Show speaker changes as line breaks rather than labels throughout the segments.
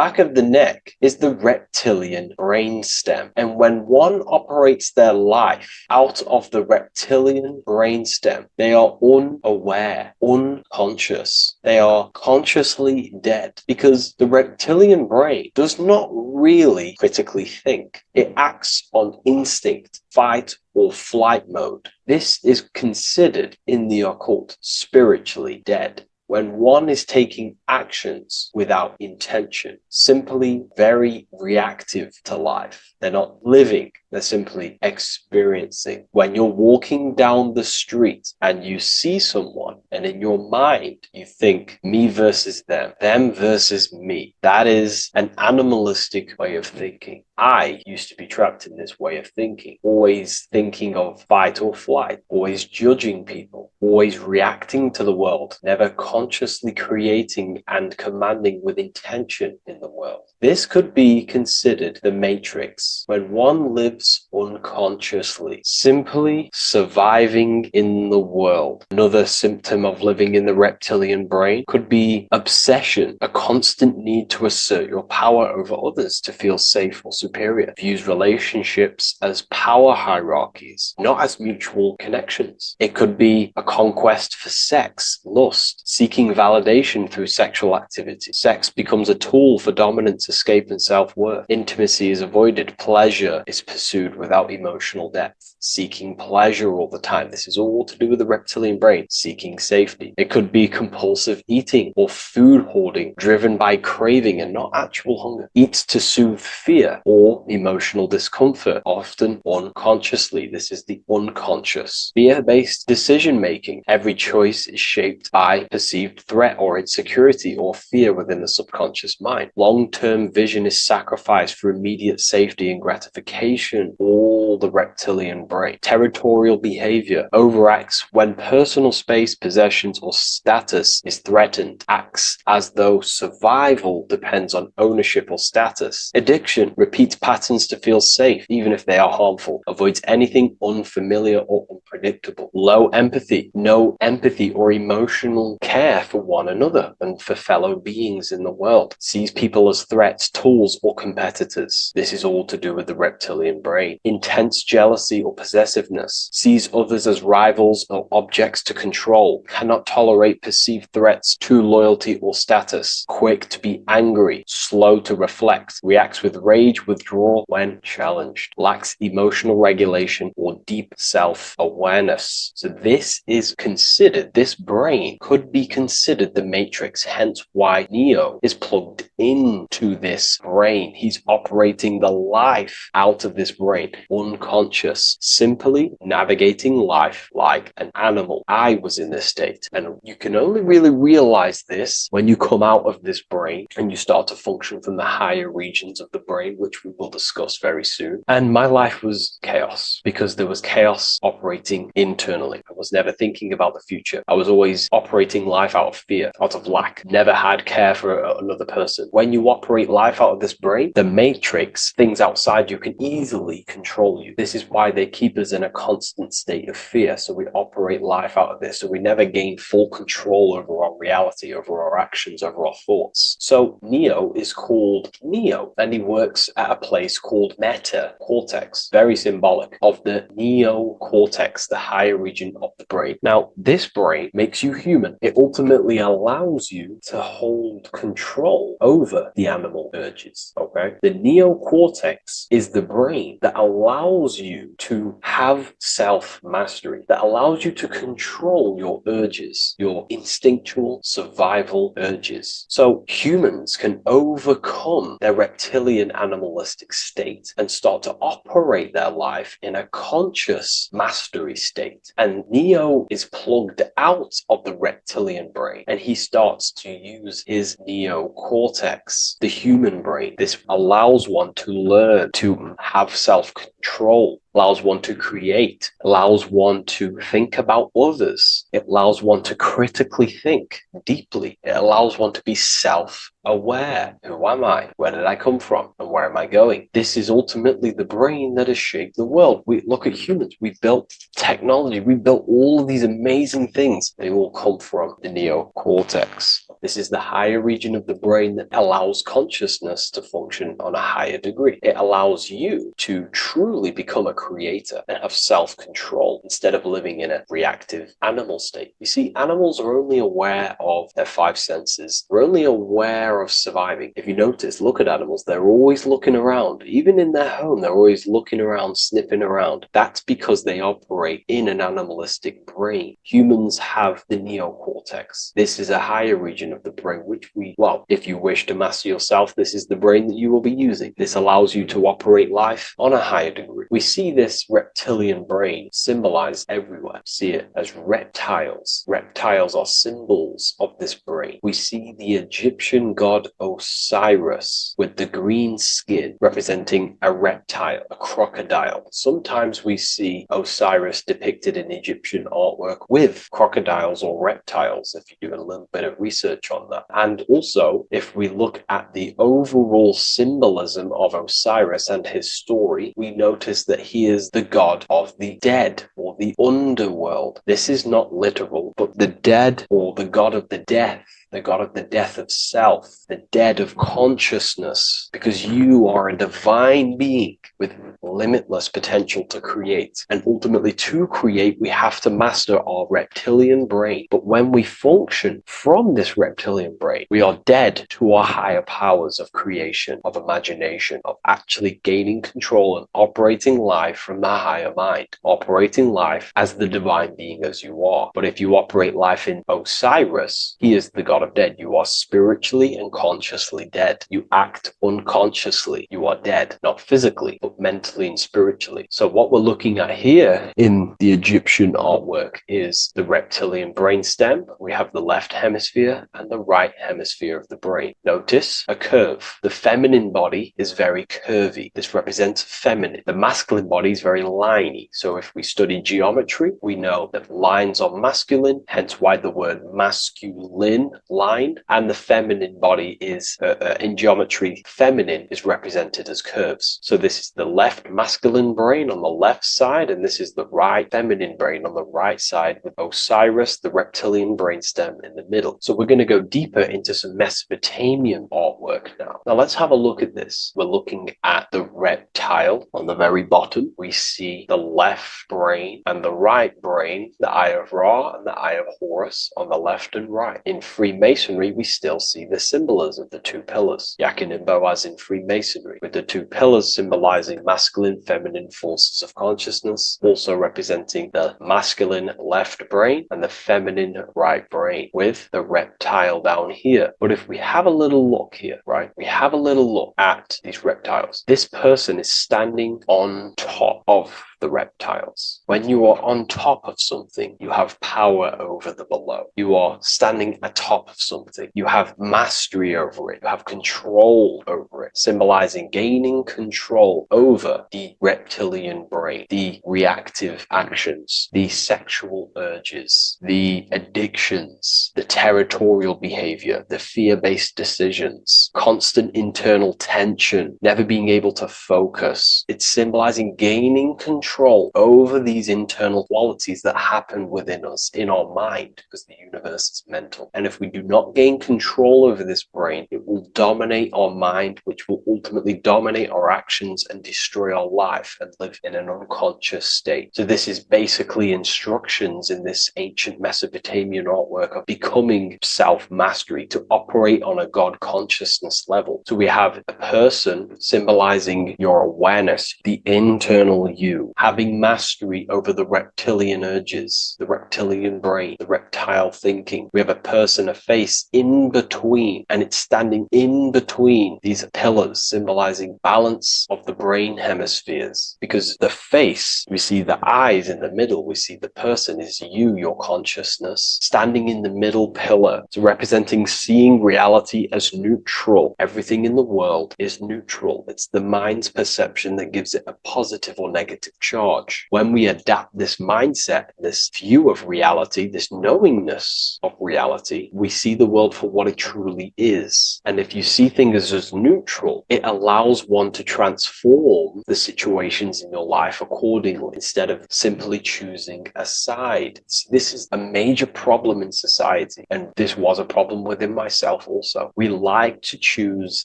back of the neck is the reptilian brainstem. And when one operates their life out of the reptilian brainstem, they are unaware, unconscious. They are consciously dead because the reptilian brain does not really critically think. It acts on instinct, fight or flight mode. This is considered in the occult spiritually dead. When one is taking actions without intention, simply very reactive to life. They're not living, they're simply experiencing. When you're walking down the street and you see someone, and in your mind you think me versus them versus me, that is an animalistic way of thinking. I used to be trapped in this way of thinking, always thinking of fight or flight, always judging people, always reacting to the world, never consciously creating and commanding with intention in the world. This could be considered the matrix, when one lives unconsciously, simply surviving in the world. Another symptom of living in the reptilian brain could be obsession, a constant need to assert your power over others to feel safe or superior. Views relationships as power hierarchies, not as mutual connections. It could be a conquest for sex, lust, seeking validation through sexual activity. Sex becomes a tool for dominance, escape, and self-worth. Intimacy is avoided. Pleasure is pursued without emotional depth. Seeking pleasure all the time. This is all to do with the reptilian brain. Seeking safety. It could be compulsive eating or food hoarding, driven by craving and not actual hunger. Eat to soothe fear or emotional discomfort, often unconsciously. This is the unconscious. Fear-based decision-making. Every choice is shaped by perceived threat or insecurity or fear within the subconscious mind. Long-term vision is sacrificed for immediate safety and gratification. All the reptilian brain. Territorial behavior overacts when personal space, possessions, or status is threatened. Acts as though survival depends on ownership or status. Addiction repeats patterns to feel safe, even if they are harmful. Avoids anything unfamiliar or unpredictable. Low empathy. No empathy or emotional care for one another and for fellow beings in the world. Sees people as threats, tools, or competitors. This is all to do with the reptilian brain. Intense jealousy or possessiveness. Sees others as rivals or objects to control. Cannot tolerate perceived threats to loyalty or status. Quick to be angry. Slow to reflect. Reacts with rage, withdrawal when challenged. Lacks emotional regulation or deep self-awareness. So this brain could be considered the matrix, hence why Neo is plugged into this brain. He's operating the life out of this brain, unconscious, simply navigating life like an animal. I was in this state, and you can only really realize this when you come out of this brain and you start to function from the higher regions of the brain, which we will discuss very soon. And my life was chaos because there was chaos operating internally. I was never thinking about the future. I was always operating life out of fear, out of lack, never had care for another person. When you operate life out of this brain, the matrix, things outside you, can easily control you. This is why they keep us in a constant state of fear. So we operate life out of this. So we never gain full control over our reality, over our actions, over our thoughts. So Neo is called Neo, and he works at a place called meta cortex, very symbolic of the neocortex, the higher region of the brain. Now, this brain makes you human. It ultimately allows you to hold control over the animal urges, okay? The neocortex is the brain that allows you to have self-mastery, that allows you to control your urges, your instinctual survival urges. So humans can overcome their reptilian animalistic state and start to operate their life in a conscious mastery state. And Neo is plugged out of the reptilian brain, and he starts to use his neocortex, the human brain. This allows one to learn to have self-control, allows one to create, allows one to think about others. It allows one to critically think deeply. It allows one to be self-aware. Who am I? Where did I come from? And where am I going? This is ultimately the brain that has shaped the world. We look at humans. We built technology. We built all of these amazing things. They all come from the neocortex. This is the higher region of the brain that allows consciousness to function on a higher degree. It allows you to truly become a creator and have self-control instead of living in a reactive animal state. You see, animals are only aware of their five senses. They're only aware of surviving. If you notice, look at animals, they're always looking around. Even in their home, they're always looking around, sniffing around. That's because they operate in an animalistic brain. Humans have the neocortex. This is a higher region of the brain, which well, if you wish to master yourself, this is the brain that you will be using. This allows you to operate life on a higher degree. We see this reptilian brain symbolized everywhere. See it as reptiles. Reptiles are symbols of this brain. We see the Egyptian god Osiris with the green skin representing a reptile, a crocodile. Sometimes we see Osiris depicted in Egyptian artwork with crocodiles or reptiles, if you do a little bit of research on that. And also, if we look at the overall symbolism of Osiris and his story, we notice that he is the god of the dead or the underworld. This is not literal, but the dead or the god of the death, the god of the death of self, the dead of consciousness, because you are a divine being with limitless potential to create. And ultimately, to create, we have to master our reptilian brain. But when we function from this reptilian brain, we are dead to our higher powers of creation, of imagination, of actually gaining control and operating life from the higher mind, operating life as the divine being as you are. But if you operate life in Osiris, he is the god of dead. You are spiritually and consciously dead. You act unconsciously. You are dead, not physically, but mentally and spiritually. So what we're looking at here in the Egyptian artwork is the reptilian brainstem. We have the left hemisphere and the right hemisphere of the brain. Notice a curve. The feminine body is very curvy. This represents feminine. The masculine body is very liney. So if we study geometry, we know that lines are masculine, hence why the word masculine, line, and the feminine body is, in geometry, feminine is represented as curves. So this is the left masculine brain on the left side, and this is the right feminine brain on the right side, with Osiris, the reptilian brainstem, in the middle. So we're going to go deeper into some Mesopotamian artwork now. Now let's have a look at this. We're looking at the reptile on the very bottom. We see the left brain and the right brain, the Eye of Ra and the Eye of Horus on the left and right. In Freemasonry, we still see the symbolism of the two pillars. Yakin and Boaz in Freemasonry, with the two pillars symbolizing masculine, feminine forces of consciousness, also representing the masculine left brain and the feminine right brain, with the reptile down here. But if we have a little look here, right, we have a little look at these reptiles. This person is standing on top of the reptiles. When you are on top of something, you have power over the below. You are standing atop of something. You have mastery over it. You have control over it, symbolizing gaining control over the reptilian brain, the reactive actions, the sexual urges, the addictions, the territorial behavior, the fear-based decisions, constant internal tension, never being able to focus. It's symbolizing gaining control over these internal qualities that happen within us, in our mind, because the universe is mental. And if we do not gain control over this brain, it will dominate our mind, which will ultimately dominate our actions and destroy our life and live in an unconscious state. So this is basically instructions in this ancient Mesopotamian artwork of becoming self-mastery, to operate on a God consciousness level. So we have a person symbolizing your awareness, the internal you, having mastery over the reptilian urges, the reptilian brain, the reptile thinking. We have a person, a face in between, and it's standing in between these pillars, symbolizing balance of the brain hemispheres. Because the face, we see the eyes in the middle, we see the person is you, your consciousness, standing in the middle pillar. It's representing seeing reality as neutral. Everything in the world is neutral. It's the mind's perception that gives it a positive or negative charge. When we adapt this mindset, this view of reality, this knowingness of reality, we see the world for what it truly is. And if you see things as neutral, it allows one to transform the situations in your life accordingly, instead of simply choosing a side. This is a major problem in society, and this was a problem within myself also. We like to choose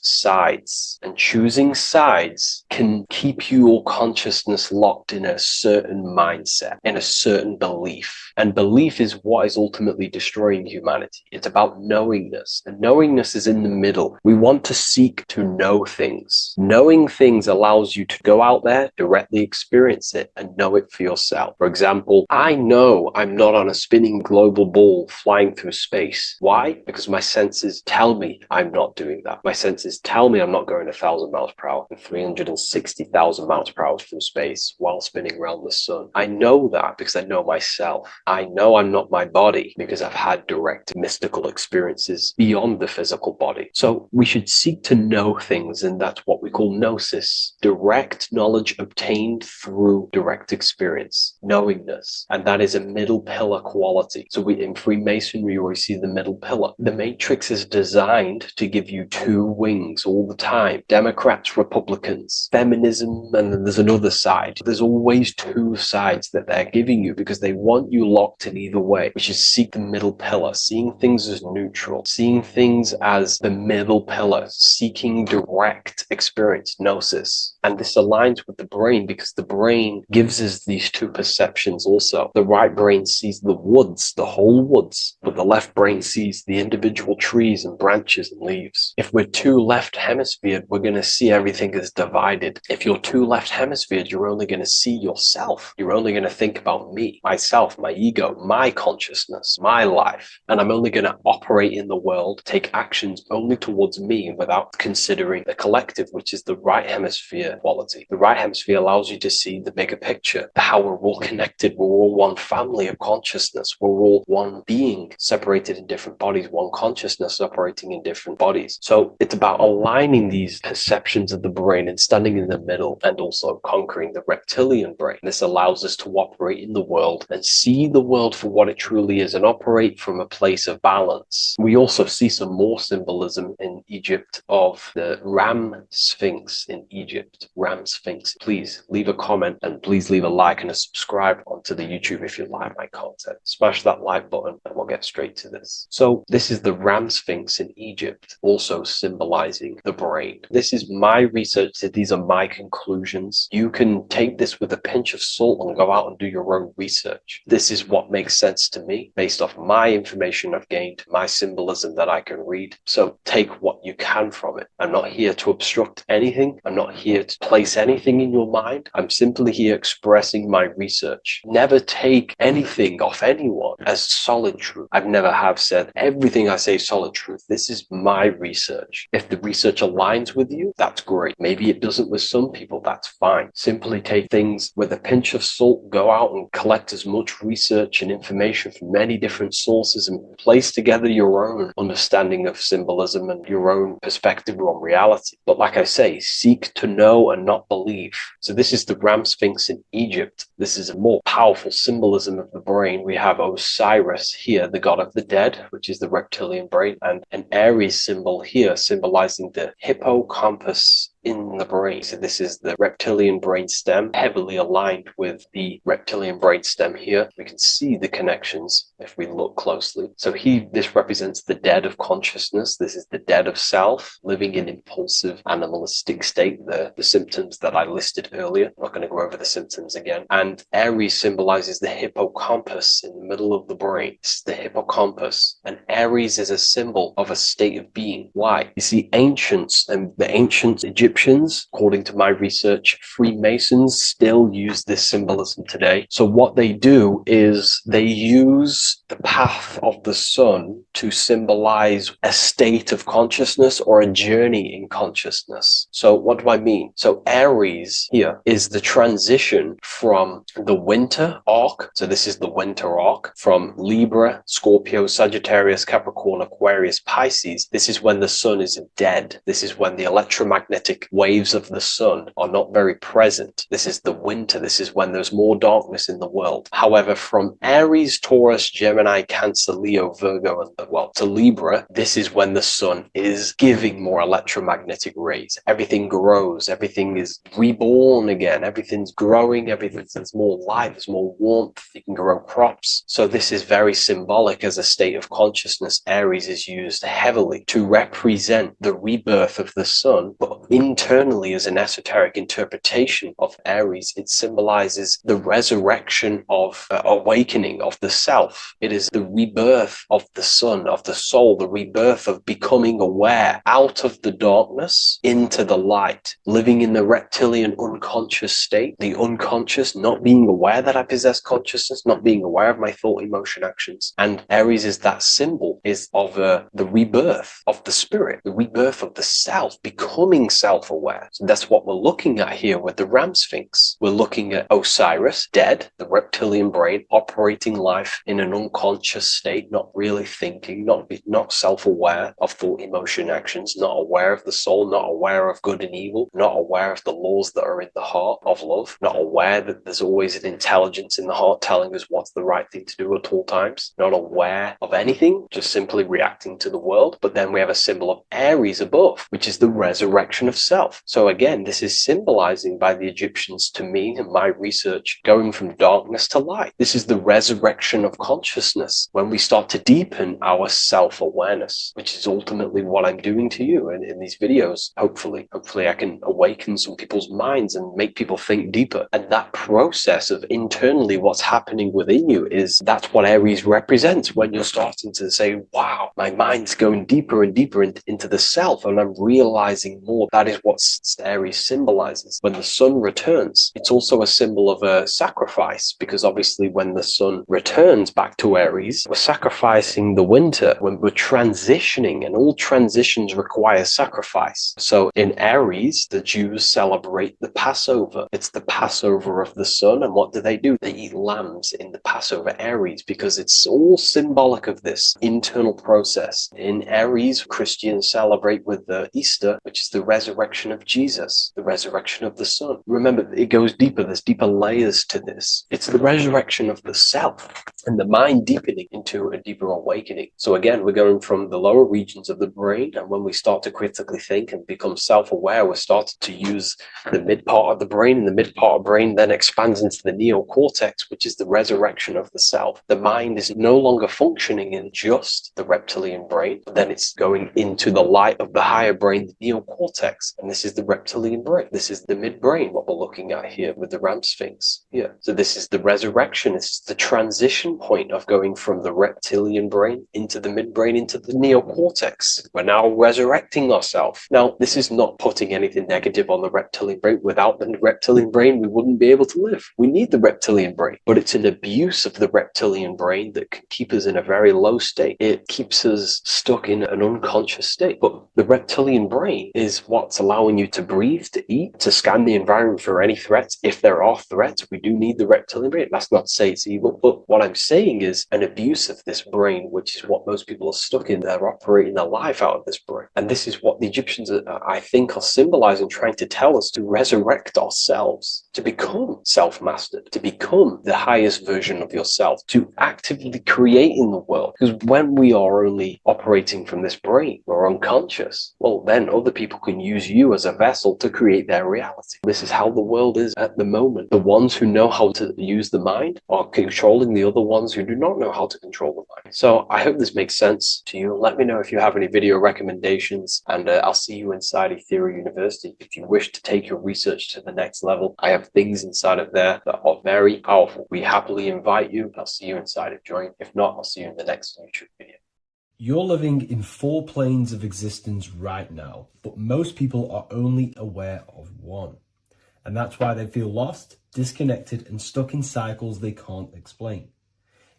sides, and choosing sides can keep your consciousness locked in a certain mindset, in a certain belief. And belief is what is ultimately destroying humanity. It's about knowingness, and knowingness is in the middle. We want to seek to know things. Knowing things allows you to go out there, directly experience it, and know it for yourself. For example, I know I'm not on a spinning global ball flying through space. Why? Because my senses tell me I'm not doing that. My senses tell me I'm not going 1,000 miles per hour and 360,000 miles per hour through space while spinning around the sun. I know that because I know myself. I know I'm not my body because I've had direct mystical experiences beyond the physical body. So we should seek to know things, and that's what we call gnosis. Direct knowledge obtained through direct experience, knowingness. And that is a middle pillar quality. So in Freemasonry, we see the middle pillar. The matrix is designed to give you two wings all the time. Democrats, Republicans, feminism, and then there's another side. There's always two sides that they're giving you because they want you locked in either way. We should seek the middle pillar, seeing things as neutral, seeing things as the middle pillar, seeking direct experience, gnosis. And this aligns with the brain because the brain gives us these two perceptions also. The right brain sees the woods, the whole woods, but the left brain sees the individual trees and branches and leaves. If we're too left hemisphered, we're going to see everything as divided. If you're too left hemisphered, you're only going to see yourself. You're only going to think about me, myself, my ego, my consciousness, my life. And I'm only going to operate in the world, take actions only towards me without considering the collective, which is the right hemisphere quality. The right hemisphere allows you to see the bigger picture, how we're all connected. We're all one family of consciousness. We're all one being separated in different bodies, one consciousness operating in different bodies. So it's about aligning these perceptions of the brain and standing in the middle, and also conquering the reptilian brain. This allows us to operate in the world and see the world for what it truly is and operate from a place of balance. We also see some more symbolism in Egypt of the ram sphinx in Egypt. Ram sphinx. Please leave a comment, and please leave a like and a subscribe onto the YouTube if you like my content. Smash that like button and we'll get straight to this. So this is the ram sphinx in Egypt, also symbolizing the brain. This is my research. These are my conclusions. You can take this with a pinch of salt and go out and do your own research. This is what makes sense to me based off my information I've gained, my symbolism that I can read. So take what you can from it. I'm not here to obstruct anything. I'm not here to place anything in your mind. I'm simply here expressing my research. Never take anything off anyone as solid truth. I've never have said everything I say is solid truth. This is my research. If the research aligns with you, that's great. Maybe it doesn't with some people, that's fine. Simply take things with a pinch of salt, go out and collect as much research and information from many different sources and place together your own understanding of symbolism and your own perspective on reality. But like I say, seek to know and not believe. So this is the ram sphinx in Egypt. This is a more powerful symbolism of the brain. We have Osiris here, the god of the dead, which is the reptilian brain, and an Aries symbol here symbolizing the hippocampus in the brain. So this is the reptilian brain stem, heavily aligned with the reptilian brain stem here. We can see the connections if we look closely. So this represents the dead of consciousness. This is the dead of self, living in impulsive animalistic state, the symptoms that I listed earlier. I'm not going to go over the symptoms again. And Aries symbolizes the hippocampus in the middle of the brain. It's the hippocampus. And Aries is a symbol of a state of being. Why? You see, ancients and the ancient Egyptians, according to my research, Freemasons still use this symbolism today. So what they do is they use use the path of the sun to symbolize a state of consciousness or a journey in consciousness. So what do I mean? So Aries here is the transition from the winter arc. So this is the winter arc from Libra, Scorpio, Sagittarius, Capricorn, Aquarius, Pisces. This is when the sun is dead. This is when the electromagnetic waves of the sun are not very present. This is the winter. This is when there's more darkness in the world. However, from Aries, Taurus, Gemini, Cancer, Leo, Virgo, and well, to Libra, this is when the sun is giving more electromagnetic rays. Everything grows. Everything is reborn again. Everything's growing. There's more light. There's more warmth. You can grow crops. So this is very symbolic as a state of consciousness. Aries is used heavily to represent the rebirth of the sun, but internally as an esoteric interpretation of Aries, it symbolizes the resurrection of awakening of the self. It is the rebirth of the sun, of the soul, the rebirth of becoming aware out of the darkness into the light, living in the reptilian unconscious state, the unconscious, not being aware that I possess consciousness, not being aware of my thought, emotion, actions. And Aries is that symbol is of the rebirth of the spirit, the rebirth of the self, becoming self-aware. So that's what we're looking at here with the Ram Sphinx. We're looking at Osiris, dead, the reptilian brain, operating life in an unconscious state, not really thinking, not self-aware of thought, emotion, actions, not aware of the soul, not aware of good and evil, not aware of the laws that are in the heart of love, not aware that there's always an intelligence in the heart telling us what's the right thing to do at all times, not aware of anything, just simply reacting to the world. But then we have a symbol of Aries above, which is the resurrection of self. So again, this is symbolizing by the Egyptians to me and my research going from darkness to light. This is the resurrection of consciousness when we start to deepen our self-awareness, which is ultimately what I'm doing to you in these videos. Hopefully I can awaken some people's minds and make people think deeper. And that process of internally what's happening within you that's what Aries represents when you're starting to say, wow, my mind's going deeper and deeper into the self, and I'm realizing more. That is what Aries symbolizes. When the sun returns, it's also a symbol of a sacrifice, because obviously when the sun returns back to Aries, we're sacrificing the winter, when we're transitioning, and all transitions require sacrifice. So in Aries, the Jews celebrate the Passover. It's the Passover of the sun, and what do? They eat lambs in the Passover Aries, because it's all symbolic of this internal process. In Aries, Christians celebrate with the Easter, which is the resurrection of Jesus, the resurrection of the sun. Remember, it goes deeper. There's deeper layers to this. It's the resurrection of the self and the mind deepening into a deeper awakening. So again, we're going from the lower regions of the brain, and when we start to critically think and become self-aware, we're starting to use the mid part of the brain, and the mid part of the brain then expands into the neocortex, which is the resurrection of the self. The mind is no longer functioning in just the reptilian brain, but then it's going into the light of the higher brain, the neocortex, and this is the reptilian brain. This is the midbrain, what we're looking at here with the Ram Sphinx. Yeah. So this is the resurrection. It's the transition point of going from the reptilian brain into the midbrain, into the neocortex. We're now resurrecting ourselves. Now, this is not putting anything negative on the reptilian brain. Without the reptilian brain, we wouldn't be able to live. We need the reptilian brain, but it's an abuse of the reptilian brain that can keep us in a very low state. It keeps us stuck in an unconscious state. But the reptilian brain is what's allowing you to breathe, to eat, to scan the environment for any threats. If there are threats, we do need the reptilian brain. That's not to say it's evil, but what I'm saying is an abuse of this brain, which is what most people are stuck in. They're operating their life out of this brain. And this is what the Egyptians, I think, are symbolizing, trying to tell us to resurrect ourselves, to become self-mastered, to become the highest version of yourself, to actively create in the world. Because when we are only operating from this brain, we're unconscious, well, then other people can use you as a vessel to create their reality. This is how the world is at the moment. The ones who know how to use the mind are controlling the other ones who do not know how to control the mind. So I hope this makes sense to you. Let me know if you have any video recommendations, and I'll see you inside Ethereal University. If you wish to take your research to the next level, I have things inside of there that are very powerful. We happily invite you. I'll see you inside of Join. If not, I'll see you in the next YouTube video.
You're living in 4 planes of existence right now, but most people are only aware of one. And that's why they feel lost, disconnected, and stuck in cycles they can't explain.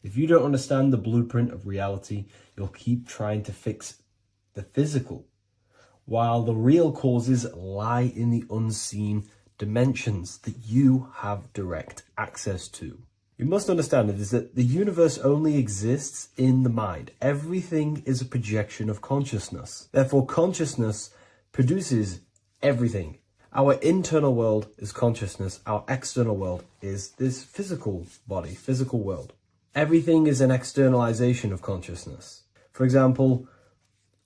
If you don't understand the blueprint of reality, you'll keep trying to fix the physical, while the real causes lie in the unseen dimensions that you have direct access to. You must understand it is that the universe only exists in the mind. Everything is a projection of consciousness. Therefore, consciousness produces everything. Our internal world is consciousness. Our external world is this physical body, physical world. Everything is an externalization of consciousness. For example,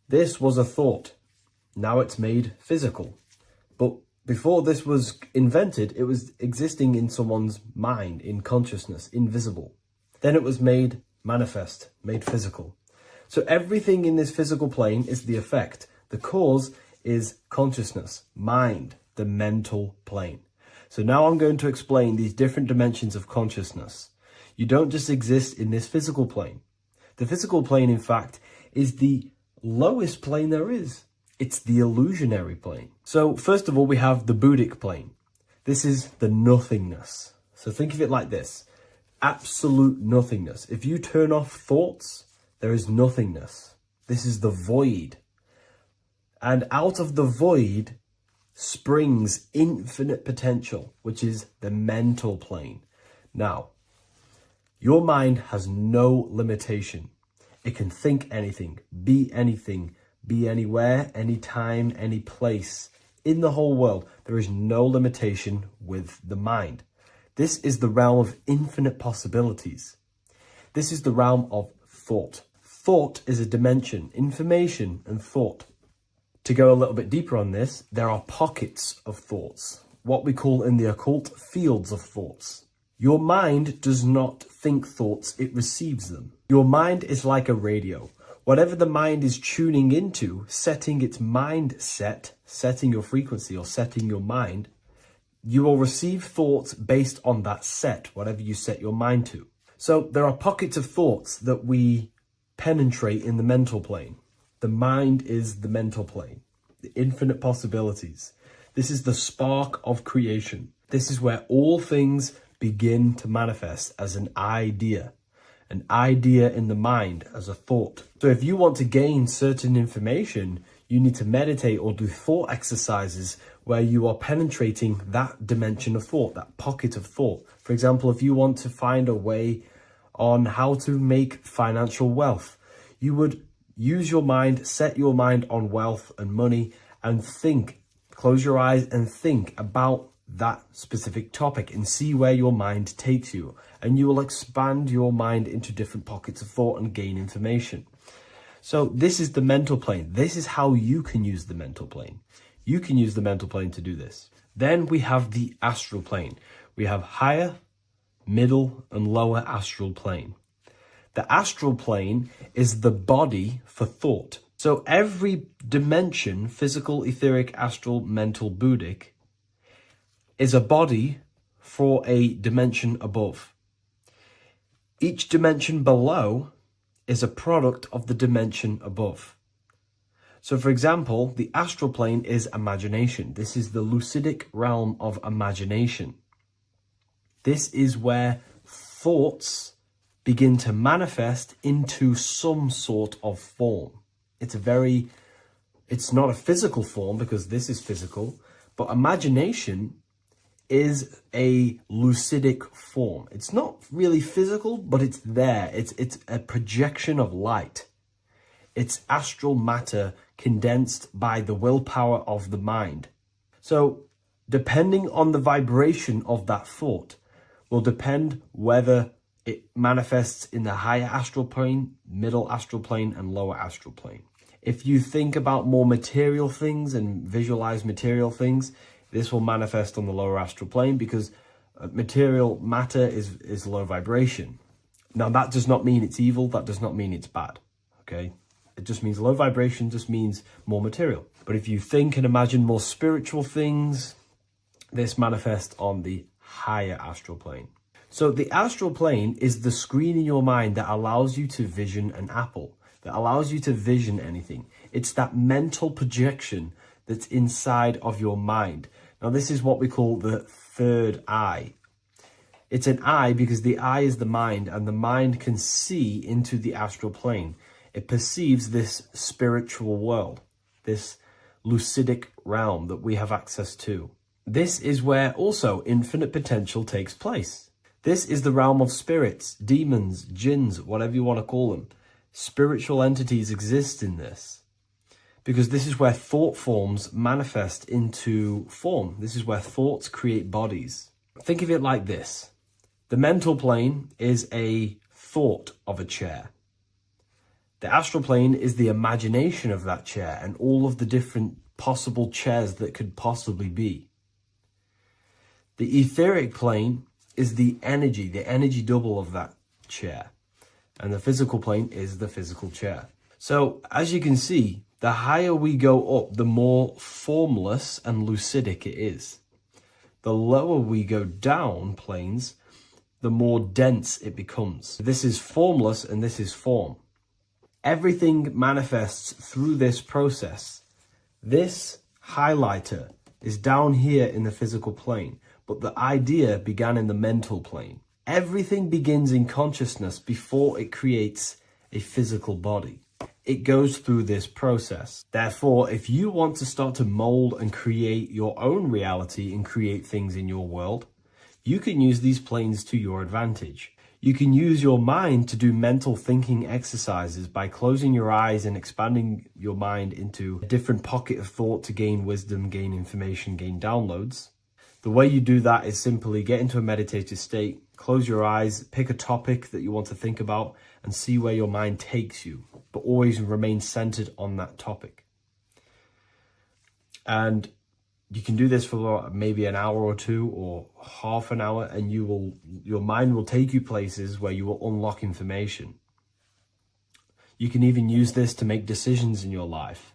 this was a thought. Now it's made physical. But before this was invented, it was existing in someone's mind, in consciousness, invisible. Then it was made manifest, made physical. So everything in this physical plane is the effect. The cause is consciousness, mind, the mental plane. So now I'm going to explain these different dimensions of consciousness. You don't just exist in this physical plane. The physical plane, in fact, is the lowest plane there is. It's the illusionary plane. So first of all, we have the Buddhic plane. This is the nothingness. So think of it like this. Absolute nothingness. If you turn off thoughts, there is nothingness. This is the void. And out of the void springs infinite potential, which is the mental plane. Now, your mind has no limitation. It can think anything, be anywhere, anytime, any place. In the whole world, there is no limitation with the mind. This is the realm of infinite possibilities. This is the realm of thought. Thought is a dimension, information and thought. To go a little bit deeper on this, there are pockets of thoughts, what we call in the occult fields of thoughts. Your mind does not think thoughts, it receives them. Your mind is like a radio. Whatever the mind is tuning into, setting its mindset, setting your frequency or setting your mind, you will receive thoughts based on that set, whatever you set your mind to. So there are pockets of thoughts that we penetrate in the mental plane. The mind is the mental plane, the infinite possibilities. This is the spark of creation. This is where all things begin to manifest as an idea in the mind as a thought. So if you want to gain certain information, you need to meditate or do thought exercises where you are penetrating that dimension of thought, that pocket of thought. For example, if you want to find a way on how to make financial wealth, you would use your mind, set your mind on wealth and money and think, close your eyes and think about that specific topic and see where your mind takes you. And you will expand your mind into different pockets of thought and gain information. So this is the mental plane. This is how you can use the mental plane. You can use the mental plane to do this. Then we have the astral plane. We have higher, middle, and lower astral plane. The astral plane is the body for thought. So every dimension, physical, etheric, astral, mental, Buddhic, is a body for a dimension above. Each dimension below is a product of the dimension above. So for example, the astral plane is imagination. This is the lucidic realm of imagination. This is where thoughts begin to manifest into some sort of form. It's not a physical form because this is physical, but imagination is a lucidic form. It's not really physical, but it's there. It's a projection of light. It's astral matter condensed by the willpower of the mind. So depending on the vibration of that thought will depend whether it manifests in the higher astral plane, middle astral plane, and lower astral plane. If you think about more material things and visualize material things, this will manifest on the lower astral plane because material matter is low vibration. Now, that does not mean it's evil. That does not mean it's bad. Okay? It just means low vibration just means more material. But if you think and imagine more spiritual things, this manifests on the higher astral plane. So the astral plane is the screen in your mind that allows you to vision an apple, that allows you to vision anything. It's that mental projection that's inside of your mind. Now, this is what we call the third eye. It's an eye because the eye is the mind, and the mind can see into the astral plane. It perceives this spiritual world, this lucidic realm that we have access to. This is where also infinite potential takes place. This is the realm of spirits, demons, jinns, whatever you want to call them. Spiritual entities exist in this because this is where thought forms manifest into form. This is where thoughts create bodies. Think of it like this. The mental plane is a thought of a chair. The astral plane is the imagination of that chair and all of the different possible chairs that could possibly be. The etheric plane is the energy double of that chair. And the physical plane is the physical chair. So as you can see, the higher we go up, the more formless and lucidic it is. The lower we go down planes, the more dense it becomes. This is formless and this is form. Everything manifests through this process. This highlighter is down here in the physical plane, but the idea began in the mental plane. Everything begins in consciousness before it creates a physical body. It goes through this process. Therefore, if you want to start to mold and create your own reality and create things in your world, you can use these planes to your advantage. You can use your mind to do mental thinking exercises by closing your eyes and expanding your mind into a different pocket of thought to gain wisdom, gain information, gain downloads. The way you do that is simply get into a meditative state, close your eyes, pick a topic that you want to think about and see where your mind takes you, but always remain centered on that topic. And you can do this for maybe an hour or two or half an hour, and your mind will take you places where you will unlock information. You can even use this to make decisions in your life.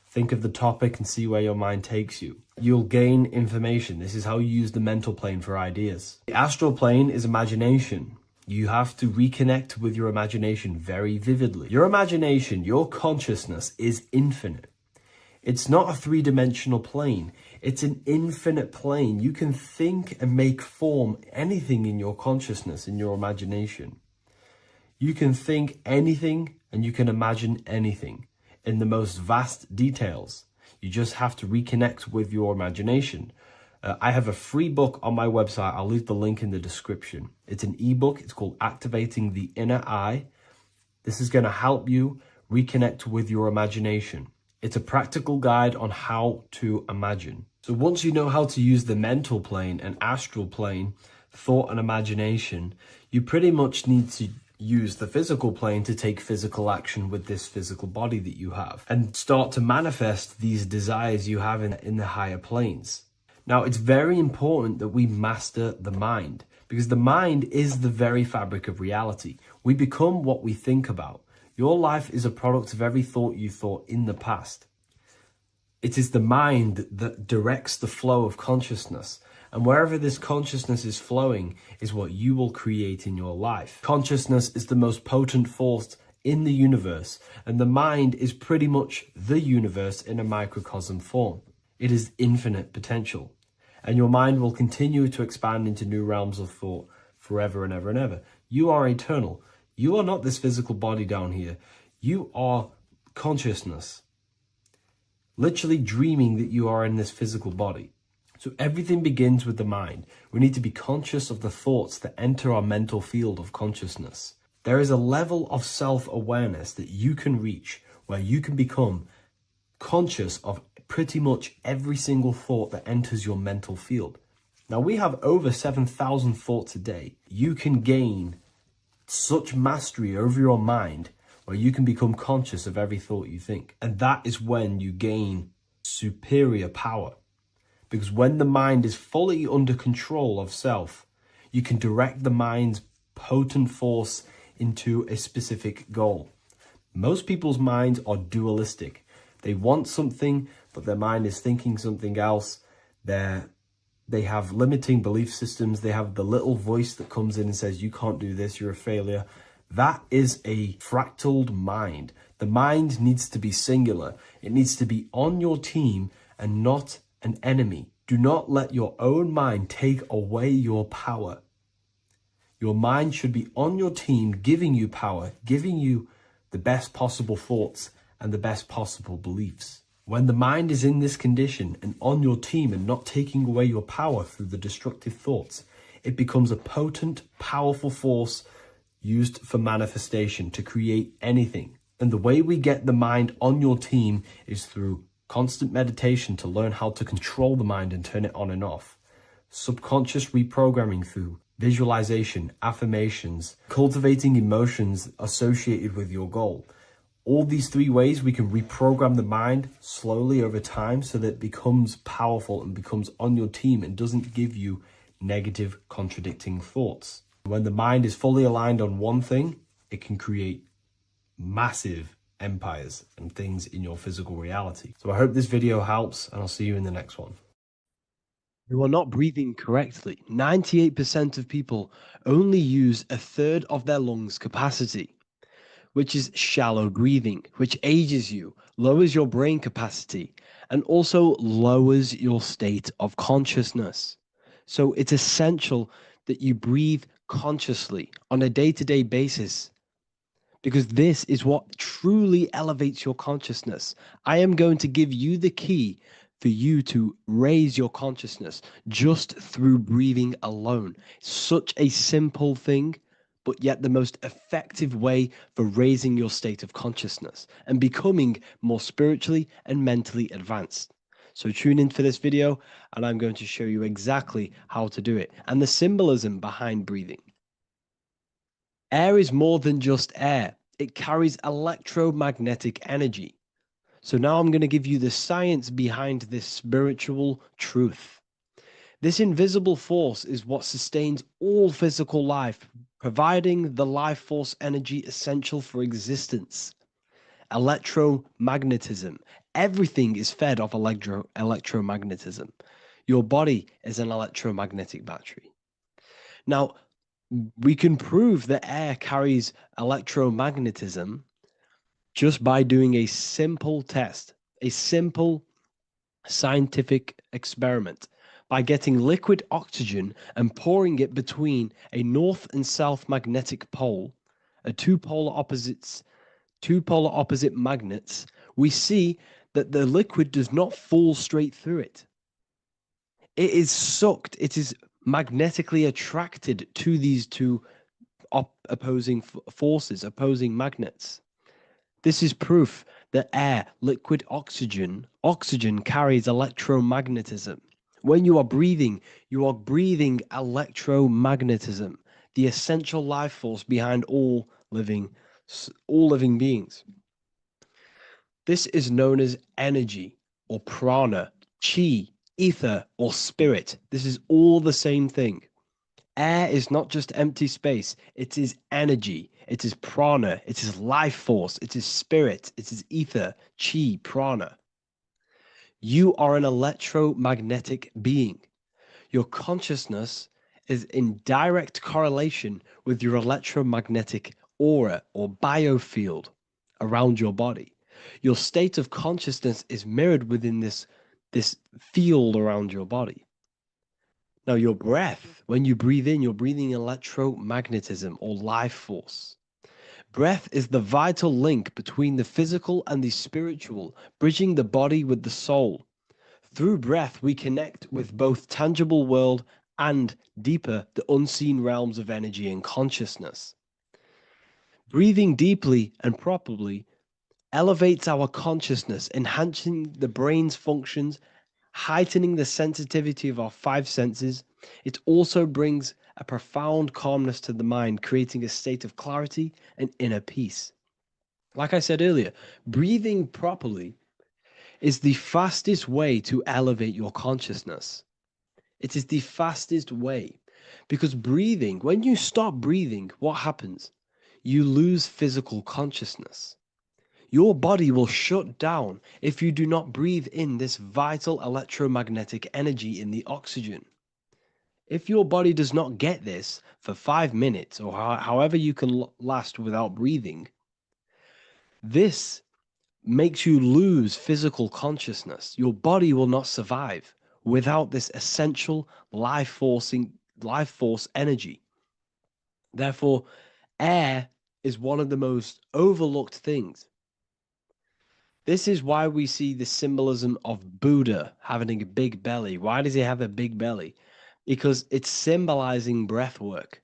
Think of the topic and see where your mind takes you. You'll gain information. This is how you use the mental plane for ideas. The astral plane is imagination. You have to reconnect with your imagination very vividly. Your imagination, your consciousness is infinite. It's not a three-dimensional plane. It's an infinite plane. You can think and make form anything in your consciousness, in your imagination. You can think anything and you can imagine anything in the most vast details. You just have to reconnect with your imagination. I have a free book on my website. I'll leave the link in the description. It's an ebook. It's called Activating the Inner Eye. This is going to help you reconnect with your imagination. It's a practical guide on how to imagine. So once you know how to use the mental plane and astral plane, thought and imagination, you pretty much need to use the physical plane to take physical action with this physical body that you have and start to manifest these desires you have in the higher planes. Now, it's very important that we master the mind because the mind is the very fabric of reality. We become what we think about. Your life is a product of every thought you thought in the past. It is the mind that directs the flow of consciousness. And wherever this consciousness is flowing is what you will create in your life. Consciousness is the most potent force in the universe, and the mind is pretty much the universe in a microcosm form. It is infinite potential, and your mind will continue to expand into new realms of thought forever and ever and ever. You are eternal. You are not this physical body down here. You are consciousness, literally dreaming that you are in this physical body. So everything begins with the mind. We need to be conscious of the thoughts that enter our mental field of consciousness. There is a level of self-awareness that you can reach where you can become conscious of pretty much every single thought that enters your mental field. Now, we have over 7,000 thoughts a day. You can gain such mastery over your mind where you can become conscious of every thought you think. And that is when you gain superior power. Because when the mind is fully under control of self, you can direct the mind's potent force into a specific goal. Most people's minds are dualistic. They want something, but their mind is thinking something else. They have limiting belief systems. They have the little voice that comes in and says, you can't do this, you're a failure. That is a fractaled mind. The mind needs to be singular. It needs to be on your team and not an enemy. Do not let your own mind take away your power. Your mind should be on your team, giving you power, giving you the best possible thoughts and the best possible beliefs. When the mind is in this condition and on your team and not taking away your power through the destructive thoughts, it becomes a potent, powerful force used for manifestation to create anything. And the way we get the mind on your team is through constant meditation to learn how to control the mind and turn it on and off. Subconscious reprogramming through visualization, affirmations, cultivating emotions associated with your goal. All these three ways we can reprogram the mind slowly over time so that it becomes powerful and becomes on your team and doesn't give you negative contradicting thoughts. When the mind is fully aligned on one thing, it can create massive empires and things in your physical reality. So I hope this video helps, and I'll see you in the next one.
You are not breathing correctly. 98% of people only use a third of their lungs capacity, which is shallow breathing, which ages you, lowers your brain capacity, and also lowers your state of consciousness. So it's essential that you breathe consciously on a day-to-day basis, because this is what truly elevates your consciousness. I am going to give you the key for you to raise your consciousness just through breathing alone. Such a simple thing, but yet the most effective way for raising your state of consciousness and becoming more spiritually and mentally advanced. So tune in for this video, and I'm going to show you exactly how to do it and the symbolism behind breathing. Air is more than just air. It carries electromagnetic energy. So now I'm going to give you the science behind this spiritual truth. This invisible force is what sustains all physical life, providing the life force energy essential for existence. Electromagnetism. Everything is fed off electromagnetism. Your body is an electromagnetic battery. Now, we can prove that air carries electromagnetism just by doing a simple test, a simple scientific experiment, by getting liquid oxygen and pouring it between a north and south magnetic pole, two polar opposite magnets. We see that the liquid does not fall straight through it. It is sucked, it is magnetically attracted to these two opposing forces, opposing magnets. This is proof that air, liquid oxygen carries electromagnetism. When you are breathing electromagnetism, the essential life force behind all living beings. This is known as energy or prana, chi, ether, or spirit. This is all the same thing. Air is not just empty space. It is energy. It is prana. It is life force. It is spirit. It is ether, chi, prana. You are an electromagnetic being. Your consciousness is in direct correlation with your electromagnetic aura or biofield around your body. Your state of consciousness is mirrored within this field around your body. Now, your breath, when you breathe in, you're breathing electromagnetism or life force. Breath is the vital link between the physical and the spiritual, bridging the body with the soul. Through breath, we connect with both tangible world and deeper, the unseen realms of energy and consciousness. Breathing deeply and properly elevates our consciousness, enhancing the brain's functions, heightening the sensitivity of our five senses. It also brings a profound calmness to the mind, creating a state of clarity and inner peace. Like I said earlier, breathing properly is the fastest way to elevate your consciousness. It is the fastest way, because breathing, when you stop breathing, what happens? You lose physical consciousness. Your body will shut down if you do not breathe in this vital electromagnetic energy in the oxygen. If your body does not get this for 5 minutes or however you can last without breathing, this makes you lose physical consciousness. Your body will not survive without this essential life force energy. Therefore, air is one of the most overlooked things. This is why we see the symbolism of Buddha having a big belly. Why does he have a big belly? Because it's symbolizing breath work,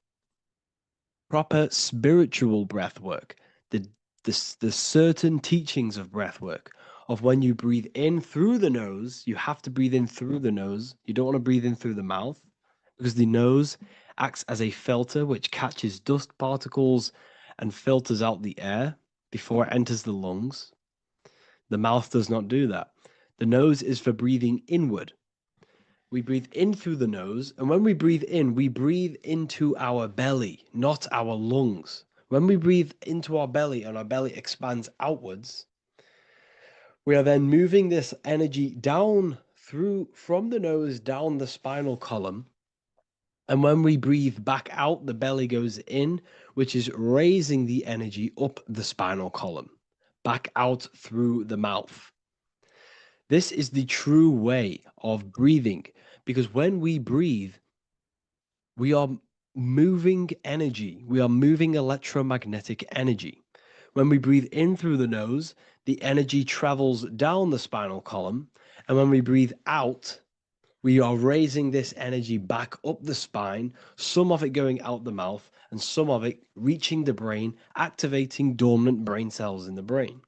proper spiritual breath work, the certain teachings of breath work, of when you breathe in through the nose, you have to breathe in through the nose. You don't want to breathe in through the mouth because the nose acts as a filter which catches dust particles and filters out the air before it enters the lungs. The mouth does not do that. The nose is for breathing inward. We breathe in through the nose, and when we breathe in, we breathe into our belly, not our lungs. When we breathe into our belly and our belly expands outwards, we are then moving this energy down from the nose down the spinal column. And when we breathe back out, the belly goes in, which is raising the energy up the spinal column, back out through the mouth. This is the true way of breathing, because when we breathe, we are moving energy. We are moving electromagnetic energy. When we breathe in through the nose, the energy travels down the spinal column. And when we breathe out, we are raising this energy back up the spine, some of it going out the mouth, and some of it reaching the brain, activating dormant brain cells in the brain.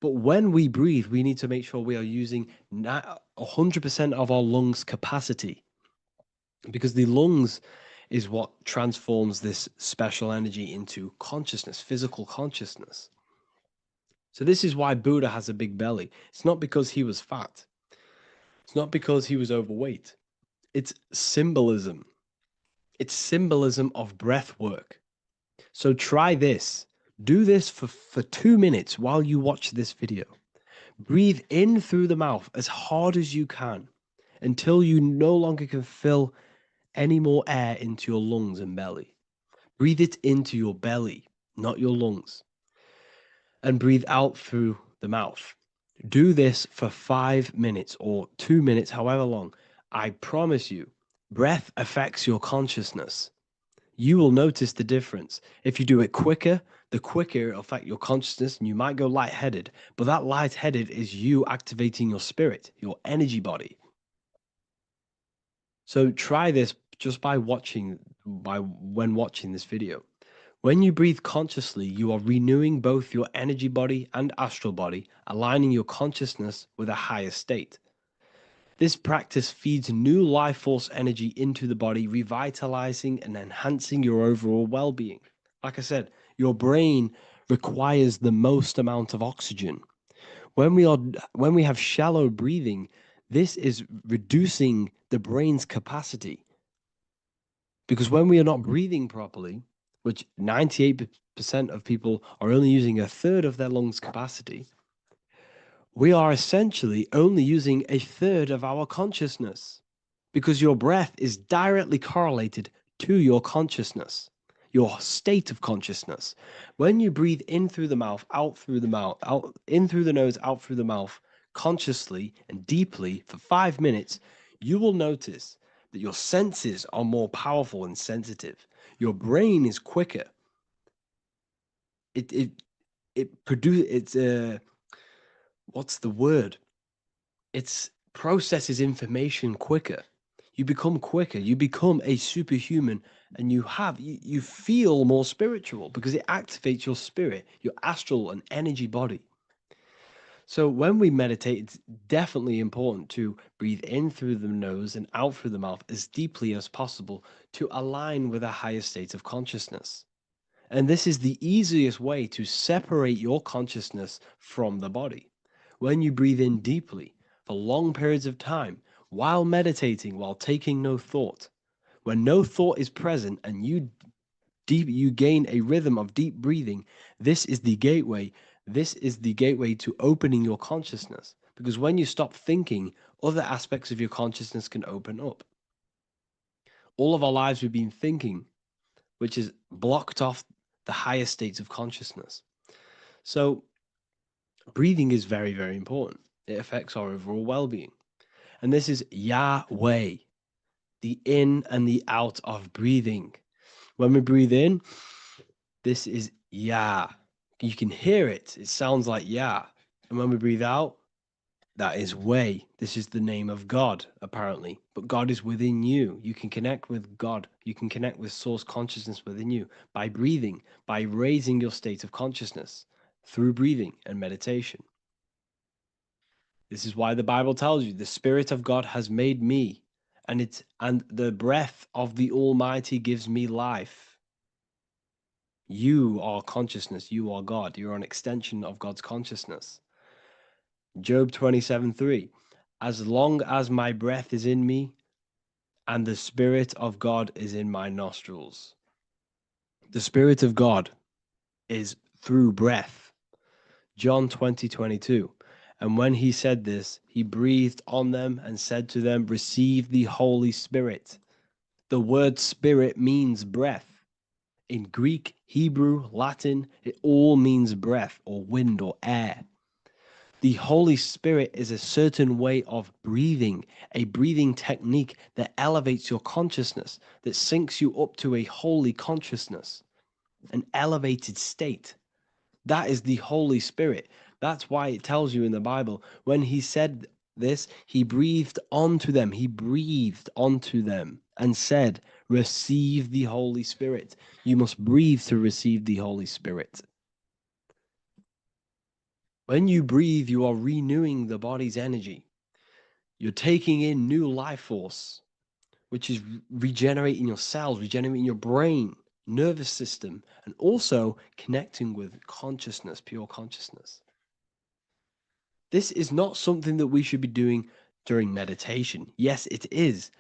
But when we breathe, we need to make sure we are using 100% of our lungs' capacity, because the lungs is what transforms this special energy into consciousness, physical consciousness. So this is why Buddha has a big belly. It's not because he was fat. It's not because he was overweight. It's symbolism. It's symbolism of breath work. So try this. Do this for 2 minutes while you watch this video. Breathe in through the mouth as hard as you can until you no longer can fill any more air into your lungs and belly. Breathe it into your belly, not your lungs. And breathe out through the mouth. Do this for 5 minutes or 2 minutes, however long. I promise you, breath affects your consciousness. You will notice the difference. If you do it quicker, the quicker it'll affect your consciousness, and you might go lightheaded. But that lightheaded is you activating your spirit, your energy body. So try this just when watching this video. When you breathe consciously, you are renewing both your energy body and astral body, aligning your consciousness with a higher state. This practice feeds new life force energy into the body, revitalizing and enhancing your overall well-being. Like I said, your brain requires the most amount of oxygen. When we have shallow breathing, this is reducing the brain's capacity. Because when we are not breathing properly, which 98% of people are only using a third of their lungs' capacity, we are essentially only using a third of our consciousness, because your breath is directly correlated to your consciousness, your state of consciousness. When you breathe in through the mouth, out through the mouth, out in through the nose, out through the mouth, consciously and deeply for 5 minutes, you will notice that your senses are more powerful and sensitive. Your brain is quicker. What's the word? It processes information quicker. You become quicker. You become a superhuman, and you feel more spiritual because it activates your spirit, your astral and energy body. So when we meditate, it's definitely important to breathe in through the nose and out through the mouth as deeply as possible to align with a higher state of consciousness. And this is the easiest way to separate your consciousness from the body. When you breathe in deeply for long periods of time, while meditating, while taking no thought, when no thought is present and you gain a rhythm of deep breathing, this is the gateway. This is the gateway to opening your consciousness. Because when you stop thinking, other aspects of your consciousness can open up. All of our lives we've been thinking, which is blocked off the higher states of consciousness. So breathing is very, very important. It affects our overall well-being. And this is Yahweh, the in and the out of breathing. When we breathe in, this is ya. You can hear it. It sounds like ya. And when we breathe out, that is way. This is the name of God, apparently. But God is within you. You can connect with God. You can connect with source consciousness within you by breathing, by raising your state of consciousness through breathing and meditation. This is why the Bible tells you the Spirit of God has made me, and the breath of the Almighty gives me life. You are consciousness. You are God. You're an extension of God's consciousness. Job 27:3. As long as my breath is in me and the Spirit of God is in my nostrils. The Spirit of God is through breath. John 20:22. And when he said this, he breathed on them and said to them, receive the Holy Spirit. The word spirit means breath. In Greek, Hebrew, Latin, it all means breath or wind or air. The Holy Spirit is a certain way of breathing, a breathing technique that elevates your consciousness, that syncs you up to a holy consciousness, an elevated state. That is the Holy Spirit. That's why it tells you in the Bible, when he said this, he breathed onto them. He breathed onto them and said, receive the Holy Spirit. You must breathe to receive the Holy Spirit. When you breathe, you are renewing the body's energy. You're taking in new life force, which is regenerating your cells, regenerating your brain, nervous system, and also connecting with consciousness, pure consciousness. This is not something that we should be doing during meditation. Yes, it is.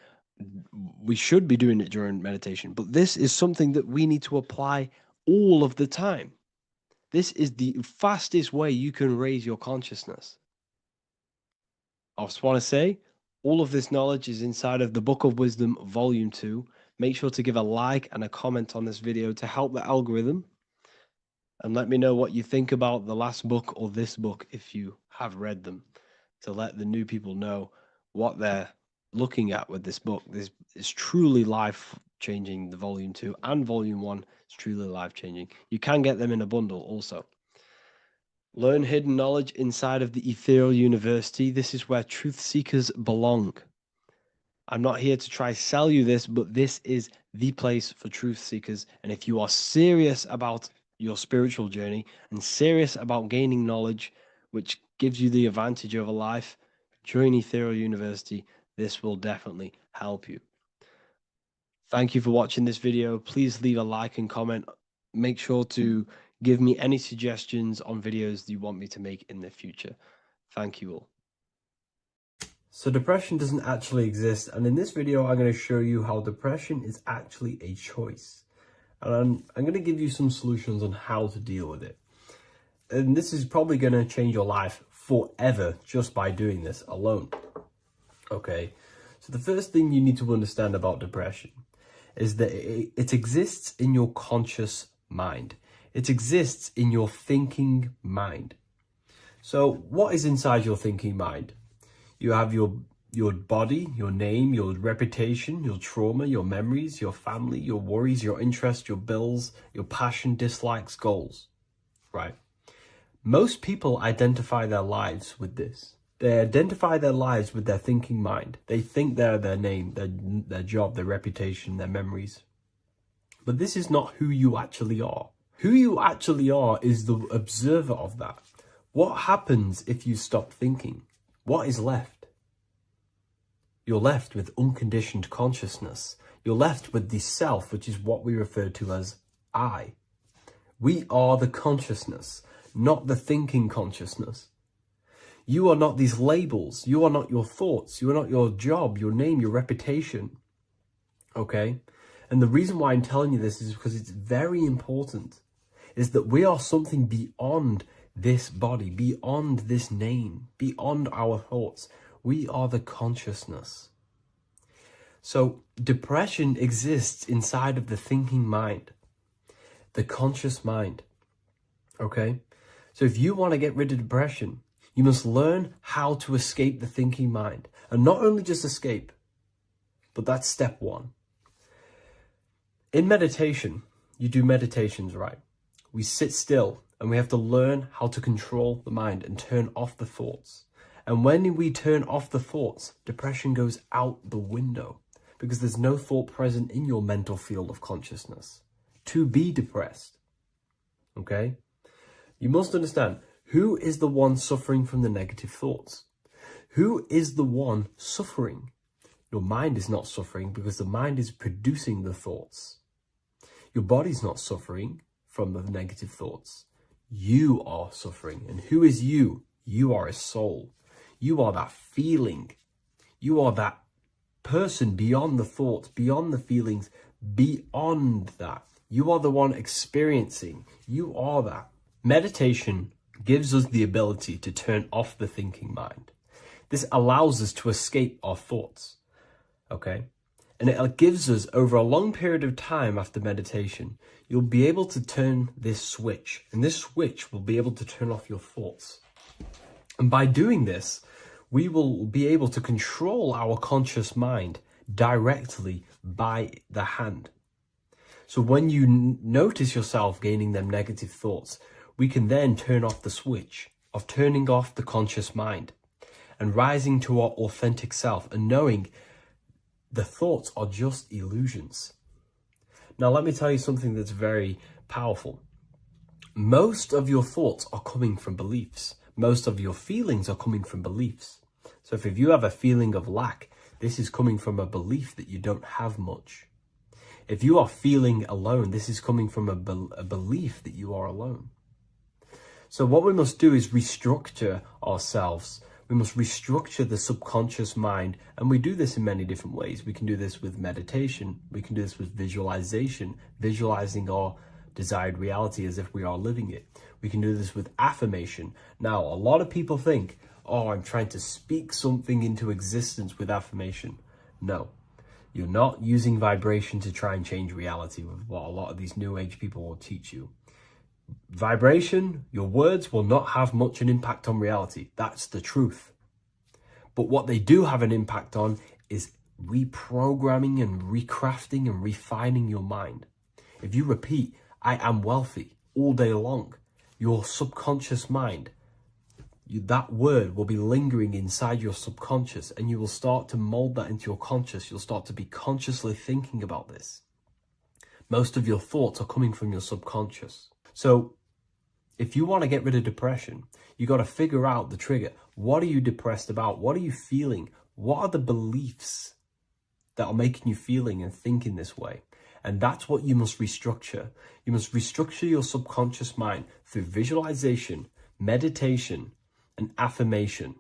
We should be doing it during meditation, but this is something that we need to apply all of the time. This is the fastest way you can raise your consciousness. I just want to say, all of this knowledge is inside of the Book of Wisdom, Volume 2. Make sure to give a like and a comment on this video to help the algorithm. And let me know what you think about the last book or this book if you have read them, to let the new people know what they're looking at with this book. This is truly life-changing, the Volume 2 and Volume 1 is truly life-changing. You can get them in a bundle also. Learn hidden knowledge inside of the Ethereal University. This is where truth seekers belong. I'm not here to try sell you this, but this is the place for truth seekers. And if you are serious about your spiritual journey and serious about gaining knowledge, which gives you the advantage over life, join Ethereal University. This will definitely help you. Thank you for watching this video. Please leave a like and comment. Make sure to give me any suggestions on videos you want me to make in the future. Thank you all.
So depression doesn't actually exist, and in this video I'm going to show you how depression is actually a choice. And I'm going to give you some solutions on how to deal with it. And this is probably going to change your life forever just by doing this alone. Okay, so the first thing you need to understand about depression is that it exists in your conscious mind. It exists in your thinking mind. So what is inside your thinking mind? You have your body, your name, your reputation, your trauma, your memories, your family, your worries, your interests, your bills, your passion, dislikes, goals, right? Most people identify their lives with this. They identify their lives with their thinking mind. They think they're their name, their job, their reputation, their memories. But this is not who you actually are. Who you actually are is the observer of that. What happens if you stop thinking? What is left? You're left with unconditioned consciousness. You're left with the self, which is what we refer to as I. We are the consciousness, not the thinking consciousness. You are not these labels. You are not your thoughts. You are not your job, your name, your reputation. Okay? And the reason why I'm telling you this is because it's very important, is that we are something beyond this body, beyond this name, beyond our thoughts. We are the consciousness. So depression exists inside of the thinking mind, the conscious mind. Okay? So if you want to get rid of depression, you must learn how to escape the thinking mind. And not only just escape, but that's step one. In meditation, you do meditations, right? We sit still and we have to learn how to control the mind and turn off the thoughts. And when we turn off the thoughts, depression goes out the window because there's no thought present in your mental field of consciousness to be depressed. Okay? You must understand, who is the one suffering from the negative thoughts? Who is the one suffering? Your mind is not suffering because the mind is producing the thoughts. Your body's not suffering from the negative thoughts. You are suffering. And who is you? You are a soul. You are that feeling. You are that person beyond the thoughts, beyond the feelings, beyond that. You are the one experiencing. You are that. Meditation gives us the ability to turn off the thinking mind. This allows us to escape our thoughts. Okay? And it gives us, over a long period of time after meditation, you'll be able to turn this switch. And this switch will be able to turn off your thoughts. And by doing this, we will be able to control our conscious mind directly by the hand. So when you notice yourself gaining them negative thoughts, we can then turn off the switch of turning off the conscious mind and rising to our authentic self and knowing the thoughts are just illusions. Now, let me tell you something that's very powerful. Most of your thoughts are coming from beliefs. Most of your feelings are coming from beliefs. So if you have a feeling of lack, this is coming from a belief that you don't have much. If you are feeling alone, this is coming from a belief that you are alone. So what we must do is restructure ourselves. We must restructure the subconscious mind, and we do this in many different ways. We can do this with meditation. We can do this with visualization, visualizing our desired reality as if we are living it. We can do this with affirmation. Now, a lot of people think, oh, I'm trying to speak something into existence with affirmation. No, you're not using vibration to try and change reality with what a lot of these new age people will teach you. Vibration, your words will not have much an impact on reality. That's the truth. But what they do have an impact on is reprogramming and recrafting and refining your mind. If you repeat, I am wealthy all day long, your subconscious mind, that word will be lingering inside your subconscious, and you will start to mold that into your conscious. You'll start to be consciously thinking about this. Most of your thoughts are coming from your subconscious. So if you want to get rid of depression, you got to figure out the trigger. What are you depressed about? What are you feeling? What are the beliefs that are making you feeling and thinking this way? And that's what you must restructure. You must restructure your subconscious mind through visualization, meditation, and affirmation.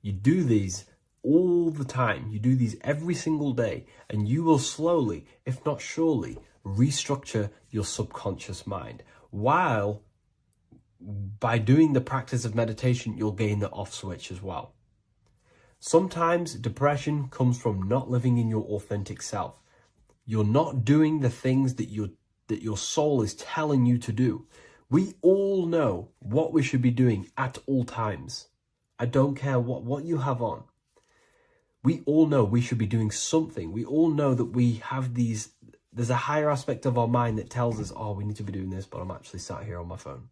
You do these all the time. You do these every single day, and you will slowly, if not surely, restructure your subconscious mind. While by doing the practice of meditation, you'll gain the off switch as well. Sometimes depression comes from not living in your authentic self. You're not doing the things that your soul is telling you to do. We all know what we should be doing at all times. I don't care what you have on. We all know we should be doing something. We all know that we have there's a higher aspect of our mind that tells us, oh, we need to be doing this, but I'm actually sat here on my phone.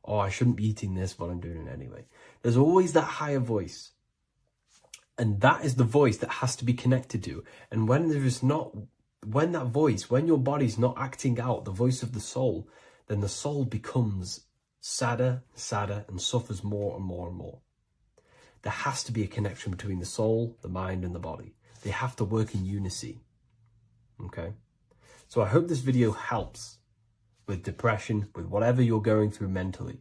Oh, I shouldn't be eating this, but I'm doing it anyway. There's always that higher voice. And that is the voice that has to be connected to. And when your body's not acting out the voice of the soul, then the soul becomes sadder, and suffers more and more and more. There has to be a connection between the soul, the mind, and the body. They have to work in unison. Okay? So I hope this video helps with depression, with whatever you're going through mentally.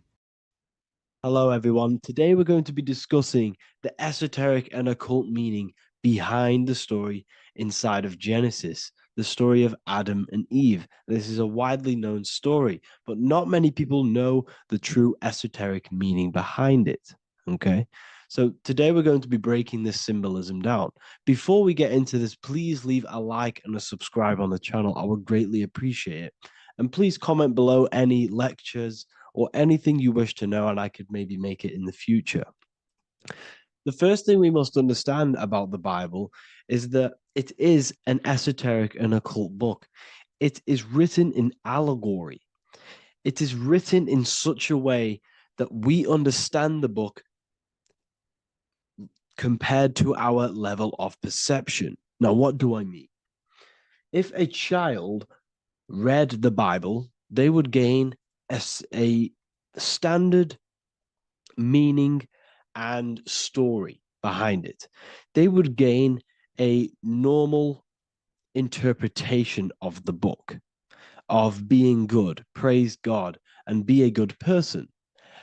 Hello, everyone. Today we're going to be discussing the esoteric and occult meaning behind the story inside of Genesis, the story of Adam and Eve. This is a widely known story, but not many people know the true esoteric meaning behind it. Okay? So today we're going to be breaking this symbolism down. Before we get into this, please leave a like and a subscribe on the channel. I would greatly appreciate it. And please comment below any lectures or anything you wish to know, and I could maybe make it in the future. The first thing we must understand about the Bible is that it is an esoteric and occult book. It is written in allegory. It is written in such a way that we understand the book compared to our level of perception. Now, what do I mean? If a child read the Bible, they would gain a standard meaning and story behind it. They would gain a normal interpretation of the book, of being good, praise God, and be a good person.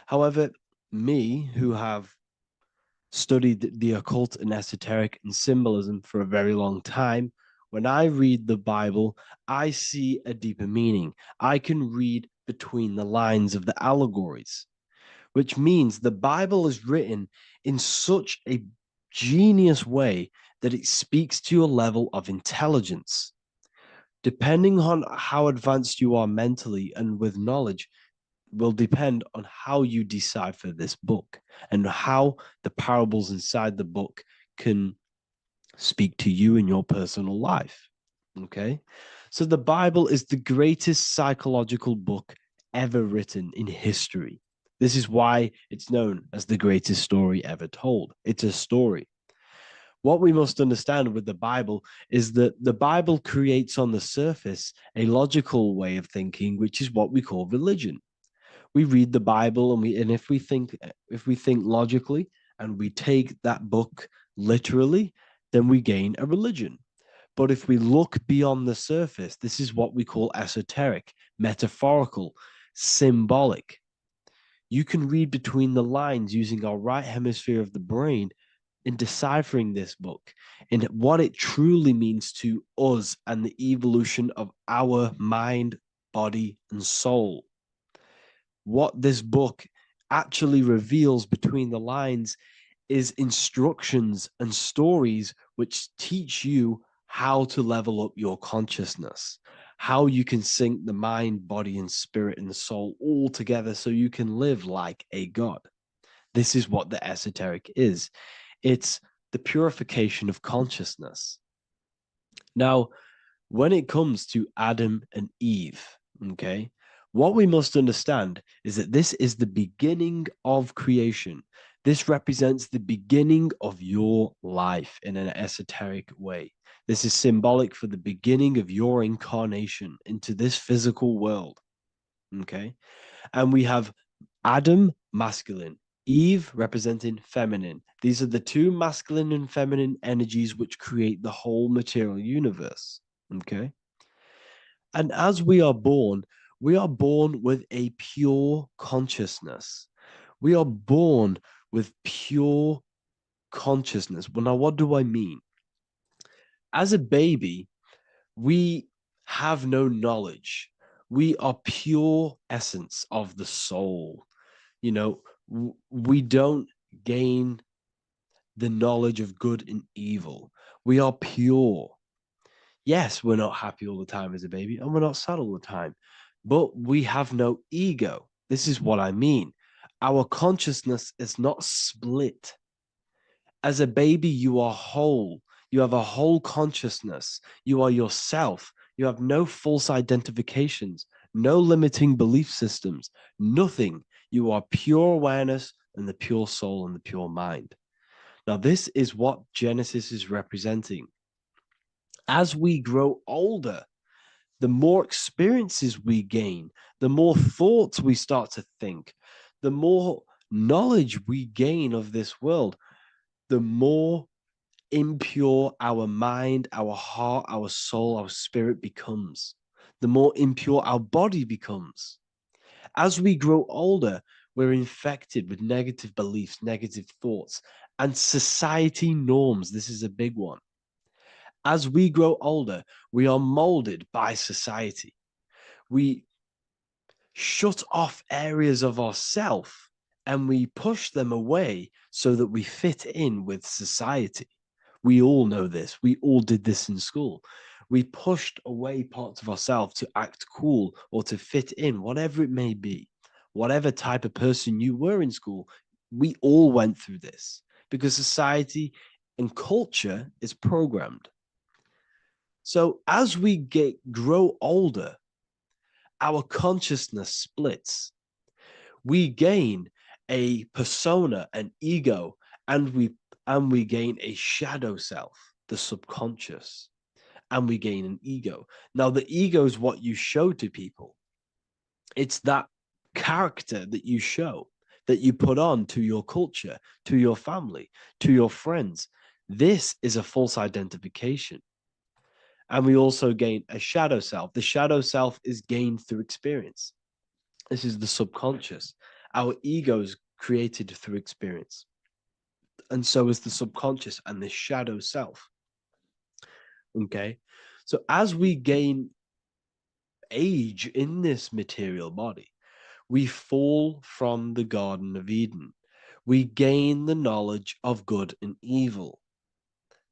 However, me, who have studied the occult and esoteric and symbolism for a very long time, when I read the Bible, I see a deeper meaning. I can read between the lines of the allegories, which means the Bible is written in such a genius way that it speaks to your level of intelligence. Depending on how advanced you are mentally and with knowledge, will depend on how you decipher this book and how the parables inside the book can speak to you in your personal life. Okay. So the Bible is the greatest psychological book ever written in history. This is why it's known as the greatest story ever told. It's a story. What we must understand with the Bible is that the Bible creates on the surface a logical way of thinking, which is what we call religion. We read the Bible and if we think logically and we take that book literally, then we gain a religion. But if we look beyond the surface, this is what we call esoteric, metaphorical, symbolic. You can read between the lines using our right hemisphere of the brain in deciphering this book and what it truly means to us and the evolution of our mind, body, and soul. What this book actually reveals between the lines is instructions and stories which teach you how to level up your consciousness, how you can sync the mind, body, and spirit and the soul all together so you can live like a god. This is what the esoteric is. It's the purification of consciousness. Now, when it comes to Adam and Eve, okay, what we must understand is that this is the beginning of creation. This represents the beginning of your life in an esoteric way. This is symbolic for the beginning of your incarnation into this physical world. Okay. And we have Adam, masculine, Eve representing feminine. These are the two masculine and feminine energies which create the whole material universe. Okay. And as we are born with a pure consciousness. We are born with pure consciousness. Well, now, what do I mean? As a baby, we have no knowledge. We are pure essence of the soul. You know, we don't gain the knowledge of good and evil. We are pure. Yes, we're not happy all the time as a baby, and we're not sad all the time, but we have no ego. This is what I mean. Our consciousness is not split. As a baby, you are whole. You have a whole consciousness. You are yourself. You have no false identifications, no limiting belief systems, nothing. You are pure awareness and the pure soul and the pure mind. Now, this is what Genesis is representing. As we grow older, the more experiences we gain, the more thoughts we start to think, the more knowledge we gain of this world, the more impure our mind, our heart, our soul, our spirit becomes, the more impure our body becomes. As we grow older, we're infected with negative beliefs, negative thoughts, and society norms. This is a big one. As we grow older, we are molded by society. We shut off areas of ourself and we push them away so that we fit in with society. We all know this. We all did this in school. We pushed away parts of ourselves to act cool or to fit in, whatever it may be. Whatever type of person you were in school, we all went through this because society and culture is programmed. So as we grow older, our consciousness splits. We gain a persona, an ego, and we gain a shadow self, the subconscious, and we gain an ego. Now, the ego is what you show to people. It's that character that you show, that you put on to your culture, to your family, to your friends. This is a false identification. And we also gain a shadow self. The shadow self is gained through experience. This is the subconscious. Our ego is created through experience. And so is the subconscious and the shadow self. Okay. So as we gain age in this material body, we fall from the Garden of Eden. We gain the knowledge of good and evil.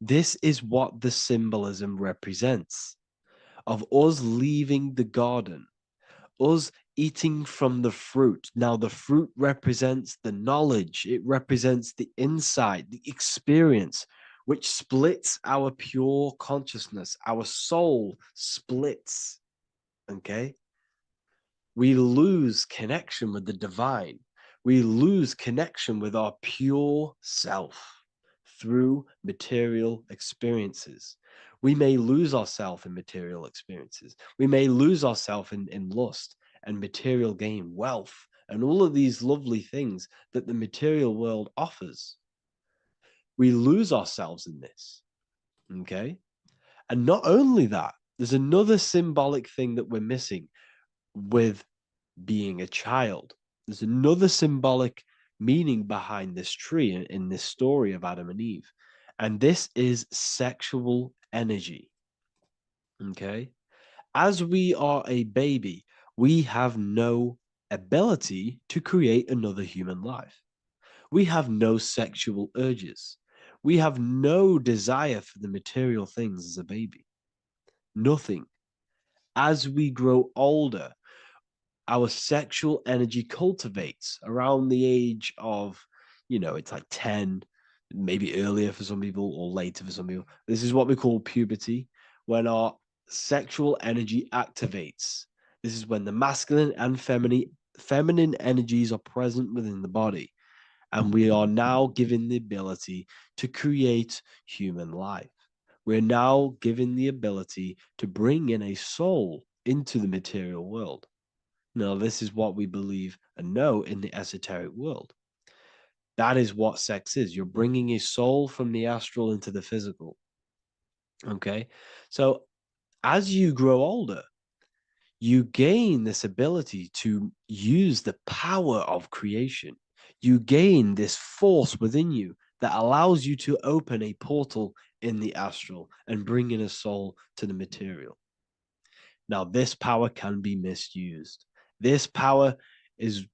This is what the symbolism represents of us leaving the garden, us eating from the fruit. Now, the fruit represents the knowledge, it represents the insight, the experience, which splits our pure consciousness. Our soul splits. Okay? We lose connection with the divine. We lose connection with our pure self through material experiences. We may lose ourselves in material experiences. We may lose ourselves in lust and material gain, wealth, and all of these lovely things that the material world offers. We lose ourselves in this. Okay? And not only that, there's another symbolic thing that we're missing with being a child. There's another symbolic meaning behind this tree in this story of Adam and Eve. And this is sexual energy. Okay? As we are a baby, we have no ability to create another human life. We have no sexual urges. We have no desire for the material things as a baby. Nothing. As we grow older, our sexual energy cultivates around the age of, it's like 10, maybe earlier for some people or later for some people. This is what we call puberty, when our sexual energy activates. This is when the masculine and feminine energies are present within the body. And we are now given the ability to create human life. We're now given the ability to bring in a soul into the material world. Now, this is what we believe and know in the esoteric world. That is what sex is. You're bringing a soul from the astral into the physical. Okay? So as you grow older, you gain this ability to use the power of creation. You gain this force within you that allows you to open a portal in the astral and bring in a soul to the material. Now, this power can be misused. This power is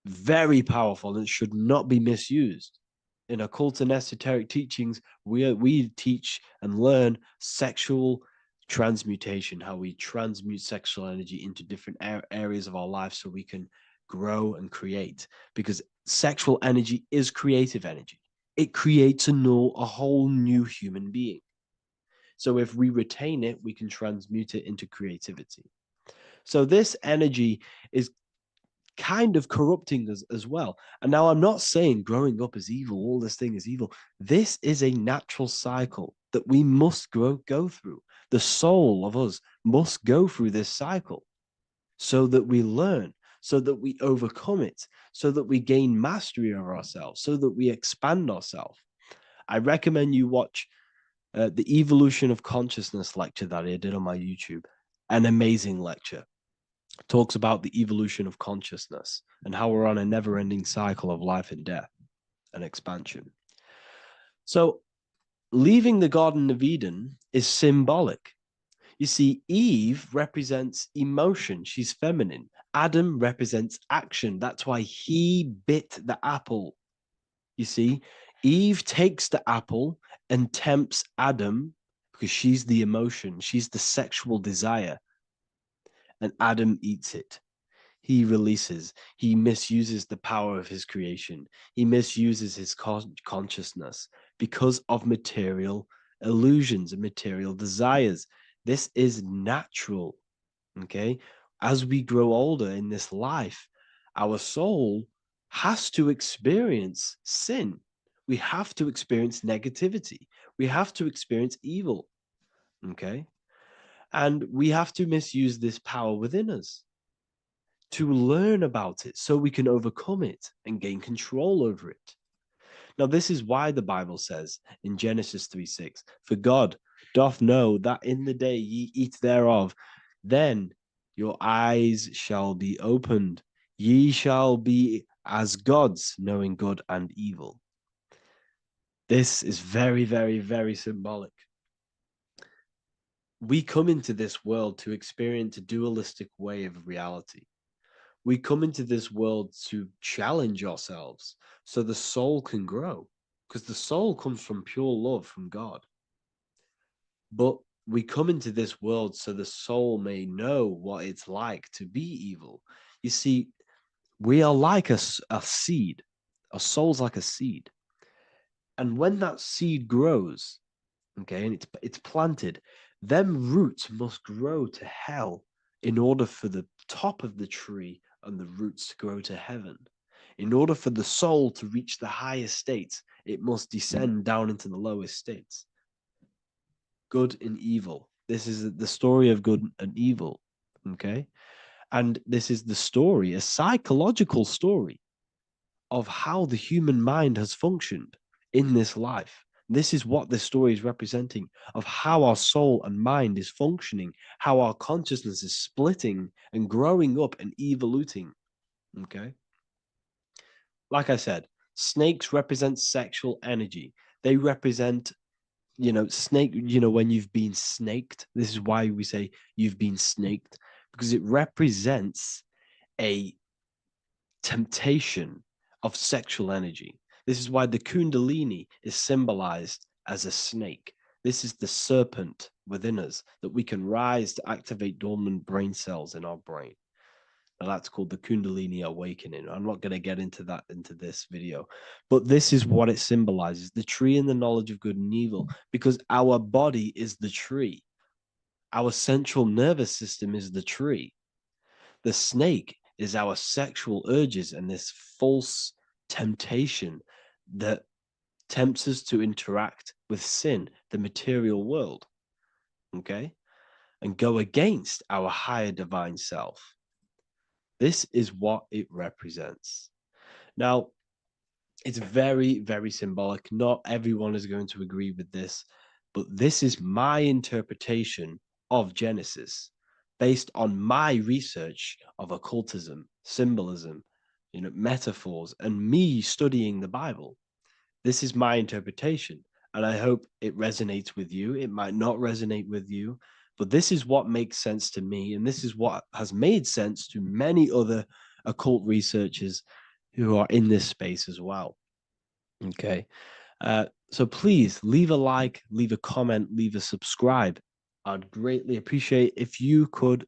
very powerful and should not be misused. In occult and esoteric teachings, we teach and learn sexual transmutation, how we transmute sexual energy into different areas of our life so we can grow and create. Because sexual energy is creative energy. It creates a whole new human being. So if we retain it, we can transmute it into creativity. So this energy is kind of corrupting us as well. And now I'm not saying growing up is evil, all this thing is evil. This is a natural cycle that we must go through. The soul of us must go through this cycle so that we learn, so that we overcome it, so that we gain mastery of ourselves, so that we expand ourselves. I recommend you watch the Evolution of Consciousness lecture that I did on my YouTube. An amazing lecture. Talks about the evolution of consciousness and how we're on a never-ending cycle of life and death and expansion. So leaving the Garden of Eden is symbolic. You see, Eve represents emotion. She's feminine. Adam represents action. That's why he bit the apple. You see, Eve takes the apple and tempts Adam because she's the emotion. She's the sexual desire. And Adam eats it. he releases. He misuses the power of his creation. He misuses his consciousness because of material illusions and material desires. This is natural, okay? As we grow older in this life, our soul has to experience sin. We have to experience negativity. We have to experience evil, okay? And we have to misuse this power within us to learn about it so we can overcome it and gain control over it. Now, this is why the Bible says in Genesis 3:6, for God doth know that in the day ye eat thereof, then your eyes shall be opened. Ye shall be as gods, knowing good and evil. This is very, very, very symbolic. We come into this world to experience a dualistic way of reality. We come into this world to challenge ourselves so the soul can grow, because the soul comes from pure love from God. But we come into this world so the soul may know what it's like to be evil. You see, we are like a seed. Our soul's like a seed. And when that seed grows, okay, and it's planted, them roots must grow to hell in order for the top of the tree and the roots to grow to heaven. In order for the soul to reach the highest states, it must descend down into the lowest states. Good and evil. This is the story of good and evil, okay? And this is the story, a psychological story of how the human mind has functioned in this life. This is what this story is representing of how our soul and mind is functioning, how our consciousness is splitting and growing up and evoluting. Okay. Like I said, snakes represent sexual energy. They represent, snake, when you've been snaked. This is why we say you've been snaked, because it represents a temptation of sexual energy. This is why the Kundalini is symbolized as a snake. This is the serpent within us that we can rise to activate dormant brain cells in our brain. Now that's called the Kundalini awakening. I'm not going to get into that into this video, but this is what it symbolizes, the tree and the knowledge of good and evil, because our body is the tree. Our central nervous system is the tree. The snake is our sexual urges and this false temptation that tempts us to interact with sin, the material world, okay, and go against our higher divine self. This is what it represents. Now, it's very, very symbolic. Not everyone is going to agree with this, but this is my interpretation of Genesis based on my research of occultism, symbolism, metaphors, and me studying the Bible. This is my interpretation, and I hope it resonates with you. It might not resonate with you, but this is what makes sense to me, and this is what has made sense to many other occult researchers who are in this space as well. Okay. So please leave a like, leave a comment, leave a subscribe. I'd greatly appreciate if you could,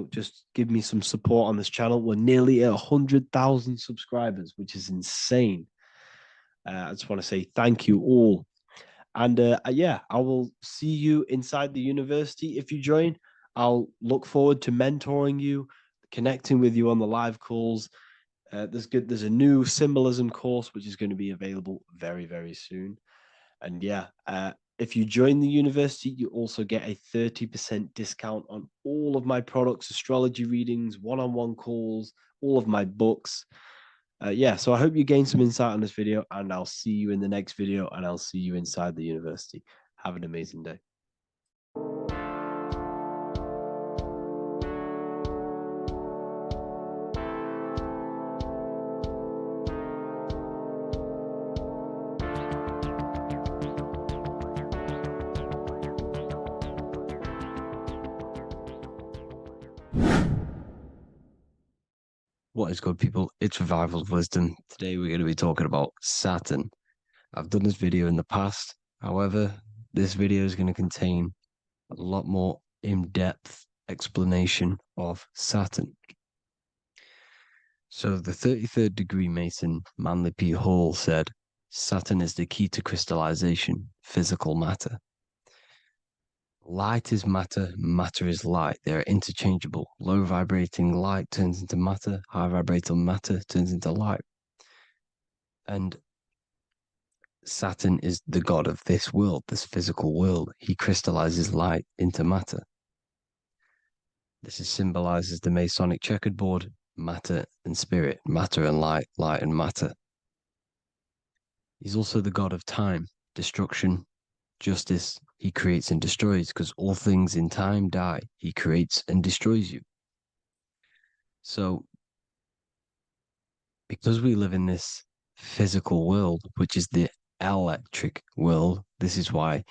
just give me some support on this channel. We're nearly at 100,000 subscribers, which is insane. I just want to say thank you all. And yeah, I will see you inside the university. If you join, I'll look forward to mentoring you, connecting with you on the live calls. There's a new symbolism course, which is going to be available very, very soon. And yeah, if you join the university, you also get a 30% discount on all of my products, astrology readings, one-on-one calls, all of my books. Yeah, so I hope you gain some insight on this video, and I'll see you in the next video, and I'll see you inside the university. Have an amazing day. What is good, people? It's Revival of Wisdom. Today we're going to be talking about Saturn. I've done this video in the past. However, this video is going to contain a lot more in-depth explanation of Saturn. So the 33rd degree Mason, Manly P. Hall, said, Saturn is the key to crystallization, physical matter. Light is matter, matter is light. They are interchangeable. Low vibrating light turns into matter, high vibrating matter turns into light. And Saturn is the god of this world, this physical world. He crystallizes light into matter. This is symbolized as the Masonic checkerboard, matter and spirit, matter and light, light and matter. He's also the god of time, destruction, justice. He creates and destroys, because all things in time die. He creates and destroys you. So, because we live in this physical world, which is the electric world, this is why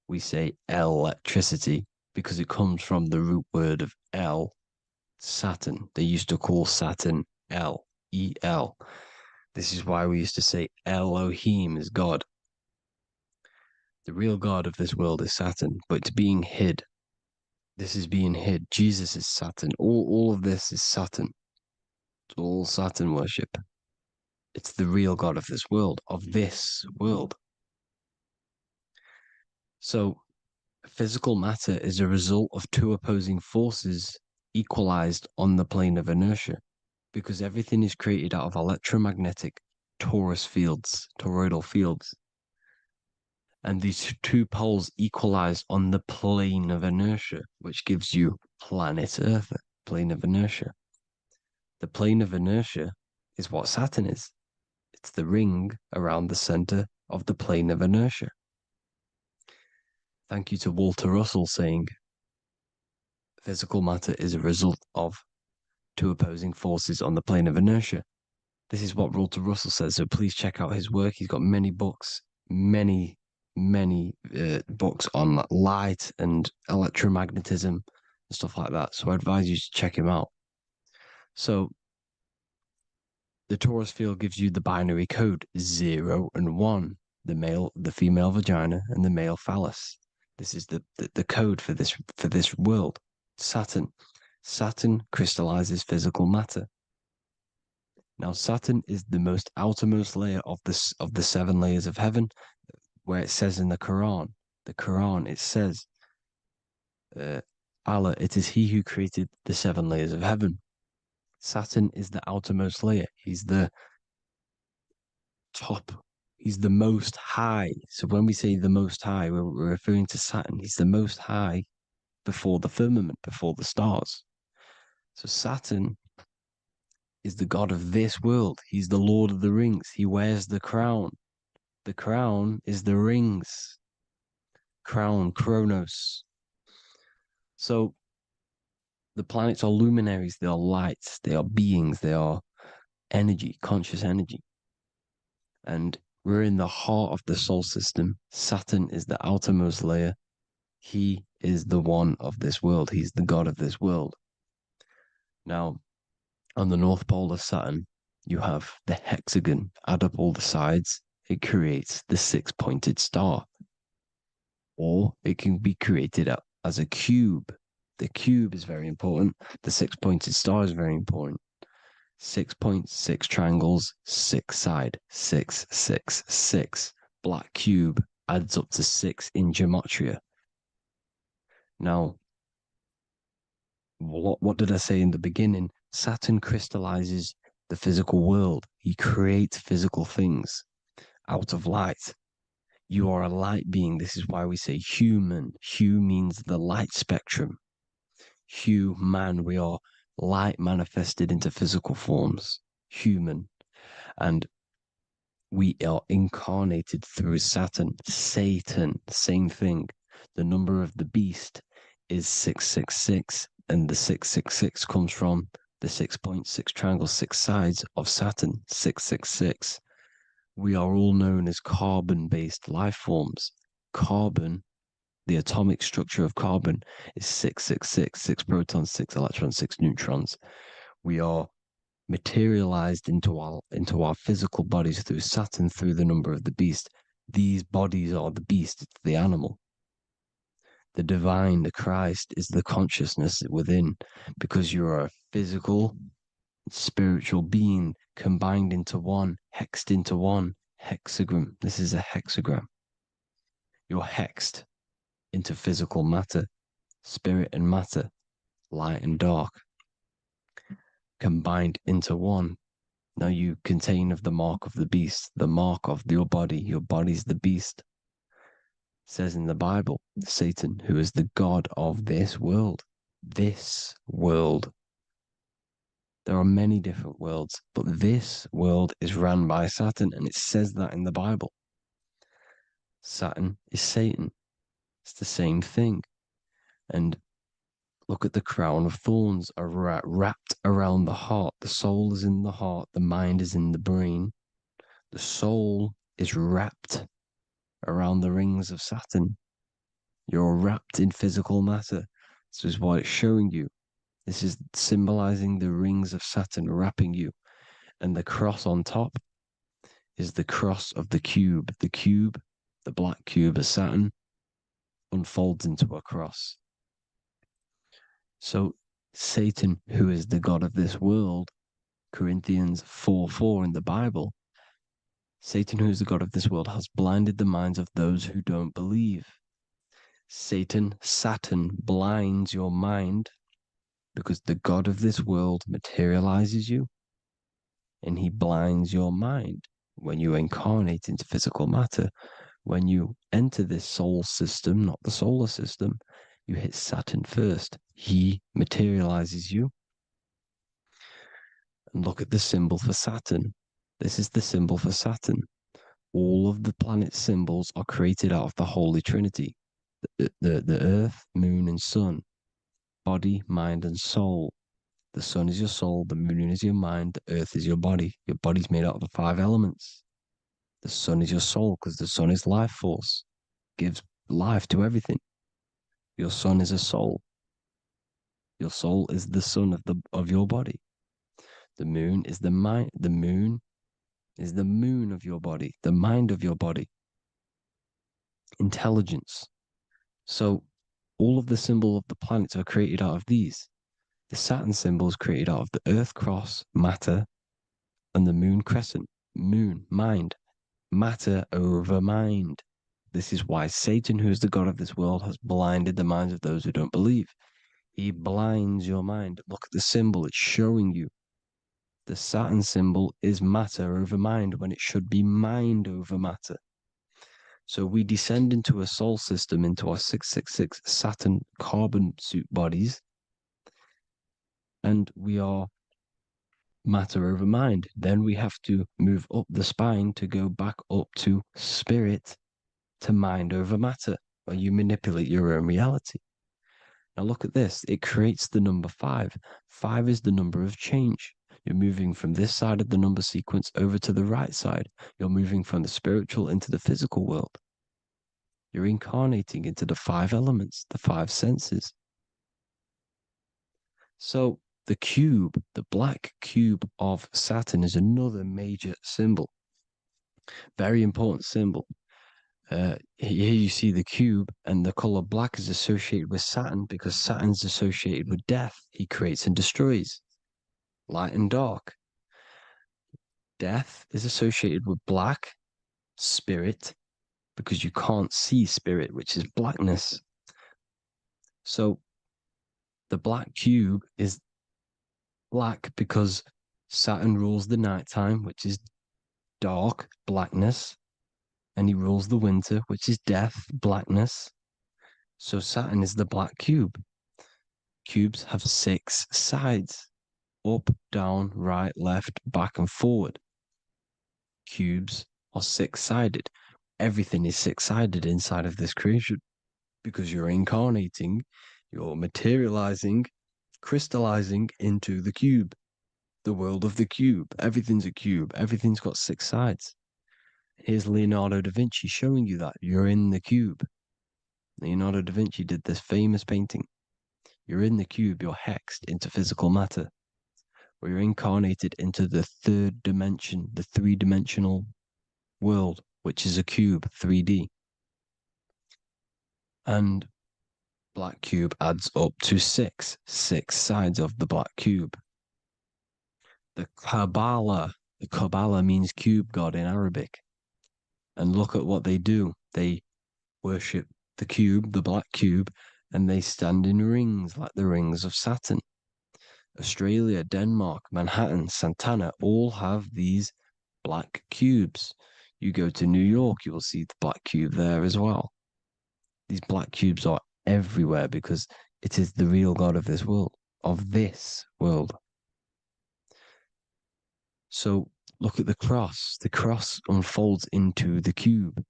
we say electricity, because it comes from the root word of El, Saturn. They used to call Saturn El, E-L. This is why we used to say Elohim is God. The real God of this world is Saturn, but it's being hid. This is being hid. Jesus is Saturn. All of this is Saturn. It's all Saturn worship. It's the real God of this world, So, physical matter is a result of two opposing forces equalized on the plane of inertia, because everything is created out of electromagnetic toroidal fields. And these two poles equalize on the plane of inertia, which gives you planet Earth, plane of inertia. The plane of inertia is what Saturn is. It's the ring around the center of the plane of inertia. Thank you to Walter Russell saying, physical matter is a result of two opposing forces on the plane of inertia. This is what Walter Russell says, so please check out his work. He's got many books, many books on light and electromagnetism and stuff like that. So I advise you to check him out. So the torus field gives you the binary code 0 and 1, the female vagina and the male phallus. This is the code for this world. Saturn crystallizes physical matter. Now Saturn is the most outermost layer of the 7 layers of heaven, where it says in the Quran, it says, Allah, it is He who created the 7 layers of heaven. Saturn is the outermost layer. He's the top. He's the most high. So when we say the most high, we're referring to Saturn. He's the most high before the firmament, before the stars. So Saturn is the god of this world. He's the Lord of the Rings. He wears the crown. The crown is the rings. Crown, Chronos. So the planets are luminaries. They are lights. They are beings. They are energy, conscious energy. And we're in the heart of the solar system. Saturn is the outermost layer. He is the one of this world. He's the god of this world. Now, on the North Pole of Saturn, you have the hexagon. Add up all the sides. It creates the 6-pointed star. Or it can be created as a cube. The cube is very important. The 6-pointed star is very important. 6 points, 6 triangles, 6 side, 6, 6, 6. Black cube adds up to 6 in gematria. Now, what did I say in the beginning? Saturn crystallizes the physical world. He creates physical things out of light. You are a light being. This is why we say human. Hue means the light spectrum. Hue, man, we are light manifested into physical forms. Human. And we are incarnated through Saturn. Satan, same thing. The number of the beast is 666, and the 666 comes from the 6.6 triangle, 6 sides of Saturn, 666. We are all known as carbon-based life forms. Carbon, the atomic structure of carbon, is 666, 6 protons, 6 electrons, 6 neutrons. We are materialized into our physical bodies through Saturn, through the number of the beast. These bodies are the beast, it's the animal. The divine, the Christ, is the consciousness within, because you are a physical spiritual being combined into one, hexed into one, hexagram. This is a hexagram. You're hexed into physical matter, spirit and matter, light and dark, combined into one. Now you contain of the mark of the beast, the mark of your body. Your body's the beast. It says in the Bible, Satan, who is the god of this world. This world. There are many different worlds, but this world is run by Saturn, and it says that in the Bible. Saturn is Satan. It's the same thing. And look at the crown of thorns are wrapped around the heart. The soul is in the heart. The mind is in the brain. The soul is wrapped around the rings of Saturn. You're wrapped in physical matter. This is what it's showing you. This is symbolizing the rings of Saturn wrapping you. And the cross on top is the cross of the cube. The cube, the black cube of Saturn, unfolds into a cross. So Satan, who is the god of this world, Corinthians 4:4 in the Bible, Satan, who is the god of this world, has blinded the minds of those who don't believe. Satan blinds your mind because the god of this world materializes you and he blinds your mind when you incarnate into physical matter. When you enter this soul system, not the solar system, you hit Saturn first. He materializes you. And look at the symbol for Saturn. This is the symbol for Saturn. All of the planet symbols are created out of the Holy Trinity. The Earth, Moon, and Sun. Body, mind, and soul. The sun is your soul, the moon is your mind, the earth is your body. Your body's made out of the 5 elements. The sun is your soul because the sun is life force, gives life to everything. Your sun is a soul. Your soul is the sun of your body. The moon is the mind. The moon is the moon of your body, the mind of your body. Intelligence. So all of the symbol of the planets are created out of these. The Saturn symbol is created out of the Earth cross, matter, and the moon crescent, moon, mind, matter over mind. This is why Satan, who is the god of this world, has blinded the minds of those who don't believe. He blinds your mind. Look at the symbol, it's showing you. The Saturn symbol is matter over mind when it should be mind over matter. So we descend into a soul system, into our 666 Saturn carbon suit bodies, and we are matter over mind. Then we have to move up the spine to go back up to spirit, to mind over matter, where you manipulate your own reality. Now look at this. It creates the number 5. 5 is the number of change. You're moving from this side of the number sequence over to the right side. You're moving from the spiritual into the physical world. You're incarnating into the 5 elements, the 5 senses. So the cube, the black cube of Saturn, is another major symbol. Very important symbol. Here you see the cube, and the color black is associated with Saturn because Saturn's associated with death. He creates and destroys, light and dark. Death is associated with black, spirit, because you can't see spirit, which is blackness. So the black cube is black because Saturn rules the nighttime, which is dark, blackness, and he rules the winter, which is death, blackness. So Saturn is the black cube. Cubes have 6 sides: up, down, right, left, back, and forward. Cubes are 6-sided. Everything is 6-sided inside of this creation because you're incarnating, you're materializing, crystallizing into the cube, the world of the cube. Everything's a cube. Everything's got 6 sides. Here's Leonardo da Vinci showing you that you're in the cube. Leonardo da Vinci did this famous painting. You're in the cube, you're hexed into physical matter, where you're incarnated into the 3rd dimension, the 3-dimensional world, which is a cube, 3D. And black cube adds up to 6 sides of the black cube. The Kabbalah. The Kabbalah means cube god in Arabic. And look at what they do. They worship the cube, the black cube, and they stand in rings like the rings of Saturn. Australia, Denmark, Manhattan, Santana all have these black cubes. You go to New York, you will see the black cube there as well. These black cubes are everywhere because it is the real God of this world, So look at the cross. The cross unfolds into the cube.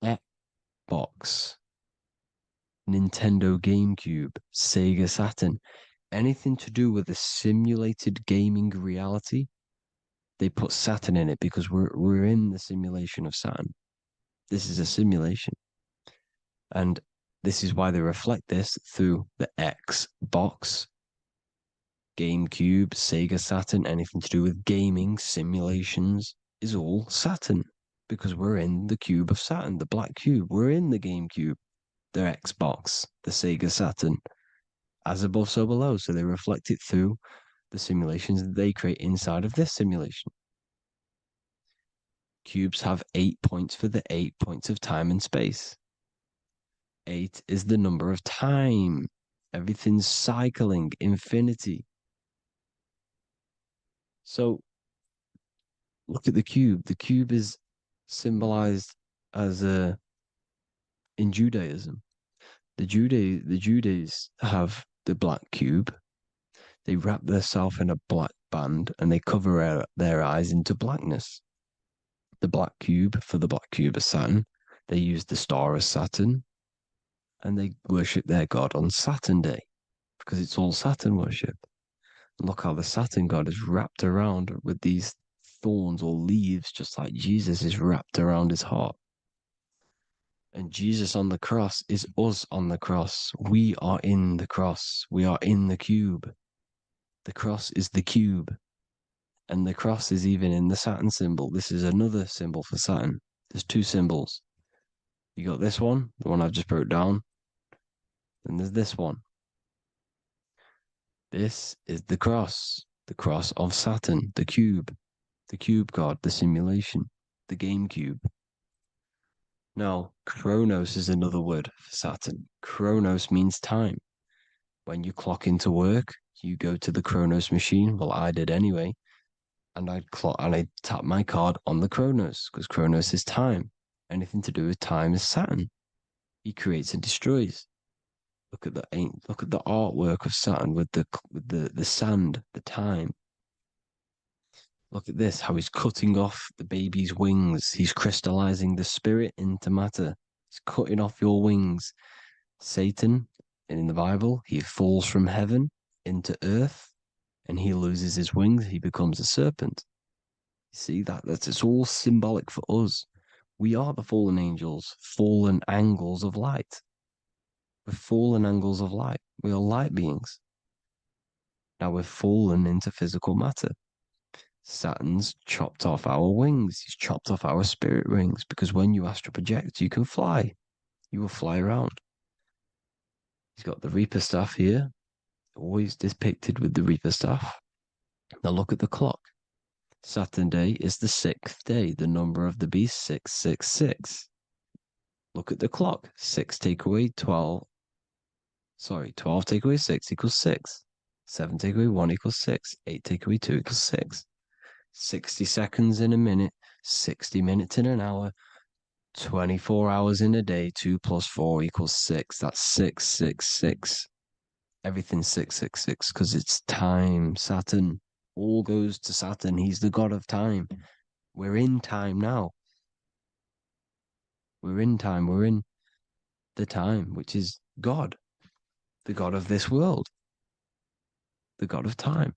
Xbox, Nintendo GameCube, Sega Saturn, anything to do with a simulated gaming reality, they put Saturn in it because we're in the simulation of Saturn. This is a simulation. And this is why they reflect this through the Xbox, GameCube, Sega Saturn, anything to do with gaming, simulations, is all Saturn. Because we're in the cube of Saturn, the black cube. We're in the GameCube, the Xbox, the Sega Saturn. As above, so below. So they reflect it through the simulations that they create inside of this simulation. Cubes have 8 points for the 8 points of time and space. 8 is the number of time. Everything's cycling, infinity. So look at the cube. The cube is symbolized as in Judaism. The Judays have the black cube. They wrap themselves in a black band and they cover their eyes into blackness. The black cube for the black cube of Saturn. They use the star of Saturn and they worship their god on Saturn Day because it's all Saturn worship. Look how the Saturn god is wrapped around with these thorns or leaves, just like Jesus is wrapped around his heart. And Jesus on the cross is us on the cross. We are in the cross. We are in the cube. The cross is the cube. And the cross is even in the Saturn symbol. This is another symbol for Saturn. There's two symbols. You got this one, the one I've just broke down. And there's this one. This is the cross of Saturn, the cube god, the simulation, the game cube. Now, Chronos is another word for Saturn. Chronos means time. When you clock into work, you go to the Chronos machine. Well, I did anyway. And I tap my card on the Chronos because Chronos is time. Anything to do with time is Saturn. He creates and destroys. Look at the artwork of Saturn with the sand, the time. Look at this, how he's cutting off the baby's wings. He's crystallizing the spirit into matter. He's cutting off your wings. Satan, in the Bible, he falls from heaven into earth and he loses his wings. He becomes a serpent. You see that's it's all symbolic for us. We are the fallen angels, fallen angles of light. We're fallen angles of light. We are light beings. Now we're fallen into physical matter. Saturn's chopped off our wings. He's chopped off our spirit wings because when you astral project, you can fly. You will fly around. He's got the Reaper staff here, always depicted with the Reaper staff. Now look at the clock. Saturn Day is the 6th day, the number of the beast, 666. Look at the clock. 6 take away 12. 12 take away 6 equals 6. 7 take away 1 equals 6. 8 take away 2 equals 6. 60 seconds in a minute, 60 minutes in an hour, 24 hours in a day, 2 plus 4 equals 6. That's 666. Everything's 666 because it's time. Saturn. All goes to Saturn. He's the god of time. We're in time now. We're in time. We're in the time, which is God, the god of this world, the god of time.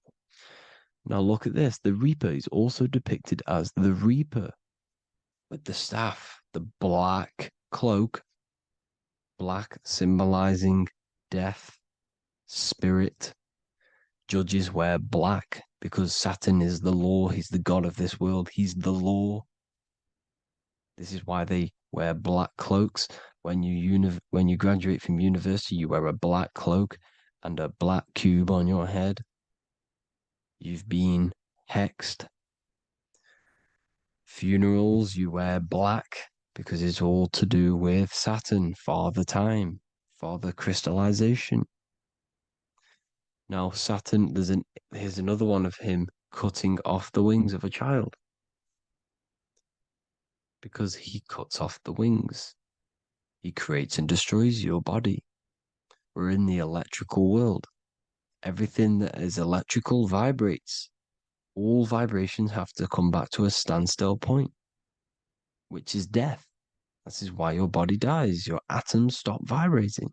Now look at this. The Reaper is also depicted as the Reaper with the staff, the black cloak, black symbolizing death, spirit. Judges wear black because Saturn is the law. He's the god of this world. He's the law. This is why they wear black cloaks. When you graduate from university, you wear a black cloak and a black cube on your head. You've been hexed. Funerals, you wear black because it's all to do with Saturn, Father Time, Father Crystallization. Now, Saturn, here's another one of him cutting off the wings of a child because he cuts off the wings. He creates and destroys your body. We're in the electrical world. Everything that is electrical vibrates. All vibrations have to come back to a standstill point, which is death. This is why your body dies. Your atoms stop vibrating.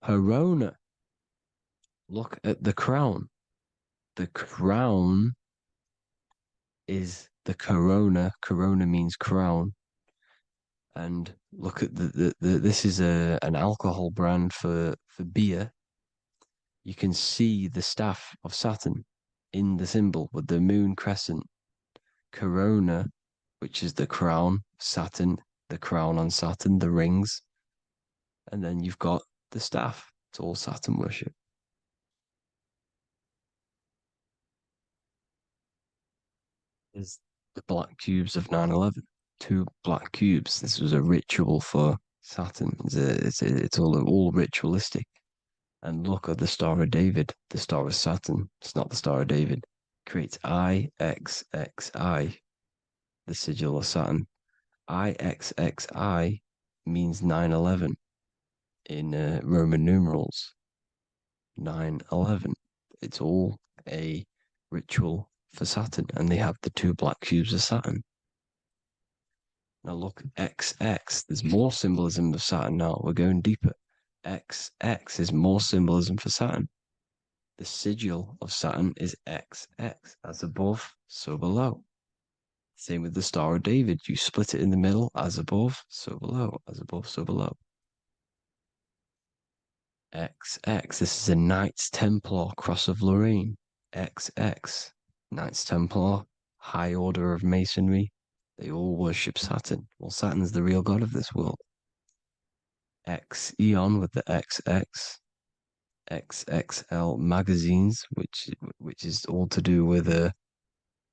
Corona. Look at the crown. The crown is the corona. Corona means crown. And look at this is an alcohol brand for beer. You can see the staff of Saturn in the symbol with the moon crescent. Corona, which is the crown, Saturn, the crown on Saturn, the rings. And then you've got the staff. It's all Saturn worship. Is the black cubes of 9/11. Two black cubes. This was a ritual for Saturn. It's all ritualistic. And look at the Star of David, the Star of Saturn. It's not the Star of David. Creates IXXI, the sigil of Saturn. IXXI means 9/11 in Roman numerals. 9/11. It's all a ritual for Saturn, and they have the two black cubes of Saturn. Now look, XX, there's more symbolism of Saturn now. We're going deeper. XX is more symbolism for Saturn. The sigil of Saturn is XX, as above, so below. Same with the Star of David. You split it in the middle, as above, so below, as above, so below. XX, this is a Knights Templar Cross of Lorraine. XX, Knights Templar, High Order of Masonry. They all worship Saturn. Well, Saturn's the real god of this world. X Eon with the XX. XXL magazines, which is all to do with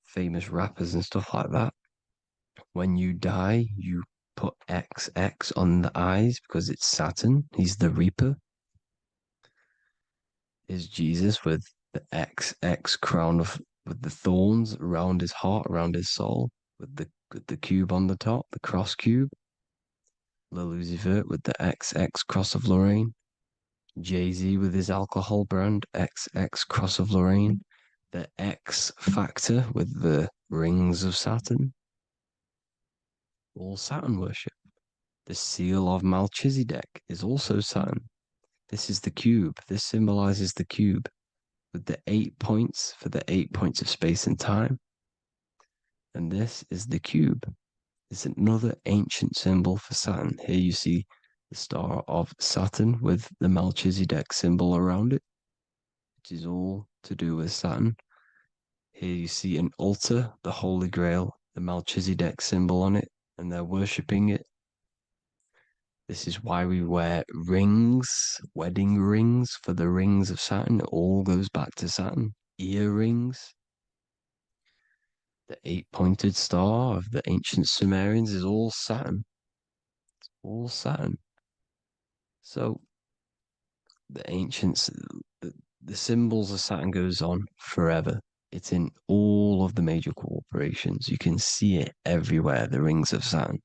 famous rappers and stuff like that. When you die, you put XX on the eyes because it's Saturn. He's the Reaper. Is Jesus with the XX crown with the thorns around his heart, around his soul, with the cube on the top, the cross cube. Le Lucifer with the XX Cross of Lorraine. Jay-Z with his alcohol brand, XX Cross of Lorraine. The X Factor with the rings of Saturn. All Saturn worship. The seal of Melchizedek is also Saturn. This is the cube. This symbolizes the cube with the 8 points for the 8 points of space and time. And this is the cube. It's another ancient symbol for Saturn. Here you see the star of Saturn with the Melchizedek symbol around it, which is all to do with Saturn. Here you see an altar, the Holy Grail, the Melchizedek symbol on it, and they're worshipping it. This is why we wear rings, wedding rings for the rings of Saturn. It all goes back to Saturn. Earrings. The 8-pointed star of the ancient Sumerians is all Saturn. It's all Saturn. So the ancients, the symbols of Saturn goes on forever. It's in all of the major corporations. You can see it everywhere, the rings of Saturn.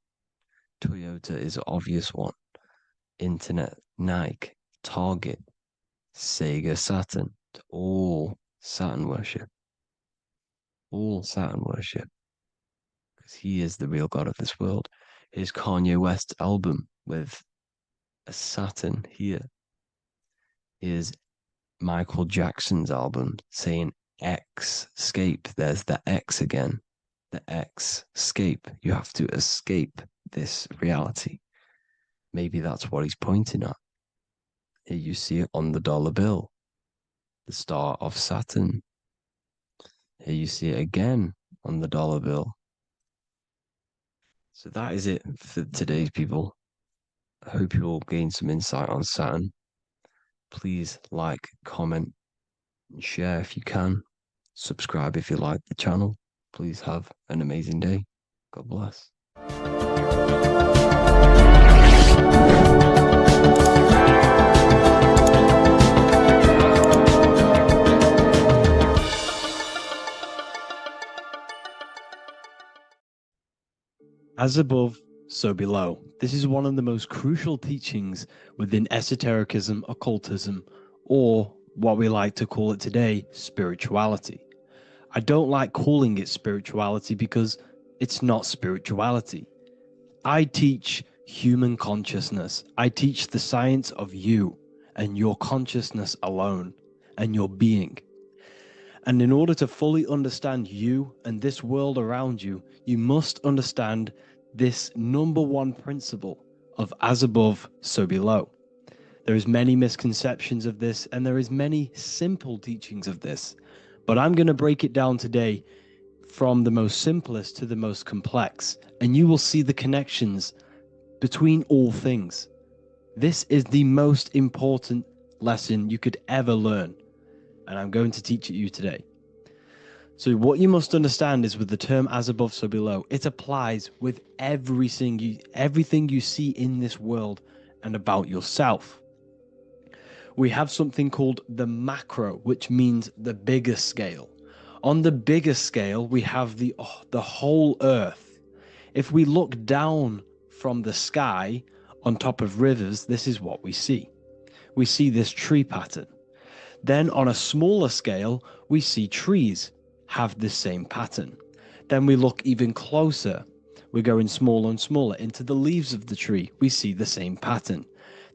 Toyota is an obvious one. Internet, Nike, Target, Sega, Saturn. All Saturn worship. All Saturn worship. Because he is the real god of this world. Here's Kanye West's album with a Saturn here. Here's Michael Jackson's album saying X escape. There's the X again. The X escape. You have to escape this reality. Maybe that's what he's pointing at. Here you see it on the dollar bill. The star of Saturn. Here you see it again on the dollar bill. So that is it for today's people. I hope you all gain some insight on Saturn. Please like, comment, and share if you can. Subscribe if you like the channel. Please have an amazing day. God bless. As above, so below. This is one of the most crucial teachings within esotericism, occultism, or what we like to call it today, spirituality. I don't like calling it spirituality because it's not spirituality. I teach human consciousness. I teach the science of you and your consciousness alone and your being. And in order to fully understand you and this world around you, you must understand this number one principle of as above, so below. There is many misconceptions of this, and there is many simple teachings of this, but I'm going to break it down today from the most simplest to the most complex, and you will see the connections between all things. This is the most important lesson you could ever learn, and I'm going to teach it you today. So what you must understand is with the term as above, so below, it applies with everything you see in this world and about yourself. We have something called the macro, which means the bigger scale. On the bigger scale, we have the whole earth. If we look down from the sky on top of rivers, this is what we see. We see this tree pattern. Then on a smaller scale, we see trees have the same pattern. Then we look even closer. We're going smaller and smaller into the leaves of the tree. We see the same pattern.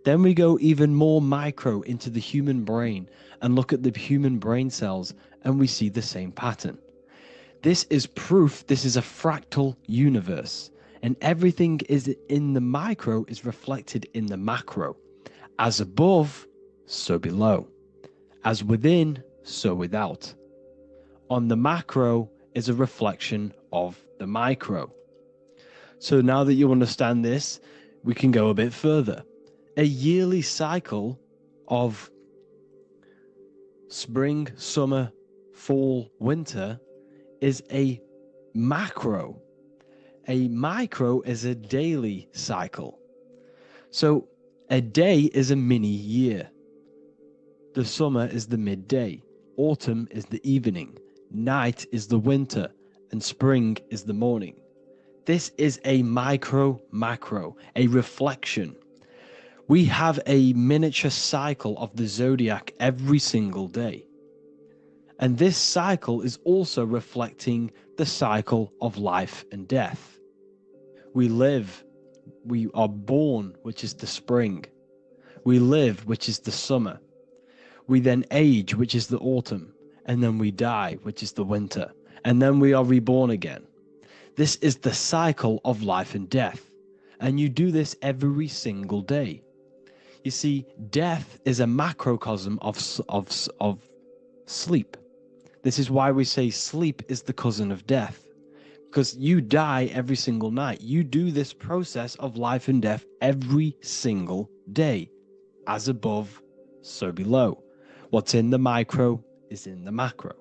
Then we go even more micro into the human brain and look at the human brain cells, and we see the same pattern. This is proof this is a fractal universe, and everything is in the micro is reflected in the macro. As above, so below. As within, so without. On the macro is a reflection of the micro. So now that you understand this, we can go a bit further. A yearly cycle of spring, summer, fall, winter is a macro. A micro is a daily cycle. So a day is a mini year. The summer is the midday. Autumn is the evening. Night is the winter, and spring is the morning. This is a macro, a reflection. We have a miniature cycle of the zodiac every single day. And this cycle is also reflecting the cycle of life and death. We live, we are born, which is the spring. We live, which is the summer. We then age, which is the autumn. And then we die, which is the winter, and then we are reborn again. This is the cycle of life and death, and you do this every single day. You see, death is a macrocosm of sleep. This is why we say sleep is the cousin of death, because you die every single night. You do this process of life and death every single day. As above, so below. What's in the micro is in the macro.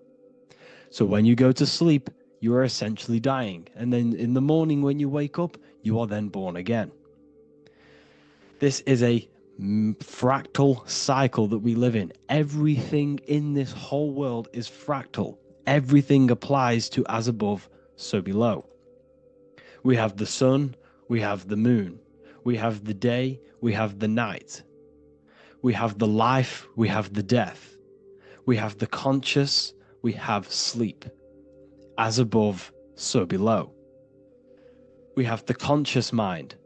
So when you go to sleep, you are essentially dying. And then in the morning when you wake up, you are then born again. This is a fractal cycle that we live in. Everything in this whole world is fractal. Everything applies to as above, so below. We have the sun, we have the moon, we have the day, we have the night. We have the life, we have the death. We have the conscious, we have sleep. As above, so below. We have the conscious mind,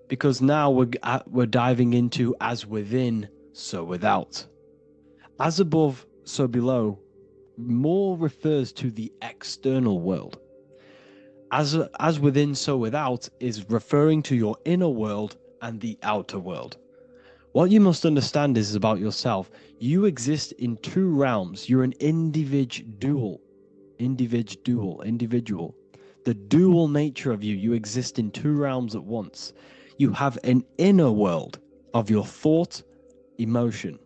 because now we're diving into as within, so without. As above, so below more refers to the external world. As within, so without is referring to your inner world and the outer world. What you must understand is about yourself. You exist in two realms. You're an individual. The dual nature of you exist in two realms at once. You have an inner world of your thought, emotion.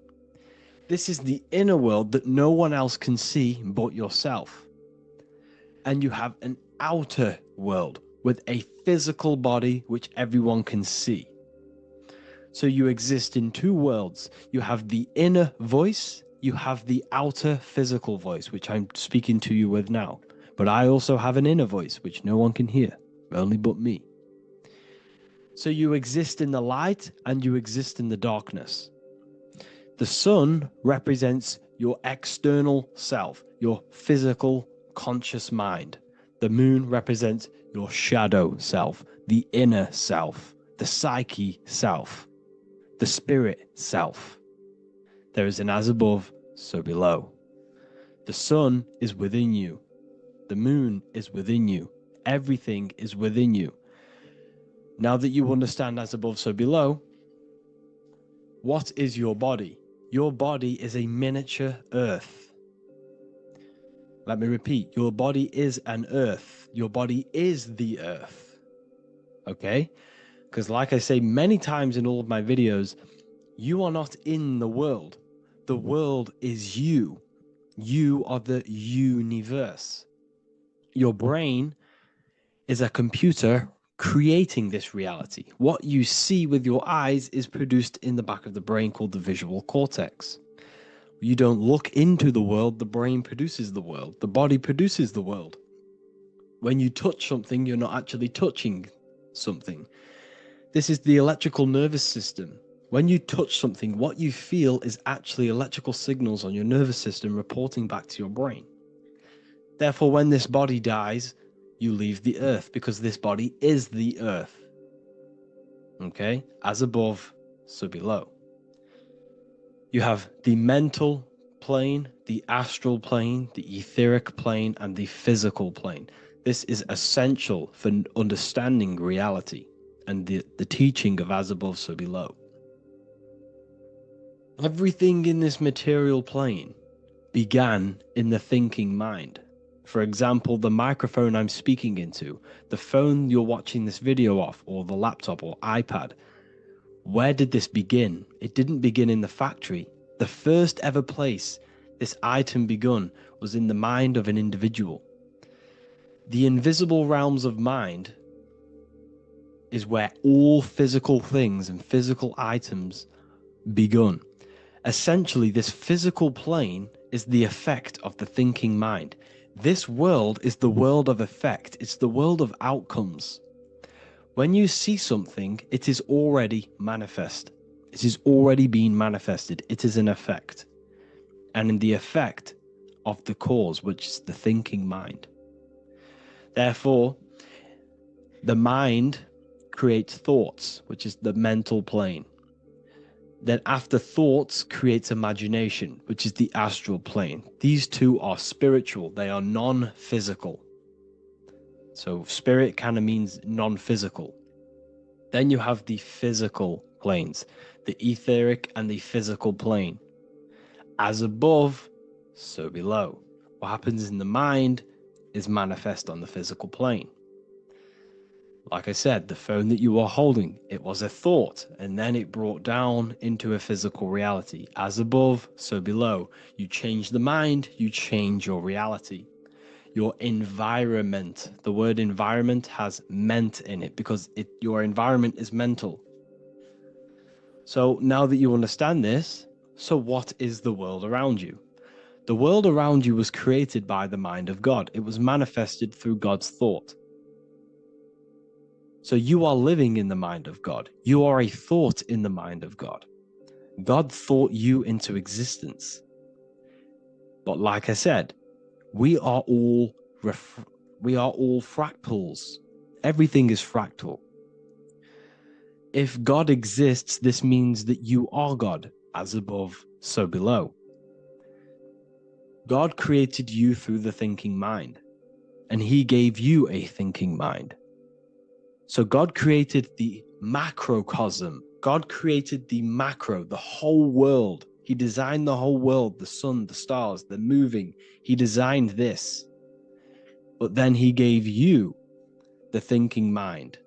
This is the inner world that no one else can see but yourself. And you have an outer world with a physical body which everyone can see. So you exist in two worlds. You have the inner voice, you have the outer physical voice, which I'm speaking to you with now. But I also have an inner voice, which no one can hear, only but me. So you exist in the light and you exist in the darkness. The sun represents your external self, your physical conscious mind. The moon represents your shadow self, the inner self, the psyche self, the spirit self. There is an as above, so below. The sun is within you. The moon is within you. Everything is within you. Now that you understand as above, so below, what is your body? Your body is a miniature earth. Let me repeat, your body is an earth. Your body is the earth. Okay? Because like I say many times in all of my videos, you are not in the world. The world is you. You are the universe. Your brain is a computer creating this reality. What you see with your eyes is produced in the back of the brain called the visual cortex. You don't look into the world, the brain produces the world. The body produces the world. When you touch something, you're not actually touching something. This is the electrical nervous system. When you touch something, what you feel is actually electrical signals on your nervous system reporting back to your brain. Therefore, when this body dies, you leave the earth because this body is the earth. Okay? As above, so below. You have the mental plane, the astral plane, the etheric plane, and the physical plane. This is essential for understanding reality and the teaching of as above, so below. Everything in this material plane began in the thinking mind. For example, the microphone I'm speaking into, the phone you're watching this video off, or the laptop or iPad. Where did this begin? It didn't begin in the factory. The first ever place this item begun was in the mind of an individual. The invisible realms of mind is where all physical things and physical items begun. Essentially, this physical plane is the effect of the thinking mind. This world is the world of effect. It's the world of outcomes. When you see something, it is already manifest. It is already being manifested. It is an effect. And in the effect of the cause, which is the thinking mind. Therefore, the mind creates thoughts, which is the mental plane. Then after thoughts creates imagination, which is the astral plane. These two are spiritual. They are non-physical. So spirit kind of means non-physical. Then you have the physical planes, the etheric and the physical plane. As above, so below. What happens in the mind is manifest on the physical plane. Like I said, the phone that you are holding, it was a thought, and then it brought down into a physical reality. As above, so below. You change the mind, you change your reality. Your environment, the word environment has ment in it because your environment is mental. So now that you understand this, so what is the world around you? The world around you was created by the mind of God. It was manifested through God's thought. So you are living in the mind of God. You are a thought in the mind of God. God thought you into existence. But like I said, we are all fractals. Everything is fractal. If God exists, this means that you are God, as above, so below. God created you through the thinking mind, and he gave you a thinking mind. So God created the macrocosm. God created the macro, the whole world. He designed the whole world, the sun, the stars, the moving. He designed this. But then he gave you the thinking mind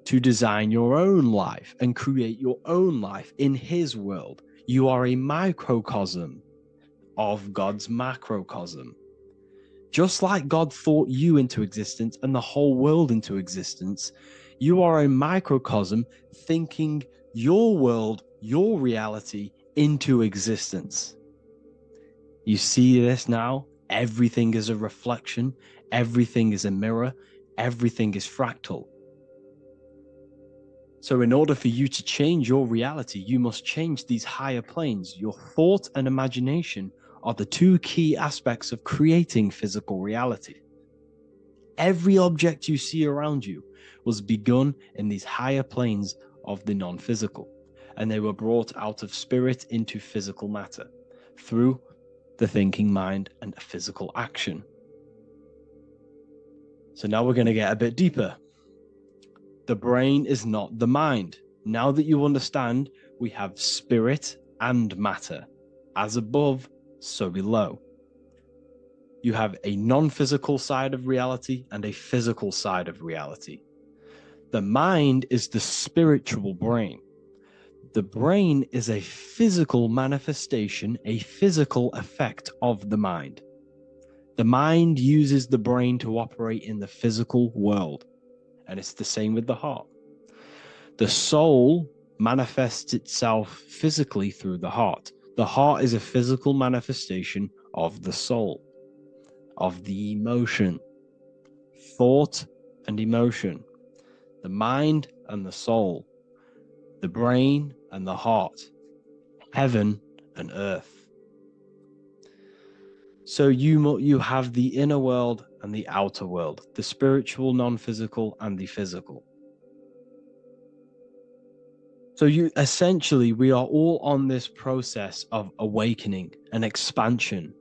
to design your own life and create your own life in his world. You are a microcosm of God's macrocosm. Just like God thought you into existence and the whole world into existence, you are a microcosm thinking your world, your reality into existence. You see this now? Everything is a reflection, everything is a mirror, everything is fractal. So in order for you to change your reality, you must change these higher planes. Your thought and imagination are the two key aspects of creating physical reality. Every object you see around you was begun in these higher planes of the non-physical, and they were brought out of spirit into physical matter through the thinking mind and physical action. So now we're going to get a bit deeper. The brain is not the mind. Now that you understand, we have spirit and matter. As above, so below. You have a non-physical side of reality and a physical side of reality. The mind is the spiritual brain. The brain is a physical manifestation, a physical effect of the mind. The mind uses the brain to operate in the physical world. And it's the same with the heart. The soul manifests itself physically through the heart. The heart is a physical manifestation of the soul, of the emotion, thought and emotion, the mind and the soul, the brain and the heart, heaven and earth. So you have the inner world and the outer world, the spiritual, non-physical, and the physical. So we are all on this process of awakening, an expansion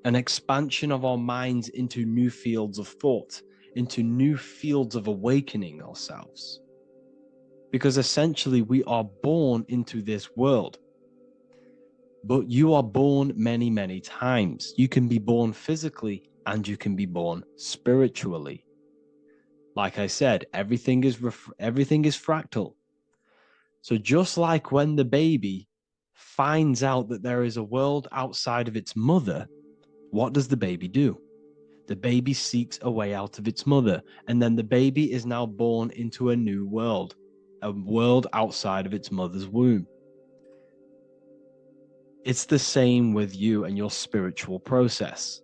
of our minds into new fields of thought, into new fields of awakening ourselves. Because essentially we are born into this world. But you are born many, many times. You can be born physically and you can be born spiritually. Like I said, everything is fractal. So just like when the baby finds out that there is a world outside of its mother, what does the baby do? The baby seeks a way out of its mother, and then the baby is now born into a new world, a world outside of its mother's womb. It's the same with you and your spiritual process.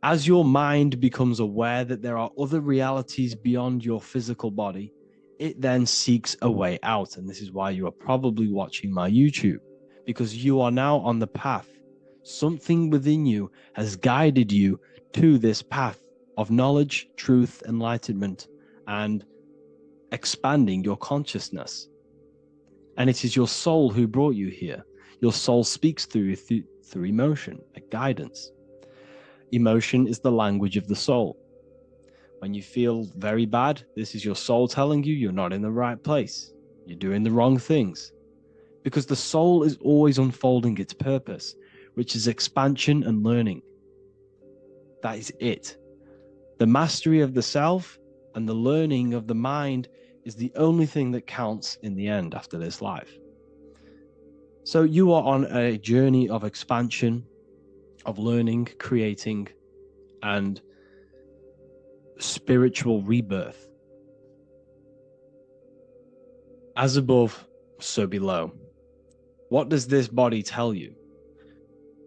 As your mind becomes aware that there are other realities beyond your physical body, it then seeks a way out. And this is why you are probably watching my YouTube, because you are now on the path. Something within you has guided you to this path of knowledge, truth, enlightenment, and expanding your consciousness. And it is your soul who brought you here. Your soul speaks through emotion, a guidance. Emotion is the language of the soul. When you feel very bad, this is your soul telling you you're not in the right place. You're doing the wrong things. Because the soul is always unfolding its purpose, which is expansion and learning. That is it. The mastery of the self and the learning of the mind is the only thing that counts in the end after this life. So you are on a journey of expansion, of learning, creating, and spiritual rebirth. As above, so below. What does this body tell you?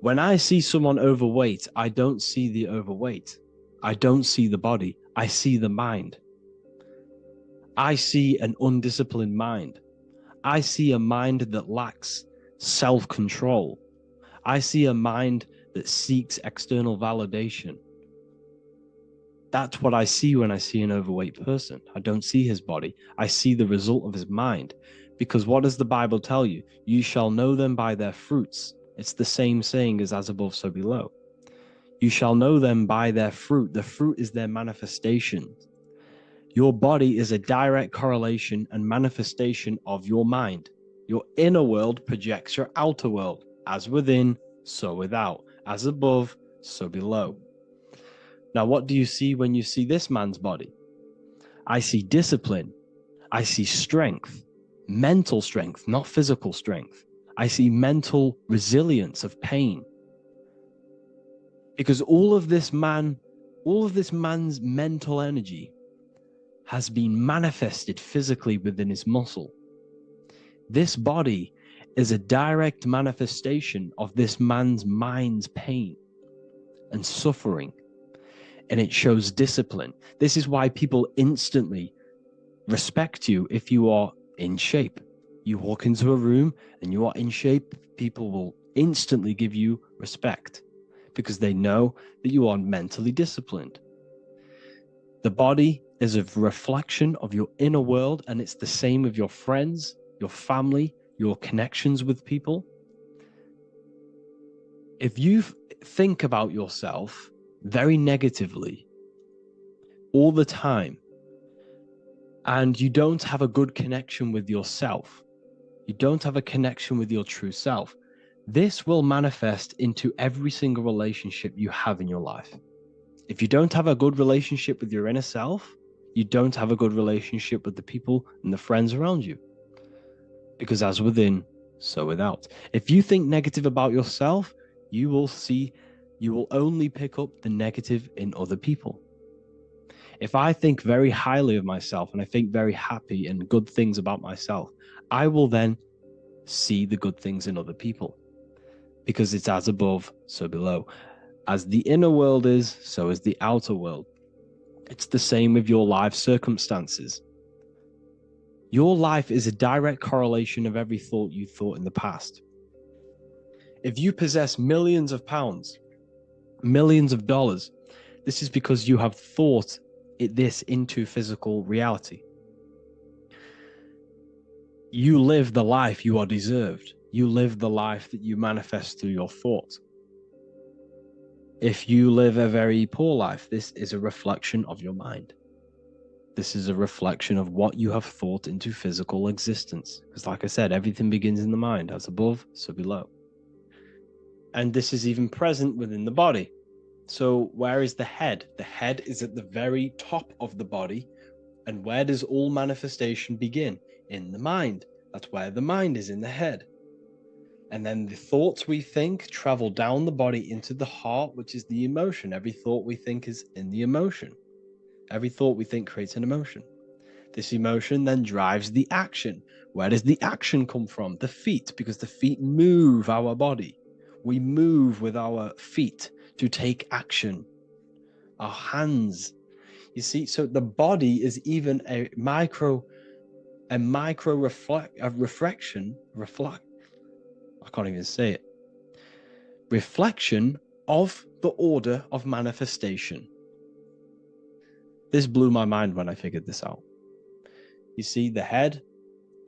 When I see someone overweight, I don't see the overweight. I don't see the body. I see the mind. I see an undisciplined mind. I see a mind that lacks self-control. I see a mind that seeks external validation. That's what I see when I see an overweight person. I don't see his body. I see the result of his mind. Because what does the Bible tell you? You shall know them by their fruits. It's the same saying as above, so below. You shall know them by their fruit. The fruit is their manifestation. Your body is a direct correlation and manifestation of your mind. Your inner world projects your outer world. As within, so without. As above, so below. Now, what do you see when you see this man's body? I see discipline. I see strength. Mental strength, not physical strength. I see mental resilience of pain. Because all of this man's mental energy has been manifested physically within his muscle. This body is a direct manifestation of this man's mind's pain and suffering, and it shows discipline. This is why people instantly respect you if you are in shape. You walk into a room and you are in shape, people will instantly give you respect because they know that you are mentally disciplined. The body is a reflection of your inner world, and it's the same with your friends, your family, your connections with people. If you think about yourself very negatively all the time, and you don't have a good connection with yourself, you don't have a connection with your true self, this will manifest into every single relationship you have in your life. If you don't have a good relationship with your inner self, you don't have a good relationship with the people and the friends around you. Because as within, so without. If you think negative about yourself, you will only pick up the negative in other people. If I think very highly of myself and I think very happy and good things about myself, I will then see the good things in other people. Because it's as above, so below. As the inner world is, so is the outer world. It's the same with your life circumstances. Your life is a direct correlation of every thought you thought in the past. If you possess millions of pounds, millions of dollars, this is because you have thought this into physical reality. You live the life you are deserved. You live the life that you manifest through your thought. If you live a very poor life, this is a reflection of your mind. This is a reflection of what you have thought into physical existence. Because like I said, everything begins in the mind, as above, so below. And this is even present within the body. So where is the head? The head is at the very top of the body. And where does all manifestation begin? In the mind. That's where the mind is, in the head. And then the thoughts we think travel down the body into the heart, which is the emotion. Every thought we think is in the emotion. Every thought we think creates an emotion. This emotion then drives the action. Where does the action come from? The feet, because the feet move our body. We move with our feet to take action. Our hands. You see, so the body is even a reflection. I can't even say it. Reflection of the order of manifestation. This blew my mind when I figured this out. You see, the head,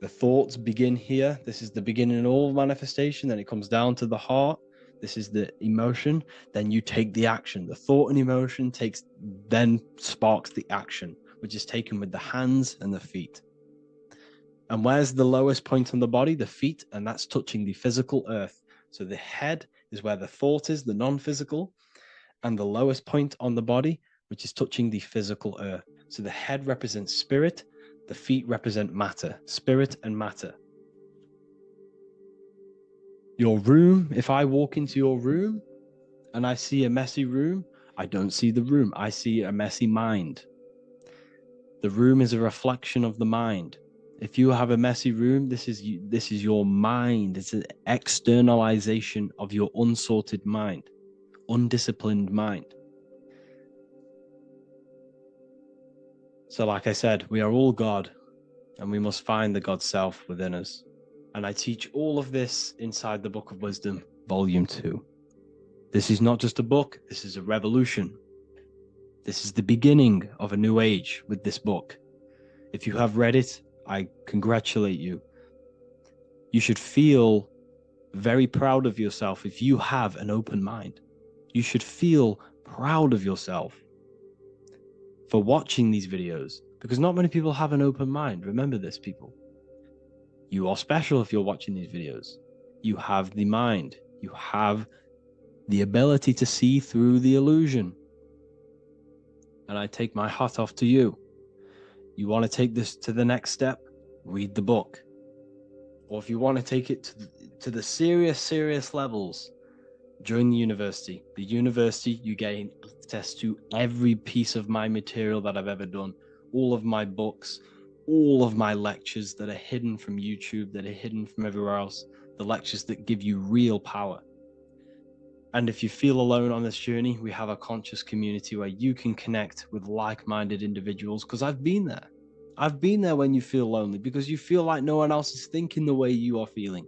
the thoughts begin here. This is the beginning of all manifestation. Then it comes down to the heart. This is the emotion. Then you take the action. The thought and emotion then sparks the action, which is taken with the hands and the feet. And where's the lowest point on the body? The feet, and that's touching the physical earth. So the head is where the thought is, the non-physical, and the lowest point on the body, which is touching the physical earth. So the head represents spirit, the feet represent matter, spirit and matter. Your room, if I walk into your room and I see a messy room, I don't see the room, I see a messy mind. The room is a reflection of the mind. If you have a messy room, this is your mind. It's an externalization of your unsorted mind, undisciplined mind. So like I said, we are all God, and we must find the God self within us. And I teach all of this inside the Book of Wisdom, Volume 2. This is not just a book, this is a revolution. This is the beginning of a new age with this book. If you have read it, I congratulate you. You should feel very proud of yourself if you have an open mind. You should feel proud of yourself for watching these videos, because not many people have an open mind. Remember this, people. You are special if you're watching these videos. You have the mind. You have the ability to see through the illusion. And I take my hat off to you. You want to take this to the next step? Read the book. Or if you want to take it to the serious levels during the university. The university, you gain access to every piece of my material that I've ever done, all of my books, all of my lectures that are hidden from YouTube, that are hidden from everywhere else, the lectures that give you real power. And if you feel alone on this journey, we have a conscious community where you can connect with like-minded individuals, because I've been there. I've been there when you feel lonely, because you feel like no one else is thinking the way you are feeling.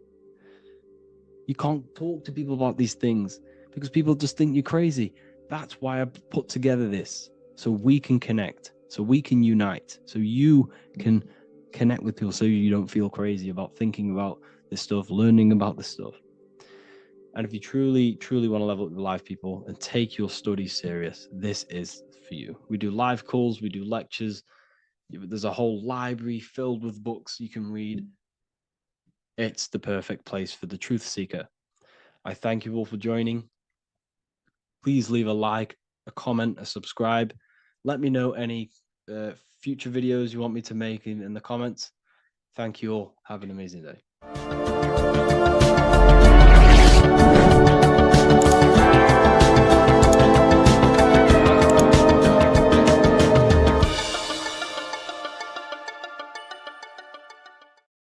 You can't talk to people about these things because people just think you're crazy. That's why I put together this, so we can connect, so we can unite, so you can connect with people, so you don't feel crazy about thinking about this stuff, learning about this stuff. And if you truly want to level up your life, people, and take your studies serious, this is for you. We do live calls, we do lectures. There's a whole library filled with books you can read. It's the perfect place for the truth seeker. I thank you all for joining. Please leave a like, a comment, a subscribe. Let me know any future videos you want me to make in the comments. Thank you all. Have an amazing day.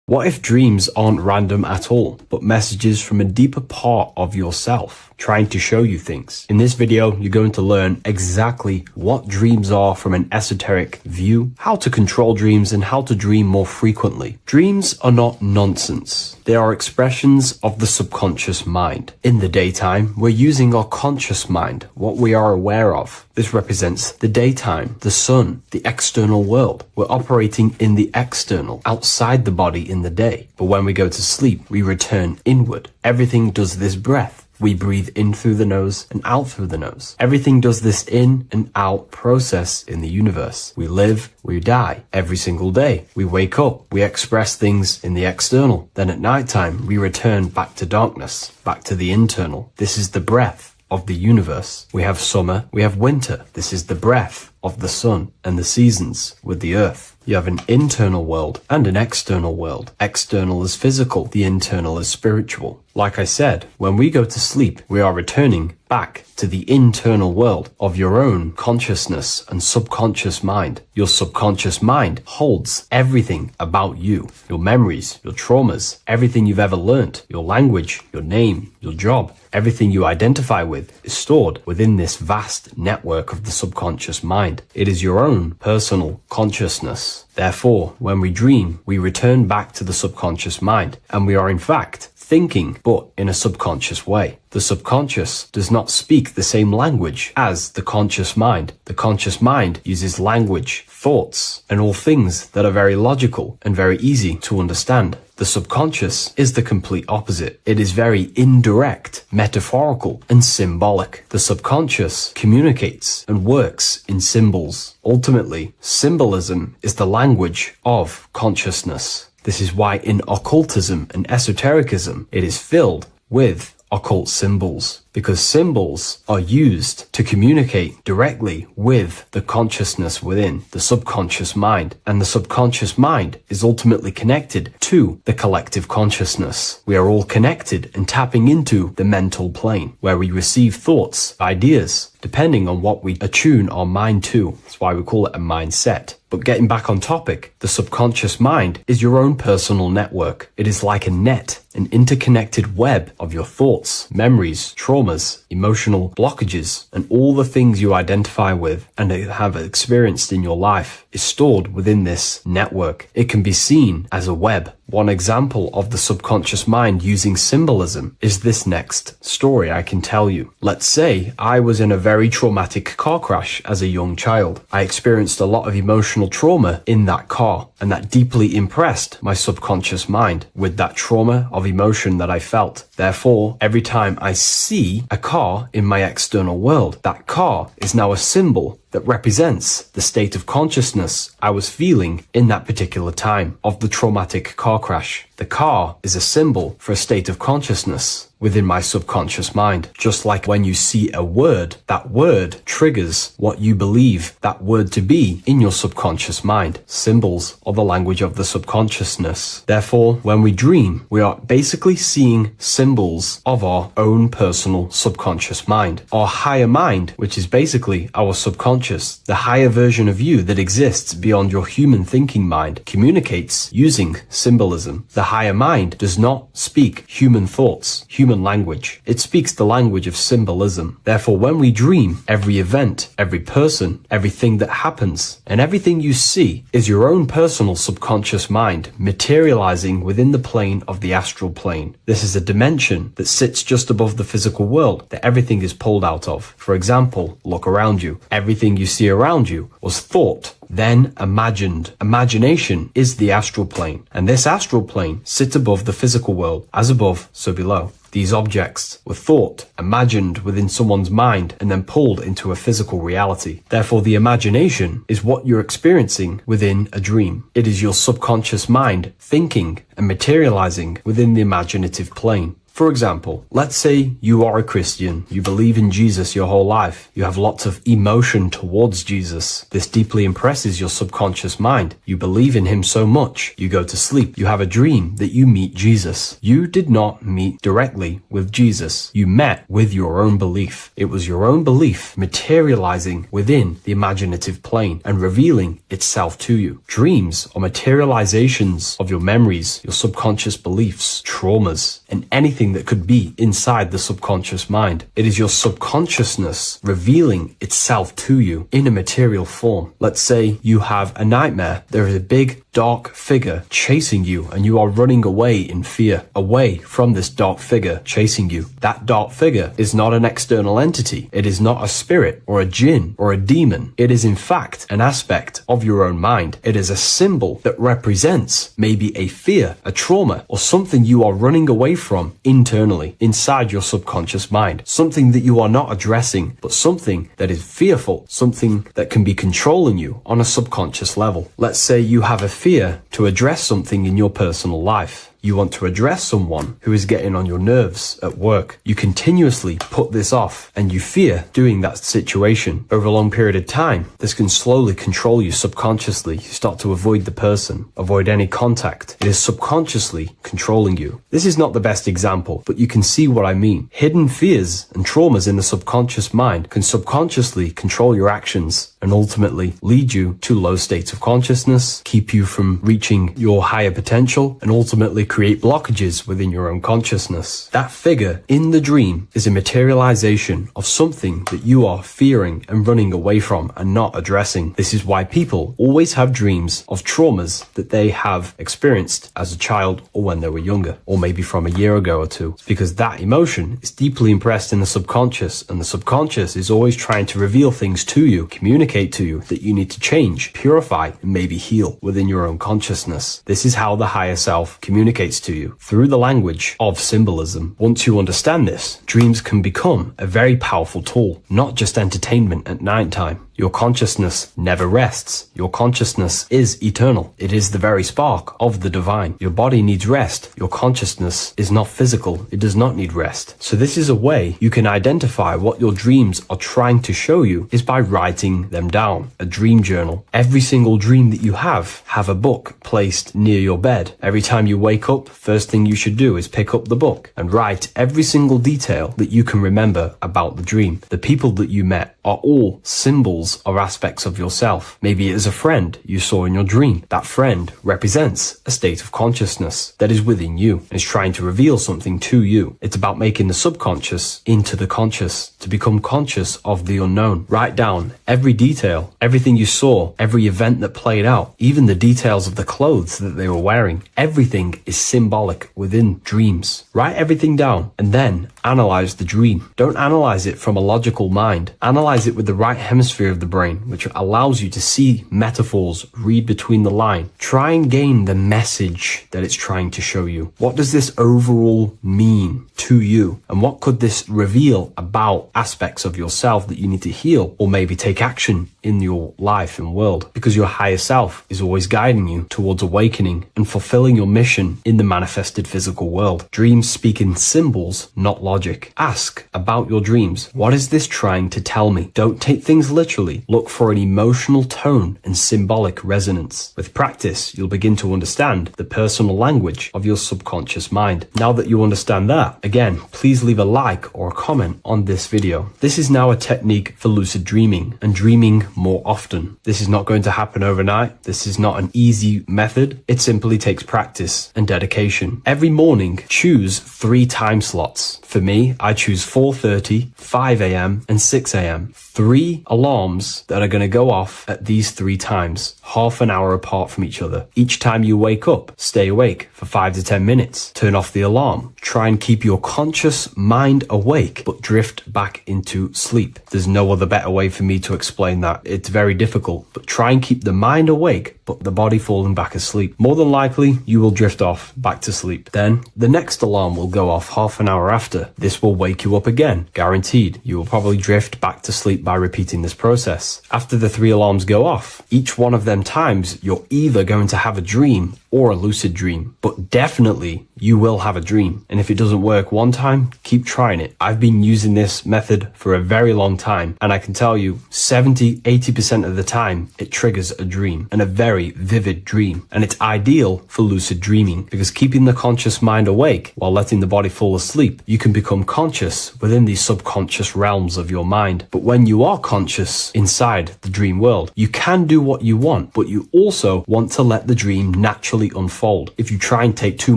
What if dreams aren't random at all, but messages from a deeper part of yourself, trying to show you things? In this video, you're going to learn exactly what dreams are from an esoteric view, how to control dreams, and how to dream more frequently. Dreams are not nonsense. They are expressions of the subconscious mind. In the daytime, we're using our conscious mind, what we are aware of. This represents the daytime, the sun, the external world. We're operating in the external, outside the body in the day. But when we go to sleep, we return inward. Everything does this breath. We breathe in through the nose and out through the nose. Everything does this in and out process in the universe. We live, we die every single day. We wake up, we express things in the external. Then at nighttime, we return back to darkness, back to the internal. This is the breath of the universe. We have summer, we have winter. This is the breath of the sun and the seasons with the earth. You have an internal world and an external world. External is physical, the internal is spiritual. Like I said, when we go to sleep, we are returning back to the internal world of your own consciousness and subconscious mind. Your subconscious mind holds everything about you, your memories, your traumas, everything you've ever learnt, your language, your name, your job, everything you identify with is stored within this vast network of the subconscious mind. It is your own personal consciousness. Therefore, when we dream, we return back to the subconscious mind, and we are in fact thinking, but in a subconscious way. The subconscious does not speak the same language as the conscious mind. The conscious mind uses language, thoughts, and all things that are very logical and very easy to understand. The subconscious is the complete opposite. It is very indirect, metaphorical, and symbolic. The subconscious communicates and works in symbols. Ultimately, symbolism is the language of consciousness. This is why in occultism and esotericism, it is filled with occult symbols, because symbols are used to communicate directly with the consciousness within the subconscious mind, and the subconscious mind is ultimately connected to the collective consciousness. We are all connected and tapping into the mental plane, where we receive thoughts, ideas, depending on what we attune our mind to. That's why we call it a mindset. But getting back on topic, the subconscious mind is your own personal network. It is like a net, an interconnected web of your thoughts, memories, traumas, emotional blockages, and all the things you identify with and have experienced in your life is stored within this network. It can be seen as a web. One example of the subconscious mind using symbolism is this next story I can tell you. Let's say I was in a very traumatic car crash as a young child. I experienced a lot of emotional trauma in that car, and that deeply impressed my subconscious mind with that trauma of emotion that I felt. Therefore, every time I see a car in my external world, that car is now a symbol that represents the state of consciousness I was feeling in that particular time of the traumatic car crash. The car is a symbol for a state of consciousness within my subconscious mind. Just like when you see a word, that word triggers what you believe that word to be in your subconscious mind. Symbols are the language of the subconsciousness. Therefore, when we dream, we are basically seeing symbols of our own personal subconscious mind. Our higher mind, which is basically our subconscious, the higher version of you that exists beyond your human thinking mind, communicates using symbolism. The higher mind does not speak human thoughts, human language. It speaks the language of symbolism. Therefore, when we dream, every event, every person, everything that happens, and everything you see is your own personal subconscious mind materializing within the plane of the astral plane. This is a dimension that sits just above the physical world that everything is pulled out of. For example, look around you. Everything you see around you was thought, then imagined. Imagination is the astral plane, and this astral plane sits above the physical world. As above, so below. These objects were thought, imagined within someone's mind, and then pulled into a physical reality. Therefore, the imagination is what you're experiencing within a dream. It is your subconscious mind thinking and materializing within the imaginative plane. For example, let's say you are a Christian, you believe in Jesus your whole life, you have lots of emotion towards Jesus. This deeply impresses your subconscious mind. You believe in him so much, you go to sleep, you have a dream that you meet Jesus. You did not meet directly with Jesus. You met with your own belief. It was your own belief materializing within the imaginative plane and revealing itself to you. Dreams are materializations of your memories, your subconscious beliefs, traumas, and anything that could be inside the subconscious mind. It is your subconsciousness revealing itself to you in a material form. Let's say you have a nightmare. There is a big dark figure chasing you and you are running away in fear, away from this dark figure chasing you. That dark figure is not an external entity. It is not a spirit or a jinn or a demon. It is in fact an aspect of your own mind. It is a symbol that represents maybe a fear, a trauma, or something you are running away from internally, inside your subconscious mind. Something that you are not addressing, but something that is fearful, something that can be controlling you on a subconscious level. Let's say you have a fear to address something in your personal life. You want to address someone who is getting on your nerves at work. You continuously put this off and you fear doing that situation. Over a long period of time, this can slowly control you subconsciously. You start to avoid the person, avoid any contact. It is subconsciously controlling you. This is not the best example, but you can see what I mean. Hidden fears and traumas in the subconscious mind can subconsciously control your actions and ultimately lead you to low states of consciousness, keep you from reaching your higher potential, and ultimately create blockages within your own consciousness. That figure in the dream is a materialization of something that you are fearing and running away from and not addressing. This is why people always have dreams of traumas that they have experienced as a child or when they were younger, or maybe from a year ago or two. It's because that emotion is deeply impressed in the subconscious, and the subconscious is always trying to reveal things to you, communicate to you that you need to change, purify, and maybe heal within your own consciousness. This is how the higher self communicates to you through the language of symbolism. Once you understand this, dreams can become a very powerful tool, not just entertainment at nighttime. Your consciousness never rests. Your consciousness is eternal. It is the very spark of the divine. Your body needs rest. Your consciousness is not physical. It does not need rest. So this is a way you can identify what your dreams are trying to show you is by writing them down. A dream journal. Every single dream that you have a book placed near your bed. Every time you wake up, first thing you should do is pick up the book and write every single detail that you can remember about the dream. The people that you met are all symbols or aspects of yourself. Maybe it is a friend you saw in your dream. That friend represents a state of consciousness that is within you and is trying to reveal something to you. It's about making the subconscious into the conscious, to become conscious of the unknown. Write down every detail, everything you saw, every event that played out, even the details of the clothes that they were wearing. Everything is symbolic within dreams. Write everything down and then analyze the dream. Don't analyze it from a logical mind. Analyze it with the right hemisphere of the brain, which allows you to see metaphors, read between the line. Try and gain the message that it's trying to show you. What does this overall mean to you? And what could this reveal about aspects of yourself that you need to heal or maybe take action in your life and world? Because your higher self is always guiding you towards awakening and fulfilling your mission in the manifested physical world. Dreams speak in symbols, not logic. Ask about your dreams. What is this trying to tell me? Don't take things literally. Look for an emotional tone and symbolic resonance. With practice, you'll begin to understand the personal language of your subconscious mind. Now that you understand that, again, please leave a like or a comment on this video. This is now a technique for lucid dreaming and dreaming more often. This is not going to happen overnight. This is not an easy method. It simply takes practice and dedication. Every morning, choose 3 time slots. For me, I choose 4:30, 5 a.m. and 6 a.m. 3 alarms that are going to go off at these 3 times, half an hour apart from each other. Each time you wake up, stay awake for 5 to 10 minutes. Turn off the alarm. Try and keep your conscious mind awake, but drift back into sleep. There's no other better way for me to explain that. It's very difficult, but try and keep the mind awake, but the body falling back asleep. More than likely, you will drift off back to sleep. Then the next alarm will go off half an hour after. This will wake you up again, guaranteed. You will probably drift back to sleep by repeating this process. After the 3 alarms go off, each one of them times, you're either going to have a dream or a lucid dream, but definitely you will have a dream. And if it doesn't work one time, keep trying it. I've been using this method for a very long time, and I can tell you 70-80% of the time it triggers a dream, and a very vivid dream. And it's ideal for lucid dreaming because keeping the conscious mind awake while letting the body fall asleep, you can become conscious within these subconscious realms of your mind. But when you are conscious inside the dream world, you can do what you want, but you also want to let the dream naturally unfold. If you try and take too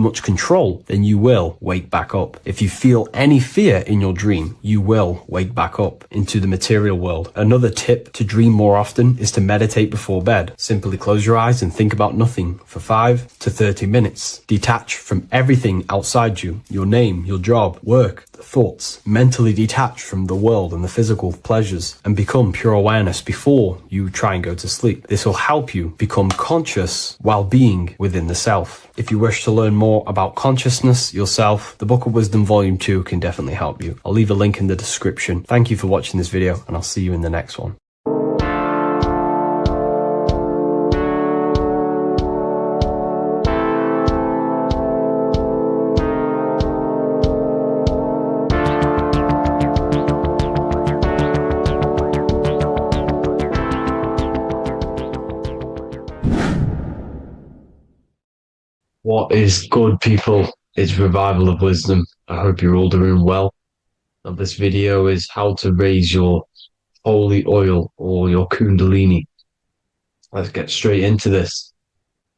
much control, then you will wake back up. If you feel any fear in your dream, you will wake back up into the material world. Another tip to dream more often is to meditate before bed. Simply close your eyes and think about nothing for 5 to 30 minutes. Detach from everything outside you, your name, your job, work, thoughts. Mentally detach from the world and the physical pleasures and become pure awareness before you try and go to sleep. This will help you become conscious while being within the self. If you wish to learn more about consciousness yourself, the Book of Wisdom Volume 2 can definitely help you. I'll leave a link in the description. Thank you for watching this video, and I'll see you in the next one. What is good, people? It's Revival of Wisdom. I hope you're all doing well. Now, this video is how to raise your holy oil or your kundalini. Let's get straight into this.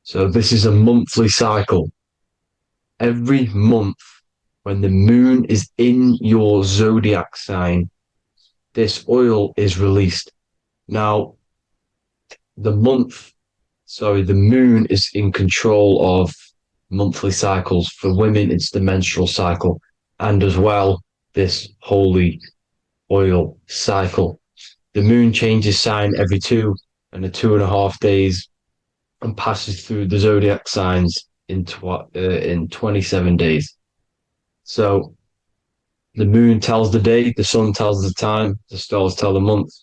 So this is a monthly cycle. Every month, when the moon is in your zodiac sign, this oil is released. Now, the moon is in control of monthly cycles. For women, it's the menstrual cycle, and as well, this holy oil cycle. The moon changes sign every 2 and 2.5 days and passes through the zodiac signs in 27 days. So the moon tells the day, the sun tells the time, the stars tell the month.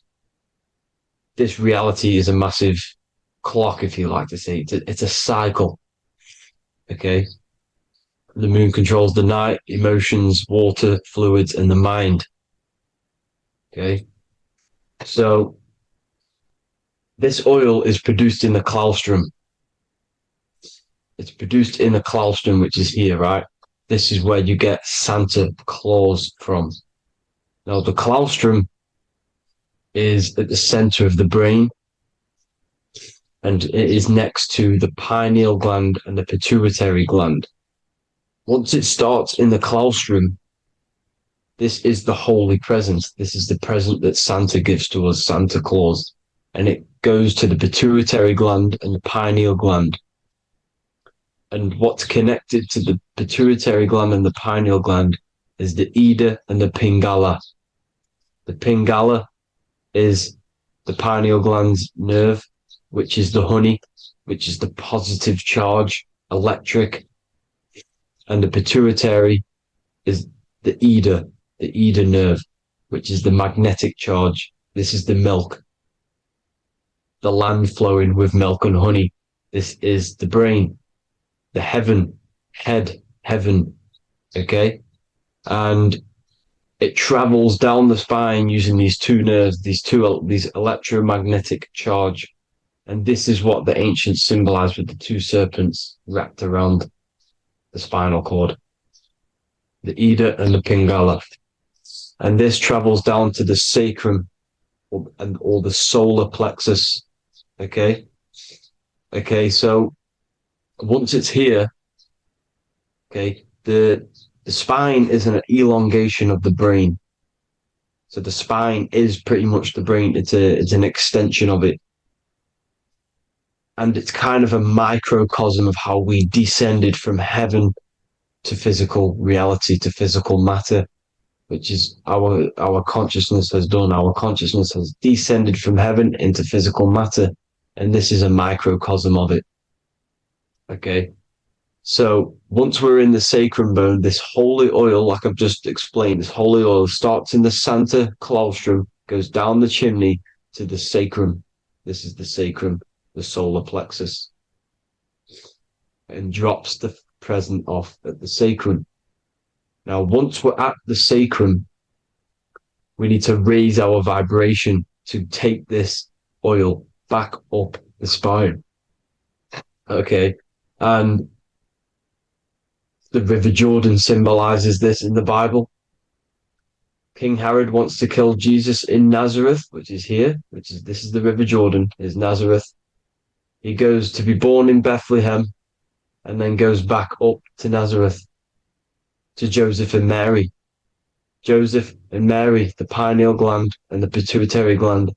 This reality is a massive clock, if you like to say. It's a cycle. Okay, the moon controls the night, emotions, water, fluids, and the mind. Okay, so this oil is produced in the claustrum. It's produced in the claustrum, which is here, right? This is where you get Santa Claus from. Now, the claustrum is at the center of the brain, and it is next to the pineal gland and the pituitary gland. Once it starts in the claustrum, this is the holy present. This is the present that Santa gives to us, Santa Claus. And it goes to the pituitary gland and the pineal gland. And what's connected to the pituitary gland and the pineal gland is the Ida and the Pingala. The Pingala is the pineal gland nerve, which is the honey, which is the positive charge, electric, and the pituitary is the Ida nerve, which is the magnetic charge. This is the milk, the land flowing with milk and honey. This is the brain, the heaven, heaven, okay? And it travels down the spine using these two nerves, these electromagnetic charge. And this is what the ancients symbolized with the two serpents wrapped around the spinal cord, the Ida and the Pingala. And this travels down to the sacrum or the solar plexus. Okay. So once it's here, okay, the spine is an elongation of the brain. So the spine is pretty much the brain. It's an extension of it. And it's kind of a microcosm of how we descended from heaven to physical reality, to physical matter, which is our consciousness has done. Our consciousness has descended from heaven into physical matter. And this is a microcosm of it. Okay. So once we're in the sacrum bone, this holy oil, like I've just explained, this holy oil starts in the Santa claustrum, goes down the chimney to the sacrum. This is the sacrum, the solar plexus, and drops the present off at the sacrum. Now, once we're at the sacrum, we need to raise our vibration to take this oil back up the spine. Okay. And the River Jordan symbolizes this in the Bible. King Herod wants to kill Jesus in Nazareth, which is here, this is the River Jordan, is Nazareth. He goes to be born in Bethlehem and then goes back up to Nazareth to Joseph and Mary. Joseph and Mary, the pineal gland and the pituitary gland.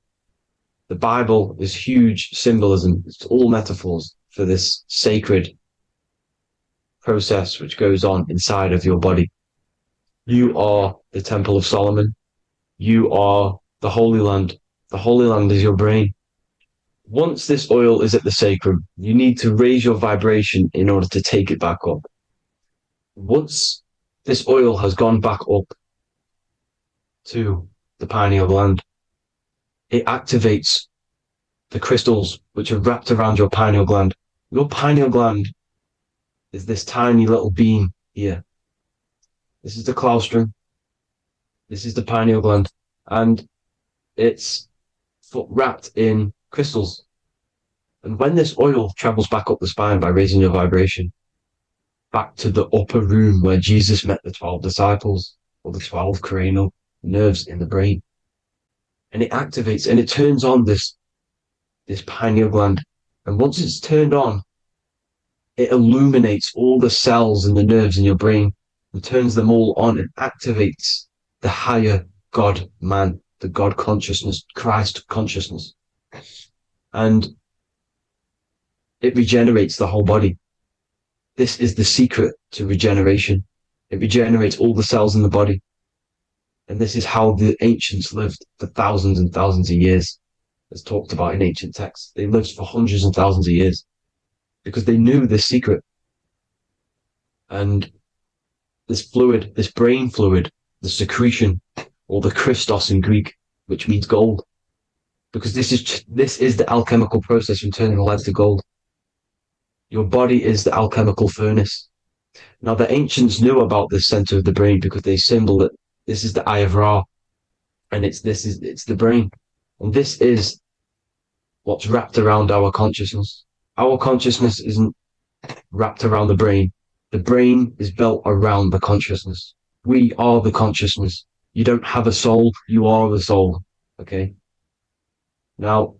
The Bible is huge symbolism. It's all metaphors for this sacred process which goes on inside of your body. You are the Temple of Solomon. You are the Holy Land. The Holy Land is your brain. Once this oil is at the sacrum, you need to raise your vibration in order to take it back up. Once this oil has gone back up to the pineal gland, it activates the crystals which are wrapped around your pineal gland. Your pineal gland is this tiny little beam here. This is the claustrum. This is the pineal gland. And it's wrapped in crystals. And when this oil travels back up the spine by raising your vibration, back to the upper room where Jesus met the 12 disciples, or the 12 cranial nerves in the brain, and it activates and it turns on this pineal gland. And once it's turned on, it illuminates all the cells and the nerves in your brain and turns them all on and activates the higher God man, the God consciousness, Christ consciousness. And it regenerates the whole body. This is the secret to regeneration. It regenerates all the cells in the body. And this is how the ancients lived for thousands and thousands of years, as talked about in ancient texts. They lived for hundreds and thousands of years because they knew this secret. And this fluid, this brain fluid, the secretion, or the Christos in Greek, which means gold, because this is the alchemical process from turning lead to gold. Your body is the alchemical furnace. Now, the ancients knew about this center of the brain because they symboled it. This is the Eye of Ra, and it's the brain. And this is what's wrapped around our consciousness. Our consciousness isn't wrapped around the brain. The brain is built around the consciousness. We are the consciousness. You don't have a soul, you are the soul. Okay? Now,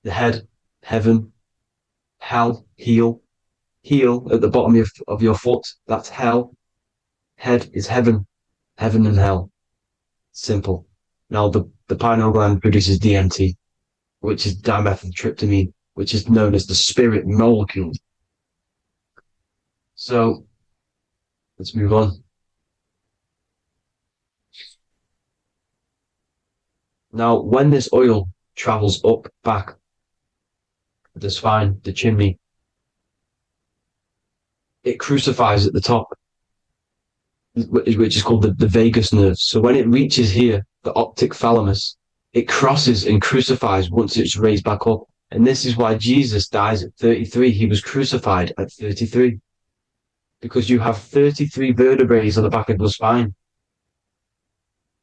the head, heaven, hell, heel at the bottom of your foot, that's hell. Head is heaven and hell. Simple. Now, the pineal gland produces DMT, which is dimethyltryptamine, which is known as the spirit molecule. So, let's move on.
Now, when this oil travels up, back, the spine, the chimney, it crucifies at the top, which is called the vagus nerve. So when it reaches here, the optic thalamus, it crosses and crucifies once it's raised back up. And this is why Jesus dies at 33. He was crucified at 33. Because you have 33 vertebrae on the back of the spine.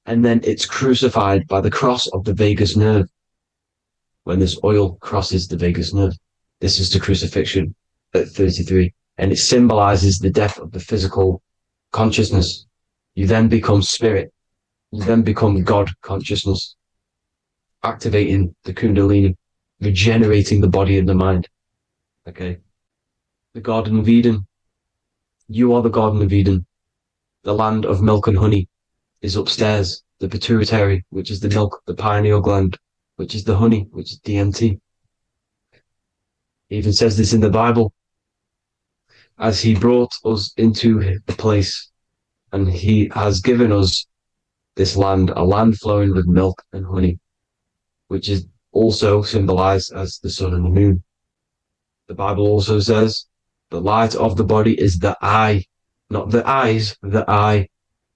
And then it's crucified by the cross of the vagus nerve. When this oil crosses the vagus nerve, this is the crucifixion at 33. And it symbolizes the death of the physical consciousness. You then become spirit. You then become God consciousness, activating the Kundalini, regenerating the body and the mind. Okay. The Garden of Eden. You are the Garden of Eden. The land of milk and honey is upstairs. The pituitary, which is the milk, the pineal gland, which is the honey, which is DMT. It even says this in the Bible. As he brought us into the place, and he has given us this land, a land flowing with milk and honey, which is also symbolized as the sun and the moon. The Bible also says, the light of the body is the eye, not the eyes, the eye.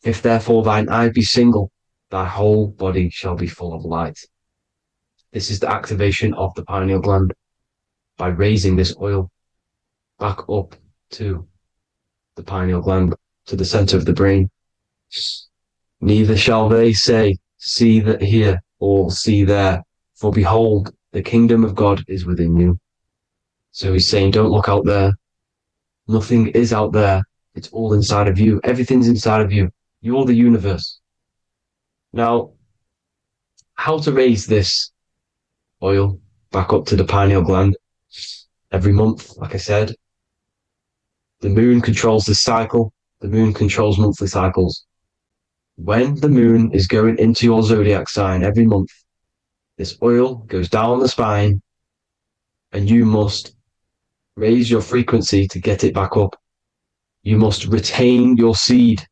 If therefore thine eye be single, thy whole body shall be full of light. This is the activation of the pineal gland by raising this oil back up to the pineal gland, to the center of the brain. Neither shall they say, see that here, or see there, for behold, the kingdom of God is within you. So he's saying, don't look out there. Nothing is out there. It's all inside of you. Everything's inside of you. You're the universe. Now, how to raise this oil back up to the pineal gland? Every month, like I said. The moon controls the cycle. The moon controls monthly cycles. When the moon is going into your zodiac sign every month, this oil goes down the spine, and you must raise your frequency to get it back up. You must retain your seed.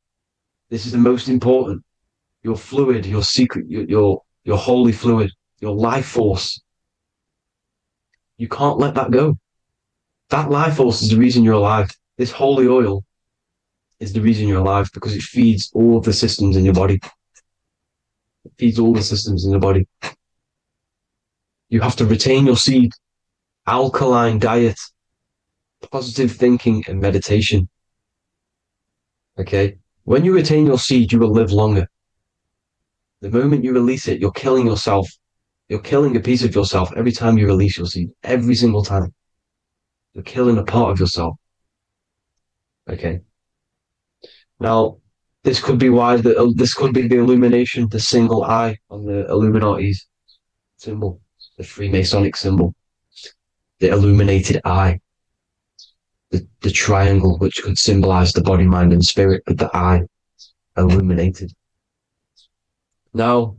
This is the most important. Your fluid, your secret, your holy fluid, your life force. You can't let that go. That life force is the reason you're alive. This holy oil is the reason you're alive, because it feeds all of the systems in your body. It feeds all the systems in your body. You have to retain your seed, alkaline diet, positive thinking, and meditation. Okay? When you retain your seed, you will live longer. The moment you release it, you're killing yourself. You're killing a piece of yourself every time you release your seed. Every single time. You're killing a part of yourself. Okay? Now, this could be why this could be the illumination, the single eye on the Illuminati's symbol, the Freemasonic symbol, the illuminated eye, the triangle, which could symbolize the body, mind, and spirit, but the eye illuminated. Now,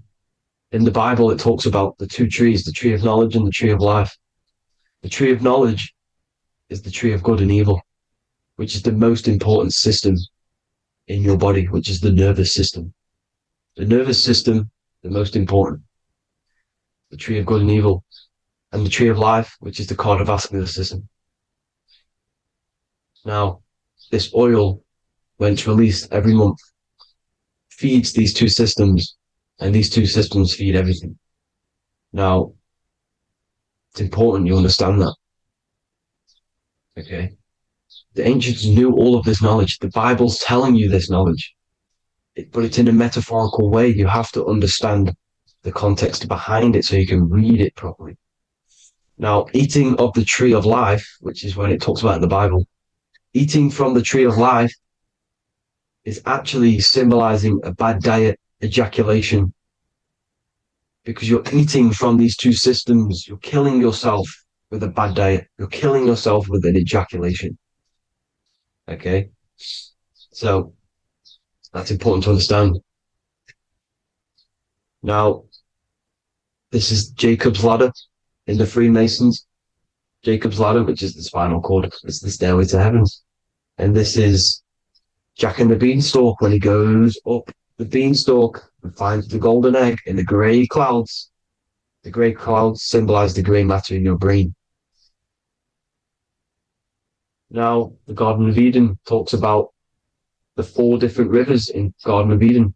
in the Bible, it talks about the two trees, the tree of knowledge and the tree of life. The tree of knowledge is the tree of good and evil, which is the most important system in your body, which is the nervous system. The nervous system, the most important. The tree of good and evil. And the tree of life, which is the cardiovascular system. Now, this oil, when it's released every month, feeds these two systems, and these two systems feed everything. Now, it's important you understand that. Okay? The ancients knew all of this knowledge. The Bible's telling you this knowledge. But it's in a metaphorical way. You have to understand the context behind it so you can read it properly. Now, eating of the tree of life, which is when it talks about in the Bible, eating from the tree of life is actually symbolizing a bad diet, ejaculation. Because you're eating from these two systems. You're killing yourself with a bad diet. You're killing yourself with an ejaculation. Okay? So, that's important to understand. Now, this is Jacob's ladder in the Freemasons. Jacob's ladder, which is the spinal cord. It's the stairway to heaven. And this is Jack and the Beanstalk when he goes up the beanstalk and finds the golden egg in the grey clouds. The grey clouds symbolize the grey matter in your brain. Now, the Garden of Eden talks about the 4 different rivers in Garden of Eden.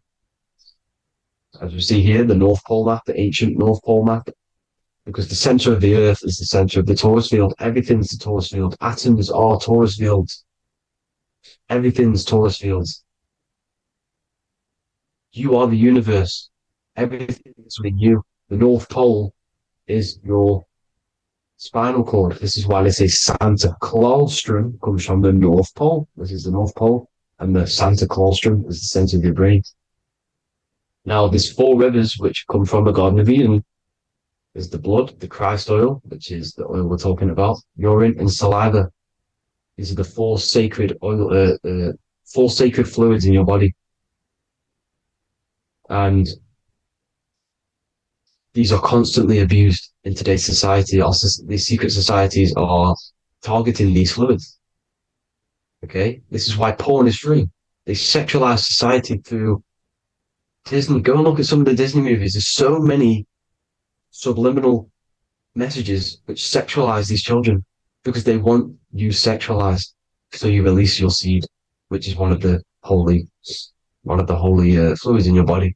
As we see here, the North Pole map, the ancient North Pole map, because the center of the earth is the center of the torus field. Everything's the torus field. Atoms are torus fields. Everything's torus fields. You are the universe. Everything is within you. The North Pole is your spinal cord. This is why they say Santa Claustrum comes from the North Pole. This is the North Pole. And the Santa Claustrum is the center of your brain. Now, there's 4 rivers which come from the Garden of Eden. There's the blood, the Christ oil, which is the oil we're talking about, urine, and saliva. These are the 4 sacred oil, 4 sacred fluids in your body. And these are constantly abused in today's society. Also, these secret societies are targeting these fluids. Okay? This is why porn is free. They sexualize society through Disney. Go and look at some of the Disney movies. There's so many subliminal messages which sexualize these children because they want you sexualized. So you release your seed, which is one of the holy fluids in your body,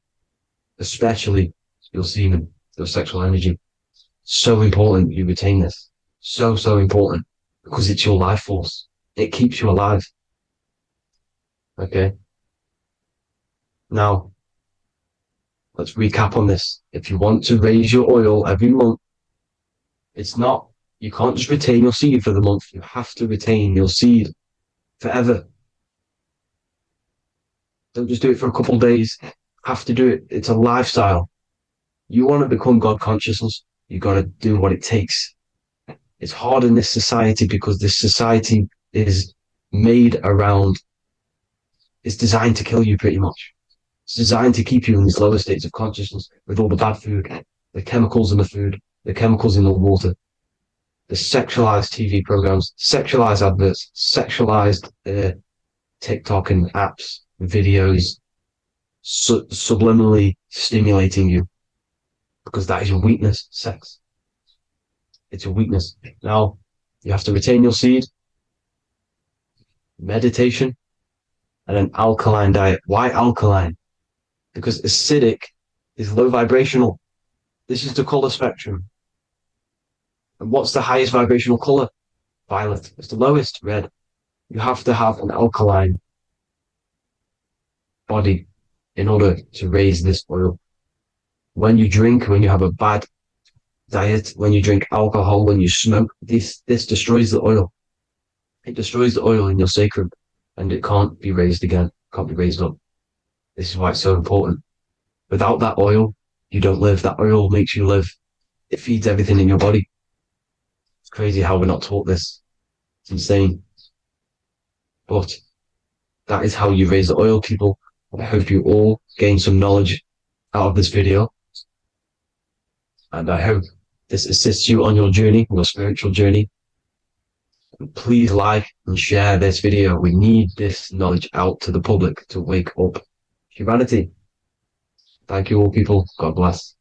especially your semen, your sexual energy. So important you retain this. So important because it's your life force. It keeps you alive. Okay. Now, let's recap on this. If you want to raise your oil every month, you can't just retain your seed for the month. You have to retain your seed forever. Don't just do it for a couple of days. Have to do it. It's a lifestyle. You want to become God consciousness, you got to do what it takes. It's hard in this society because this society is made around, it's designed to kill you pretty much. It's designed to keep you in these lower states of consciousness with all the bad food, the chemicals in the food, the chemicals in the water, the sexualized TV programs, sexualized adverts, sexualized TikTok and apps, videos, subliminally stimulating you. Because that is your weakness, sex. It's your weakness. Now, you have to retain your seed, meditation, and an alkaline diet. Why alkaline? Because acidic is low vibrational. This is the color spectrum. And what's the highest vibrational color? Violet. It's the lowest, red. You have to have an alkaline body in order to raise this oil. When you drink, when you have a bad diet, when you drink alcohol, when you smoke, this destroys the oil. It destroys the oil in your sacrum and it can't be raised again, can't be raised up. This is why it's so important. Without that oil, you don't live. That oil makes you live. It feeds everything in your body. It's crazy how we're not taught this. It's insane. But that is how you raise the oil, people. I hope you all gain some knowledge out of this video. And I hope this assists you on your journey, your spiritual journey. And please like and share this video. We need this knowledge out to the public to wake up humanity. Thank you all, people. God bless.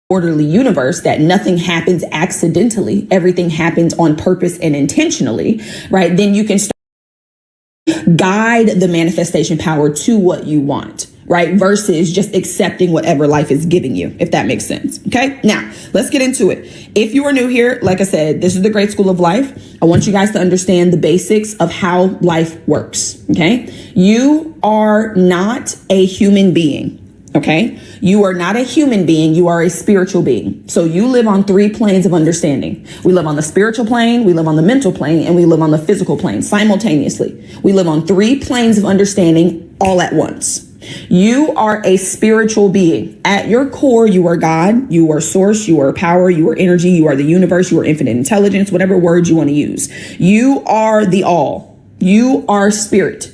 Orderly universe, that nothing happens accidentally, everything happens on purpose and intentionally, right? Then you can start guide the manifestation power to what you want, right? Versus just accepting whatever life is giving you, if that makes sense. Okay. Now let's get into it. If you are new here, like I said, this is the Great School of Life. I want you guys to understand the basics of how life works. Okay. You are not a human being. Okay. You are not a human being. You are a spiritual being. So you live on 3 planes of understanding. We live on the spiritual plane, we live on the mental plane, and we live on the physical plane simultaneously. We live on 3 planes of understanding all at once. You are a spiritual being. At your core, you are God, you are source, you are power, you are energy, you are the universe, you are infinite intelligence, whatever word you want to use. You are the all. You are spirit.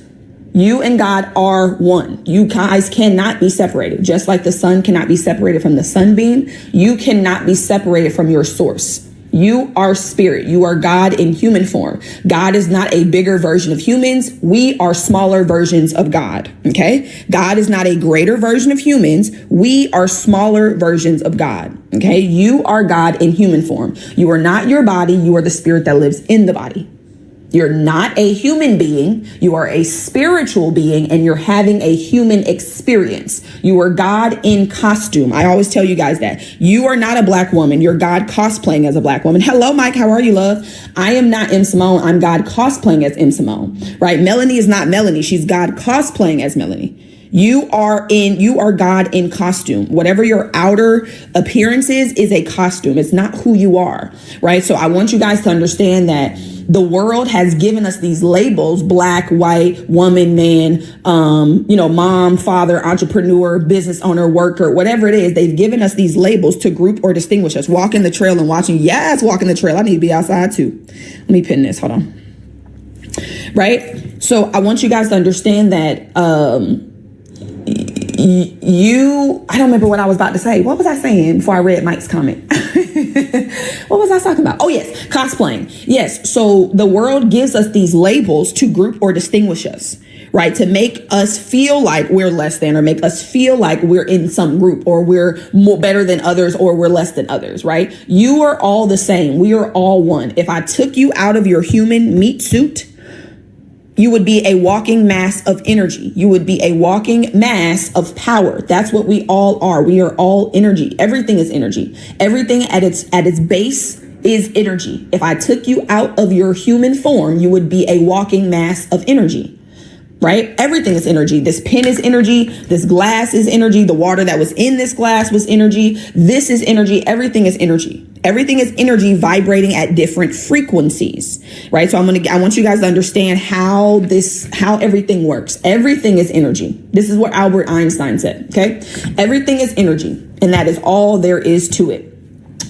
You and God are one. You guys cannot be separated. Just like the sun cannot be separated from the sunbeam, you cannot be separated from your source. You are spirit. You are God in human form. God is not a bigger version of humans. We are smaller versions of God. Okay. God is not a greater version of humans. We are smaller versions of God. Okay. You are God in human form. You are not your body. You are the spirit that lives in the body. You're not a human being. You are a spiritual being, and you're having a human experience. You are God in costume. I always tell you guys that. You are not a black woman. You're God cosplaying as a black woman. Hello, Mike. How are you, love? I am not M. Simone. I'm God cosplaying as M. Simone, right? Melanie is not Melanie. She's God cosplaying as Melanie. You are God in costume. Whatever your outer appearance is a costume. It's not who you are, right? So I want you guys to understand that the world has given us these labels: black, white, woman, man, mom, father, entrepreneur, business owner, worker, whatever it is. They've given us these labels to group or distinguish us. Walking the trail and watching. Yes, walking the trail. I need to be outside too. Let me pin this. Hold on. Right. So I want you guys to understand that, I don't remember what I was about to say. What was I saying before I read Mike's comment? What was I talking about? Oh, yes. Cosplaying. Yes. So the world gives us these labels to group or distinguish us, right? To make us feel like we're less than, or make us feel like we're in some group, or we're more better than others, or we're less than others, right? You are all the same. We are all one. If I took you out of your human meat suit, you would be a walking mass of energy. You would be a walking mass of power. That's what we all are. We are all energy. Everything is energy. Everything at its base is energy. If I took you out of your human form, you would be a walking mass of energy. Right? Everything is energy. This pen is energy. This glass is energy. The water that was in this glass was energy. This is energy. Everything is energy. Everything is energy vibrating at different frequencies. Right? So I want you guys to understand how everything works. Everything is energy. This is what Albert Einstein said. Okay? Everything is energy. And that is all there is to it.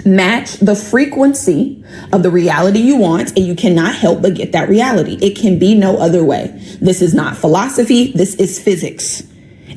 Match the frequency of the reality you want, and you cannot help but get that reality. It can be no other way. This is not philosophy. This is physics.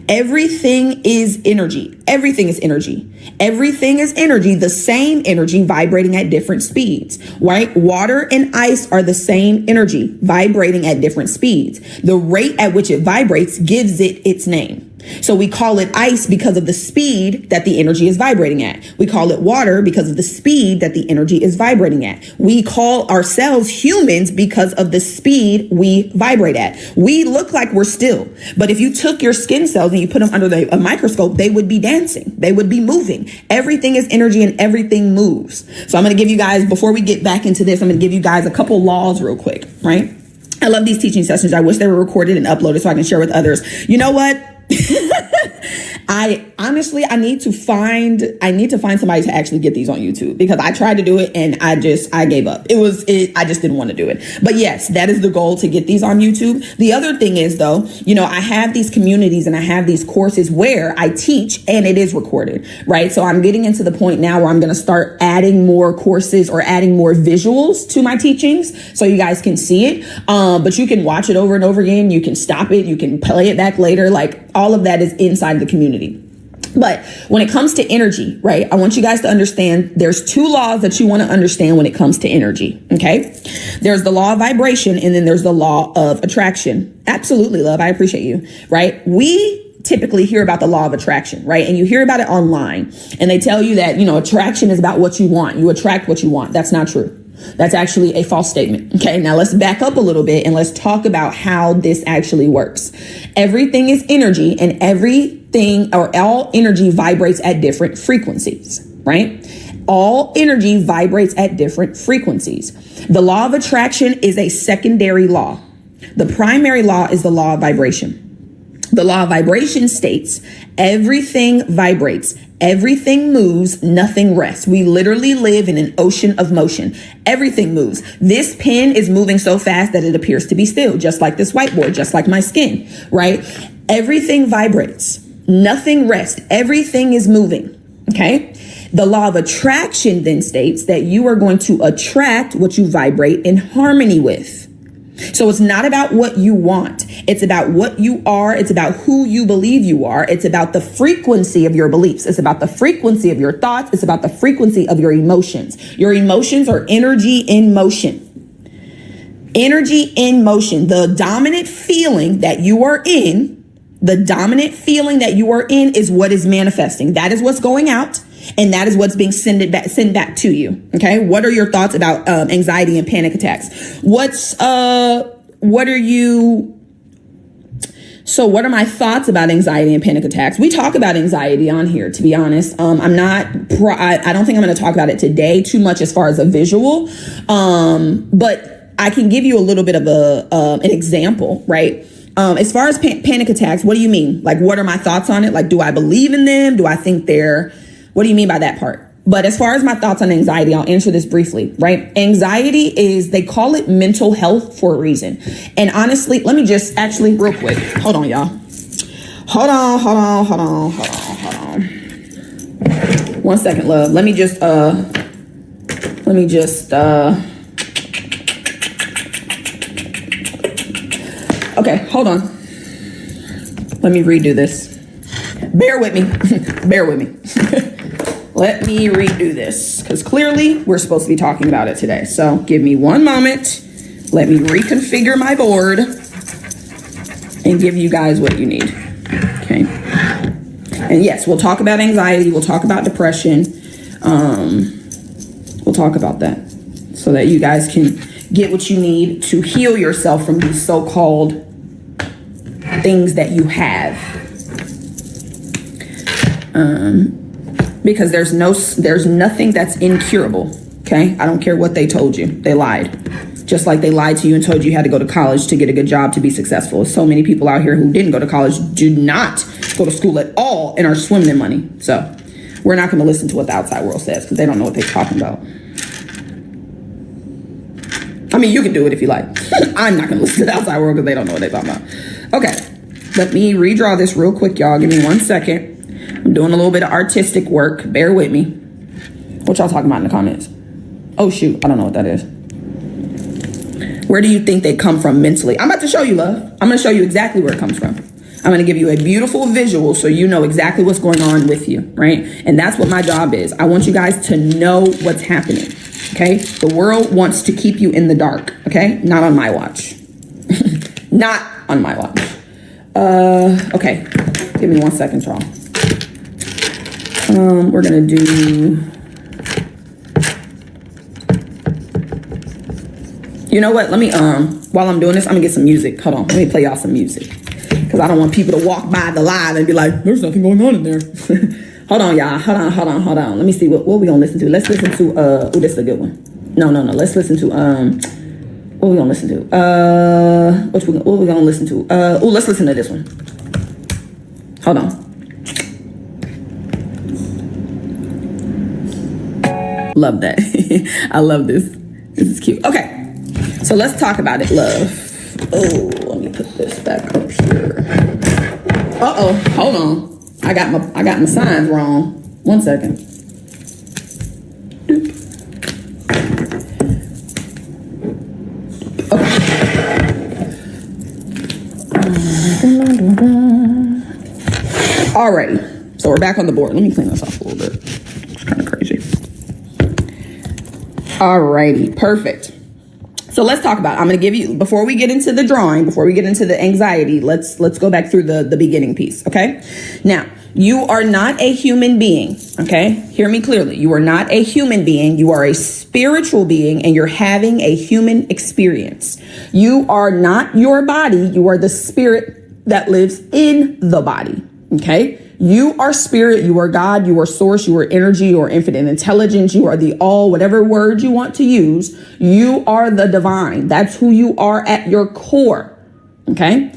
Everything is energy. Everything is energy. Everything is energy, the same energy vibrating at different speeds, right? Water and ice are the same energy vibrating at different speeds. The rate at which it vibrates gives it its name. So we call it ice because of the speed that the energy is vibrating at. We call it water because of the speed that the energy is vibrating at. We call ourselves humans because of the speed we vibrate at. We look like we're still, but if you took your skin cells and you put them under a microscope, they would be dancing. They would be moving. Everything is energy and everything moves. So I'm going to give you guys, before we get back into this, I'm going to give you guys a couple laws real quick, right? I love these teaching sessions. I wish they were recorded and uploaded so I can share with others. You know what? I need to find somebody to actually get these on YouTube, because I tried to do it and I gave up. I just didn't want to do it. But yes, that is the goal, to get these on YouTube. The other thing is, though, I have these communities and I have these courses where I teach and it is recorded, right? So I'm getting into the point now where I'm going to start adding more courses or adding more visuals to my teachings so you guys can see it. But you can watch it over and over again. You can stop it. You can play it back later. Like, all of that is inside the community. But when it comes to energy, right, I want you guys to understand there's two laws that you want to understand when it comes to energy. Okay. There's the law of vibration, and then there's the law of attraction. Absolutely, love. I appreciate you. Right. We typically hear about the law of attraction, right? And you hear about it online, and they tell you that, attraction is about what you want. You attract what you want. That's not true. That's actually a false statement. Okay, now let's back up a little bit and let's talk about how this actually works. Everything is energy, and everything, or all energy, vibrates at different frequencies, right? All energy vibrates at different frequencies. The law of attraction is a secondary law. The primary law is the law of vibration. The law of vibration states everything vibrates, everything moves, nothing rests. We literally live in an ocean of motion. Everything moves. This pen is moving so fast that it appears to be still, just like this whiteboard, just like my skin, right? Everything vibrates, nothing rests, everything is moving, okay? The law of attraction then states that you are going to attract what you vibrate in harmony with. So it's not about what you want. It's about what you are. It's about who you believe you are. It's about the frequency of your beliefs. It's about the frequency of your thoughts. It's about the frequency of your emotions. Your emotions are energy in motion. Energy in motion. The dominant feeling that you are in, is what is manifesting. That is what's going out. And that is what's being sent back to you. Okay. What are your thoughts about anxiety and panic attacks? What are my thoughts about anxiety and panic attacks? We talk about anxiety on here, to be honest. I don't think I'm going to talk about it today too much as far as a visual. But I can give you a little bit of an example, right? As far as panic attacks, what do you mean? Like, what are my thoughts on it? Like, do I believe in them? Do I think what do you mean by that part? But as far as my thoughts on anxiety, I'll answer this briefly, right? Anxiety they call it mental health for a reason. And honestly, let me just actually real quick. Hold on, y'all. Hold on. 1 second, love. Let me just, okay, hold on. Let me redo this. Bear with me. Let me redo this, because clearly we're supposed to be talking about it today. So give me 1 moment. Let me reconfigure my board and give you guys what you need. Okay. And yes, we'll talk about anxiety. We'll talk about depression. We'll talk about that so that you guys can get what you need to heal yourself from these so-called things that you have. Because there's nothing that's incurable. Okay. I don't care what they told you. They lied. Just like they lied to you and told you had to go to college to get a good job to be successful. So many people out here who didn't go to college, do not go to school at all, and are swimming in money. So we're not going to listen to what the outside world says, because they don't know what they're talking about. I mean, you can do it if you like. I'm not going to listen to the outside world because they don't know what they're talking about. Okay. Let me redraw this real quick, y'all. Give me 1 second. I'm doing a little bit of artistic work. Bear with me. What y'all talking about in the comments? Oh, shoot. I don't know what that is. Where do you think they come from mentally? I'm about to show you, love. I'm going to show you exactly where it comes from. I'm going to give you a beautiful visual so you know exactly what's going on with you, right? And that's what my job is. I want you guys to know what's happening, okay? The world wants to keep you in the dark, okay? Not on my watch. Not on my watch. Okay. Give me 1 second, y'all. We're going to do... You know what? Let me, while I'm doing this, I'm gonna get some music. Hold on, let me play y'all some music. Because I don't want people to walk by the live and be like, there's nothing going on in there. Hold on, y'all. Hold on. Let me see what we gonna listen to. Let's listen to, oh, this is a good one. No. Let's listen to, what we gonna listen to? What we gonna listen to? Oh, let's listen to this one. Hold on. Love that. I love this. This is cute. Okay. So let's talk about it, love. Oh, let me put this back up here. Uh-oh, hold on. I got my signs wrong. 1 second. Okay. Alrighty. So we're back on the board. Let me clean this off a little bit. It's kind of crazy. Alrighty, perfect. So let's talk about, I'm going to give you, before we get into the drawing, before we get into the anxiety, let's go back through the beginning piece. Okay. Now, you are not a human being. Okay. Hear me clearly. You are not a human being. You are a spiritual being, and you're having a human experience. You are not your body. You are the spirit that lives in the body. Okay. You are spirit, you are God, you are source, you are energy, you are infinite intelligence, you are the all, whatever word you want to use, you are the divine. That's who you are at your core, okay?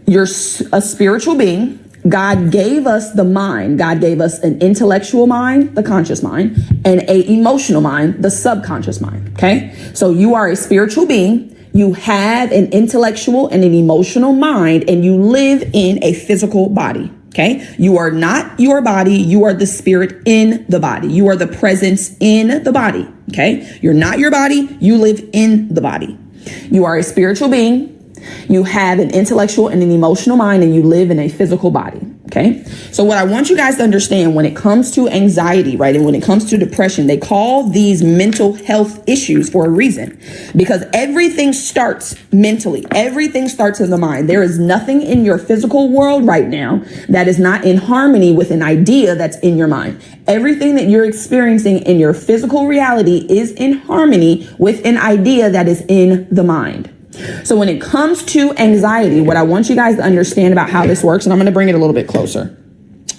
You're a spiritual being. God gave us the mind. God gave us an intellectual mind, the conscious mind, and an emotional mind, the subconscious mind, okay? So you are a spiritual being. You have an intellectual and an emotional mind, and you live in a physical body. Okay. You are not your body. You are the spirit in the body. You are the presence in the body. Okay. You're not your body. You live in the body. You are a spiritual being. You have an intellectual and an emotional mind, and you live in a physical body. Okay. So what I want you guys to understand when it comes to anxiety, right, and when it comes to depression, they call these mental health issues for a reason, because everything starts mentally. Everything starts in the mind. There is nothing in your physical world right now that is not in harmony with an idea that's in your mind. Everything that you're experiencing in your physical reality is in harmony with an idea that is in the mind. So when it comes to anxiety, what I want you guys to understand about how this works, and I'm going to bring it a little bit closer.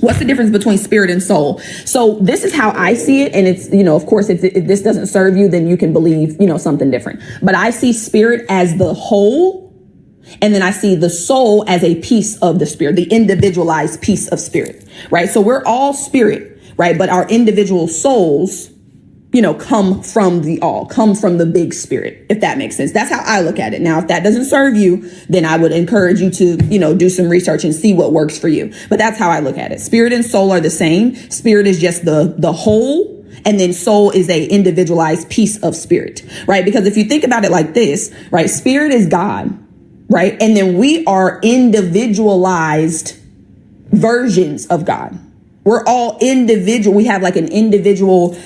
What's the difference between spirit and soul? So this is how I see it. And it's, of course, if this doesn't serve you, then you can believe, something different. But I see spirit as the whole. And then I see the soul as a piece of the spirit, the individualized piece of spirit, right? So we're all spirit, right? But our individual souls, come from come from the big spirit, if that makes sense. That's how I look at it. Now, if that doesn't serve you, then I would encourage you to, do some research and see what works for you. But that's how I look at it. Spirit and soul are the same. Spirit is just the whole, and then soul is a individualized piece of spirit, right? Because if you think about it like this, right, spirit is God, right? And then we are individualized versions of God. We're all individual. We have like an individual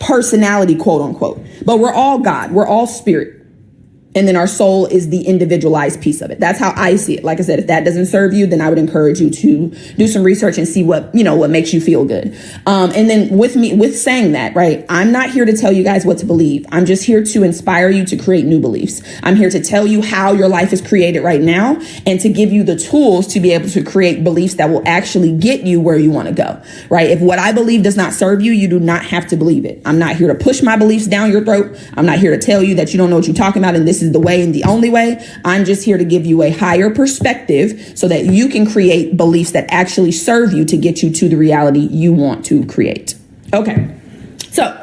personality, quote unquote, but we're all God. We're all spirit. And then our soul is the individualized piece of it. That's how I see it. Like I said, if that doesn't serve you, then I would encourage you to do some research and see what makes you feel good. And then with saying that, right, I'm not here to tell you guys what to believe. I'm just here to inspire you to create new beliefs. I'm here to tell you how your life is created right now and to give you the tools to be able to create beliefs that will actually get you where you want to go, right? If what I believe does not serve you, you do not have to believe it. I'm not here to push my beliefs down your throat. I'm not here to tell you that you don't know what you're talking about and this is the way and the only way. I'm just here to give you a higher perspective so that you can create beliefs that actually serve you to get you to the reality you want to create. Okay. So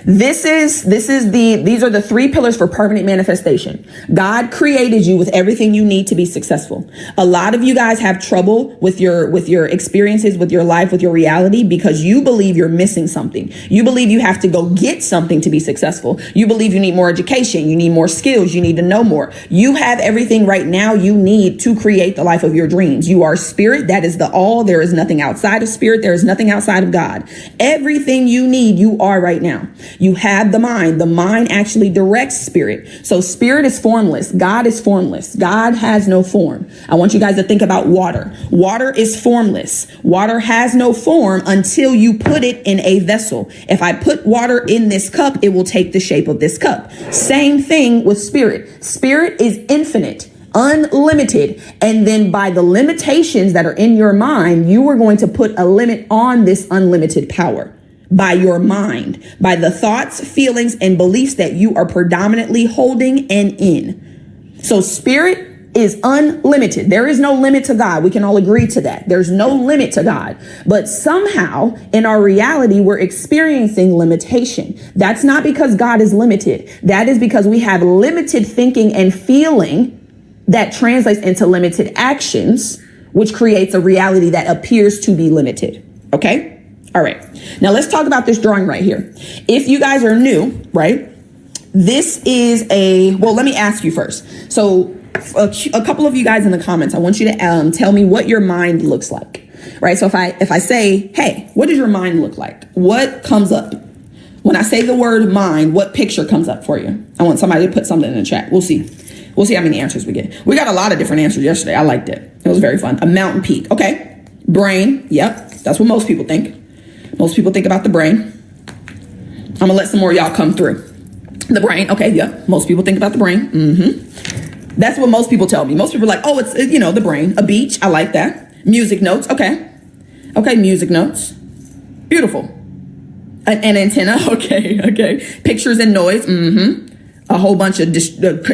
these are the three pillars for permanent manifestation. God created you with everything you need to be successful. A lot of you guys have trouble with your experiences, with your life, with your reality, because you believe you're missing something. You believe you have to go get something to be successful. You believe you need more education. You need more skills. You need to know more. You have everything right now you need to create the life of your dreams. You are spirit. That is the all. There is nothing outside of spirit. There is nothing outside of God. Everything you need, you are right now. You have the mind. The mind actually directs spirit. So spirit is formless. God is formless. God has no form. I want you guys to think about water. Water is formless. Water has no form until you put it in a vessel. If I put water in this cup, it will take the shape of this cup. Same thing with spirit. Spirit is infinite, unlimited. And then by the limitations that are in your mind, you are going to put a limit on this unlimited power. By your mind, by the thoughts, feelings, and beliefs that you are predominantly holding and in. So spirit is unlimited. There is no limit to God. We can all agree to that. There's no limit to God. But somehow in our reality, we're experiencing limitation. That's not because God is limited. That is because we have limited thinking and feeling that translates into limited actions, which creates a reality that appears to be limited. Okay? All right. Now let's talk about this drawing right here. If you guys are new, right, this is let me ask you first. So a couple of you guys in the comments, I want you to tell me what your mind looks like, right? So if I say, hey, what does your mind look like? What comes up? When I say the word mind, what picture comes up for you? I want somebody to put something in the chat. We'll see. We'll see how many answers we get. We got a lot of different answers yesterday. I liked it. It was very fun. A mountain peak. Okay. Brain. Yep. That's what most people think. Most people think about the brain. I'm going to let some more of y'all come through. The brain. Okay. Yeah. Most people think about the brain. Mm-hmm. That's what most people tell me. Most people are like, oh, it's, the brain. A beach. I like that. Music notes. Okay. Okay. Music notes. Beautiful. An antenna. Okay. Okay. Pictures and noise. Mm-hmm. A whole bunch of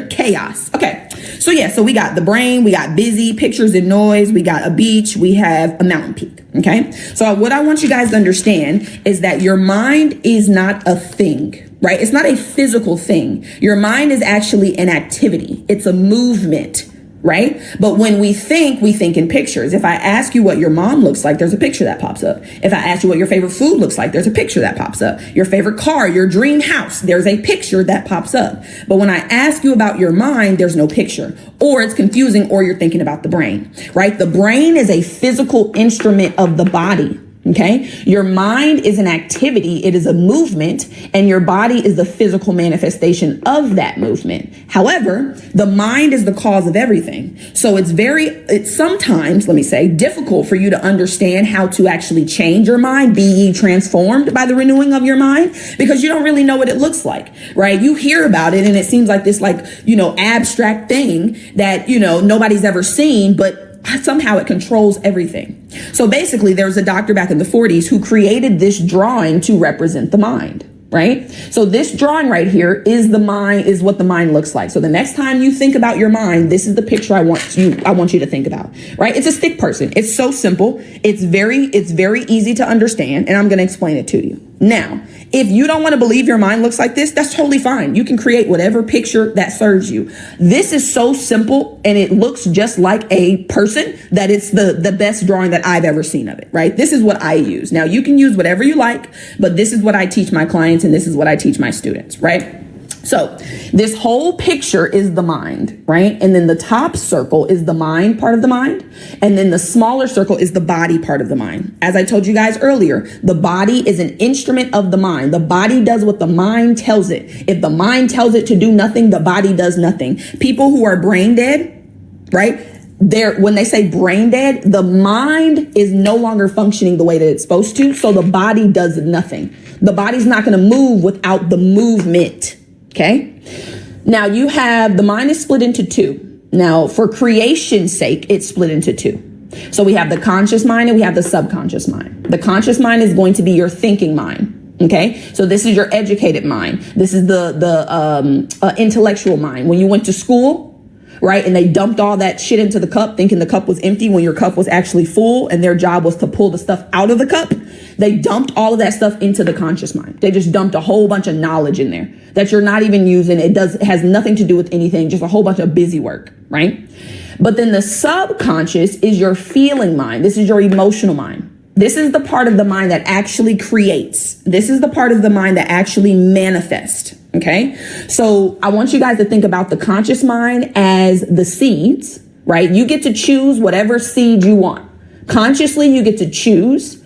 chaos. Okay. So we got the brain, we got busy, pictures and noise, we got a beach, we have a mountain peak. Okay. So what I want you guys to understand is that your mind is not a thing, right? It's not a physical thing. Your mind is actually an activity. It's a movement. right? But when we think in pictures. If I ask you what your mom looks like, there's a picture that pops up. If I ask you what your favorite food looks like, there's a picture that pops up. Your favorite car, your dream house, there's a picture that pops up. But when I ask you about your mind, there's no picture, or it's confusing, or you're thinking about the brain, right? The brain is a physical instrument of the body. Okay. Your mind is an activity. It is a movement, and your body is the physical manifestation of that movement. However, the mind is the cause of everything. So it's sometimes, let me say, difficult for you to understand how to actually change your mind, be ye transformed by the renewing of your mind, because you don't really know what it looks like, right? You hear about it and it seems like this, abstract thing that, nobody's ever seen, but somehow it controls everything. So basically, there was a doctor back in the 40s who created this drawing to represent the mind, right? So this drawing right here is what the mind looks like. So the next time you think about your mind, this is the picture I want you to think about, right? It's a stick person. It's so simple. It's very easy to understand, and I'm going to explain it to you. Now, if you don't want to believe your mind looks like this, that's totally fine. You can create whatever picture that serves you. This is so simple, and it looks just like a person, that it's the best drawing that I've ever seen of it, right? This is what I use. Now, you can use whatever you like, but this is what I teach my clients, and this is what I teach my students, right? So this whole picture is the mind, right? And then the top circle is the mind part of the mind. And then the smaller circle is the body part of the mind. As I told you guys earlier, the body is an instrument of the mind. The body does what the mind tells it. If the mind tells it to do nothing, the body does nothing. People who are brain dead, right? When they say brain dead, the mind is no longer functioning the way that it's supposed to. So the body does nothing. The body's not going to move without the movement. Okay. Now the mind is split into two. Now, for creation's sake, it's split into two. So we have the conscious mind and we have the subconscious mind. The conscious mind is going to be your thinking mind. Okay. So this is your educated mind. This is the intellectual mind. When you went to school, right, and they dumped all that shit into the cup thinking the cup was empty when your cup was actually full, and their job was to pull the stuff out of the cup. They dumped all of that stuff into the conscious mind. They just dumped a whole bunch of knowledge in there that you're not even using. It has nothing to do with anything, just a whole bunch of busy work, right? But then the subconscious is your feeling mind. This is your emotional mind. This is the part of the mind that actually creates. This is the part of the mind that actually manifests. Okay. So I want you guys to think about the conscious mind as the seeds, right? You get to choose whatever seed you want. Consciously, you get to choose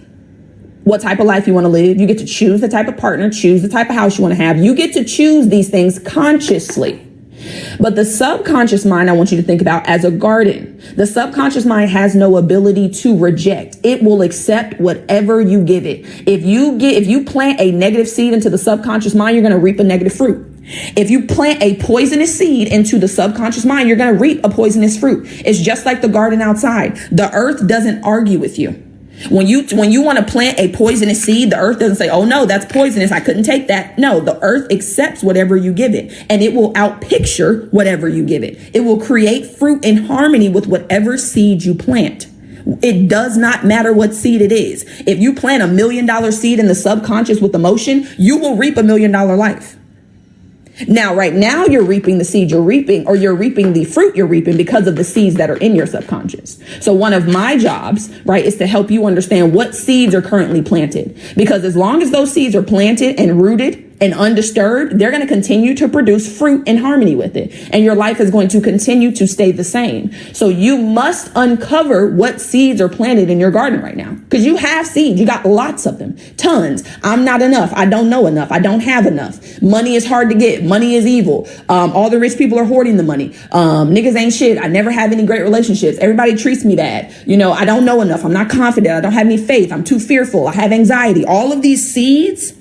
what type of life you want to live. You get to choose the type of partner, choose the type of house you want to have. You get to choose these things consciously. But the subconscious mind, I want you to think about as a garden. The subconscious mind has no ability to reject. It will accept whatever you give it. If you plant a negative seed into the subconscious mind, you're going to reap a negative fruit. If you plant a poisonous seed into the subconscious mind, you're going to reap a poisonous fruit. It's just like the garden outside. The earth doesn't argue with you. When you want to plant a poisonous seed, the earth doesn't say, oh no, that's poisonous, I couldn't take that. No, the earth accepts whatever you give it, and it will outpicture whatever you give it. It will create fruit in harmony with whatever seed you plant. It does not matter what seed it is. If you plant $1 million seed in the subconscious with emotion, you will reap $1 million life. Now, right now you're reaping the seed you're reaping, or you're reaping the fruit you're reaping because of the seeds that are in your subconscious. So one of my jobs, right, is to help you understand what seeds are currently planted, because as long as those seeds are planted and rooted and undisturbed, they're going to continue to produce fruit in harmony with it. And your life is going to continue to stay the same. So you must uncover what seeds are planted in your garden right now, because you have seeds. You got lots of them, tons. I'm not enough. I don't know enough. I don't have enough. Money is hard to get. Money is evil. All the rich people are hoarding the money. Niggas ain't shit. I never have any great relationships. Everybody treats me bad. I don't know enough. I'm not confident. I don't have any faith. I'm too fearful. I have anxiety. All of these seeds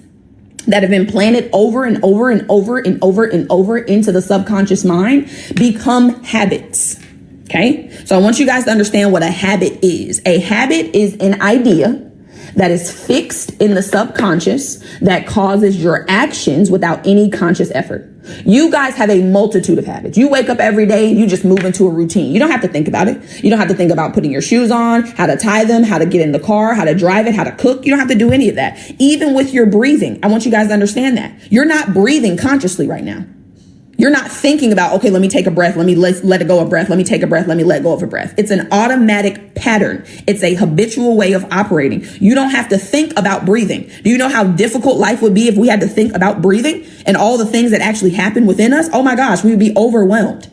that have been planted over and over and over and over and over into the subconscious mind become habits. Okay. So I want you guys to understand what a habit is. A habit is an idea that is fixed in the subconscious that causes your actions without any conscious effort. You guys have a multitude of habits. You wake up every day and you just move into a routine. You don't have to think about it. You don't have to think about putting your shoes on, how to tie them, how to get in the car, how to drive it, how to cook. You don't have to do any of that. Even with your breathing, I want you guys to understand that you're not breathing consciously right now. You're not thinking about, okay, let me take a breath. Let it go of breath. Let me take a breath. Let me let go of a breath. It's an automatic pattern. It's a habitual way of operating. You don't have to think about breathing. Do you know how difficult life would be if we had to think about breathing and all the things that actually happen within us? Oh my gosh, we would be overwhelmed.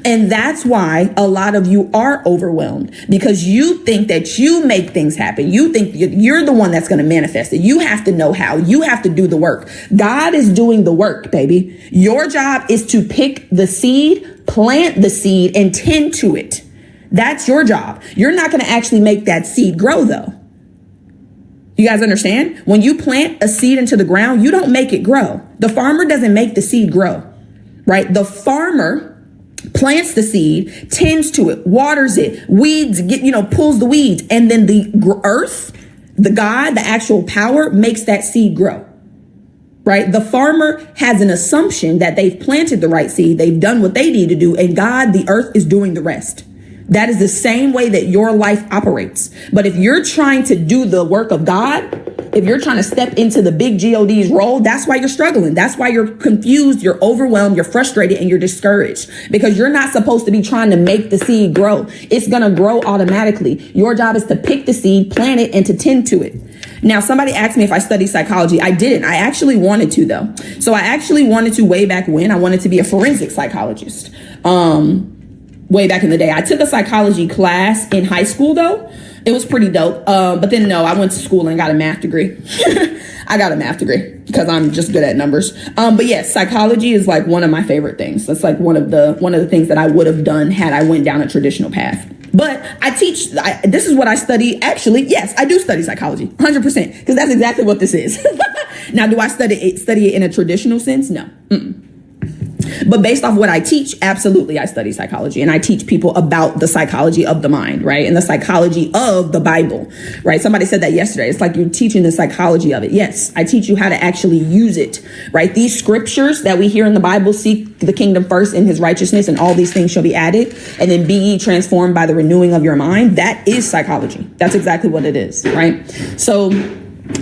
And that's why a lot of you are overwhelmed, because you think that you make things happen. You think you're the one that's going to manifest it. You have to know how. You have to do the work. God is doing the work, baby. Your job is to pick the seed, plant the seed, and tend to it. That's your job. You're not going to actually make that seed grow, though. You guys understand? When you plant a seed into the ground, you don't make it grow. The farmer doesn't make the seed grow, right? The farmer plants the seed, tends to it, waters it, pulls the weeds. And then the earth, the God, the actual power makes that seed grow, right? The farmer has an assumption that they've planted the right seed. They've done what they need to do. And God, the earth, is doing the rest. That is the same way that your life operates. But if you're trying to do the work of God, if you're trying to step into the big God's role, that's why you're struggling. That's why you're confused, you're overwhelmed, you're frustrated, and you're discouraged, because you're not supposed to be trying to make the seed grow. It's going to grow automatically. Your job is to pick the seed, plant it, and to tend to it. Now, somebody asked me if I studied psychology. I didn't. I actually wanted to, though. So I actually wanted to way back when. I wanted to be a forensic psychologist. Way back in the day. I took a psychology class in high school, though. It was pretty dope. But then no, I went to school and got a math degree. I got a math degree because I'm just good at numbers. But yes, psychology is like one of my favorite things. That's like one of the things that I would have done had I went down a traditional path. But this is what I study. Actually, yes, I do study psychology 100%, because that's exactly what this is. Now, do I study it in a traditional sense? No. But based off what I teach, absolutely, I study psychology, and I teach people about the psychology of the mind, right? And the psychology of the Bible, right? Somebody said that yesterday. It's like you're teaching the psychology of it. Yes, I teach you how to actually use it, right? These scriptures that we hear in the Bible, seek the kingdom first and his righteousness, and all these things shall be added. And then be ye transformed by the renewing of your mind. That is psychology. That's exactly what it is, right? So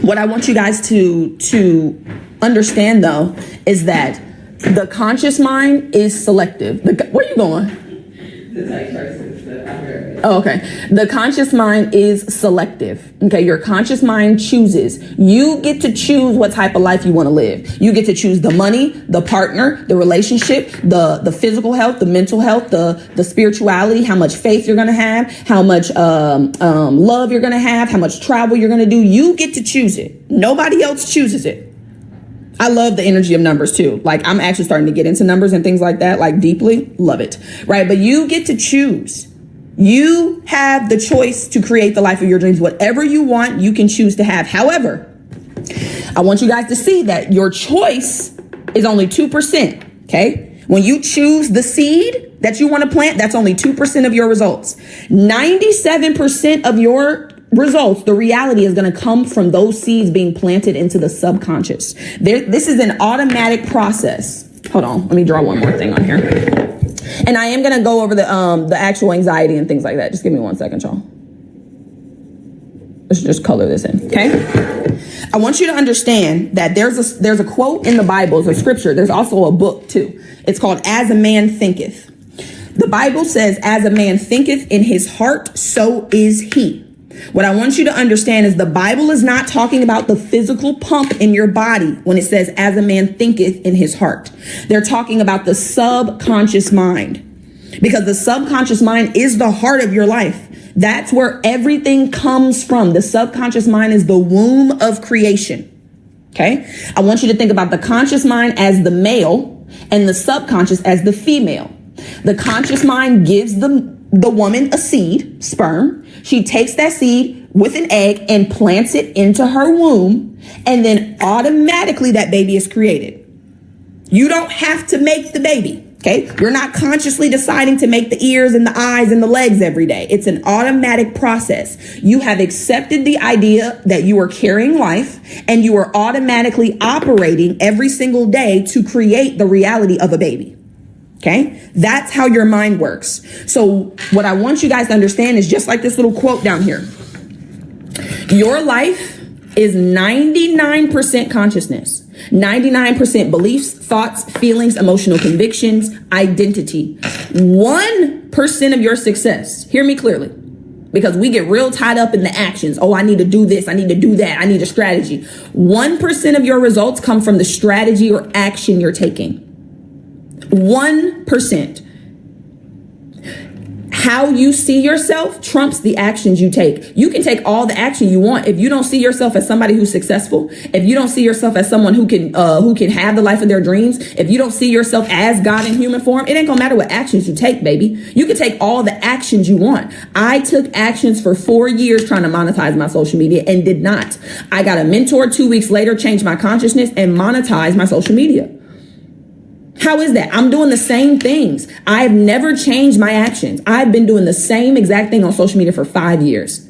what I want you guys to understand, though, is that the conscious mind is selective. Where are you going? Oh, okay. The conscious mind is selective. Okay. Your conscious mind chooses. You get to choose what type of life you want to live. You get to choose the money, the partner, the relationship, the physical health, the mental health, the spirituality, how much faith you're going to have, how much love you're going to have, how much travel you're going to do. You get to choose it. Nobody else chooses it. I love the energy of numbers too. Like, I'm actually starting to get into numbers and things like that, like deeply. Love it. Right. But you get to choose. You have the choice to create the life of your dreams. Whatever you want, you can choose to have. However, I want you guys to see that your choice is only 2%. Okay. When you choose the seed that you want to plant, that's only 2% of your results. 97% of your results, the reality, is going to come from those seeds being planted into the subconscious. This is an automatic process. Hold on, let me draw one more thing on here. And I am going to go over the actual anxiety and things like that. Just give me 1 second, y'all. Let's just color this in, okay? I want you to understand that there's a quote in the Bible, it's a scripture. There's also a book too. It's called "As a Man Thinketh." The Bible says, "As a man thinketh in his heart, so is he." What I want you to understand is the Bible is not talking about the physical pump in your body when it says, "As a man thinketh in his heart." They're talking about the subconscious mind, because the subconscious mind is the heart of your life. That's where everything comes from. The subconscious mind is the womb of creation. Okay. I want you to think about the conscious mind as the male and the subconscious as the female. The conscious mind gives the woman a seed, sperm. She takes that seed with an egg and plants it into her womb. And then automatically that baby is created. You don't have to make the baby. Okay. You're not consciously deciding to make the ears and the eyes and the legs every day. It's an automatic process. You have accepted the idea that you are carrying life, and you are automatically operating every single day to create the reality of a baby. Okay, that's how your mind works. So what I want you guys to understand is just like this little quote down here. Your life is 99% consciousness. 99% beliefs, thoughts, feelings, emotional convictions, identity. 1% of your success, hear me clearly, because we get real tied up in the actions. Oh, I need to do this. I need to do that. I need a strategy. 1% of your results come from the strategy or action you're taking. 1%. How you see yourself trumps the actions you take. You can take all the action you want. If you don't see yourself as somebody who's successful, if you don't see yourself as someone who can have the life of their dreams, if you don't see yourself as God in human form, it ain't gonna matter what actions you take, baby. You can take all the actions you want. I took actions for 4 years trying to monetize my social media and did not. I got a mentor 2 weeks later, changed my consciousness and monetized my social media. How is that? I'm doing the same things. I've never changed my actions. I've been doing the same exact thing on social media for 5 years.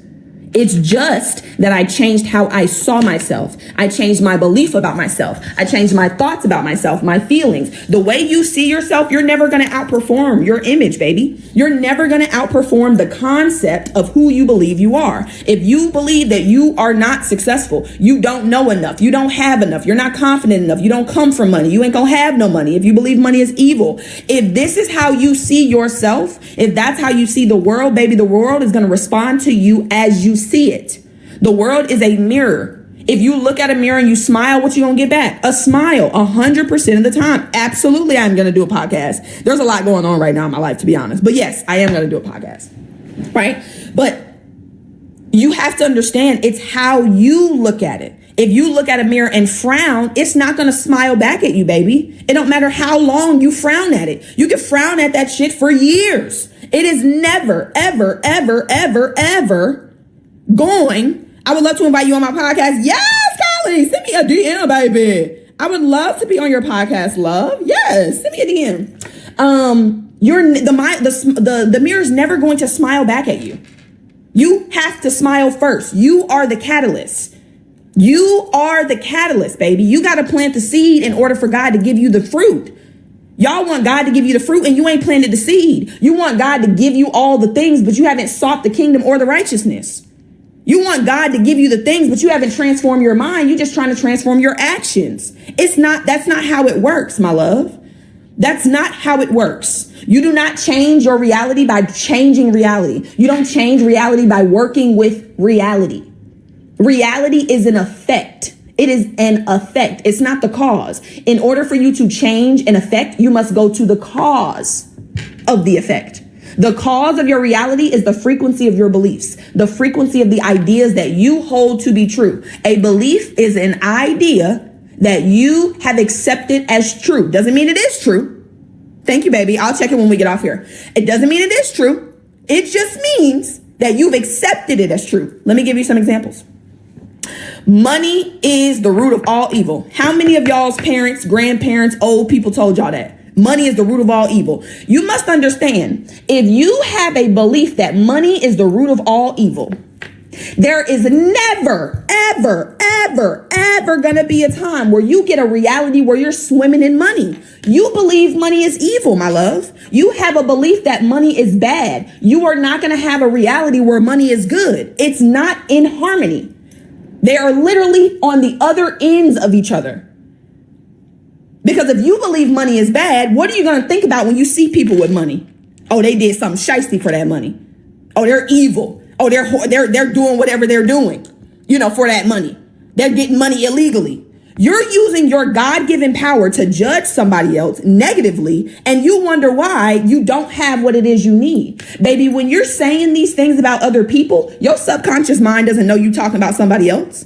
It's just that I changed how I saw myself. I changed my belief about myself. I changed my thoughts about myself, my feelings. The way you see yourself, you're never going to outperform your image, baby. You're never going to outperform the concept of who you believe you are. If you believe that you are not successful, you don't know enough, you don't have enough, you're not confident enough, you don't come from money, you ain't going to have no money, if you believe money is evil, if this is how you see yourself, if that's how you see the world, baby, the world is going to respond to you as you see it. The world is a mirror. If you look at a mirror and you smile, what you gonna get back? A smile, 100% of the time. Absolutely, I'm gonna do a podcast. There's a lot going on right now in my life, to be honest. But yes, I am gonna do a podcast, right? But you have to understand it's how you look at it. If you look at a mirror and frown, it's not gonna smile back at you, baby. It don't matter how long you frown at it. You can frown at that shit for years. It is never, ever, ever, ever, ever going. I would love to invite you on my podcast. Yes, Colleen, send me a DM, baby. I would love to be on your podcast, love. Yes, send me a DM. The mirror's never going to smile back at you. You have to smile first. You are the catalyst. You are the catalyst, baby. You got to plant the seed in order for God to give you the fruit. Y'all want God to give you the fruit and you ain't planted the seed. You want God to give you all the things, but you haven't sought the kingdom or the righteousness. You want God to give you the things, but you haven't transformed your mind. You're just trying to transform your actions. That's not how it works, my love. That's not how it works. You do not change your reality by changing reality. You don't change reality by working with reality. Reality is an effect. It is an effect. It's not the cause. In order for you to change an effect, you must go to the cause of the effect. The cause of your reality is the frequency of your beliefs, the frequency of the ideas that you hold to be true. A belief is an idea that you have accepted as true. Doesn't mean it is true. Thank you, baby. I'll check it when we get off here. It doesn't mean it is true. It just means that you've accepted it as true. Let me give you some examples. Money is the root of all evil. How many of y'all's parents, grandparents, old people told y'all that? Money is the root of all evil. You must understand, if you have a belief that money is the root of all evil, there is never, ever, ever, ever going to be a time where you get a reality where you're swimming in money. You believe money is evil, my love. You have a belief that money is bad. You are not going to have a reality where money is good. It's not in harmony. They are literally on the other ends of each other. Because if you believe money is bad, what are you going to think about when you see people with money? Oh, they did something shiesty for that money. Oh, they're evil. Oh, they're doing whatever they're doing, for that money. They're getting money illegally. You're using your God-given power to judge somebody else negatively, and you wonder why you don't have what it is you need. Baby, when you're saying these things about other people, your subconscious mind doesn't know you're talking about somebody else.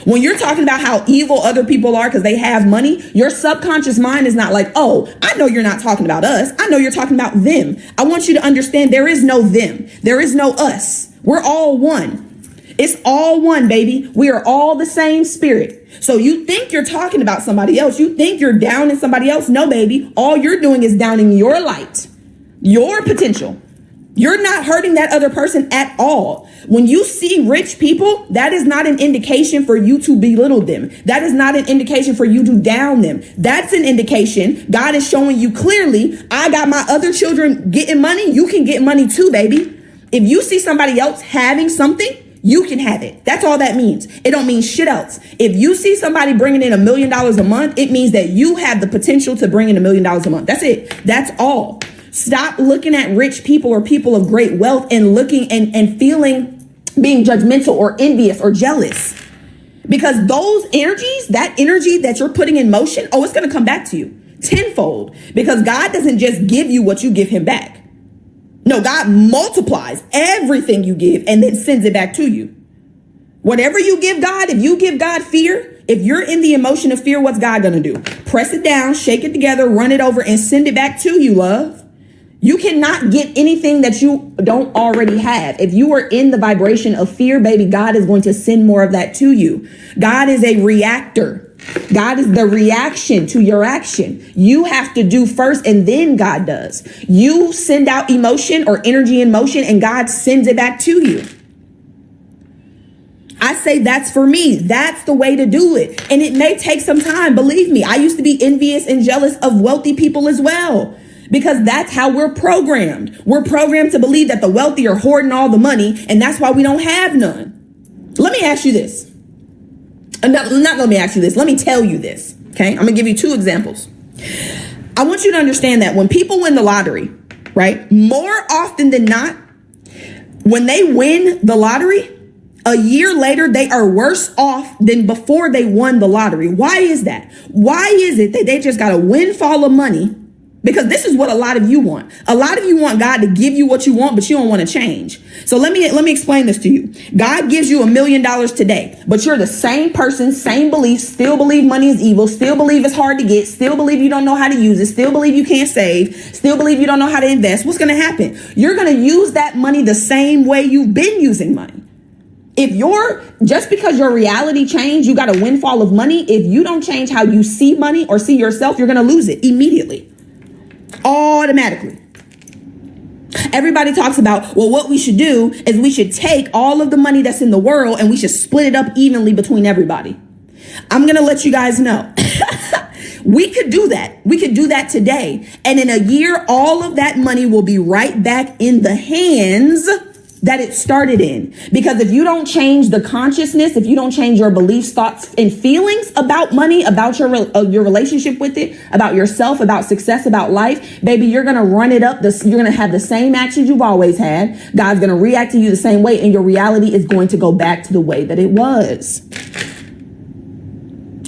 When you're talking about how evil other people are because they have money, your subconscious mind is not like, oh, I know you're not talking about us. I know you're talking about them. I want you to understand there is no them. There is no us. We're all one. It's all one, baby. We are all the same spirit. So you think you're talking about somebody else. You think you're downing somebody else. No, baby. All you're doing is downing your light, your potential. You're not hurting that other person at all. When you see rich people, that is not an indication for you to belittle them. That is not an indication for you to down them. That's an indication God is showing you clearly, I got my other children getting money. You can get money too, baby. If you see somebody else having something, you can have it. That's all that means. It don't mean shit else. If you see somebody bringing in $1 million a month, it means that you have the potential to bring in $1 million a month. That's it. That's all. Stop looking at rich people or people of great wealth and looking and feeling, being judgmental or envious or jealous. Because those energies, that energy that you're putting in motion, it's going to come back to you tenfold. Because God doesn't just give you what you give him back. No, God multiplies everything you give and then sends it back to you. Whatever you give God, if you give God fear, if you're in the emotion of fear, what's God going to do? Press it down, shake it together, run it over, and send it back to you, love. You cannot get anything that you don't already have. If you are in the vibration of fear, baby, God is going to send more of that to you. God is a reactor. God is the reaction to your action. You have to do first and then God does. You send out emotion or energy in motion and God sends it back to you. I say that's for me. That's the way to do it. And it may take some time. Believe me, I used to be envious and jealous of wealthy people as well. Because that's how we're programmed. We're programmed to believe that the wealthy are hoarding all the money, and that's why we don't have none. Let me ask you this. Not let me ask you this. Let me tell you this. Okay, I'm gonna give you 2 examples. I want you to understand that when people win the lottery, right, more often than not, when they win the lottery, a year later, they are worse off than before they won the lottery. Why is that? Why is it that they just got a windfall of money? Because this is what a lot of you want. A lot of you want God to give you what you want, but you don't want to change. So let me explain this to you. God gives you $1 million today, but you're the same person, same beliefs, still believe money is evil, still believe it's hard to get, still believe you don't know how to use it, still believe you can't save, still believe you don't know how to invest. What's going to happen? You're going to use that money the same way you've been using money. Just because your reality changed, you got a windfall of money. If you don't change how you see money or see yourself, you're going to lose it immediately. Automatically. Everybody talks about, well, what we should do is we should take all of the money that's in the world and we should split it up evenly between everybody. I'm going to let you guys know. We could do that. We could do that today. And in a year, all of that money will be right back in the hands that it started in. Because if you don't change the consciousness, if you don't change your beliefs, thoughts, and feelings about money, about your relationship with it, about yourself, about success, about life, baby, you're going to run it up. You're going to have the same actions you've always had. God's going to react to you the same way, and your reality is going to go back to the way that it was.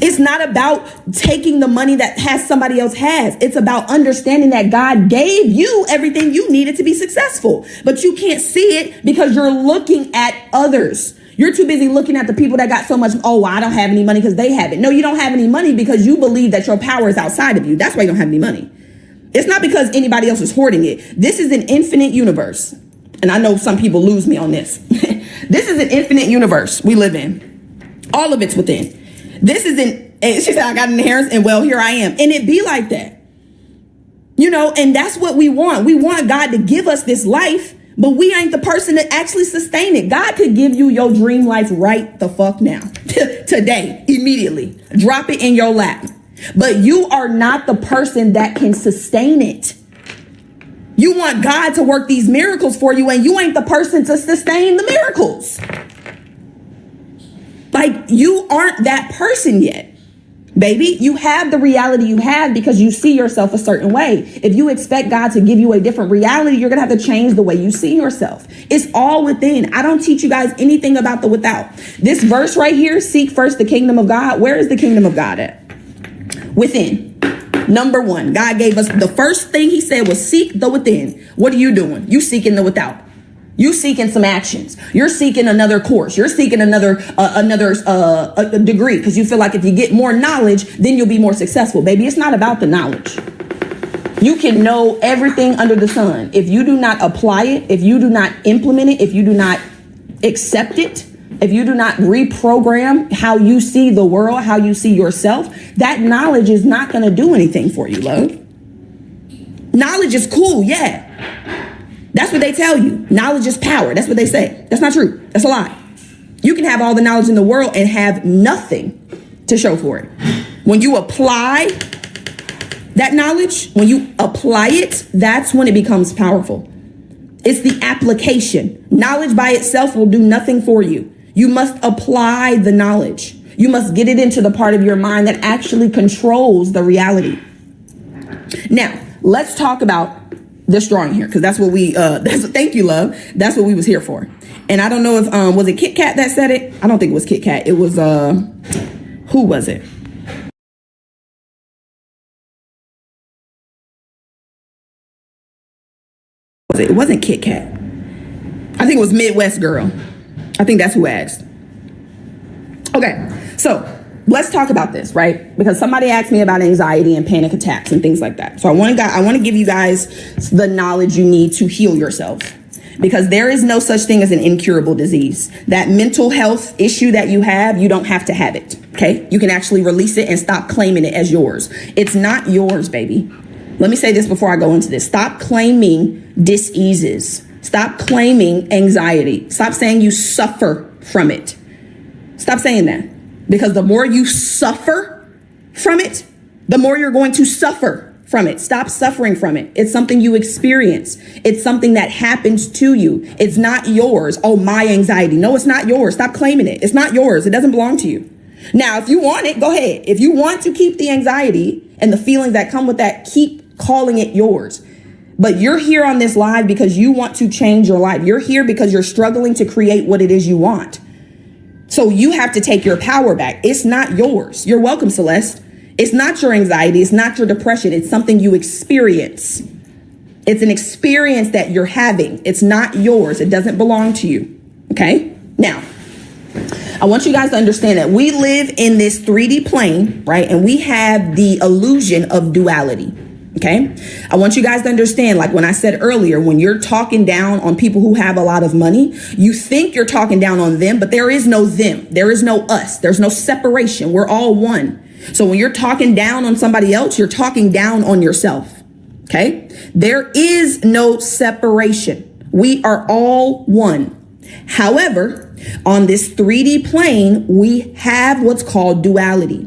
It's not about taking the money that somebody else has. It's about understanding that God gave you everything you needed to be successful, but you can't see it because you're looking at others. You're too busy looking at the people that got so much. Oh, I don't have any money because they have it. No, you don't have any money because you believe that your power is outside of you. That's why you don't have any money. It's not because anybody else is hoarding it. This is an infinite universe. And I know some people lose me on this. This is an infinite universe we live in. All of it's within. This isn't, she said, I got an inheritance and well, here I am. And it be like that. And that's what we want. We want God to give us this life, but we ain't the person to actually sustain it. God could give you your dream life right the fuck now, today, immediately. Drop it in your lap. But you are not the person that can sustain it. You want God to work these miracles for you, and you ain't the person to sustain the miracles. Like, you aren't that person yet, baby. You have the reality you have because you see yourself a certain way. If you expect God to give you a different reality, you're going to have to change the way you see yourself. It's all within. I don't teach you guys anything about the without. This verse right here, seek first the kingdom of God. Where is the kingdom of God at? Within. Number 1, God gave us the first thing he said was seek the within. What are you doing? You seeking the without. You seeking some actions. You're seeking another course. You're seeking another degree because you feel like if you get more knowledge, then you'll be more successful. Baby, it's not about the knowledge. You can know everything under the sun. If you do not apply it, if you do not implement it, if you do not accept it, if you do not reprogram how you see the world, how you see yourself, that knowledge is not going to do anything for you, love. Knowledge is cool, yeah. That's what they tell you. Knowledge is power. That's what they say. That's not true. That's a lie. You can have all the knowledge in the world and have nothing to show for it. When you apply that knowledge, when you apply it, that's when it becomes powerful. It's the application. Knowledge by itself will do nothing for you. You must apply the knowledge. You must get it into the part of your mind that actually controls the reality. Now, let's talk about this drawing here, because that's what we, thank you, love. That's what we was here for. And I don't know if, was it Kit Kat that said it? I don't think it was Kit Kat. It was, who was it? It wasn't Kit Kat. I think it was Midwest Girl. I think that's who asked. Okay, so let's talk about this, right? Because somebody asked me about anxiety and panic attacks and things like that. So I want to give you guys the knowledge you need to heal yourself, because there is no such thing as an incurable disease. That mental health issue that you have, you don't have to have it. Okay, you can actually release it and stop claiming it as yours. It's not yours, baby. Let me say this before I go into this. Stop claiming diseases. Stop claiming anxiety. Stop saying you suffer from it. Stop saying that. Because the more you suffer from it, the more you're going to suffer from it. Stop suffering from it. It's something you experience. It's something that happens to you. It's not yours. Oh, my anxiety. No, it's not yours. Stop claiming it. It's not yours. It doesn't belong to you. Now, if you want it, go ahead. If you want to keep the anxiety and the feelings that come with that, keep calling it yours. But you're here on this live because you want to change your life. You're here because you're struggling to create what it is you want. So you have to take your power back. It's not yours. You're welcome, Celeste. It's not your anxiety. It's not your depression. It's something you experience. It's an experience that you're having. It's not yours. It doesn't belong to you. Okay? Now, I want you guys to understand that we live in this 3D plane, right? And we have the illusion of duality. Okay. I want you guys to understand, like when I said earlier, when you're talking down on people who have a lot of money, you think you're talking down on them, but there is no them. There is no us. There's no separation. We're all one. So when you're talking down on somebody else, you're talking down on yourself. Okay. There is no separation. We are all one. However, on this 3D plane, we have what's called duality.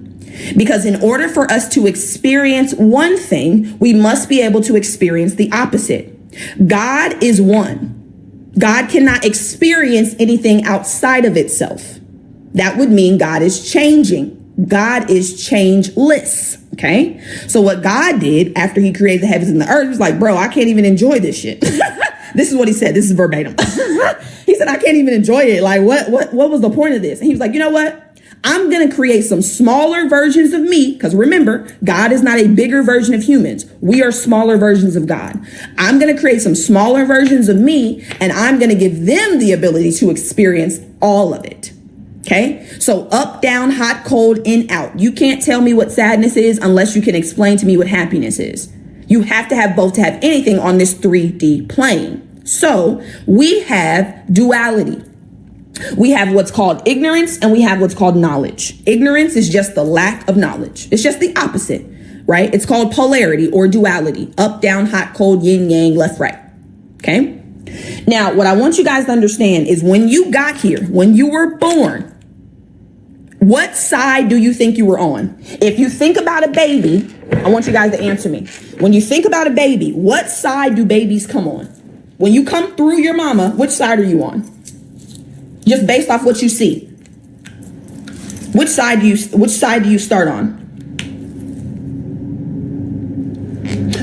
Because in order for us to experience one thing, we must be able to experience the opposite. God is one. God cannot experience anything outside of itself. That would mean God is changing. God is changeless. Okay. So what God did after he created the heavens and the earth was like, bro, I can't even enjoy this shit. This is what he said. This is verbatim. He said, I can't even enjoy it. Like, what was the point of this? And he was like, you know what? I'm going to create some smaller versions of me, because remember, God is not a bigger version of humans. We are smaller versions of God. I'm going to create some smaller versions of me, and I'm going to give them the ability to experience all of it. Okay? So up, down, hot, cold, in, out. You can't tell me what sadness is unless you can explain to me what happiness is. You have to have both to have anything on this 3D plane. So we have duality. We have what's called ignorance and we have what's called knowledge. Ignorance is just the lack of knowledge. It's just the opposite, right? It's called polarity or duality. Up, down, hot, cold, yin, yang, left, right. Okay. Now, what I want you guys to understand is when you got here, when you were born, what side do you think you were on? If you think about a baby, I want you guys to answer me. When you think about a baby, what side do babies come on? When you come through your mama, which side are you on? Just based off what you see. Which side do you start on?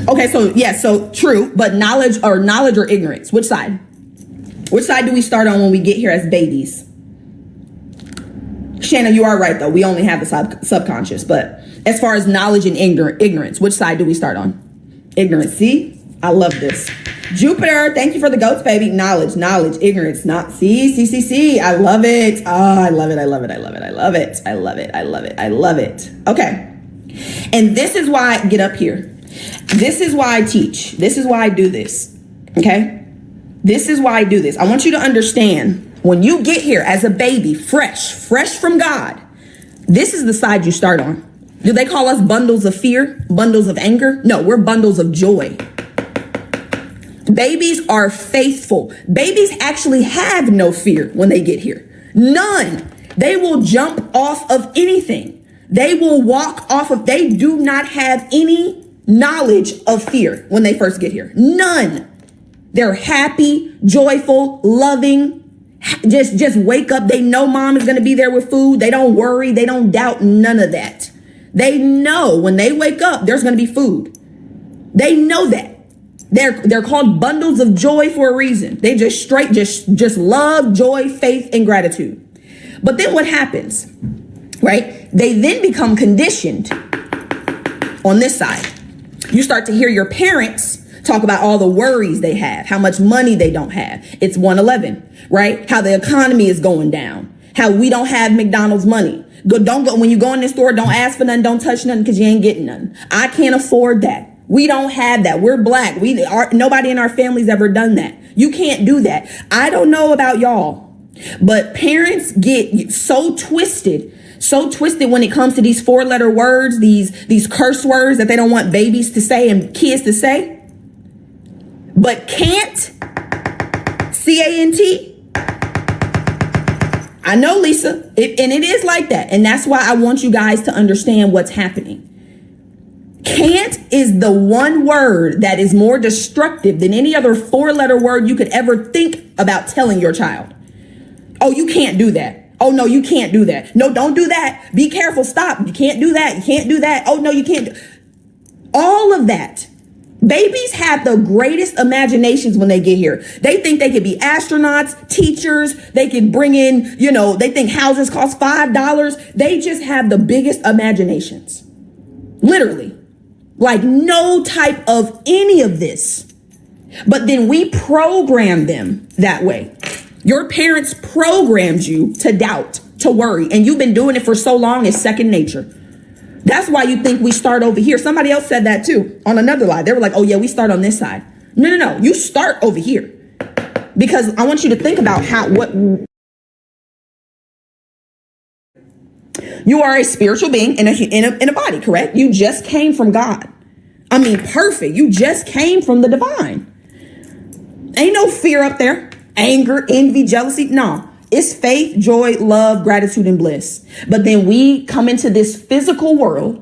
Okay, so yeah, so true, but knowledge or ignorance, which side? Which side do we start on when we get here as babies? Shanna, you are right though. We only have the subconscious, but as far as knowledge and ignorance, which side do we start on? Ignorance. See, I love this. Jupiter, thank you for the goats, baby. Knowledge, ignorance, not see. I love it. Oh, I love it. I love it. Okay. And this is why I get up here. This is why I teach. This is why I do this. Okay. This is why I do this. I want you to understand when you get here as a baby, fresh from God, this is the side you start on. Do they call us bundles of fear, bundles of anger? No, we're bundles of joy. Babies are faithful. Babies actually have no fear when they get here. None. They will jump off of anything. They will walk off of, they do not have any knowledge of fear when they first get here. None. They're happy, joyful, loving. Just wake up. They know mom is going to be there with food. They don't worry. They don't doubt none of that. They know when they wake up, there's going to be food. They know that. They're called bundles of joy for a reason. They just straight, just love, joy, faith, and gratitude. But then what happens, right? They then become conditioned on this side. You start to hear your parents talk about all the worries they have, how much money they don't have. It's 111, right? How the economy is going down, how we don't have McDonald's money. Don't go when you go in the store, don't ask for nothing, don't touch nothing because you ain't getting nothing. I can't afford that. We don't have that. We're black. Nobody in our family's ever done that. You can't do that. I don't know about y'all, but parents get so twisted when it comes to these 4-letter words, these curse words that they don't want babies to say and kids to say. But can't, C-A-N-T. I know, Lisa, and it is like that. And that's why I want you guys to understand what's happening. Can't is the one word that is more destructive than any other 4-letter word you could ever think about telling your child. Oh, you can't do that. Oh, no, you can't do that. No, don't do that. Be careful. Stop. You can't do that. You can't do that. Oh, no, you can't. All of that. Babies have the greatest imaginations when they get here. They think they could be astronauts, teachers. They can bring in, they think houses cost $5. They just have the biggest imaginations. Literally. Like no type of any of this. But then we program them that way. Your parents programmed you to doubt, to worry, and you've been doing it for so long, it's second nature. That's why you think we start over here. Somebody else said that too on another line. They were like, oh yeah, we start on this side. No. You start over here because I want you to think about what you are a spiritual being in a body, correct? You just came from God. I mean, perfect. You just came from the divine. Ain't no fear up there. Anger, envy, jealousy. No. It's faith, joy, love, gratitude, and bliss. But then we come into this physical world,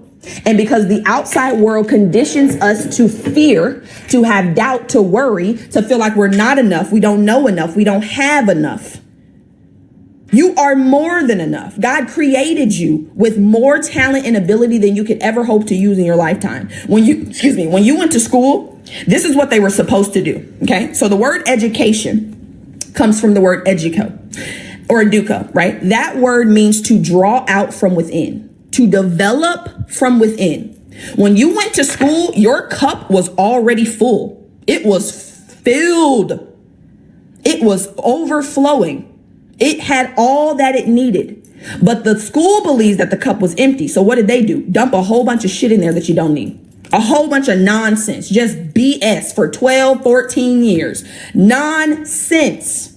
and because the outside world conditions us to fear, to have doubt, to worry, to feel like we're not enough, we don't know enough, we don't have enough. You are more than enough. God created you with more talent and ability than you could ever hope to use in your lifetime. When you went to school, this is what they were supposed to do. Okay. So the word education comes from the word educo or educa, right? That word means to draw out from within, to develop from within. When you went to school, your cup was already full. It was filled. It was overflowing. It had all that it needed. But the school believes that the cup was empty. So what did they do? Dump a whole bunch of shit in there that you don't need. A whole bunch of nonsense, just BS for 12, 14 years. Nonsense.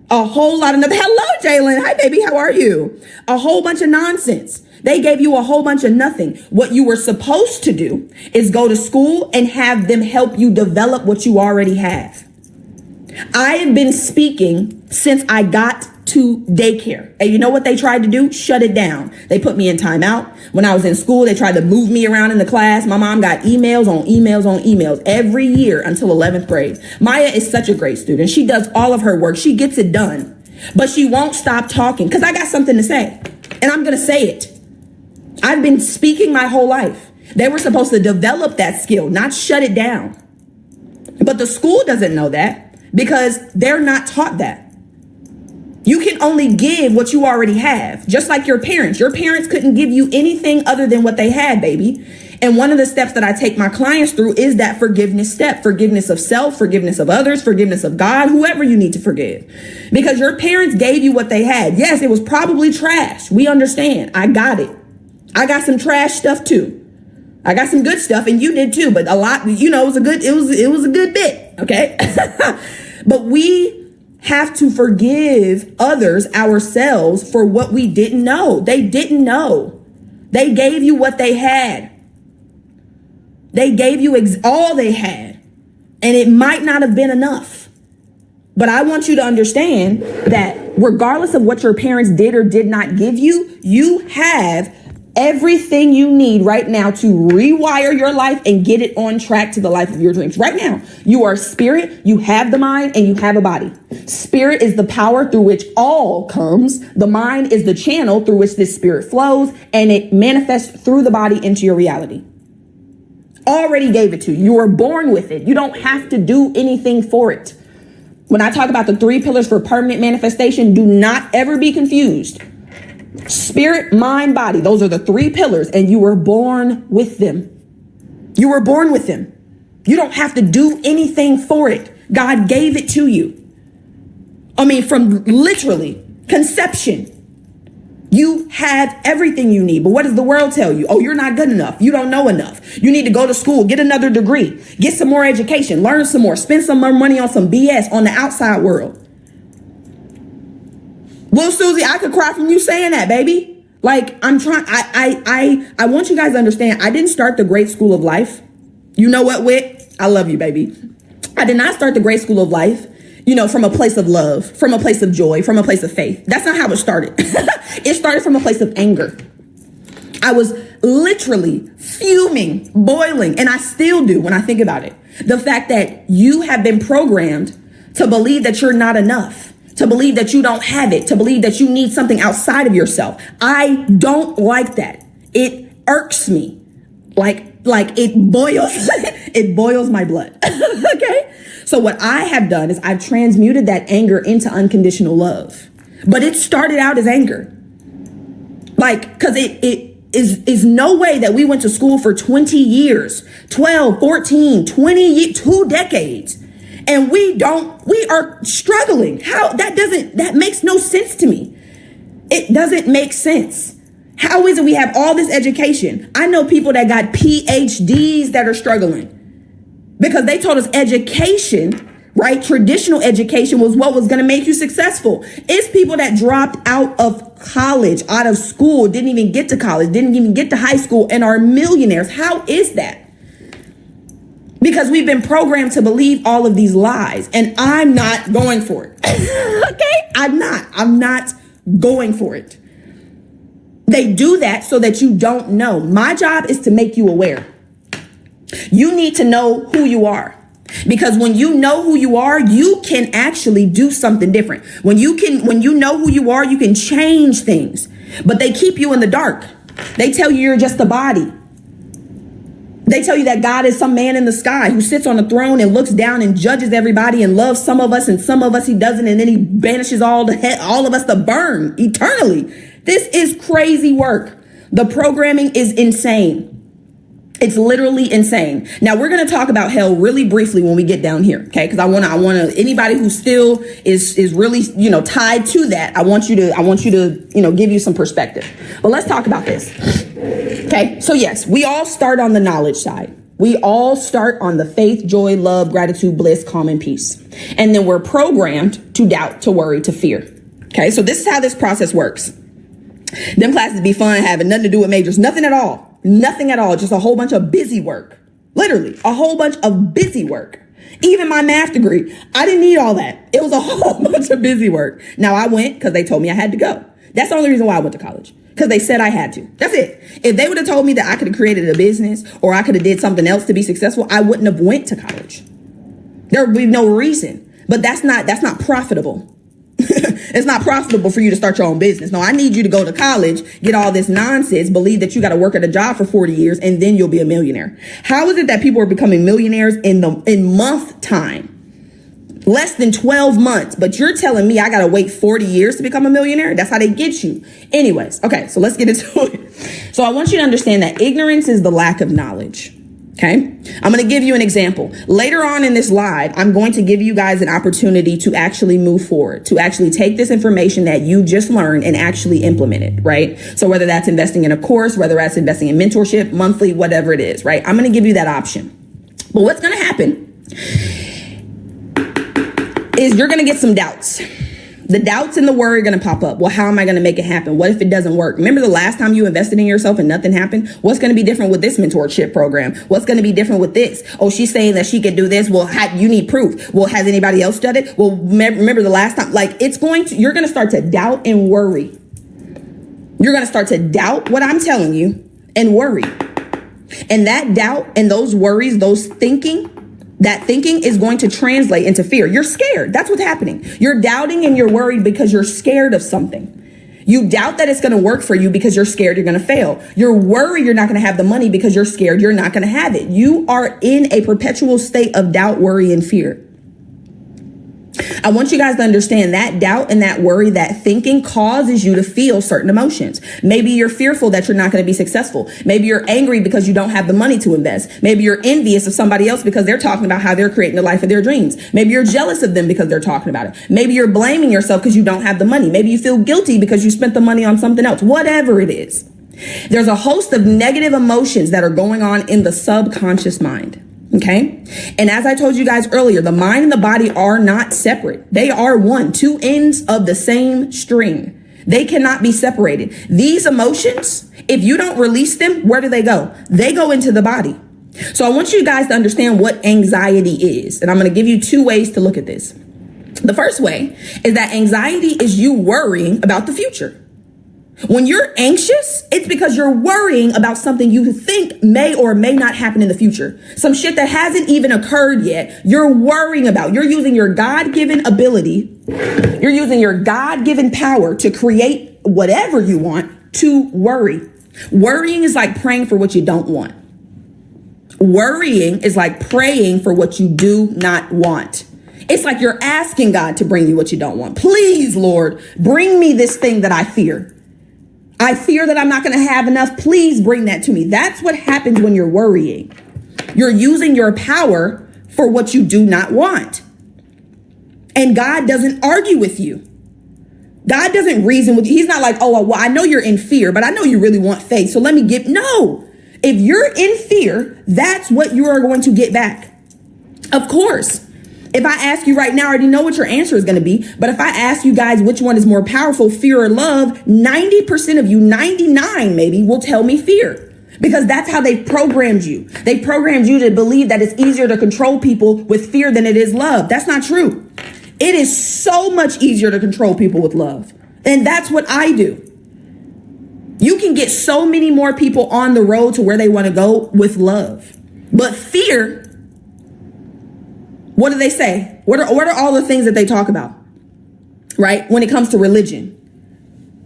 A whole lot of nothing. Hello, Jalen. Hi, baby. How are you? A whole bunch of nonsense. They gave you a whole bunch of nothing. What you were supposed to do is go to school and have them help you develop what you already have. I have been speaking since I got to daycare. And you know what they tried to do? Shut it down. They put me in timeout. When I was in school, they tried to move me around in the class. My mom got emails on emails on emails every year until 11th grade. Maya is such a great student. She does all of her work. She gets it done. But she won't stop talking because I got something to say. And I'm going to say it. I've been speaking my whole life. They were supposed to develop that skill, not shut it down. But the school doesn't know that because they're not taught that. You can only give what you already have, just like your parents. Your parents couldn't give you anything other than what they had, baby. And one of the steps that I take my clients through is that forgiveness step, forgiveness of self, forgiveness of others, forgiveness of God, whoever you need to forgive. Because your parents gave you what they had. Yes, it was probably trash. We understand. I got it. I got some trash stuff too. I got some good stuff and you did too, but a lot, it was a good bit. Okay. But we have to forgive others, ourselves, for what we didn't know. They didn't know. They gave you what they had. They gave you all they had. And it might not have been enough. But I want you to understand that regardless of what your parents did or did not give you, you have everything you need right now to rewire your life and get it on track to the life of your dreams. Right now, you are spirit, you have the mind, and you have a body. Spirit is the power through which all comes. The mind is the channel through which this spirit flows, and it manifests through the body into your reality. Already gave it to you. You were born with it. You don't have to do anything for it. When I talk about the 3 pillars for permanent manifestation, do not ever be confused. Spirit, mind, body. Those are the 3 pillars, and you were born with them. You were born with them. You don't have to do anything for it. God gave it to you. I mean, from literally conception. You have everything you need. But what does the world tell you? Oh, you're not good enough. You don't know enough. You need to go to school, get another degree, get some more education, learn some more, spend some more money on some BS on the outside world. Well, Susie, I could cry from you saying that, baby. Like, I'm trying, I want you guys to understand, I didn't start the great school of life. You know what, Wit? I love you, baby. I did not start the great school of life, from a place of love, from a place of joy, from a place of faith. That's not how it started. It started from a place of anger. I was literally fuming, boiling, and I still do when I think about it. The fact that you have been programmed to believe that you're not enough, to believe that you don't have it, to believe that you need something outside of yourself. I don't like that. It irks me. Like it boils, it boils my blood. Okay. So what I have done is I've transmuted that anger into unconditional love, but it started out as anger. Cause it is no way that we went to school for 20 years, 12, 14, 20 years, 2 decades. And we are struggling. That makes no sense to me. It doesn't make sense. How is it we have all this education? I know people that got PhDs that are struggling because they told us education, right? Traditional education was what was going to make you successful. It's people that dropped out of college, out of school, didn't even get to college, didn't even get to high school, and are millionaires. How is that? Because we've been programmed to believe all of these lies, and I'm not going for it. Okay? I'm not going for it. They do that so that you don't know. My job is to make you aware. You need to know who you are. Because when you know who you are, you can actually do something different. When you know who you are, you can change things. But they keep you in the dark. They tell you you're just a body. They tell you that God is some man in the sky who sits on a throne and looks down and judges everybody and loves some of us and some of us he doesn't. And then he banishes all of us to burn eternally. This is crazy work. The programming is insane. It's literally insane. Now we're going to talk about hell really briefly when we get down here. Okay. Cause I want to, anybody who still is really, tied to that. I want you to, give you some perspective, but let's talk about this. Okay. So yes, we all start on the knowledge side. We all start on the faith, joy, love, gratitude, bliss, calm, and peace. And then we're programmed to doubt, to worry, to fear. Okay. So this is how this process works. Them classes be fun, having nothing to do with majors, nothing at all. Nothing at all. Just a whole bunch of busy work. Literally a whole bunch of busy work. Even my math degree, I didn't need all that. It was a whole bunch of busy work. Now I went because they told me I had to go. That's the only reason why I went to college. Because they said I had to. That's it. If they would have told me that I could have created a business or I could have did something else to be successful, I wouldn't have went to college. There would be no reason. But that's not profitable. It's not profitable for you to start your own business. No, I need you to go to college, get all this nonsense, believe that you got to work at a job for 40 years, and then you'll be a millionaire. How is it that people are becoming millionaires in month time? Less than 12 months. But you're telling me I got to wait 40 years to become a millionaire? That's how they get you. Anyways, okay, so let's get into it. So I want you to understand that ignorance is the lack of knowledge. Okay, I'm going to give you an example. Later on in this live, I'm going to give you guys an opportunity to actually move forward, to actually take this information that you just learned and actually implement it, right? So whether that's investing in a course, whether that's investing in mentorship, monthly, whatever it is, right? I'm going to give you that option. But what's going to happen is you're going to get some doubts. The doubts and the worry are going to pop up. Well, how am I going to make it happen? What if it doesn't work? Remember the last time you invested in yourself and nothing happened? What's going to be different with this mentorship program? What's going to be different with this? Oh, she's saying that she could do this. Well, you need proof. Well, has anybody else done it? Well, remember the last time? You're going to start to doubt and worry. You're You're going to start to doubt what I'm telling you and worry. And that doubt and those worries, that thinking is going to translate into fear. You're scared. That's what's happening. You're doubting and you're worried because you're scared of something. You doubt that it's going to work for you because you're scared you're going to fail. You're worried you're not going to have the money because you're scared you're not going to have it. You are in a perpetual state of doubt, worry, and fear. I want you guys to understand that doubt and that worry, that thinking causes you to feel certain emotions. Maybe you're fearful that you're not going to be successful. Maybe you're angry because you don't have the money to invest. Maybe you're envious of somebody else because they're talking about how they're creating the life of their dreams. Maybe you're jealous of them because they're talking about it. Maybe you're blaming yourself because you don't have the money. Maybe you feel guilty because you spent the money on something else. Whatever it is. There's a host of negative emotions that are going on in the subconscious mind. Okay. And as I told you guys earlier, the mind and the body are not separate. They are one, two ends of the same string. They cannot be separated. These emotions, if you don't release them, where do they go? They go into the body. So I want you guys to understand what anxiety is. And I'm going to give you two ways to look at this. The first way is that anxiety is you worrying about the future. When you're anxious, it's because you're worrying about something you think may or may not happen in the future. Some shit that hasn't even occurred yet, you're worrying about. You're using your God-given ability. You're using your God-given power to create whatever you want to worry. Worrying is like praying for what you don't want. Worrying is like praying for what you do not want. It's like you're asking God to bring you what you don't want. Please, Lord, bring me this thing that I fear. I fear that I'm not going to have enough. Please bring that to me. That's what happens when you're worrying. You're using your power for what you do not want. And God doesn't argue with you. God doesn't reason with you. He's not like, oh, well, I know you're in fear, but I know you really want faith. So let me give. No, if you're in fear, that's what you are going to get back. Of course. If I ask you right now, I already know what your answer is going to be. But if I ask you guys which one is more powerful, fear or love, 90% of you, 99 maybe, will tell me fear. Because that's how they programmed you. They programmed you to believe that it's easier to control people with fear than it is love. That's not true. It is so much easier to control people with love. And that's what I do. You can get so many more people on the road to where they want to go with love. But fear, what do they say? What are all the things that they talk about? Right? When it comes to religion,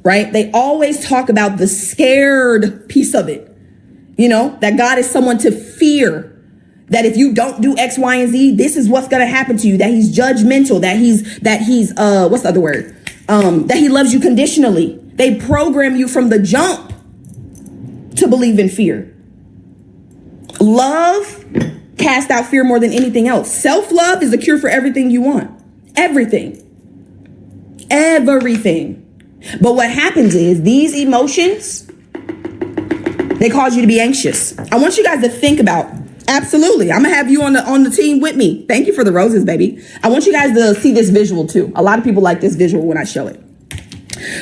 right? They always talk about the scared piece of it. You know, that God is someone to fear, that if you don't do X, Y, and Z, this is what's going to happen to you, that he's judgmental, that he's what's the other word? That he loves you conditionally. They program you from the jump to believe in fear. Love cast out fear more than anything else. Self-love is the cure for everything you want. Everything. But what happens is these emotions, they cause you to be anxious. I want you guys to think about, absolutely, I'm going to have you on the team with me. Thank you for the roses, baby. I want you guys to see this visual too. A lot of people like this visual when I show it.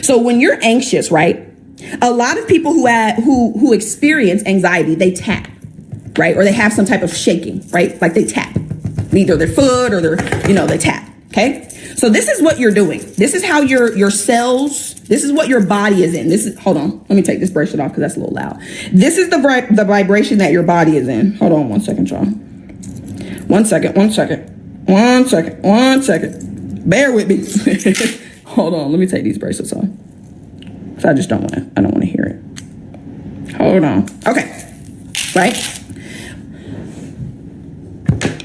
So when you're anxious, right? A lot of people who experience anxiety, they tap. Right? Or they have some type of shaking, right? Like they tap, either their foot or they tap. Okay. So this is what you're doing. This is how your cells, this is what your body is in. Hold on. Let me take this bracelet off because that's a little loud. This is the vibration that your body is in. Hold on 1 second, y'all. 1 second. Bear with me. Hold on. Let me take these bracelets off. Cause I don't want to hear it. Hold on. Okay. Right.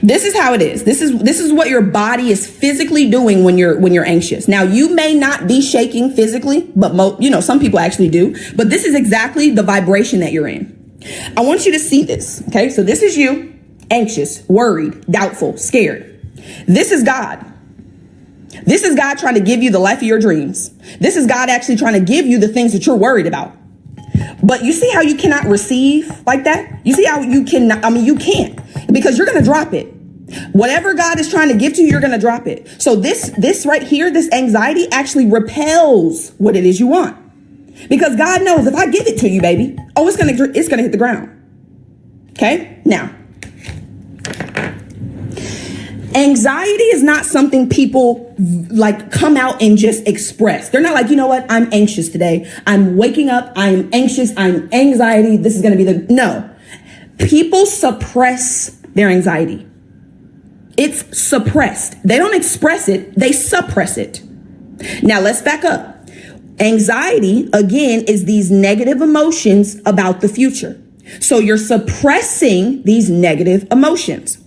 This is how it is. This is what your body is physically doing when you're anxious. Now, you may not be shaking physically, but some people actually do. But this is exactly the vibration that you're in. I want you to see this. Okay, so this is you, anxious, worried, doubtful, scared. This is God. This is God trying to give you the life of your dreams. This is God actually trying to give you the things that you're worried about. But you see how you cannot receive like that? You see how you can't, because you're going to drop it. Whatever God is trying to give to you, you're going to drop it. So this right here, this anxiety actually repels what it is you want. Because God knows if I give it to you, baby, it's going to hit the ground. Okay? Now, Anxiety is not something people like come out and just express. They're not like, you know what? I'm anxious today. I'm waking up. I'm anxious. I'm anxiety. This is going to be no. People suppress their anxiety. It's suppressed. They don't express it. They suppress it. Now let's back up. Anxiety, again, is these negative emotions about the future. So you're suppressing these negative emotions.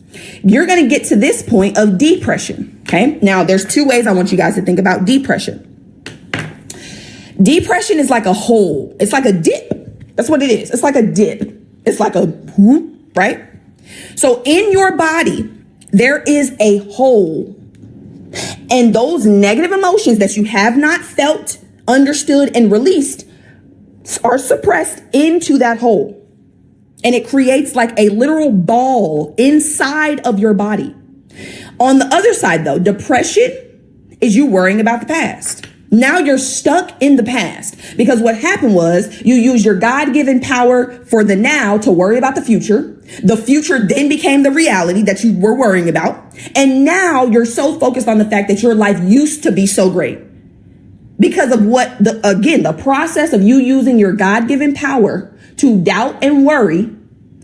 You're going to get to this point of depression. Okay. Now there's two ways I want you guys to think about depression. Depression is like a hole. It's like a dip. That's what it is. It's like a dip. It's like a whoop, right? So in your body, there is a hole. And those negative emotions that you have not felt, understood, and released are suppressed into that hole. And it creates like a literal ball inside of your body. On the other side, though, depression is you worrying about the past. Now you're stuck in the past because what happened was you used your God-given power for the now to worry about the future. The future then became the reality that you were worrying about. And now you're so focused on the fact that your life used to be so great because of the process of you using your God-given power to doubt and worry,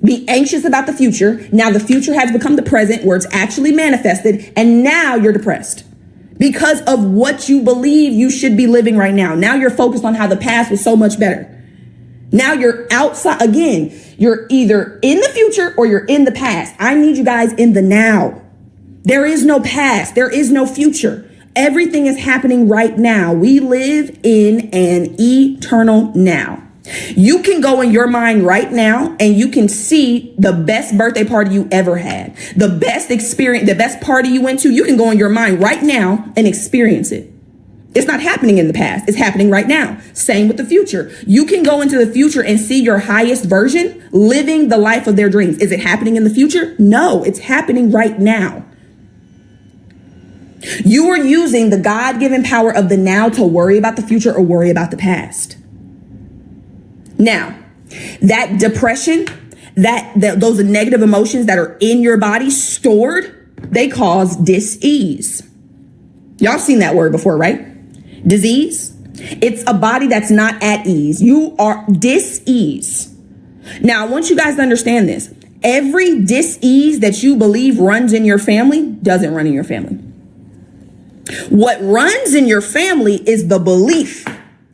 be anxious about the future. Now the future has become the present where it's actually manifested. And now you're depressed because of what you believe you should be living right now. Now you're focused on how the past was so much better. Now you're outside again. You're either in the future or you're in the past. I need you guys in the now. There is no past. There is no future. Everything is happening right now. We live in an eternal now. You can go in your mind right now and you can see the best birthday party you ever had, the best experience, the best party you went to. You can go in your mind right now and experience it. It's not happening in the past. It's happening right now. Same with the future. You can go into the future and see your highest version living the life of their dreams. Is it happening in the future? No, it's happening right now. You are using the God-given power of the now to worry about the future or worry about the past. Now, that depression, those negative emotions that are in your body stored, they cause dis-ease. Y'all seen that word before, right? Disease. It's a body that's not at ease. You are dis-ease. Now, I want you guys to understand this. Every dis-ease that you believe runs in your family doesn't run in your family. What runs in your family is the belief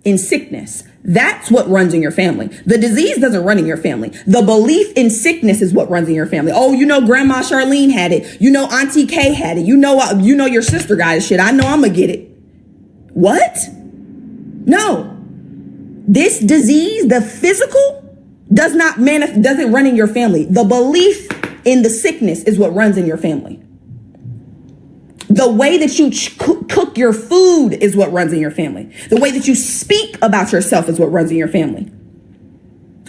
in sickness. That's what runs in your family. The disease doesn't run in your family. The belief in sickness is what runs in your family. Oh, you know, Grandma Charlene had it. You know, Auntie Kay had it. You know, your sister got it. Shit, I know I'm gonna get it. What? No. This disease, the physical, doesn't run in your family. The belief in the sickness is what runs in your family. The way that you cook your food is what runs in your family. The way that you speak about yourself is what runs in your family.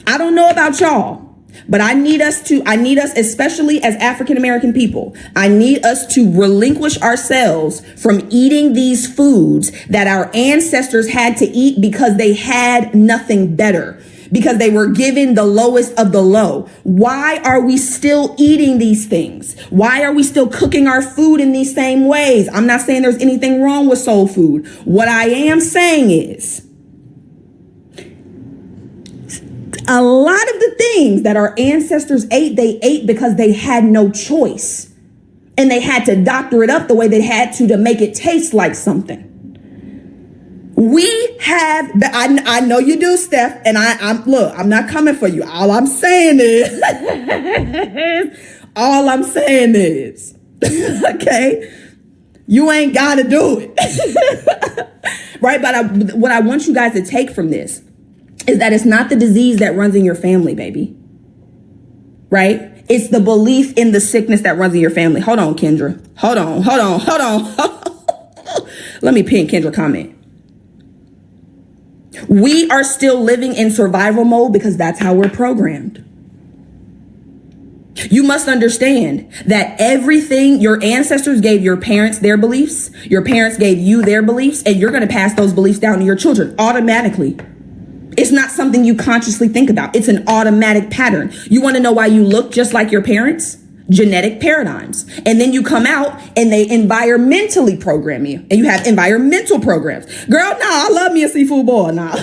I don't know about y'all, but I need us, especially as African-American people, I need us to relinquish ourselves from eating these foods that our ancestors had to eat because they had nothing better, because they were given the lowest of the low. Why are we still eating these things? Why are we still cooking our food in these same ways? I'm not saying there's anything wrong with soul food. What I am saying is a lot of the things that our ancestors ate, they ate because they had no choice. And they had to doctor it up the way they had to make it taste like something. We have, I know you do, Steph, and I'm not coming for you. All I'm saying is, okay, you ain't got to do it. Right? But what I want you guys to take from this is that it's not the disease that runs in your family, baby. Right? It's the belief in the sickness that runs in your family. Hold on, Kendra. Hold on. Let me pin Kendra comment. We are still living in survival mode because that's how we're programmed. You must understand that everything your ancestors gave your parents their beliefs, your parents gave you their beliefs, and you're going to pass those beliefs down to your children automatically. It's not something you consciously think about. It's an automatic pattern. You want to know why you look just like your parents? genetic paradigms. And then you come out and they environmentally program you, and you have environmental programs. Girl, no, I love me a seafood boil. Nah.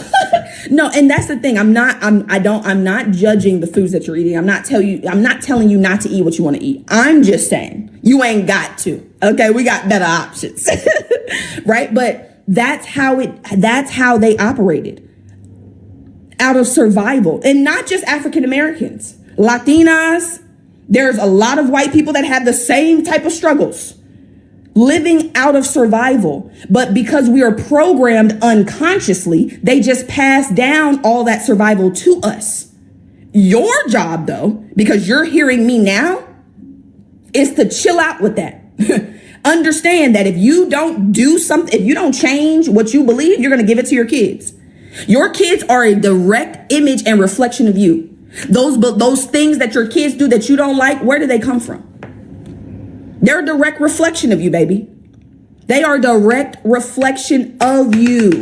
No, and that's the thing. I'm not judging the foods that you're eating. I'm not telling you not to eat what you want to eat. I'm just saying you ain't got to. Okay, we got better options. Right? But that's how they operated. Out of survival. And not just African Americans, Latinas. There's a lot of white people that have the same type of struggles, living out of survival. But because we are programmed unconsciously, they just pass down all that survival to us. Your job, though, because you're hearing me now, is to chill out with that. Understand that if you don't do something, if you don't change what you believe, you're going to give it to your kids. Your kids are a direct image and reflection of you. Those things that your kids do that you don't like, where do they come from? They're a direct reflection of you, baby. They are a direct reflection of you.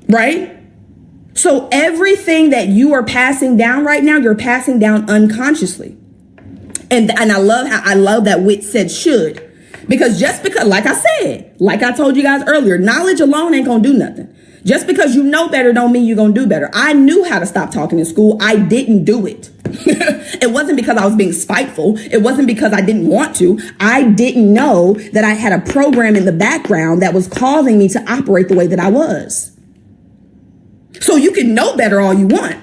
Right? So everything that you are passing down right now, you're passing down unconsciously. And I love that Wit said should. Because like I told you guys earlier, knowledge alone ain't gonna do nothing. Just because you know better don't mean you're going to do better. I knew how to stop talking in school. I didn't do it. It wasn't because I was being spiteful. It wasn't because I didn't want to. I didn't know that I had a program in the background that was causing me to operate the way that I was. So you can know better all you want.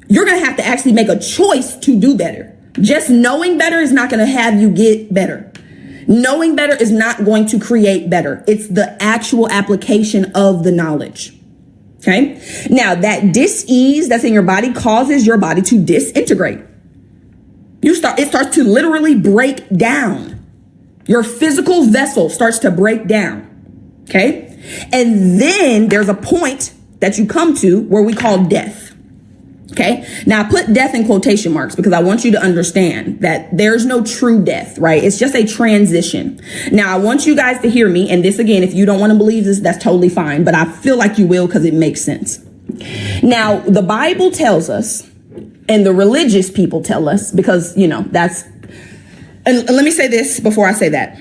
You're going to have to actually make a choice to do better. Just knowing better is not going to have you get better. Knowing better is not going to create better. It's the actual application of the knowledge. Okay. Now that dis-ease that's in your body causes your body to disintegrate. It starts to literally break down. Your physical vessel starts to break down. Okay. And then there's a point that you come to where we call death. Okay. Now I put death in quotation marks because I want you to understand that there's no true death, right? It's just a transition. Now I want you guys to hear me. And this again, if you don't want to believe this, that's totally fine. But I feel like you will because it makes sense. Now the Bible tells us, and the religious people tell us, because, and let me say this before I say that.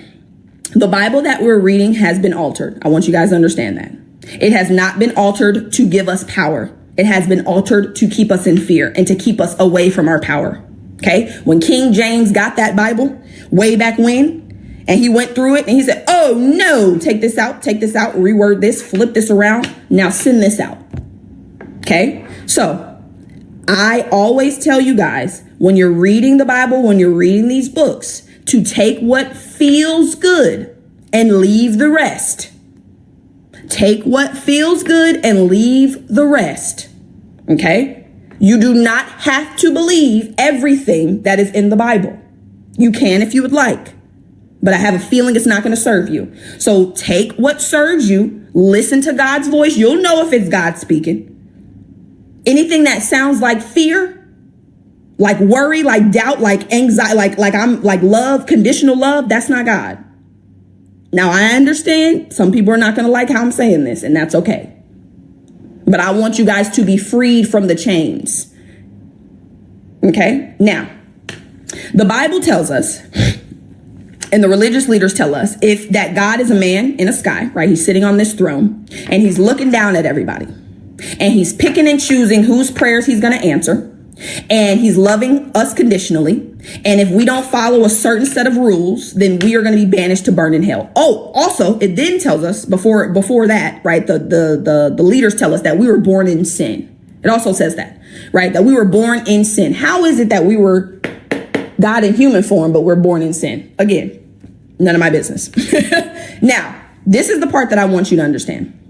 The Bible that we're reading has been altered. I want you guys to understand that. It has not been altered to give us power. It has been altered to keep us in fear and to keep us away from our power. Okay. When King James got that Bible way back when, and he went through it and he said, oh no, take this out, reword this, flip this around. Now send this out. Okay. So I always tell you guys, when you're reading the Bible, when you're reading these books, to take what feels good and leave the rest. Take what feels good and leave the rest. Okay? You do not have to believe everything that is in the Bible. You can if you would like, but I have a feeling it's not going to serve you. So take what serves you, listen to God's voice. You'll know if it's God speaking. Anything that sounds like fear, like worry, like doubt, like anxiety, like love, conditional love, that's not God. Now, I understand some people are not going to like how I'm saying this, and that's okay. But I want you guys to be freed from the chains. Okay? Now, the Bible tells us, and the religious leaders tell us, if that God is a man in a sky, right? He's sitting on this throne, and he's looking down at everybody. And he's picking and choosing whose prayers he's going to answer. And he's loving us conditionally. And if we don't follow a certain set of rules, then we are going to be banished to burn in hell. Oh, also, it then tells us before that, right? The leaders tell us that we were born in sin. It also says that, right? That we were born in sin. How is it that we were God in human form, but we're born in sin? Again, none of my business. Now, this is the part that I want you to understand.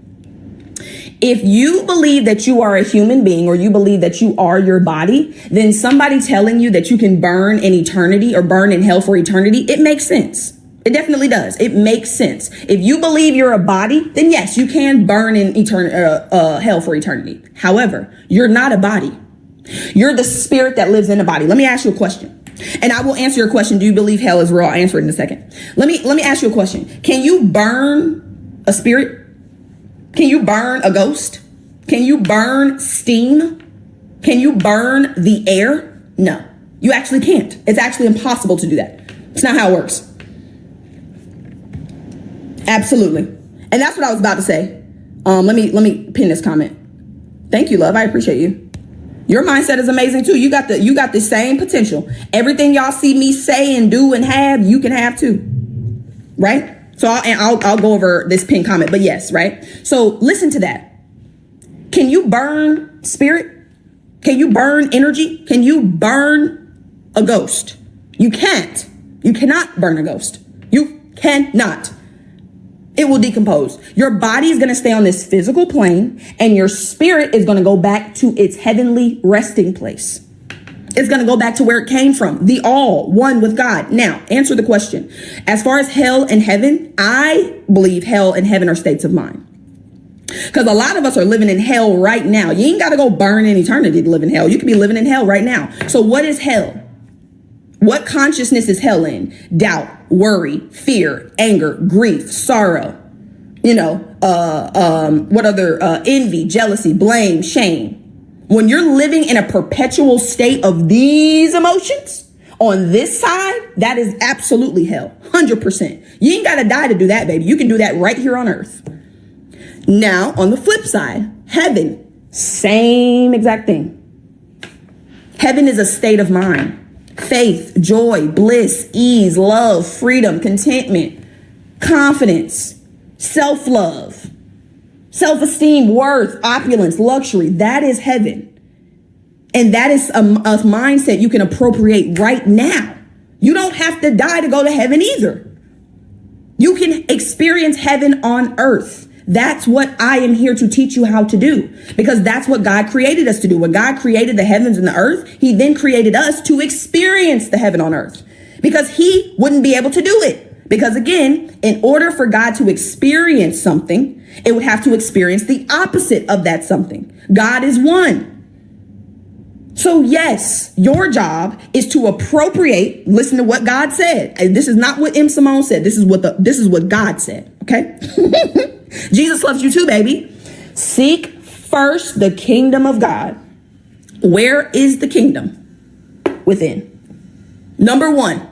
If you believe that you are a human being, or you believe that you are your body, then somebody telling you that you can burn in eternity or burn in hell for eternity, it makes sense. It definitely does. It makes sense. If you believe you're a body, then yes, you can burn in hell for eternity. However, you're not a body. You're the spirit that lives in a body. Let me ask you a question. And I will answer your question. Do you believe hell is real? I'll answer it in a second. Let me ask you a question. Can you burn a spirit? Can you burn a ghost? Can you burn steam? Can you burn the air? No, you actually can't. It's actually impossible to do that. It's not how it works. Absolutely. And that's what I was about to say. Let me pin this comment. Thank you, love. I appreciate you. Your mindset is amazing too. You got the same potential. Everything y'all see me say and do and have, you can have too. Right? So I'll go over this pin comment, but yes, right? So listen to that. Can you burn spirit? Can you burn energy? Can you burn a ghost? You can't. You cannot burn a ghost. You cannot. It will decompose. Your body is going to stay on this physical plane, and your spirit is going to go back to its heavenly resting place. It's going to go back to where it came from, the all, one with God. Now, answer the question. As far as hell and heaven, I believe hell and heaven are states of mind. Because a lot of us are living in hell right now. You ain't got to go burn in eternity to live in hell. You could be living in hell right now. So what is hell? What consciousness is hell in? Doubt, worry, fear, anger, grief, sorrow, what other, envy, jealousy, blame, shame. When you're living in a perpetual state of these emotions on this side, that is absolutely hell. 100%. You ain't got to die to do that, baby. You can do that right here on earth. Now, on the flip side, heaven, same exact thing. Heaven is a state of mind. Faith, joy, bliss, ease, love, freedom, contentment, confidence, self-love, self-esteem, worth, opulence, luxury. That is heaven. And that is a mindset you can appropriate right now. You don't have to die to go to heaven either. You can experience heaven on earth. That's what I am here to teach you how to do, because that's what God created us to do. When God created the heavens and the earth, he then created us to experience the heaven on earth, because he wouldn't be able to do it. Because again, in order for God to experience something, it would have to experience the opposite of that something. God is one. So yes, your job is to appropriate, listen to what God said. And this is not what M. Simone said. This is what God said. Okay. Jesus loves you too, baby. Seek first the kingdom of God. Where is the kingdom? Within. Number one,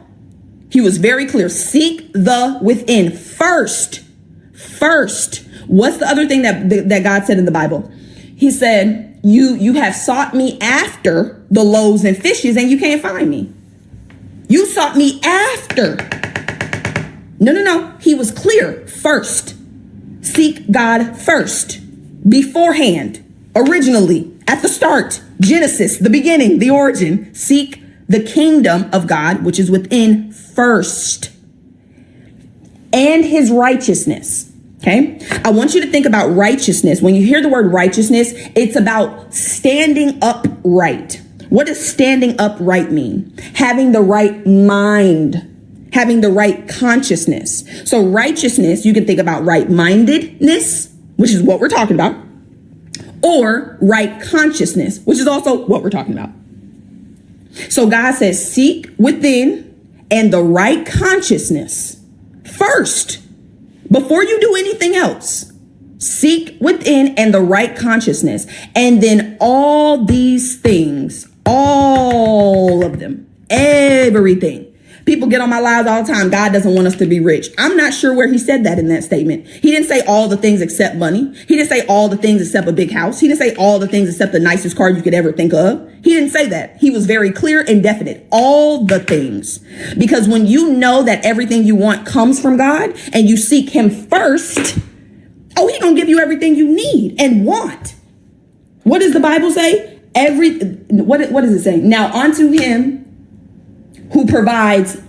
he was very clear. Seek the within first. First. What's the other thing that God said in the Bible? He said, you have sought me after the loaves and fishes and you can't find me. You sought me after. No. He was clear. First. Seek God first, beforehand, originally, at the start, Genesis, the beginning, the origin. Seek the kingdom of God, which is within first, and his righteousness. Okay. I want you to think about righteousness. When you hear the word righteousness, it's about standing upright. What does standing upright mean? Having the right mind. Having the right consciousness. So righteousness, you can think about right-mindedness, which is what we're talking about, or right consciousness, which is also what we're talking about. So God says, seek within and the right consciousness first, before you do anything else. Seek within and the right consciousness. And then all these things, all of them, everything. People get on my lives all the time. God doesn't want us to be rich. I'm not sure where he said that in that statement. He didn't say all the things except money. He didn't say all the things except a big house. He didn't say all the things except the nicest car you could ever think of. He didn't say that. He was very clear and definite. All the things. Because when you know that everything you want comes from God and you seek him first, he's going to give you everything you need and want. What does the Bible say? What does it say? Now unto him who provides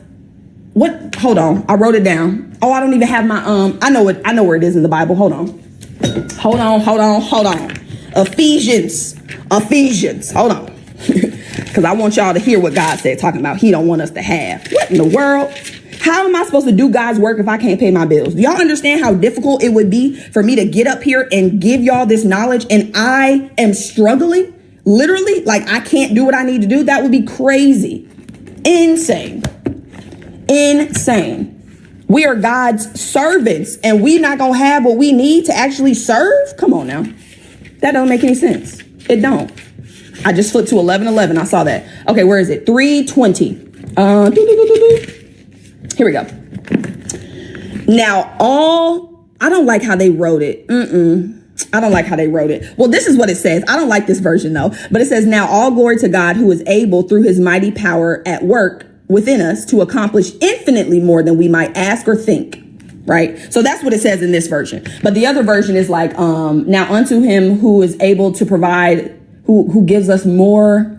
what? Hold on. I wrote it down. I don't even have my, I know where it is in the Bible. Hold on. Ephesians. Hold on. Because I want y'all to hear what God said, talking about he don't want us to have. What in the world? How am I supposed to do God's work if I can't pay my bills? Do y'all understand how difficult it would be for me to get up here and give y'all this knowledge and I am struggling? Literally, like I can't do what I need to do. That would be crazy. Insane. We are God's servants and we not going to have what we need to actually serve. Come on now. That don't make any sense. It don't. I just flipped to 11:11. I saw that. Okay, where is it? 3:20. Here we go. Now, I don't like how they wrote it. I don't like how they wrote it. Well, this is what it says. I don't like this version though, but it says, now all glory to God who is able through his mighty power at work within us to accomplish infinitely more than we might ask or think. Right. So that's what it says in this version. But the other version is like, now unto him who is able to provide, who gives us more.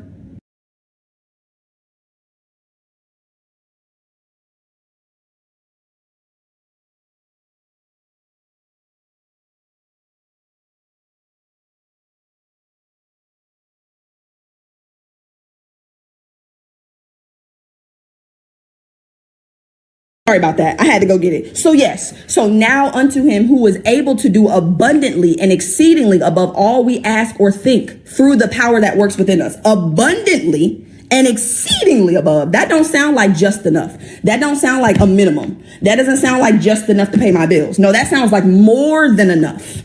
Sorry about that. I had to go get it. So yes. So now unto him who is able to do abundantly and exceedingly above all we ask or think through the power that works within us. Abundantly and exceedingly above. That don't sound like just enough. That don't sound like a minimum. That doesn't sound like just enough to pay my bills. No, that sounds like more than enough.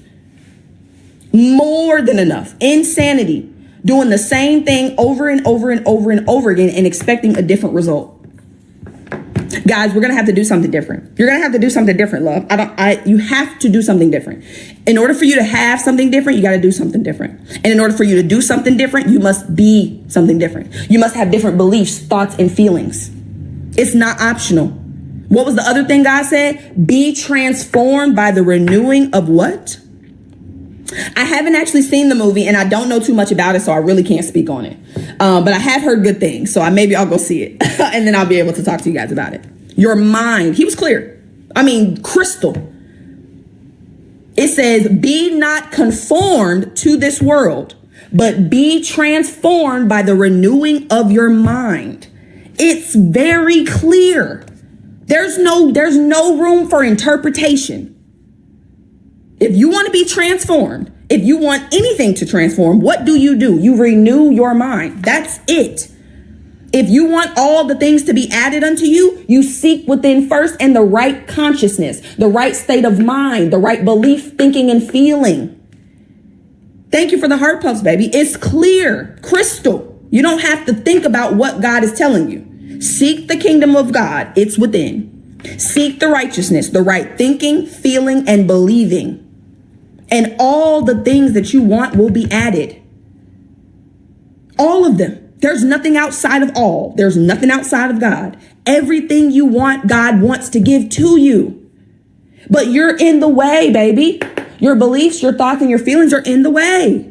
More than enough. Insanity. Doing the same thing over and over and over and over again and expecting a different result. Guys, we're going to have to do something different. You're going to have to do something different, love. You have to do something different. In order for you to have something different, you got to do something different. And in order for you to do something different, you must be something different. You must have different beliefs, thoughts, and feelings. It's not optional. What was the other thing God said? Be transformed by the renewing of what? I haven't actually seen the movie and I don't know too much about it, so I really can't speak on it. But I have heard good things, so maybe I'll go see it and then I'll be able to talk to you guys about it. Your mind. He was clear. I mean, crystal. It says, be not conformed to this world, but be transformed by the renewing of your mind. It's very clear. There's no room for interpretation. If you want to be transformed, if you want anything to transform, what do? You renew your mind. That's it. If you want all the things to be added unto you, you seek within first and the right consciousness, the right state of mind, the right belief, thinking, and feeling. Thank you for the heart puffs, baby. It's clear, crystal. You don't have to think about what God is telling you. Seek the kingdom of God. It's within. Seek the righteousness, the right thinking, feeling, and believing. And all the things that you want will be added. All of them. There's nothing outside of all. There's nothing outside of God. Everything you want, God wants to give to you. But you're in the way, baby. Your beliefs, your thoughts, and your feelings are in the way.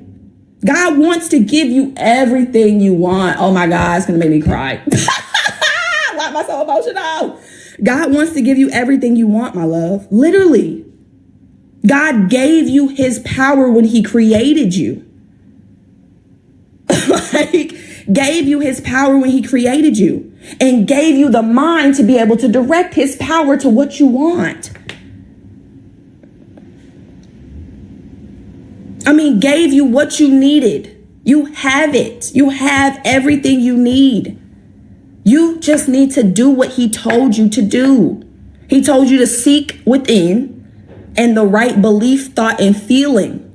God wants to give you everything you want. Oh my God, it's going to make me cry. Why am I so emotional? God wants to give you everything you want, my love. Literally. God gave you his power when he created you. Gave you his power when he created you and gave you the mind to be able to direct his power to what you want. I mean, gave you what you needed. You have it. You have everything you need. You just need to do what he told you to do. He told you to seek within and the right belief, thought, and feeling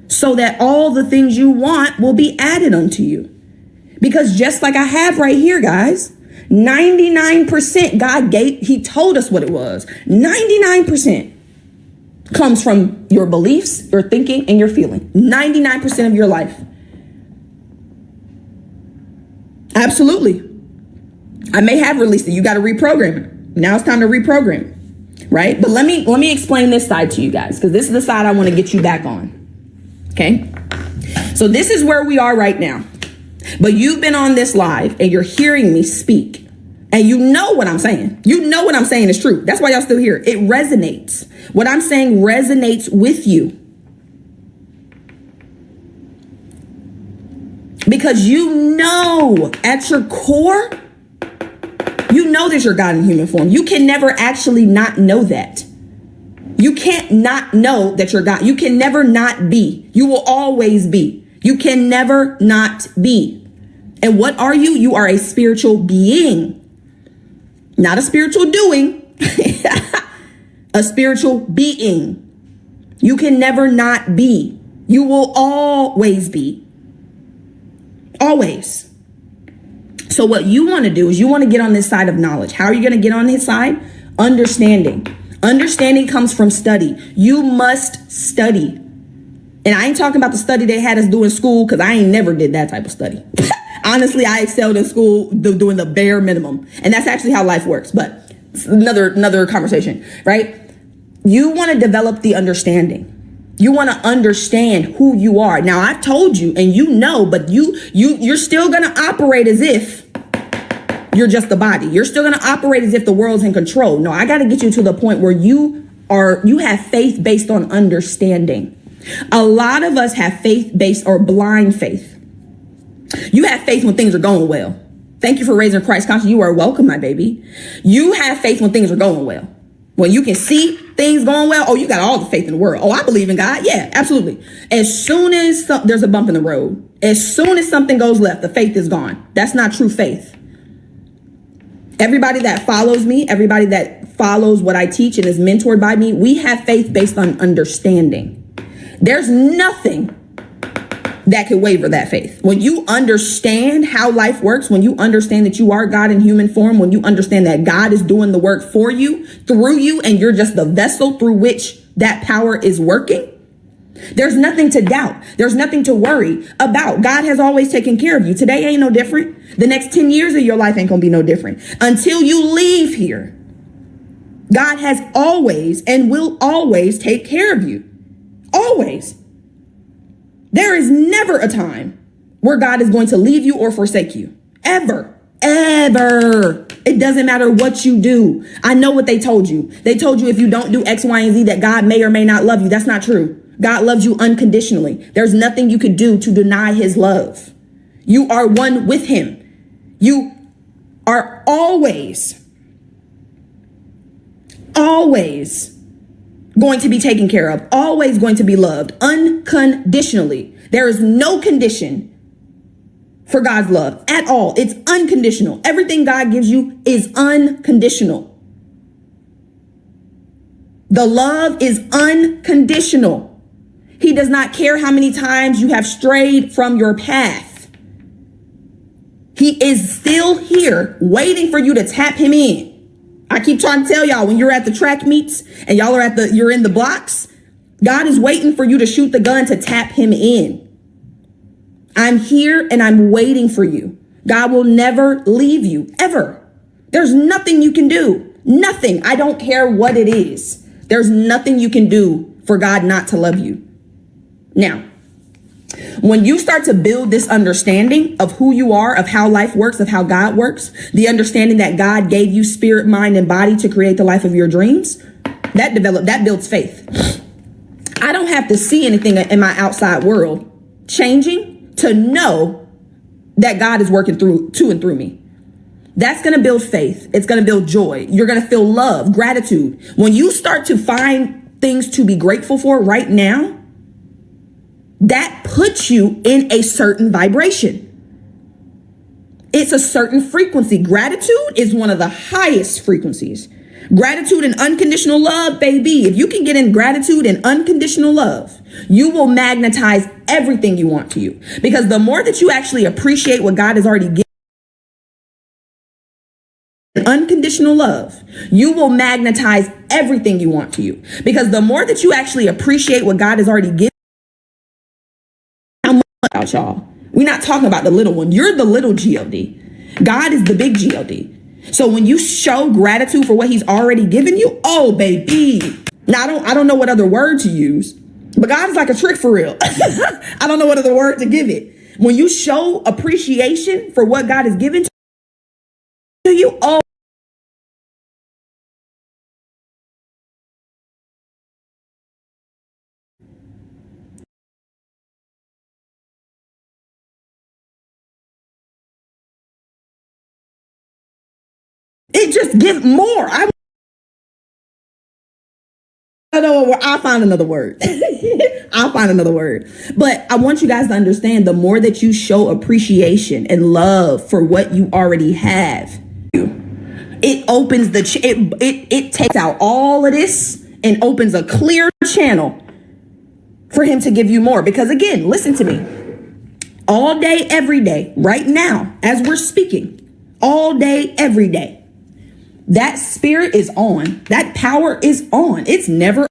so that all the things you want will be added unto you. Because just like I have right here, guys, 99% God gave, he told us what it was. 99% comes from your beliefs, your thinking, and your feeling. 99% of your life. Absolutely. I may have released it. You got to reprogram it. Now it's time to reprogram it, right? But let me explain this side to you guys, because this is the side I want to get you back on. Okay. So this is where we are right now. But you've been on this live and you're hearing me speak and you know what I'm saying. You know what I'm saying is true. That's why y'all still here. It resonates. What I'm saying resonates with you. Because you know at your core, you know that you're God in human form. You can never actually not know that. You can't not know that you're God. You can never not be. You will always be. You can never not be. And what are you? You are a spiritual being, not a spiritual doing, a spiritual being. You can never not be. You will always be. Always. So what you want to do is you want to get on this side of knowledge. How are you going to get on this side? Understanding. Understanding comes from study. You must study. And I ain't talking about the study they had us do in school, because I ain't never did that type of study. Honestly, I excelled in school doing the bare minimum. And that's actually how life works. But another conversation, right? You want to develop the understanding. You want to understand who you are. Now, I've told you, and you know, but you're still going to operate as if you're just the body. You're still going to operate as if the world's in control. No, I got to get you to the point where you have faith based on understanding. A lot of us have faith based or blind faith. You have faith when things are going well. Thank you for raising Christ conscious. You are welcome, my baby. You have faith when things are going well. When you can see things going well, oh, you got all the faith in the world. Oh, I believe in God. Yeah, absolutely. As soon as there's a bump in the road, as soon as something goes left, the faith is gone. That's not true faith. Everybody that follows me, everybody that follows what I teach and is mentored by me, we have faith based on understanding. There's nothing that could waver that faith. When you understand how life works, when you understand that you are God in human form, when you understand that God is doing the work for you, through you, and you're just the vessel through which that power is working, there's nothing to doubt. There's nothing to worry about. God has always taken care of you. Today ain't no different. The next 10 years of your life ain't gonna be no different. Until you leave here, God has always and will always take care of you. Always. There is never a time where God is going to leave you or forsake you. Ever. Ever. It doesn't matter what you do. I know what they told you. They told you if you don't do X, Y, and Z that God may or may not love you. That's not true. God loves you unconditionally. There's nothing you could do to deny his love. You are one with him. You are always going to be taken care of, always going to be loved unconditionally. There is no condition for God's love at all. It's unconditional. Everything God gives you is unconditional. The love is unconditional. He does not care how many times you have strayed from your path. He is still here waiting for you to tap him in. I keep trying to tell y'all, when you're at the track meets and y'all are you're in the blocks, God is waiting for you to shoot the gun to tap him in. I'm here and I'm waiting for you. God will never leave you, ever. There's nothing you can do. Nothing. I don't care what it is. There's nothing you can do for God not to love you. Now, when you start to build this understanding of who you are, of how life works, of how God works, the understanding that God gave you spirit, mind, and body to create the life of your dreams, that builds faith. I don't have to see anything in my outside world changing to know that God is working to and through me. That's going to build faith. It's going to build joy. You're going to feel love, gratitude. When you start to find things to be grateful for right now, that puts you in a certain vibration. It's a certain frequency. Gratitude is one of the highest frequencies. Gratitude and unconditional love, baby. If you can get in gratitude and unconditional love, you will magnetize everything you want to you. Because the more that you actually appreciate what God has already given, unconditional love, you will magnetize everything you want to you. Because the more that you actually appreciate what God has already given, out, y'all. We're not talking about the little one. You're the little God. God is the big God. So when you show gratitude for what he's already given you, oh baby. Now I don't know what other word to use, but God is like a trick for real. I don't know what other word to give it. When you show appreciation for what God has given to you, oh, it just gives more. I don't know. I'll find another word. I'll find another word. But I want you guys to understand, the more that you show appreciation and love for what you already have, it opens it takes out all of this and opens a clear channel for him to give you more. Because again, listen to me. all day, every day, right now, as we're speaking, all day, every day. That spirit is on. That power is on. It's never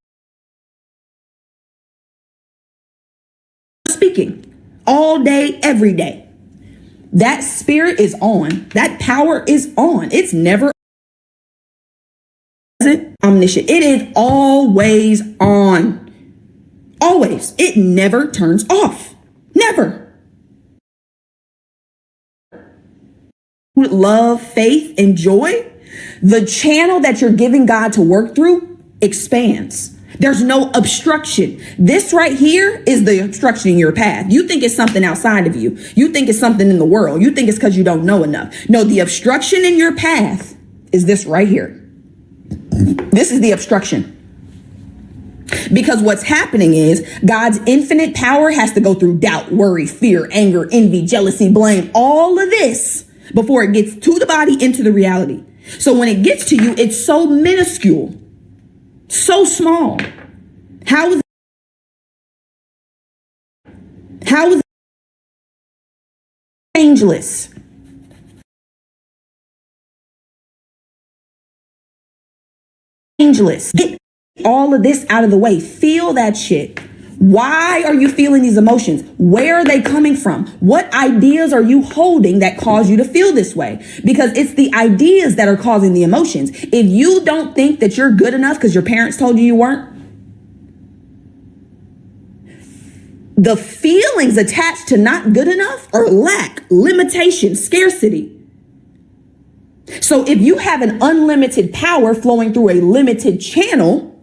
speaking. All day, every day. That spirit is on. That power is on. It's never omniscient. It is always on. Always. It never turns off. Never. Love, faith, and joy, the channel that you're giving God to work through expands. There's no obstruction. This right here is the obstruction in your path. You think it's something outside of you. You think it's something in the world. You think it's because you don't know enough. No, the obstruction in your path is this right here. This is the obstruction. Because what's happening is God's infinite power has to go through doubt, worry, fear, anger, envy, jealousy, blame, all of this before it gets to the body into the reality. So when it gets to you, it's so minuscule, so small. How is it changeless? Changeless. Get all of this out of the way. Feel that shit. Why are you feeling these emotions? Where are they coming from? What ideas are you holding that cause you to feel this way? Because it's the ideas that are causing the emotions. If you don't think that you're good enough because your parents told you you weren't, the feelings attached to not good enough are lack, limitation, scarcity. So if you have an unlimited power flowing through a limited channel,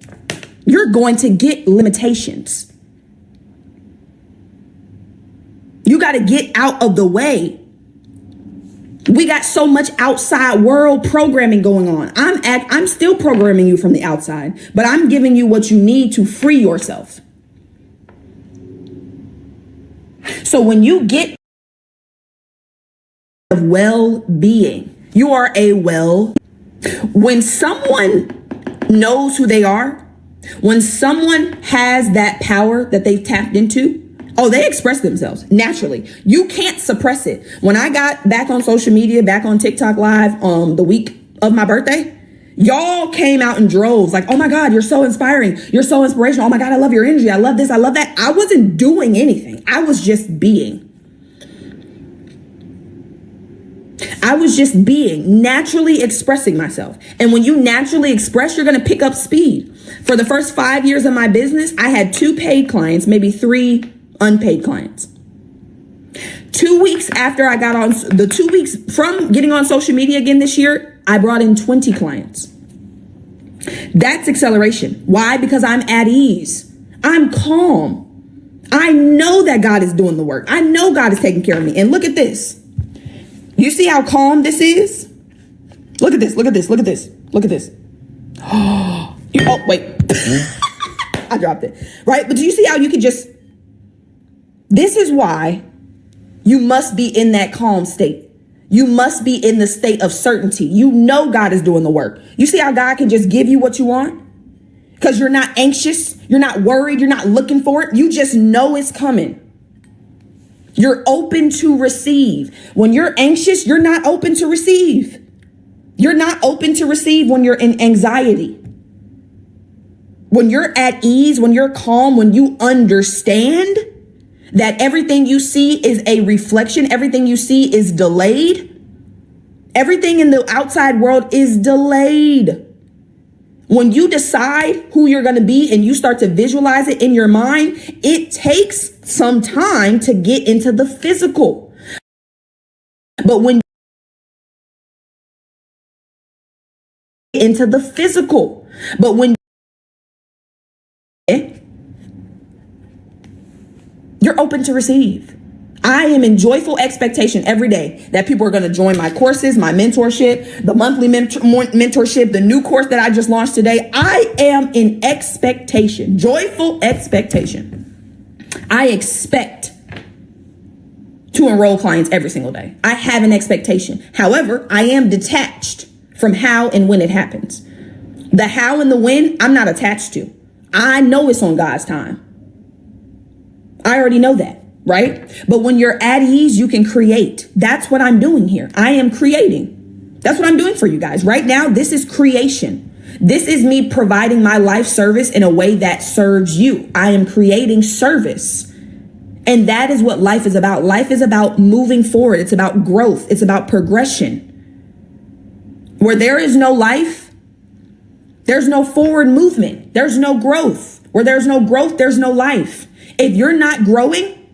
you're going to get limitations. You got to get out of the way. We got so much outside world programming going on. I'm still programming you from the outside, but I'm giving you what you need to free yourself. So when you get of well-being, you are when someone knows who they are, when someone has that power that they've tapped into, oh, they express themselves naturally. You can't suppress it. When I got back on social media, back on TikTok Live the week of my birthday, y'all came out in droves like, oh my God, you're so inspiring. You're so inspirational. Oh my God, I love your energy. I love this. I love that. I wasn't doing anything. I was just being. I was just being, naturally expressing myself. And when you naturally express, you're going to pick up speed. For the first 5 years of my business, I had 2 paid clients, maybe 3 unpaid clients. 2 weeks after I got on, the 2 weeks from getting on social media again this year, I brought in 20 clients. That's acceleration. Why? Because I'm at ease. I'm calm. I know that God is doing the work. I know God is taking care of me. And look at this. You see how calm this is? Look at this. Look at this. Look at this. Look at this. Oh, wait. I dropped it. Right? But do you see how you can just... This is why you must be in that calm state. You must be in the state of certainty. You know God is doing the work. You see how God can just give you what you want? Because you're not anxious. You're not worried. You're not looking for it. You just know it's coming. You're open to receive. When you're anxious, you're not open to receive. You're not open to receive when you're in anxiety. When you're at ease, when you're calm, when you understand that everything you see is a reflection, everything you see is delayed. Everything in the outside world is delayed. When you decide who you're going to be and you start to visualize it in your mind, it takes some time to get into the physical. But when into the physical, but when you're open to receive. I am in joyful expectation every day that people are going to join my courses, my mentorship, the monthly mentorship, the new course that I just launched today. I am in expectation, joyful expectation. I expect to enroll clients every single day. I have an expectation. However, I am detached from how and when it happens. The how and the when, I'm not attached to. I know it's on God's time. I already know that. right? But when you're at ease, you can create. That's what I'm doing here. I am creating. That's what I'm doing for you guys. Right now, this is creation. This is me providing my life service in a way that serves you. I am creating service. And that is what life is about. Life is about moving forward. It's about growth. It's about progression. Where there is no life, there's no forward movement. There's no growth. Where there's no growth, there's no life. If you're not growing,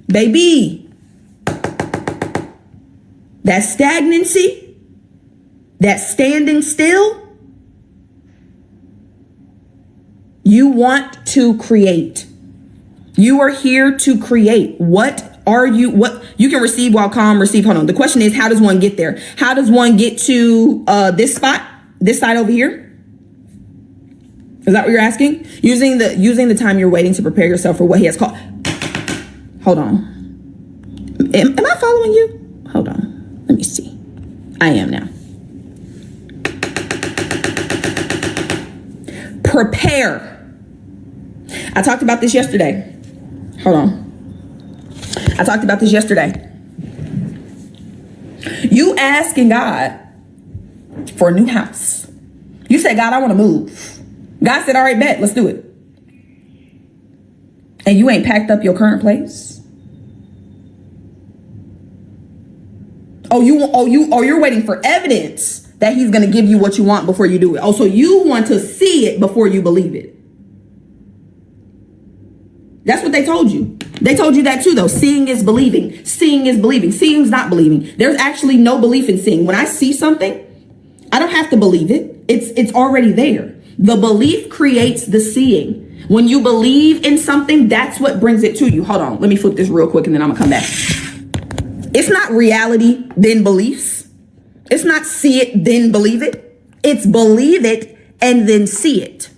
baby, that stagnancy, that standing still, you want to create. You are here to create. What you can receive while calm, receive. Hold on. The question is, how does one get there? How does one get to this spot, this side over here? Is that what you're asking? Using the time you're waiting to prepare yourself for what he has called. Hold on. Am I following you? Hold on. Let me see. I am now. Prepare. I talked about this yesterday. Hold on. I talked about this yesterday. You asking God for a new house. You said, God, I want to move. God said, all right, bet, let's do it. And you ain't packed up your current place. You're waiting for evidence that he's going to give you what you want before you do it. Oh, so you want to see it before you believe it. That's what they told you. They told you that too, though. Seeing is believing. Seeing is believing. Seeing is not believing. There's actually no belief in seeing. When I see something, I don't have to believe it. It's already there. The belief creates the seeing. When you believe in something, that's what brings it to you. Hold on. Let me flip this real quick and then I'm going to come back. It's not reality, then beliefs. It's not see it, then believe it. It's believe it and then see it.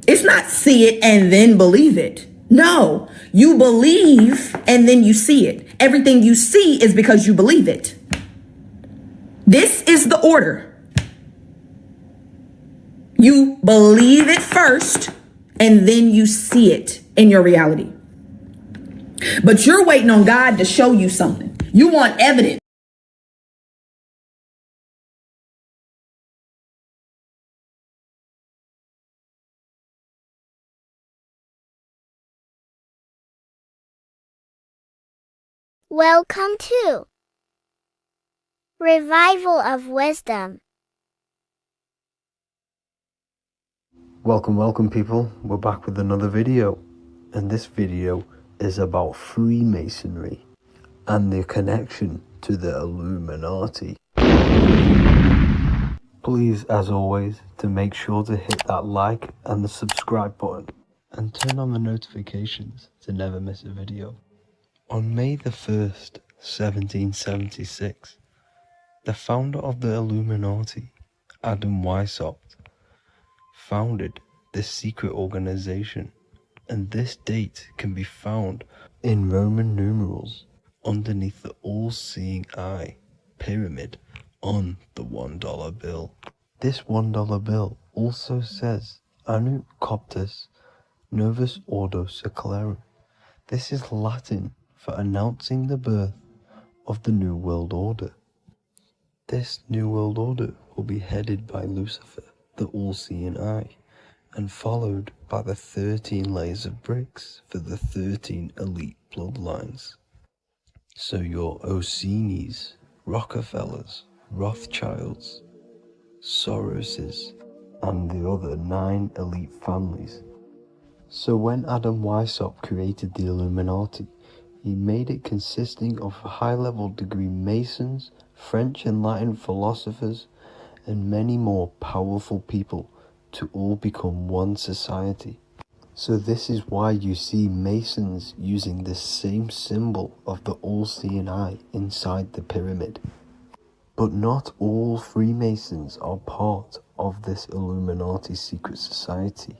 It's not see it and then believe it. No, you believe and then you see it. Everything you see is because you believe it. This is the order. You believe it first and then you see it in your reality. But you're waiting on God to show you something. You want evidence.
Welcome to Revival of Wisdom.
Welcome people, we're back with another video, and this video is about Freemasonry and their connection to the Illuminati. Please, as always, to make sure to hit that like and the subscribe button and turn on the notifications to never miss a video. On May the 1st, 1776, the founder of the Illuminati, Adam Weishaupt, founded this secret organization, and this date can be found in Roman numerals underneath the all-seeing eye pyramid on the $1 bill. This $1 bill also says Anut Coptus Novus Ordo Secularum. This is Latin for announcing the birth of the New World Order. This New World Order will be headed by Lucifer, the all-seeing eye, and followed by the 13 layers of bricks for the 13 elite bloodlines. So your Orsini's, Rockefellers, Rothschilds, Soroses, and the other 9 elite families. So when Adam Weishaupt created the Illuminati, he made it consisting of high-level degree Masons, French and Latin philosophers, and many more powerful people to all become one society. So this is why you see Masons using the same symbol of the all-seeing eye inside the pyramid. But not all Freemasons are part of this Illuminati secret society.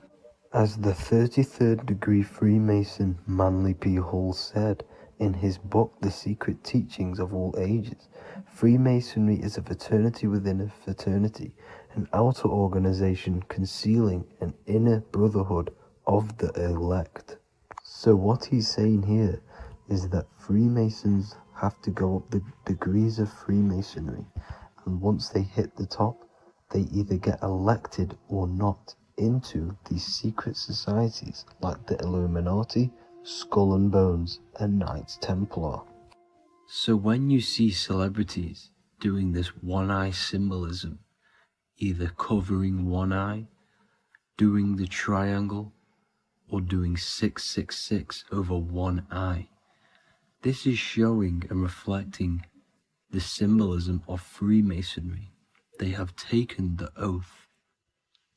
As the 33rd degree Freemason Manly P. Hall said in his book The Secret Teachings of All Ages, Freemasonry is a fraternity within a fraternity, an outer organization concealing an inner brotherhood of the elect.
So what he's saying here is that Freemasons have to go up the degrees of Freemasonry, and once they hit the top, they either get elected or not into these secret societies like the Illuminati, Skull and Bones, and Knights Templar.
So when you see celebrities doing this one-eye symbolism, either covering one eye, doing the triangle, or doing 666 over one eye, this is showing and reflecting the symbolism of Freemasonry. They have taken the oath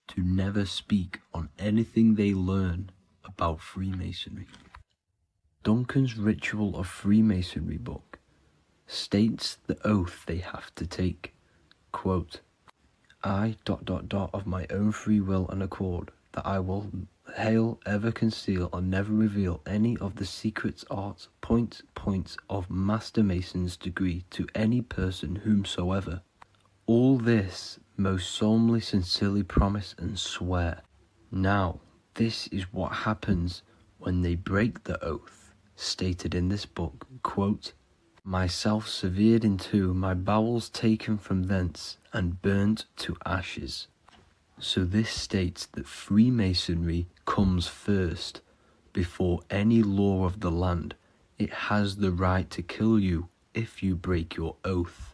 to never speak on anything they learn about Freemasonry. Duncan's Ritual of Freemasonry book states the oath they have to take. Quote, I ... of my own free will and accord, that I will hail, ever conceal, and never reveal any of the secrets, arts, points of Master Mason's degree to any person whomsoever. All this most solemnly, sincerely promise and swear. Now, this is what happens when they break the oath, stated in this book, quote, myself severed in two, my bowels taken from thence, and burnt to ashes. So this states that Freemasonry comes first, before any law of the land. It has the right to kill you if you break your oath.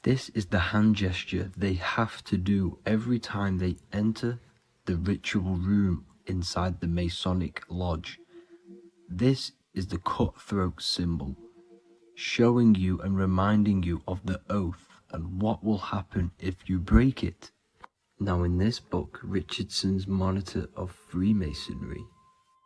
This is the hand gesture they have to do every time they enter the ritual room inside the Masonic lodge. This is the cutthroat symbol, showing you and reminding you of the oath and what will happen if you break it. Now in this book, Richardson's Monitor of Freemasonry,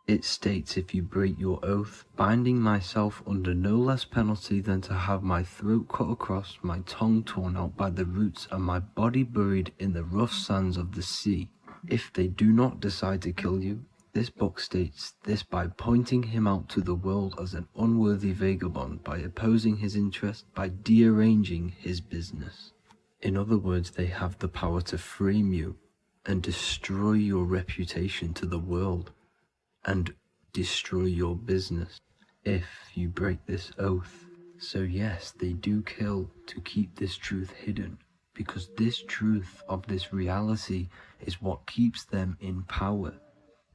it states, if you break your oath, binding myself under no less penalty than to have my throat cut across, my tongue torn out by the roots, and my body buried in the rough sands of the sea. If they do not decide to kill you, this book states this by pointing him out to the world as an unworthy vagabond, by opposing his interest, by dearranging his business. In other words, they have the power to frame you and destroy your reputation to the world, and destroy your business if you break this oath. So yes, they do kill to keep this truth hidden, because this truth of this reality is what keeps them in power.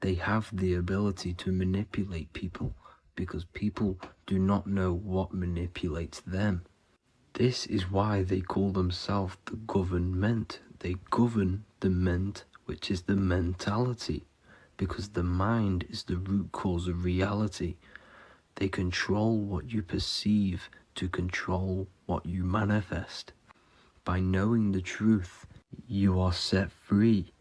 They have the ability to manipulate people, because people do not know what manipulates them. This is why they call themselves the government. They govern the ment, which is the mentality, because the mind is the root cause of reality. They control what you perceive to control what you manifest. By knowing the truth, you are set free,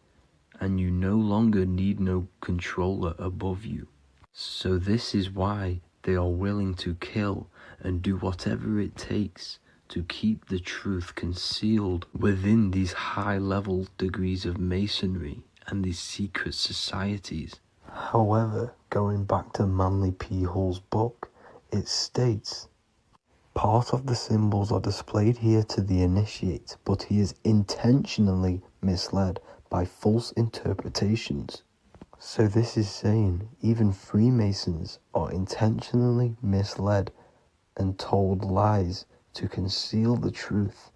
and you no longer need no controller above you. So this is why they are willing to kill and do whatever it takes to keep the truth concealed within these high-level degrees of masonry and these secret societies.
However, going back to Manly P. Hall's book, it states, part of the symbols are displayed here to the initiate, but he is intentionally misled by false interpretations. So this is saying even Freemasons are intentionally misled and told lies to conceal the truth,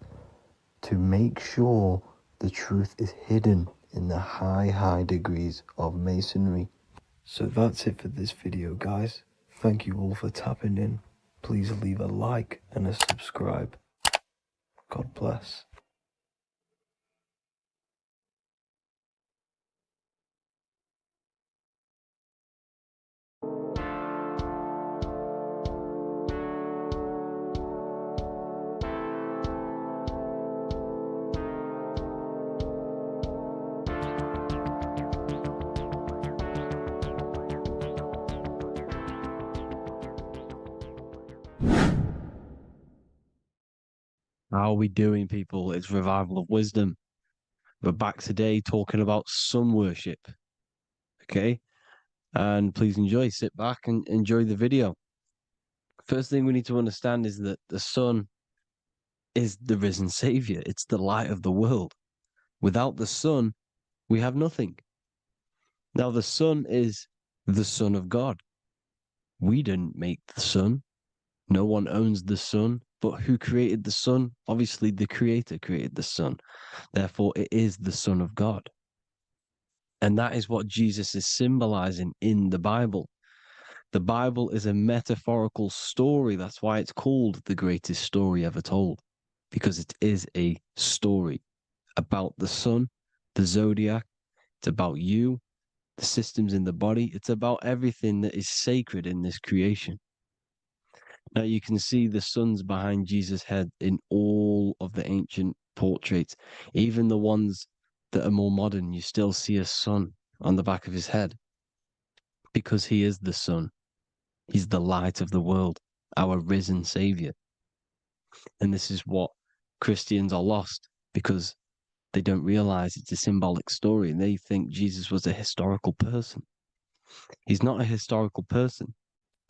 to make sure the truth is hidden in the high degrees of masonry. So that's it for this video, guys. Thank you all for tapping in. Please leave a like and a subscribe. God bless.
How are we doing, people? It's Revival of Wisdom. We're back today talking about sun worship. Okay? And please enjoy. Sit back and enjoy the video. First thing we need to understand is that the sun is the risen savior. It's the light of the world. Without the sun, we have nothing. Now, the sun is the Son of God. We didn't make the sun. No one owns the sun. But who created the sun? Obviously, the Creator created the sun. Therefore, it is the Son of God. And that is what Jesus is symbolizing in the Bible. The Bible is a metaphorical story. That's why it's called the greatest story ever told, because it is a story about the sun, the zodiac. It's about you, the systems in the body. It's about everything that is sacred in this creation. Now you can see the suns behind Jesus' head in all of the ancient portraits, even the ones that are more modern. You still see a sun on the back of his head because he is the sun. He's the light of the world, our risen savior. And this is what Christians are lost because they don't realize it's a symbolic story and they think Jesus was a historical person. He's not a historical person.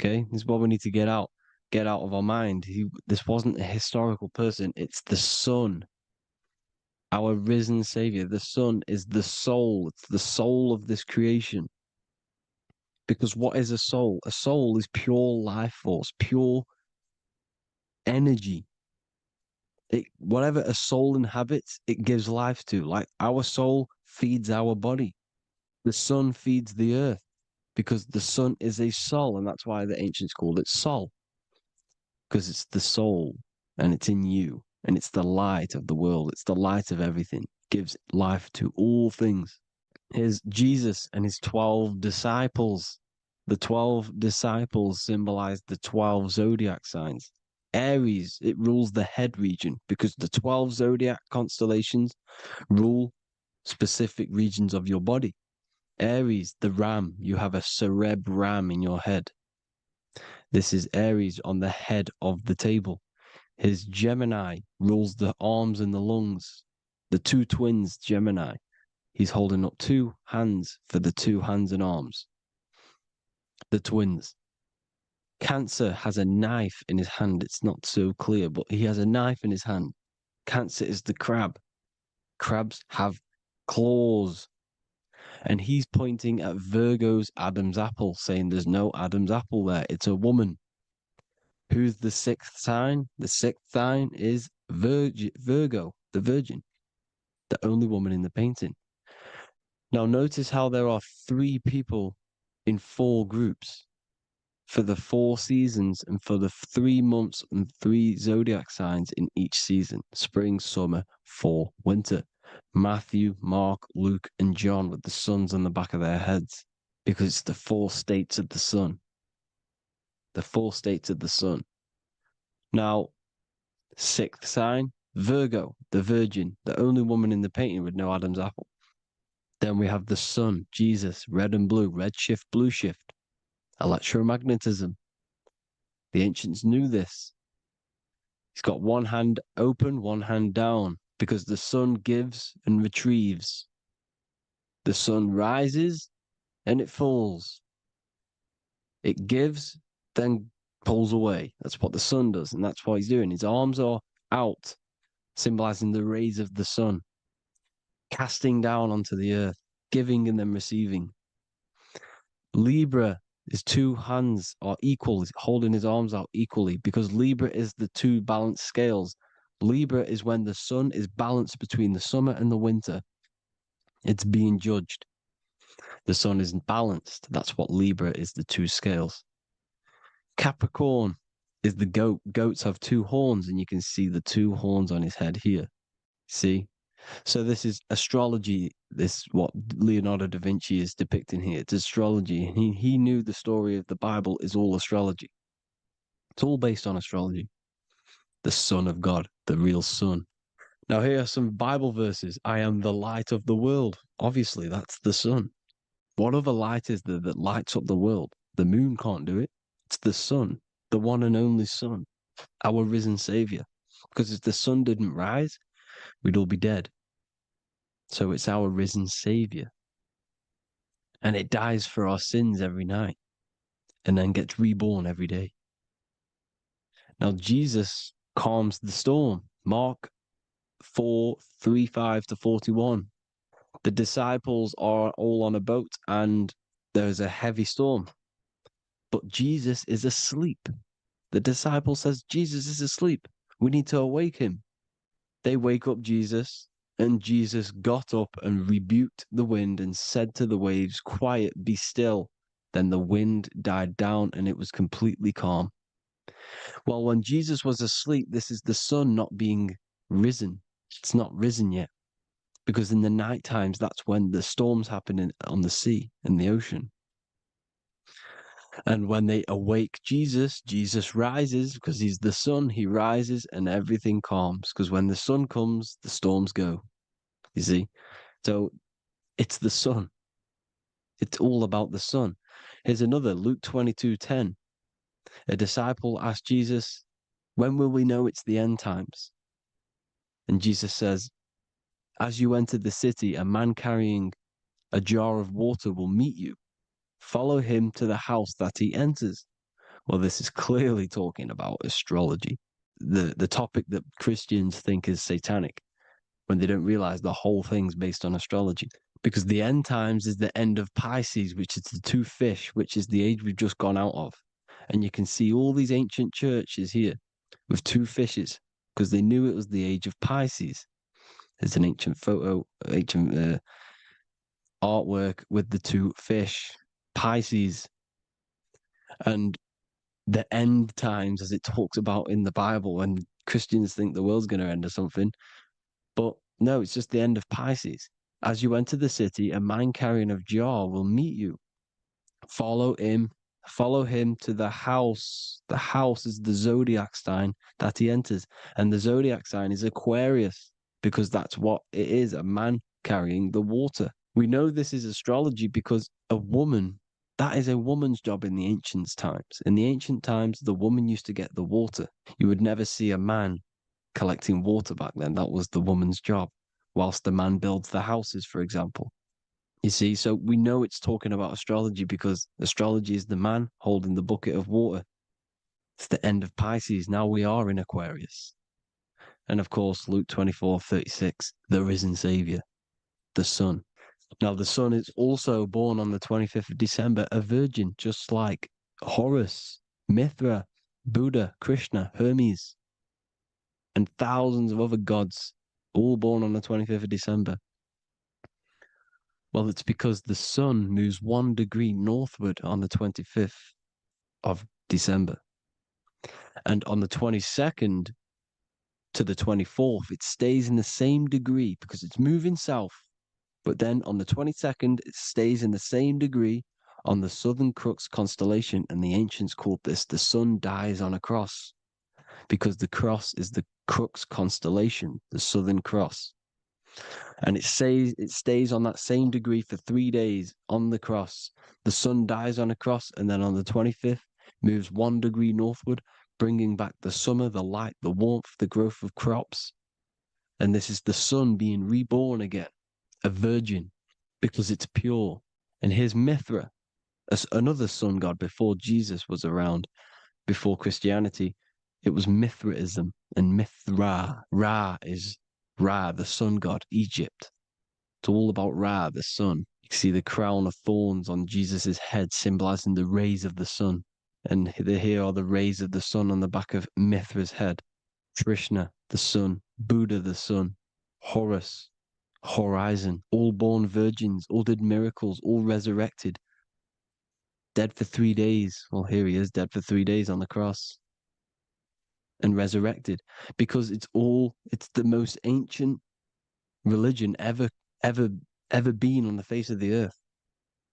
Okay, this is what we need to get out of our mind. This wasn't a historical person. It's the Son, our risen Savior. The Son is the soul. It's the soul of this creation. Because what is a soul? A soul is pure life force, pure energy. Whatever a soul inhabits, it gives life to. Like our soul feeds our body. The sun feeds the earth because the sun is a soul, and that's why the ancients called it Sol. Because it's the soul and it's in you and it's the light of the world. It's the light of everything. It gives life to all things. Here's Jesus and his 12 disciples. The 12 disciples symbolize the 12 zodiac signs. Aries, it rules the head region because the 12 zodiac constellations rule specific regions of your body. Aries, the ram, you have a cerebrum in your head. This is Aries on the head of the table. His Gemini rules the arms and the lungs. The two twins, Gemini. He's holding up two hands for the two hands and arms. The twins. Cancer has a knife in his hand. It's not so clear, but he has a knife in his hand. Cancer is the crab. Crabs have claws. And he's pointing at Virgo's Adam's apple, saying there's no Adam's apple there. It's a woman. Who's the sixth sign? The sixth sign is Virgo, the Virgin, the only woman in the painting. Now notice how there are 3 people in 4 groups for the 4 seasons and for the 3 months and 3 zodiac signs in each season: spring, summer, fall, winter. Matthew, Mark, Luke, and John with the suns on the back of their heads, because it's the 4 states of the sun. The 4 states of the sun. Now, 6th sign, Virgo, the Virgin, the only woman in the painting with no Adam's apple. Then we have the sun, Jesus, red and blue, red shift, blue shift. Electromagnetism. The ancients knew this. He's got one hand open, one hand down, because the sun gives and retrieves. The sun rises and it falls. It gives, then pulls away. That's what the sun does, and that's what he's doing. His arms are out, symbolizing the rays of the sun, casting down onto the earth, giving and then receiving. Libra, his 2 hands are equal, he's holding his arms out equally, because Libra is the 2 balanced scales. Libra is when the sun is balanced between the summer and the winter. It's being judged. The sun isn't balanced. That's what Libra is, the 2 scales. Capricorn is the goat. Goats have 2 horns, and you can see the 2 horns on his head here. See? So this is astrology. This what Leonardo da Vinci is depicting here. It's astrology. He knew the story of the Bible is all astrology. It's all based on astrology. The Son of God, the real sun. Now here are some Bible verses. I am the light of the world. Obviously, that's the sun. What other light is there that lights up the world? The moon can't do it. It's the sun, the one and only sun, our risen Savior. Because if the sun didn't rise, we'd all be dead. So it's our risen Savior. And it dies for our sins every night and then gets reborn every day. Now Jesus calms the storm. Mark 4:35-41. The disciples are all on a boat and there's a heavy storm. but Jesus is asleep. The disciple says, Jesus is asleep. We need to awake him. They wake up Jesus, and Jesus got up and rebuked the wind and said to the waves, quiet, be still. Then the wind died down and it was completely calm. Well, when Jesus was asleep, this is the sun not being risen. It's not risen yet, because in the night times, that's when the storms happen on the sea and the ocean. And when they awake Jesus, Jesus rises because he's the sun. He rises and everything calms, because when the sun comes, the storms go. You see? So it's the sun. It's all about the sun. Here's another, Luke 22:10. A disciple asked Jesus, when will we know it's the end times? And Jesus says, as you enter the city, a man carrying a jar of water will meet you. Follow him to the house that he enters. Well, this is clearly talking about astrology, the topic that Christians think is satanic, when they don't realize the whole thing's based on astrology. Because the end times is the end of Pisces, which is the two fish, which is the age we've just gone out of. And you can see all these ancient churches here with two fishes, because they knew it was the age of Pisces. There's an ancient photo, ancient artwork with the two fish, Pisces. And the end times, as it talks about in the Bible, and Christians think the world's going to end or something. But no, it's just the end of Pisces. As you enter the city, a man carrying a jar will meet you. Follow him to the house. The house is the zodiac sign that he enters. And the zodiac sign is Aquarius, because that's what it is, a man carrying the water. We know this is astrology because a woman, that is a woman's job in the ancient times. In the ancient times, the woman used to get the water. You would never see a man collecting water back then. That was the woman's job, whilst the man builds the houses, for example. You see, so we know it's talking about astrology because astrology is the man holding the bucket of water. It's the end of Pisces. Now we are in Aquarius. And of course, Luke 24:36, the risen Savior, the Son. Now, the Son is also born on the 25th of December, a virgin, just like Horus, Mithra, Buddha, Krishna, Hermes, and thousands of other gods, all born on the 25th of December. Well, it's because the sun moves 1 degree northward on the 25th of December. And on the 22nd to the 24th, it stays in the same degree because it's moving south. But then on the 22nd, it stays in the same degree on the Southern Crux constellation. And the ancients called this the sun dies on a cross, because the cross is the Crux constellation, the Southern Cross. And it stays on that same degree for 3 days on the cross. The sun dies on a cross, and then on the 25th, moves 1 degree northward, bringing back the summer, the light, the warmth, the growth of crops. And this is the sun being reborn again, a virgin, because it's pure. And here's Mithra, another sun god before Jesus was around, before Christianity. It was Mithraism, and Mithra, Ra is Ra, the sun god, Egypt. It's all about Ra, the sun. You see the crown of thorns on Jesus' head, symbolizing the rays of the sun. And here are the rays of the sun on the back of Mithra's head. Krishna, the sun. Buddha, the sun. Horus, horizon. All born virgins, all did miracles, all resurrected. Dead for 3 days. Well, here he is, dead for 3 days on the cross. And resurrected, because it's the most ancient religion ever been on the face of the earth,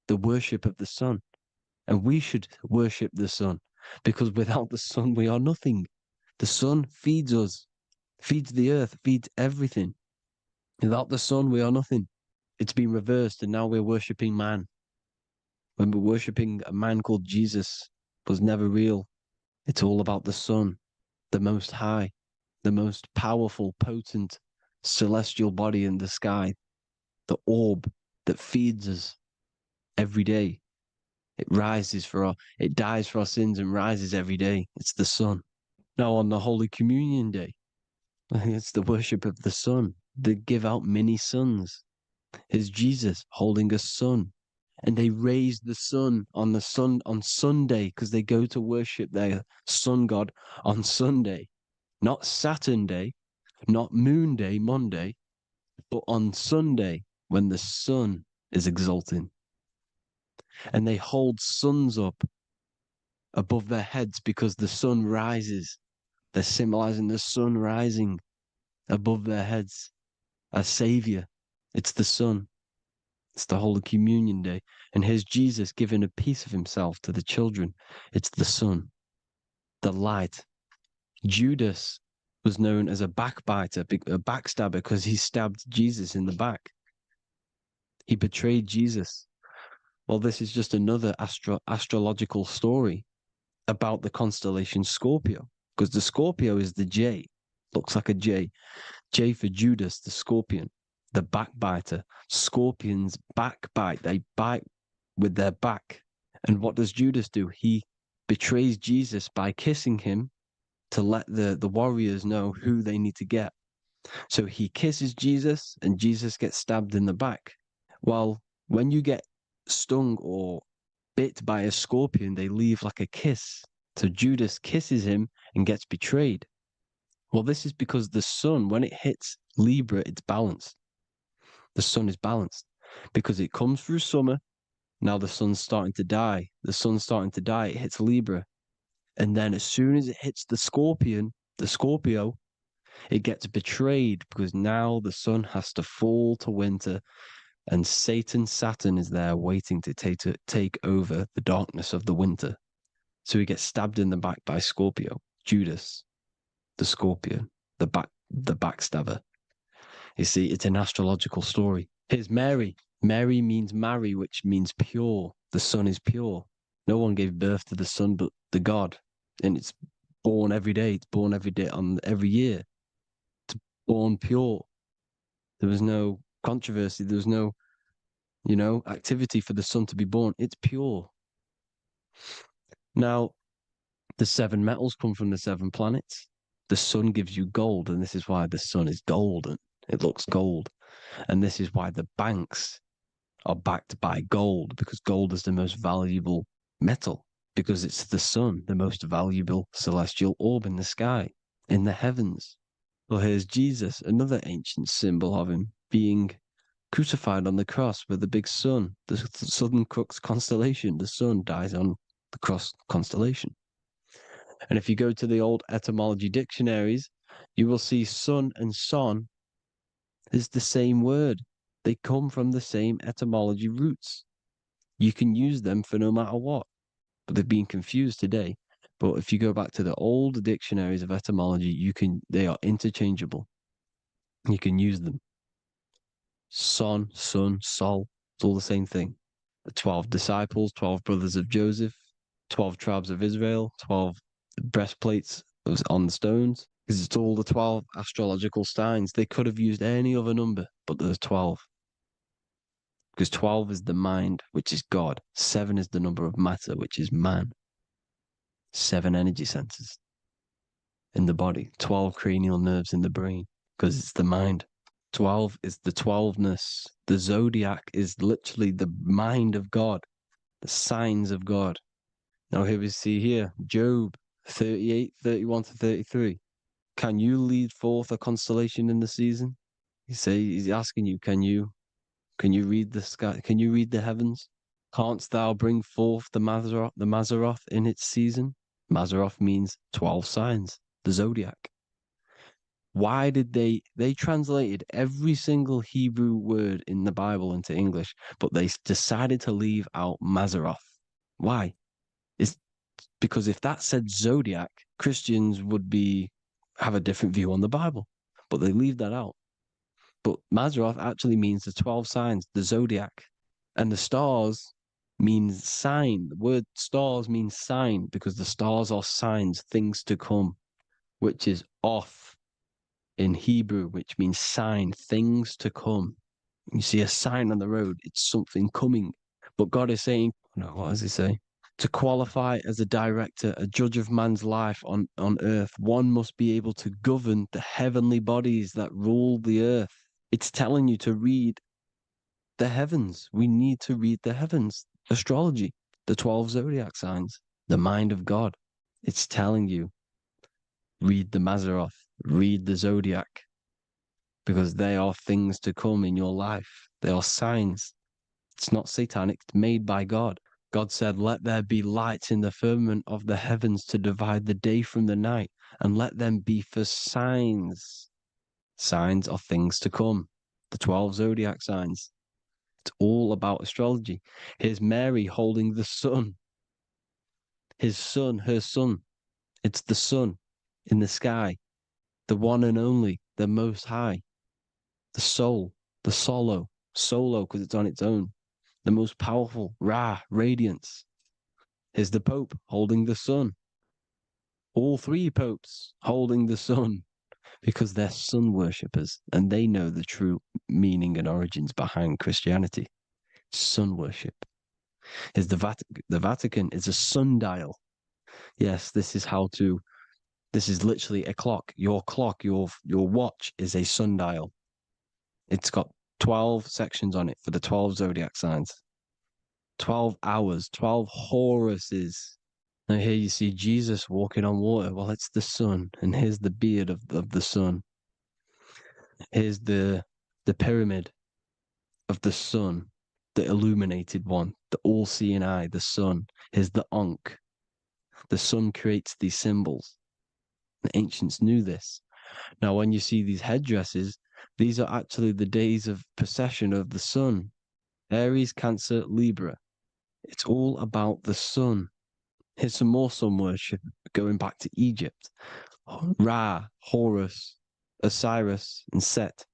the worship of the sun. And we should worship the sun, because without the sun we are nothing. The sun feeds us, feeds the earth, feeds everything. Without the sun we are nothing. It's been reversed, and now we're worshipping man. When we're worshipping a man called Jesus, was never real. It's all about the sun, the most high, the most powerful, potent, celestial body in the sky, the orb that feeds us every day. It dies for our sins and rises every day. It's the sun. Now on the Holy Communion Day, it's the worship of the sun. They give out mini suns. Here's Jesus holding a sun, and they raise the sun on Sunday because they go to worship their sun god on Sunday, not Saturn day, not Moon Day, Monday, but on Sunday when the sun is exalting. And they hold suns up above their heads because the sun rises. They're symbolizing the sun rising above their heads as Savior. It's the sun. It's the Holy Communion Day. And here's Jesus giving a piece of himself to the children. It's the sun, the light. Judas was known as a backbiter, a backstabber, because he stabbed Jesus in the back. He betrayed Jesus. Well, this is just another astrological story about the constellation Scorpio, because the Scorpio is the J, looks like a J. J for Judas, the scorpion, the backbiter. Scorpions backbite, they bite with their back. And what does Judas do? He betrays Jesus by kissing him to let the warriors know who they need to get. So he kisses Jesus and Jesus gets stabbed in the back. Well, when you get stung or bit by a scorpion, they leave like a kiss. So Judas kisses him and gets betrayed. Well, this is because the sun, when it hits Libra, it's balanced. The sun is balanced because it comes through summer. Now the sun's starting to die. The sun's starting to die. It hits Libra. And then as soon as it hits the scorpion, the Scorpio, it gets betrayed because now the sun has to fall to winter and Saturn is there waiting to take over the darkness of the winter. So he gets stabbed in the back by Scorpio, Judas, the scorpion, the backstabber. You see, it's an astrological story. Here's Mary. Mary means marry, which means pure. The sun is pure. No one gave birth to the sun but the God. And it's born every day. It's born every day on every year. It's born pure. There was no controversy. There was no, activity for the sun to be born. It's pure. Now, the 7 metals come from the 7 planets. The sun gives you gold, and this is why the sun is golden. It looks gold. And this is why the banks are backed by gold, because gold is the most valuable metal, because it's the sun, the most valuable celestial orb in the sky, in the heavens. Well, here's Jesus, another ancient symbol of him being crucified on the cross with the big sun, the Southern Crux constellation. The sun dies on the cross constellation. And if you go to the old etymology dictionaries, you will see sun and son is the same word. They come from the same etymology roots. You can use them for no matter what, but they've been confused today. But if you go back to the old dictionaries of etymology, they are interchangeable. You can use them. Son, sun, sol, it's all the same thing. The 12 disciples, 12 brothers of Joseph, 12 tribes of Israel, 12 breastplates on the stones, because it's all the 12 astrological signs. They could have used any other number, but there's 12. Because 12 is the mind, which is God. 7 is the number of matter, which is man. 7 energy centers in the body. 12 cranial nerves in the brain, because it's the mind. 12 is the 12ness. The zodiac is literally the mind of God, the signs of God. Now here we see here, Job 38, 31 to 33. Can you lead forth a constellation in the season? He's asking you, can you read the sky? Can you read the heavens? Canst thou bring forth the Mazzaroth in its season? Mazzaroth means 12 signs, the zodiac. Why did they translated every single Hebrew word in the Bible into English, but they decided to leave out Mazzaroth? Why? It's because if that said zodiac, Christians would have a different view on the Bible, but they leave that out. But Mazzaroth actually means the 12 signs, the zodiac, and the stars means sign. The word stars means sign because the stars are signs, things to come, which is off in Hebrew, which means sign, things to come. You see a sign on the road, it's something coming. But God is saying, no, what does he say? To qualify as a director, a judge of man's life on earth, one must be able to govern the heavenly bodies that rule the earth. It's telling you to read the heavens. We need to read the heavens. Astrology, the 12 zodiac signs, the mind of God. It's telling you, read the Mazzaroth, read the zodiac, because they are things to come in your life. They are signs. It's not satanic, it's made by God. God said, let there be lights in the firmament of the heavens to divide the day from the night, and let them be for signs. Signs are things to come. The 12 zodiac signs. It's all about astrology. Here's Mary holding the sun. His son, her son. It's the sun in the sky. The one and only, the most high. The soul, the solo because it's on its own. The most powerful, Ra, radiance. Here's the Pope holding the sun. All three popes holding the sun because they're sun worshippers and they know the true meaning and origins behind Christianity. Sun worship. Here's the Vatican is a sundial. Yes, this is literally a clock. Your clock, your watch is a sundial. It's got 12 sections on it for the 12 zodiac signs. 12 hours, 12 Horuses. Now here you see Jesus walking on water. Well, it's the sun, and here's the beard of the sun. Here's the pyramid of the sun, the illuminated one, the all-seeing eye, the sun. Here's the Ankh. The sun creates these symbols. The ancients knew this. Now, when you see these headdresses, these are actually the days of procession of the sun. Aries, Cancer, Libra. It's all about the sun. Here's some more sun worship going back to Egypt. Ra, Horus, Osiris, and Set.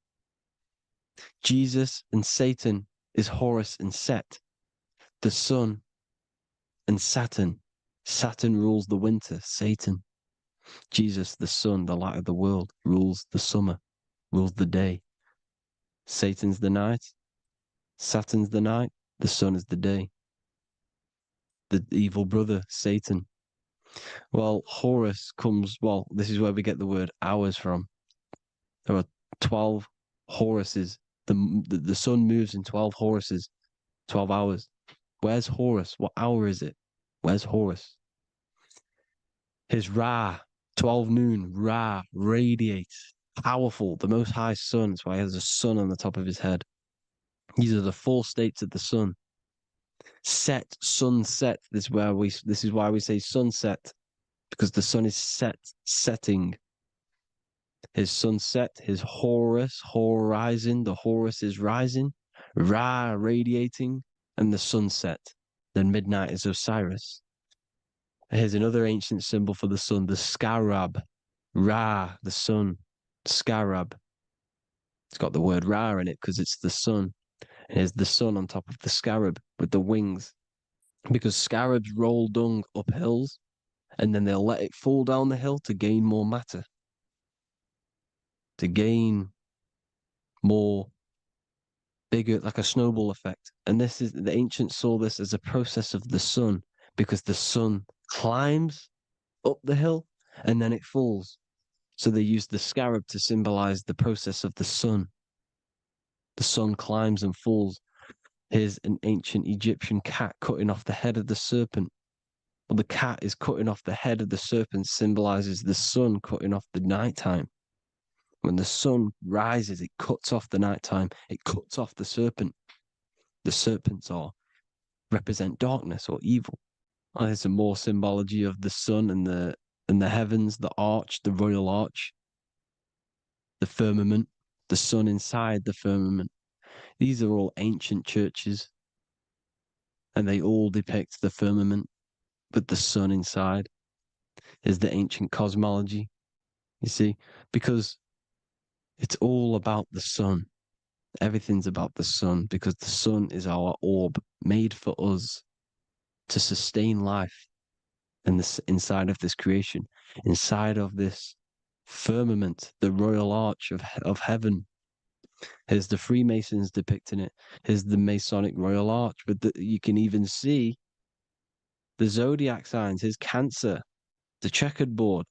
Jesus and Satan is Horus and Set. The sun and Saturn. Saturn rules the winter, Satan. Jesus, the sun, the light of the world, rules the summer, rules the day. Satan's the night, Saturn's the night, the sun is the day. The evil brother, Satan. Well, Horus comes, this is where we get the word hours from. There are 12 Horuses. The sun moves in 12 Horuses, 12 hours. Where's Horus? What hour is it? Where's Horus? His Ra, 12 noon, Ra, radiates, powerful, the most high sun. That's why he has a sun on the top of his head. These are the 4 states of the sun. Set, sunset. This is why we say sunset, because the sun is setting. His sunset, his Horus, horizon. The Horus is rising, Ra radiating, and the sunset. Then midnight is Osiris. Here's another ancient symbol for the sun, the scarab. Ra, the sun, scarab. It's got the word Ra in it because it's the sun. And here's the sun on top of the scarab with the wings. Because scarabs roll dung up hills and then they'll let it fall down the hill to gain more matter. To gain more bigger, like a snowball effect. And the ancients saw this as a process of the sun because the sun climbs up the hill and then it falls. So they used the scarab to symbolize the process of the sun. The sun climbs and falls. Here's an ancient Egyptian cat cutting off the head of the serpent. Well, the cat is cutting off the head of the serpent, symbolizes the sun cutting off the nighttime. When the sun rises, it cuts off the nighttime. It cuts off the serpent. The serpents represent darkness or evil. Oh, there's some more symbology of the sun and the heavens, the arch, the royal arch, the firmament, the sun inside the firmament. These are all ancient churches, and they all depict the firmament with the sun inside. Is the ancient cosmology, you see, because it's all about the sun. Everything's about the sun because the sun is our orb made for us to sustain life in inside of this creation, inside of this firmament, the royal arch of heaven. Here's the Freemasons depicting it. Here's the Masonic Royal Arch. But you can even see the zodiac signs. Here's Cancer, the checkered board.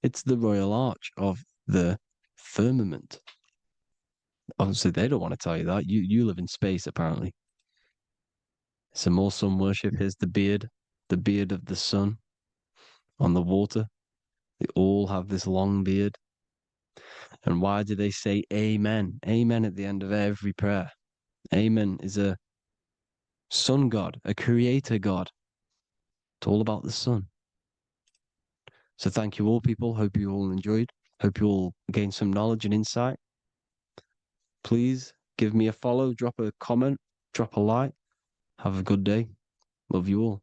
It's the Royal Arch of the firmament. Obviously, they don't want to tell you that. You live in space, apparently. Some more sun worship. Here's the beard of the sun on the water. They all have this long beard. And why do they say amen? Amen at the end of every prayer. Amen is a sun god, a creator god. It's all about the sun. So thank you all, people. Hope you all enjoyed. Hope you all gained some knowledge and insight. Please give me a follow, drop a comment, drop a like. Have a good day. Love you all.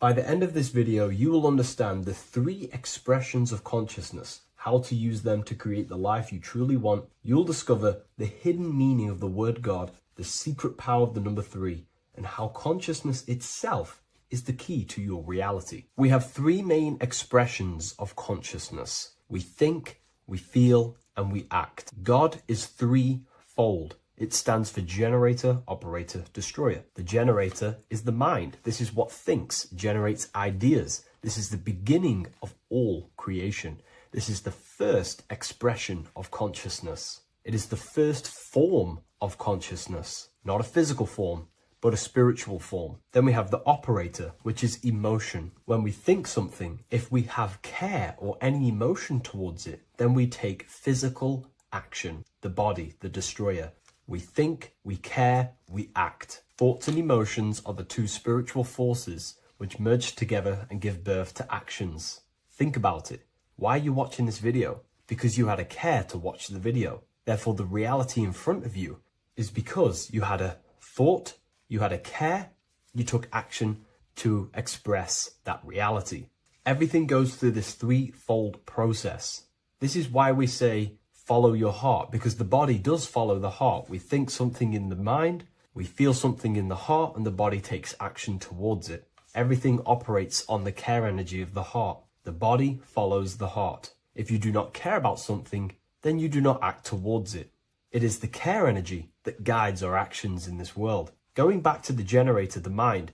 By the end of this video, you will understand the 3 expressions of consciousness, how to use them to create the life you truly want. You'll discover the hidden meaning of the word God, the secret power of the number 3, and how consciousness itself is the key to your reality. We have 3 main expressions of consciousness. We think, we feel, and we act. God is 3-fold. It stands for generator, operator, destroyer. The generator is the mind. This is what thinks, generates ideas. This is the beginning of all creation. This is the first expression of consciousness. It is the first form of consciousness, not a physical form, but a spiritual form. Then we have the operator, which is emotion. When we think something, if we have care or any emotion towards it, then we take physical action. The body, the destroyer. We think, we care, we act. Thoughts and emotions are the 2 spiritual forces which merge together and give birth to actions. Think about it. Why are you watching this video? Because you had a care to watch the video. Therefore, the reality in front of you is because you had a thought, you had a care, you took action to express that reality. Everything goes through this 3-fold process. This is why we say, follow your heart, because the body does follow the heart. We think something in the mind, we feel something in the heart, and the body takes action towards it. Everything operates on the care energy of the heart. The body follows the heart. If you do not care about something, then you do not act towards it. It is the care energy that guides our actions in this world. Going back to the generator, the mind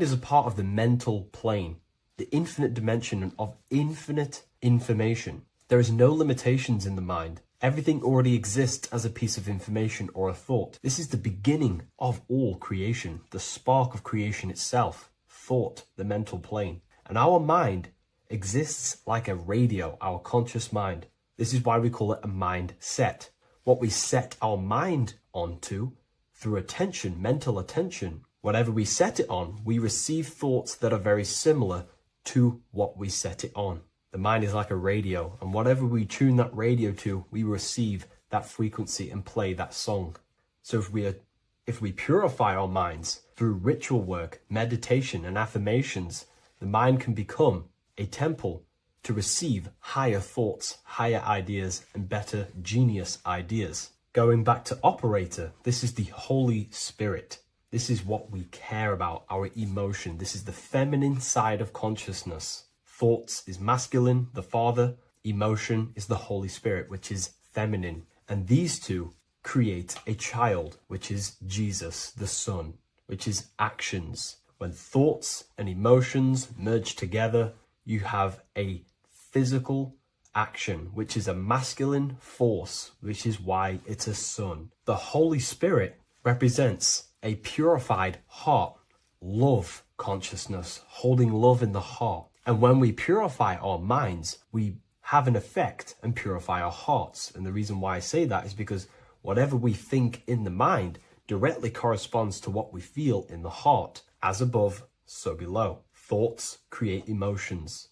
is a part of the mental plane, the infinite dimension of infinite information. There is no limitations in the mind. Everything already exists as a piece of information or a thought. This is the beginning of all creation, the spark of creation itself, thought, the mental plane. And our mind exists like a radio, our conscious mind. This is why we call it a mindset. What we set our mind onto through attention, mental attention, whatever we set it on, we receive thoughts that are very similar to what we set it on. The mind is like a radio, and whatever we tune that radio to, we receive that frequency and play that song. So if we purify our minds through ritual work, meditation, and affirmations, the mind can become a temple to receive higher thoughts, higher ideas, and better genius ideas. Going back to operator, this is the Holy Spirit. This is what we care about, our emotion. This is the feminine side of consciousness. Thoughts is masculine, the Father. Emotion is the Holy Spirit, which is feminine. And these 2 create a child, which is Jesus, the Son, which is actions. When thoughts and emotions merge together, you have a physical action, which is a masculine force, which is why it's a son. The Holy Spirit represents a purified heart, love consciousness, holding love in the heart. And when we purify our minds, we have an effect and purify our hearts. And the reason why I say that is because whatever we think in the mind directly corresponds to what we feel in the heart. As above, so below. Thoughts create emotions.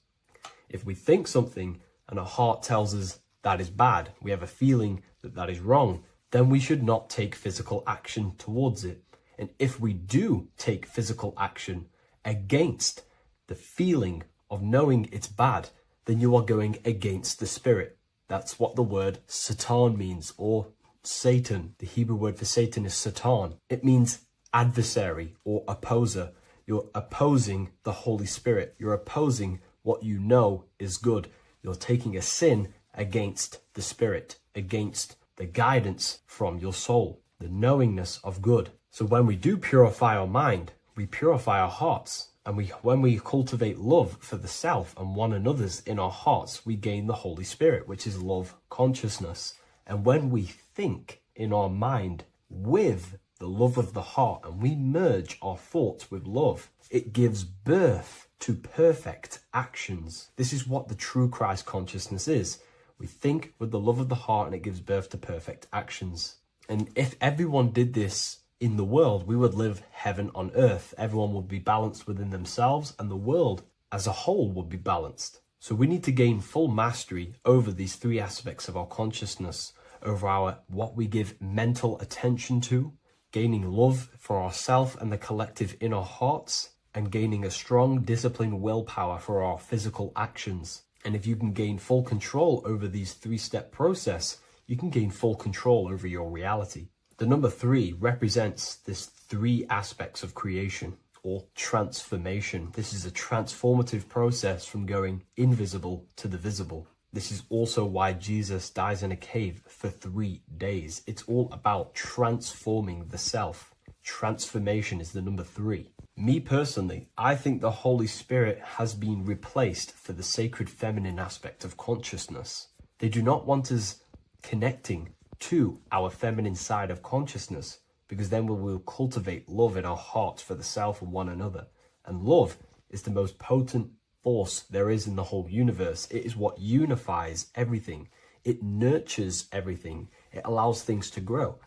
If we think something and our heart tells us that is bad, we have a feeling that that is wrong, then we should not take physical action towards it. And if we do take physical action against the feeling of knowing it's bad, then you are going against the spirit. That's what the word Satan means, or Satan. The Hebrew word for Satan is Satan. It means adversary or opposer. You're opposing the Holy Spirit. You're opposing what you know is good. You're taking a sin against the spirit, against the guidance from your soul. the knowingness of good. So when we do purify our mind, we purify our hearts. And when we cultivate love for the self and one another's in our hearts, we gain the Holy Spirit, which is love consciousness. And when we think in our mind with the love of the heart and we merge our thoughts with love, it gives birth to perfect actions. This is what the true Christ consciousness is. We think with the love of the heart and it gives birth to perfect actions. And if everyone did this in the world, we would live heaven on earth. Everyone would be balanced within themselves and the world as a whole would be balanced. So we need to gain full mastery over these three aspects of our consciousness, over what we give mental attention to, gaining love for ourselves and the collective in our hearts, and gaining a strong disciplined willpower for our physical actions. And if you can gain full control over these three-step process, you can gain full control over your reality. The number 3 represents this 3 aspects of creation or transformation. This is a transformative process from going invisible to the visible. This is also why Jesus dies in a cave for 3 days. It's all about transforming the self. Transformation is the number 3. Me personally, I think the Holy Spirit has been replaced for the sacred feminine aspect of consciousness. They do not want us connecting to our feminine side of consciousness, because then we will cultivate love in our hearts for the self and one another. And love is the most potent force there is in the whole universe. It is what unifies everything. It nurtures everything. It allows things to grow.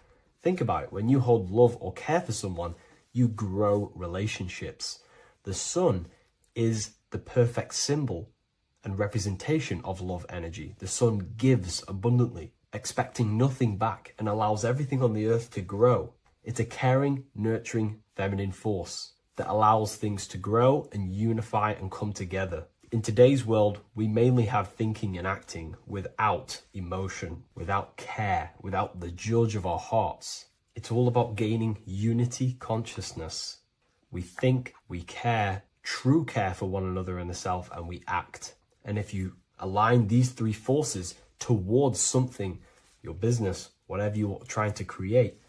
Think about it. When you hold love or care for someone, you grow relationships. The sun is the perfect symbol and representation of love energy. The sun gives abundantly, expecting nothing back, and allows everything on the earth to grow. It's a caring, nurturing, feminine force that allows things to grow and unify and come together. In today's world, we mainly have thinking and acting without emotion, without care, without the judge of our hearts. It's all about gaining unity consciousness. We think, we care, true care for one another and the self, and we act. And if you align these 3 forces towards something, your business, whatever you're trying to create,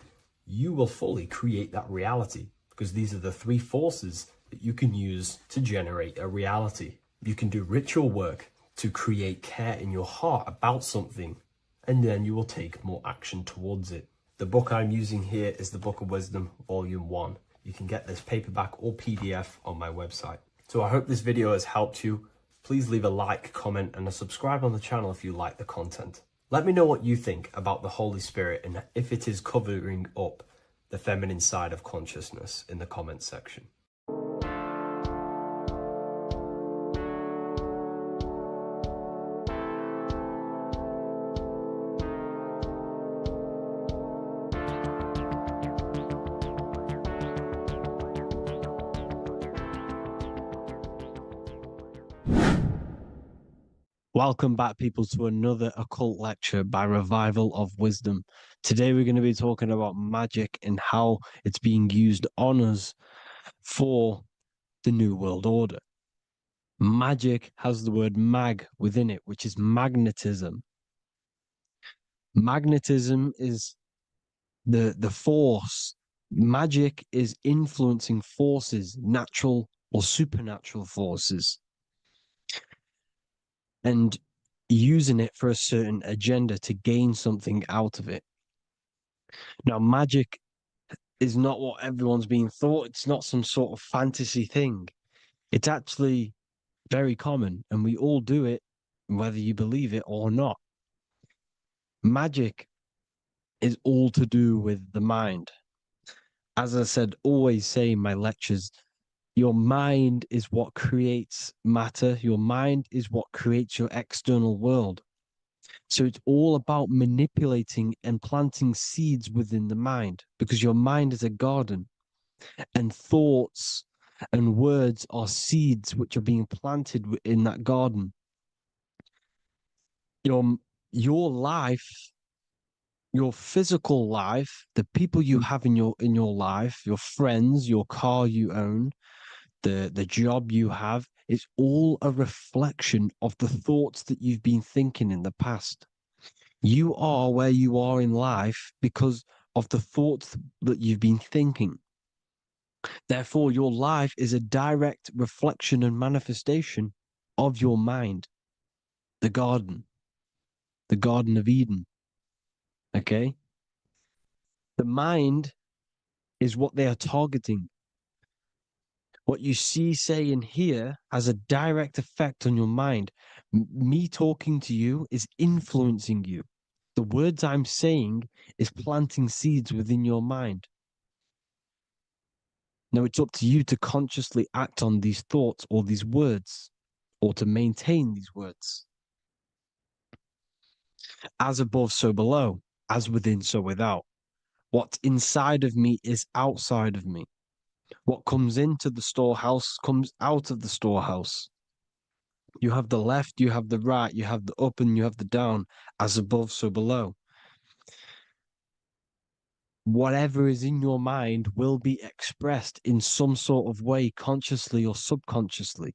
you will fully create that reality, because these are the 3 forces that you can use to generate a reality. You can do ritual work to create care in your heart about something, and then you will take more action towards it. The book I'm using here is the Book of Wisdom, Volume 1. You can get this paperback or PDF on my website. So I hope this video has helped you. Please leave a like, comment, and a subscribe on the channel if you like the content. Let me know what you think about the Holy Spirit and if it is covering up the feminine side of consciousness in the comments section.
Welcome back, people, to another occult lecture by Revival of Wisdom. Today we're going to be talking about magic and how it's being used on us for the New World Order. Magic has the word mag within it, which is magnetism. Magnetism is the force. Magic is influencing forces, natural or supernatural forces, and using it for a certain agenda to gain something out of it. Now, magic is not what everyone's being thought. It's not some sort of fantasy thing. It's actually very common, and we all do it, whether you believe it or not. Magic is all to do with the mind. As I said, always say in my lectures, your mind is what creates matter. Your mind is what creates your external world. So it's all about manipulating and planting seeds within the mind, because your mind is a garden, and thoughts and words are seeds which are being planted in that garden. Your life, your physical life, the people you have in your life, your friends, your car you own, the job you have, is all a reflection of the thoughts that you've been thinking in the past. You are where you are in life because of the thoughts that you've been thinking. Therefore, your life is a direct reflection and manifestation of your mind. The Garden of Eden. Okay? The mind is what they are targeting. What you see, say, and hear has a direct effect on your mind. Me talking to you is influencing you. The words I'm saying is planting seeds within your mind. Now it's up to you to consciously act on these thoughts or these words, or to maintain these words. As above, so below. As within, so without. What's inside of me is outside of me. What comes into the storehouse comes out of the storehouse. You have the left, you have the right, you have the up, and you have the down. As above, so below. Whatever is in your mind will be expressed in some sort of way, consciously or subconsciously,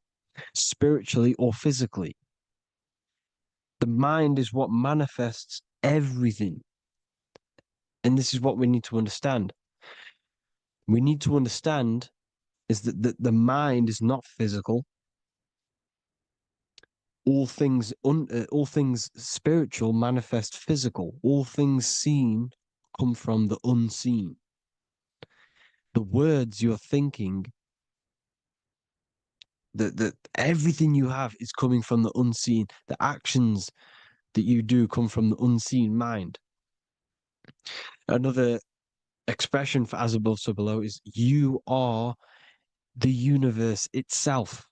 spiritually or physically. The mind is what manifests everything. And this is what we need to understand. We need to understand is that the mind is not physical. All things spiritual manifest physical. All things seen come from the unseen. The words you're thinking, that everything you have is coming from the unseen. The actions that you do come from the unseen mind. Another expression for as above, so below is you are the universe itself.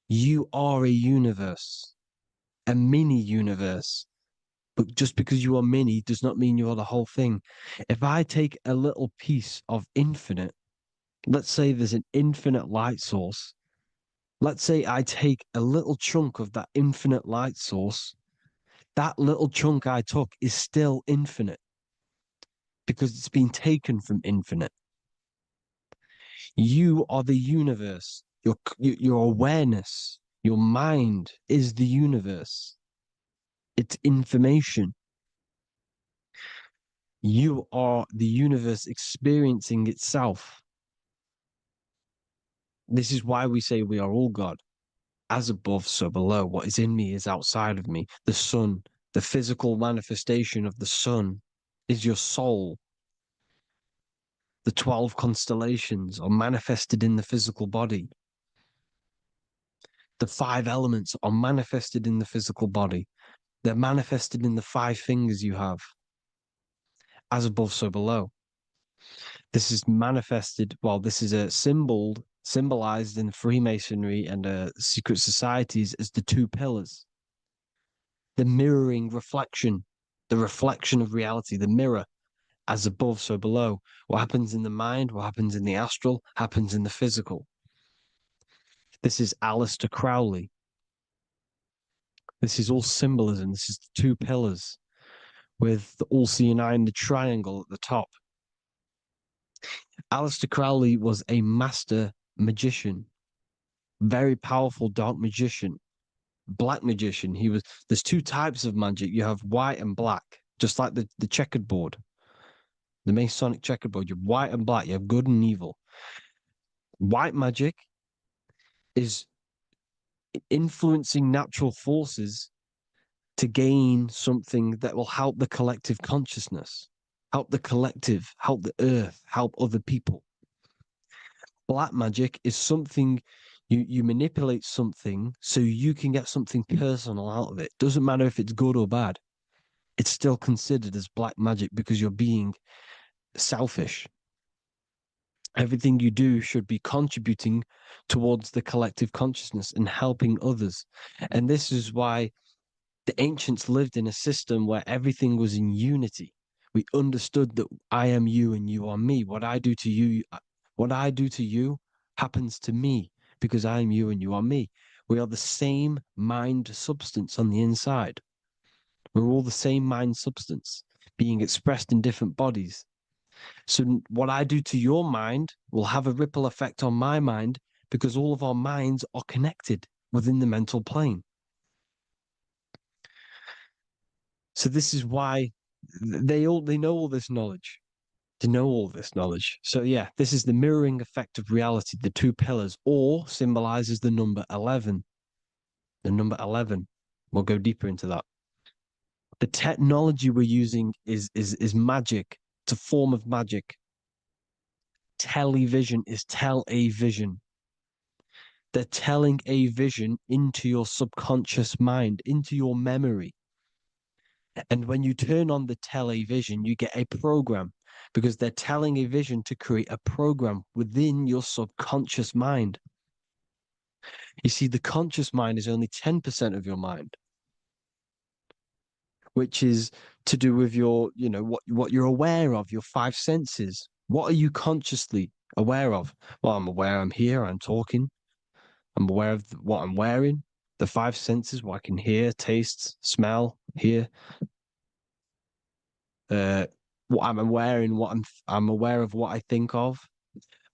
You are a universe, a mini universe. But just because you are mini does not mean you are the whole thing. If I take a little piece of infinite, let's say there's an infinite light source. Let's say I take a little chunk of that infinite light source. That little chunk I took is still infinite because it's been taken from infinite. You are the universe. Your awareness, your mind is the universe. It's information. You are the universe experiencing itself. This is why we say we are all God. As above, so below. What is in me is outside of me. The sun, the physical manifestation of the sun is your soul. The 12 constellations are manifested in the physical body. The 5 elements are manifested in the physical body. They're manifested in the 5 fingers you have. As above, so below. This is manifested, well, this is a symbolized in Freemasonry and secret societies as the 2 pillars. The mirroring reflection, the reflection of reality, the mirror, as above, so below. What happens in the mind, what happens in the astral, happens in the physical. This is Aleister Crowley. This is all symbolism. This is the 2 pillars with the all-seeing eye and the triangle at the top. Aleister Crowley was a master magician, very powerful dark magician, black magician. There's 2 types of magic. You have white and black, just like the checkered board, the Masonic checkered board. You have white and black. You have good and evil. White magic is influencing natural forces to gain something that will help the collective consciousness, help the collective, help the earth, help other people. Black magic is something you manipulate something so you can get something personal out of it. Doesn't matter if it's good or bad. It's still considered as black magic because you're being selfish. Everything you do should be contributing towards the collective consciousness and helping others. And this is why the ancients lived in a system where everything was in unity. We understood that I am you and you are me. What I do to you happens to me because I am you and you are me. We are the same mind substance on the inside. We're all the same mind substance being expressed in different bodies. So what I do to your mind will have a ripple effect on my mind because all of our minds are connected within the mental plane. So this is why they know all this knowledge. to know all this knowledge. So yeah, this is the mirroring effect of reality, the two pillars, or symbolizes the number 11. The number 11. We'll go deeper into that. The technology we're using is magic. It's a form of magic. Television is tell a vision. They're telling a vision into your subconscious mind, into your memory. And when you turn on the television, you get a program because they're telling a vision to create a program within your subconscious mind. You see, the conscious mind is only 10% of your mind, which is to do with your, what you're aware of, your five senses. What are you consciously aware of? Well, I'm aware I'm here, I'm talking. I'm aware of what I'm wearing, the five senses, what I can hear, taste, smell, hear. What I'm wearing, I'm aware of what I think of.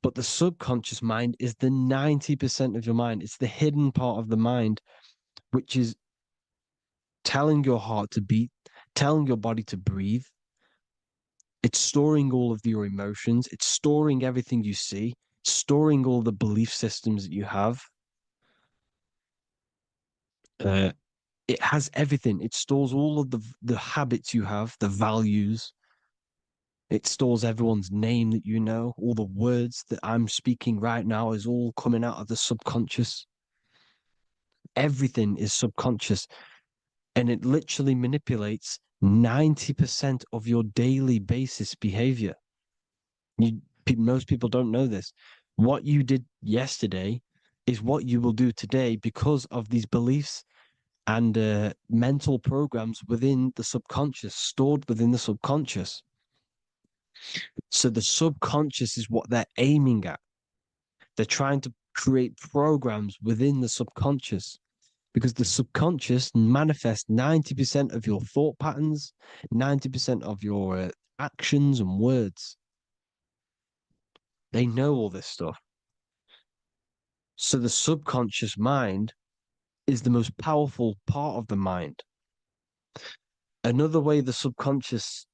But the subconscious mind is the 90% of your mind. It's the hidden part of the mind, which is telling your heart to beat, telling your body to breathe. It's storing all of your emotions. It's storing everything you see, storing all the belief systems that you have. It has everything. It stores all of the habits you have, the values. It stores everyone's name that you know. All the words that I'm speaking right now is all coming out of the subconscious. Everything is subconscious. And it literally manipulates 90% of your daily basis behavior. Most people don't know this. What you did yesterday is what you will do today because of these beliefs and mental programs within the subconscious, stored within the subconscious. So the subconscious is what they're aiming at. They're trying to create programs within the subconscious because the subconscious manifests 90% of your thought patterns, 90% of your actions and words. They know all this stuff. So the subconscious mind is the most powerful part of the mind. Another way the subconscious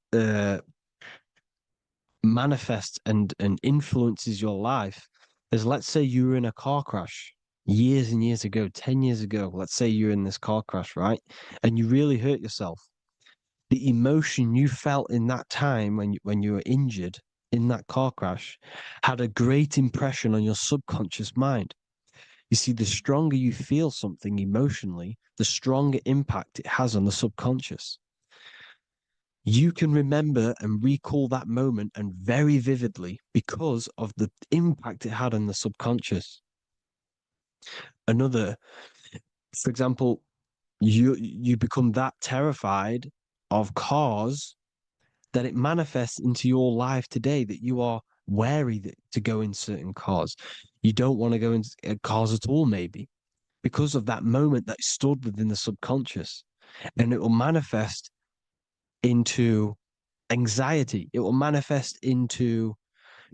manifests and influences your life is, let's say you were in a car crash years and years ago, 10 years ago. Let's say you're in this car crash, right? And you really hurt yourself. The emotion you felt in that time when you were injured in that car crash had a great impression on your subconscious mind. You see, the stronger you feel something emotionally, the stronger impact it has on the subconscious. You can remember and recall that moment and very vividly because of the impact it had on the subconscious. For example, you become that terrified of cars that it manifests into your life today, that you are wary to go in certain cars. You don't want to go into cars at all, maybe, because of that moment that stood within the subconscious. And it will manifest into anxiety. It will manifest into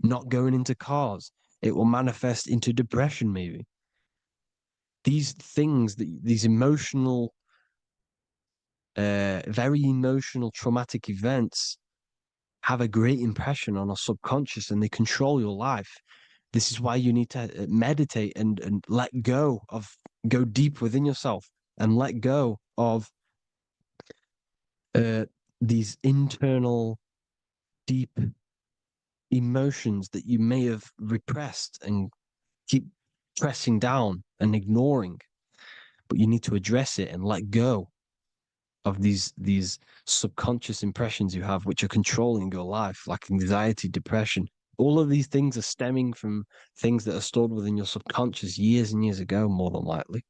not going into cars. It will manifest into depression, maybe. These things, these emotional, very emotional, traumatic events have a great impression on our subconscious and they control your life. This is why you need to meditate and let go deep within yourself and let go of these internal, deep emotions that you may have repressed and keep pressing down and ignoring. But you need to address it and let go of these subconscious impressions you have, which are controlling your life, like anxiety, depression. All of these things are stemming from things that are stored within your subconscious years and years ago, more than likely.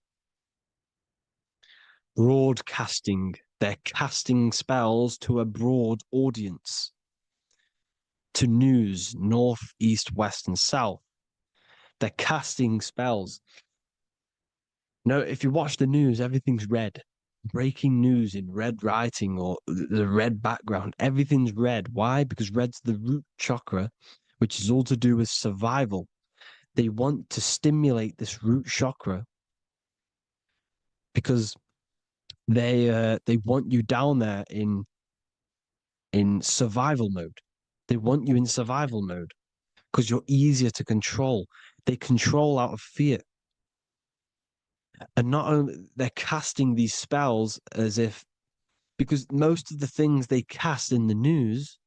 Broadcasting. They're casting spells to a broad audience, to news, north, east, west, and south. They're casting spells. No, if you watch the news, everything's red. Breaking news in red writing or the red background, everything's red. Why? Because red's the root chakra, which is all to do with survival. They want to stimulate this root chakra because they want you down there in survival mode. They want you in survival mode because you're easier to control. They control out of fear. And not only they're casting these spells as if, because most of the things they cast in the news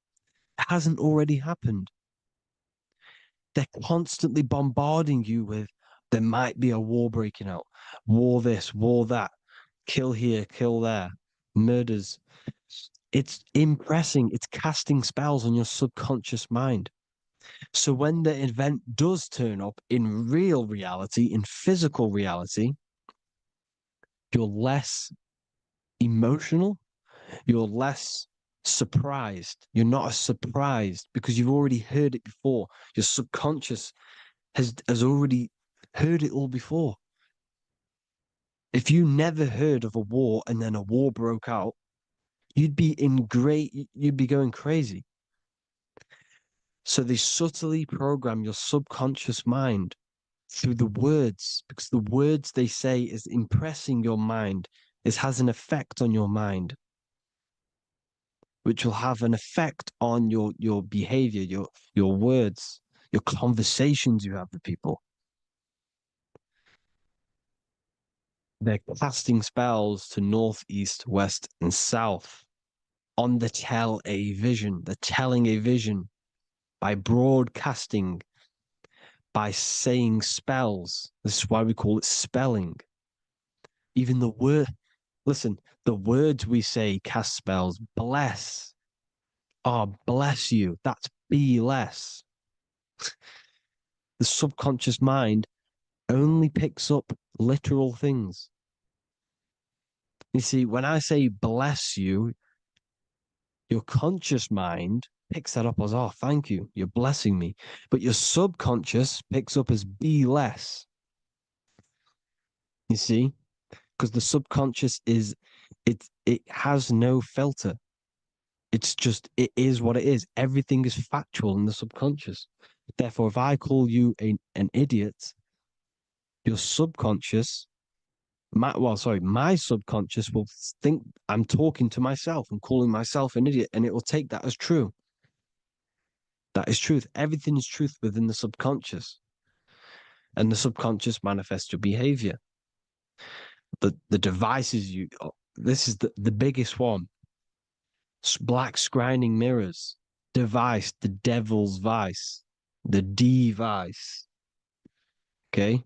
hasn't already happened. They're constantly bombarding you with, there might be a war breaking out, war this, war that, kill here, kill there, murders. It's impressing, it's casting spells on your subconscious mind. So when the event does turn up in real reality, in physical reality, you're less emotional, you're less surprised. You're not as surprised because you've already heard it before. Your subconscious has already heard it all before. If you never heard of a war and then a war broke out, you'd be going crazy. So they subtly program your subconscious mind through the words, because the words they say is impressing your mind. It has an effect on your mind, which will have an effect on your behavior, your words, your conversations you have with people. They're casting spells to north, east, west, and south on the tell a vision. They're telling a vision by broadcasting, by saying spells. This is why we call it spelling. Even the word, listen, the words we say cast spells. Bless. Oh, bless you. That's be less. The subconscious mind only picks up literal things. You see, when I say bless you, your conscious mind picks that up as, oh, thank you, you're blessing me. But your subconscious picks up as be less. You see? Because the subconscious it has no filter. It's just, it is what it is. Everything is factual in the subconscious. Therefore, if I call you an idiot, your subconscious, my subconscious will think I'm talking to myself and calling myself an idiot, and it will take that as true. That is truth. Everything is truth within the subconscious. And the subconscious manifests your behavior. The devices this is the biggest one. Black scrying mirrors, device, the devil's vice, the device. Okay?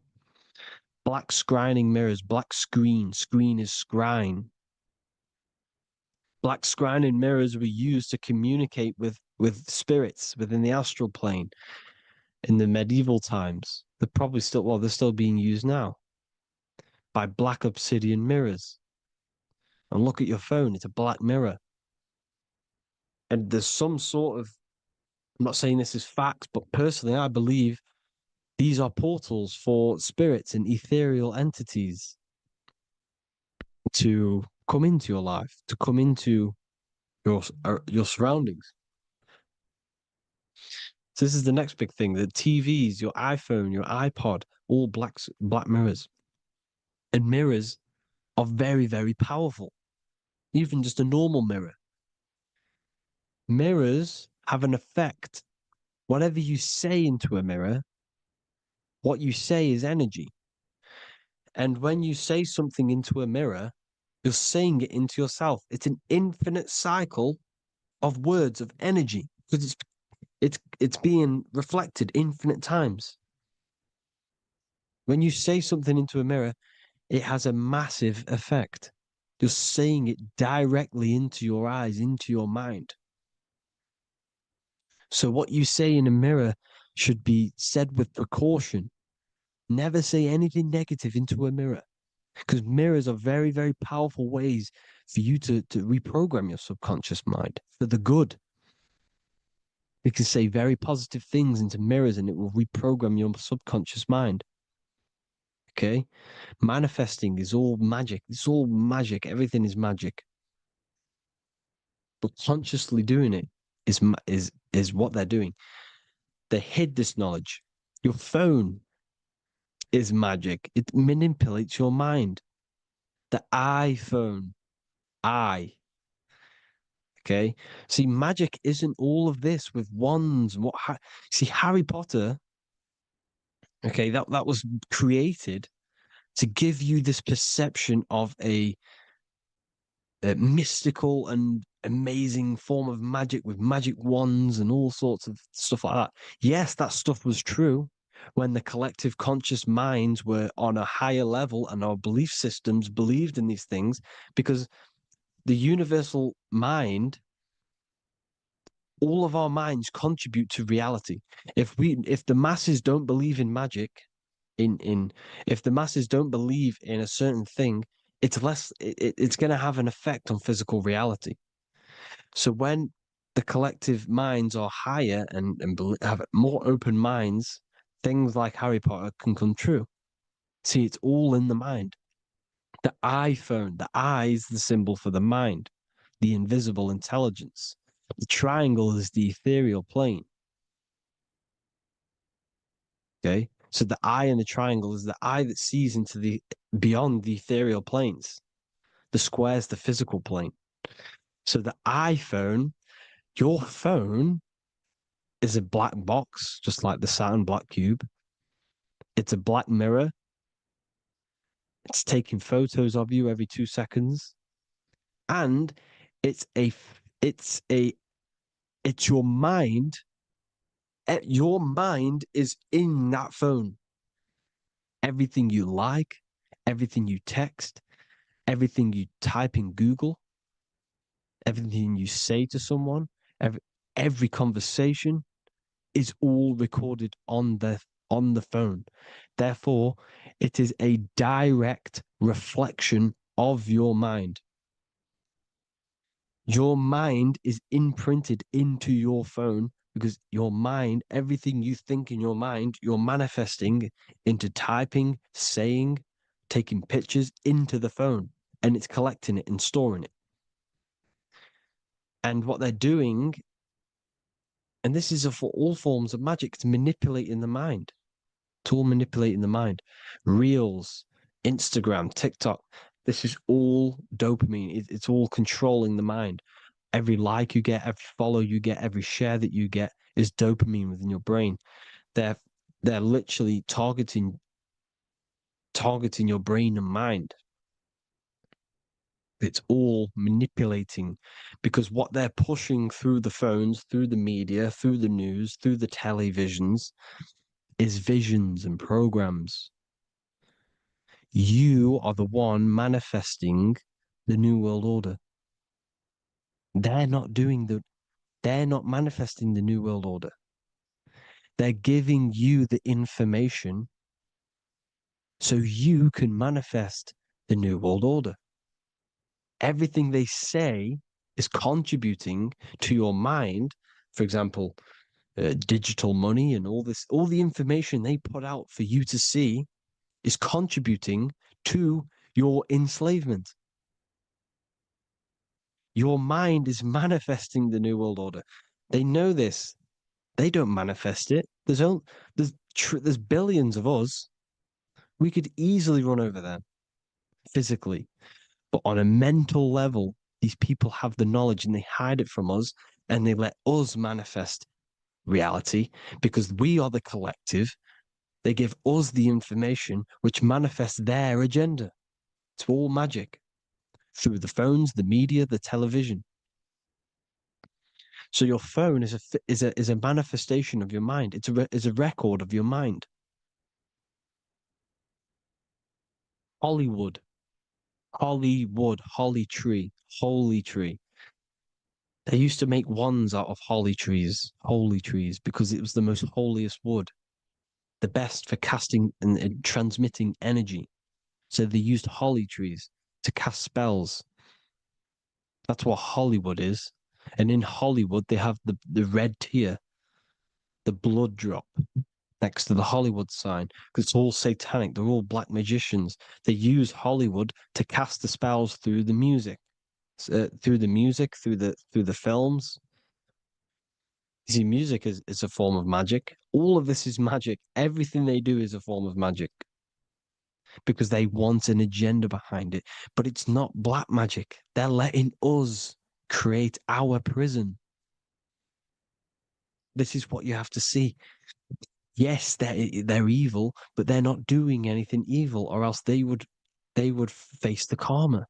Black scrying mirrors, black screen is scrying. Black scrying mirrors were used to communicate with spirits within the astral plane in the medieval times. They're still being used now by black obsidian mirrors. And look at your phone, it's a black mirror. And there's some sort of, I'm not saying this is facts, but personally, I believe these are portals for spirits and ethereal entities to come into your life, to come into your surroundings. So this is the next big thing: the TVs, your iPhone, your iPod, all black mirrors. And mirrors are very, very powerful. Even just a normal mirror. Mirrors have an effect. Whatever you say into a mirror, what you say is energy. And when you say something into a mirror, you're saying it into yourself. It's an infinite cycle of words of energy because it's being reflected infinite times. When you say something into a mirror, it has a massive effect. You're saying it directly into your eyes, into your mind. So what you say in a mirror should be said with precaution. Never say anything negative into a mirror, because mirrors are very, very powerful ways for you to reprogram your subconscious mind for the good. You can say very positive things into mirrors and it will reprogram your subconscious mind. Okay? Manifesting is all magic. It's all magic. Everything is magic. But consciously doing it is what they're doing. They hid this knowledge. Your phone is magic. It manipulates your mind. The iPhone, Okay. See, magic isn't all of this with wands. See, Harry Potter, okay, that was created to give you this perception of a mystical and amazing form of magic with magic wands and all sorts of stuff like that. Yes, that stuff was true when the collective conscious minds were on a higher level and our belief systems believed in these things, because the universal mind, all of our minds contribute to reality. If the masses don't believe in magic, if the masses don't believe in a certain thing, it's going to have an effect on physical reality. So when the collective minds are higher and have more open minds, things like Harry Potter can come true. See, it's all in the mind. The iPhone, the eye is the symbol for the mind, the invisible intelligence. The triangle is the ethereal plane. Okay. So the eye in the triangle is the eye that sees into the beyond the ethereal planes. The square is the physical plane. So the iPhone, your phone, is a black box, just like the Saturn black cube. It's a black mirror. It's taking photos of you every 2 seconds. And it's your mind. Your mind is in that phone. Everything you like, everything you text, everything you type in Google, everything you say to someone, every conversation is all recorded on the phone. Therefore, it is a direct reflection of your mind. Your mind is imprinted into your phone because your mind, everything you think in your mind, you're manifesting into typing, saying, taking pictures into the phone, and it's collecting it and storing it. And what they're doing, and this is for all forms of magic, it's manipulating the mind. It's all manipulating the mind. Reels, Instagram, TikTok, this is all dopamine. It's all controlling the mind. Every like you get, every follow you get, every share that you get is dopamine within your brain. They're literally targeting your brain and mind. It's all manipulating, because what they're pushing through the phones, through the media, through the news, through the televisions is visions and programs. You are the one manifesting the New World Order. They're not manifesting the New World Order. They're giving you the information so you can manifest the New World Order. Everything they say is contributing to your mind. For example, digital money and all the information they put out for you to see is contributing to your enslavement. Your mind is manifesting the New World Order. They know this. They don't manifest it. There's billions of us. We could easily run over them physically. But on a mental level, these people have the knowledge and they hide it from us, and they let us manifest reality because we are the collective. They give us the information which manifests their agenda. It's all magic through the phones, the media, the television. So your phone is a manifestation of your mind. It's a record of your mind. Hollywood, holly tree, holy tree. They used to make wands out of holy trees, because it was the most holiest wood, the best for casting and transmitting energy. So they used holly trees to cast spells. That's what Hollywood is. And in Hollywood, they have the red tear, the blood drop next to the Hollywood sign, because it's all satanic. They're all black magicians. They use Hollywood to cast the spells through the music, through the films. You see, music is a form of magic. All of this is magic. Everything they do is a form of magic because they want an agenda behind it. But it's not black magic. They're letting us create our prison. This is what you have to see. Yes, they're evil, but they're not doing anything evil, or else they would face the karma.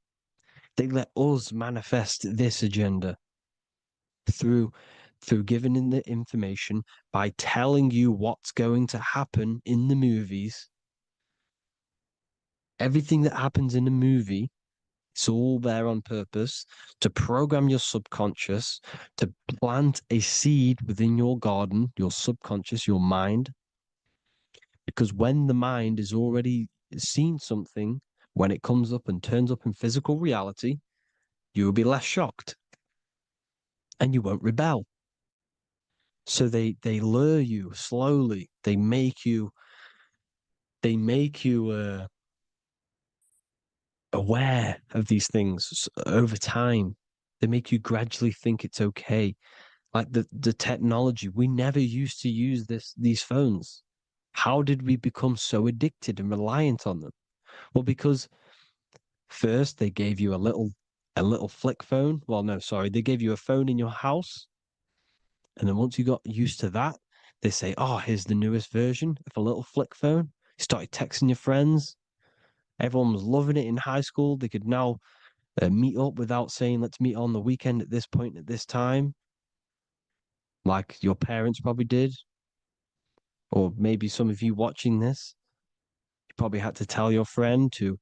They let us manifest this agenda through giving in the information, by telling you what's going to happen in the movies. Everything that happens in a movie, it's all there on purpose to program your subconscious, to plant a seed within your garden, your subconscious, your mind. Because when the mind has already seen something, when it comes up and turns up in physical reality, you will be less shocked and you won't rebel. So they lure you slowly. They make you aware of these things over time. They make you gradually think it's okay. Like the technology, we never used to use these phones. How did we become so addicted and reliant on them? Well, because first they gave you a little flick phone. Well, no, sorry, they gave you a phone in your house, and then once you got used to that, they say, "Oh, here's the newest version of a little flick phone." You started texting your friends. Everyone was loving it in high school. They could now meet up without saying, "Let's meet on the weekend at this point at this time," like your parents probably did, or maybe some of you watching this, you probably had to tell your friend to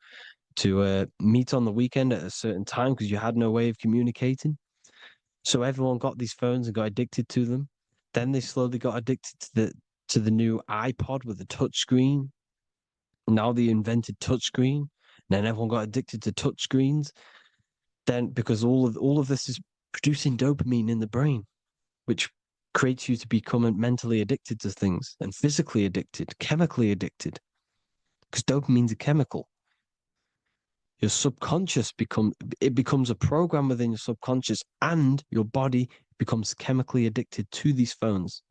meet on the weekend at a certain time because you had no way of communicating. So everyone got these phones and got addicted to them. Then they slowly got addicted to the new iPod with the touch screen. Now they invented touch screen. Then everyone got addicted to touch screens. Then because all of this is producing dopamine in the brain, which creates you to become mentally addicted to things and physically addicted, chemically addicted. Because dopamine's a chemical. Your subconscious becomes a program within your subconscious, and your body becomes chemically addicted to these phones.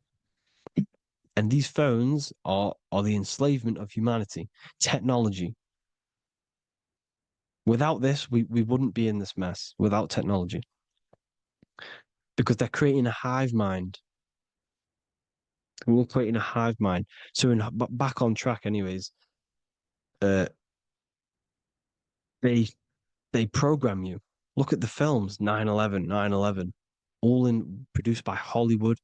And these phones are the enslavement of humanity, technology. Without this, we wouldn't be in this mess without technology. Because they're creating a hive mind. We're creating a hive mind. So back on track anyways, they program you. Look at the films, 9/11, 9/11, all produced by Hollywood.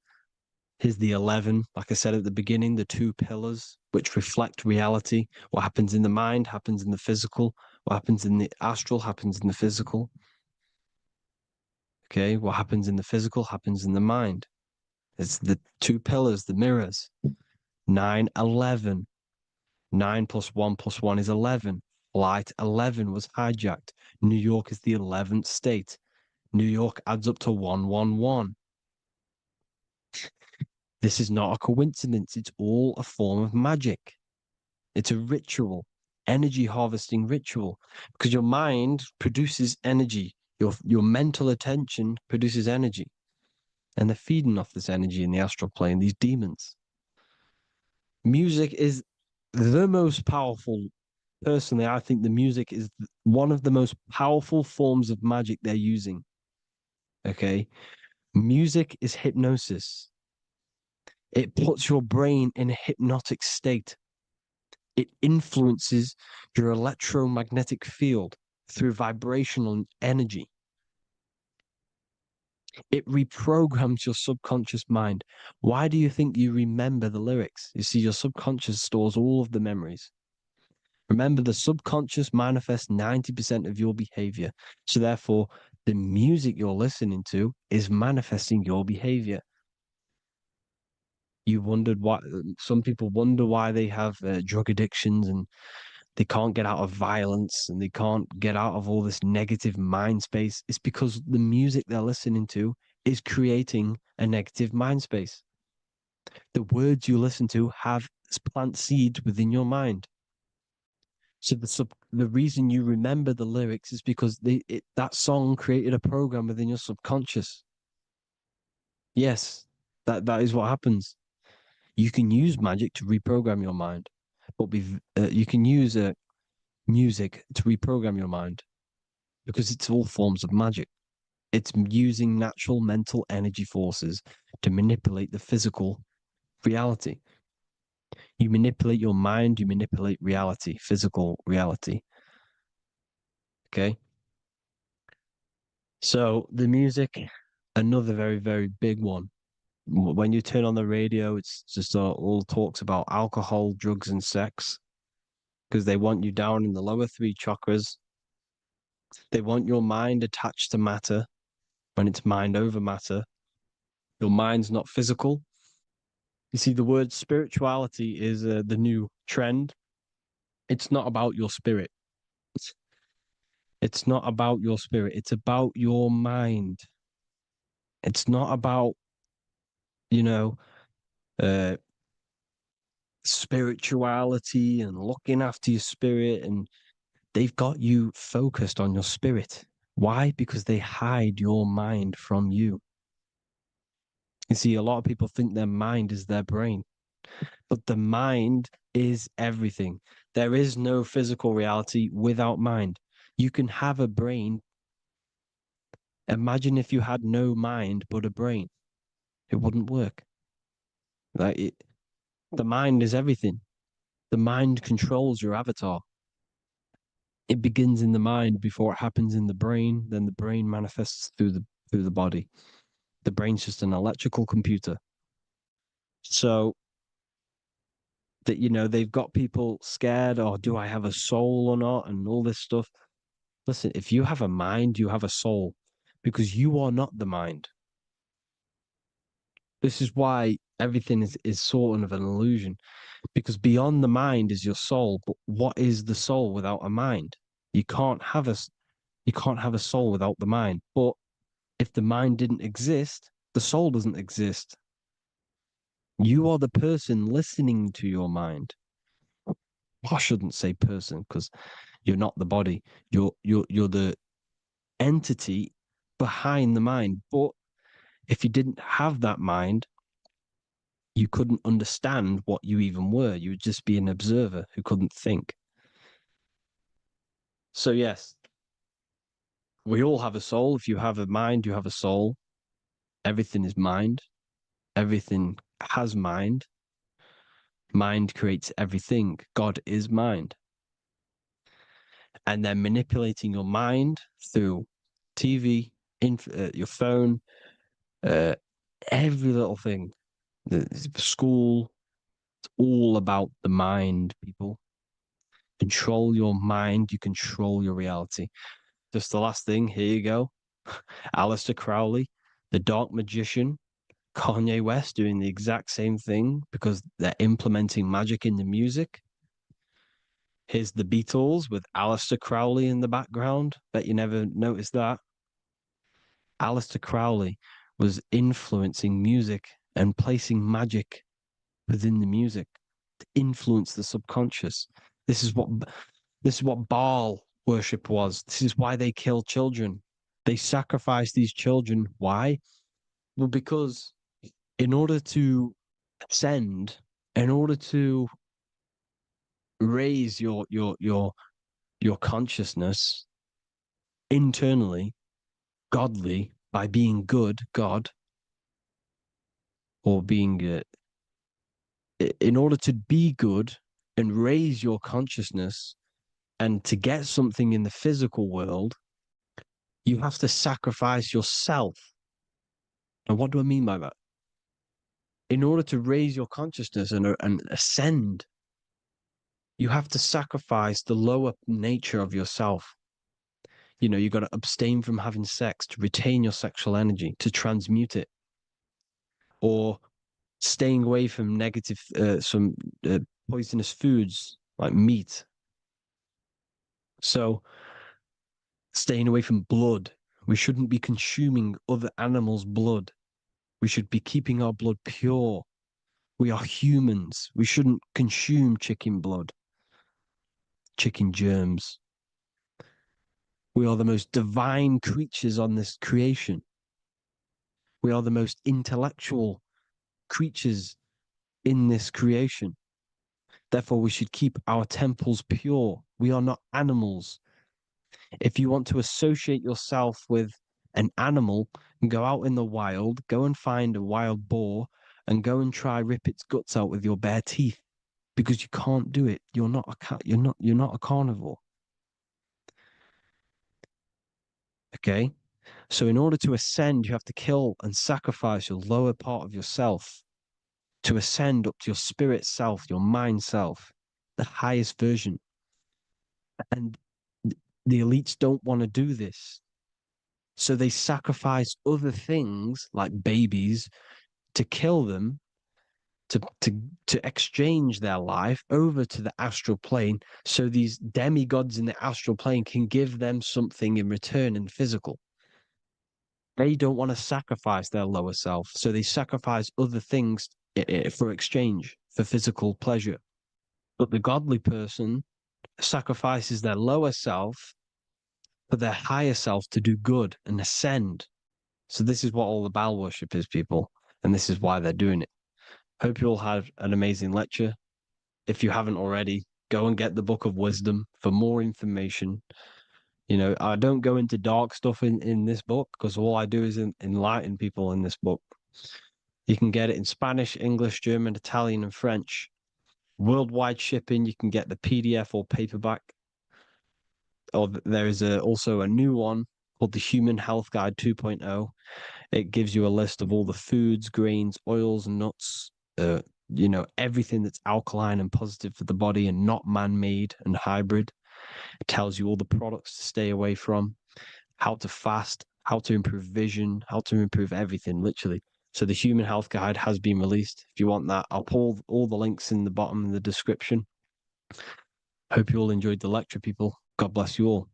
Here's the 11, like I said at the beginning, the two pillars which reflect reality. What happens in the mind happens in the physical. What happens in the astral happens in the physical. Okay, what happens in the physical happens in the mind. It's the two pillars, the mirrors. 9/11. 9 plus 1 plus 1 is 11. Flight 11 was hijacked. New York is the 11th state. New York adds up to 111. This is not a coincidence. It's all a form of magic. It's a ritual, energy harvesting ritual, because your mind produces energy. Your mental attention produces energy. And they're feeding off this energy in the astral plane, these demons. Music is the most powerful. Personally, I think the music is one of the most powerful forms of magic they're using. Okay? Music is hypnosis. It puts your brain in a hypnotic state. It influences your electromagnetic field through vibrational energy. It reprograms your subconscious mind. Why do you think you remember the lyrics? You see, your subconscious stores all of the memories. Remember, the subconscious manifests 90% of your behavior. So therefore, the music you're listening to is manifesting your behavior. You wondered why some people wonder why they have drug addictions and they can't get out of violence and they can't get out of all this negative mind space. It's because the music they're listening to is creating a negative mind space. The words you listen to have plant seeds within your mind. So the reason you remember the lyrics is because that song created a program within your subconscious. Yes, that is what happens. You can use magic to reprogram your mind, but you can use music to reprogram your mind because it's all forms of magic. It's using natural mental energy forces to manipulate the physical reality. You manipulate your mind, you manipulate reality, physical reality. Okay? So the music, another very, very big one. When you turn on the radio, it's just all talks about alcohol, drugs, and sex because they want you down in the lower three chakras. They want your mind attached to matter when it's mind over matter. Your mind's not physical. You see, the word spirituality is the new trend. It's not about your spirit. It's not about your spirit. It's about your mind. It's not about, you know, uh, spirituality and looking after your spirit. And they've got you focused on your spirit. Why? Because they hide your mind from you. You see, a lot of people think their mind is their brain, but the mind is everything. There is no physical reality without mind. You can have a brain. Imagine if you had no mind but a brain. It wouldn't work. The mind is everything. The mind controls your avatar. It begins in the mind before it happens in the brain. Then the brain manifests through the body. The brain's just an electrical computer. So that, they've got people scared, or do I have a soul or not, and all this stuff. Listen, if you have a mind, you have a soul, because you are not the mind. This is why everything is sort of an illusion, because beyond the mind is your soul. But what is the soul without a mind? You can't have a soul without the mind. But if the mind didn't exist, the soul doesn't exist. You are the person listening to your mind. I shouldn't say person because you're not the body. You're the entity behind the mind. But if you didn't have that mind, you couldn't understand what you even were. You would just be an observer who couldn't think. So yes, we all have a soul. If you have a mind, you have a soul. Everything is mind. Everything has mind. Mind creates everything. God is mind. And then manipulating your mind through TV, your phone, every little thing. The school, it's all about the mind, people. Control your mind, you control your reality. Just the last thing, here you go. Aleister Crowley, the dark magician, Kanye West doing the exact same thing because they're implementing magic in the music. Here's the Beatles with Aleister Crowley in the background. Bet you never noticed that. Aleister Crowley was influencing music and placing magic within the music to influence the subconscious. This is what Baal worship was. This is why they kill children. They sacrifice these children. Why? Well, because in order to ascend, in order to raise your consciousness internally, godly, by being good, God, or being in order to be good and raise your consciousness and to get something in the physical world, you have to sacrifice yourself. And what do I mean by that? In order to raise your consciousness and ascend, you have to sacrifice the lower nature of yourself. You got to abstain from having sex to retain your sexual energy, to transmute it, or staying away from negative, some poisonous foods like meat. So, staying away from blood. We shouldn't be consuming other animals' blood. We should be keeping our blood pure. We are humans. We shouldn't consume chicken blood, chicken germs. We are the most divine creatures on this creation. We are the most intellectual creatures in this creation. Therefore, we should keep our temples pure. We are not animals. If you want to associate yourself with an animal and go out in the wild, go and find a wild boar and go and try rip its guts out with your bare teeth, because you can't do it. You're not a carnivore. Okay? So in order to ascend, you have to kill and sacrifice your lower part of yourself to ascend up to your spirit self, your mind self, the highest version. And the elites don't want to do this. So they sacrifice other things like babies to kill them, to exchange their life over to the astral plane, so these demigods in the astral plane can give them something in return in physical. They don't want to sacrifice their lower self, so they sacrifice other things for exchange, for physical pleasure. But the godly person sacrifices their lower self for their higher self to do good and ascend. So this is what all the Baal worship is, people, and this is why they're doing it. Hope you all had an amazing lecture. If you haven't already, go and get the Book of Wisdom for more information. You know, I don't go into dark stuff in this book, because all I do is enlighten people in this book. You can get it in Spanish, English, German, Italian, and French. Worldwide shipping, you can get the PDF or paperback. Or there is also a new one called the Human Health Guide 2.0. It gives you a list of all the foods, grains, oils, nuts, you know, everything that's alkaline and positive for the body and not man-made and hybrid. It tells you all the products to stay away from, how to fast, how to improve vision, how to improve everything, literally. So the Human Health Guide has been released. If you want that, I'll pull all the links in the bottom of the description. Hope you all enjoyed the lecture, people. God bless you all.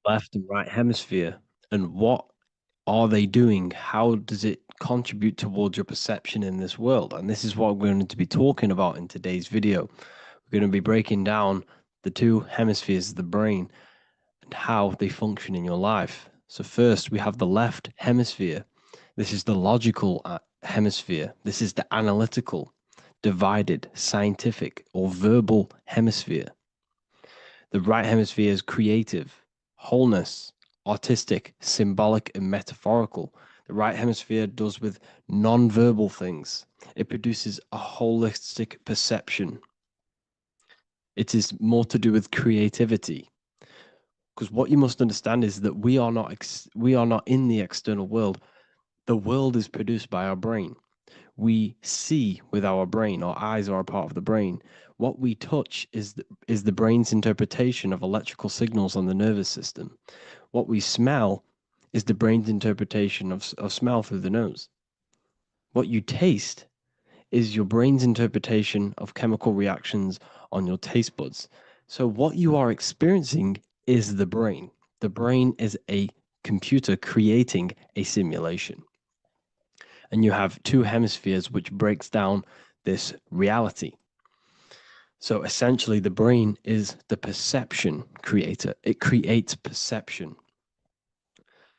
Left and right hemisphere, and what are they doing? How does it contribute towards your perception in this world? And this is what we're going to be talking about in today's video. We're going to be breaking down the two hemispheres of the brain and how they function in your life. So first, we have the left hemisphere. This is the logical hemisphere. This is the analytical, divided, scientific, or verbal hemisphere. The right hemisphere is creative, wholeness, artistic, symbolic, and metaphorical. The right hemisphere does with non-verbal things. It produces a holistic perception. It is more to do with creativity. Because what you must understand is that we are not in the external world. The world is produced by our brain. We see with our brain. Our eyes are a part of the brain. What we touch is the brain's interpretation of electrical signals on the nervous system. What we smell is the brain's interpretation of smell through the nose. What you taste is your brain's interpretation of chemical reactions on your taste buds. So what you are experiencing is the brain. The brain is a computer creating a simulation. And you have two hemispheres which breaks down this reality. So essentially, the brain is the perception creator. It creates perception.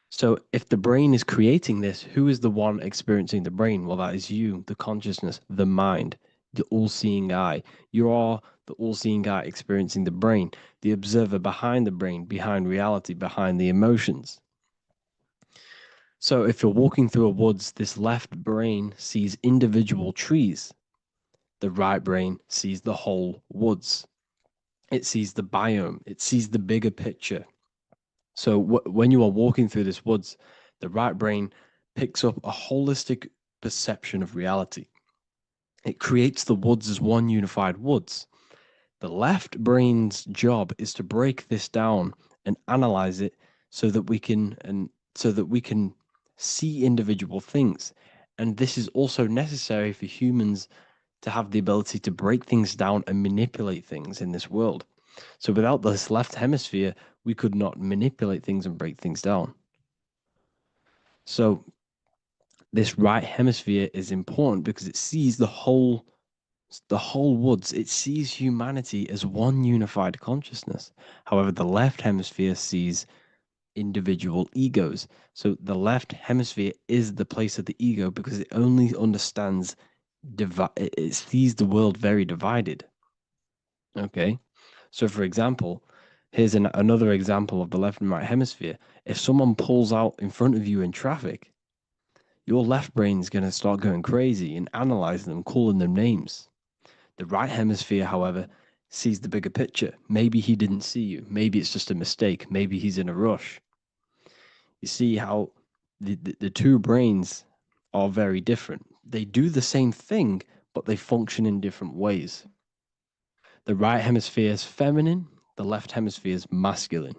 So if the brain is creating this, who is the one experiencing the brain? Well, that is you, the consciousness, the mind, the all-seeing eye. You are the all-seeing eye experiencing the brain, the observer behind the brain, behind reality, behind the emotions. So if you're walking through a woods, this left brain sees individual trees. The right brain sees the whole woods. It sees the biome. It sees the bigger picture. So when you are walking through this woods, the right brain picks up a holistic perception of reality. It creates the woods as one unified woods. The left brain's job is to break this down and analyze it so that we can see individual things. And this is also necessary for humans to have the ability to break things down and manipulate things in this world. So without this left hemisphere, we could not manipulate things and break things down. So this right hemisphere is important because it sees the whole woods. It sees humanity as one unified consciousness. However, the left hemisphere sees individual egos. So the left hemisphere is the place of the ego because it only understands it sees the world very divided. Okay, so for example, here's another example of the left and right hemisphere. If someone pulls out in front of you in traffic, your left brain's going to start going crazy and analyzing them, calling them names. The right hemisphere, however, sees the bigger picture. Maybe he didn't see you. Maybe it's just a mistake. Maybe he's in a rush. You see how the two brains are very different. They do the same thing, but they function in different ways. The right hemisphere is feminine, the left hemisphere is masculine.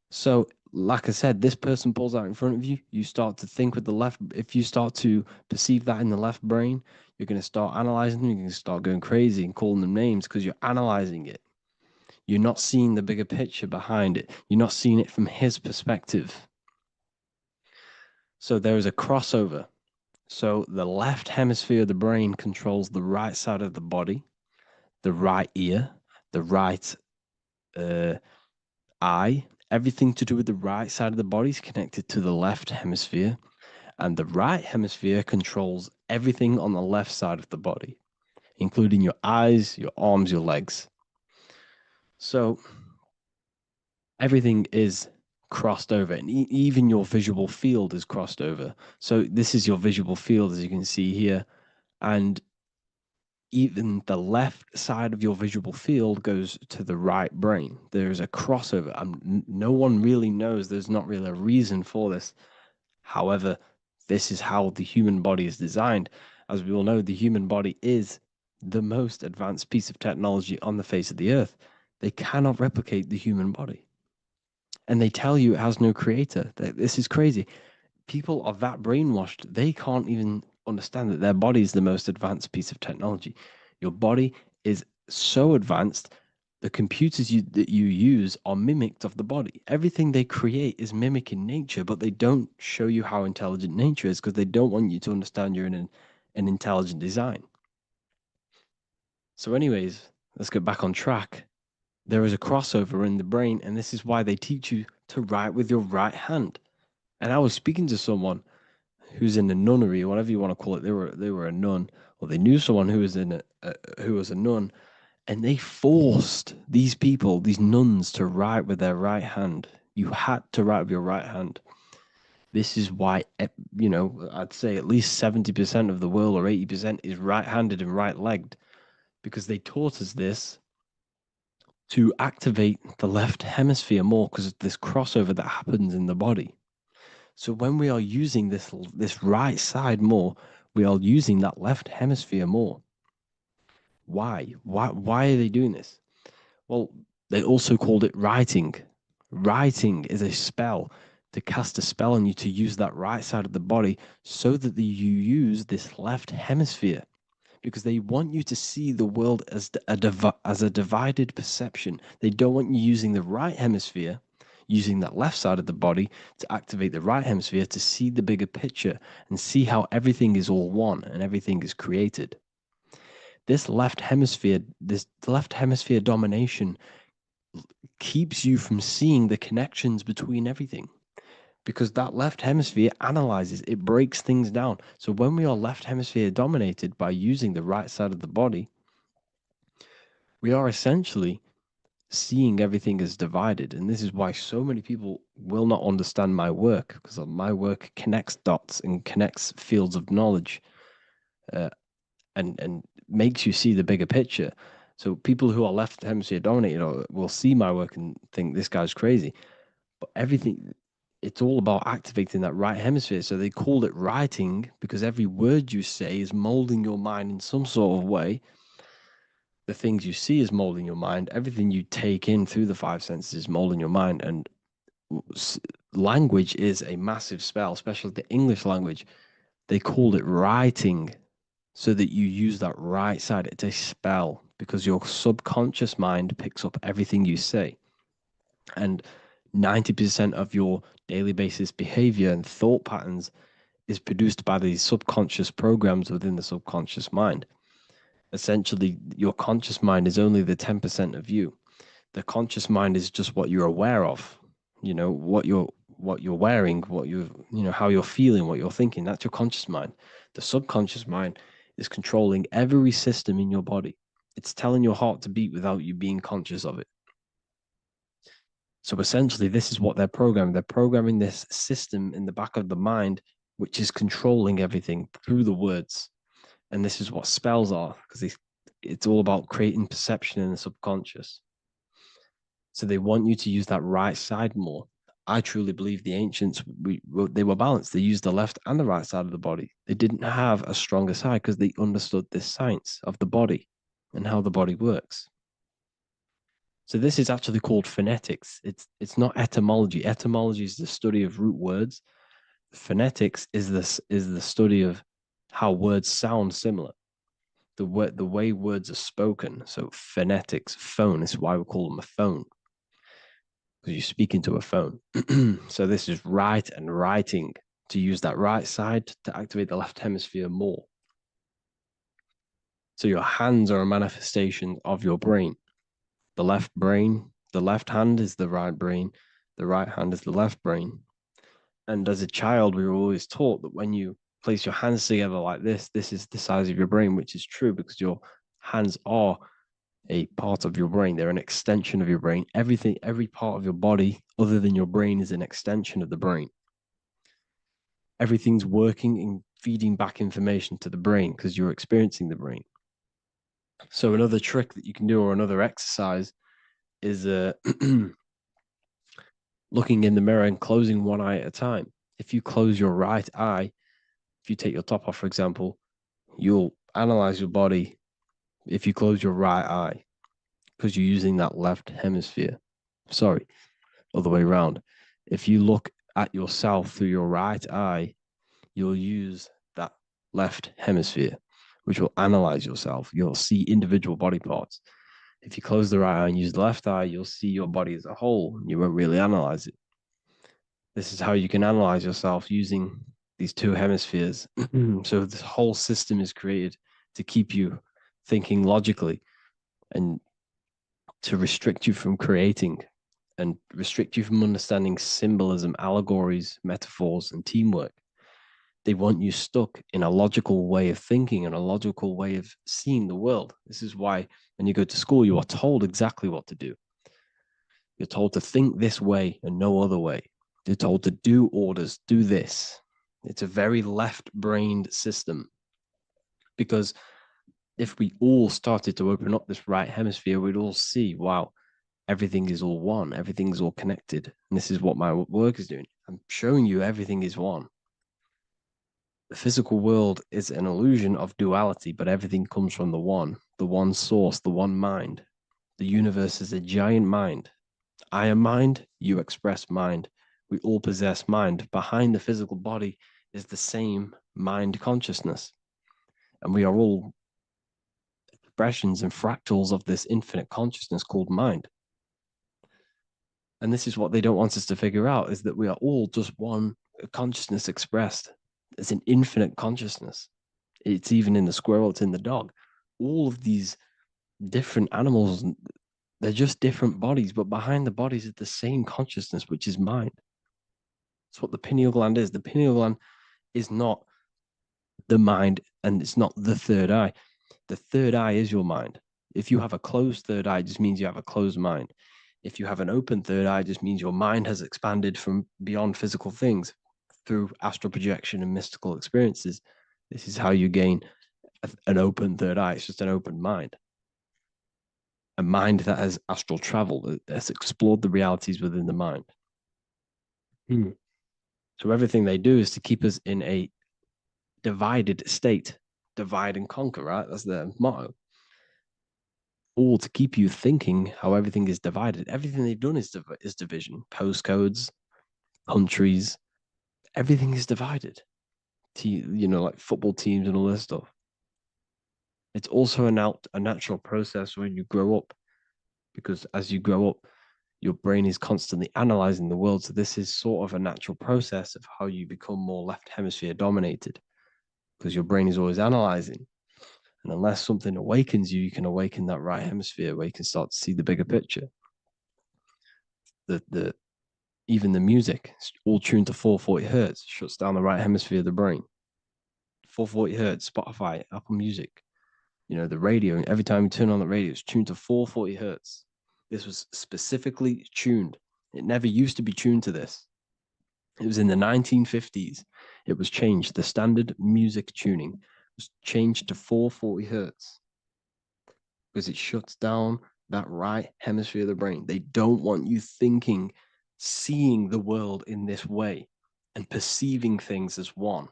So, like I said, this person pulls out in front of you, you start to think with the left. If you start to perceive that in the left brain, you're going to start analyzing them, you're going to start going crazy and calling them names because you're analyzing it. You're not seeing the bigger picture behind it. You're not seeing it from his perspective. So there is a crossover. So the left hemisphere of the brain controls the right side of the body, the right ear, the right eye. Everything to do with the right side of the body is connected to the left hemisphere, and the right hemisphere controls everything on the left side of the body, including your eyes, your arms, your legs. So everything is crossed over, and even your visual field is crossed over. So this is your visual field, as you can see here, and even the left side of your visual field goes to the right brain. There's a crossover. No one really knows. There's not really a reason for this. However, this is how the human body is designed. As we all know, the human body is the most advanced piece of technology on the face of the earth. They cannot replicate the human body. And they tell you it has no creator. This is crazy. People are that brainwashed, they can't even understand that their body is the most advanced piece of technology. Your body is so advanced, the computers that you use are mimicked of the body. Everything they create is mimicking nature, but they don't show you how intelligent nature is because they don't want you to understand you're in an intelligent design. So anyways, let's get back on track. There is a crossover in the brain, and this is why they teach you to write with your right hand. And I was speaking to someone who's in a nunnery, or whatever you want to call it. They were a nun, or they knew someone who was who was a nun, and they forced these people, these nuns, to write with their right hand. You had to write with your right hand. This is why, I'd say at least 70% of the world, or 80%, is right-handed and right-legged, because they taught us this to activate the left hemisphere more because of this crossover that happens in the body. So when we are using this right side more, we are using that left hemisphere more. Why? Why are they doing this? Well, they also called it writing. Writing is a spell, to cast a spell on you to use that right side of the body so that you use this left hemisphere, because they want you to see the world as a divided perception. They don't want you using the right hemisphere, using that left side of the body to activate the right hemisphere to see the bigger picture and see how everything is all one and everything is created. This left hemisphere domination keeps you from seeing the connections between everything, because that left hemisphere analyzes, it breaks things down. So when we are left hemisphere dominated by using the right side of the body, we are essentially seeing everything as divided. And this is why so many people will not understand my work, because my work connects dots and connects fields of knowledge, and makes you see the bigger picture. So people who are left hemisphere dominated will see my work and think this guy's crazy. But it's all about activating that right hemisphere. So they call it writing because every word you say is molding your mind in some sort of way. The things you see is molding your mind. Everything you take in through the five senses is molding your mind. And language is a massive spell, especially the English language. They call it writing. so that you use that right side. It's a spell because your subconscious mind picks up everything you say. And 90% of your daily basis behavior and thought patterns is produced by these subconscious programs within the subconscious mind. Essentially, your conscious mind is only the 10% of you. The conscious mind is just what you're aware of, what you're wearing, how you're feeling, what you're thinking. That's your conscious mind. The subconscious mind is controlling every system in your body. It's telling your heart to beat without you being conscious of it. So essentially, this is what they're programming. They're programming this system in the back of the mind, which is controlling everything through the words. And this is what spells are, because it's all about creating perception in the subconscious. So they want you to use that right side more. I truly believe the ancients, they were balanced. They used the left and the right side of the body. They didn't have a stronger side because they understood this science of the body and how the body works. So this is actually called phonetics. It's not etymology. Etymology is the study of root words. Phonetics is the study of how words sound similar. The way words are spoken. So phonetics, phone is why we call them a phone, because you speak into a phone. So this is write and writing, to use that right side to activate the left hemisphere more. So your hands are a manifestation of your brain. The left hand is the right brain, the right hand is the left brain. And as a child, we were always taught that when you place your hands together like this is the size of your brain, which is true because your hands are a part of your brain. They're an extension of your brain. Every part of your body other than your brain is an extension of the brain. Everything's working and feeding back information to the brain because you're experiencing the brain. So another trick that you can do, or another exercise, is looking in the mirror and closing one eye at a time. If you close your right eye, if you take your top off, for example, you'll analyze your body if you close your right eye, because you're using that left hemisphere. Sorry, other way around. If you look at yourself through your right eye, you'll use that left hemisphere, which will analyze yourself. You'll see individual body parts. If you close the right eye and use the left eye, you'll see your body as a whole. You won't really analyze it. This is how you can analyze yourself using these two hemispheres. So this whole system is created to keep you thinking logically and to restrict you from creating and restrict you from understanding symbolism, allegories, metaphors, and teamwork. They want you stuck in a logical way of thinking and a logical way of seeing the world. This is why when you go to school, you are told exactly what to do. You're told to think this way and no other way. You're told to do orders, do this. It's a very left-brained system, because if we all started to open up this right hemisphere, we'd all see, wow, everything is all one, everything's all connected. And this is what my work is doing. I'm showing you everything is one. The physical world is an illusion of duality, but everything comes from the one source, the one mind. The universe is a giant mind. I am mind, you express mind. We all possess mind. Behind the physical body is the same mind consciousness. And we are all expressions and fractals of this infinite consciousness called mind. And this is what they don't want us to figure out, is that we are all just one consciousness expressed. It's an infinite consciousness. It's even in the squirrel, it's in the dog. All of these different animals, they're just different bodies, but behind the bodies is the same consciousness, which is mind. That's what the pineal gland is. The pineal gland is not the mind, and it's not the third eye. The third eye is your mind. If you have a closed third eye, it just means you have a closed mind. If you have an open third eye, it just means your mind has expanded from beyond physical things through astral projection and mystical experiences. This is how you gain an open third eye. It's just an open mind. A mind that has astral travel, that has explored the realities within the mind. So everything they do is to keep us in a divided state. Divide and conquer, right? That's their motto. All to keep you thinking how everything is divided. Everything they've done is division. Postcodes, countries, everything is divided. Like football teams and all this stuff. It's also a natural process when you grow up, because as you grow up, your brain is constantly analyzing the world. So this is sort of a natural process of how you become more left hemisphere dominated, because your brain is always analyzing. And unless something awakens you, you can awaken that right hemisphere where you can start to see the bigger picture. Even the music, all tuned to 440 hertz, shuts down the right hemisphere of the brain. 440 hertz, Spotify, Apple Music, the radio. Every time you turn on the radio, it's tuned to 440 hertz. This was specifically tuned. It never used to be tuned to this. It was in the 1950s. It was changed. The standard music tuning was changed to 440 hertz because it shuts down that right hemisphere of the brain. They don't want you thinking, seeing the world in this way and perceiving things as one.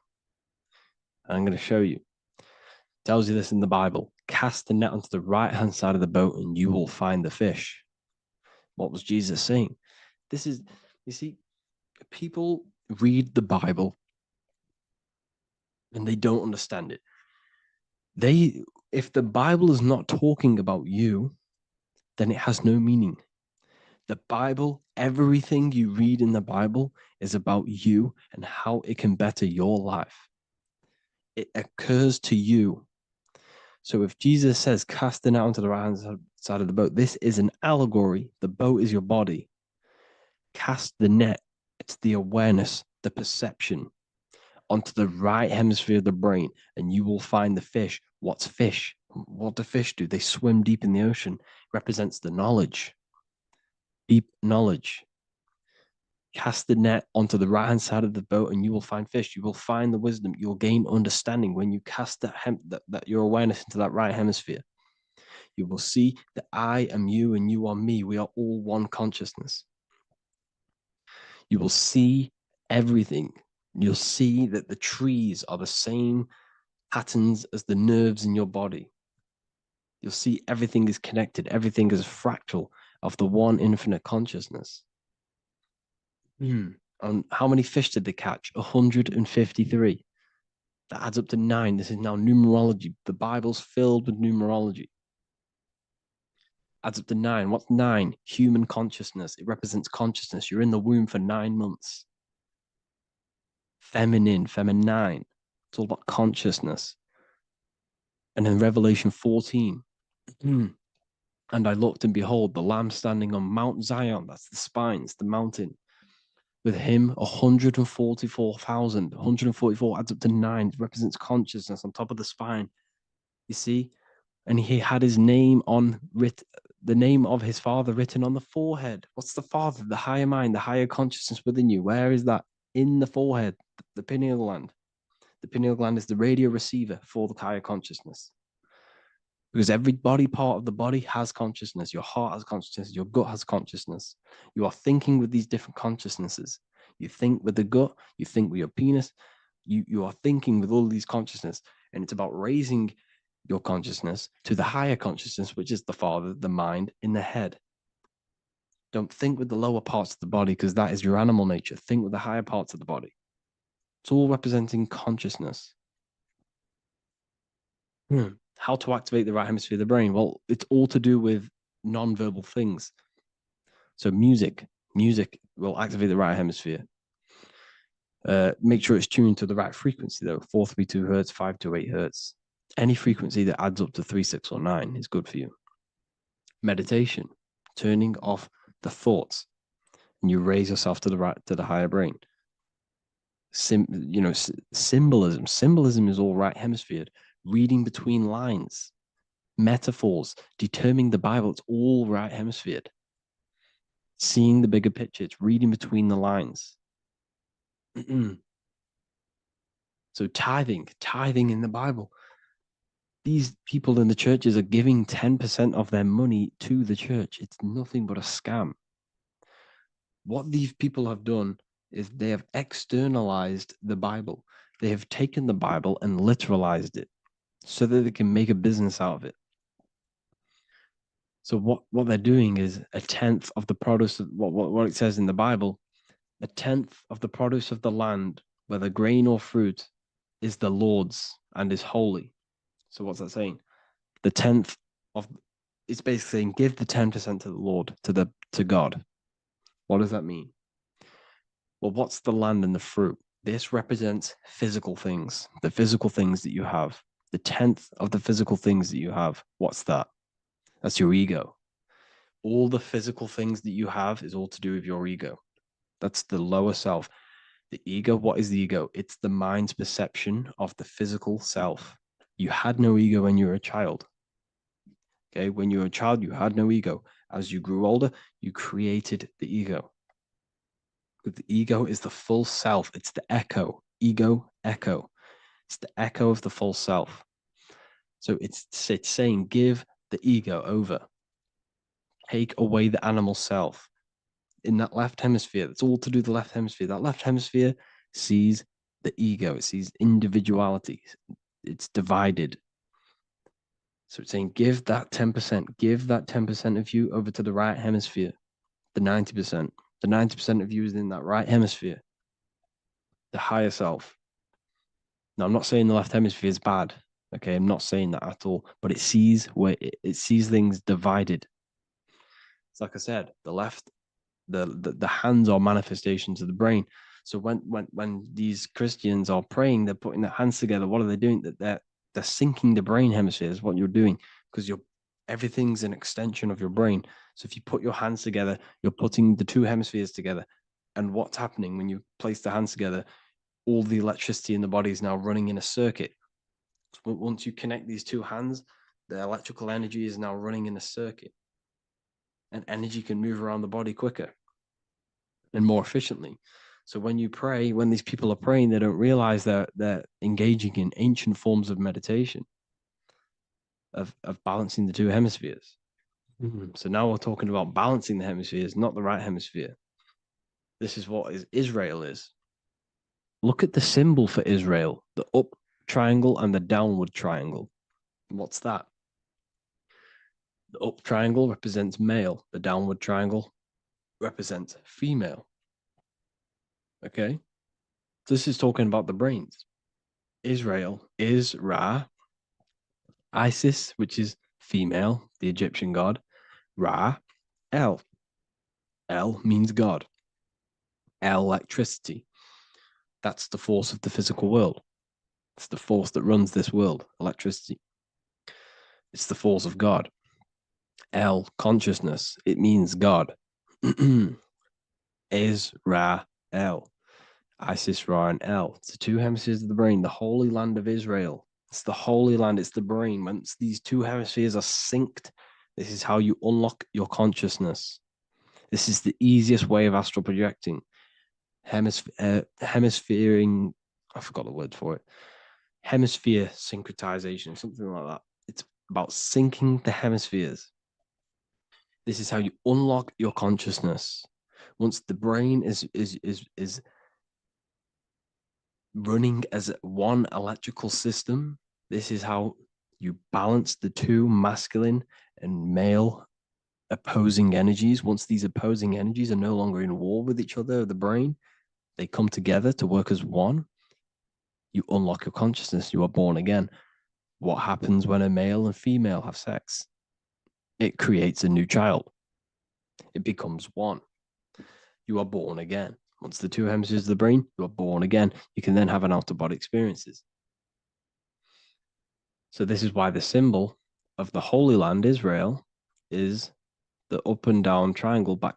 And I'm going to show you. It tells you this in the Bible. Cast the net onto the right-hand side of the boat and you will find the fish. What was Jesus saying? This is, you see, people read the Bible and they don't understand it. If the Bible is not talking about you, then it has no meaning. The Bible, everything you read in the Bible is about you and how it can better your life. It occurs to you. So if Jesus says, cast the net onto the right-hand side of the boat, this is an allegory. The boat is your body. Cast the net. It's the awareness, the perception onto the right hemisphere of the brain, and you will find the fish. What's fish? What do fish do? They swim deep in the ocean. It represents the knowledge. Deep knowledge. Cast the net onto the right-hand side of the boat and you will find fish. You will find the wisdom. You'll gain understanding when you cast that your awareness into that right hemisphere. You will see that I am you and you are me. We are all one consciousness. You will see everything. You'll see that the trees are the same patterns as the nerves in your body. You'll see everything is connected. Everything is a fractal of the one infinite consciousness. And how many fish did they catch? 153. That adds up to 9. This is now numerology. The Bible's filled with numerology. Adds up to 9. What's 9? Human consciousness. It represents consciousness. You're in the womb for 9 months. Feminine. It's all about consciousness. And in Revelation 14, and I looked and behold, the Lamb standing on Mount Zion. That's the spines, the mountain. With him, 144,000. 144 adds up to 9. It represents consciousness on top of the spine. You see? And he had his name the name of his Father written on the forehead. What's the Father? The higher mind, the higher consciousness within you. Where is that? In the forehead, the pineal gland. The pineal gland is the radio receiver for the higher consciousness. Because every body part of the body has consciousness. Your heart has consciousness. Your gut has consciousness. You are thinking with these different consciousnesses. You think with the gut. You think with your penis. You are thinking with all these consciousness. And it's about raising your consciousness to the higher consciousness, which is the Father, the mind in the head. Don't think with the lower parts of the body because that is your animal nature. Think with the higher parts of the body. It's all representing consciousness. How to activate the right hemisphere of the brain? Well, it's all to do with non-verbal things. So music will activate the right hemisphere. Make sure it's tuned to the right frequency though. 432 hertz, 528 hertz. Any frequency that adds up to 3, 6, or 9 is good for you. Meditation, turning off the thoughts, and you raise yourself to the higher brain. Symbolism. Symbolism is all right hemisphere. Reading between lines, metaphors, determining the Bible, it's all right hemisphere. Seeing the bigger picture, it's reading between the lines. So tithing in the Bible. These people in the churches are giving 10% of their money to the church. It's nothing but a scam. What these people have done is they have externalized the Bible. They have taken the Bible and literalized it so that they can make a business out of it. So what they're doing is 1/10 of the produce of what it says in the Bible, 1/10 of the produce of the land, whether grain or fruit, is the Lord's and is holy. So what's that saying? the 10th of, it's basically saying give the 10% to the Lord, to God. What does that mean? Well, what's the land and the fruit? This represents physical things, the physical things that you have. The 10th of the physical things that you have. What's that? That's your ego. All the physical things that you have is all to do with your ego. That's the lower self. The ego, what is the ego? It's the mind's perception of the physical self. You had no ego when you were a child. Okay, when you were a child, you had no ego. As you grew older, you created the ego. But the ego is the full self. It's the echo. Ego, echo. It's the echo of the full self. So it's saying give the ego over. Take away the animal self. In that left hemisphere, that's all to do with the left hemisphere. That left hemisphere sees the ego. It sees individuality. It's divided. So it's saying give that 10%. Give that 10% of you over to the right hemisphere. The 90%. The 90% of you is in that right hemisphere. The higher self. Now, I'm not saying the left hemisphere is bad. Okay, I'm not saying that at all. But it sees where it sees things divided. It's like I said, the left, the hands are manifestations of the brain. So when these Christians are praying, they're putting their hands together. What are they doing? They're syncing the brain hemispheres. What you're doing, because everything's an extension of your brain. So if you put your hands together, you're putting the two hemispheres together. And what's happening when you place the hands together? All the electricity in the body is now running in a circuit. So once you connect these two hands, the electrical energy is now running in a circuit. And energy can move around the body quicker and more efficiently. So when you pray, when these people are praying, they don't realize that they're engaging in ancient forms of meditation, of balancing the two hemispheres. So now we're talking about balancing the hemispheres, not the right hemisphere. This is what Israel is. Look at the symbol for Israel, the up triangle and the downward triangle. What's that? The up triangle represents male. The downward triangle represents female. Okay? This is talking about the brains. Israel is Ra. Isis, which is female, the Egyptian god. Ra, El. El means God. Electricity. That's the force of the physical world. It's the force that runs this world, electricity. It's the force of God. El, consciousness. It means God. Is Ra, El. Isis, Ra, and El. It's the two hemispheres of the brain, the holy land of Israel. It's the holy land, it's the brain. Once these two hemispheres are synced, this is how you unlock your consciousness. This is the easiest way of astral projecting. Hemisphering, I forgot the word for it. Hemisphere syncretization, something like that. It's about syncing the hemispheres. This is how you unlock your consciousness. Once the brain is running as one electrical system, this is how you balance the two masculine and male opposing energies. Once these opposing energies are no longer in war with each other, the brain, they come together to work as one. You unlock your consciousness. You are born again. What happens when a male and female have sex? It creates a new child. It becomes one. You are born again. Once the two hemispheres of the brain, you are born again. You can then have an out-of-body experiences. So this is why the symbol of the Holy Land, Israel, is the up and down triangle back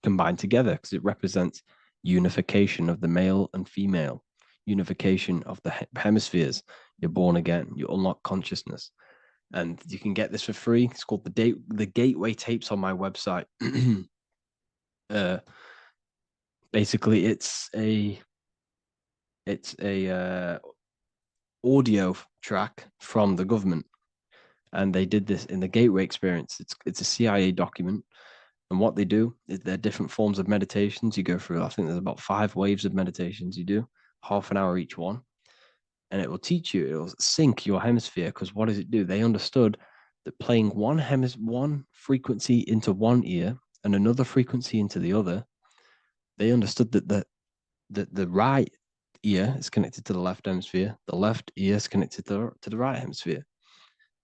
combined together, because it represents unification of the male and female, unification of the hemispheres. You're born again. You unlock consciousness. And you can get this for free. It's called the Gateway Tapes on my website. Basically, it's a audio track from the government, and they did this in the Gateway Experience. It's a CIA document, and what they do is there are different forms of meditations you go through. I think there's about 5 waves of meditations you do, half an hour each one, and it will teach you. It will sync your hemisphere, because what does it do? They understood that playing one frequency into one ear and another frequency into the other, they understood that the right ear is connected to the left hemisphere, the left ear is connected to the right hemisphere.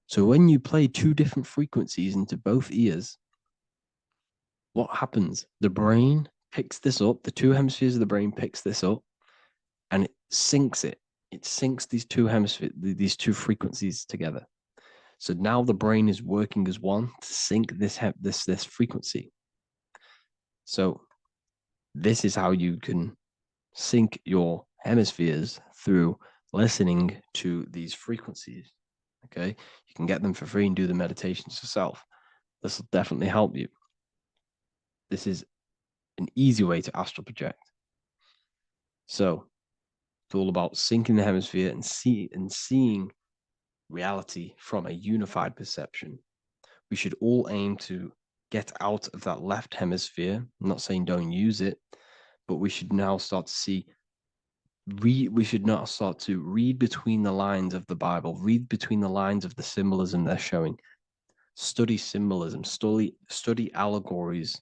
So when you play two different frequencies into both ears, what happens? The brain picks this up, the two hemispheres of the brain picks this up, and it syncs it. It syncs these two hemispheres, these two frequencies together. So now the brain is working as one to sync this frequency. So this is how you can sync your hemispheres through listening to these frequencies. Okay, you can get them for free and do the meditations yourself. This will definitely help you. This is an easy way to astral project. So it's all about syncing the hemisphere and seeing reality from a unified perception. We should all aim to get out of that left hemisphere. I'm not saying don't use it, but we should now start to see. We should now start to read between the lines of the Bible, read between the lines of the symbolism they're showing. Study symbolism, study allegories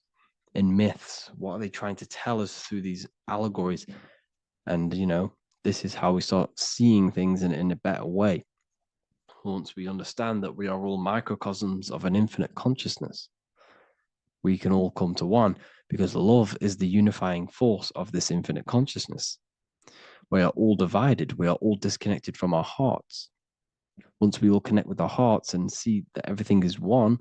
and myths. What are they trying to tell us through these allegories? And, this is how we start seeing things in a better way. Once we understand that we are all microcosms of an infinite consciousness, we can all come to one, because love is the unifying force of this infinite consciousness. We are all divided. We are all disconnected from our hearts. Once we all connect with our hearts and see that everything is one,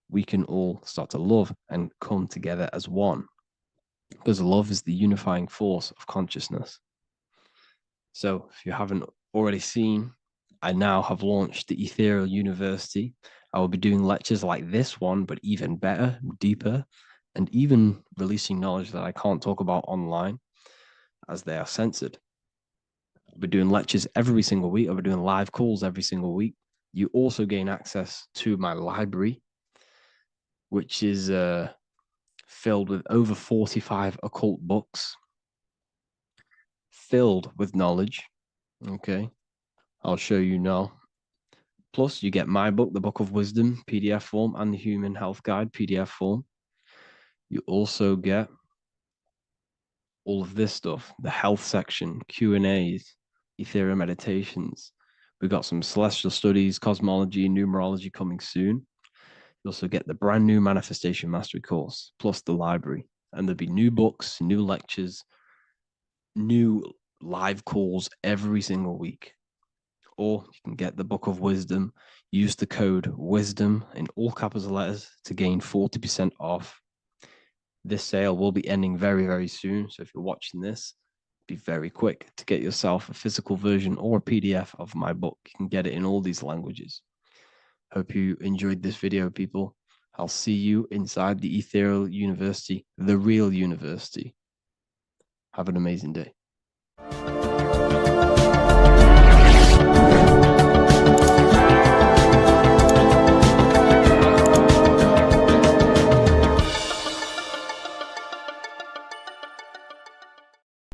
we can all start to love and come together as one, because love is the unifying force of consciousness. So if you haven't already seen, I now have launched the Ethereal University. I will be doing lectures like this one, but even better, deeper, and even releasing knowledge that I can't talk about online, as they are censored. I'll be doing lectures every single week. I'll be doing live calls every single week. You also gain access to my library, which is filled with over 45 occult books, filled with knowledge. Okay, I'll show you now. Plus, you get my book, The Book of Wisdom, PDF form, and the Human Health Guide, PDF form. You also get all of this stuff, the health section, Q&As, Ethereal meditations. We've got some celestial studies, cosmology, and numerology coming soon. You also get the brand new Manifestation Mastery course, plus the library. And there'll be new books, new lectures, new live calls every single week. Or you can get the Book of Wisdom, use the code WISDOM in all capital letters to gain 40% off. This sale will be ending very, very soon. So if you're watching this, be very quick to get yourself a physical version or a PDF of my book. You can get it in all these languages. Hope you enjoyed this video, people. I'll see you inside the Ethereal University, the real university. Have an amazing day.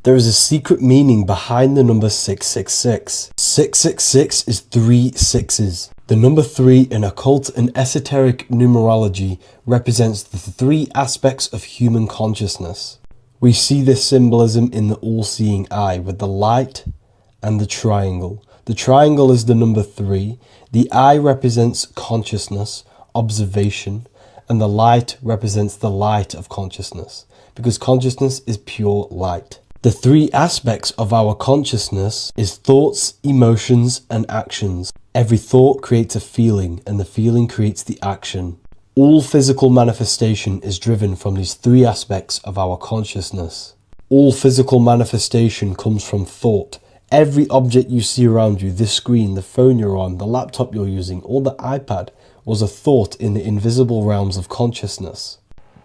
There is a secret meaning behind the number 666. 666 is 3 sixes. The number 3 in occult and esoteric numerology represents the 3 aspects of human consciousness. We see this symbolism in the all-seeing eye with the light and the triangle. The triangle is the number 3. The eye represents consciousness, observation, and the light represents the light of consciousness, because consciousness is pure light. The 3 aspects of our consciousness is thoughts, emotions, and actions. Every thought creates a feeling, and the feeling creates the action. All physical manifestation is driven from these 3 aspects of our consciousness. All physical manifestation comes from thought. Every object you see around you, this screen, the phone you're on, the laptop you're using, or the iPad, was a thought in the invisible realms of consciousness.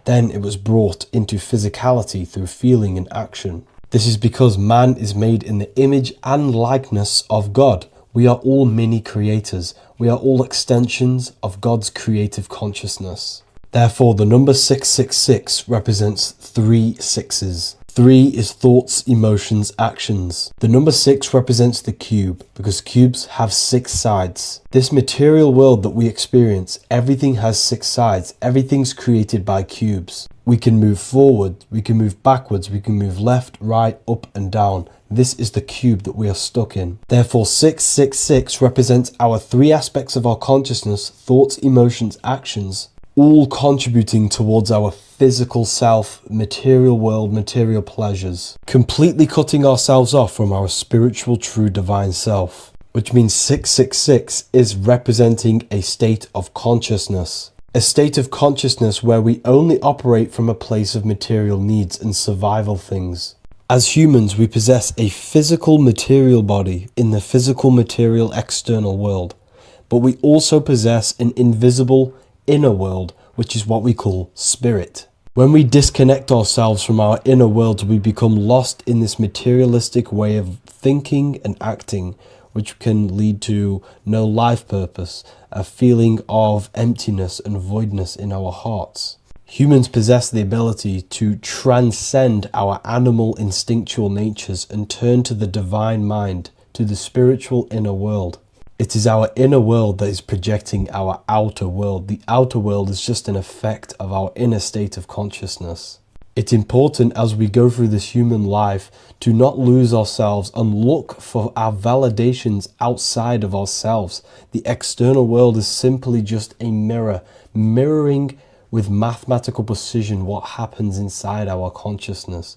Then it was brought into physicality through feeling and action. This is because man is made in the image and likeness of God. We are all mini creators. We are all extensions of God's creative consciousness. Therefore, the number 666 represents 3 sixes. 3 is thoughts, emotions, actions. The number 6 represents the cube because cubes have 6 sides. This material world that we experience, everything has 6 sides. Everything's created by cubes. We can move forward, we can move backwards, we can move left, right, up and down. This is the cube that we are stuck in. Therefore, 666 represents our 3 aspects of our consciousness, thoughts, emotions, actions, all contributing towards our physical self, material world, material pleasures, completely cutting ourselves off from our spiritual, true, divine self, which means 666 is representing a state of consciousness. A state of consciousness where we only operate from a place of material needs and survival things. As humans, we possess a physical material body in the physical material external world, but we also possess an invisible inner world, which is what we call spirit. When we disconnect ourselves from our inner world, we become lost in this materialistic way of thinking and acting, which can lead to no life purpose, a feeling of emptiness and voidness in our hearts. Humans possess the ability to transcend our animal instinctual natures and turn to the divine mind, to the spiritual inner world. It is our inner world that is projecting our outer world. The outer world is just an effect of our inner state of consciousness. It's important as we go through this human life to not lose ourselves and look for our validations outside of ourselves. The external world is simply just a mirror, mirroring with mathematical precision what happens inside our consciousness.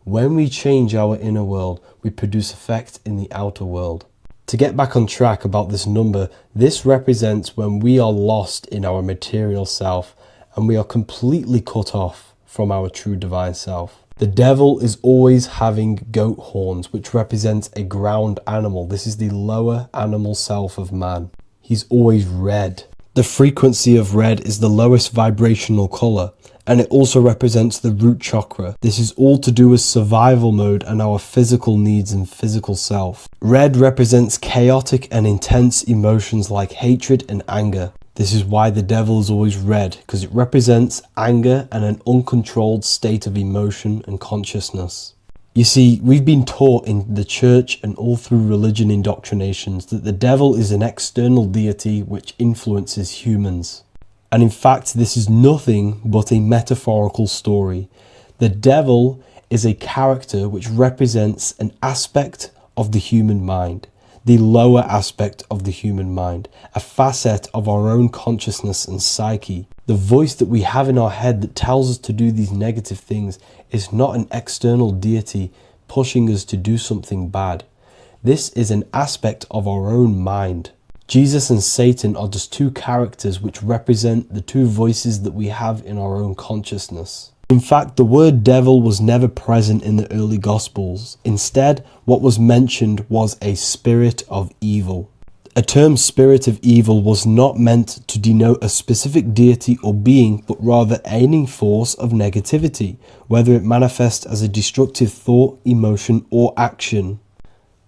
When we change our inner world, we produce effect in the outer world. To get back on track about this number, this represents when we are lost in our material self and we are completely cut off from our true divine self. The devil is always having goat horns, which represents a ground animal. This is the lower animal self of man. He's always red. The frequency of red is the lowest vibrational color, and it also represents the root chakra. This is all to do with survival mode and our physical needs and physical self. Red represents chaotic and intense emotions like hatred and anger. This is why the devil is always red, because it represents anger and an uncontrolled state of emotion and consciousness. You see, we've been taught in the church and all through religion indoctrinations that the devil is an external deity which influences humans. And in fact, this is nothing but a metaphorical story. The devil is a character which represents an aspect of the human mind, the lower aspect of the human mind, a facet of our own consciousness and psyche. The voice that we have in our head that tells us to do these negative things is not an external deity pushing us to do something bad. This is an aspect of our own mind. Jesus and Satan are just 2 characters which represent the 2 voices that we have in our own consciousness. In fact, the word devil was never present in the early Gospels. Instead, what was mentioned was a spirit of evil. A term spirit of evil was not meant to denote a specific deity or being, but rather any force of negativity, whether it manifests as a destructive thought, emotion, or action.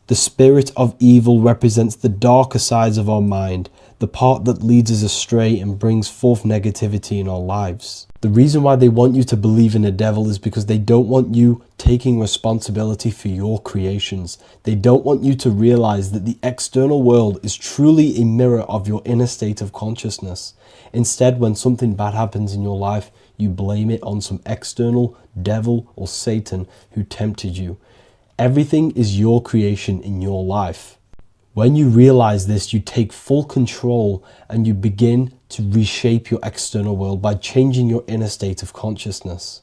The spirit of evil represents the darker sides of our mind, the part that leads us astray and brings forth negativity in our lives. The reason why they want you to believe in a devil is because they don't want you taking responsibility for your creations. They don't want you to realize that the external world is truly a mirror of your inner state of consciousness. Instead, when something bad happens in your life, you blame it on some external devil or Satan who tempted you. Everything is your creation in your life. When you realize this, you take full control and you begin to reshape your external world by changing your inner state of consciousness.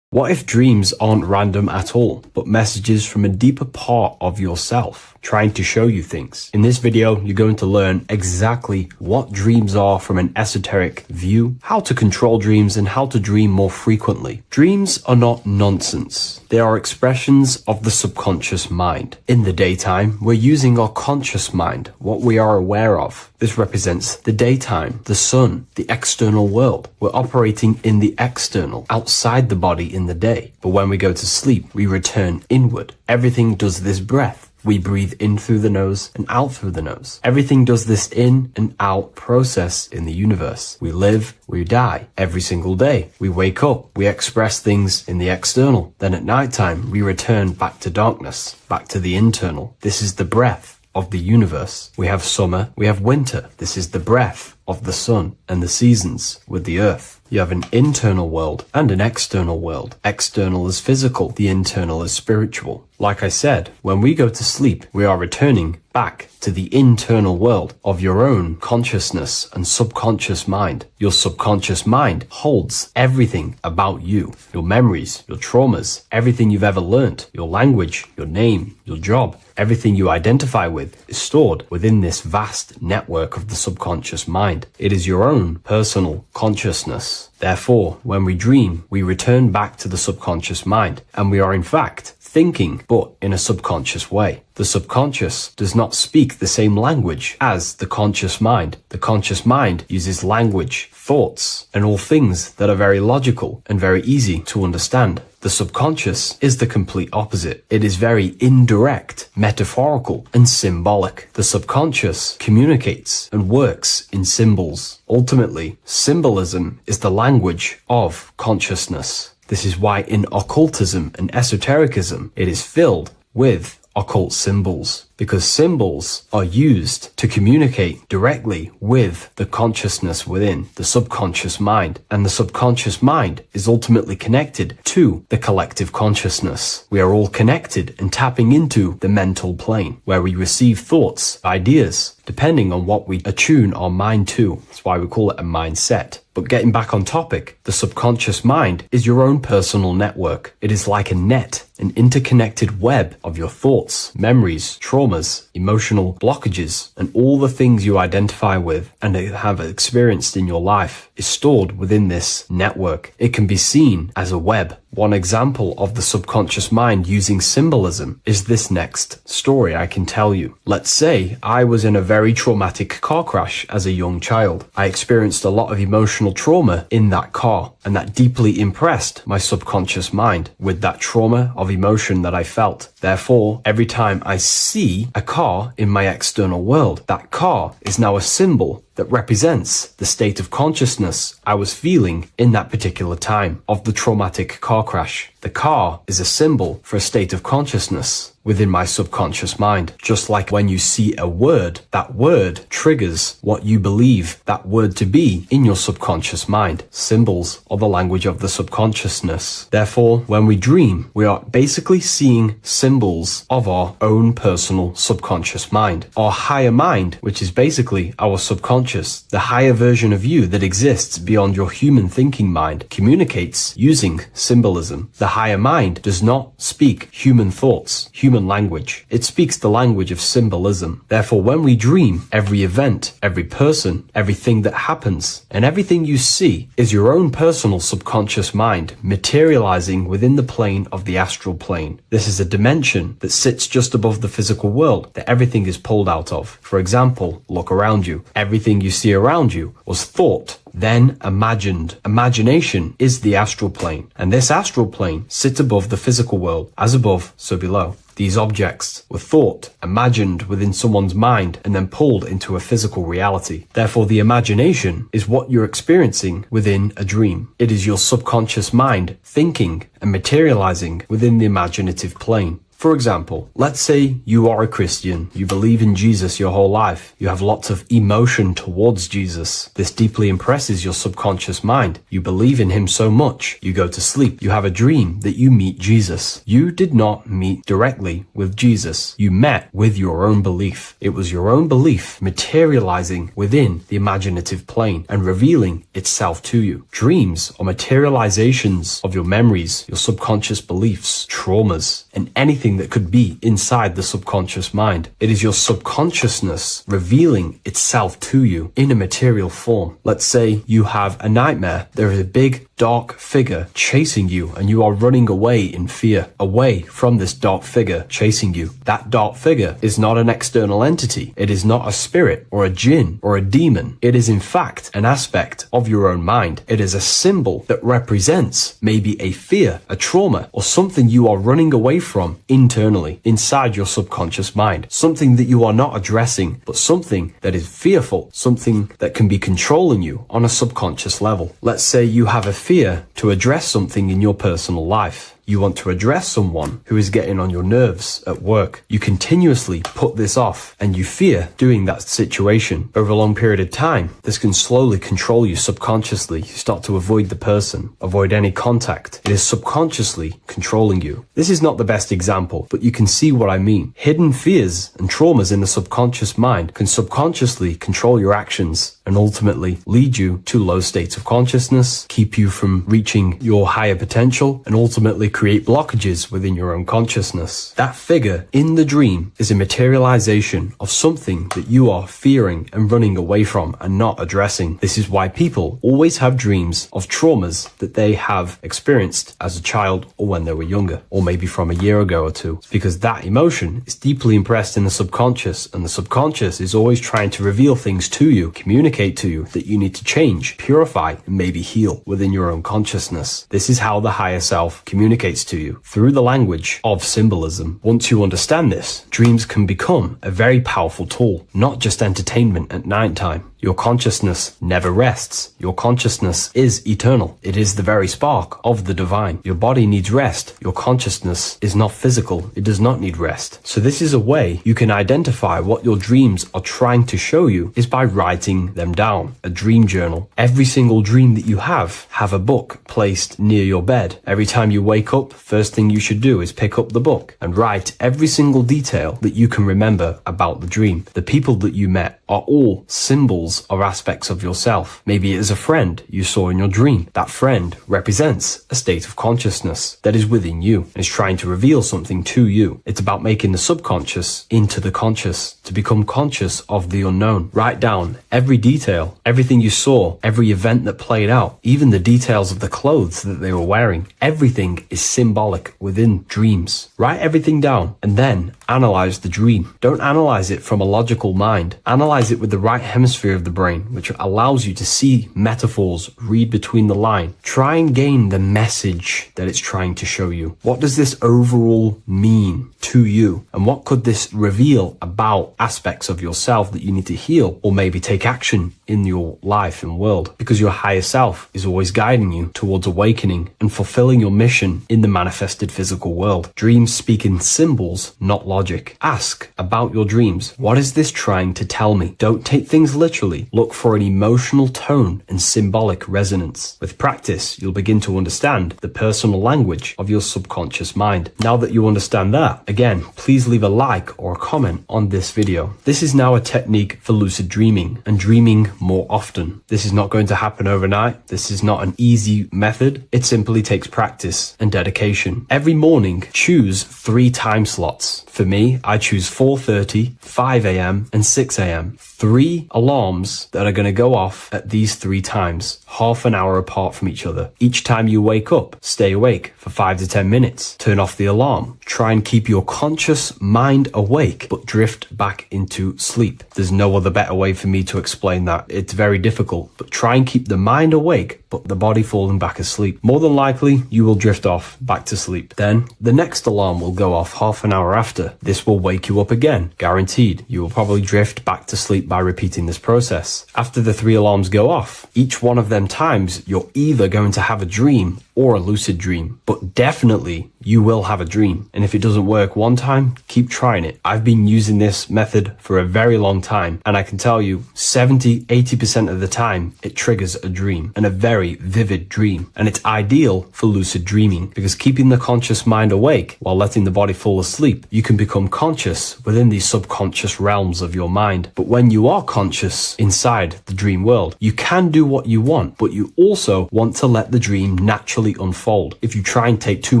What if dreams aren't random at all, but messages from a deeper part of yourself, trying to show you things? In this video, you're going to learn exactly what dreams are from an esoteric view, how to control dreams, and how to dream more frequently. Dreams are not nonsense. They are expressions of the subconscious mind. In the daytime, we're using our conscious mind, what we are aware of. This represents the daytime, the sun, the external world. We're operating in the external, outside the body in the day. But when we go to sleep, we return inward. Everything does this breath.
We breathe in through the nose and out through the nose. Everything does this in and out process in the universe. We live, we die every single day. We wake up, we express things in the external. Then at nighttime, we return back to darkness, back to the internal. This is the breath of the universe. We have summer, we have winter. This is the breath of the sun and the seasons with the earth. You have an internal world and an external world. External is physical, the internal is spiritual. Like I said, when we go to sleep, we are returning back to the internal world of your own consciousness and subconscious mind. Your subconscious mind holds everything about you, your memories, your traumas, everything you've ever learnt, your language, your name, your job, everything you identify with is stored within this vast network of the subconscious mind. It is your own personal consciousness. Therefore, when we dream, we return back to the subconscious mind, and we are in fact thinking, but in a subconscious way. The subconscious does not speak the same language as the conscious mind. The conscious mind uses language, thoughts, and all things that are very logical and very easy to understand. The subconscious is the complete opposite. It is very indirect, metaphorical, and symbolic. The subconscious communicates and works in symbols. Ultimately, symbolism is the language of consciousness. This is why in occultism and esotericism, it is filled with occult symbols, because symbols are used to communicate directly with the consciousness within the subconscious mind, and the subconscious mind is ultimately connected to the collective consciousness. We are all connected and tapping into the mental plane, where we receive thoughts, ideas, depending on what we attune our mind to. That's why we call it a mindset. But getting back on topic, the subconscious mind is your own personal network. It is like a net, an interconnected web of your thoughts, memories, traumas, emotional blockages, and all the things you identify with and have experienced in your life is stored within this network. It can be seen as a web. One example of the subconscious mind using symbolism is this next story I can tell you. Let's say I was in a very traumatic car crash as a young child. I experienced a lot of emotional trauma in that car, and that deeply impressed my subconscious mind with that trauma of emotion that I felt. Therefore, every time I see a car in my external world, that car is now a symbol that represents the state of consciousness I was feeling in that particular time of the traumatic car crash. The car is a symbol for a state of consciousness within my subconscious mind. Just like when you see a word, that word triggers what you believe that word to be in your subconscious mind. Symbols are the language of the subconsciousness. Therefore, when we dream, we are basically seeing symbols of our own personal subconscious mind. Our higher mind, which is basically our subconscious, the higher version of you that exists beyond your human thinking mind, communicates using symbolism. The higher mind does not speak human thoughts, human language. It speaks the language of symbolism. Therefore, when we dream, every event, every person, everything that happens, and everything you see is your own personal subconscious mind materializing within the plane of the astral plane. This is a dimension that sits just above the physical world that everything is pulled out of. For example, look around you. Everything you see around you was thought, then imagined. Imagination is the astral plane, and this astral plane sits above the physical world. As above, so below. These objects were thought, imagined within someone's mind, and then pulled into a physical reality. Therefore, the imagination is what you're experiencing within a dream. It is your subconscious mind thinking and materializing within the imaginative plane. For example, let's say you are a Christian, you believe in Jesus your whole life, you have lots of emotion towards Jesus. This deeply impresses your subconscious mind. You believe in him so much, you go to sleep, you have a dream that you meet Jesus. You did not meet directly with Jesus. You met with your own belief. It was your own belief materializing within the imaginative plane and revealing itself to you. Dreams are materializations of your memories, your subconscious beliefs, traumas, and anything that could be inside the subconscious mind. It is your subconsciousness revealing itself to you in a material form. Let's say you have a nightmare. There is a big dark figure chasing you, and you are running away in fear, away from this dark figure chasing you. That dark figure is not an external entity. It is not a spirit or a jinn or a demon. It is in fact an aspect of your own mind. It is a symbol that represents maybe a fear, a trauma, or something you are running away from internally, inside your subconscious mind. Something that you are not addressing, but something that is fearful, something that can be controlling you on a subconscious level. Let's say you have a fear to address something in your personal life. You want to address someone who is getting on your nerves at work. You continuously put this off and you fear doing that situation. Over a long period of time, this can slowly control you subconsciously. You start to avoid the person, avoid any contact. It is subconsciously controlling you. This is not the best example, but you can see what I mean. Hidden fears and traumas in the subconscious mind can subconsciously control your actions and ultimately lead you to low states of consciousness, keep you from reaching your higher potential, and ultimately create blockages within your own consciousness. That figure in the dream is a materialization of something that you are fearing and running away from and not addressing. This is why people always have dreams of traumas that they have experienced as a child or when they were younger, or maybe from a year ago or two. It's because that emotion is deeply impressed in the subconscious, and the subconscious is always trying to reveal things to you, communicate to you that you need to change, purify, and maybe heal within your own consciousness. This is how the higher self communicates to you, through the language of symbolism. Once you understand this, dreams can become a very powerful tool, not just entertainment at night time. Your consciousness never rests. Your consciousness is eternal. It is the very spark of the divine. Your body needs rest. Your consciousness is not physical. It does not need rest. So this is a way you can identify what your dreams are trying to show you, is by writing them down. A dream journal. Every single dream that you have a book placed near your bed. Every time you wake up, first thing you should do is pick up the book and write every single detail that you can remember about the dream. The people that you met are all symbols or aspects of yourself. Maybe it is a friend you saw in your dream. That friend represents a state of consciousness that is within you and is trying to reveal something to you. It's about making the subconscious into the conscious, to become conscious of the unknown. Write down every detail, everything you saw, every event that played out, even the details of the clothes that they were wearing. Everything is symbolic within dreams. Write everything down and then analyze the dream. Don't analyze it from a logical mind. Analyze it with the right hemisphere of the brain, which allows you to see metaphors, read between the line. Try and gain the message that it's trying to show you. What does this overall mean to you? And what could this reveal about aspects of yourself that you need to heal or maybe take action in your life and world? Because your higher self is always guiding you towards awakening and fulfilling your mission in the manifested physical world. Dreams speak in symbols, not logic. Ask about your dreams. What is this trying to tell me? Don't take things literally. Look for an emotional tone and symbolic resonance. With practice, you'll begin to understand the personal language of your subconscious mind. Now that you understand that, again, please leave a like or a comment on this video. This is now a technique for lucid dreaming and dreaming more often. This is not going to happen overnight. This is not an easy method. It simply takes practice and dedication. Every morning, choose 3 time slots. For me, I choose 4:30, 5 a.m. and 6 a.m. 3 alarms that are going to go off at these 3 times, half an hour apart from each other. Each time you wake up, stay awake for 5 to 10 minutes. Turn off the alarm. Try and keep your conscious mind awake, but drift back into sleep. There's no other better way for me to explain that. It's very difficult, but try and keep the mind awake, but the body falling back asleep. More than likely, you will drift off back to sleep. Then the next alarm will go off half an hour after. This will wake you up again. Guaranteed. You will probably drift back to sleep by repeating this process. After the 3 alarms go off, each one of them times, you're either going to have a dream or a lucid dream, but definitely you will have a dream. And if it doesn't work one time, keep trying it. I've been using this method for a very long time, and I can tell you 70-80% of the time it triggers a dream, and a very vivid dream. And it's ideal for lucid dreaming because keeping the conscious mind awake while letting the body fall asleep, you can become conscious within these subconscious realms of your mind. But when you are conscious inside the dream world, you can do what you want, but you also want to let the dream naturally unfold. If you try and take too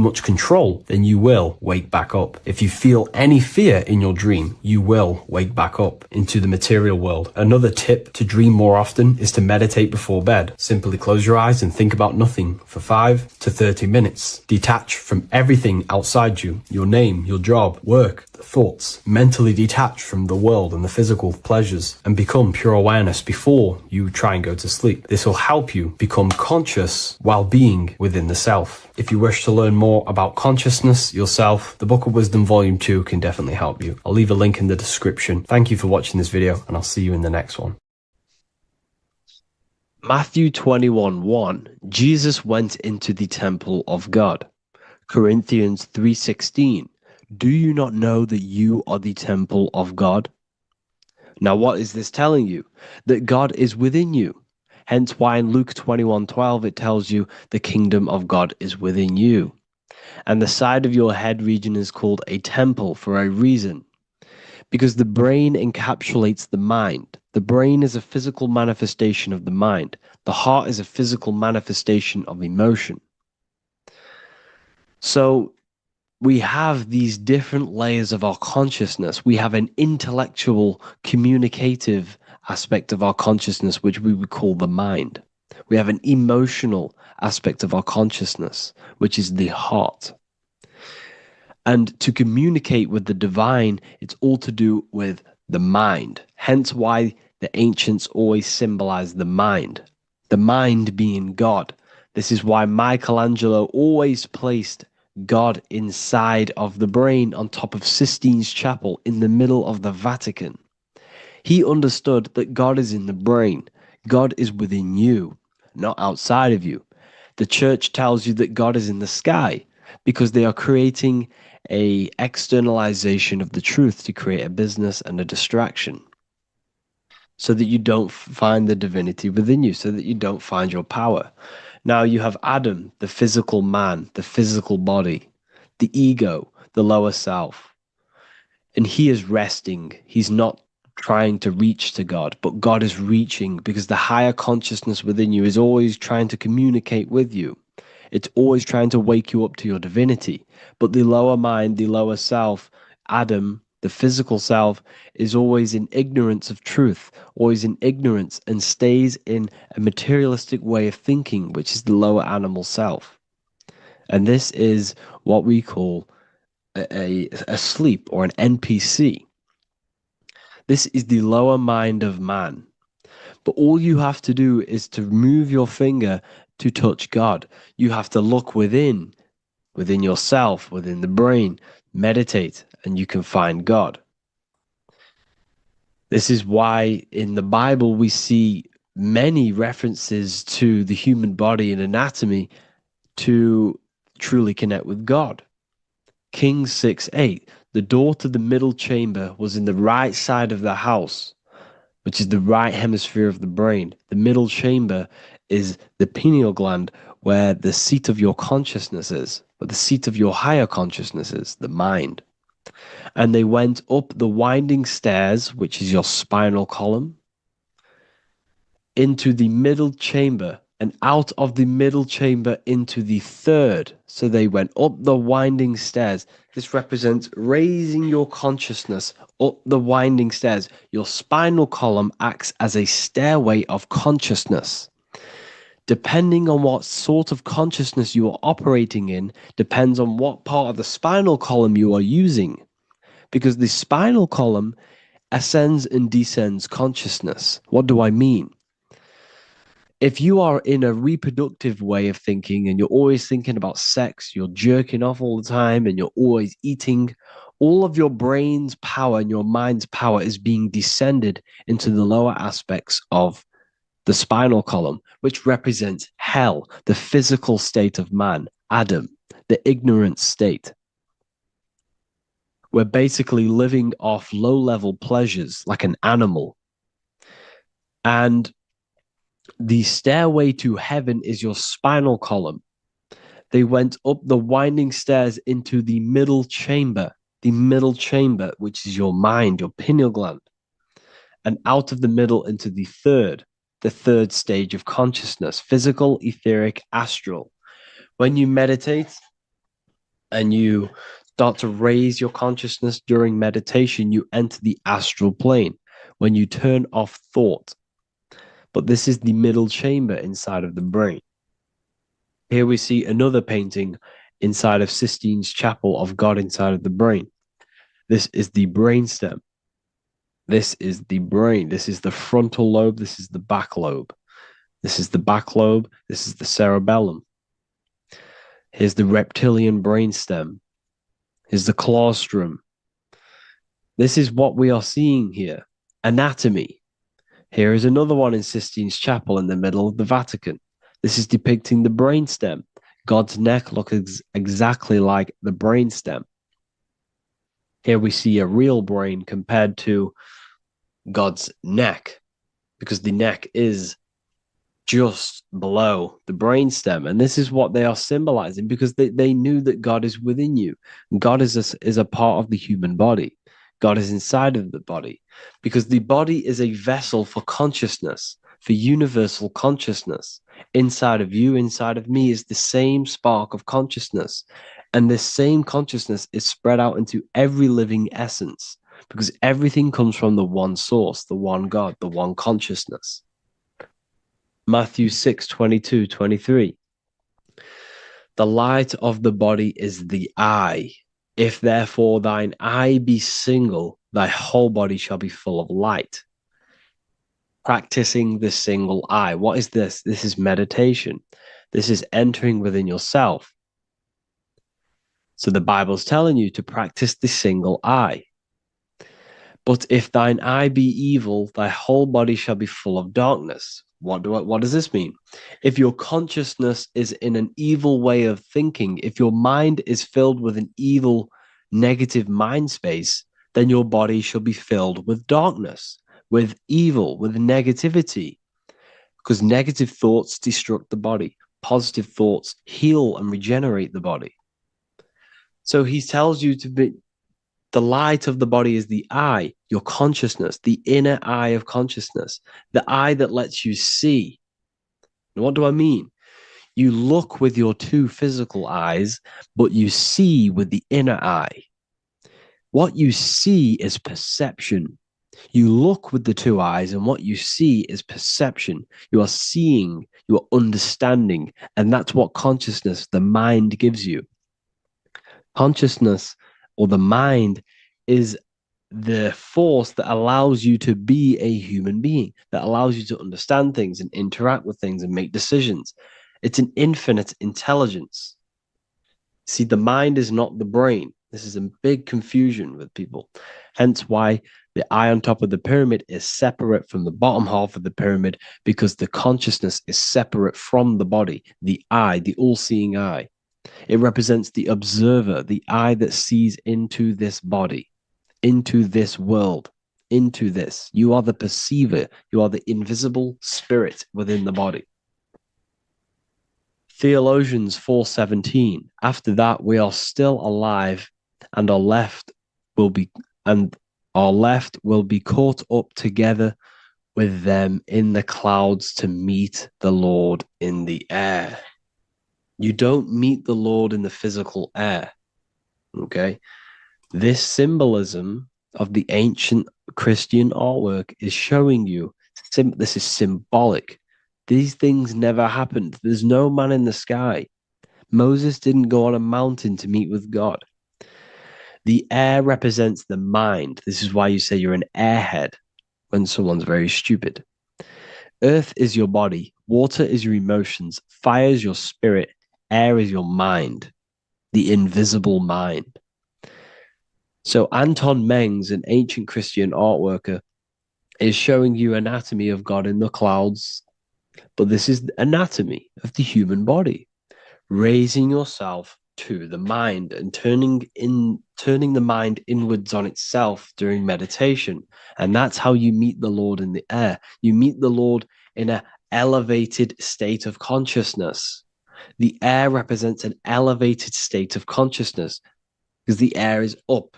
much control control, then you will wake back up. If you feel any fear in your dream, you will wake back up into the material world. Another tip to dream more often is to meditate before bed. Simply close your eyes and think about nothing for 5 to 30 minutes. Detach from everything outside you, your name, your job, work, thoughts. Mentally detach from the world and the physical pleasures and become pure awareness before you try and go to sleep. This will help you become conscious while being within the self. If you wish to learn more about consciousness yourself, the Book of Wisdom Volume 2 can definitely help you. I'll leave a link in the description. Thank you for watching this video, and I'll see you in the next one.
Matthew 21:1, Jesus went into the temple of God. Corinthians 3:16, do you not know that you are the temple of God? Now what is this telling you? That God is within you. Hence why in Luke 21:12 it tells you the kingdom of God is within you. And the side of your head region is called a temple for a reason. Because the brain encapsulates the mind. The brain is a physical manifestation of the mind. The heart is a physical manifestation of emotion. So we have these different layers of our consciousness. We have an intellectual, communicative aspect of our consciousness, which we would call the mind. We have an emotional aspect of our consciousness, which is the heart. And to communicate with the divine, it's all to do with the mind. Hence why the ancients always symbolize the mind being God. This is why Michelangelo always placed God inside of the brain on top of Sistine Chapel in the middle of the Vatican. He understood that God is in the brain. God is within you, not outside of you. The church tells you that God is in the sky because they are creating a externalization of the truth to create a business and a distraction so that you don't find the divinity within you, so that you don't find your power. Now you have Adam, the physical man, the physical body, the ego, the lower self. And he is resting. He's not trying to reach to God, but God is reaching because the higher consciousness within you is always trying to communicate with you. It's always trying to wake you up to your divinity. But the lower mind, the lower self, Adam, the physical self, is always in ignorance of truth, always in ignorance, and stays in a materialistic way of thinking, which is the lower animal self. And this is what we call a sleep or an NPC. This is the lower mind of man. But all you have to do is to move your finger to touch God. You have to look within yourself, within the brain, meditate, and you can find God. This is why in the Bible we see many references to the human body and anatomy to truly connect with God. Kings 6:8, the door to the middle chamber was in the right side of the house, which is the right hemisphere of the brain. The middle chamber is the pineal gland, where the seat of your consciousness is, but the seat of your higher consciousness is, the mind. And they went up the winding stairs, which is your spinal column, into the middle chamber, and out of the middle chamber into the third. So they went up the winding stairs. This represents raising your consciousness up the winding stairs. Your spinal column acts as a stairway of consciousness. Depending on what sort of consciousness you are operating in, depends on what part of the spinal column you are using. Because the spinal column ascends and descends consciousness. What do I mean? If you are in a reproductive way of thinking and you're always thinking about sex, you're jerking off all the time and you're always eating, all of your brain's power and your mind's power is being descended into the lower aspects of the spinal column, which represents hell, the physical state of man, Adam, the ignorant state. We're basically living off low-level pleasures like an animal. And the stairway to heaven is your spinal column. They went up the winding stairs into the middle chamber, which is your mind, your pineal gland, and out of the middle into the third stage of consciousness, physical, etheric, astral. When you meditate and you start to raise your consciousness during meditation, you enter the astral plane when you turn off thought. But this is the middle chamber inside of the brain. Here we see another painting inside of Sistine's chapel of God inside of the brain. This is the brainstem. This is the brain. This is the frontal lobe. This is the back lobe. This is the back lobe. This is the cerebellum. Here's the reptilian brainstem. Here's the claustrum. This is what we are seeing here. Anatomy. Here is another one in Sistine's chapel in the middle of the Vatican. This is depicting the brainstem. God's neck looks exactly like the brainstem. Here we see a real brain compared to God's neck, because the neck is just below the brainstem. And this is what they are symbolizing, because they knew that God is within you. God is a part of the human body. God is inside of the body, because the body is a vessel for consciousness, for universal consciousness. Inside of you, inside of me, is the same spark of consciousness. And this same consciousness is spread out into every living essence, because everything comes from the one source, the one God, the one consciousness. Matthew 6:22-23. The light of the body is the eye. If therefore thine eye be single, thy whole body shall be full of light. Practicing the single eye. What is this? This is meditation. This is entering within yourself. So the Bible's telling you to practice the single eye. But if thine eye be evil, thy whole body shall be full of darkness. What does this mean? If your consciousness is in an evil way of thinking, if your mind is filled with an evil, negative mind space, then your body shall be filled with darkness, with evil, with negativity. Because negative thoughts destruct the body. Positive thoughts heal and regenerate the body. So he tells you to be, the light of the body is the eye, your consciousness, the inner eye of consciousness, the eye that lets you see. And what do I mean? You look with your two physical eyes, but you see with the inner eye. What you see is perception. You look with the two eyes, and what you see is perception. You are seeing, you are understanding, and that's what consciousness, the mind, gives you. Consciousness, or the mind, is the force that allows you to be a human being, that allows you to understand things and interact with things and make decisions. It's an infinite intelligence. See, the mind is not the brain. This is a big confusion with people. Hence why the eye on top of the pyramid is separate from the bottom half of the pyramid, because the consciousness is separate from the body, the eye, the all-seeing eye. It represents the observer, the eye that sees into this body, into this world, into this. You are the perceiver. You are the invisible spirit within the body. Theologians 4:17. After that, we are still alive, and our left will be caught up together with them in the clouds to meet the Lord in the air. You don't meet the Lord in the physical air. Okay? This symbolism of the ancient Christian artwork is showing you this is symbolic. These things never happened. There's no man in the sky. Moses didn't go on a mountain to meet with God. The air represents the mind. This is why you say you're an airhead when someone's very stupid. Earth is your body. Water is your emotions. Fire is your spirit. Air is your mind, the invisible mind. So Anton Mengs, an ancient Christian art worker, is showing you anatomy of God in the clouds. But this is the anatomy of the human body, raising yourself to the mind and turning the mind inwards on itself during meditation. And that's how you meet the Lord in the air. You meet the Lord in an elevated state of consciousness. The air represents an elevated state of consciousness because the air is up.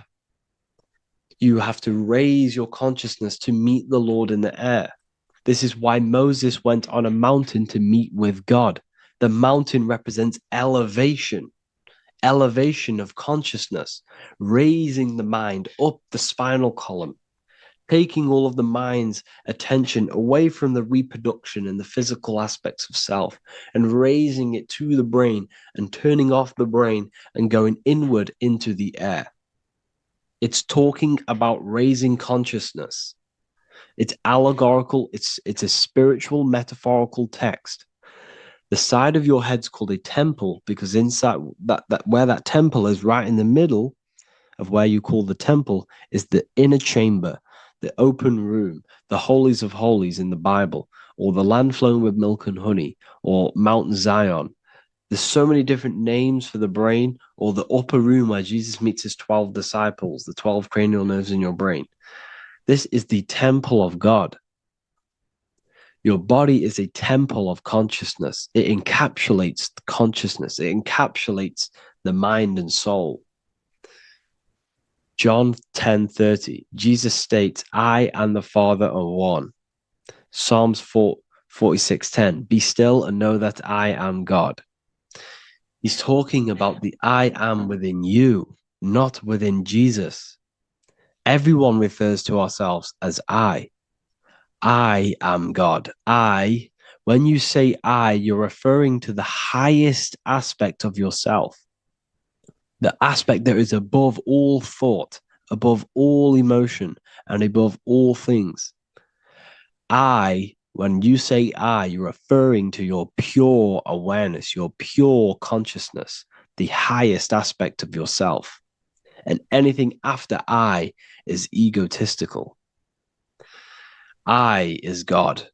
You have to raise your consciousness to meet the Lord in the air. This is why Moses went on a mountain to meet with God. The mountain represents elevation. elevation of consciousness, raising the mind up the spinal column, taking all of the mind's attention away from the reproduction and the physical aspects of self and raising it to the brain and turning off the brain and going inward into the air. It's talking about raising consciousness. It's allegorical. It's a spiritual, metaphorical text. The side of your head's called a temple because inside that where that temple is, right in the middle of where you call the temple, is the inner chamber, the open room, the holies of holies in the Bible, or the land flowing with milk and honey, or Mount Zion. There's so many different names for the brain, or the upper room where Jesus meets his 12 disciples, the 12 cranial nerves in your brain. This is the temple of God. Your body is a temple of consciousness. It encapsulates the consciousness. It encapsulates the mind and soul. John 10:30, Jesus states, I and the Father are one. Psalms 46:10, be still and know that I am God. He's talking about the I am within you, not within Jesus. Everyone refers to ourselves as I. I am God. When you say I, you're referring to the highest aspect of yourself. The aspect that is above all thought, above all emotion, and above all things. When you say I, you're referring to your pure awareness, your pure consciousness, the highest aspect of yourself. And anything after I is egotistical. I is God.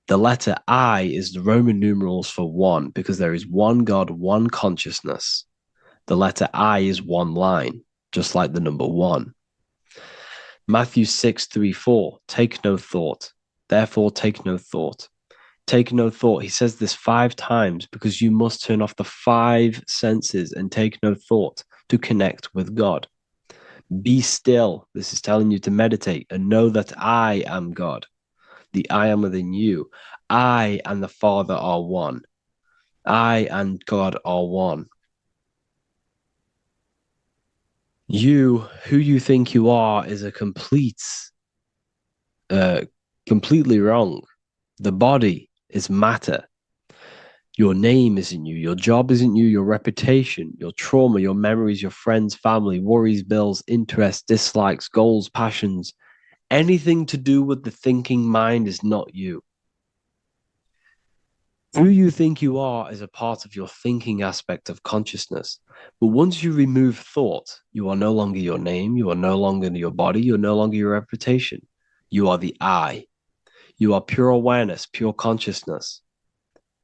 The letter I is the Roman numerals for one, because there is one God, one consciousness. The letter I is one line, just like the number one. Matthew 6:3-4, take no thought. Therefore, take no thought. Take no thought. He says this 5 times because you must turn off the 5 senses and take no thought to connect with God. Be still. This is telling you to meditate and know that I am God. The I am within you. I and the Father are one. I and God are one. You, who you think you are, is a completely wrong. The body is matter. Your name isn't you. Your job isn't you. Your reputation, your trauma, your memories, your friends, family, worries, bills, interests, dislikes, goals, passions. Anything to do with the thinking mind is not you. Who you think you are is a part of your thinking aspect of consciousness. But once you remove thought, you are no longer your name. You are no longer your body. You're no longer your reputation. You are the I. You are pure awareness, pure consciousness.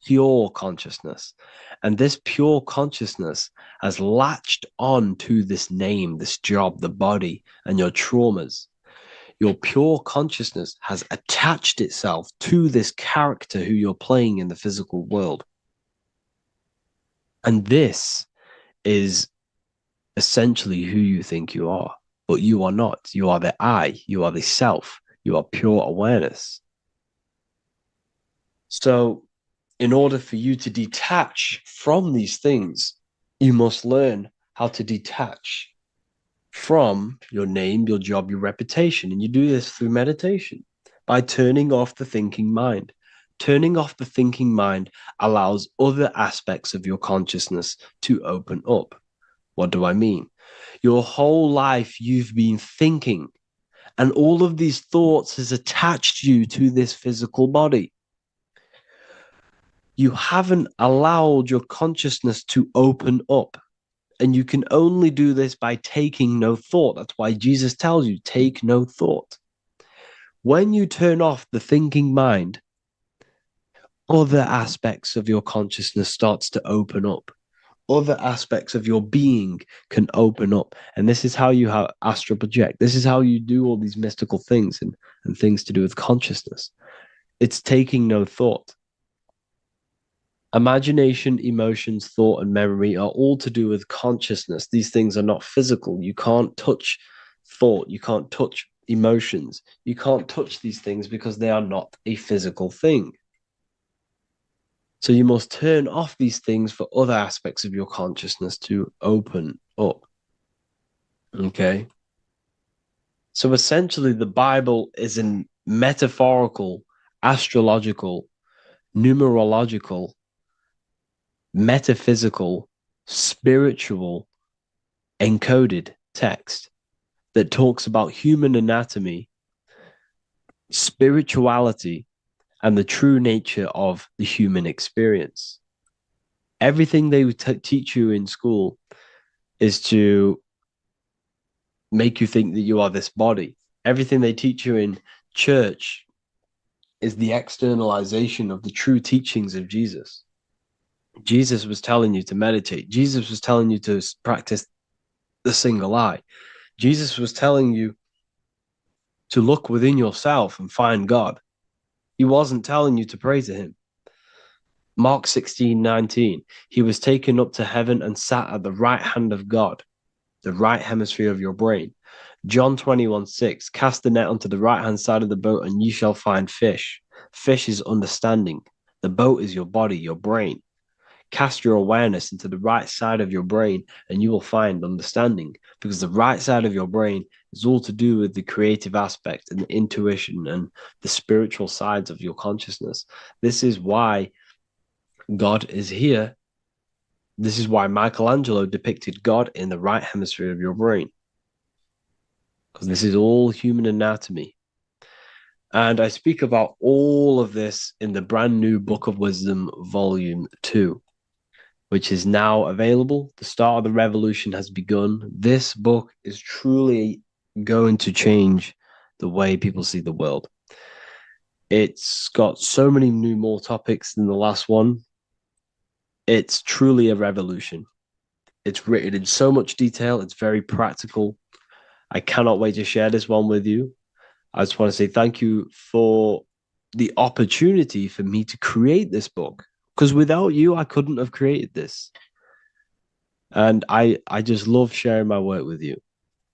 Pure consciousness. And this pure consciousness has latched on to this name, this job, the body, and your traumas. Your pure consciousness has attached itself to this character who you're playing in the physical world. And this is essentially who you think you are, but you are not. You are the I, you are the self, you are pure awareness. So in order for you to detach from these things, you must learn how to detach from your name, your job, your reputation. And you do this through meditation by turning off the thinking mind. Turning off the thinking mind allows other aspects of your consciousness to open up. What do I mean? Your whole life you've been thinking, and all of these thoughts has attached you to this physical body. You haven't allowed your consciousness to open up. And you can only do this by taking no thought. That's why Jesus tells you, take no thought. When you turn off the thinking mind, other aspects of your consciousness starts to open up. Other aspects of your being can open up. And this is how you astral project. This is how you do all these mystical things and things to do with consciousness. It's taking no thought. Imagination, emotions, thought, and memory are all to do with consciousness. These things are not physical. You can't touch thought. You can't touch emotions. You can't touch these things because they are not a physical thing. So you must turn off these things for other aspects of your consciousness to open up. Okay? So essentially, the Bible is a metaphorical, astrological, numerological, metaphysical, spiritual, encoded text that talks about human anatomy, spirituality, and the true nature of the human experience. Everything they would teach you in school is to make you think that you are this body. Everything they teach you in church is the externalization of the true teachings of Jesus. Jesus was telling you to meditate. Jesus was telling you to practice the single eye. Jesus was telling you to look within yourself and find God. He wasn't telling you to pray to him. Mark 16:19, he was taken up to heaven and sat at the right hand of God, the right hemisphere of your brain. John 21:6, cast the net onto the right hand side of the boat and ye shall find fish. Fish is understanding. The boat is your body, your brain. Cast your awareness into the right side of your brain and you will find understanding, because the right side of your brain is all to do with the creative aspect and the intuition and the spiritual sides of your consciousness. This is why God is here. This is why Michelangelo depicted God in the right hemisphere of your brain, because this is all human anatomy. And I speak about all of this in the brand new Book of Wisdom, Volume 2, which is now available. The start of the revolution has begun. This book is truly going to change the way people see the world. It's got so many more topics than the last one. It's truly a revolution. It's written in so much detail. It's very practical. I cannot wait to share this one with you. I just want to say thank you for the opportunity for me to create this book, because without you, I couldn't have created this. And I just love sharing my work with you.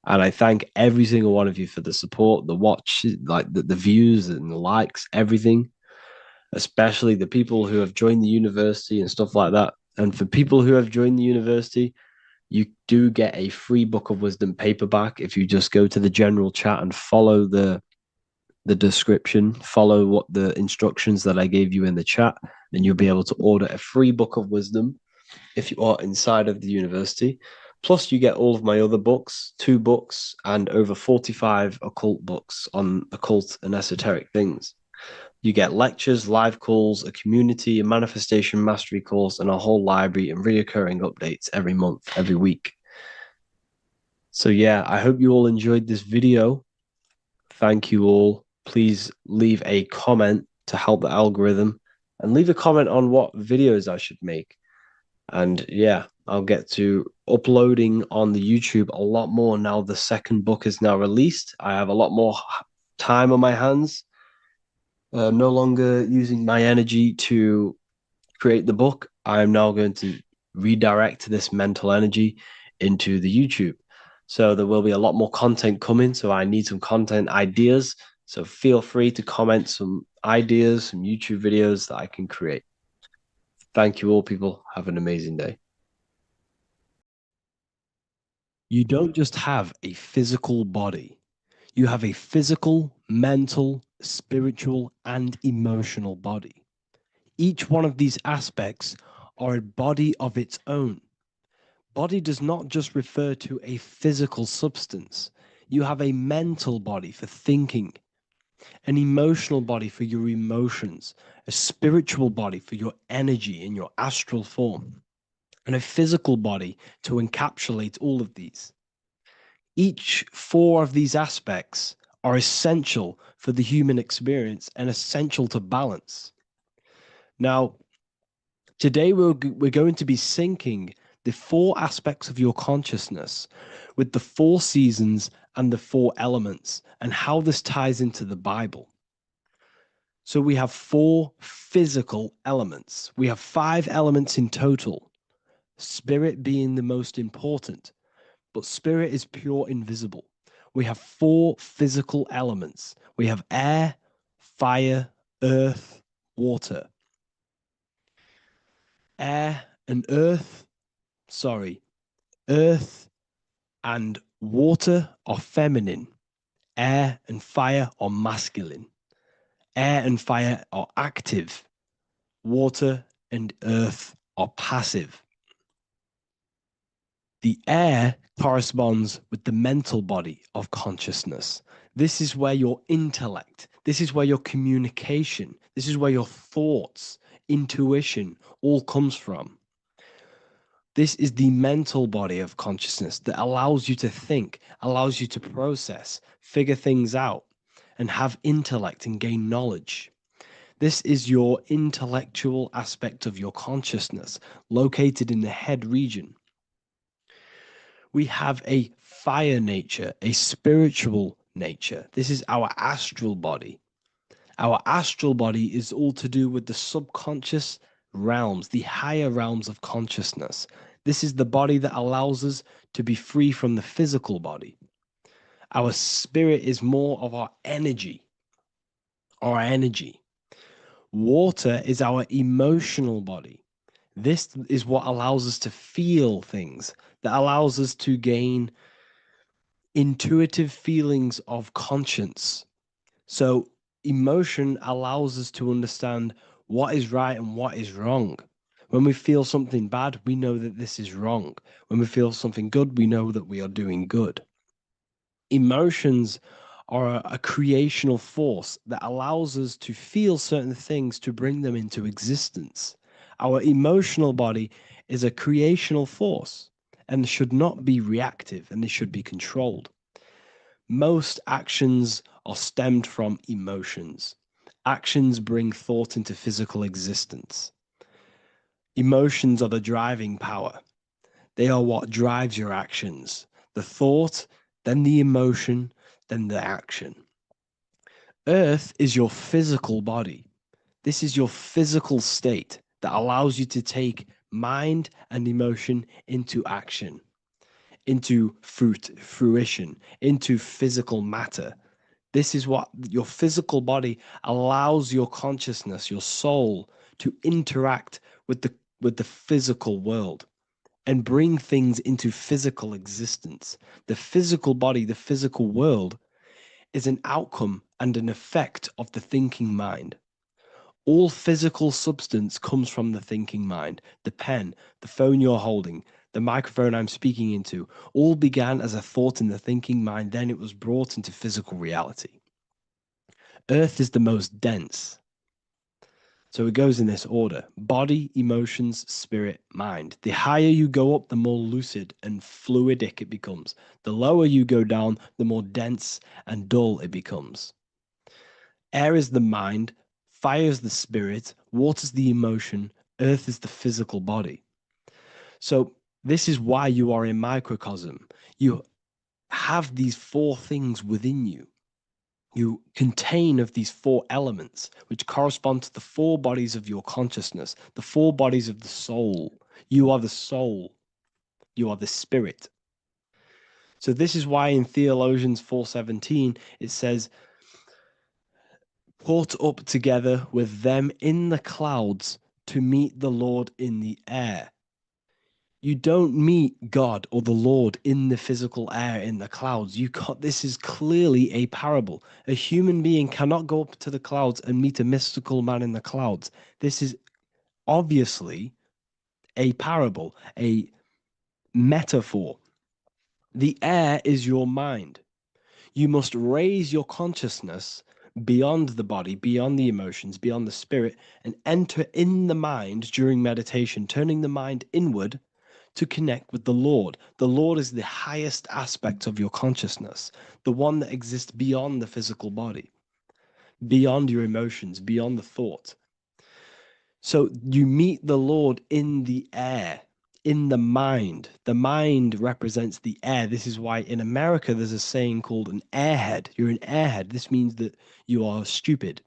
And I thank every single one of you for the support, the watch, like the views and the likes, everything, especially the people who have joined the university and stuff like that. And for people who have joined the university, you do get a free Book of Wisdom paperback if you just go to the general chat and follow the description, follow what the instructions that I gave you in the chat, and you'll be able to order a free Book of Wisdom if you are inside of the university. Plus, you get all of my other books, 2 books, and over 45 occult books on occult and esoteric things. You get lectures, live calls, a community, a manifestation mastery course, and a whole library and reoccurring updates every month, every week. So yeah, I hope you all enjoyed this video. Thank you all. Please leave a comment to help the algorithm, and leave a comment on what videos I should make. And yeah, I'll get to uploading on the YouTube a lot more now. The second book is now released. I have a lot more time on my hands. No longer using my energy to create the book. I'm now going to redirect this mental energy into the YouTube. So there will be a lot more content coming. So I need some content ideas. So feel free to comment some ideas, some YouTube videos that I can create. Thank you all, people. Have an amazing day. You don't just have a physical body. You have a physical, mental, spiritual, and emotional body. Each one of these aspects are a body of its own. Body does not just refer to a physical substance. You have a mental body for thinking, an emotional body for your emotions, a spiritual body for your energy in your astral form, and a physical body to encapsulate all of these. Each 4 of these aspects are essential for the human experience and essential to balance. Now, today we're going to be syncing the 4 aspects of your consciousness with the 4 seasons and the 4 elements, and how this ties into the Bible. So we have 4 physical elements. We have 5 elements in total, spirit being the most important, but spirit is pure invisible. We have 4 physical elements. We have air, fire, earth, water. Earth and water are feminine. Air and fire are masculine. Air and fire are active. Water and earth are passive. The air corresponds with the mental body of consciousness. This is where your intellect, this is where your communication, this is where your thoughts, intuition all comes from. This is the mental body of consciousness that allows you to think, allows you to process, figure things out, and have intellect and gain knowledge. This is your intellectual aspect of your consciousness, located in the head region. We have a fire nature, a spiritual nature. This is our astral body. Our astral body is all to do with the subconscious realms, the higher realms of consciousness. This is the body that allows us to be free from the physical body. Our spirit is more of our energy. Water is our emotional body. This is what allows us to feel things, that allows us to gain intuitive feelings of conscience. So emotion allows us to understand what is right and what is wrong. When we feel something bad, we know that this is wrong. When we feel something good, we know that we are doing good. Emotions are a creational force that allows us to feel certain things to bring them into existence. Our emotional body is a creational force and should not be reactive, and it should be controlled. Most actions are stemmed from emotions. Actions bring thought into physical existence. Emotions are the driving power. They are what drives your actions. The thought, then the emotion, then the action. Earth is your physical body. This is your physical state that allows you to take mind and emotion into action, into fruition, into physical matter. This is what your physical body allows your consciousness, your soul, to interact with the physical world and bring things into physical existence. The physical body, the physical world, is an outcome and an effect of the thinking mind. All physical substance comes from the thinking mind. The pen, the phone you're holding, the microphone I'm speaking into, all began as a thought in the thinking mind, then it was brought into physical reality. Earth is the most dense. So it goes in this order: body, emotions, spirit, mind. The higher you go up, the more lucid and fluidic it becomes. The lower you go down, the more dense and dull it becomes. Air is the mind, fire is the spirit, water is the emotion, earth is the physical body. So this is why you are a microcosm. You have these four things within you. You contain of these four elements, which correspond to the four bodies of your consciousness, the four bodies of the soul. You are the soul. You are the spirit. So this is why in Theologians 4:17, it says, caught up together with them in the clouds to meet the Lord in the air. You don't meet God or the Lord in the physical air, in the clouds. This is clearly a parable. A human being cannot go up to the clouds and meet a mystical man in the clouds. This is obviously a parable, a metaphor. The air is your mind. You must raise your consciousness beyond the body, beyond the emotions, beyond the spirit, and enter in the mind during meditation, turning the mind inward to connect with the Lord. The Lord is the highest aspect of your consciousness, the one that exists beyond the physical body, beyond your emotions, beyond the thought. So you meet the Lord in the air, in the mind. The mind represents the air. This is why in America there's a saying called an airhead. You're an airhead. This means that you are stupid,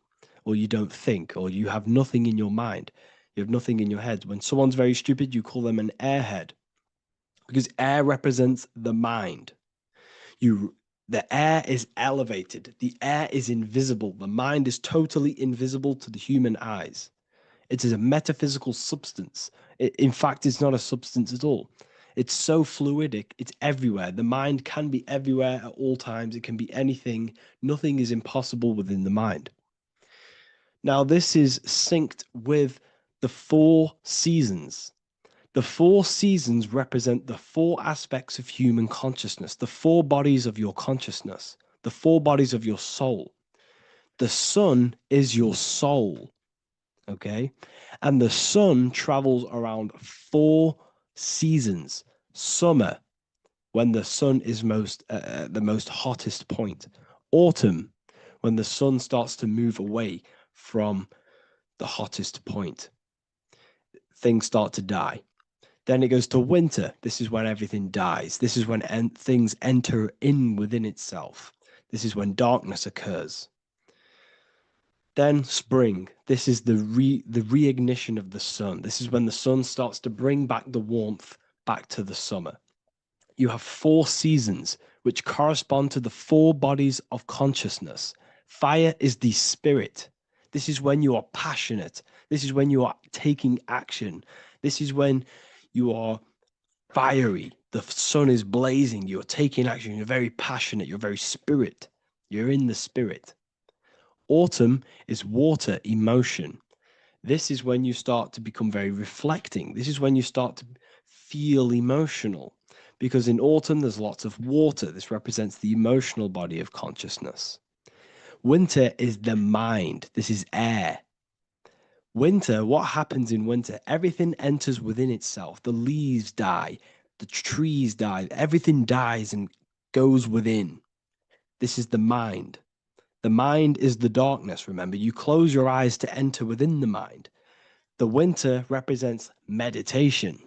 or you don't think, or you have nothing in your mind. You have nothing in your head. When someone's very stupid, you call them an airhead, because air represents the mind. The air is elevated. The air is invisible. The mind is totally invisible to the human eyes. It is a metaphysical substance. In fact, it's not a substance at all. It's so fluidic, it's everywhere. The mind can be everywhere at all times. It can be anything. Nothing is impossible within the mind. Now, this is synced with the 4 seasons. The 4 seasons represent the 4 aspects of human consciousness, the 4 bodies of your consciousness, the 4 bodies of your soul. The sun is your soul, okay? And the sun travels around 4 seasons. Summer, when the sun is the most hottest point. Autumn, when the sun starts to move away from the hottest point. Things start to die. Then it goes to winter. This is when everything dies. This is when things enter in within itself. This is when darkness occurs. Then spring. This is the reignition of the sun. This is when the sun starts to bring back the warmth back to the summer. You have 4 seasons which correspond to the 4 bodies of consciousness. Fire is the spirit. This is when you are passionate. This is when you are taking action. This is when you are fiery. The sun is blazing. You're taking action. You're very passionate. You're very spirit. You're in the spirit. Autumn is water, emotion. This is when you start to become very reflecting. This is when you start to feel emotional. Because in autumn, there's lots of water. This represents the emotional body of consciousness. Winter is the mind. This is air. Winter, what happens in winter? Everything enters within itself. The leaves die. The trees die. Everything dies and goes within. This is the mind. The mind is the darkness, remember. You close your eyes to enter within the mind. The winter represents meditation.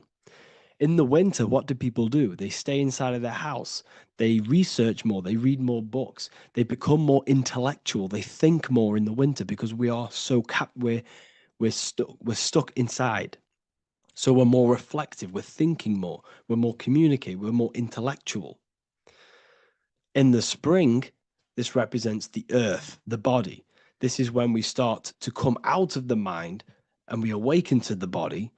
In the winter, what do people do? They stay inside of their house. They research more. They read more books. They become more intellectual. They think more in the winter because we are so we're stuck inside. So we're more reflective. We're thinking more. We're more communicative. We're more intellectual. In the spring, this represents the earth, the body. This is when we start to come out of the mind and we awaken to the body.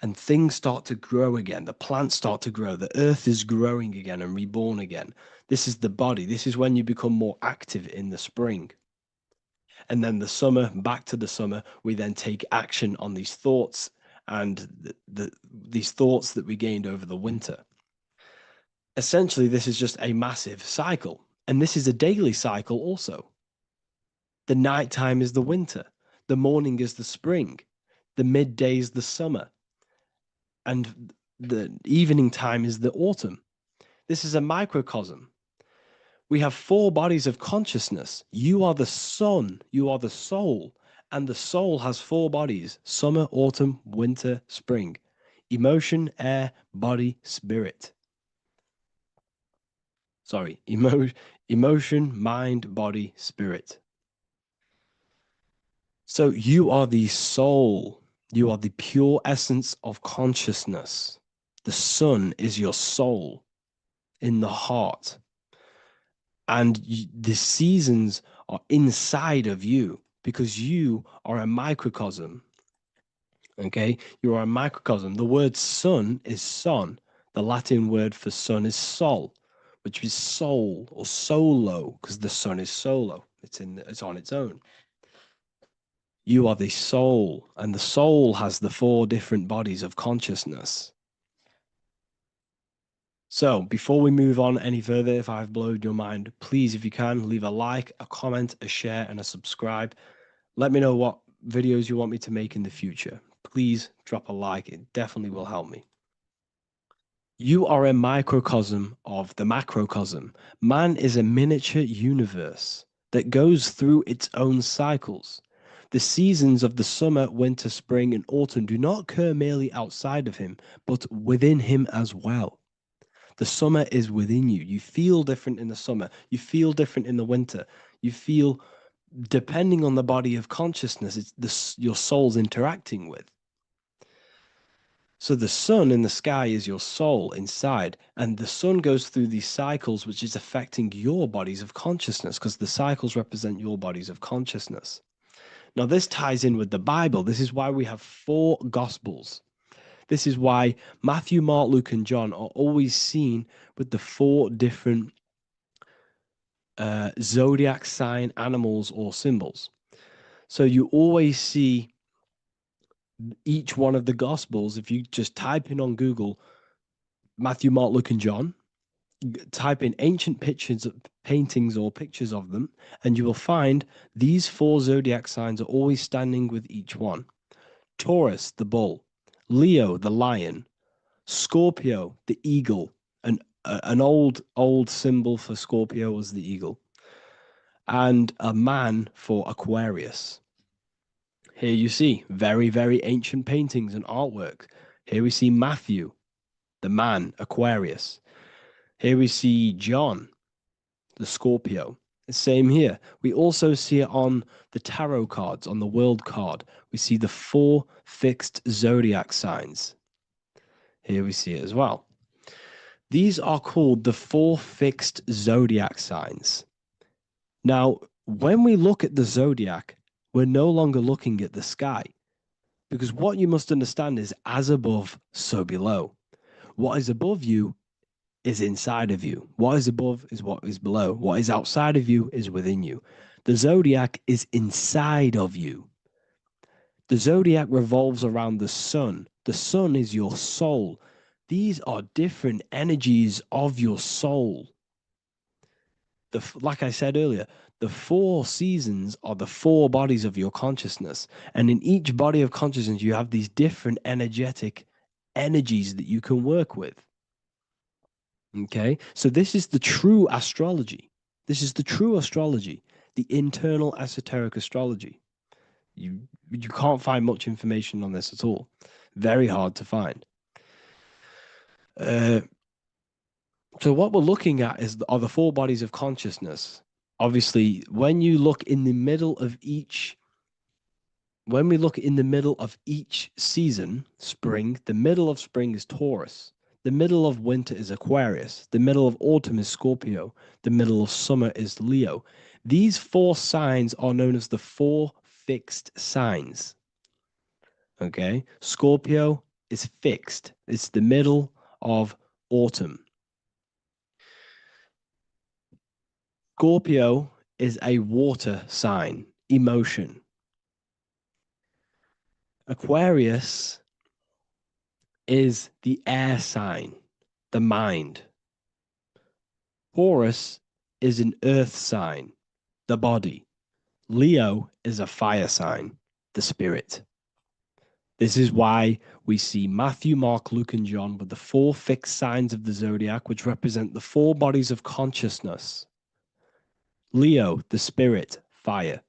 And things start to grow again. The plants start to grow. The earth is growing again and reborn again. This is the body. This is when you become more active in the spring. And then the summer, back to the summer, we then take action on these thoughts and these thoughts that we gained over the winter. Essentially, this is just a massive cycle. And this is a daily cycle also. The nighttime is the winter. The morning is the spring. The midday is the summer. And the evening time is the autumn. This is a microcosm. We have 4 bodies of consciousness. You are the sun, you are the soul, and the soul has 4 bodies: summer, autumn, winter, spring. Emotion, air, body, spirit. Sorry, emotion, mind, body, spirit. So you are the soul. You are the pure essence of consciousness. The sun is your soul in the heart. And the seasons are inside of you because you are a microcosm. Okay? You are a microcosm. The word sun is son. The Latin word for sun is sol, which is soul or solo, because the sun is solo. It's on its own. You are the soul, and the soul has the 4 different bodies of consciousness. So before we move on any further, if I've blown your mind, please, if you can, leave a like, a comment, a share, and a subscribe. Let me know what videos you want me to make in the future. Please drop a like. It definitely will help me. You are a microcosm of the macrocosm. Man is a miniature universe that goes through its own cycles. The seasons of the summer, winter, spring, and autumn do not occur merely outside of him, but within him as well. The summer is within you. You feel different in the summer. You feel different in the winter. You feel, depending on the body of consciousness, it's your soul's interacting with. So the sun in the sky is your soul inside, and the sun goes through these cycles, which is affecting your bodies of consciousness, because the cycles represent your bodies of consciousness. Now, this ties in with the Bible. This is why we have 4 Gospels. This is why Matthew, Mark, Luke, and John are always seen with the 4 different zodiac sign animals or symbols. So you always see each one of the Gospels. If you just type in on Google Matthew, Mark, Luke, and John, type in ancient pictures, paintings or pictures of them, and you will find these 4 zodiac signs are always standing with each one. Taurus, the bull; Leo, the lion; Scorpio, the eagle. An old symbol for Scorpio was the eagle, and a man for Aquarius. Here you see very, very ancient paintings and artwork. Here we see Matthew, the man, Aquarius. Here we see John, the Scorpio. Same here. We also see it on the tarot cards, on the world card. We see the 4 fixed zodiac signs. Here we see it as well. These are called the 4 fixed zodiac signs. Now, when we look at the zodiac, we're no longer looking at the sky, because what you must understand is as above, so below. What is above you is inside of you. What is above is what is below. What is outside of you is within you. The zodiac is inside of you. The zodiac revolves around the sun. The sun is your soul. These are different energies of your soul. Like I said earlier, the 4 seasons are the 4 bodies of your consciousness. And in each body of consciousness, you have these different energetic energies that you can work with. Okay, so this is the true astrology. This is the true astrology, the internal esoteric astrology. You can't find much information on this at all. Very hard to find. So what we're looking at are the 4 bodies of consciousness. Obviously, when you look in the middle of each, when we look in the middle of each season, spring, the middle of spring is Taurus. The middle of winter is Aquarius. The middle of autumn is Scorpio. The middle of summer is Leo. These 4 signs are known as the 4 fixed signs. Okay, Scorpio is fixed. It's the middle of autumn. Scorpio is a water sign, emotion. Aquarius is the air sign, the mind. Taurus is an earth sign, the body. Leo is a fire sign, the spirit. This is why we see Matthew, Mark, Luke, and John with the 4 fixed signs of the zodiac, which represent the 4 bodies of consciousness. Leo, the spirit, fire.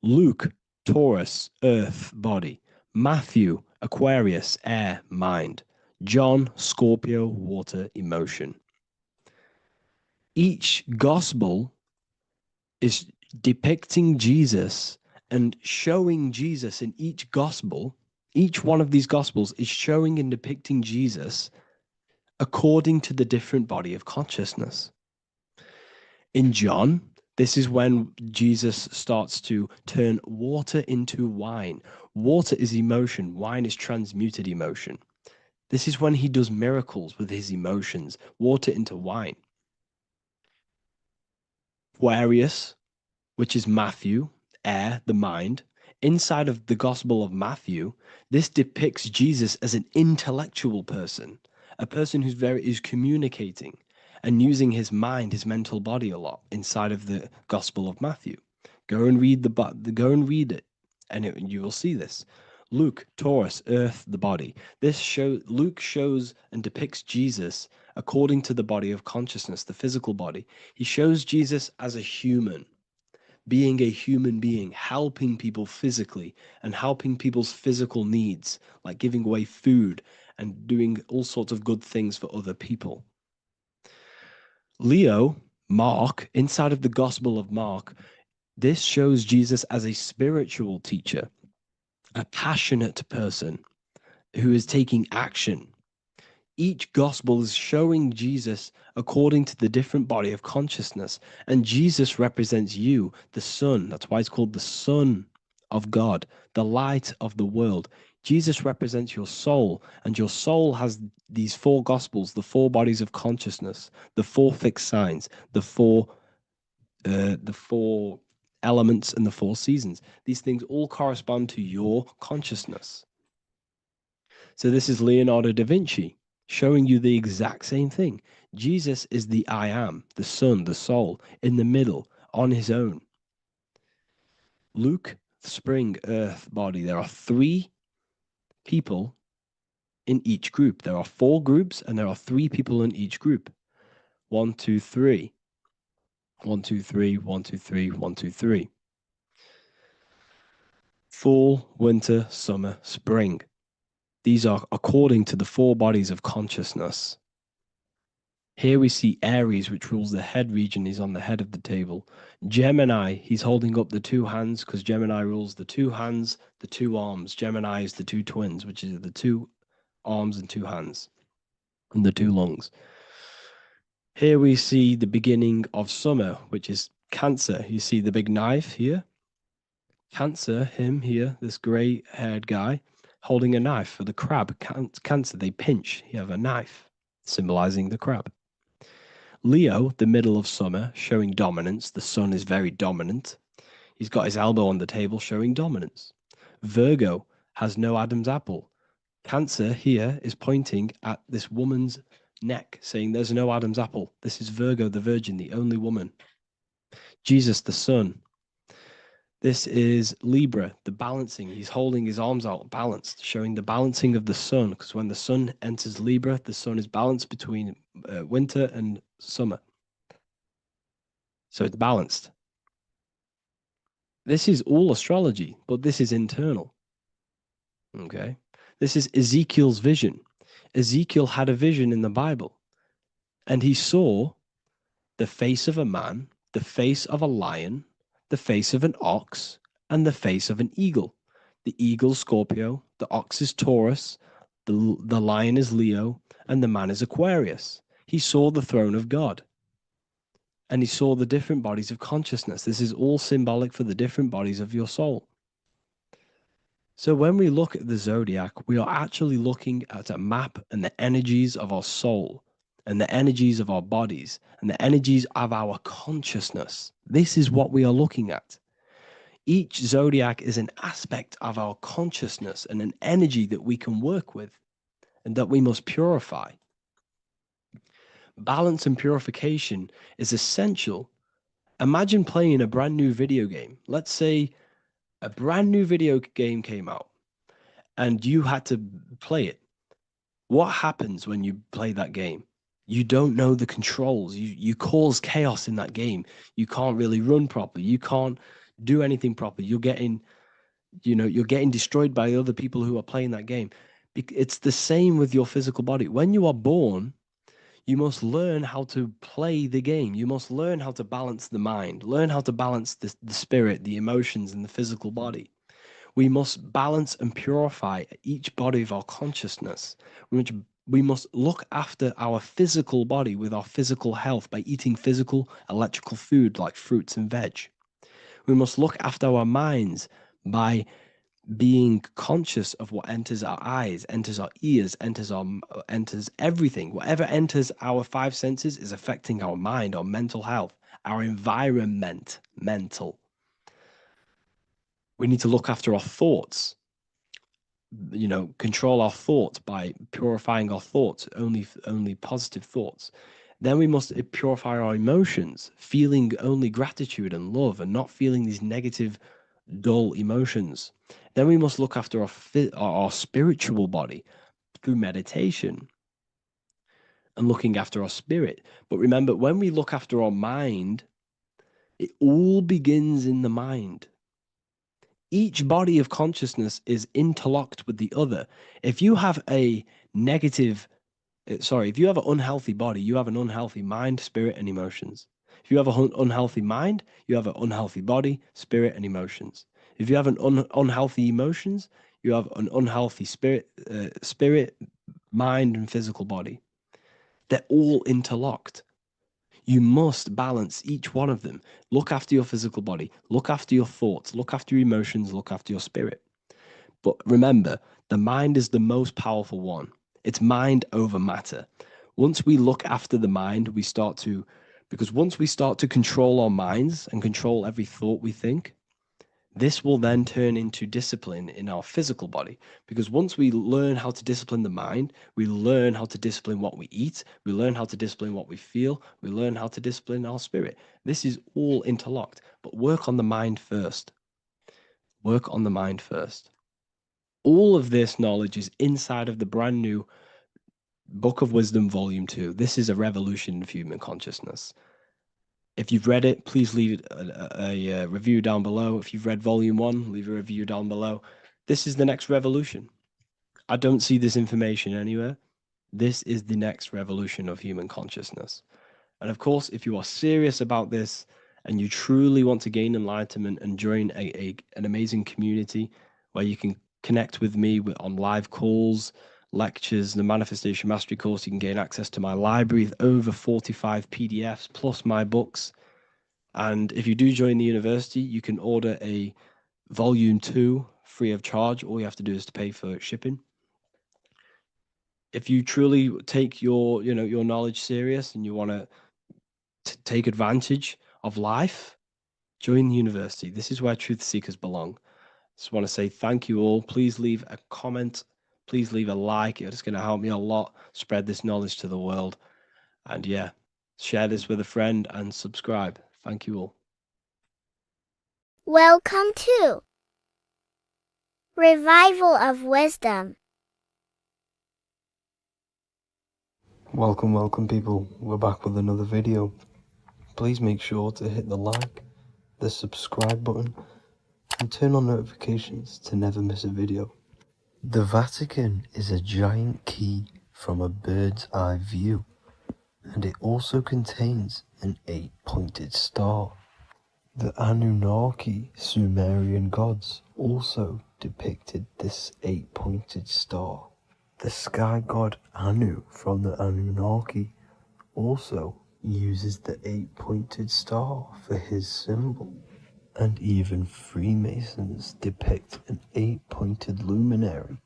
Luke, Taurus, earth, body. Matthew, Aquarius, air, mind. John, Scorpio, water, emotion. Each gospel is depicting Jesus and showing Jesus in each gospel. Each one of these gospels is showing and depicting Jesus according to the different body of consciousness. In John, this is when Jesus starts to turn water into wine. Water is emotion. Wine is transmuted emotion. This is when he does miracles with his emotions, water into wine. Aquarius, which is Matthew, air, the mind. Inside of the Gospel of Matthew, this depicts Jesus as an intellectual person, a person who's communicating and using his mind, his mental body a lot inside of the Gospel of Matthew. Go and read it, and you will see this. Luke, Taurus, earth, the body. Luke shows and depicts Jesus according to the body of consciousness, the physical body. He shows Jesus as a human, being a human being, helping people physically and helping people's physical needs, like giving away food and doing all sorts of good things for other people. Leo, Mark, inside of the Gospel of Mark, this shows Jesus as a spiritual teacher, a passionate person who is taking action. Each gospel is showing Jesus according to the different body of consciousness, and Jesus represents you, the sun. That's why it's called the sun of God, the light of the world. Jesus represents your soul, and your soul has these four gospels, the four bodies of consciousness, the four fixed signs, the four elements, and the four seasons. These things all correspond to your consciousness. So this is Leonardo da Vinci showing you the exact same thing. Jesus is the I am, the sun, the soul, in the middle, on his own. Luke, spring, earth, body. There are three people in each group. There are four groups, and there are three people in each group. 1, 2, 3. 1, 2, 3, 1, 2, 3, 1, 2, 3. Fall, winter, summer, spring. These are according to the four bodies of consciousness. Here we see Aries, which rules the head region. He's on the head of the table. Gemini, he's holding up the two hands because Gemini rules the two hands, the two arms. Gemini is the two twins, which is the two arms and two hands, and the two lungs. Here we see the beginning of summer, which is Cancer. You see the big knife here. Cancer, him here, this gray-haired guy, holding a knife for the crab. Cancer, they pinch. You have a knife, symbolizing the crab. Leo, the middle of summer, showing dominance. The sun is very dominant. He's got his elbow on the table, showing dominance. Virgo has no Adam's apple. Cancer here is pointing at this woman's neck, saying there's no Adam's apple. This is Virgo, the virgin, the only woman. Jesus, the sun. This is Libra, the balancing. He's holding his arms out, balanced, showing the balancing of the sun, because when the sun enters Libra, the sun is balanced between winter and summer. So it's balanced. This is all astrology, but this is internal. Okay? This is Ezekiel's vision. Ezekiel had a vision in the Bible, and he saw the face of a man, the face of a lion, the face of an ox, and the face of an eagle. The eagle, Scorpio, the ox is Taurus, the lion is Leo, and the man is Aquarius. He saw the throne of God, and he saw the different bodies of consciousness. This is all symbolic for the different bodies of your soul. So when we look at the zodiac, we are actually looking at a map and the energies of our soul, and the energies of our bodies, and the energies of our consciousness. This is what we are looking at. Each zodiac is an aspect of our consciousness and an energy that we can work with and that we must purify. Balance and purification is essential. Imagine playing a brand new video game. Let's say a brand new video game came out and you had to play it. What happens when you play that game? You don't know the controls. You cause chaos in that game. You can't really run properly. You can't do anything properly. You're getting destroyed by other people who are playing that game. It's the same with your physical body. When you are born, you must learn how to play the game. You must learn how to balance the mind, learn how to balance the spirit, the emotions, and the physical body. We must balance and purify each body of our consciousness, which we must look after our physical body with our physical health by eating physical, electrical food like fruits and veg. We must look after our minds by being conscious of what enters our eyes, enters our ears, enters everything. Whatever enters our five senses is affecting our mind, our mental health, our environment, mental. We need to look after our thoughts. Control our thoughts by purifying our thoughts, only positive thoughts. Then we must purify our emotions, feeling only gratitude and love and not feeling these negative, dull emotions. Then we must look after our spiritual body through meditation and looking after our spirit. But remember, when we look after our mind, it all begins in the mind. Each body of consciousness is interlocked with the other. If you have an unhealthy body, you have an unhealthy mind, spirit, and emotions. If you have an unhealthy mind, you have an unhealthy body, spirit, and emotions. If you have an unhealthy emotions, you have an unhealthy spirit, mind, and physical body. They're all interlocked. You must balance each one of them. Look after your physical body, look after your thoughts, look after your emotions, look after your spirit. But remember, the mind is the most powerful one. It's mind over matter. Once we look after the mind, because once we start to control our minds and control every thought we think, this will then turn into discipline in our physical body. Because once we learn how to discipline the mind, we learn how to discipline what we eat, we learn how to discipline what we feel, we learn how to discipline our spirit. This is all interlocked, but work on the mind first. Work on the mind first. All of this knowledge is inside of the brand new Book of Wisdom, Volume 2. This is a revolution of human consciousness. If you've read it, please leave a review down below. If you've read Volume 1, leave a review down below. This is the next revolution. I don't see this information anywhere. This is the next revolution of human consciousness. And of course, if you are serious about this and you truly want to gain enlightenment and join an amazing community where you can connect with me on live calls, lectures, the Manifestation Mastery course, you can gain access to my library with over 45 PDFs plus my books. And if you do join the university, you can order a Volume 2 free of charge. All you have to do is to pay for shipping. If you truly take your knowledge serious and you want to take advantage of life, join the university. This is where truth seekers belong. Just want to say thank you all. Please leave a comment. Please leave a like. It's going to help me a lot spread this knowledge to the world. And yeah, share this with a friend and subscribe. Thank you all.
Welcome to Revival of Wisdom.
Welcome people, we're back with another video. Please make sure to hit the like, the subscribe button, and turn on notifications to never miss a video. The Vatican is a giant key from a bird's eye view, and it also contains an 8-pointed star. The Anunnaki Sumerian gods also depicted this 8-pointed star. The sky god Anu from the Anunnaki also uses the 8-pointed star for his symbol. And even Freemasons depict an 8-pointed luminary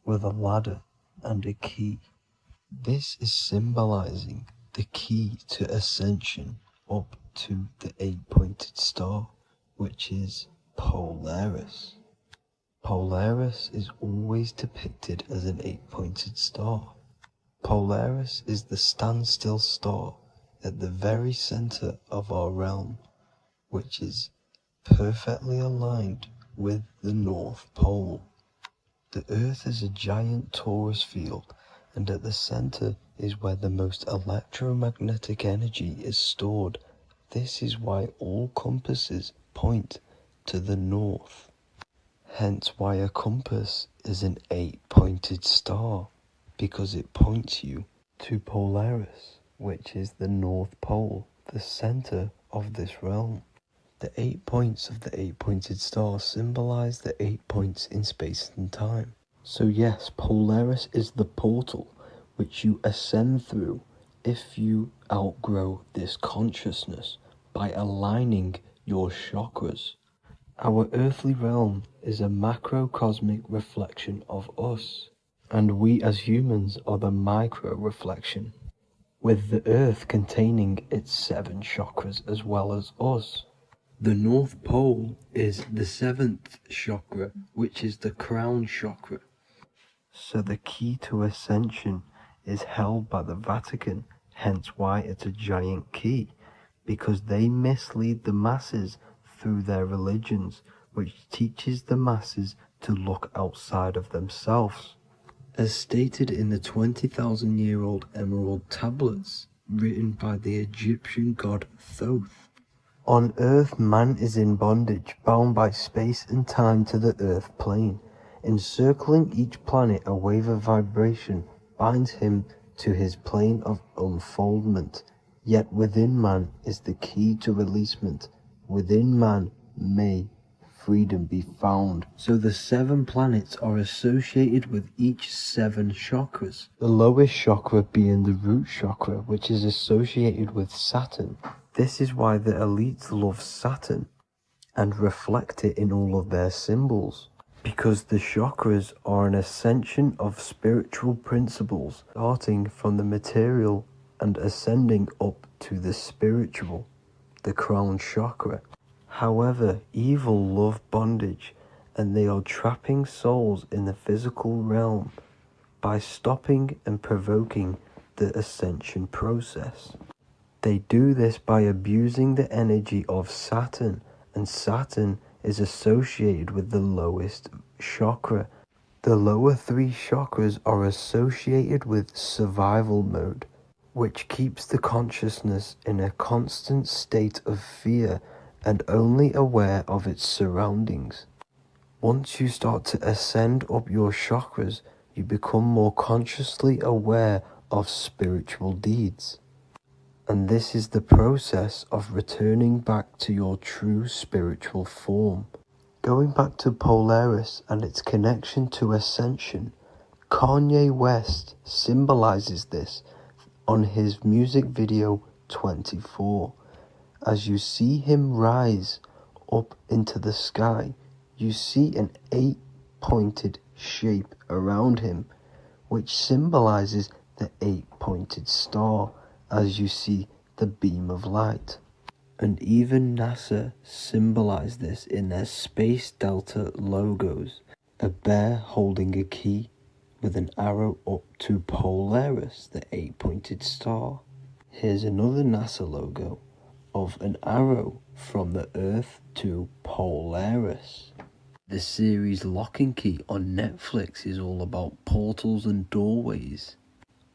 with a ladder and a key. This is symbolizing the key to ascension up to the 8-pointed star, which is Polaris. Polaris is always depicted as an 8-pointed star. Polaris is the standstill star at the very center of our realm, which is perfectly aligned with the North Pole. The Earth is a giant torus field, and at the center is where the most electromagnetic energy is stored. This is why all compasses point to the north. Hence why a compass is an 8-pointed star, because it points you to Polaris, which is the North Pole, the center of this realm. The 8 points of the 8-pointed star symbolize the 8 points in space and time. So yes, Polaris is the portal which you ascend through if you outgrow this consciousness by aligning your chakras. Our earthly realm is a macrocosmic reflection of us, and we as humans are the micro reflection, with the earth containing its 7 chakras as well as us. The North Pole is the 7th chakra, which is the crown chakra. So the key to ascension is held by the Vatican, hence why it's a giant key, because they mislead the masses through their religions, which teaches the masses to look outside of themselves. As stated in the 20,000-year-old emerald tablets, written by the Egyptian god Thoth. On Earth, man is in bondage, bound by space and time to the Earth plane. Encircling each planet, a wave of vibration binds him to his plane of unfoldment. Yet within man is the key to releasement. Within man may freedom be found. So the 7 planets are associated with each 7 chakras. The lowest chakra being the root chakra, which is associated with Saturn. This is why the elites love Saturn and reflect it in all of their symbols. Because the chakras are an ascension of spiritual principles, starting from the material and ascending up to the spiritual, the crown chakra. However, evil love bondage, and they are trapping souls in the physical realm by stopping and provoking the ascension process. They do this by abusing the energy of Saturn, and Saturn is associated with the lowest chakra. The lower 3 chakras are associated with survival mode, which keeps the consciousness in a constant state of fear and only aware of its surroundings. Once you start to ascend up your chakras, you become more consciously aware of spiritual deeds. And this is the process of returning back to your true spiritual form. Going back to Polaris and its connection to ascension, Kanye West symbolizes this on his music video 24. As you see him rise up into the sky, you see an 8-pointed shape around him, which symbolizes the 8-pointed star, as you see the beam of light. And even NASA symbolize this in their Space Delta logos, a bear holding a key with an arrow up to Polaris, the 8-pointed star. Here's another NASA logo of an arrow from the Earth to Polaris. The series Lock and Key on Netflix is all about portals and doorways,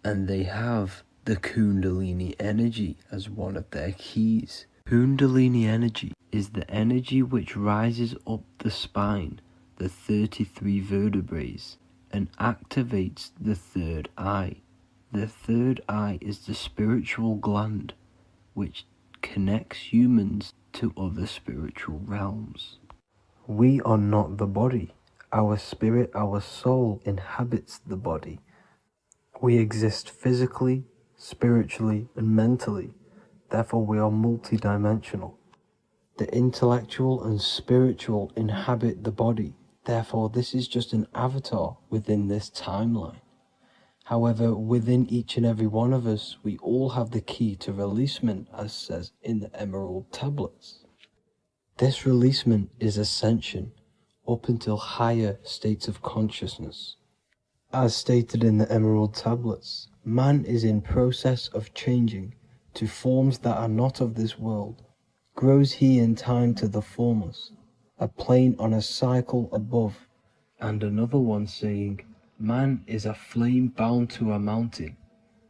and they have the Kundalini energy as one of their keys. Kundalini energy is the energy which rises up the spine, the 33 vertebrae, and activates the third eye. The third eye is the spiritual gland which connects humans to other spiritual realms. We are not the body. Our spirit, our soul inhabits the body. We exist physically, spiritually, and mentally. Therefore, we are multidimensional. The intellectual and spiritual inhabit the body. Therefore, this is just an avatar within this timeline. However, within each and every one of us, we all have the key to releasement, as says in the Emerald tablets. This releasement is ascension up until higher states of consciousness. As stated in the Emerald tablets, man is in process of changing to forms that are not of this world. Grows he in time to the formless, a plane on a cycle above. And another one saying, man is a flame bound to a mountain,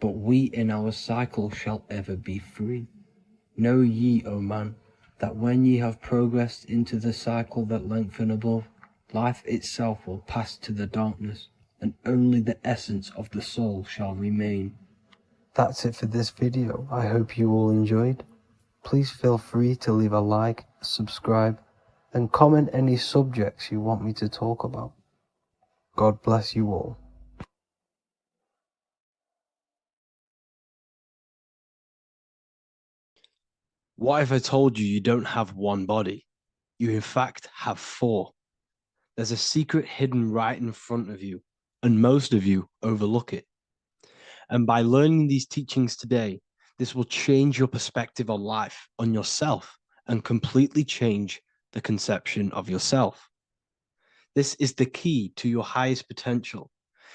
but we in our cycle shall ever be free. Know ye, O man, that when ye have progressed into the cycle that lengthen above, life itself will pass to the darkness, and only the essence of the soul shall remain. That's it for this video. I hope you all enjoyed. Please feel free to leave a like, subscribe, and comment any subjects you want me to talk about. God bless you all.
What if I told you don't have one body? You in fact have 4. There's a secret hidden right in front of you, and most of you overlook it. And by learning these teachings today, this will change your perspective on life, on yourself, and completely change the conception of yourself. This is the key to your highest potential.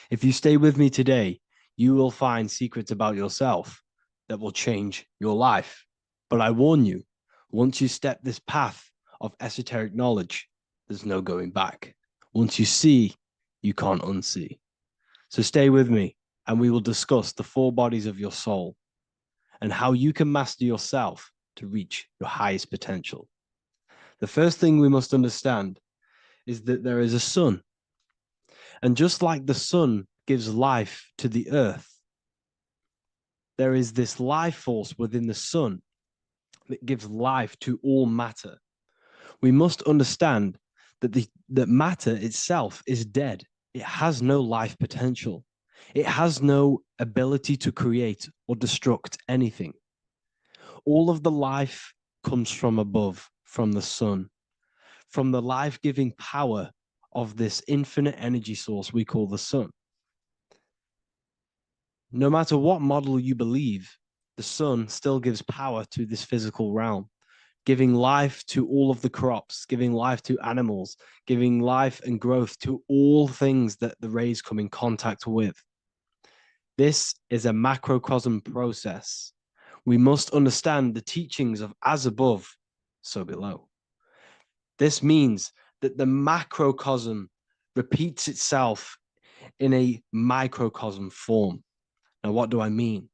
If you stay with me today, you will find secrets about yourself that will change your life. But I warn you, once you step this path of esoteric knowledge, there's no going back. Once you see, you can't unsee. So stay with me, and we will discuss the 4 bodies of your soul and how you can master yourself to reach your highest potential. The first thing we must understand is that there is a sun. And just like the sun gives life to the earth, there is this life force within the sun that gives life to all matter. We must understand that matter itself is dead. It has no life potential. It has no ability to create or destruct anything. All of the life comes from above, from the sun, from the life-giving power of this infinite energy source we call the sun. No matter what model you believe, the sun still gives power to this physical realm, giving life to all of the crops, giving life to animals, giving life and growth to all things that the rays come in contact with. This is a macrocosm process. We must understand the teachings of as above, so below. This means that the macrocosm repeats itself in a microcosm form. Now, what do I mean?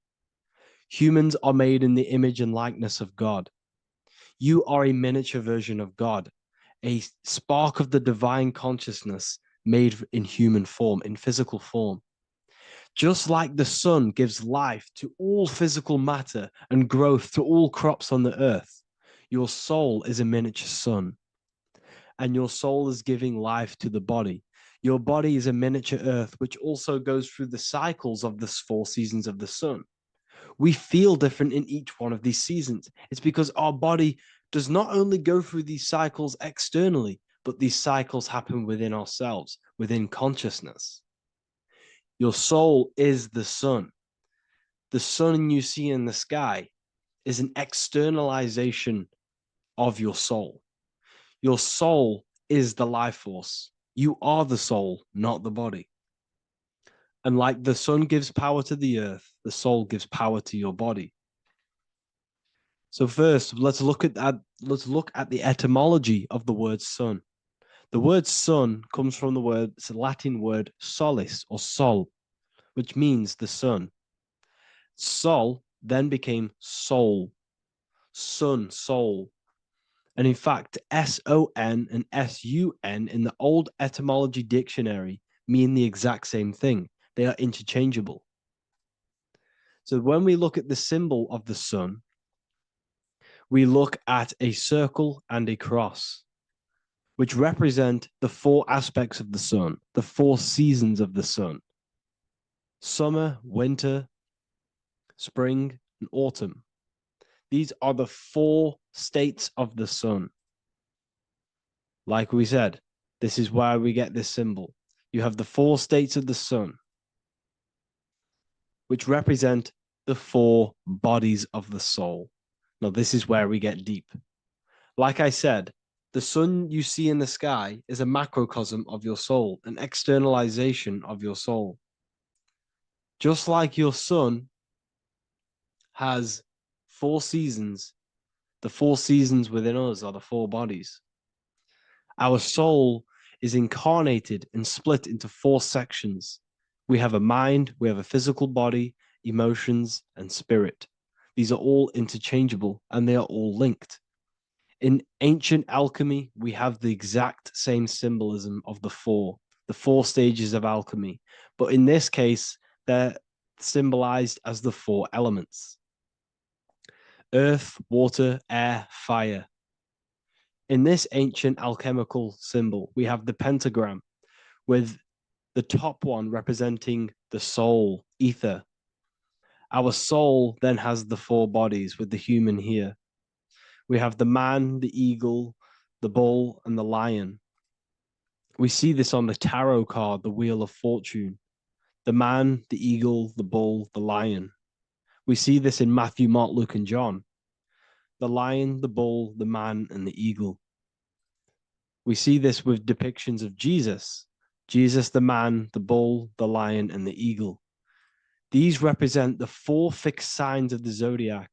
Humans are made in the image and likeness of God. You are a miniature version of God, a spark of the divine consciousness made in human form, in physical form. Just like the sun gives life to all physical matter and growth to all crops on the earth, your soul is a miniature sun. And your soul is giving life to the body. Your body is a miniature earth, which also goes through the cycles of the 4 seasons of the sun. We feel different in each one of these seasons. It's because our body does not only go through these cycles externally, but these cycles happen within ourselves, within consciousness. Your soul is the sun. The sun you see in the sky is an externalization of your soul. Your soul is the life force. You are the soul, not the body. And like the sun gives power to the earth, the soul gives power to your body. So first, let's look at the etymology of the word sun. The word sun comes from it's a Latin word solis or sol, which means the sun. Sol then became soul, sun, soul. And in fact, S-O-N and S-U-N in the old etymology dictionary mean the exact same thing. They are interchangeable. So when we look at the symbol of the sun, we look at a circle and a cross, which represent the 4 aspects of the sun, the 4 seasons of the sun: summer, winter, spring, and autumn. These are the 4 states of the sun. Like we said, this is why we get this symbol. You have the 4 states of the sun, which represent the 4 bodies of the soul. Now, this is where we get deep. Like I said, the sun you see in the sky is a macrocosm of your soul, an externalization of your soul. Just like your sun has 4 seasons, the 4 seasons within us are the 4 bodies. Our soul is incarnated and split into 4 sections. We have a mind, we have a physical body, emotions, and spirit. These are all interchangeable and they are all linked. In ancient alchemy, we have the exact same symbolism of the 4 stages of alchemy. But in this case, they're symbolized as the 4 elements: earth, water, air, fire. In this ancient alchemical symbol, we have the pentagram, with the top one representing the soul, ether. Our soul then has the 4 bodies, with the human here. We have the man, the eagle, the bull, and the lion. We see this on the tarot card, the Wheel of Fortune. The man, the eagle, the bull, the lion. We see this in Matthew, Mark, Luke, and John. The lion, the bull, the man, and the eagle. We see this with depictions of Jesus. Jesus, the man, the bull, the lion, and the eagle. These represent the 4 fixed signs of the zodiac: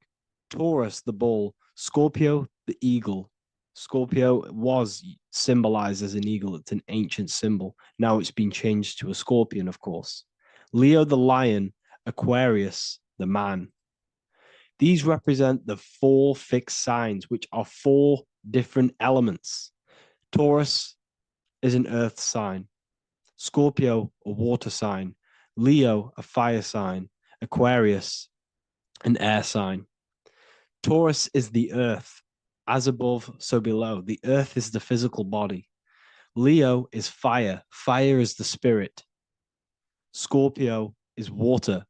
Taurus, the bull; Scorpio, the eagle. Scorpio was symbolized as an eagle. It's an ancient symbol. Now it's been changed to a scorpion, of course. Leo, the lion; Aquarius, the man. These represent the 4 fixed signs, which are 4 different elements. Taurus is an earth sign. Scorpio, a water sign. Leo, a fire sign. Aquarius, an air sign. Taurus is the earth. As above, so below. The earth is the physical body. Leo is fire. Fire is the spirit. Scorpio is water,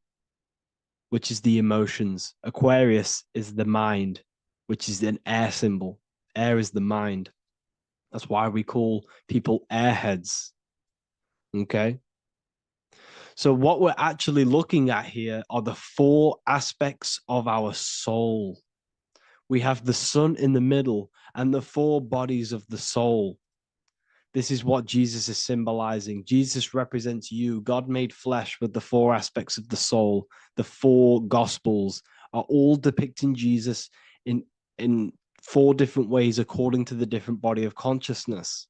which is the emotions. Aquarius is the mind, which is an air symbol. Air is the mind. That's why we call people airheads. Okay? So what we're actually looking at here are the 4 aspects of our soul. We have the sun in the middle and the 4 bodies of the soul. This is what Jesus is symbolizing. Jesus represents you. God made flesh with the 4 aspects of the soul. The 4 gospels are all depicting Jesus in 4 different ways according to the different body of consciousness.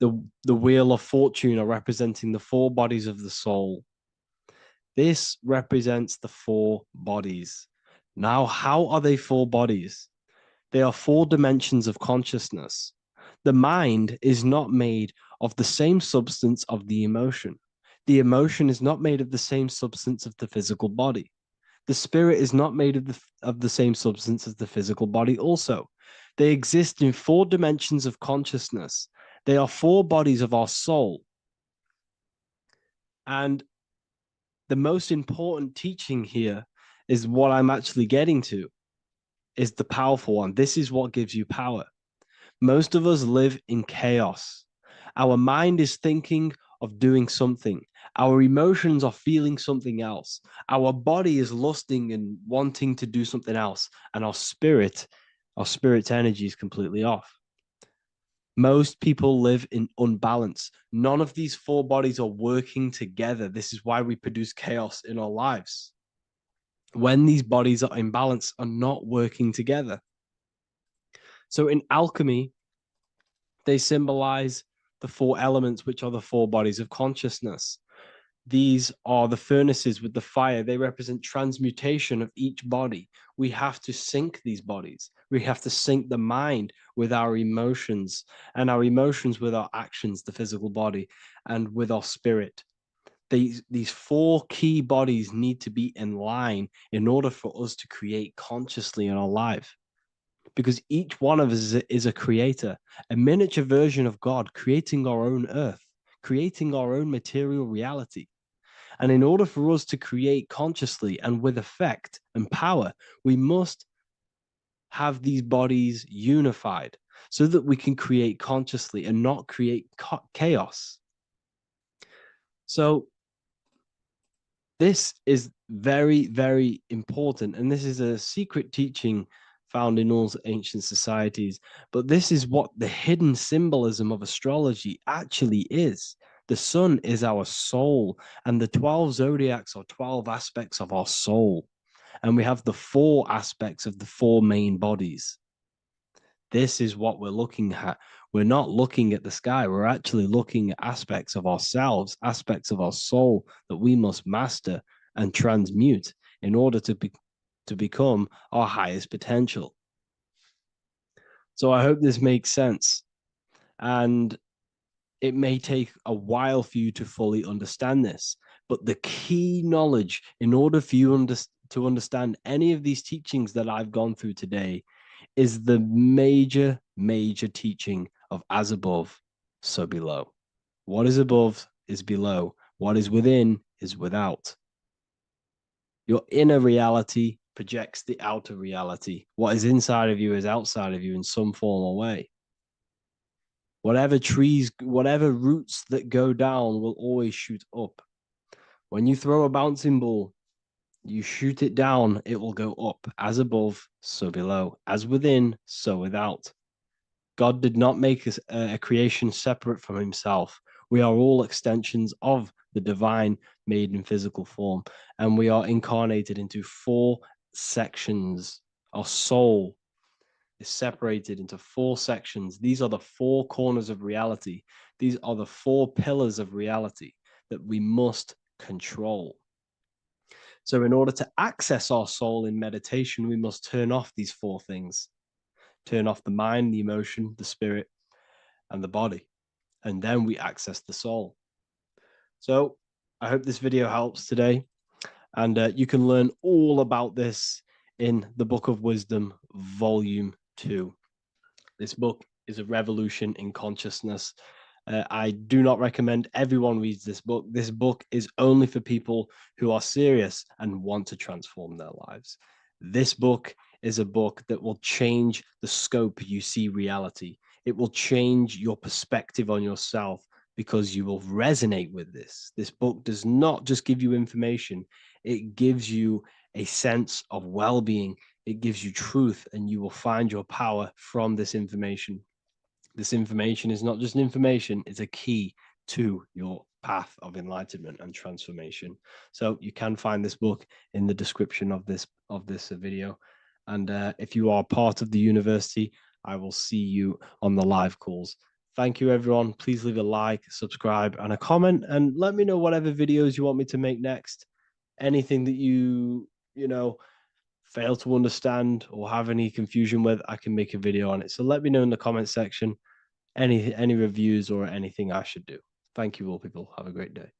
The wheel of fortune are representing the 4 bodies of the soul. This represents the 4 bodies. Now, how are they 4 bodies? They are 4 dimensions of consciousness. The mind is not made of the same substance of the emotion. The emotion is not made of the same substance of the physical body. The spirit is not made of the same substance as the physical body also. They exist in 4 dimensions of consciousness. They are 4 bodies of our soul. And the most important teaching here is what I'm actually getting to, is the powerful one. This is what gives you power. Most of us live in chaos. Our mind is thinking of doing something. Our emotions are feeling something else. Our body is lusting and wanting to do something else. And our spirit's energy is completely off. Most people live in unbalance. None of these 4 bodies are working together. This is why we produce chaos in our lives. When these bodies are in balance, are not working together. So in alchemy, they symbolize the 4 elements, which are the 4 bodies of consciousness. These are the furnaces with the fire. They represent transmutation of each body. We have to sync these bodies. We have to sync the mind with our emotions, and our emotions with our actions, the physical body, and with our spirit. These 4 key bodies need to be in line in order for us to create consciously in our life. Because each one of us is a creator, a miniature version of God, creating our own earth, creating our own material reality. And in order for us to create consciously and with effect and power, we must have these bodies unified so that we can create consciously and not create chaos. So this is very, very important. And this is a secret teaching found in all ancient societies. But this is what the hidden symbolism of astrology actually is. The sun is our soul, and the 12 zodiacs are 12 aspects of our soul. And we have the 4 aspects of the 4 main bodies. This is what we're looking at. We're not looking at the sky. We're actually looking at aspects of ourselves, aspects of our soul that we must master and transmute in order to become our highest potential. So I hope this makes sense. And it may take a while for you to fully understand this, but the key knowledge in order for you to understand any of these teachings that I've gone through today is the major, major teaching of as above, so below. What is above is below. What is within is without. Your inner reality projects the outer reality. What is inside of you is outside of you in some form or way. Whatever trees, whatever roots that go down will always shoot up. When you throw a bouncing ball, you shoot it down, it will go up. As above, so below. As within, so without. God did not make a creation separate from himself. We are all extensions of the divine made in physical form. And we are incarnated into 4 sections. Our soul is separated into 4 sections. These are the 4 corners of reality. These are the 4 pillars of reality that we must control. So in order to access our soul in meditation, we must turn off these 4 things. Turn off the mind, the emotion, the spirit, and the body. And then we access the soul. So I hope this video helps today. And you can learn all about this in the Book of Wisdom, Volume 2. This book is a revolution in consciousness. I do not recommend everyone reads this book. This book is only for people who are serious and want to transform their lives. This book is a book that will change the scope you see reality. It will change your perspective on yourself because you will resonate with this. This book does not just give you information, it gives you a sense of well-being. It gives you truth, and you will find your power from this information. This information is not just information, it's a key to your path of enlightenment and transformation. So you can find this book in the description of this video. And if you are part of the university, I will see you on the live calls. Thank you, everyone. Please leave a like, subscribe, and a comment, and let me know whatever videos you want me to make next. Anything that you fail to understand or have any confusion with, I can make a video on it. So let me know in the comment section any reviews or anything I should do. Thank you all, people. Have a great day.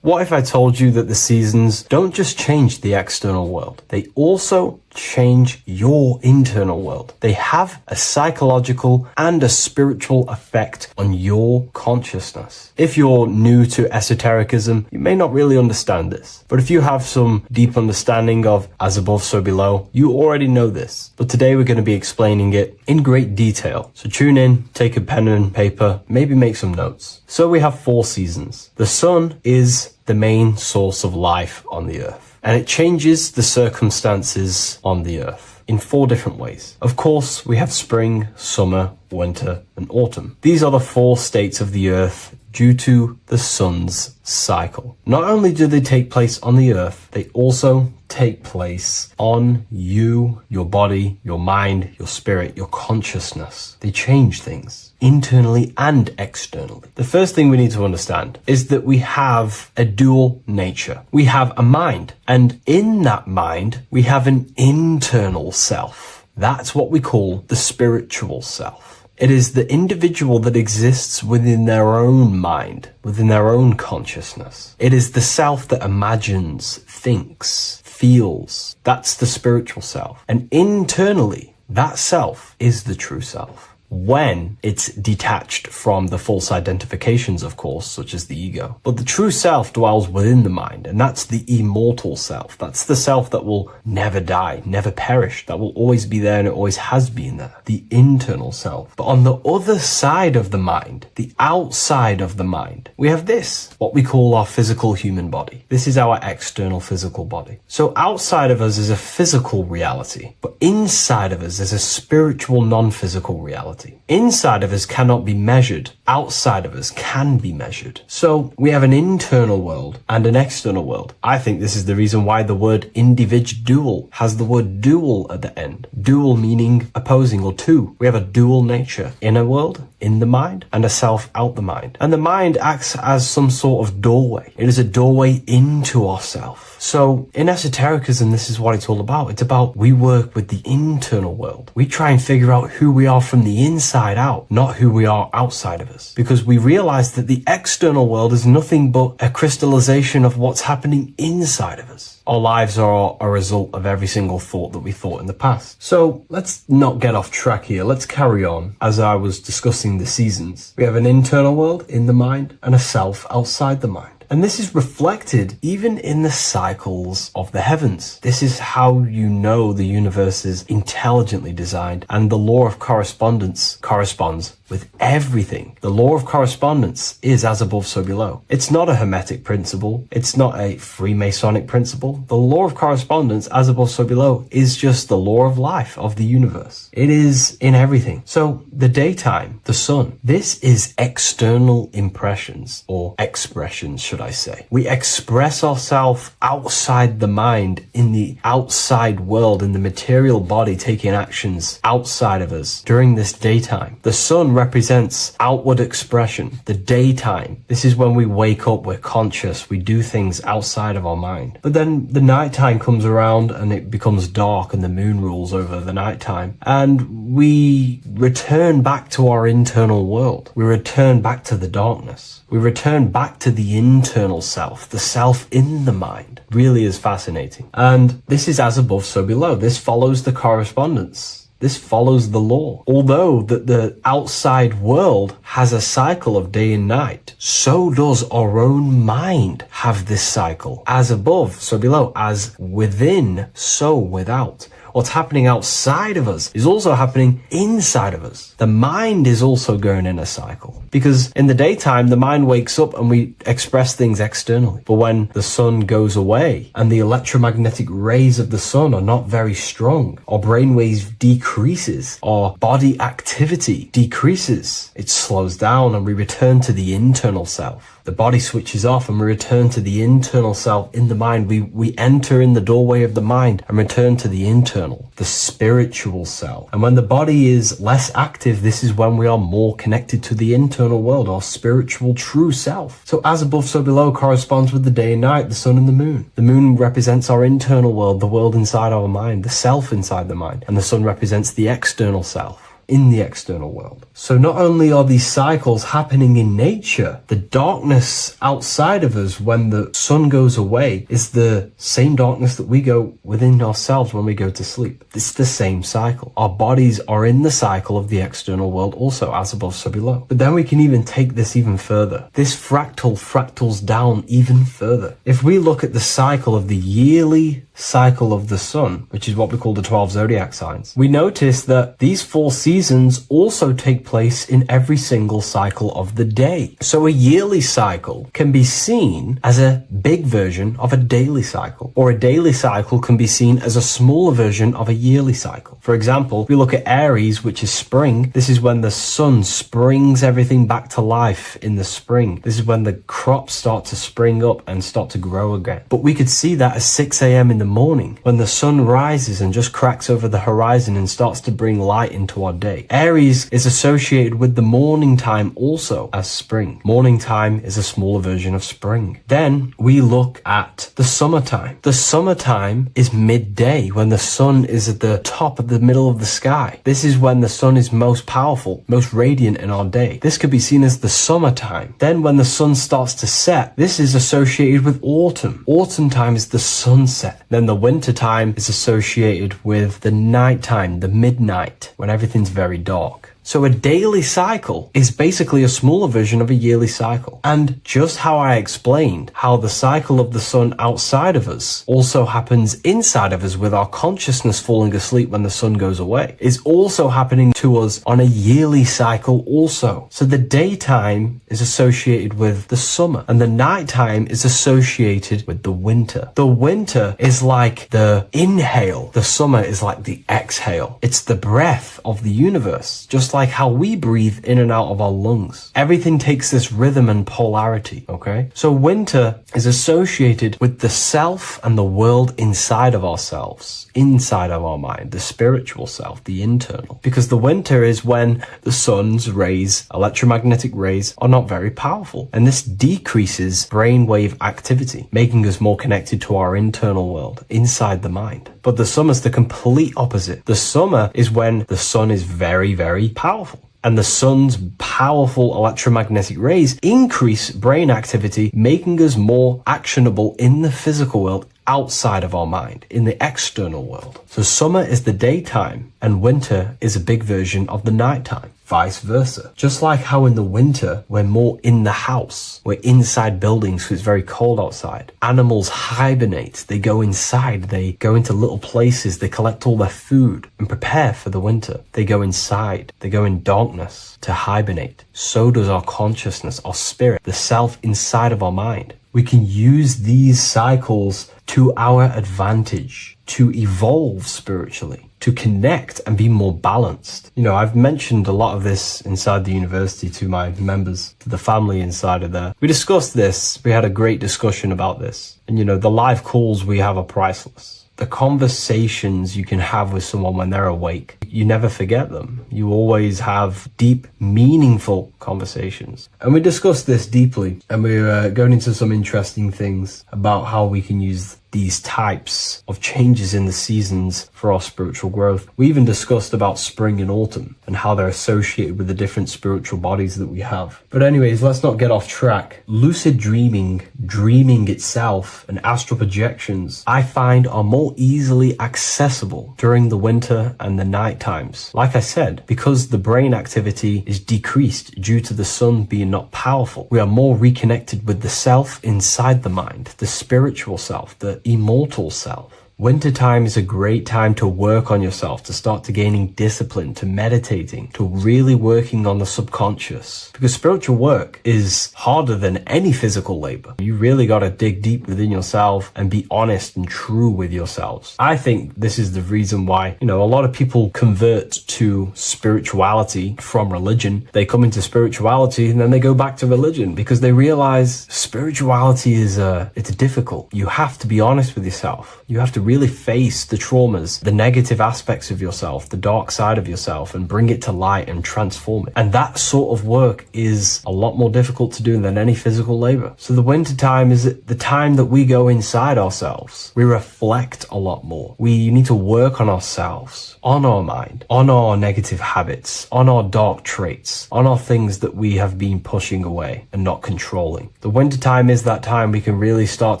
What if I told you that the seasons don't just change the external world, they also change your internal world? They have a psychological and a spiritual effect on your consciousness. If you're new to esotericism, you may not really understand this. But if you have some deep understanding of as above, so below, you already know this. But today we're going to be explaining it in great detail. So tune in, take a pen and paper, maybe make some notes. So we have 4 seasons. The sun is the main source of life on the earth, and it changes the circumstances on the earth in 4 different ways. Of course, we have spring, summer, winter, and autumn. These are the 4 states of the earth due to the sun's cycle. Not only do they take place on the earth, they also take place on you, your body, your mind, your spirit, your consciousness. They change things internally and externally. The first thing we need to understand is that we have a dual nature. We have a mind, and in that mind, we have an internal self. That's what we call the spiritual self. It is the individual that exists within their own mind, within their own consciousness. It is the self that imagines, thinks, feels. That's the spiritual self. And internally, that self is the true self. When it's detached from the false identifications, of course, such as the ego. But the true self dwells within the mind, and that's the immortal self. That's the self that will never die, never perish, that will always be there, and it always has been there. The internal self. But on the other side of the mind, the outside of the mind, we have this, what we call our physical human body. This is our external physical body. So outside of us is a physical reality, but inside of us is a spiritual non-physical reality. Inside of us cannot be measured. Outside of us can be measured. So we have an internal world and an external world. I think this is the reason why the word individual has the word dual at the end. Dual meaning opposing or two. We have a dual nature. Inner world, in the mind, and a self out the mind. And the mind acts as some sort of doorway. It is a doorway into ourself. So in esotericism, this is what it's all about. It's about we work with the internal world. We try and figure out who we are from the inside out, not who we are outside of us. Because we realize that the external world is nothing but a crystallization of what's happening inside of us. Our lives are a result of every single thought that we thought in the past. So let's not get off track here. Let's carry on. As I was discussing the seasons, we have an internal world in the mind and a self outside the mind. And this is reflected even in the cycles of the heavens. This is how you know the universe is intelligently designed, and the law of correspondence corresponds with everything. The law of correspondence is as above, so below. It's not a Hermetic principle. It's not a Freemasonic principle. The law of correspondence, as above, so below, is just the law of life of the universe. It is in everything. So the daytime, the sun, this is external impressions or expressions, should I say. We express ourselves outside the mind, in the outside world, in the material body, taking actions outside of us during this daytime. The sun represents outward expression, the daytime. This is when we wake up, we're conscious, we do things outside of our mind. But then the nighttime comes around and it becomes dark and the moon rules over the nighttime. And we return back to our internal world. We return back to the darkness. We return back to the internal self, the self in the mind. Really is fascinating. And this is as above, so below. This follows the correspondence. This follows the law. Although that the outside world has a cycle of day and night, so does our own mind have this cycle. As above, so below. As within, so without. What's happening outside of us is also happening inside of us. The mind is also going in a cycle. Because in the daytime, the mind wakes up and we express things externally. But when the sun goes away and the electromagnetic rays of the sun are not very strong, our brainwave decreases, our body activity decreases. It slows down and we return to the internal self. The body switches off and we return to the internal self in the mind. We enter in the doorway of the mind and return to the internal, the spiritual self. And when the body is less active, this is when we are more connected to the internal world, our spiritual true self. So as above, so below corresponds with the day and night, the sun and the moon. The moon represents our internal world, the world inside our mind, the self inside the mind. And the sun represents the external self in the external world. So not only are these cycles happening in nature, the darkness outside of us when the sun goes away is the same darkness that we go within ourselves when we go to sleep. It's the same cycle. Our bodies are in the cycle of the external world also, as above, so below. But then we can even take this even further. This fractals down even further. If we look at the cycle of the yearly cycle of the sun, which is what we call the 12 zodiac signs, we notice that these 4 seasons also take place in every single cycle of the day. So a yearly cycle can be seen as a big version of a daily cycle, or a daily cycle can be seen as a smaller version of a yearly cycle. For example, if we look at Aries, which is spring, this is when the sun springs everything back to life in the spring. This is when the crops start to spring up and start to grow again. But we could see that at 6 a.m. in the morning, when the sun rises and just cracks over the horizon and starts to bring light into our day. Aries is associated with the morning time also as spring. Morning time is a smaller version of spring. Then we look at the summertime. The summertime is midday, when the sun is at the top of the middle of the sky. This is when the sun is most powerful, most radiant in our day. This could be seen as the summertime. Then when the sun starts to set, this is associated with autumn. Autumn time is the sunset. Then the winter time is associated with the nighttime, the midnight, when everything's very dark. So a daily cycle is basically a smaller version of a yearly cycle. And just how I explained how the cycle of the sun outside of us also happens inside of us with our consciousness falling asleep when the sun goes away, is also happening to us on a yearly cycle also. So the daytime is associated with the summer and the nighttime is associated with the winter. The winter is like the inhale. The summer is like the exhale. It's the breath of the universe, just like how we breathe in and out of our lungs. Everything takes this rhythm and polarity, okay? So winter is associated with the self and the world inside of ourselves, inside of our mind, the spiritual self, the internal. Because the winter is when the sun's rays, electromagnetic rays, are not very powerful. And this decreases brainwave activity, making us more connected to our internal world, inside the mind. But the summer's the complete opposite. The summer is when the sun is very, very powerful. And the sun's powerful electromagnetic rays increase brain activity, making us more actionable in the physical world outside of our mind, in the external world. So summer is the daytime and winter is a big version of the nighttime. Vice versa. Just like how in the winter, we're more in the house. We're inside buildings because it's very cold outside. Animals hibernate. They go inside. They go into little places. They collect all their food and prepare for the winter. They go inside. They go in darkness to hibernate. So does our consciousness, our spirit, the self inside of our mind. We can use these cycles to our advantage, to evolve spiritually, to connect and be more balanced. You know, I've mentioned a lot of this inside the university to my members, to the family inside of there. We discussed this. We had a great discussion about this. And, you know, the live calls we have are priceless. The conversations you can have with someone when they're awake, you never forget them. You always have deep, meaningful conversations. And we discussed this deeply, and we were going into some interesting things about how we can use these types of changes in the seasons for our spiritual growth. We even discussed about spring and autumn and how they're associated with the different spiritual bodies that we have. But anyways, let's not get off track. Lucid dreaming, dreaming itself, and astral projections, I find are more easily accessible during the winter and the night times. Like I said, because the brain activity is decreased due to the sun being not powerful, we are more reconnected with the self inside the mind, the spiritual self, the immortal self. Wintertime is a great time to work on yourself, to start to gaining discipline, to meditating, to really working on the subconscious. Because spiritual work is harder than any physical labor. You really got to dig deep within yourself and be honest and true with yourselves. I think this is the reason why, a lot of people convert to spirituality from religion. They come into spirituality and then they go back to religion because they realize spirituality is it's difficult. You have to be honest with yourself. You have to really face the traumas, the negative aspects of yourself, the dark side of yourself, and bring it to light and transform it. And that sort of work is a lot more difficult to do than any physical labor. So the winter time is the time that we go inside ourselves. We reflect a lot more. We need to work on ourselves, on our mind, on our negative habits, on our dark traits, on our things that we have been pushing away and not controlling. The winter time is that time we can really start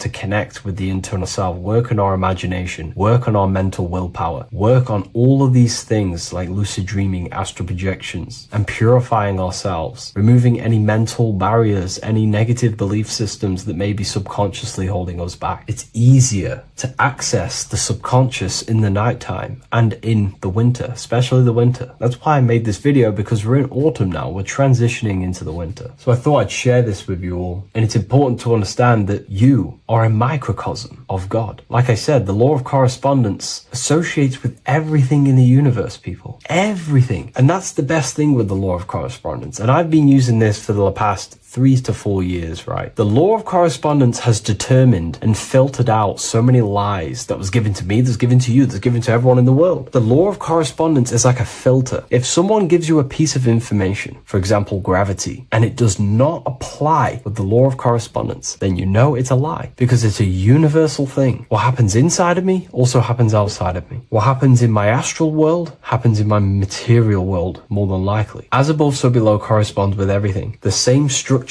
to connect with the internal self, work on our imagination, work on our mental willpower, work on all of these things like lucid dreaming, astral projections, and purifying ourselves, removing any mental barriers, any negative belief systems that may be subconsciously holding us back. It's easier to access the subconscious in the nighttime and in the winter, especially the winter. That's why I made this video, because we're in autumn now. We're transitioning into the winter. So I thought I'd share this with you all. And it's important to understand that you are a microcosm of God. Like I said, the law of correspondence associates with everything in the universe, people. Everything. And that's the best thing with the law of correspondence. And I've been using this for the past 3 to 4 years, right? The law of correspondence has determined and filtered out so many lies that was given to me, that's given to you, that's given to everyone in the world. The law of correspondence is like a filter. If someone gives you a piece of information, for example, gravity, and it does not apply with the law of correspondence, then you know it's a lie, because it's a universal thing. What happens inside of me also happens outside of me. What happens in my astral world happens in my material world, more than likely. As above, so below corresponds with everything. The same structure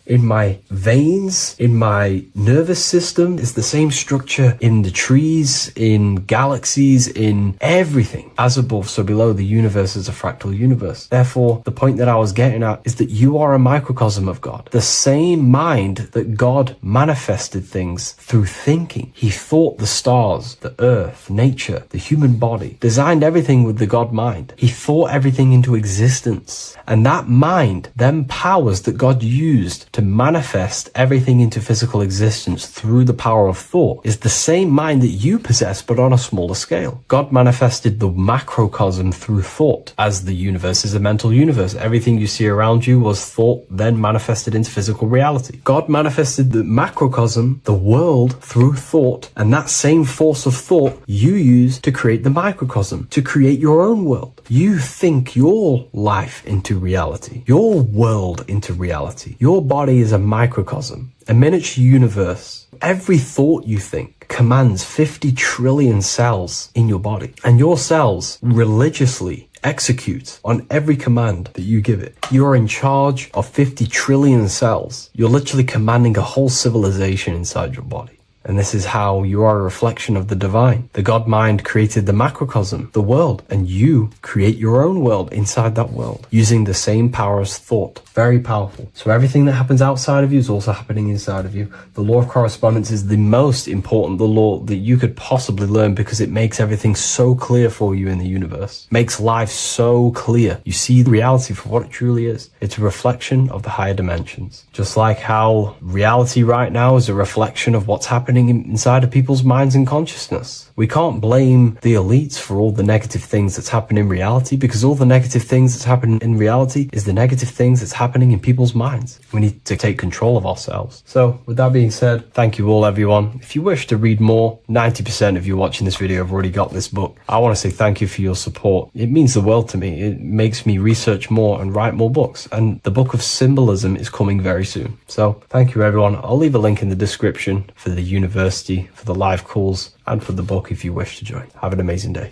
in my veins, in my nervous system, is the same structure in the trees, in galaxies, in everything. As above, so below, the universe is a fractal universe. Therefore, the point that I was getting at is that you are a microcosm of God. The same mind that God manifested things through thinking. He thought the stars, the earth, nature, the human body, designed everything with the God mind. He thought everything into existence. And that mind then powers that God used to manifest everything into physical existence through the power of thought is the same mind that you possess, but on a smaller scale. God manifested the macrocosm through thought, as the universe is a mental universe. Everything you see around you was thought, then manifested into physical reality. God manifested the macrocosm, the world, through thought, and that same force of thought you use to create the microcosm, to create your own world. You think your life into reality, your world into reality. Your body is a microcosm, a miniature universe. Every thought you think commands 50 trillion cells in your body, and your cells religiously execute on every command that you give it. You're in charge of 50 trillion cells. You're literally commanding a whole civilization inside your body. And this is how you are a reflection of the divine. The God mind created the macrocosm, the world, and you create your own world inside that world using the same power as thought. Very powerful. So everything that happens outside of you is also happening inside of you. The law of correspondence is the most important, the law that you could possibly learn, because it makes everything so clear for you in the universe. Makes life so clear. You see the reality for what it truly is. It's a reflection of the higher dimensions. Just like how reality right now is a reflection of what's happening inside of people's minds and consciousness. We can't blame the elites for all the negative things that's happening in reality, because all the negative things that's happening in reality is the negative things that's happening in people's minds. We need to take control of ourselves. So with that being said, thank you all, everyone. If you wish to read more, 90% of you watching this video have already got this book. I want to say thank you for your support. It means the world to me. It makes me research more and write more books. And the book of symbolism is coming very soon. So thank you, everyone. I'll leave a link in the description for the university, for the live calls, and for the book if you wish to join. Have an amazing day.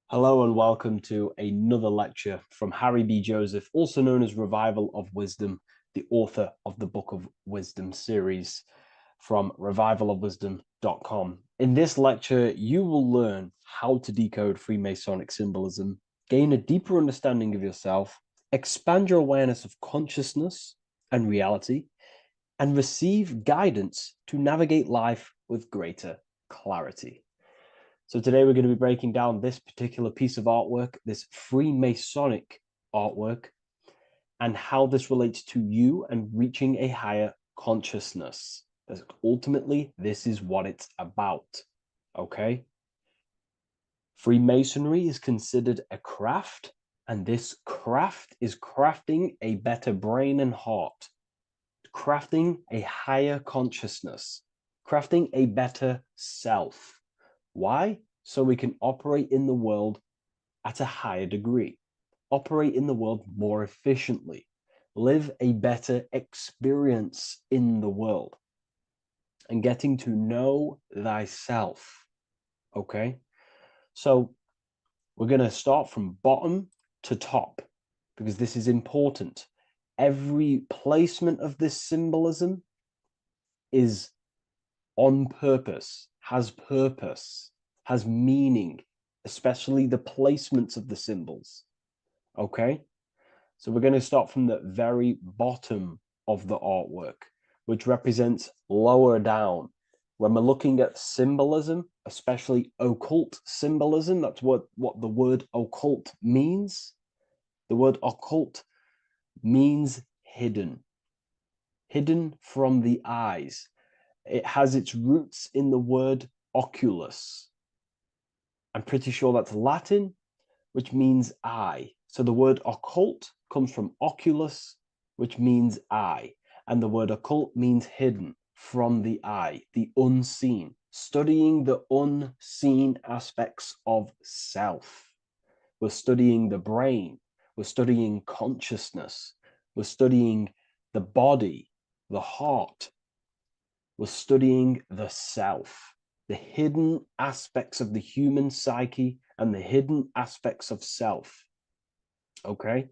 Hello and welcome to another lecture from Harry B. Joseph, also known as Revival of Wisdom, the author of the Book of Wisdom series from revivalofwisdom.com. In this lecture, you will learn how to decode Freemasonic symbolism, gain a deeper understanding of yourself, expand your awareness of consciousness and reality, and receive guidance to navigate life with greater clarity. So today we're going to be breaking down this particular piece of artwork, this Freemasonic artwork, and how this relates to you and reaching a higher consciousness. Because ultimately, this is what it's about, okay? Freemasonry is considered a craft, and this craft is crafting a better brain and heart, crafting a higher consciousness, crafting a better self. Why? So we can operate in the world at a higher degree, operate in the world more efficiently, live a better experience in the world, and getting to know thyself. Okay? So we're going to start from bottom to top because this is important. Every placement of this symbolism is on purpose, has meaning, especially the placements of the symbols. Okay? So we're going to start from the very bottom of the artwork, which represents lower down. When we're looking at symbolism, especially occult symbolism, that's what the word occult means. The word occult means hidden, hidden from the eyes. It has its roots in the word oculus. I'm pretty sure that's Latin, which means eye. So the word occult comes from oculus, which means eye. And the word occult means hidden from the eye, the unseen, studying the unseen aspects of self. We're studying the brain. We're studying consciousness. We're studying the body, the heart. We're studying the self, the hidden aspects of the human psyche and the hidden aspects of self. Okay?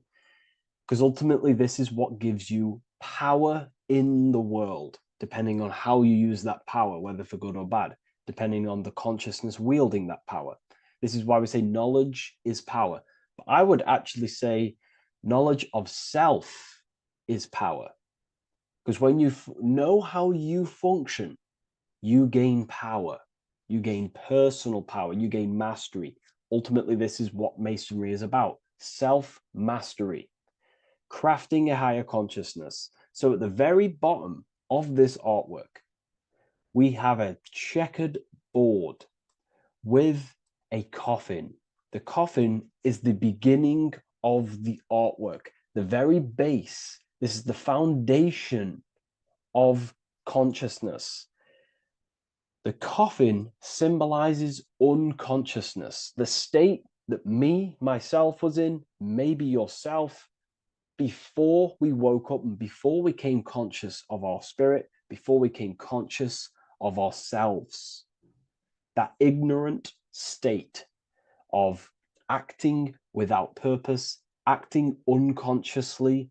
Because ultimately, this is what gives you power in the world, depending on how you use that power, whether for good or bad, depending on the consciousness wielding that power. This is why we say knowledge is power. But I would actually say knowledge of self is power. Because when you know how you function, you gain power. You gain personal power. You gain mastery. Ultimately, this is what Masonry is about. Self-mastery. Crafting a higher consciousness. So at the very bottom of this artwork, we have a checkered board with a coffin. The coffin is the beginning of the artwork, the very base. This is the foundation of consciousness. The coffin symbolizes unconsciousness, the state that myself was in, maybe yourself, before we woke up and before we came conscious of our spirit, before we came conscious of ourselves. That ignorant state of acting without purpose, acting unconsciously,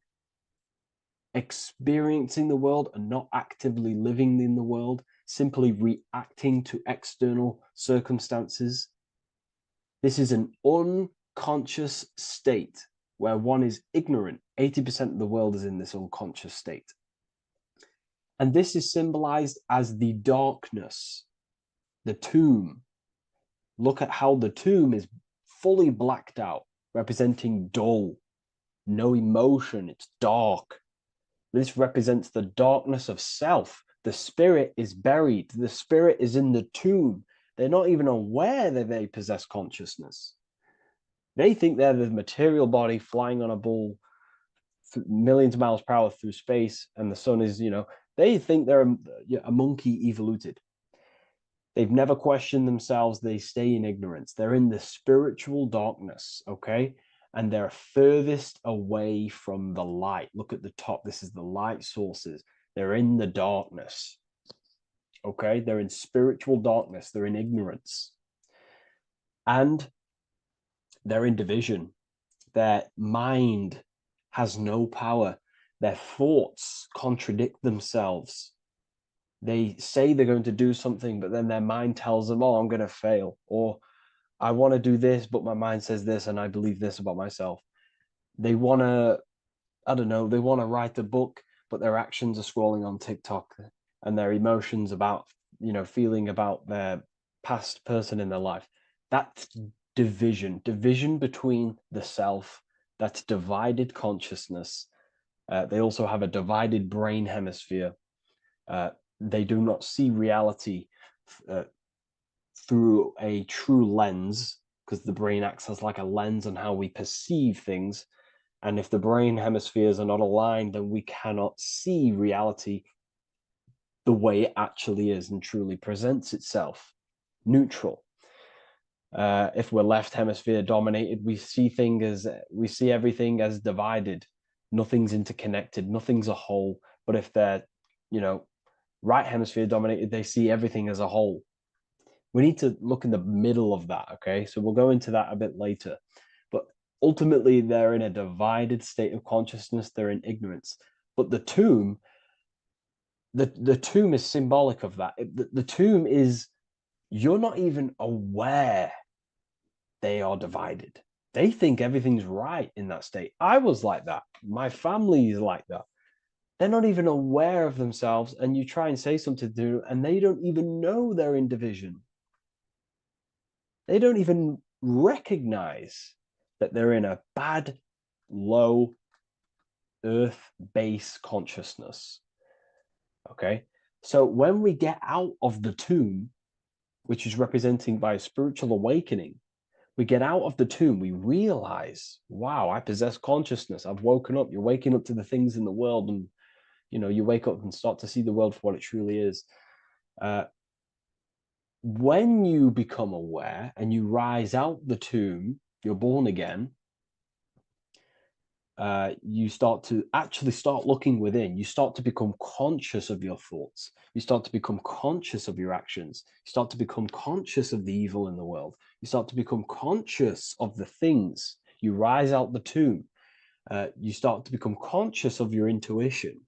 experiencing the world and not actively living in the world, simply reacting to external circumstances. This is an unconscious state where one is ignorant. 80% of the world is in this unconscious state. And this is symbolized as the darkness, the tomb. Look at how the tomb is fully blacked out, representing dull, no emotion, it's dark. This represents the darkness of self. The spirit is buried. The spirit is in the tomb. They're not even aware that they possess consciousness. They think they're the material body flying on a ball millions of miles per hour through space, and the sun is, they think they're a monkey evoluted. They've never questioned themselves. They stay in ignorance. They're in the spiritual darkness, okay? And they're furthest away from the light. Look at the top. This is the light sources. They're in the darkness, okay? They're in spiritual darkness. They're in ignorance. And they're in division. Their mind has no power. Their thoughts contradict themselves. They say they're going to do something, but then their mind tells them, oh, I'm going to fail. Or I want to do this, but my mind says this, and I believe this about myself. They want to, I don't know, they want to write a book, but their actions are scrolling on TikTok, and their emotions about, feeling about their past person in their life. That's division between the self. That's divided consciousness. They also have a divided brain hemisphere. They do not see reality through a true lens, because the brain acts as like a lens on how we perceive things. And if the brain hemispheres are not aligned, then we cannot see reality the way it actually is and truly presents itself, neutral. If we're left hemisphere dominated, we see everything as divided. Nothing's interconnected, nothing's a whole. But if they're, right hemisphere dominated, they see everything as a whole. We need to look in the middle of that, okay? So we'll go into that a bit later. But ultimately, they're in a divided state of consciousness. They're in ignorance. But the tomb is symbolic of that. The tomb is, you're not even aware they are divided. They think everything's right in that state. I was like that. My family is like that. They're not even aware of themselves, and you try and say something to them, and they don't even know they're in division. They don't even recognize that they're in a bad, low earth base consciousness. Okay? So when we get out of the tomb, which is representing by a spiritual awakening, we get out of the tomb, we realize, wow, I possess consciousness. I've woken up. You're waking up to the things in the world, and you wake up and start to see the world for what it truly is. When you become aware and you rise out the tomb, you're born again. You start looking within. You start to become conscious of your thoughts. You start to become conscious of your actions. You start to become conscious of the evil in the world. You start to become conscious of the things. You rise out the tomb. You start to become conscious of your intuition.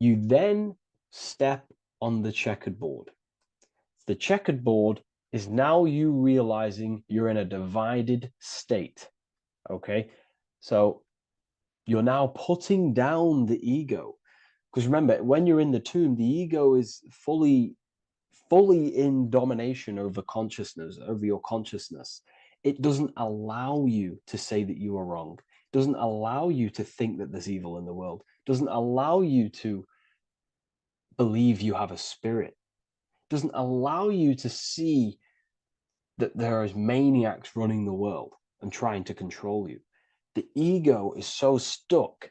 You then step on the checkered board. The checkered board is now you realizing you're in a divided state. Okay, so you're now putting down the ego, because remember, when you're in the tomb, the ego is fully in domination over consciousness, over your consciousness. It doesn't allow you to say that you are wrong. It doesn't allow you to think that there's evil in the world. It doesn't allow you to believe you have a spirit. It doesn't allow you to see that there is maniacs running the world and trying to control you. The ego is so stuck.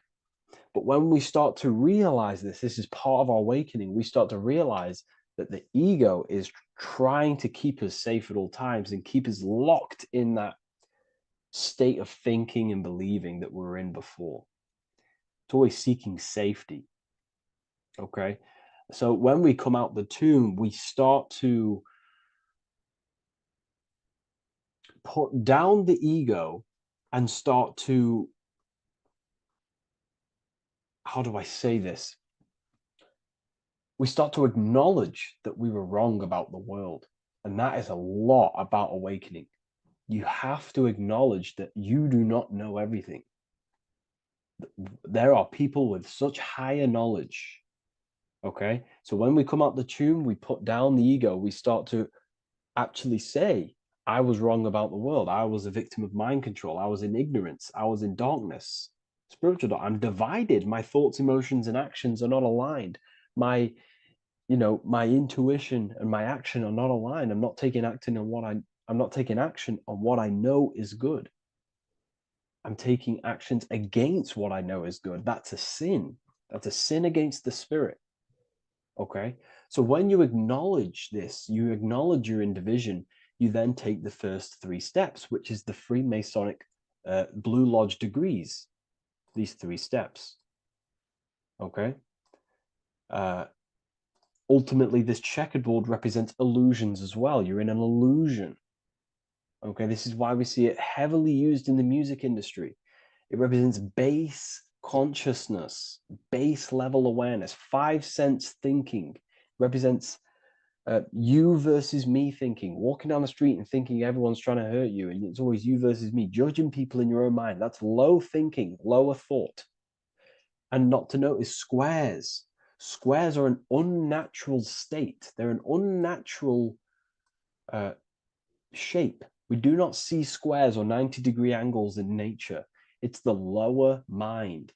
But when we start to realize this is part of our awakening, we start to realize that the ego is trying to keep us safe at all times and keep us locked in that state of thinking and believing that we were in before. It's always seeking safety. Okay? So when we come out the tomb, we start to put down the ego and start to, how do I say this? We start to acknowledge that we were wrong about the world. And that is a lot about awakening. You have to acknowledge that you do not know everything. There are people with such higher knowledge. Okay? So when we come out the tomb, we put down the ego. We start to actually say, I was wrong about the world. I was a victim of mind control. I was in ignorance. I was in darkness. Spiritual. I'm divided. My thoughts, emotions, and actions are not aligned. My intuition and my action are not aligned. I'm not taking action on what I know is good. I'm taking actions against what I know is good. That's a sin. That's a sin against the spirit. Okay? So when you acknowledge this, you acknowledge you're in division, you then take the first 3 steps, which is the Freemasonic Blue Lodge degrees. These 3 steps. Okay? Ultimately, this checkerboard represents illusions as well. You're in an illusion. Okay, this is why we see it heavily used in the music industry. It represents base consciousness, base level awareness, 5 sense thinking. It represents You versus me thinking, walking down the street and thinking everyone's trying to hurt you, and it's always you versus me, judging people in your own mind. That's low thinking, lower thought. And not to notice squares. Squares are an unnatural state. They're an unnatural shape. We do not see squares or 90-degree angles in nature. It's the lower mind.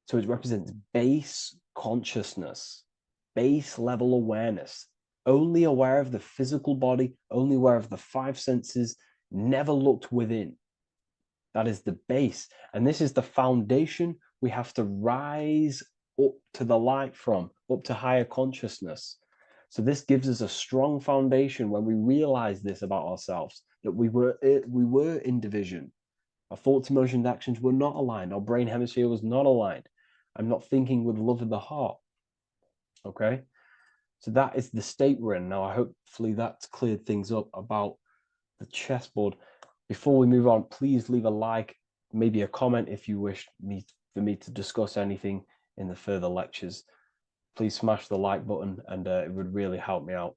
So it represents base consciousness, base level awareness, only aware of the physical body, only aware of the five senses, never looked within. That is the base. And this is the foundation we have to rise up to the light from, up to higher consciousness. So this gives us a strong foundation when we realize this about ourselves, that we were in division. Our thoughts, emotions, actions were not aligned. Our brain hemisphere was not aligned. I'm not thinking with love of the heart. Okay? So that is the state we're in. Now, hopefully that's cleared things up about the chessboard. Before we move on, please leave a like, maybe a comment if you wish for me to discuss anything in the further lectures. Please smash the like button, and it would really help me out.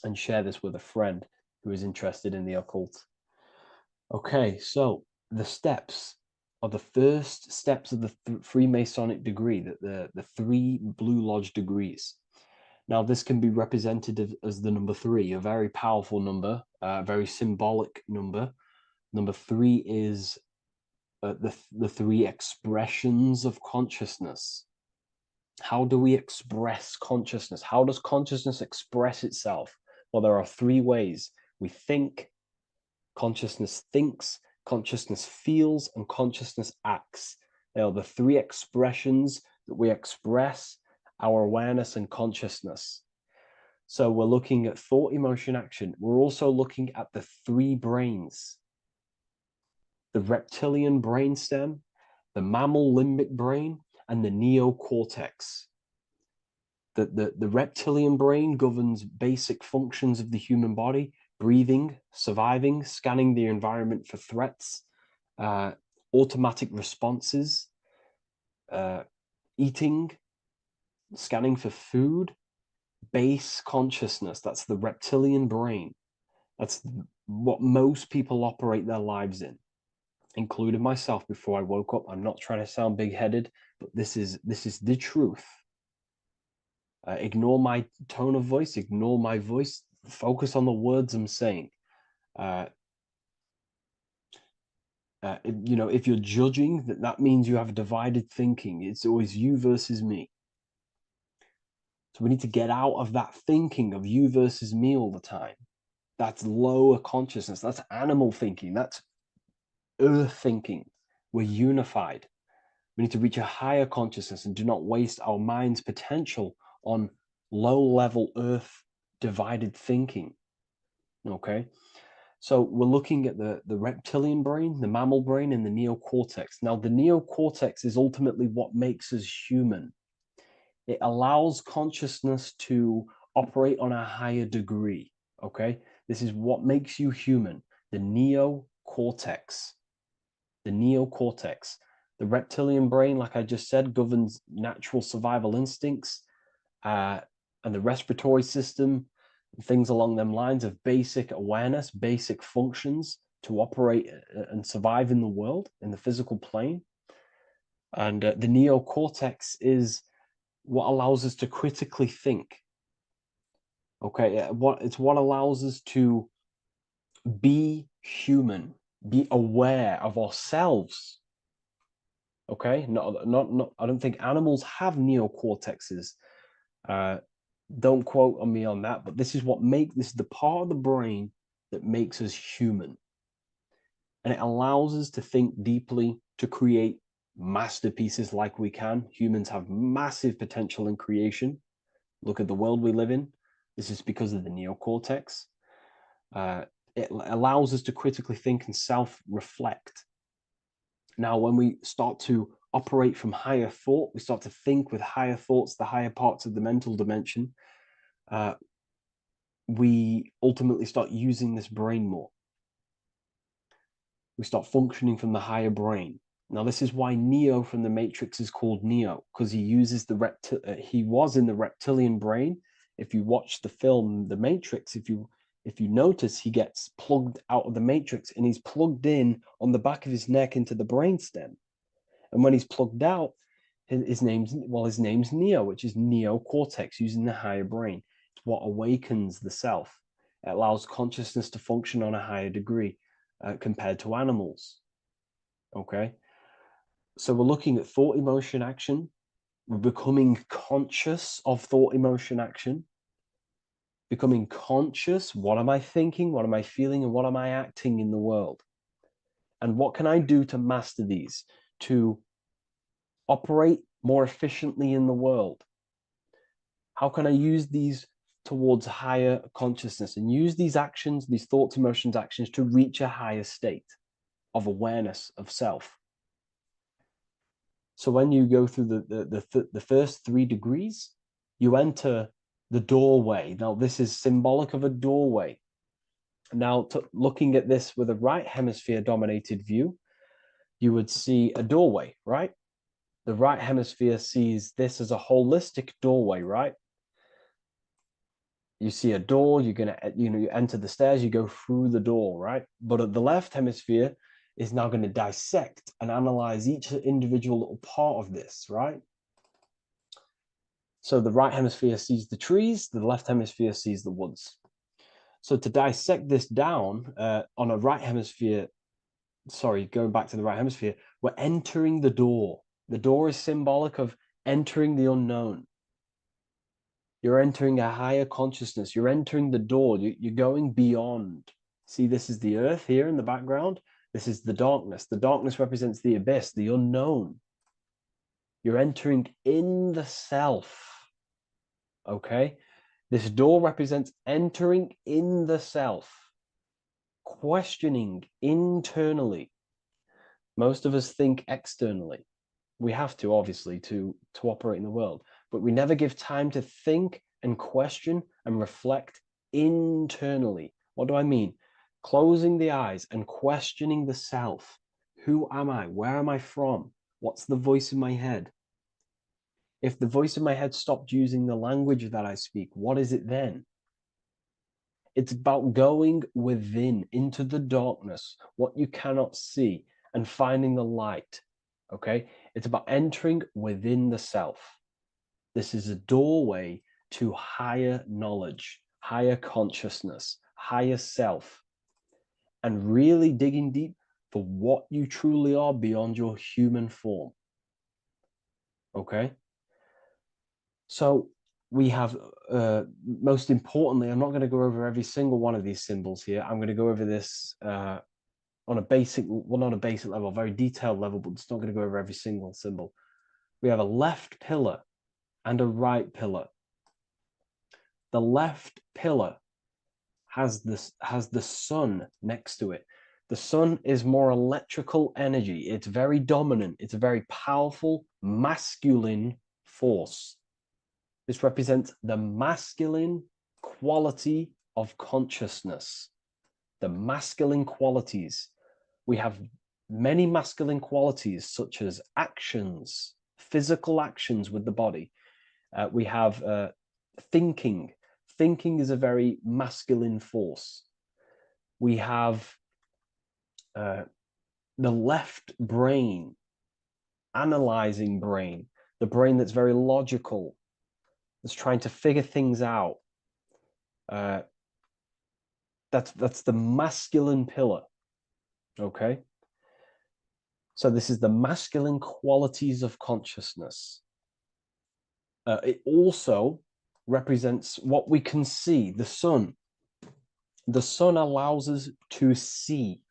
And share this with a friend who is interested in the occult. Okay, so the steps are the first steps of the Freemasonic degree, the 3 Blue Lodge degrees. Now, this can be represented as the number 3, a very powerful number, a very symbolic number. Number 3 is the 3 expressions of consciousness. How do we express consciousness? How does consciousness express itself? Well, there are 3 ways. We think, consciousness thinks, consciousness feels, and consciousness acts. They are the 3 expressions that we express our awareness and consciousness. So we're looking at thought, emotion, action. We're also looking at the 3 brains: the reptilian brainstem, the mammal limbic brain, and the neocortex. The reptilian brain governs basic functions of the human body: breathing, surviving, scanning the environment for threats, automatic responses, eating, scanning for food, base consciousness. That's the reptilian brain. That's what most people operate their lives in, including myself before I woke up. I'm not trying to sound big-headed, but this is the truth. Ignore my tone of voice, ignore my voice, focus on the words I'm saying. If you're judging, that means you have divided thinking. It's always you versus me. So we need to get out of that thinking of you versus me all the time. That's lower consciousness. That's animal thinking. That's earth thinking. We're unified. We need to reach a higher consciousness and do not waste our mind's potential on low-level earth divided thinking. Okay? So we're looking at the reptilian brain, the mammal brain, and the neocortex. Now, the neocortex is ultimately what makes us human. It allows consciousness to operate on a higher degree. Okay? This is what makes you human. The neocortex. The neocortex. The reptilian brain, like I just said, governs natural survival instincts and the respiratory system, things along them lines of basic awareness, basic functions to operate and survive in the world, in the physical plane. And the neocortex is what allows us to critically think. Okay, it's what allows us to be human, be aware of ourselves. Okay, not. I don't think animals have neocortexes. Don't quote on me on that, but this is the part of the brain that makes us human. And it allows us to think deeply, to create masterpieces like we can. Humans have massive potential in creation. Look at the world we live in. This is because of the neocortex. It allows us to critically think and self-reflect. Now, when we start to operate from higher thought, we start to think with higher thoughts, the higher parts of the mental dimension, we ultimately start using this brain more. We start functioning from the higher brain. Now, this is why Neo from the Matrix is called Neo, because he uses he was in the reptilian brain If you watch the film The Matrix, if you notice, he gets plugged out of the matrix and he's plugged in on the back of his neck into the brainstem. And when he's plugged out, his name's Neo, which is neocortex, using the higher brain. It's what awakens the self. It allows consciousness to function on a higher degree compared to animals. Okay, so we're looking at thought, emotion, action. We're becoming conscious of thought, emotion, action. Becoming conscious, what am I thinking, what am I feeling, and what am I acting in the world? And what can I do to master these, to operate more efficiently in the world? How can I use these towards higher consciousness and use these actions, these thoughts, emotions, actions to reach a higher state of awareness of self? So when you go through the first 3 degrees, you enter the doorway. Now, this is symbolic of a doorway. Now, looking at this with a right hemisphere dominated view, you would see a doorway, right? The right hemisphere sees this as a holistic doorway, right? You see a door, you're going to, you enter the stairs, you go through the door, right? But the left hemisphere is now going to dissect and analyze each individual little part of this, right? So the right hemisphere sees the trees, the left hemisphere sees the woods. So to dissect this down on a right hemisphere, going back to the right hemisphere, we're entering the door. The door is symbolic of entering the unknown. You're entering a higher consciousness. You're entering the door. You're going beyond. See, this is the earth here in the background. This is the darkness. The darkness represents the abyss, the unknown. You're entering in the self. Okay? This door represents entering in the self, questioning internally. Most of us think externally. We have to, obviously, to operate in the world, but we never give time to think and question and reflect internally. What do I mean? Closing the eyes and questioning the self. Who am I? Where am I from? What's the voice in my head? If the voice in my head stopped using the language that I speak, what is it then? It's about going within, into the darkness, what you cannot see, and finding the light. Okay? It's about entering within the self. This is a doorway to higher knowledge, higher consciousness, higher self, and really digging deep for what you truly are beyond your human form. Okay? So we have, most importantly, I'm not going to go over every single one of these symbols here. I'm going to go over this on a basic, well, not a basic level, a very detailed level, but it's not going to go over every single symbol. We have a left pillar and a right pillar. The left pillar has the sun next to it. The sun is more electrical energy. It's very dominant. It's a very powerful, masculine force. This represents the masculine quality of consciousness. The masculine qualities. We have many masculine qualities, such as actions, physical actions with the body. We have thinking. Thinking is a very masculine force. We have the left brain, analyzing brain, the brain that's very logical, that's trying to figure things out. That's the masculine pillar. Okay? So this is the masculine qualities of consciousness. It also represents what we can see, the sun. The sun allows us to see,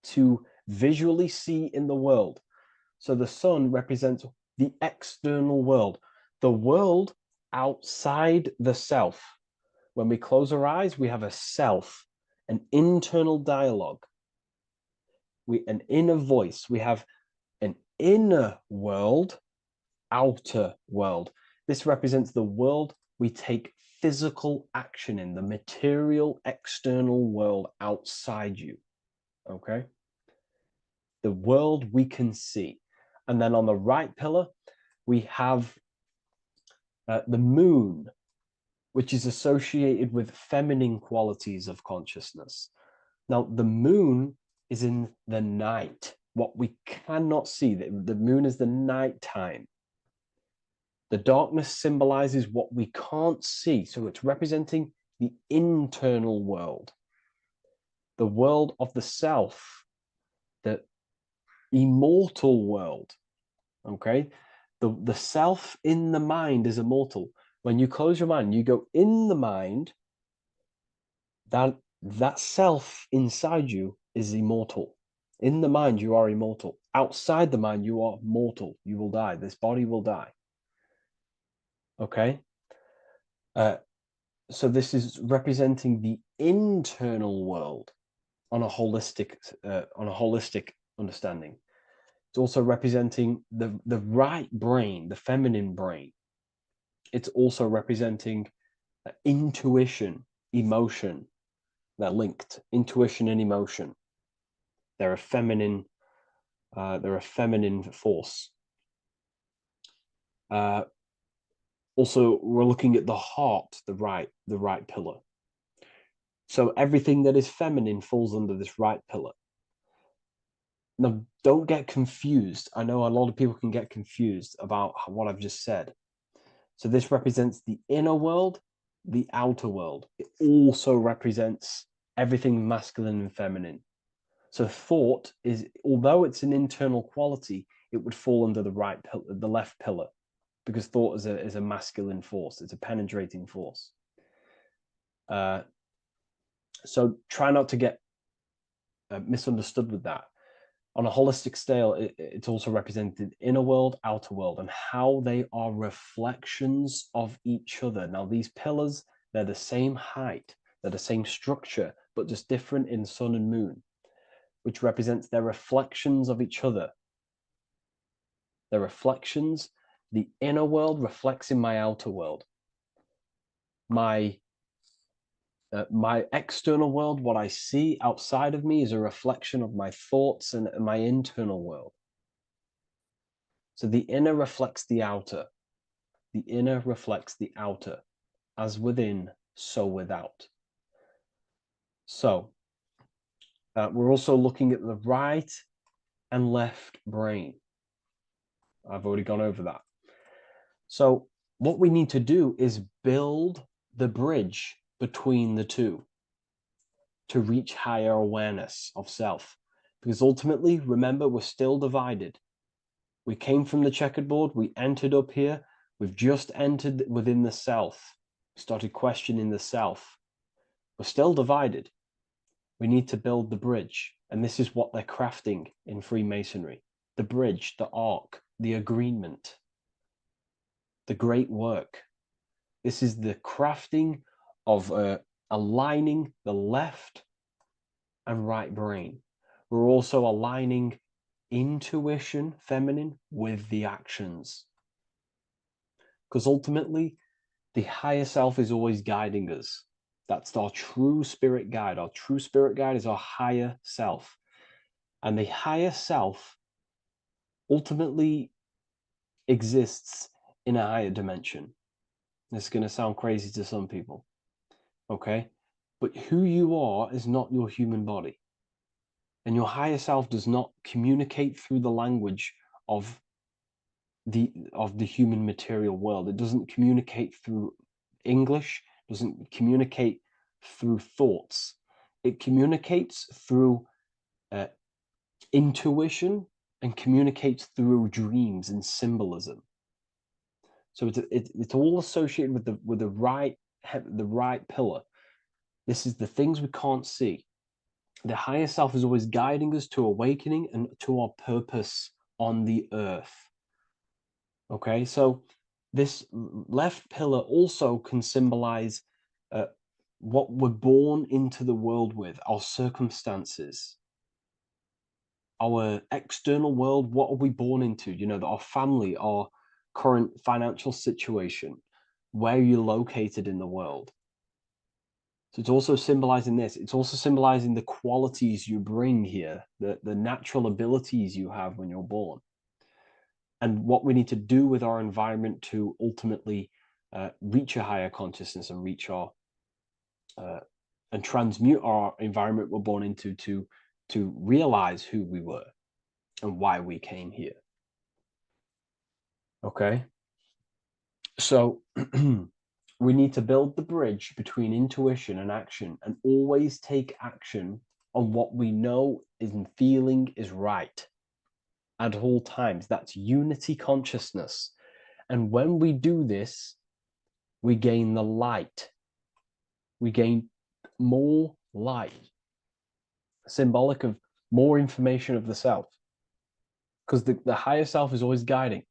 to visually see in the world. So the sun represents the external world, the world outside the self. When we close our eyes, we have a self, an internal dialogue, an inner voice. We have an inner world, outer world. This represents the world we take physical action in, the material external world outside you. Okay? The world we can see. And then on the right pillar, we have the moon. which is associated with feminine qualities of consciousness. Now, the moon is in the night, what we cannot see. The moon is the nighttime. The darkness symbolizes what we can't see. So it's representing the internal world, the world of the self, the immortal world. Okay? The self in the mind is immortal. When you close your mind, you go in the mind, that self inside you is immortal. In the mind, you are immortal. Outside the mind, you are mortal. You will die. This body will die. Okay? So this is representing the internal world on a holistic understanding. It's also representing the right brain, the feminine brain. It's also representing intuition, emotion. They're linked. Intuition and emotion. They're a feminine force. Also, we're looking at the heart, the right pillar. So everything that is feminine falls under this right pillar. Now, don't get confused. I know a lot of people can get confused about what I've just said. So this represents the inner world, the outer world. It also represents everything masculine and feminine. So thought is, although it's an internal quality, it would fall under the left pillar, because thought is a masculine force. It's a penetrating force. So try not to get misunderstood with that. On a holistic scale, it's also represented inner world, outer world, and how they are reflections of each other. Now, these pillars, they're the same height, they're the same structure, but just different in sun and moon, which represents their reflections of each other. Their reflections, the inner world reflects in my outer world. My external world, what I see outside of me, is a reflection of my thoughts and my internal world. So the inner reflects the outer. The inner reflects the outer. As within, so without. So we're also looking at the right and left brain. I've already gone over that. So what we need to do is build the bridge between the two to reach higher awareness of self. Because ultimately, remember, we're still divided. We came from the checkerboard, we entered up here, we've just entered within the self, started questioning the self. We're still divided. We need to build the bridge. And this is what they're crafting in Freemasonry. The bridge, the arc, the agreement, the great work. This is the crafting of aligning the left and right brain. We're also aligning intuition, feminine, with the actions. Because ultimately, the higher self is always guiding us. That's our true spirit guide. Our true spirit guide is our higher self. And the higher self ultimately exists in a higher dimension. This is going to sound crazy to some people. Okay? But who you are is not your human body. And your higher self does not communicate through the language of the human material world. It doesn't communicate through English, doesn't communicate through thoughts. It communicates through intuition and communicates through dreams and symbolism. So it's all associated with the right pillar. This is the things we can't see. The higher self is always guiding us to awakening and to our purpose on the earth. Okay, so this left pillar also can symbolize what we're born into the world with, our circumstances, our external world. What are we born into? You know, our family, our current financial situation, where you're located in the world. So it's also symbolizing this. It's also symbolizing the qualities you bring here, the natural abilities you have when you're born, and what we need to do with our environment to ultimately reach a higher consciousness and reach our and transmute our environment we're born into to realize who we were and why we came here. Okay, so we need to build the bridge between intuition and action, and always take action on what we know and feeling is right at all times. That's unity consciousness. And when we do this, we gain the light. We gain more light, symbolic of more information of the self. Because the higher self is always guiding.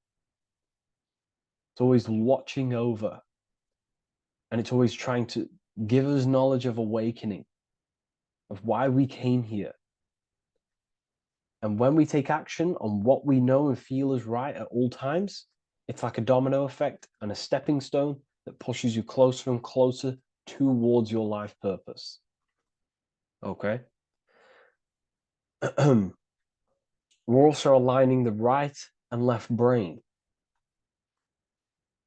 It's always watching over. And it's always trying to give us knowledge of awakening, of why we came here. And when we take action on what we know and feel is right at all times, it's like a domino effect and a stepping stone that pushes you closer and closer towards your life purpose. Okay? We're also aligning the right and left brain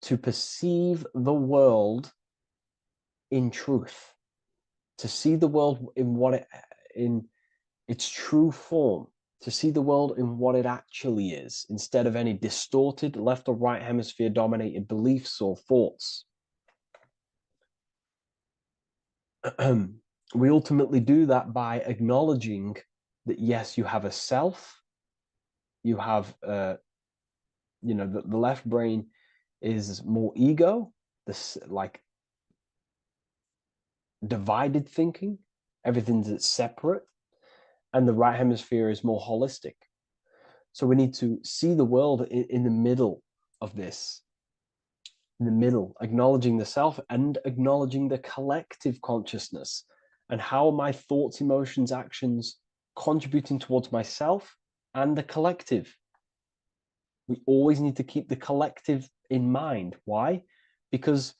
to perceive the world in truth, to see the world in its true form, to see the world in what it actually is, instead of any distorted left or right hemisphere dominated beliefs or thoughts. We ultimately do that by acknowledging that, yes, you have a self, you have, the left brain is more ego, this like divided thinking, everything's separate, and the right hemisphere is more holistic. So we need to see the world in the middle of this, in the middle, acknowledging the self and acknowledging the collective consciousness, and how my thoughts, emotions, actions contributing towards myself and the collective. We always need to keep the collective in mind. Why? Because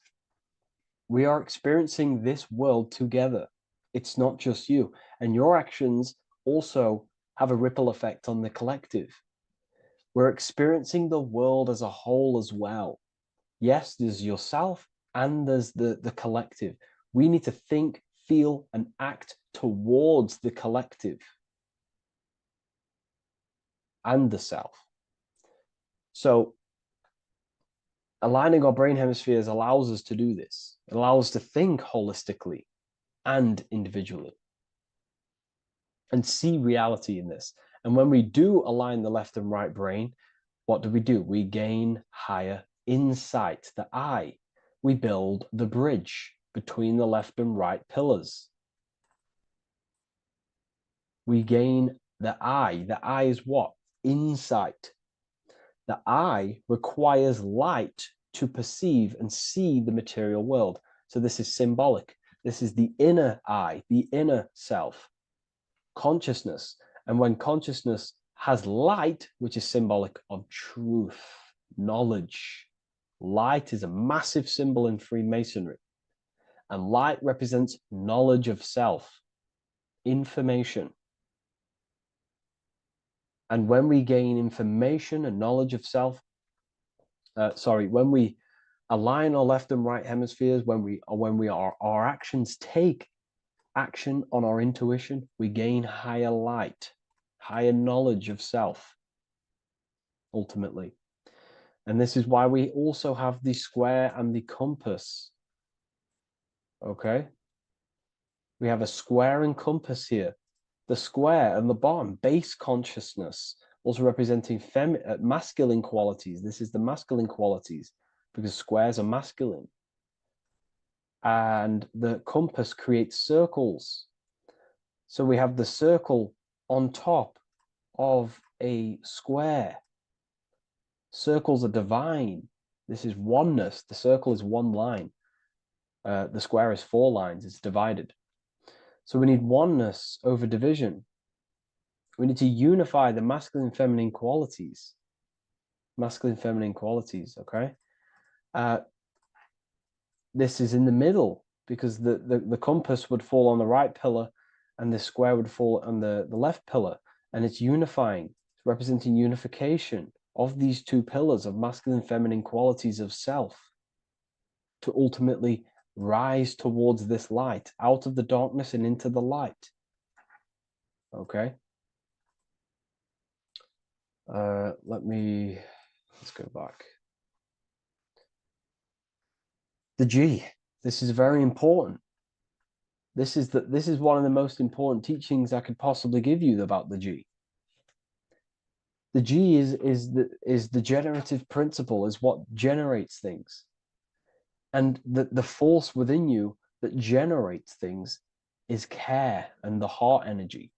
we are experiencing this world together. It's not just you. And your actions also have a ripple effect on the collective. We're experiencing the world as a whole as well. Yes, there's yourself and there's the collective. We need to think, feel, and act towards the collective and the self. So aligning our brain hemispheres allows us to do this. It allows us to think holistically and individually and see reality in this. And when we do align the left and right brain, what do? We gain higher insight, the eye. We build the bridge between the left and right pillars. We gain the eye. The eye is what? Insight. The eye requires light to perceive and see the material world. So this is symbolic. This is the inner eye, the inner self, consciousness. And when consciousness has light, which is symbolic of truth, knowledge, light is a massive symbol in Freemasonry. And light represents knowledge of self, information. And when we gain information and knowledge of self, when we align our left and right hemispheres, our actions take action on our intuition, we gain higher light, higher knowledge of self, ultimately. And this is why we also have the square and the compass. Okay? We have a square and compass here. The square and the bottom, base consciousness, also representing masculine qualities. This is the masculine qualities, because squares are masculine. And the compass creates circles. So we have the circle on top of a square. Circles are divine. This is oneness. The circle is one line. The square is 4 lines. It's divided. So we need oneness over division. We need to unify the masculine and feminine qualities. Masculine, feminine qualities, okay? This is in the middle, because the compass would fall on the right pillar and the square would fall on the left pillar. And it's unifying. It's representing unification of these two pillars of masculine and feminine qualities of self.
to ultimately rise towards this light, out of the darkness and into the light. Okay. Let's go back. The G. This is very important. This is one of the most important teachings I could possibly give you about the G. The G is the generative principle, is what generates things. And the force within you that generates things is care and the heart energy.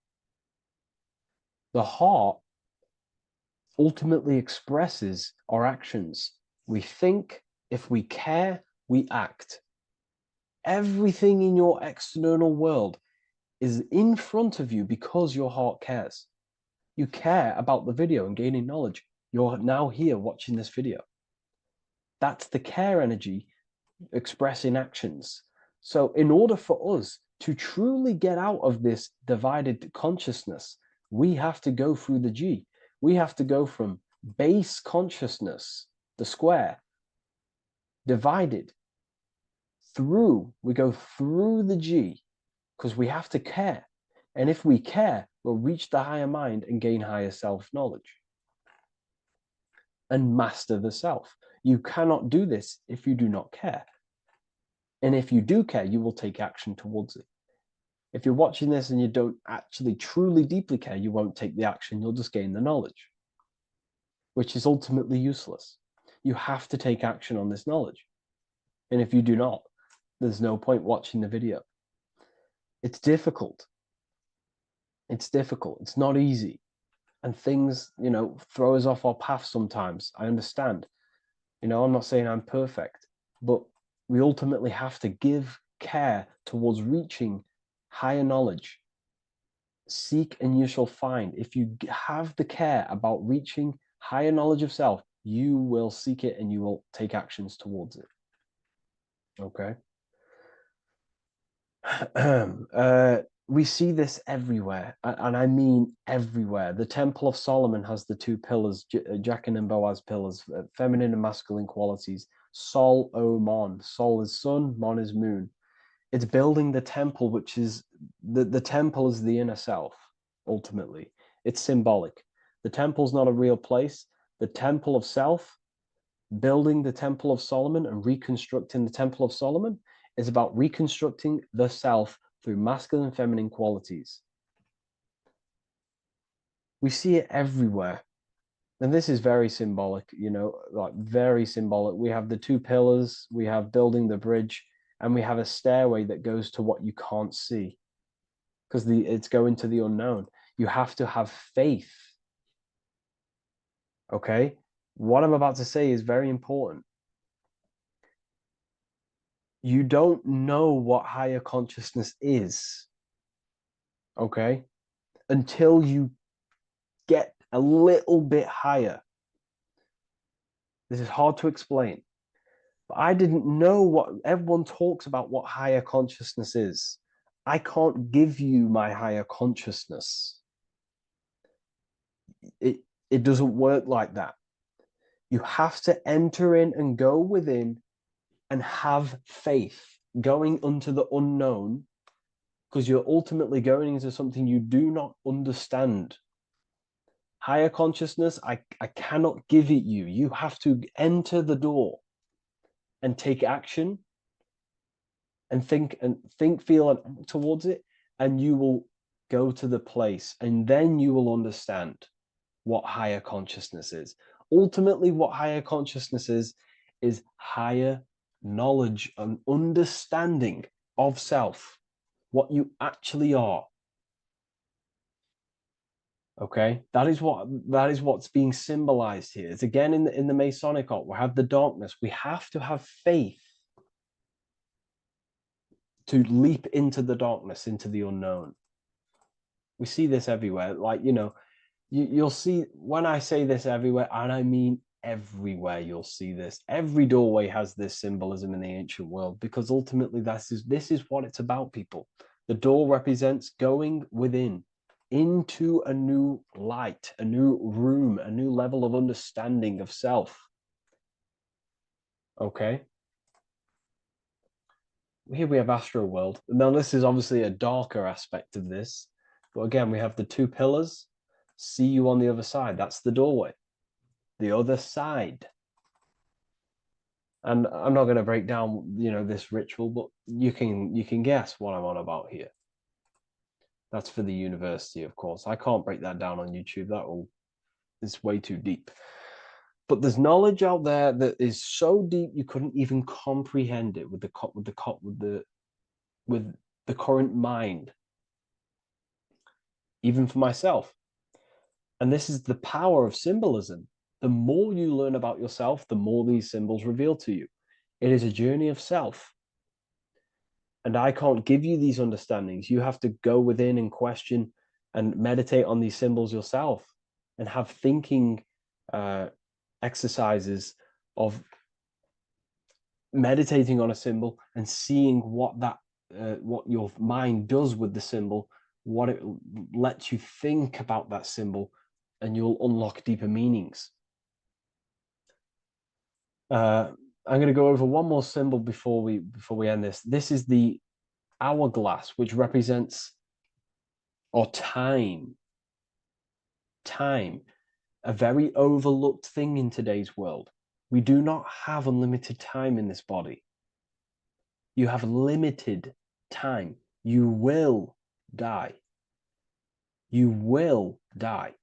The heart ultimately expresses our actions. We think, if we care, we act. Everything in your external world is in front of you because your heart cares. You care about the video and gaining knowledge. You're now here watching this video. That's the care energy expressing actions. So in order for us to truly get out of this divided consciousness, we have to go through the G. We have to go from base consciousness, the square, divided, we go through the G, because we have to care. And if we care, we'll reach the higher mind and gain higher self-knowledge and master the self. You cannot do this if you do not care. And if you do care, you will take action towards it. If you're watching this and you don't actually truly deeply care, you won't take the action. You'll just gain the knowledge, which is ultimately useless. You have to take action on this knowledge. And if you do not, there's no point watching the video. It's difficult. It's difficult. It's not easy. And things, throw us off our path sometimes. I understand. I'm not saying I'm perfect, but we ultimately have to give care towards reaching higher knowledge. Seek and you shall find. If you have the care about reaching higher knowledge of self, you will seek it and you will take actions towards it. Okay. We see this everywhere, and I mean everywhere. The Temple of Solomon has the two pillars, Jachin and Boaz pillars, feminine and masculine qualities. Sol, O, Mon. Sol is sun, Mon is moon. It's building the temple, which is the temple is the inner self, ultimately. It's symbolic. The temple's not a real place. The temple of self, building the Temple of Solomon and reconstructing the Temple of Solomon, is about reconstructing the self through masculine and feminine qualities. We see it everywhere. And this is very symbolic, like very symbolic. We have the two pillars, we have building the bridge, and we have a stairway that goes to what you can't see, because it's going to the unknown. You have to have faith. Okay? What I'm about to say is very important. You don't know what higher consciousness is, okay, until you get a little bit higher. This is hard to explain, but I didn't know what everyone talks about, what higher consciousness is. I can't give you my higher consciousness. It doesn't work like that. You have to enter in and go within and have faith, going into the unknown, because you're ultimately going into something you do not understand. Higher consciousness, I cannot give it you. You have to enter the door and take action and think, feel, and act towards it, and you will go to the place, and then you will understand what higher consciousness is. Ultimately, what higher consciousness is higher knowledge and understanding of self, what you actually are. Okay, that is what's being symbolized here. It's again in the Masonic art. We have the darkness. We have to have faith to leap into the darkness, into the unknown. We see this everywhere. Like, you'll see, when I say this everywhere, and I mean everywhere, you'll see this. Every doorway has this symbolism in the ancient world, because ultimately this is what it's about, people. The door represents going within, into a new light, a new room, a new level of understanding of self. Okay?
here we have Astro World. Now, this is obviously a darker aspect of this. But again, we have the two pillars. See you on the other side. That's the doorway. The other side. And I'm not going to break down, this ritual, but you can guess what I'm on about here. That's for the university, of course. I can't break that down on YouTube. It's way too deep. But there's knowledge out there that is so deep you couldn't even comprehend it with the current mind, even for myself. And this is the power of symbolism. The more you learn about yourself, the more these symbols reveal to you. It is a journey of self. And I can't give you these understandings. You have to go within and question and meditate on these symbols yourself and have thinking exercises of meditating on a symbol and seeing what your mind does with the symbol, what it lets you think about that symbol, and you'll unlock deeper meanings. I'm going to go over one more symbol before we end this. This is the hourglass, which represents time. Time, a very overlooked thing in today's world. We do not have unlimited time in this body. You have limited time. You will die. You will die.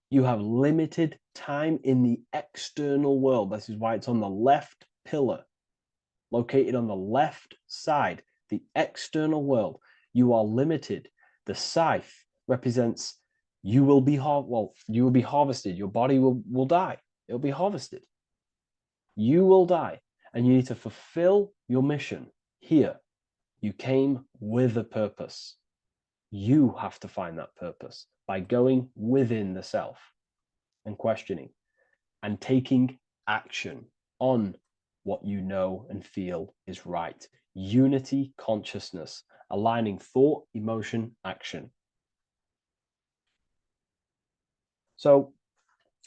You have limited time in the external world. This is why it's on the left pillar, located on the left side, the external world. You are limited. The scythe represents you will be harvested. Your body will die. It'll be harvested. You will die, and you need to fulfill your mission here. You came with a purpose. You have to find that purpose by going within the self and questioning and taking action on what you know and feel is right. Unity consciousness, aligning thought, emotion, action. So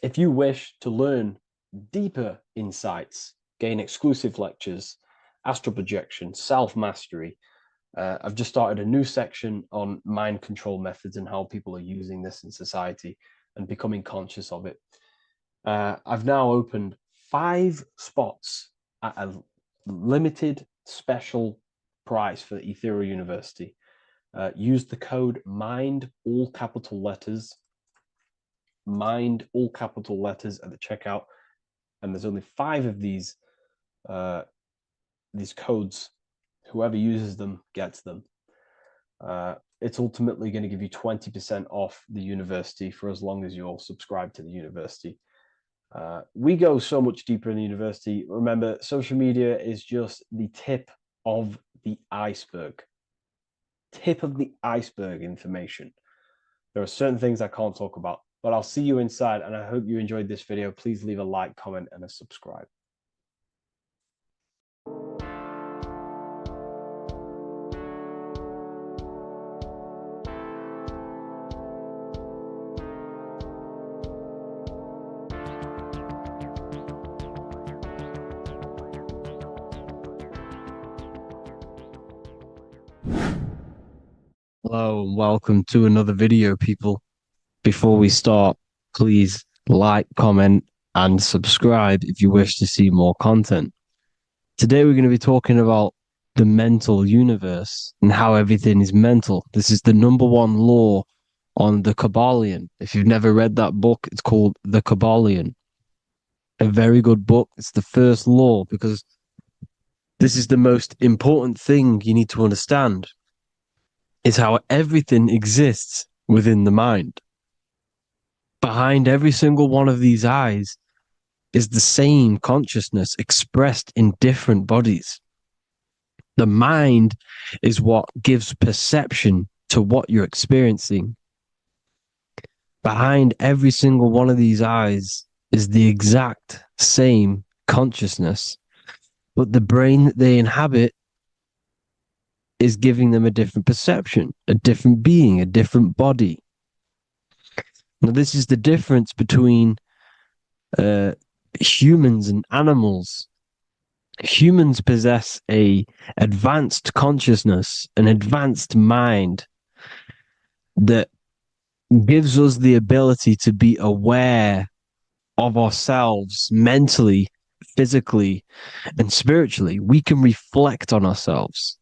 if you wish to learn deeper insights, gain exclusive lectures, astral projection, self-mastery, I've just started a new section on mind control methods and how people are using this in society and becoming conscious of it. I've now opened 5 spots at a limited special price for the Ethereal University. Use the code MIND, all capital letters, MIND, all capital letters at the checkout. And there's only 5 of these codes. Whoever uses them gets them. It's ultimately going to give you 20% off the university for as long as you're subscribed to the university. We go so much deeper in the university. Remember, social media is just the tip of the iceberg. Tip of the iceberg information. There are certain things I can't talk about, but I'll see you inside, and I hope you enjoyed this video. Please leave a like, comment, and a subscribe.
Hello and welcome to another video, people. Before we start, please like, comment, and subscribe if you wish to see more content. Today we're going to be talking about the mental universe and how everything is mental. This is the #1 law on the Kybalion. If you've never read that book, it's called The Kybalion. A very good book. It's the first law because this is the most important thing you need to understand. Is how everything exists within the mind. Behind every single one of these eyes is the same consciousness expressed in different bodies. The mind is what gives perception to what you're experiencing. Behind every single one of these eyes is the exact same consciousness, but the brain that they inhabit is giving them a different perception, a different being, a different body. Now, this is the difference between humans and animals.
Humans possess a advanced consciousness, an advanced mind that gives us the ability to be aware of ourselves mentally, physically, and spiritually. We can reflect on ourselves.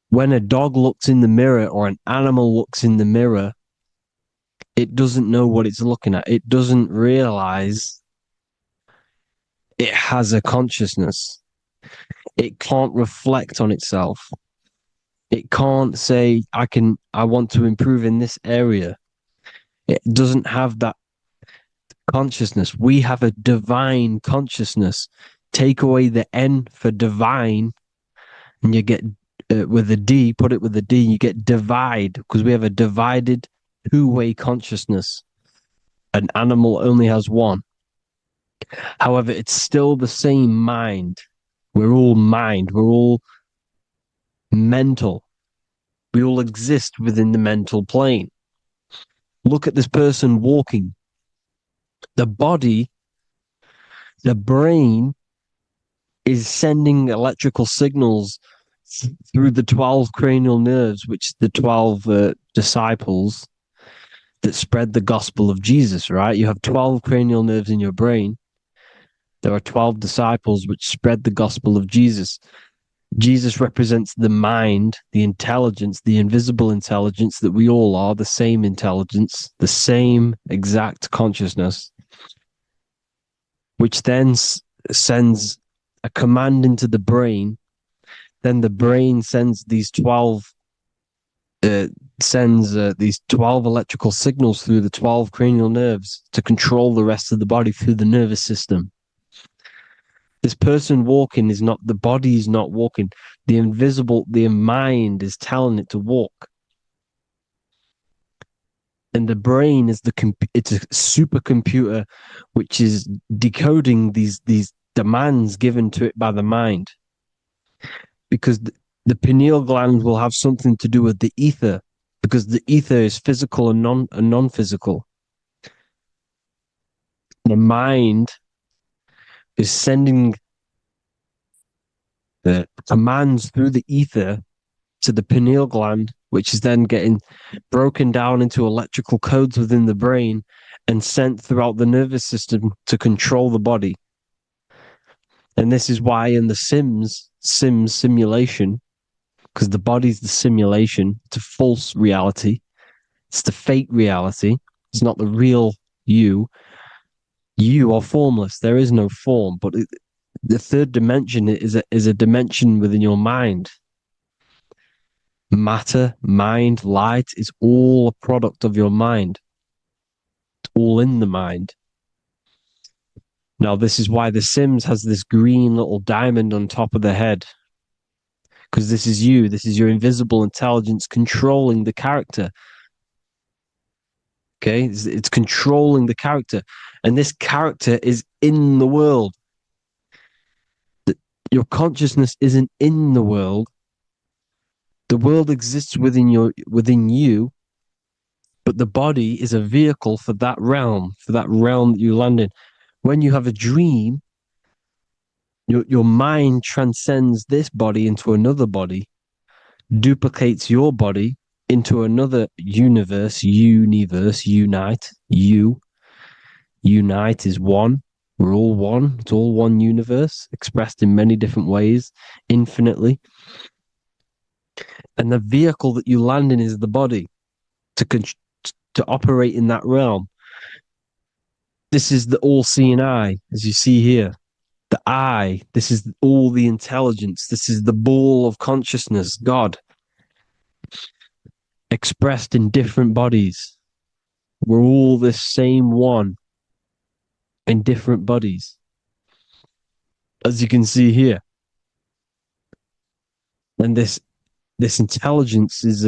When a dog looks in the mirror or an animal looks in the mirror, it doesn't know what it's looking at. It doesn't realize it has a consciousness. It can't reflect on itself. It can't say, I want to improve in this area. It doesn't have that consciousness. We have a divine consciousness. Take away the N for divine, and you get with a D, put it with a D, you get divide, because we have a divided two-way consciousness. An animal only has one. However, it's still the same mind. We're all mind. We're all mental. We all exist within the mental plane. Look at this person walking. The body, the brain is sending electrical signals through the 12 cranial nerves, which the 12 disciples that spread the gospel of Jesus, right? You have 12 cranial nerves in your brain. There are 12 disciples which spread the gospel of Jesus. Jesus represents the mind, the intelligence, the invisible intelligence that we all are, the same intelligence, the same exact consciousness, which then sends a command into the brain. Then the brain sends these 12 electrical signals through the 12 cranial nerves to control the rest of the body through the nervous system. This person walking is not, the body is not walking. The mind is telling it to walk. And the brain is it's a supercomputer which is decoding these demands given to it by the mind. Because the pineal gland will have something to do with the ether, because the ether is physical and non-physical. The mind is sending the commands through the ether to the pineal gland, which is then getting broken down into electrical codes within the brain and sent throughout the nervous system to control the body. And this is why in the Sims simulation, because the body's the simulation, it's a false reality, it's the fake reality, it's not the real you. You are formless. There is no form, but the third dimension is a dimension within your mind. Matter, mind, light is all a product of your mind. It's all in the mind. Now, this is why The Sims has this green little diamond on top of the head. Because this is you. This is your invisible intelligence controlling the character. Okay? It's controlling the character. And this character is in the world. Your consciousness isn't in the world. The world exists within you, but the body is a vehicle for that realm that you land in. When you have a dream, your mind transcends this body into another body, duplicates your body into another universe, unite. Unite is one. We're all one. It's all one universe, expressed in many different ways, infinitely. And the vehicle that you land in is the body to operate in that realm. This is the all-seeing eye, as you see here. The eye, this is all the intelligence. This is the ball of consciousness, God, expressed in different bodies. We're all this same one in different bodies, as you can see here. And this intelligence is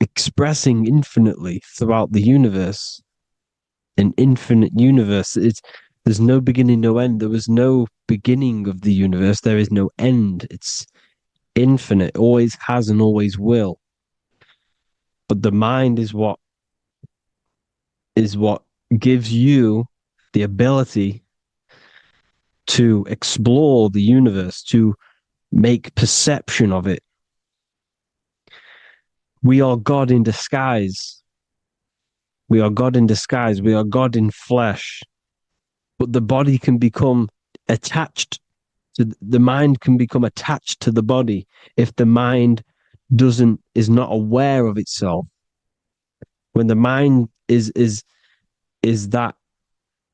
expressing infinitely throughout the universe, an infinite universe. There's no beginning, no end. There was no beginning of the universe. There is no end. It's infinite, always has and always will. But the mind is what gives you the ability to explore the universe, to make perception of it. We are God in disguise. We are God in disguise. We are God in flesh. But the body can become attached to the mind, can become attached to the body if the mind is not aware of itself. When the mind is that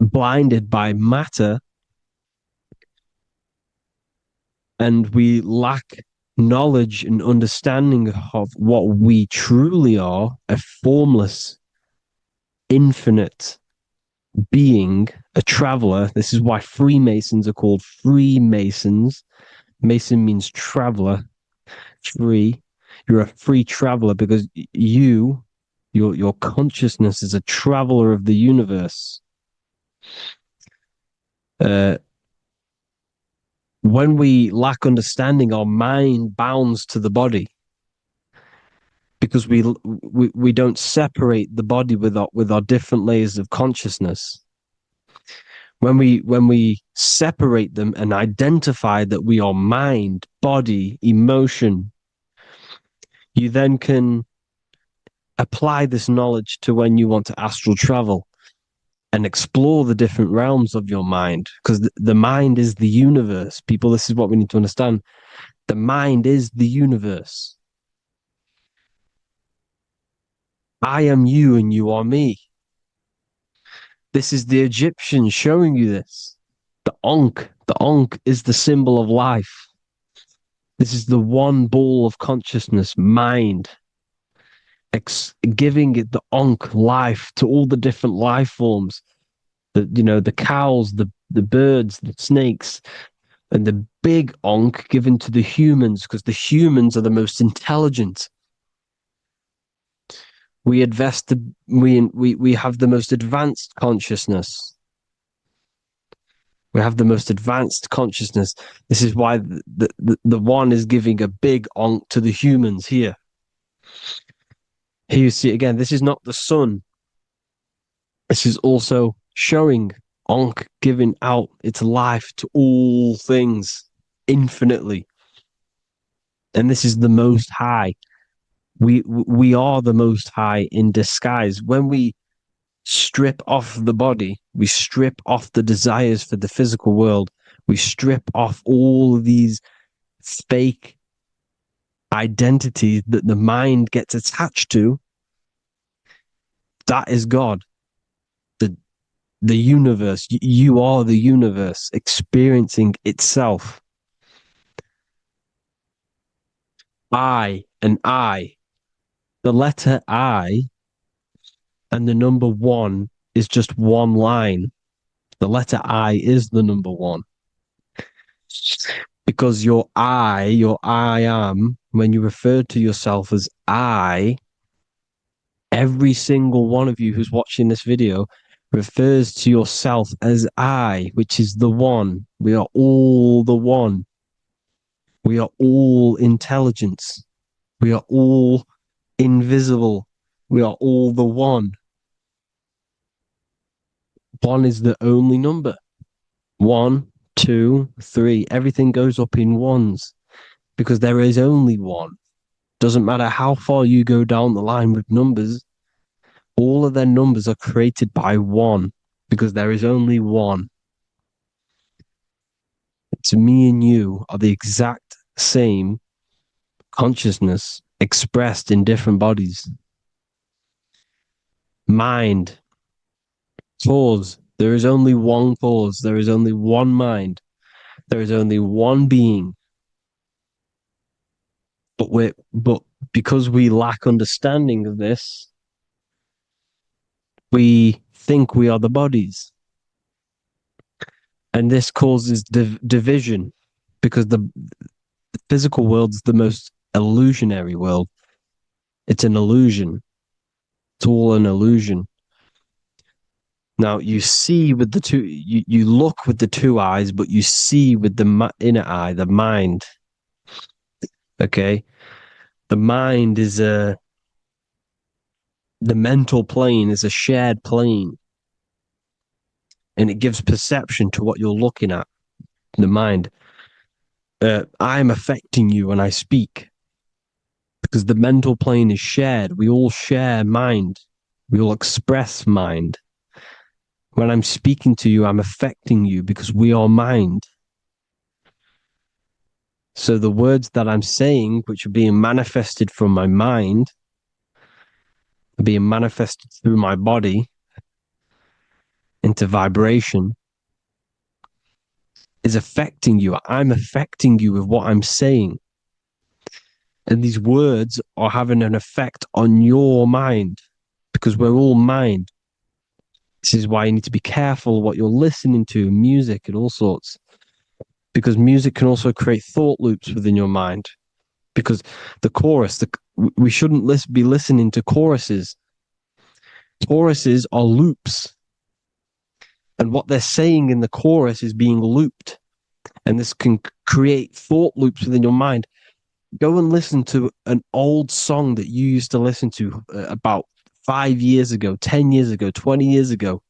blinded by matter, and we lack knowledge and understanding of what we truly are, a formless, infinite being, a traveler. This is why Freemasons are called Freemasons. Mason means traveler. Free. You're a free traveler because your consciousness is a traveler of the universe. When we lack understanding, our mind bounds to the body because we don't separate the body with our different layers of consciousness. When we separate them and identify that we are mind, body, emotion, you then can apply this knowledge to when you want to astral travel and explore the different realms of your mind, because the mind is the universe. People, this is what we need to understand. The mind is the universe. I am you and you are me. This is the Egyptians showing you this. The Ankh is the symbol of life. This is the one ball of consciousness, mind, giving it the Ankh life to all the different life forms. The cows, the birds, the snakes, and the big Ankh given to the humans, because the humans are the most intelligent. We have the most advanced consciousness. We have the most advanced consciousness. This is why the one is giving a big Ankh to the humans here. Here you see again, this is not the sun. This is also showing Ankh giving out its life to all things infinitely. And this is the Most High. We are the Most High in disguise. When we strip off the body, we strip off the desires for the physical world, we strip off all these fake identities that the mind gets attached to. That is God. The universe. You are the universe experiencing itself. I and I. The letter I and the number 1 is just one line. The letter I is the number 1. Because your I am, when you refer to yourself as I, every single one of you who's watching this video refers to yourself as I, which is the one. We are all the one. We are all intelligence. We are all invisible. We are all the one. 1 is the only number. 1, 2, 3. Everything goes up in ones because there is only one. Doesn't matter how far you go down the line with numbers, all of their numbers are created by 1 because there is only one. It's me and you are the exact same consciousness expressed in different bodies. Mind. Cause. There is only one cause. There is only one mind. There is only one being. But because we lack understanding of this, we think we are the bodies. And this causes division because the physical world is the most illusionary world. It's an illusion. It's all an illusion. Now you see with the two, you look with the 2 eyes, but you see with the inner eye, the mind. Okay? The mind is the mental plane is a shared plane. And it gives perception to what you're looking at. the mind. I'm affecting you when I speak, because the mental plane is shared. We all share mind. We all express mind. When I'm speaking to you, I'm affecting you because we are mind. So the words that I'm saying, which are being manifested from my mind, are being manifested through my body into vibration, is affecting you. I'm affecting you with what I'm saying. And these words are having an effect on your mind, because we're all mind. This is why you need to be careful what you're listening to, music and all sorts. Because music can also create thought loops within your mind. Because the chorus, we shouldn't be listening to choruses. Choruses are loops. And what they're saying in the chorus is being looped. And this can create thought loops within your mind. Go and listen to an old song that you used to listen to about 5 years ago, 10 years ago, 20 years ago.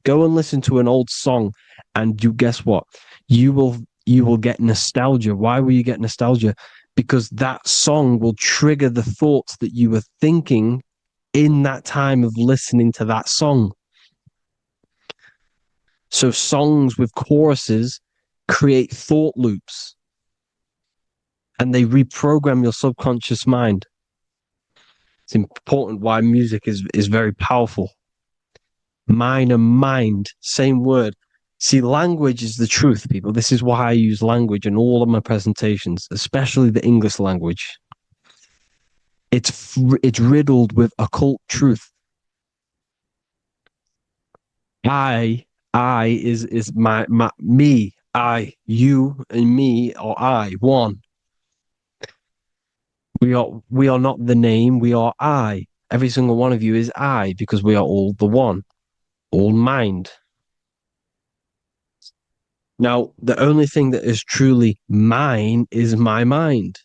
Go and listen to an old song, and you guess what? You will get nostalgia. Why will you get nostalgia? Because that song will trigger the thoughts that you were thinking in that time of listening to that song. So songs with choruses create thought loops, and they reprogram your subconscious mind. It's important why music is very powerful. Mine and mind, same word. See, language is the truth, people. This is why I use language in all of my presentations, especially the English language. It's riddled with occult truth. I is my me, I, you and me, or I, one. We are not the name, we are I. Every single one of you is I, because we are all the one, all mind. Now, the only thing that is truly mine is my mind.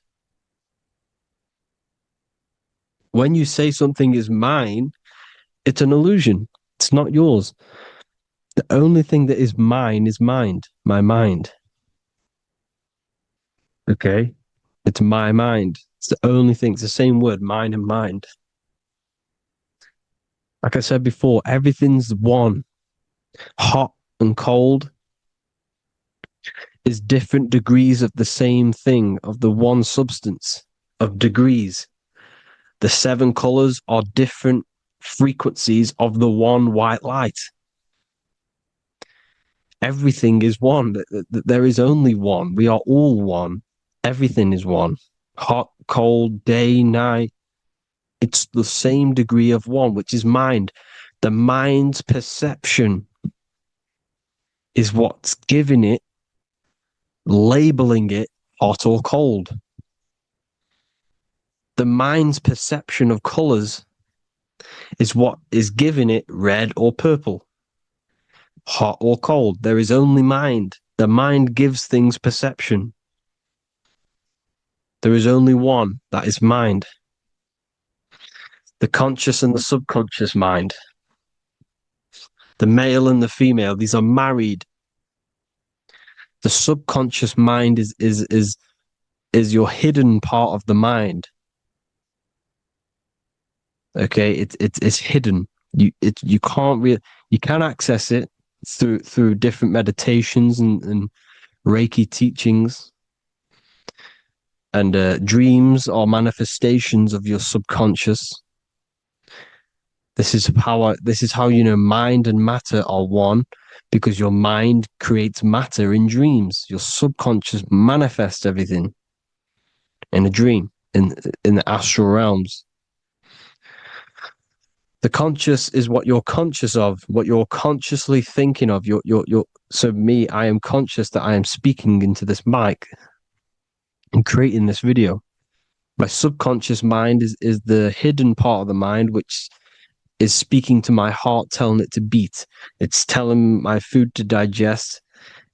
When you say something is mine, it's an illusion. It's not yours. The only thing that is mine is mind, my mind. Okay? It's my mind. It's the only thing. It's the same word, mine and mind. Like I said before, everything's one. Hot and cold is different degrees of the same thing, of the one substance, of degrees. The 7 colors are different frequencies of the one white light. Everything is one. There is only one. We are all one. Everything is one. Hot, cold, day, night. It's the same degree of one, which is mind. The mind's perception is what's giving it, labeling it hot or cold. The mind's perception of colors is what is giving it red or purple, hot or cold. There is only mind. The mind gives things perception. There is only one, that is mind. The conscious and the subconscious mind. The male and the female, these are married. The subconscious mind is your hidden part of the mind. Okay, it's hidden. You can access it through different meditations and Reiki teachings, and dreams or manifestations of your subconscious. This is how you know mind and matter are one, because your mind creates matter in dreams. Your subconscious manifests everything in a dream, in the astral realms. The conscious is what you're conscious of, what you're consciously thinking of. So me, I am conscious that I am speaking into this mic and creating this video. My subconscious mind is the hidden part of the mind, which is speaking to my heart, telling it to beat. It's telling my food to digest.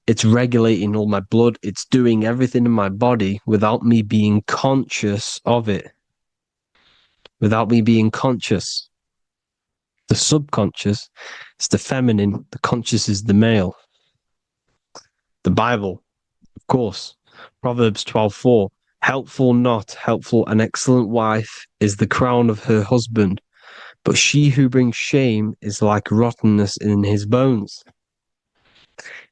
It's regulating all my blood. It's doing everything in my body without me being conscious of it. Without me being conscious. The subconscious is the feminine. The conscious is the male. The Bible Of course, Proverbs 12:4. Helpful, not helpful, an excellent wife is the crown of her husband, but she who brings shame is like rottenness in his bones.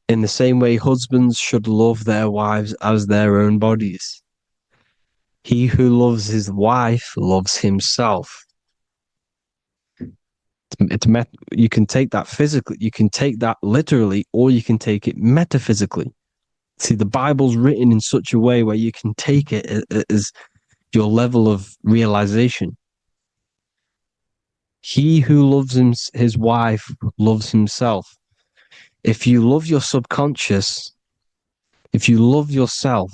In the same way, husbands should love their wives as their own bodies. He who loves his wife loves himself. You can take that physically, you can take that literally, or you can take it metaphysically. See, the Bible's written in such a way where you can take it as your level of realization. He who loves his wife loves himself. If you love your subconscious, if you love yourself,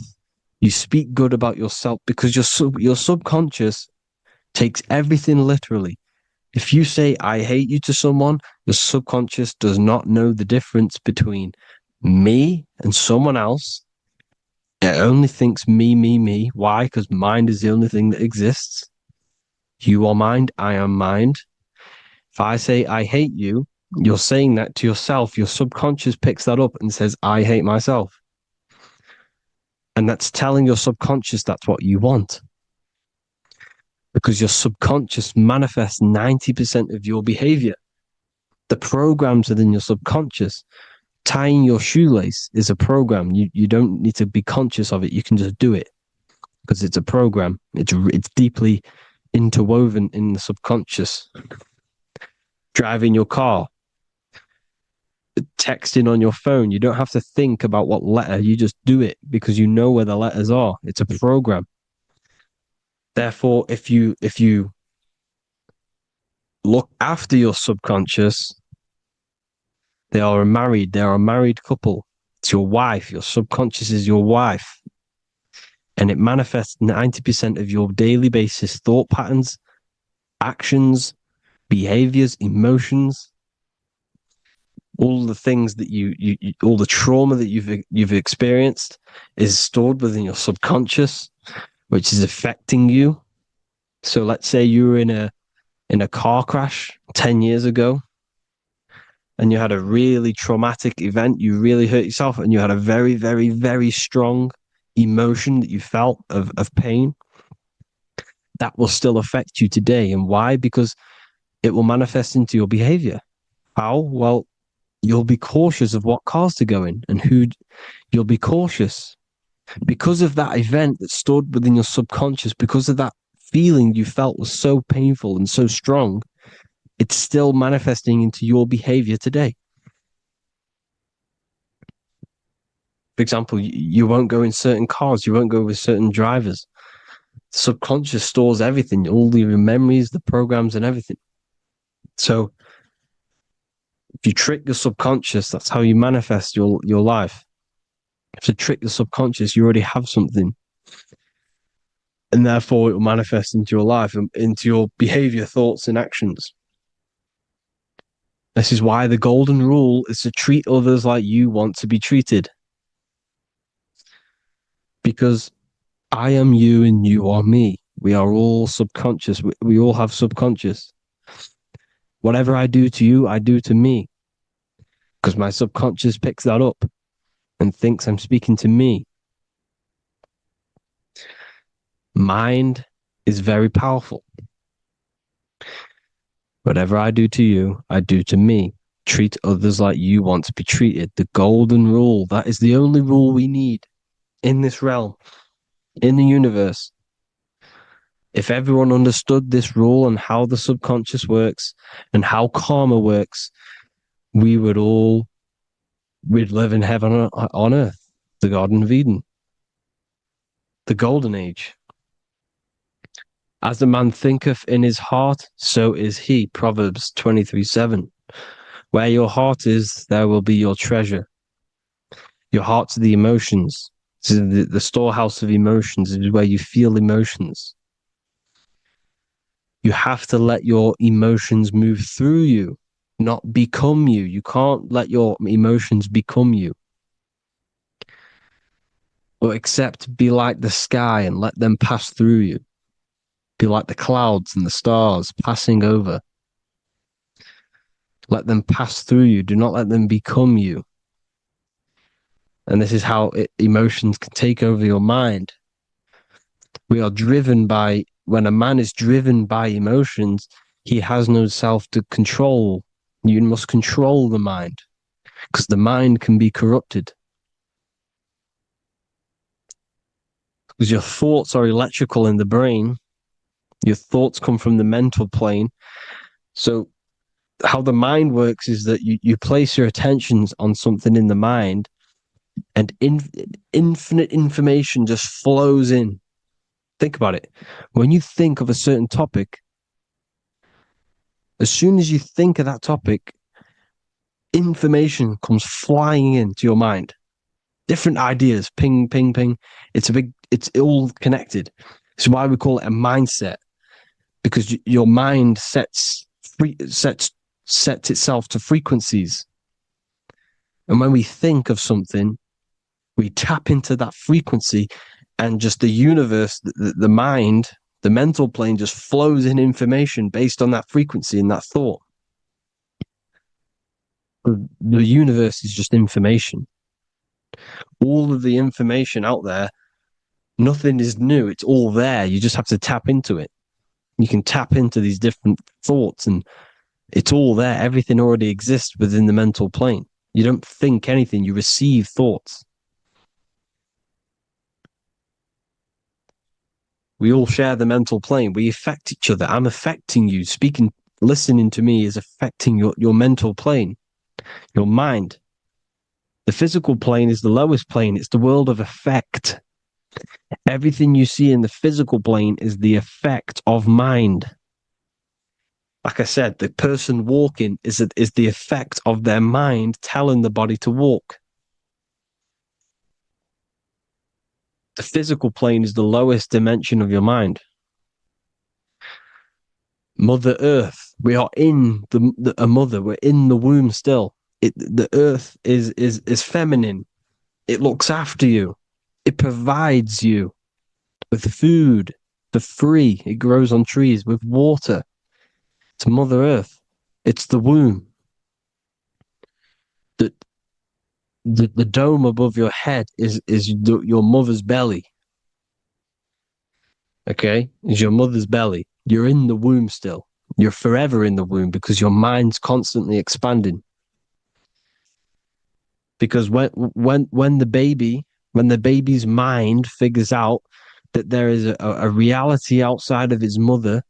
you speak good about yourself because your subconscious takes everything literally. If you say, I hate you to someone, your subconscious does not know the difference between me and someone else. It only thinks me, me, me. Why? Because mind is the only thing that exists. You are mind, I am mind. If I say, I hate you, you're saying that to yourself. Your subconscious picks that up and says, I hate myself. And that's telling your subconscious that's what you want. Because your subconscious manifests 90% of your behavior. The programs within your subconscious. Tying your shoelace is a program. You don't need to be conscious of it. You can just do it because it's a program. It's deeply interwoven in the subconscious. Driving your car, texting on your phone. You don't have to think about what letter. You just do it because you know where the letters are. It's a program. Therefore, if you look after your subconscious, they are a married couple. It's your wife. Your subconscious is your wife. And it manifests 90% of your daily basis thought patterns, actions, behaviors, emotions, all the things that you all the trauma that you've experienced is stored within your subconscious, which is affecting you. So let's say you were in a car crash 10 years ago and you had a really traumatic event, you really hurt yourself, and you had a very, very, very strong emotion that you felt of pain. That will still affect you today. And why? Because it will manifest into your behavior. How? Well, you'll be cautious of what cars to go in and who you'll be cautious because of that event that stored within your subconscious, because of that feeling you felt was so painful and so strong. It's still manifesting into your behavior today. For example, you won't go in certain cars, you won't go with certain drivers. The subconscious stores everything, all your memories, the programs, and everything. So if you trick your subconscious, that's how you manifest your life. If you trick the subconscious, you already have something. And therefore, it will manifest into your life, into your behavior, thoughts, and actions. This is why the golden rule is to treat others like you want to be treated. Because I am you and you are me. We are all subconscious. We all have subconscious. Whatever I do to you, I do to me. Because my subconscious picks that up and thinks I'm speaking to me. Mind is very powerful. Whatever I do to you, I do to me. Treat others like you want to be treated. The golden rule. That is the only rule we need in this realm, in the universe. If everyone understood this rule and how the subconscious works and how karma works, we'd live in heaven on earth, the Garden of Eden, the golden age. As a man thinketh in his heart, so is he. Proverbs 23:7. Where your heart is, there will be your treasure. Your heart's the emotions. This is the storehouse of emotions. It is where you feel emotions. You have to let your emotions move through you, not become you. You can't let your emotions become you. But except be like the sky and let them pass through you. Be like the clouds and the stars passing over. Let them pass through you. Do not let them become you. And this is how emotions can take over your mind. We are driven by, when a man is driven by emotions, he has no self to control. You must control the mind, because the mind can be corrupted. Because your thoughts are electrical in the brain. Your thoughts come from the mental plane. So how the mind works is that you place your attentions on something in the mind, and infinite information just flows in. Think about it. When you think of a certain topic, as soon as you think of that topic, information comes flying into your mind. Different ideas, ping, ping, ping. It's all connected. It's why we call it a mindset, because your mind sets itself to frequencies. And when we think of something, we tap into that frequency, and just the universe, the mind, the mental plane just flows in information based on that frequency and that thought. The universe is just information. All of the information out there, nothing is new. It's all there. You just have to tap into it. You can tap into these different thoughts, and it's all there. Everything already exists within the mental plane. You don't think anything. You receive thoughts. We all share the mental plane. We affect each other. I'm affecting you. Listening to me is affecting your mental plane, your mind. The physical plane is the lowest plane. It's the world of effect. Everything you see in the physical plane is the effect of mind. Like I said, the person walking is the effect of their mind telling the body to walk. The physical plane is the lowest dimension of your mind. Mother Earth, we are in a mother. We're in the womb still. The earth is feminine. It looks after you. It provides you with food for free. It grows on trees with water. It's Mother Earth. It's the womb. The dome above your head is your mother's belly. Okay? Is your mother's belly. You're in the womb still. You're forever in the womb because your mind's constantly expanding. Because when the baby's mind figures out that there is a reality outside of its mother,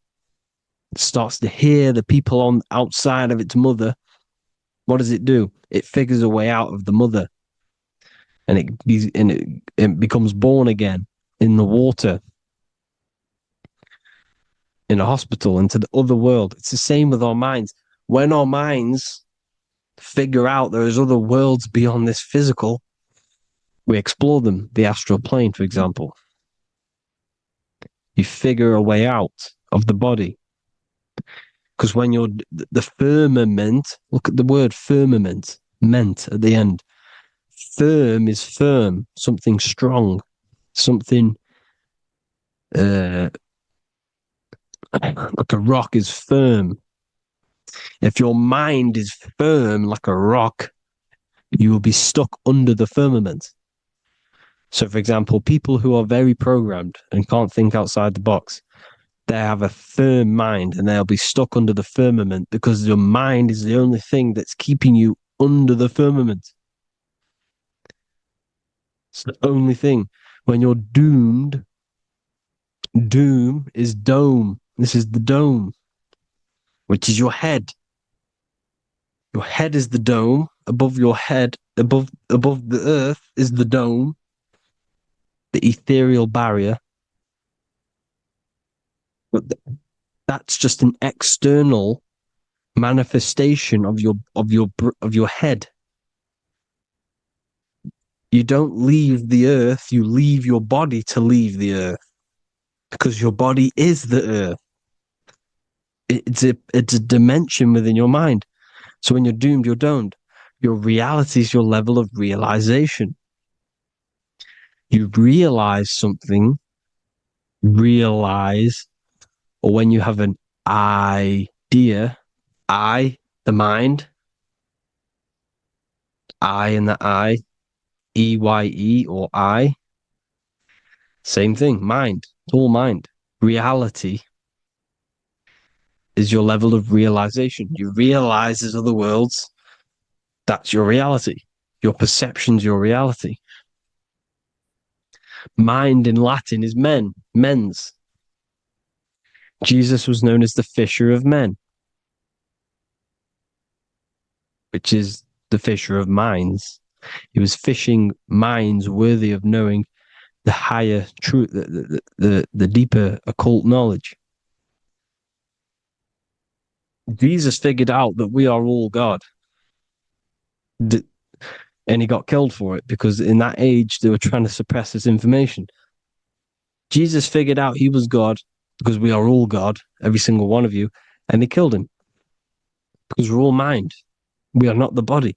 it starts to hear the people on outside of its mother, what does it do? It figures a way out of the mother, and it becomes born again in the water, in a hospital, into the other world. It's the same with our minds. When our minds figure out there is other worlds beyond this physical, we explore them. The astral plane, for example. You figure a way out of the body. Because when you're the firmament, look at the word firmament, meant at the end. Firm is firm, something strong, something like a rock is firm. If your mind is firm like a rock, you will be stuck under the firmament. So, for example, people who are very programmed and can't think outside the box, they have a firm mind and they'll be stuck under the firmament because your mind is the only thing that's keeping you under the firmament. It's the only thing. When you're doomed, doom is dome. This is the dome, which is your head. Your head is the dome. Above your head, above the earth is the dome, the ethereal barrier. But that's just an external manifestation of your head. You don't leave the earth, you leave your body to leave the earth, because your body is the earth. It's a dimension within your mind. So when you're doomed, you're domed. Your reality is your level of realization. You realize something, or when you have an idea, the mind, I and the I, EYE or I. Same thing, mind. It's all mind. Reality is your level of realization. You realize there's other worlds. That's your reality. Your perception's your reality. Mind in Latin is mens. Jesus was known as the fisher of men, which is the fisher of minds. He was fishing minds worthy of knowing the higher truth, the deeper occult knowledge. Jesus figured out that we are all God. And he got killed for it because in that age they were trying to suppress this information. Jesus figured out he was God because we are all God, every single one of you, and they killed him because we're all mind. We are not the body.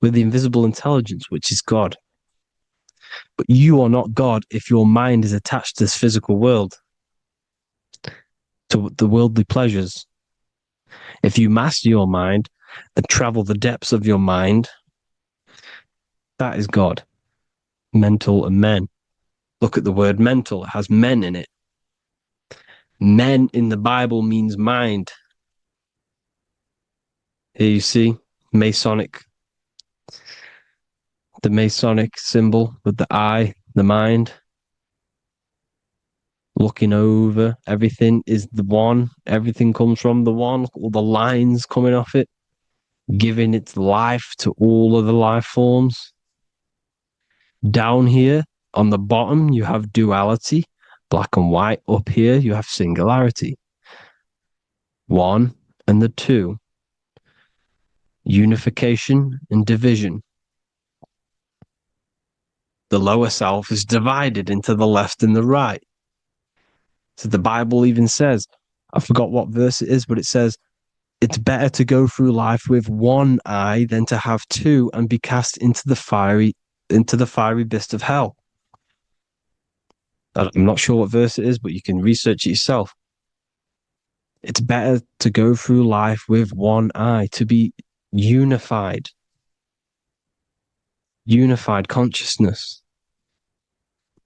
We're the invisible intelligence, which is God. But you are not God if your mind is attached to this physical world, to the worldly pleasures. If you master your mind and travel the depths of your mind, that is God. Mental and men. Look at the word mental. It has men in it. Men in the Bible means mind. Here you see Masonic. The Masonic symbol with the eye, the mind. Looking over everything is the one. Everything comes from the one. All the lines coming off it. Giving its life to all of the life forms. Down here on the bottom, you have duality, black and white. Up here, you have singularity. One and the two. Unification and division. The lower self is divided into the left and the right. So the Bible even says, I forgot what verse it is, but it says, it's better to go through life with one eye than to have two and be cast into the fiery abyss of hell. I'm not sure what verse it is, but you can research it yourself. It's better to go through life with one eye, to be unified. Unified consciousness.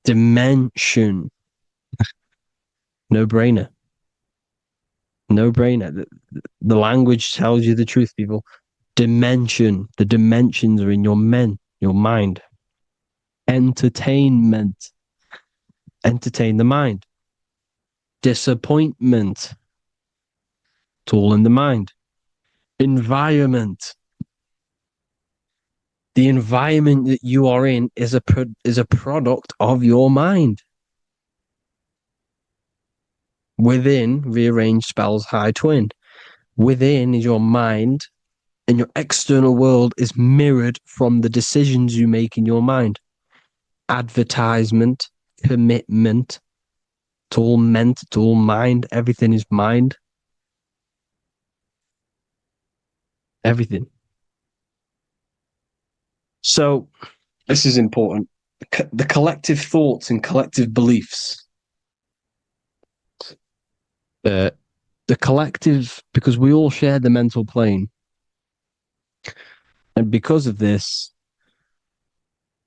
Dimension. No-brainer. No-brainer. The language tells you the truth, people. Dimension. The dimensions are in your mind. Entertainment. Entertain the mind. Disappointment. It's all in the mind. Environment. The environment that you are in is a product of your mind. Within, rearranged spells high twin. Within is your mind, and your external world is mirrored from the decisions you make in your mind. Advertisement, commitment, it's all meant, it's all mind. Everything is mind. Everything. So, this is important. The collective thoughts and collective beliefs. The collective, because we all share the mental plane. And because of this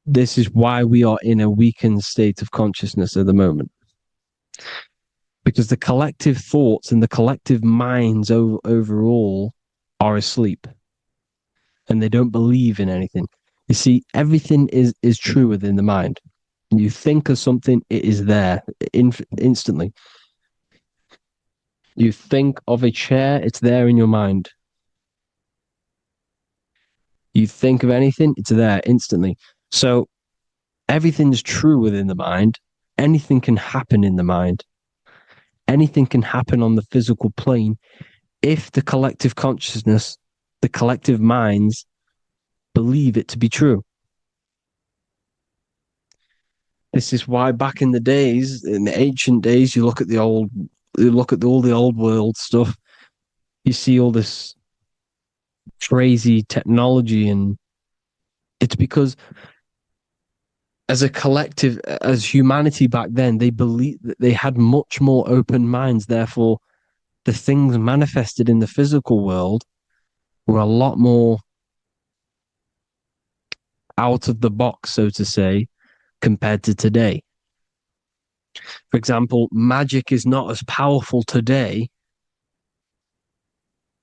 is why we are in a weakened state of consciousness at the moment. Because the collective thoughts and the collective minds overall are asleep. And they don't believe in anything. You see, everything is true within the mind. You think of something, it is there instantly. You think of a chair, it's there in your mind. You think of anything, it's there instantly. So everything's true within the mind. Anything can happen in the mind. Anything can happen on the physical plane if the collective consciousness, the collective minds, believe it to be true. This is why back in the days, in the ancient days, you look at all the old world stuff, you see all this crazy technology, and it's because as a collective, as humanity back then, they believed that they had much more open minds. Therefore, the things manifested in the physical world were a lot more out of the box, so to say, compared to today. For example, magic is not as powerful today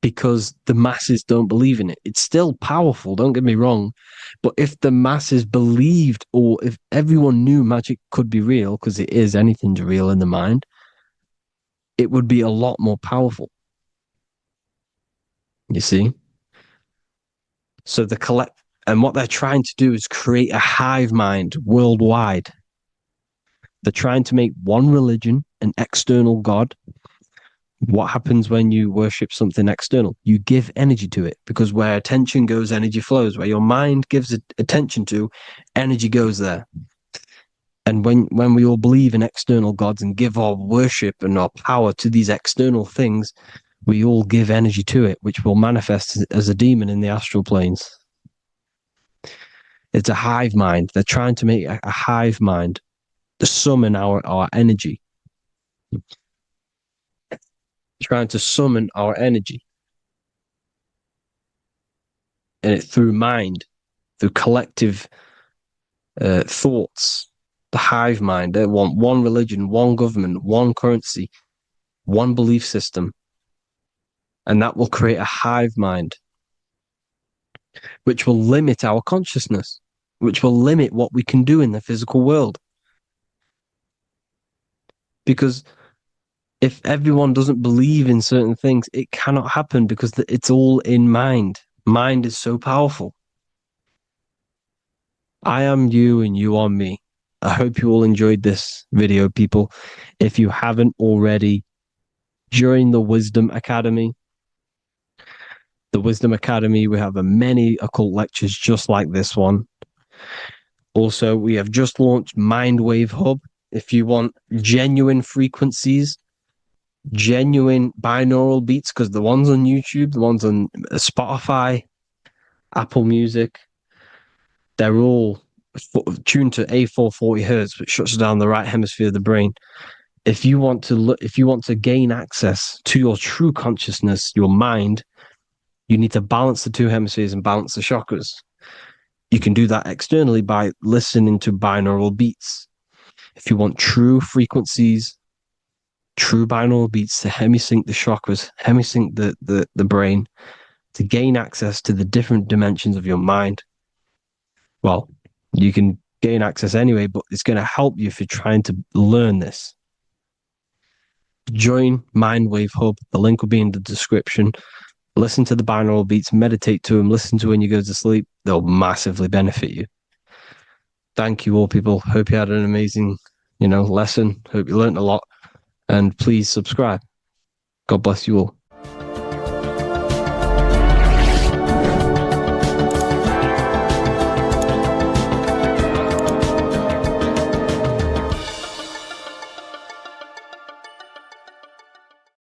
because the masses don't believe in it. It's still powerful, don't get me wrong. But if the masses believed, or if everyone knew magic could be real, because it is, anything's real in the mind, it would be a lot more powerful. You see? So and what they're trying to do is create a hive mind worldwide. They're trying to make one religion, an external God. What happens when you worship something external? You give energy to it, because where attention goes, energy flows. Where your mind gives attention to, energy goes there. And when we all believe in external gods and give our worship and our power to these external things, we all give energy to it, which will manifest as a demon in the astral planes. It's a hive mind. They're trying to make a hive mind to summon our energy. Trying to summon our energy. And it through mind, through collective thoughts. The hive mind. They want one religion, one government, one currency, one belief system. And that will create a hive mind, which will limit our consciousness, which will limit what we can do in the physical world. Because if everyone doesn't believe in certain things, it cannot happen, because it's all in mind. Mind is so powerful. I am you and you are me. I hope you all enjoyed this video, people. If you haven't already, join the Wisdom Academy. The Wisdom Academy, we have many occult lectures just like this one. Also, we have just launched Mindwave Hub. If you want genuine frequencies, genuine binaural beats, because the ones on YouTube, the ones on Spotify, Apple Music, they're all tuned to A440 hertz, which shuts down the right hemisphere of the brain. If you want to gain access to your true consciousness, your mind, you need to balance the two hemispheres and balance the chakras. You can do that externally by listening to binaural beats. If you want true frequencies, true binaural beats to hemisync the chakras, hemisync the brain, to gain access to the different dimensions of your mind, well, you can gain access anyway, but it's going to help you if you're trying to learn this. Join Mindwave Hub. The link will be in the description. Listen to the binaural beats, meditate to them, listen to when you go to sleep. They'll massively benefit you. Thank you all, people. Hope you had an amazing, lesson. Hope you learned a lot. And please subscribe. God bless you all.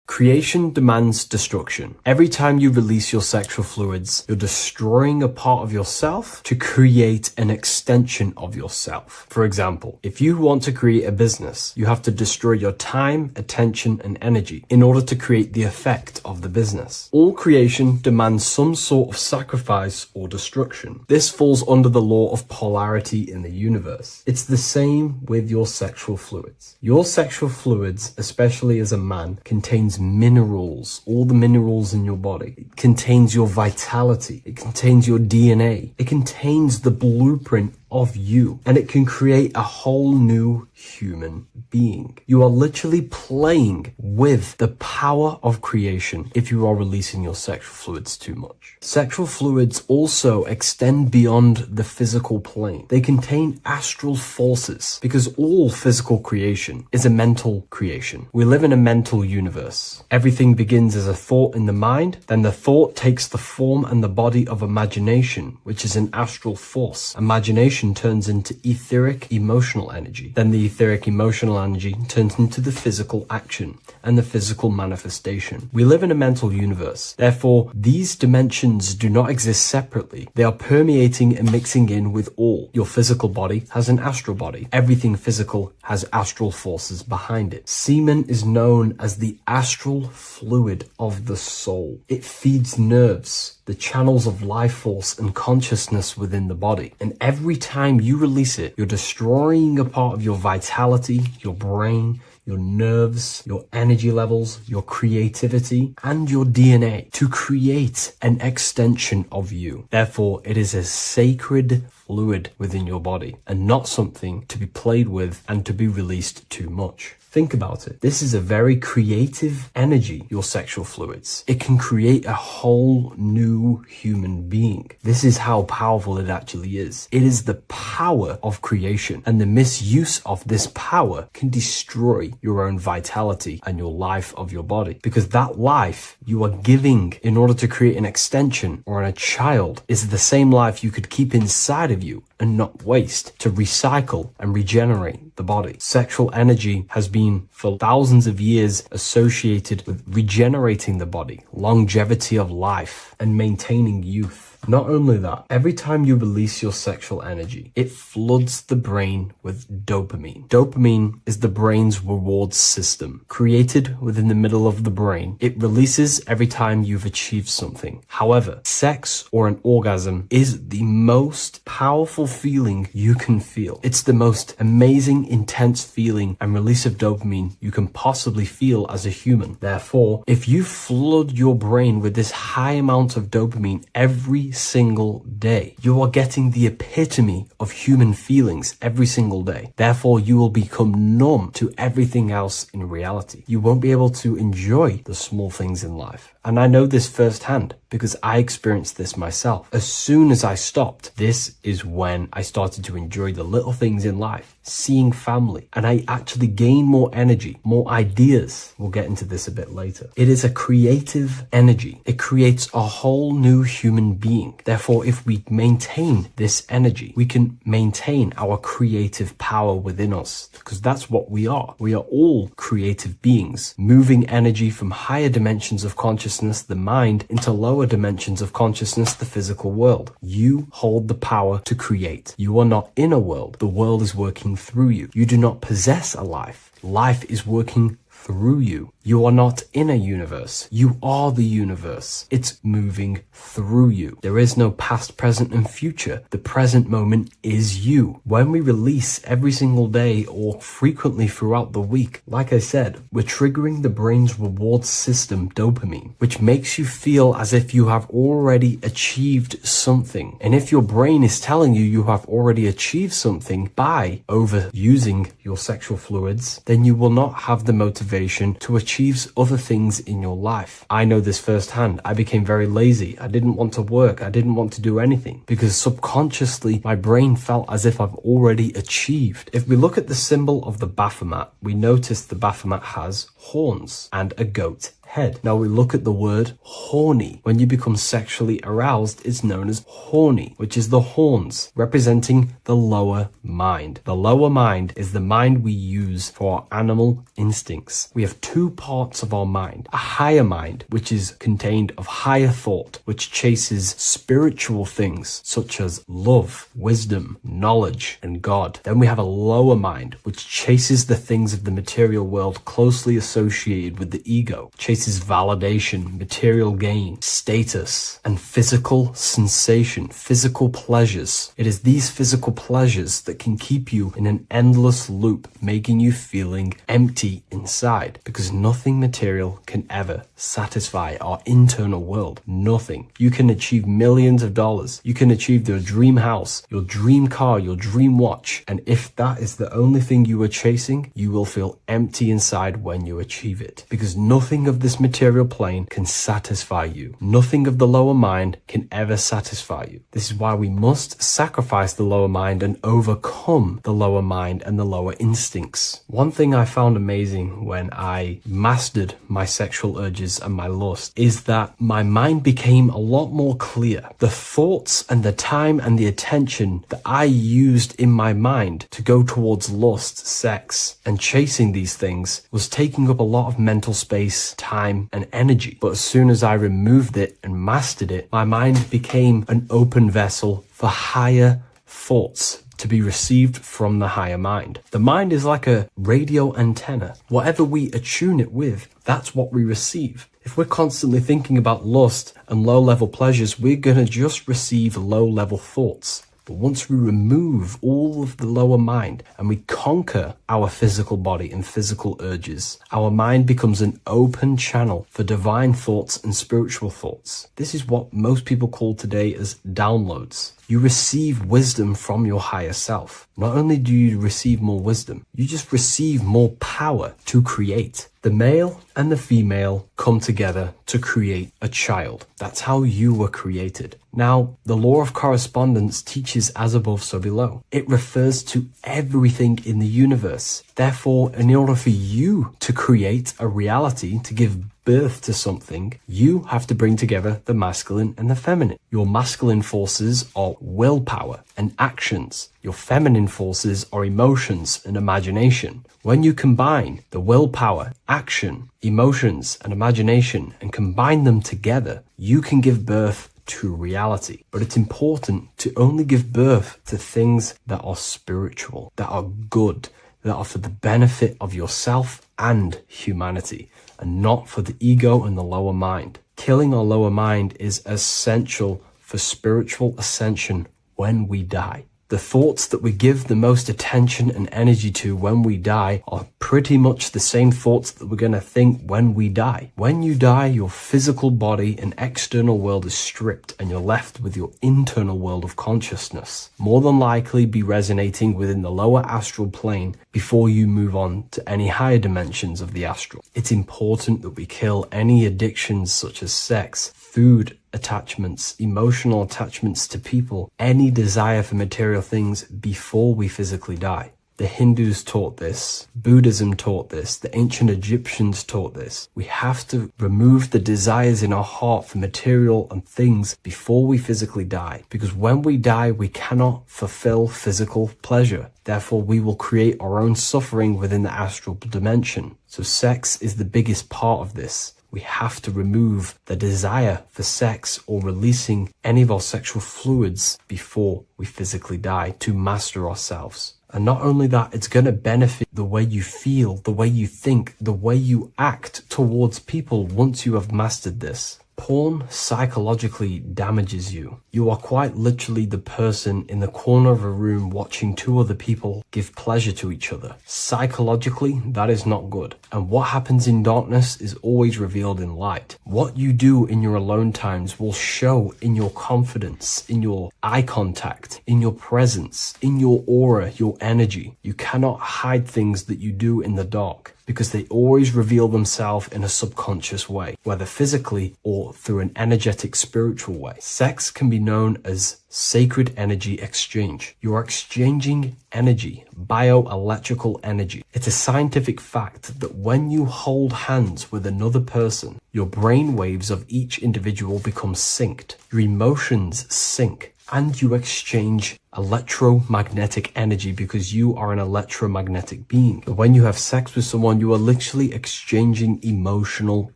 Creation demands destruction. Every time you release your sexual fluids, you're destroying a part of yourself to create an extension of yourself. For example, if you want to create a business, you have to destroy your time, attention, and energy in order to create the effect of the business. All creation demands some sort of sacrifice or destruction. This falls under the law of polarity in the universe. It's the same with your sexual fluids. Your sexual fluids, especially as a man, contains minerals, all the minerals in your body. It contains your vitality. It contains your DNA. It contains the blueprint of you, and it can create a whole new human being. You are literally playing with the power of creation if you are releasing your sexual fluids too much. Sexual fluids also extend beyond the physical plane. They contain astral forces, because all physical creation is a mental creation. We live in a mental universe. Everything begins as a thought in the mind, then the thought takes the form and the body of imagination, which is an astral force. Imagination turns into etheric emotional energy. Then the etheric emotional energy turns into the physical action and the physical manifestation. We live in a mental universe. Therefore, these dimensions do not exist separately. They are permeating and mixing in with all. Your physical body has an astral body. Everything physical has astral forces behind it. Semen is known as the astral fluid of the soul. It feeds nerves. the channels of life force and consciousness within the body. And every time you release it, you're destroying a part of your vitality, your brain, your nerves, your energy levels, your creativity, and your DNA to create an extension of you. Therefore, it is a sacred fluid within your body and not something to be played with and to be released too much. Think about it. This is a very creative energy, your sexual fluids. It can create a whole new human being. This is how powerful it actually is. It is the power of creation, and the misuse of this power can destroy your own vitality and your life of your body. Because that life you are giving in order to create an extension or a child is the same life you could keep inside of you and not waste to recycle and regenerate the body. Sexual energy has been for thousands of years associated with regenerating the body, longevity of life, and maintaining youth. Not only that, every time you release your sexual energy, it floods the brain with dopamine. Dopamine is the brain's reward system, created within the middle of the brain. It releases every time you've achieved something. However, sex or an orgasm is the most powerful feeling you can feel. It's the most amazing, intense feeling and release of dopamine you can possibly feel as a human. Therefore, if you flood your brain with this high amount of dopamine every single day, you are getting the epitome of human feelings every single day. Therefore, you will become numb to everything else in reality. You won't be able to enjoy the small things in life. And I know this firsthand because I experienced this myself. As soon as I stopped, this is when I started to enjoy the little things in life, seeing family, and I actually gained more energy, more ideas. We'll get into this a bit later. It is a creative energy. It creates a whole new human being. Therefore, if we maintain this energy, we can maintain our creative power within us, because that's what we are. We are all creative beings, moving energy from higher dimensions of consciousness, the mind, into lower dimensions of consciousness, the physical world. You hold the power to create. You are not in a world. The world is working through you. You do not possess a life. Life is working through you. You are not in a universe. You are the universe. It's moving through you. There is no past, present, and future. The present moment is you. When we release every single day or frequently throughout the week, like I said, we're triggering the brain's reward system, dopamine, which makes you feel as if you have already achieved something. And if your brain is telling you you have already achieved something by overusing your sexual fluids, then you will not have the motivation to achieve other things in your life. I know this firsthand. I became very lazy. I didn't want to work. I didn't want to do anything because subconsciously my brain felt as if I've already achieved. If we look at the symbol of the Baphomet, we notice the Baphomet has horns and a goat head. Now we look at the word horny. When you become sexually aroused, it's known as horny, which is the horns, representing the lower mind. The lower mind is the mind we use for our animal instincts. We have two parts of our mind. A higher mind, which is contained of higher thought, which chases spiritual things such as love, wisdom, knowledge, and God. Then we have a lower mind, which chases the things of the material world closely associated with the ego, chases validation, material gain, status, and physical sensation, physical pleasures. It is these physical pleasures that can keep you in an endless loop, making you feeling empty inside, because nothing material can ever satisfy our internal world. Nothing. You can achieve millions of dollars. You can achieve your dream house, your dream car, your dream watch. And if that is the only thing you are chasing, you will feel empty inside when you achieve it, because nothing of this material plane can satisfy you. Nothing of the lower mind can ever satisfy you. This is why we must sacrifice the lower mind and overcome the lower mind and the lower instincts. One thing I found amazing when I mastered my sexual urges and my lust is that my mind became a lot more clear. The thoughts and the time and the attention that I used in my mind to go towards lust, sex, and chasing these things was taking up a lot of mental space, time, and energy. But as soon as I removed it and mastered it, my mind became an open vessel for higher thoughts, to be received from the higher mind. The mind is like a radio antenna. Whatever we attune it with, that's what we receive. If we're constantly thinking about lust and low-level pleasures, we're going to just receive low-level thoughts. But once we remove all of the lower mind and we conquer our physical body and physical urges, our mind becomes an open channel for divine thoughts and spiritual thoughts. This is what most people call today as downloads. You receive wisdom from your higher self. Not only do you receive more wisdom, you just receive more power to create. The male and the female come together to create a child. That's how you were created. Now, the law of correspondence teaches as above, so below. It refers to everything in the universe. Therefore, in order for you to create a reality, to give birth to something, you have to bring together the masculine and the feminine. Your masculine forces are willpower and actions. Your feminine forces are emotions and imagination. When you combine the willpower, action, emotions, and imagination and combine them together, you can give birth to reality. But it's important to only give birth to things that are spiritual, that are good, that are for the benefit of yourself and humanity, and not for the ego and the lower mind. Killing our lower mind is essential for spiritual ascension when we die. The thoughts that we give the most attention and energy to when we die are pretty much the same thoughts that we're going to think when we die. When you die, your physical body and external world is stripped and you're left with your internal world of consciousness. More than likely be resonating within the lower astral plane before you move on to any higher dimensions of the astral. It's important that we kill any addictions such as sex, food, attachments, emotional attachments to people, any desire for material things before we physically die. The Hindus taught this, Buddhism taught this, the ancient Egyptians taught this. We have to remove the desires in our heart for material and things before we physically die, because when we die, we cannot fulfill physical pleasure. Therefore, we will create our own suffering within the astral dimension. So sex is the biggest part of this. We have to remove the desire for sex or releasing any of our sexual fluids before we physically die to master ourselves. And not only that, it's going to benefit the way you feel, the way you think, the way you act towards people once you have mastered this. Porn psychologically damages you. You are quite literally the person in the corner of a room watching two other people give pleasure to each other. Psychologically, that is not good. And what happens in darkness is always revealed in light. What you do in your alone times will show in your confidence, in your eye contact, in your presence, in your aura, your energy. You cannot hide things that you do in the dark, because they always reveal themselves in a subconscious way, whether physically or through an energetic spiritual way. Sex can be known as sacred energy exchange. You are exchanging energy, bioelectrical energy. It's a scientific fact that when you hold hands with another person, your brain waves of each individual become synced. Your emotions sync. And you exchange electromagnetic energy because you are an electromagnetic being. When you have sex with someone, you are literally exchanging emotional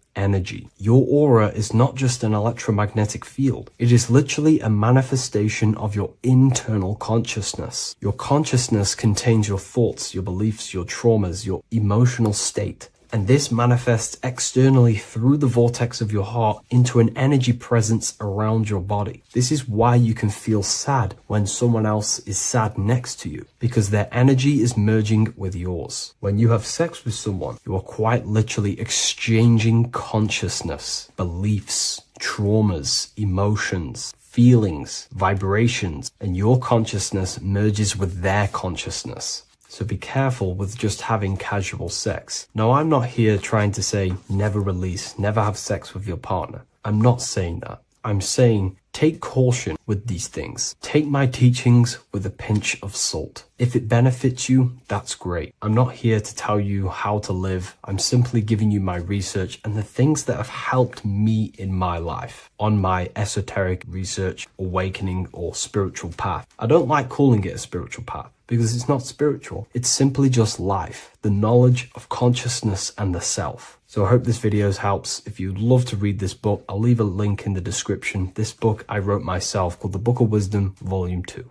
energy. Your aura is not just an electromagnetic field. It is literally a manifestation of your internal consciousness. Your consciousness contains your thoughts, your beliefs, your traumas, your emotional state. And this manifests externally through the vortex of your heart into an energy presence around your body. This is why you can feel sad when someone else is sad next to you, because their energy is merging with yours. When you have sex with someone, you are quite literally exchanging consciousness, beliefs, traumas, emotions, feelings, vibrations, and your consciousness merges with their consciousness. So be careful with just having casual sex. Now, I'm not here trying to say never release, never have sex with your partner. I'm not saying that. I'm saying take caution with these things. Take my teachings with a pinch of salt. If it benefits you, that's great. I'm not here to tell you how to live. I'm simply giving you my research and the things that have helped me in my life on my esoteric research, awakening, or spiritual path. I don't like calling it a spiritual path, because it's not spiritual. It's simply just life, the knowledge of consciousness and the self. So I hope this video helps. If you'd love to read this book, I'll leave a link in the description. This book I wrote myself called The Book of Wisdom, Volume 2.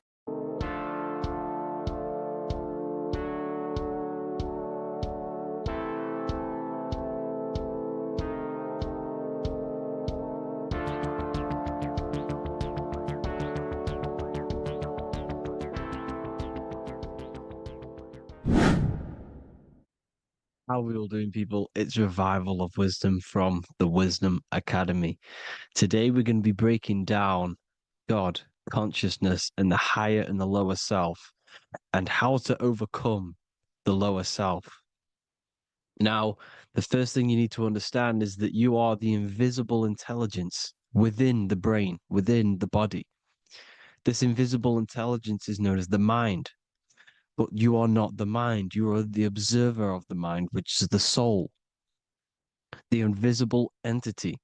How are we all doing, people? It's Revival of Wisdom from the Wisdom Academy. Today we're going to be breaking down God, consciousness, and the higher and the lower self, and how to overcome the lower self. Now, the first thing you need to understand is that you are the invisible intelligence within the brain, within the body. This invisible intelligence is known as the mind. But you are not the mind. You are the observer of the mind, which is the soul, the invisible entity.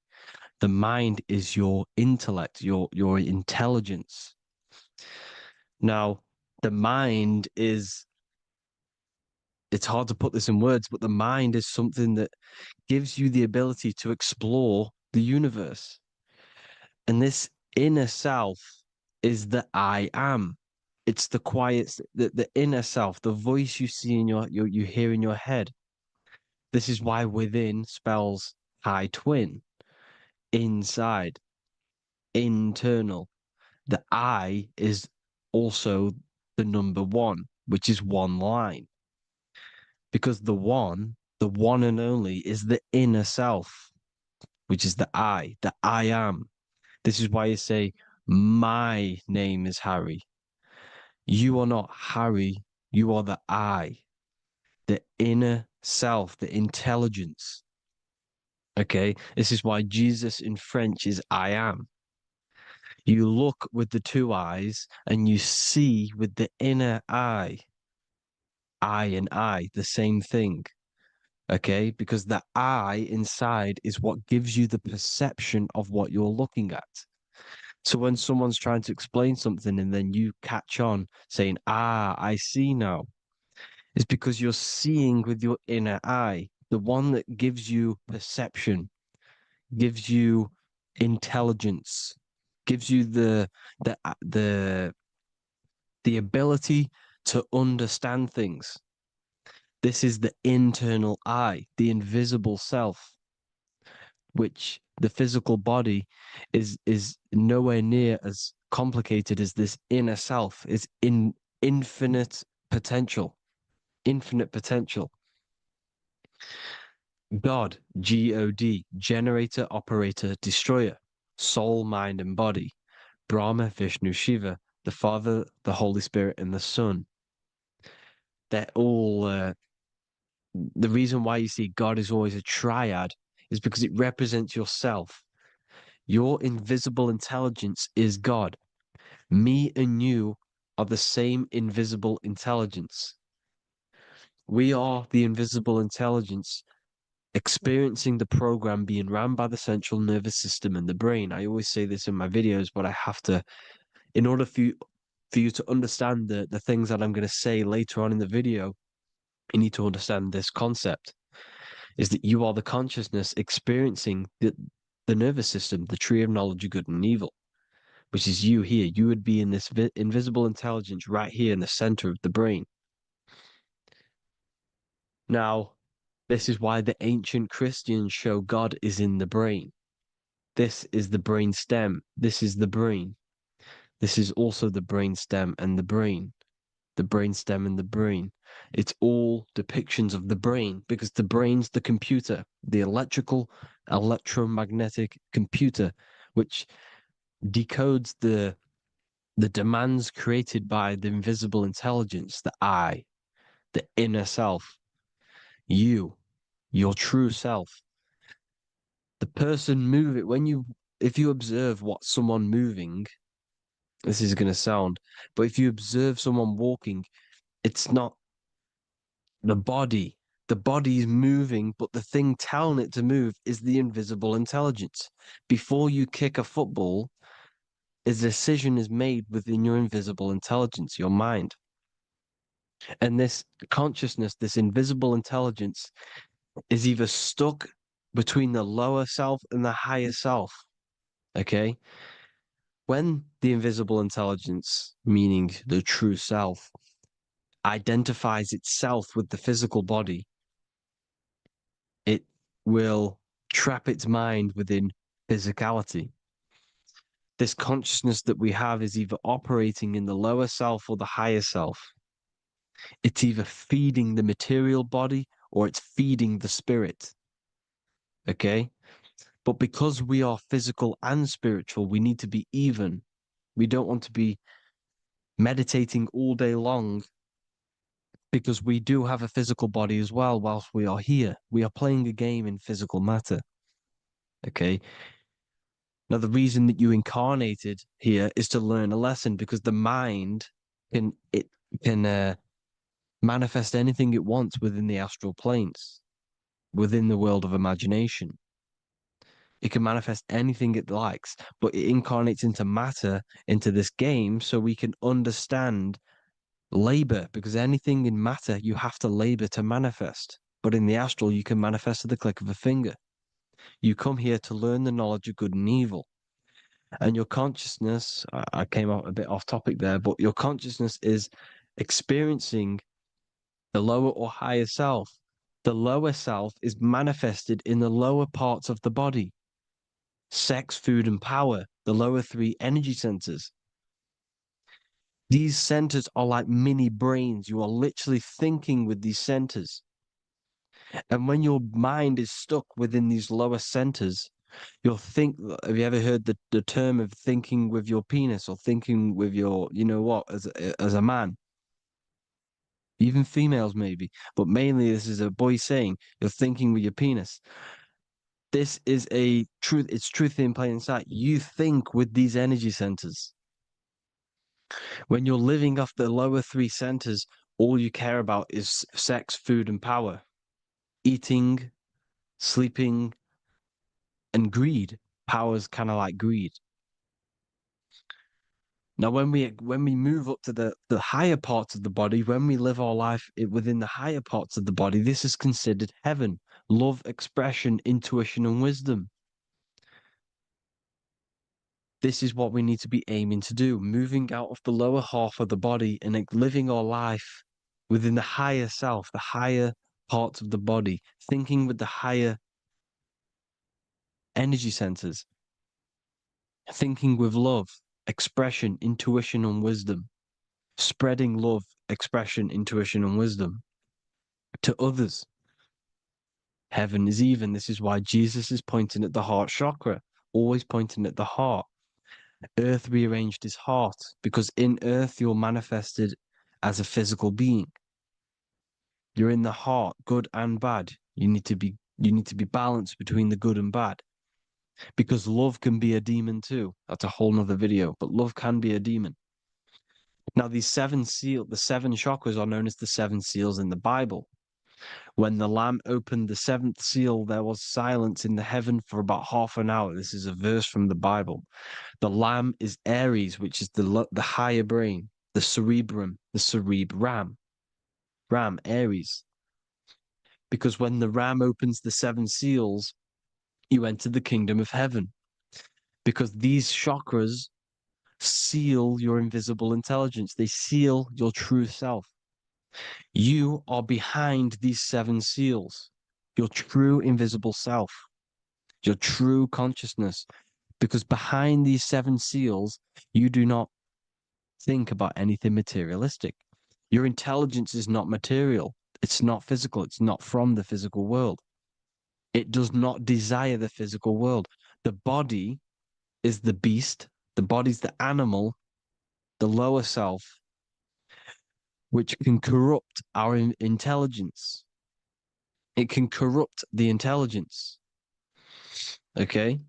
The mind is your intellect, your intelligence. Now, the mind is, it's hard to put this in words, but the mind is something that gives you the ability to explore the universe. And this inner self is the I am. It's the quiet, the inner self, the voice you see in you hear in your head. This is why within spells high twin, inside, internal. The I is also the number one, which is one line. Because the one and only, is the inner self, which is the I am. This is why you say, my name is Harry. You are not Harry, you are the I, the inner self, the intelligence. Okay, this is why Jesus in French is I am. You look with the two eyes and you see with the inner eye. I and I, the same thing. Okay, because the I inside is what gives you the perception of what you're looking at. So when someone's trying to explain something and then you catch on saying, I see now, it's because you're seeing with your inner eye, the one that gives you perception, gives you intelligence, gives you the ability to understand things. This is the internal I, the invisible self, which the physical body is nowhere near as complicated as this inner self. Is in infinite potential. Infinite potential. God, God, generator, operator, destroyer, soul, mind, and body. Brahma, Vishnu, Shiva, the Father, the Holy Spirit, and the Son. They're all, the reason why you see God is always a triad is because it represents yourself. Your invisible intelligence is God. Me and you are the same invisible intelligence. We are the invisible intelligence experiencing the program being run by the central nervous system and the brain. I always say this in my videos, but I have to, in order for you to understand the things that I'm going to say later on in the video, you need to understand this concept, is that you are the consciousness experiencing the nervous system, the tree of knowledge of good and evil, which is you here. You would be in this invisible intelligence right here in the center of the brain. Now, this is why the ancient Christians show God is in the brain. This is the brain stem. This is the brain. This is also the brain stem and the brain. The brain stem and the brain. It's all depictions of the brain because the brain's the computer, the electromagnetic computer, which decodes the demands created by the invisible intelligence, the I, the inner self, you, your true self. The person moving, if you observe what someone moving, this is going to sound, but if you observe someone walking, it's not the body. The body is moving, but the thing telling it to move is the invisible intelligence. Before you kick a football, a decision is made within your invisible intelligence, your mind. And this consciousness, this invisible intelligence, is either stuck between the lower self and the higher self. Okay? When the invisible intelligence, meaning the true self, identifies itself with the physical body, it will trap its mind within physicality. This consciousness that we have is either operating in the lower self or the higher self. It's either feeding the material body or it's feeding the spirit. Okay? But because we are physical and spiritual, we need to be even. We don't want to be meditating all day long because we do have a physical body as well whilst we are here. We are playing a game in physical matter. Okay? Now, the reason that you incarnated here is to learn a lesson, because the mind can manifest anything it wants within the astral planes, within the world of imagination. It can manifest anything it likes, but it incarnates into matter, into this game, so we can understand labor, because anything in matter you have to labor to manifest. But in the astral, you can manifest at the click of a finger. You come here to learn the knowledge of good and evil. And your consciousness, I came out a bit off topic there, but your consciousness is experiencing the lower or higher self. The lower self is manifested in the lower parts of the body. Sex, food, and power, the lower three energy centers. These centers are like mini brains. You are literally thinking with these centers. And when your mind is stuck within these lower centers, you'll think, have you ever heard the term of thinking with your penis, or thinking with your, you know what, as a man? Even females maybe, but mainly this is a boy saying, you're thinking with your penis. This is a truth, it's truth in plain sight. You think with these energy centers. When you're living off the lower three centers, all you care about is sex, food, and power. Eating, sleeping, and greed. Power's kind of like greed. Now, when we move up to the higher parts of the body, when we live our life within the higher parts of the body, this is considered heaven. Love, expression, intuition, and wisdom. This is what we need to be aiming to do, moving out of the lower half of the body and living our life within the higher self, the higher parts of the body, thinking with the higher energy centers, thinking with love, expression, intuition, and wisdom, spreading love, expression, intuition, and wisdom to others. Heaven is even. This is why Jesus is pointing at the heart chakra, always pointing at the heart. Earth rearranged his heart, because in earth you're manifested as a physical being. You're in the heart, good and bad. You need to be balanced between the good and bad. Because love can be a demon too. That's a whole nother video, but love can be a demon. Now, the seven chakras are known as the seven seals in the Bible. When the Lamb opened the seventh seal, there was silence in the heaven for about half an hour. This is a verse from the Bible. The Lamb is Aries, which is the higher brain, the cerebrum, the cerebram. Ram, Aries. Because when the Ram opens the seven seals, you enter the kingdom of heaven. Because these chakras seal your invisible intelligence. They seal your true self. You are behind these seven seals, your true invisible self, your true consciousness. Because behind these seven seals, you do not think about anything materialistic. Your intelligence is not material. It's not physical. It's not from the physical world. It does not desire the physical world. The body is the beast. The body's the animal, the lower self, which can corrupt our intelligence. It can corrupt the intelligence. Okay?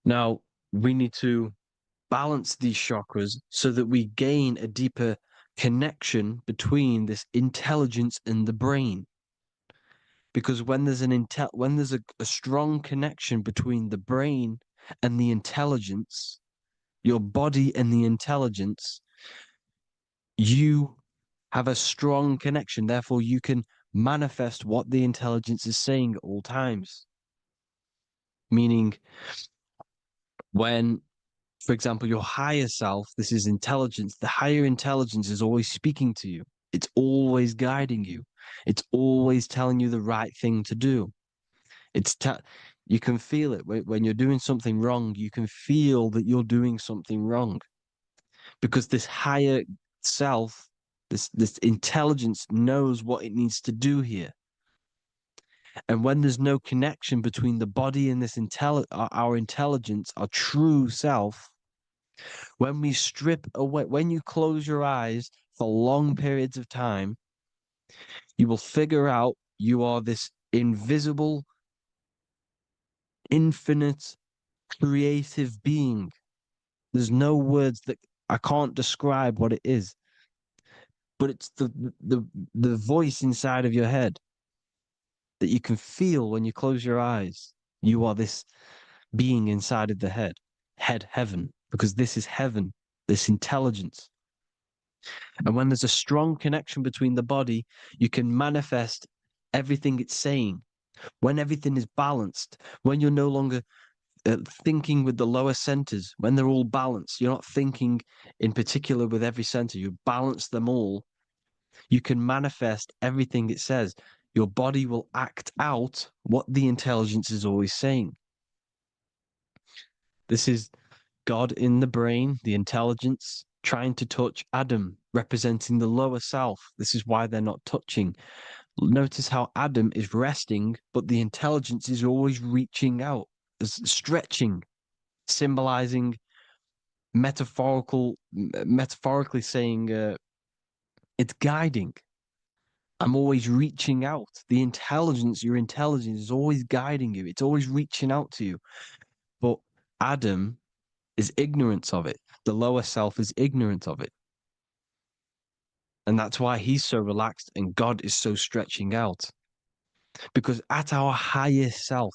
Now, we need to balance these chakras so that we gain a deeper connection between this intelligence and the brain. Because when there's a strong connection between the brain and the intelligence, your body and the intelligence, you have a strong connection. Therefore, you can manifest what the intelligence is saying at all times. Meaning, when, for example, your higher self, this is intelligence, the higher intelligence is always speaking to you. It's always guiding you. It's always telling you the right thing to do. You can feel it when you're doing something wrong. You can feel that you're doing something wrong, because this higher self, This intelligence knows what it needs to do here. And when there's no connection between the body and this our intelligence, our true self, when we strip away, when you close your eyes for long periods of time, you will figure out you are this invisible, infinite, creative being. There's no words that I can't describe what it is. But it's the voice inside of your head that you can feel when you close your eyes. You are this being inside of the head, heaven, because this is heaven, this intelligence. And when there's a strong connection between the body, you can manifest everything it's saying. When everything is balanced, when you're no longer thinking with the lower centers, when they're all balanced, you're not thinking in particular with every center, you balance them all, you can manifest everything it says. Your body will act out what the intelligence is always saying. This is God in the brain, the intelligence, trying to touch Adam, representing the lower self. This is why they're not touching. Notice how Adam is resting, but the intelligence is always reaching out, stretching, symbolizing metaphorically saying it's guiding. I'm always reaching out. The intelligence, your intelligence is always guiding you. It's always reaching out to you. But Adam is ignorant of it. The lower self is ignorant of it. And that's why he's so relaxed and God is so stretching out. Because at our highest self,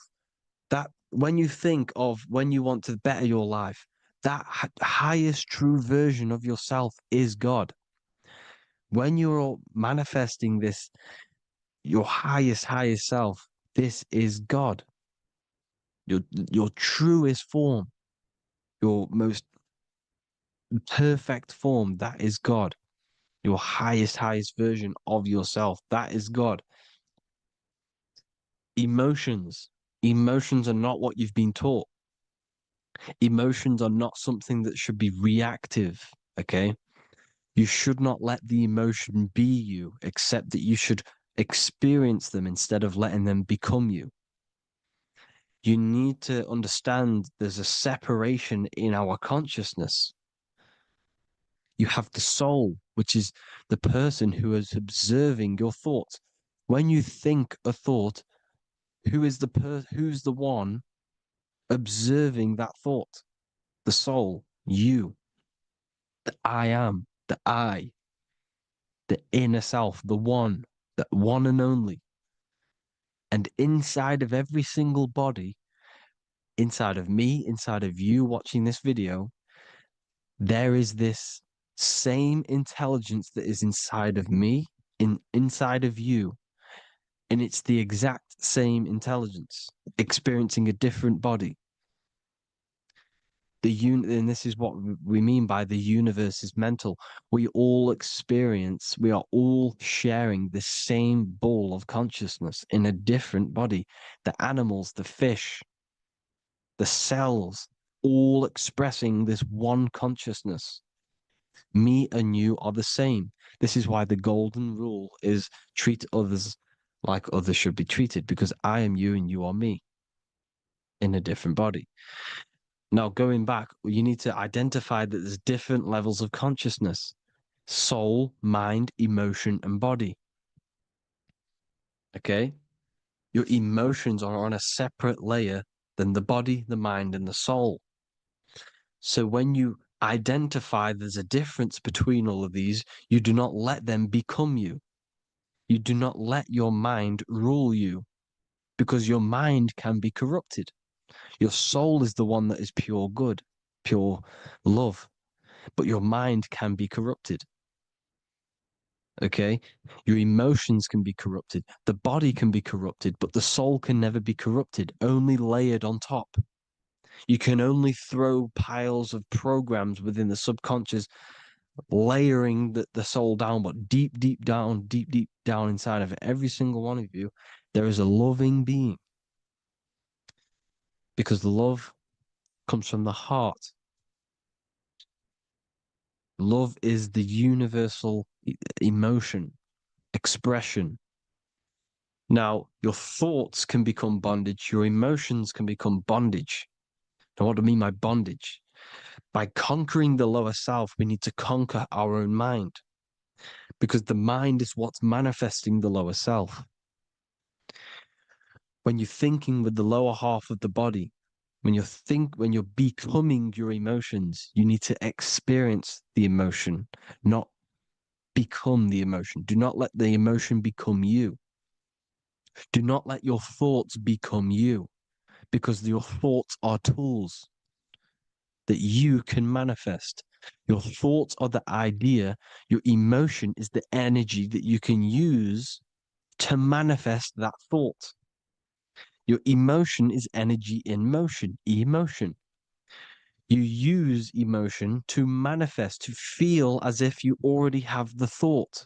that when you think of when you want to better your life, that highest true version of yourself is God. When you're manifesting this, your highest self, this is God. Your truest form, your most perfect form, that is God. Your highest version of yourself, that is God. Emotions are not what you've been taught. Emotions are not something that should be reactive, okay? You should not let the emotion be you, except that you should experience them instead of letting them become you. You need to understand there's a separation in our consciousness. You have the soul, which is the person who is observing your thoughts. When you think a thought, who's the one observing that thought? The soul, you, the I am, the I, the inner self, the one and only. And inside of every single body, inside of me, inside of you watching this video, there is this same intelligence that is inside of me, inside of you. And it's the exact same intelligence, experiencing a different body. And this is what we mean by the universe is mental. We all are all sharing the same ball of consciousness in a different body. The animals, the fish, the cells, all expressing this one consciousness. Me and you are the same. This is why the golden rule is treat others like others should be treated, because I am you and you are me in a different body. Now, going back, you need to identify that there's different levels of consciousness: soul, mind, emotion, and body. Okay? Your emotions are on a separate layer than the body, the mind, and the soul. So when you identify there's a difference between all of these, you do not let them become you. You do not let your mind rule you, because your mind can be corrupted. Your soul is the one that is pure good, pure love, but your mind can be corrupted. Okay? Your emotions can be corrupted. The body can be corrupted, but the soul can never be corrupted, only layered on top. You can only throw piles of programs within the subconscious, layering the soul down, but deep down inside of every single one of you, there is a loving being. Because love comes from the heart. Love is the universal emotion, expression. Now, your thoughts can become bondage, your emotions can become bondage. Now, what do I mean by bondage? By conquering the lower self, we need to conquer our own mind, because the mind is what's manifesting the lower self. When you're thinking with the lower half of the body, when you're becoming your emotions, you need to experience the emotion, not become the emotion. Do not let the emotion become you. Do not let your thoughts become you, because your thoughts are tools that you can manifest. Your thoughts are the idea. Your emotion is the energy that you can use to manifest that thought. Your emotion is energy in motion, emotion. You use emotion to manifest, to feel as if you already have the thought.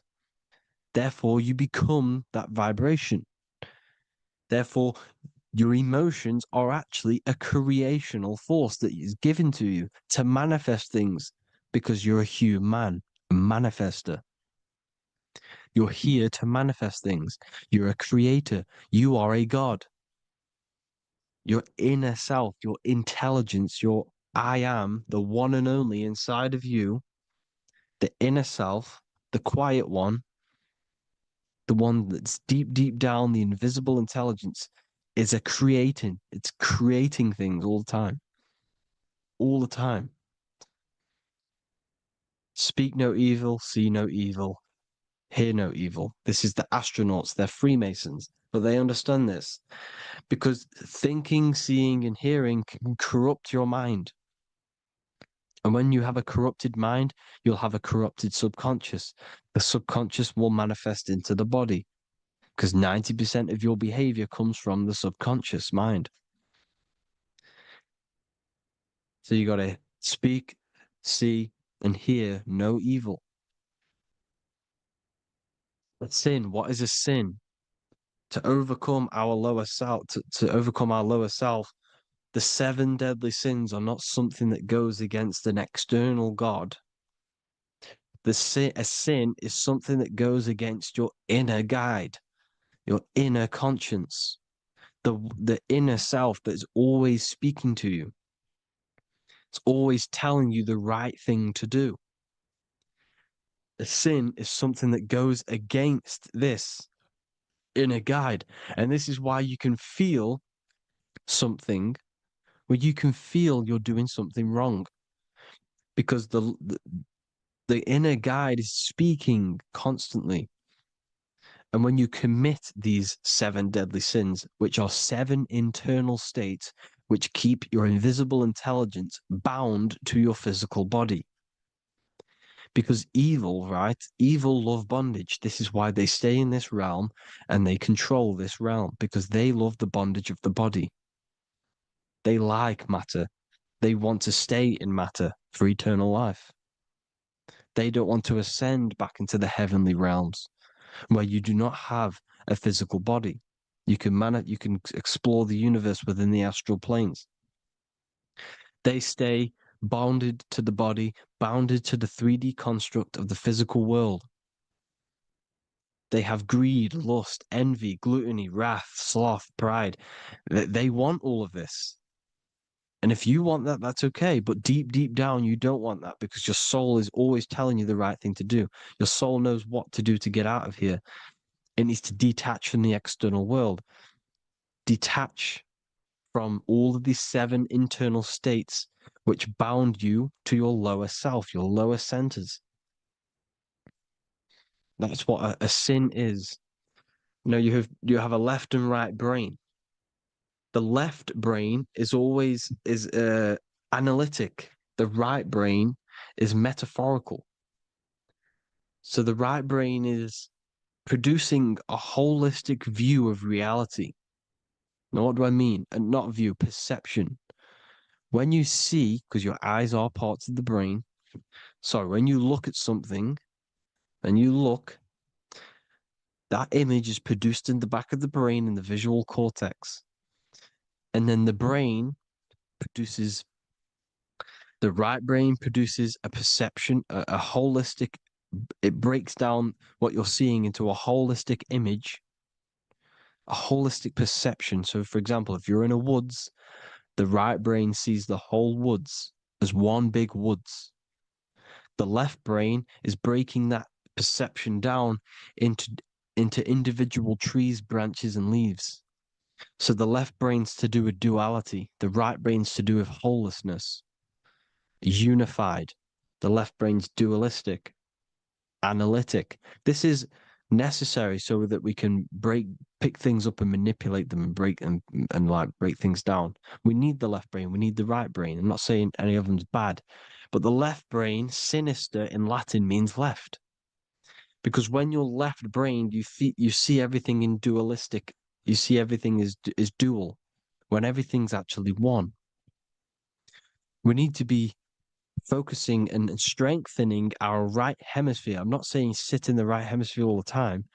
Therefore, you become that vibration. Therefore, your emotions are actually a creational force that is given to you to manifest things, because you're a human, a manifester. You're here to manifest things. You're a creator. You are a god. Your inner self, your intelligence, your I am, the one and only inside of you, the inner self, the quiet one, the one that's deep, deep down, the invisible intelligence, is it's creating things all the time. All the time. Speak no evil, see no evil, hear no evil. This is the astronauts, they're Freemasons, but they understand this, because thinking, seeing, and hearing can corrupt your mind. And when you have a corrupted mind, you'll have a corrupted subconscious. The subconscious will manifest into the body, because 90% of your behavior comes from the subconscious mind. So you got to speak, see, and hear no evil. A sin, what is a sin? To overcome our lower self, to overcome our lower self, the 7 deadly sins are not something that goes against an external God. A sin is something that goes against your inner guide, your inner conscience, the inner self that's always speaking to you. It's always telling you the right thing to do. A sin is something that goes against this inner guide. And this is why you can feel something where you can feel you're doing something wrong, because the inner guide is speaking constantly. And when you commit these 7 deadly sins, which are 7 internal states which keep your invisible intelligence bound to your physical body. Because evil, right? Evil love bondage. This is why they stay in this realm and they control this realm, because they love the bondage of the body. They like matter. They want to stay in matter for eternal life. They don't want to ascend back into the heavenly realms where you do not have a physical body. You can explore the universe within the astral planes. They stay bounded to the body, bounded to the 3D construct of the physical world. They have greed, lust, envy, gluttony, wrath, sloth, pride. They want all of this. And if you want that, that's okay. But deep, deep down, you don't want that, because your soul is always telling you the right thing to do. Your soul knows what to do to get out of here. It needs to detach from the external world. Detach from all of these 7 internal states which bound you to your lower self, your lower centers. That's what a sin is. You know, you have a left and right brain. The left brain is always analytic. The right brain is metaphorical. So the right brain is producing a holistic view of reality. Now, what do I mean? And not view, perception. When you see, because your eyes are parts of the brain, so when you look at something and you look, that image is produced in the back of the brain in the visual cortex. And then the right brain produces a perception, a holistic it breaks down what you're seeing into a holistic image, a holistic perception. So, for example, if you're in a woods, the right brain sees the whole woods as one big woods. The left brain is breaking that perception down into individual trees, branches, and leaves. So the left brain's to do with duality, the right brain's to do with wholeness, unified. The left brain's dualistic, analytic. This is necessary so that we can pick things up and manipulate them and break things down. We need the left brain, we need the right brain. I'm not saying any of them's bad, but the left brain, sinister in Latin, means left. Because when you're left-brained, you see everything in dualistic. You see everything is dual, when everything's actually one. We need to be focusing and strengthening our right hemisphere. I'm not saying sit in the right hemisphere all the time,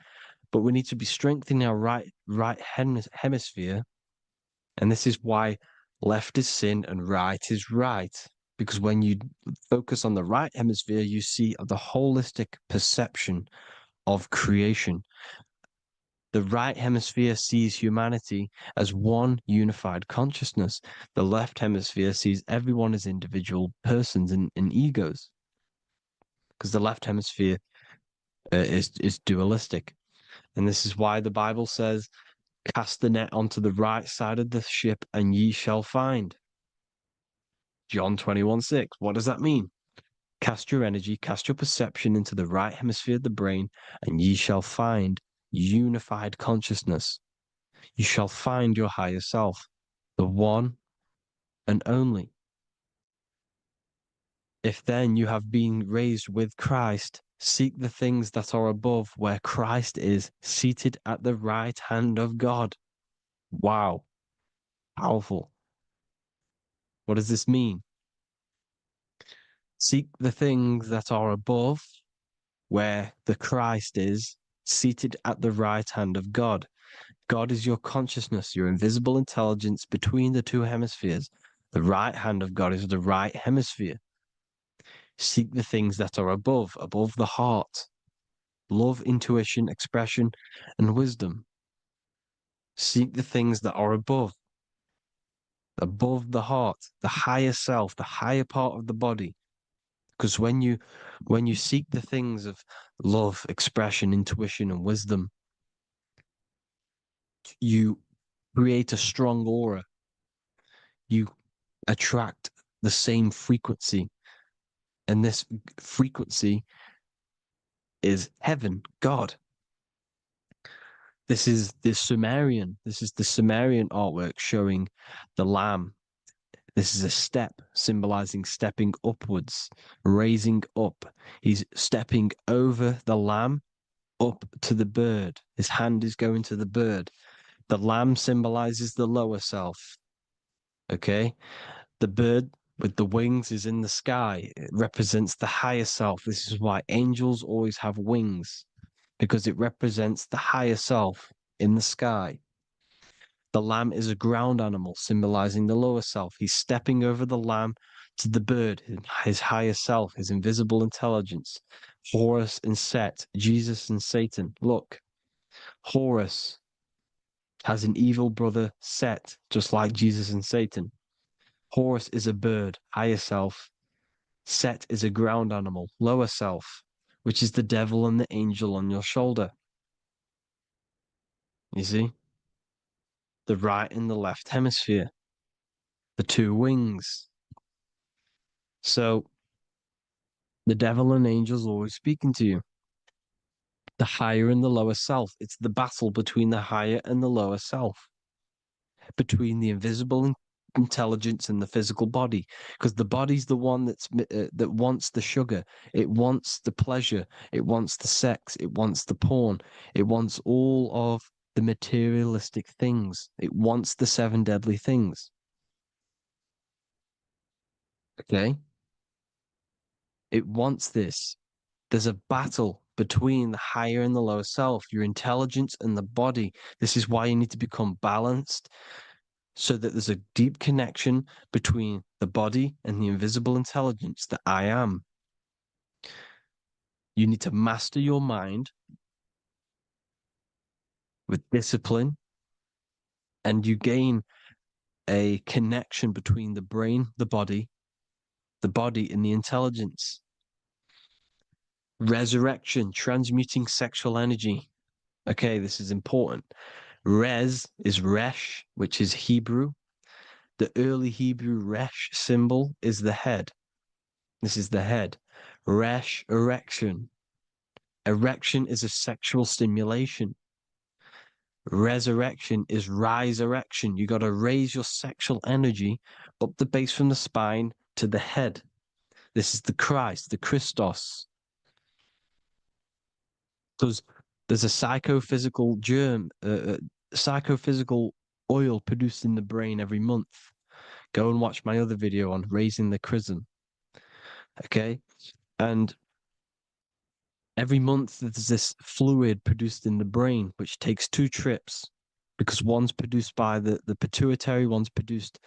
but we need to be strengthening our right hemisphere. And this is why left is sin and right is right. Because when you focus on the right hemisphere, you see the holistic perception of creation. The right hemisphere sees humanity as one unified consciousness. The left hemisphere sees everyone as individual persons and egos. Because the left hemisphere is dualistic. And this is why the Bible says, cast the net onto the right side of the ship and ye shall find. John 21:6. What does that mean? Cast your energy, cast your perception into the right hemisphere of the brain, and ye shall find unified consciousness. You shall find your higher self, the one and only. If then you have been raised with Christ, seek the things that are above, where Christ is seated at the right hand of God. Wow. Powerful. What does this mean? Seek the things that are above, where the Christ is seated at the right hand of God. God is your consciousness, your invisible intelligence between the two hemispheres. The right hand of God is the right hemisphere. Seek the things that are above the heart. Love, intuition, expression, and wisdom. Seek the things that are above the heart, the higher self, the higher part of the body. Because when you seek the things of love, expression, intuition, and wisdom, you create a strong aura. You attract the same frequency. And this frequency is heaven, God. This is the Sumerian artwork showing the lamb. This is a step symbolizing stepping upwards, raising up. He's stepping over the lamb up to the bird. His hand is going to the bird. The lamb symbolizes the lower self. Okay? The bird with the wings is in the sky. It represents the higher self. This is why angels always have wings, because it represents the higher self in the sky. The lamb is a ground animal, symbolizing the lower self. He's stepping over the lamb to the bird, his higher self, his invisible intelligence. Horus and Set, Jesus and Satan. Look, Horus has an evil brother, Set, just like Jesus and Satan. Horus is a bird, higher self. Set is a ground animal, lower self, which is the devil and the angel on your shoulder. You see? The right and the left hemisphere, the two wings. So the devil and angels always speaking to you. The higher and the lower self. It's the battle between the higher and the lower self, between the invisible intelligence and the physical body, because the body's the one that wants the sugar, it wants the pleasure, it wants the sex, it wants the porn, it wants all of the materialistic things, it wants the 7 deadly things. Okay, it wants this. There's a battle between the higher and the lower self, your intelligence and the body. This is why you need to become balanced, so that there's a deep connection between the body and the invisible intelligence that I am. You need to master your mind with discipline, and you gain a connection between the brain, the body, and the intelligence. Resurrection, transmuting sexual energy. Okay, this is important. Res is resh, which is Hebrew. The early Hebrew resh symbol is the head. This is the head. Resh, erection. Erection is a sexual stimulation. Resurrection is rise erection. You got to raise your sexual energy up the base from the spine to the head. This is the Christ, the Christos. There's a psychophysical psychophysical oil produced in the brain every month. Go and watch my other video on raising the chrism. Okay? And every month there's this fluid produced in the brain, which takes 2 trips, because one's produced by the pituitary, one's produced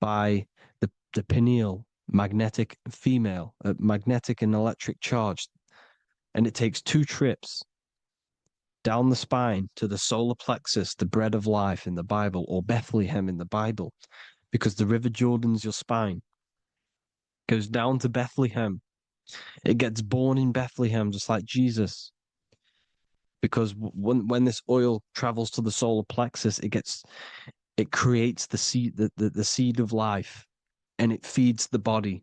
by the pineal, magnetic female, magnetic and electric charge. And it takes 2 trips down the spine to the solar plexus, the bread of life in the Bible, or Bethlehem in the Bible, because the River Jordan's your spine. Goes down to Bethlehem. It gets born in Bethlehem, just like Jesus. Because when this oil travels to the solar plexus, it creates the seed, the seed of life, and it feeds the body,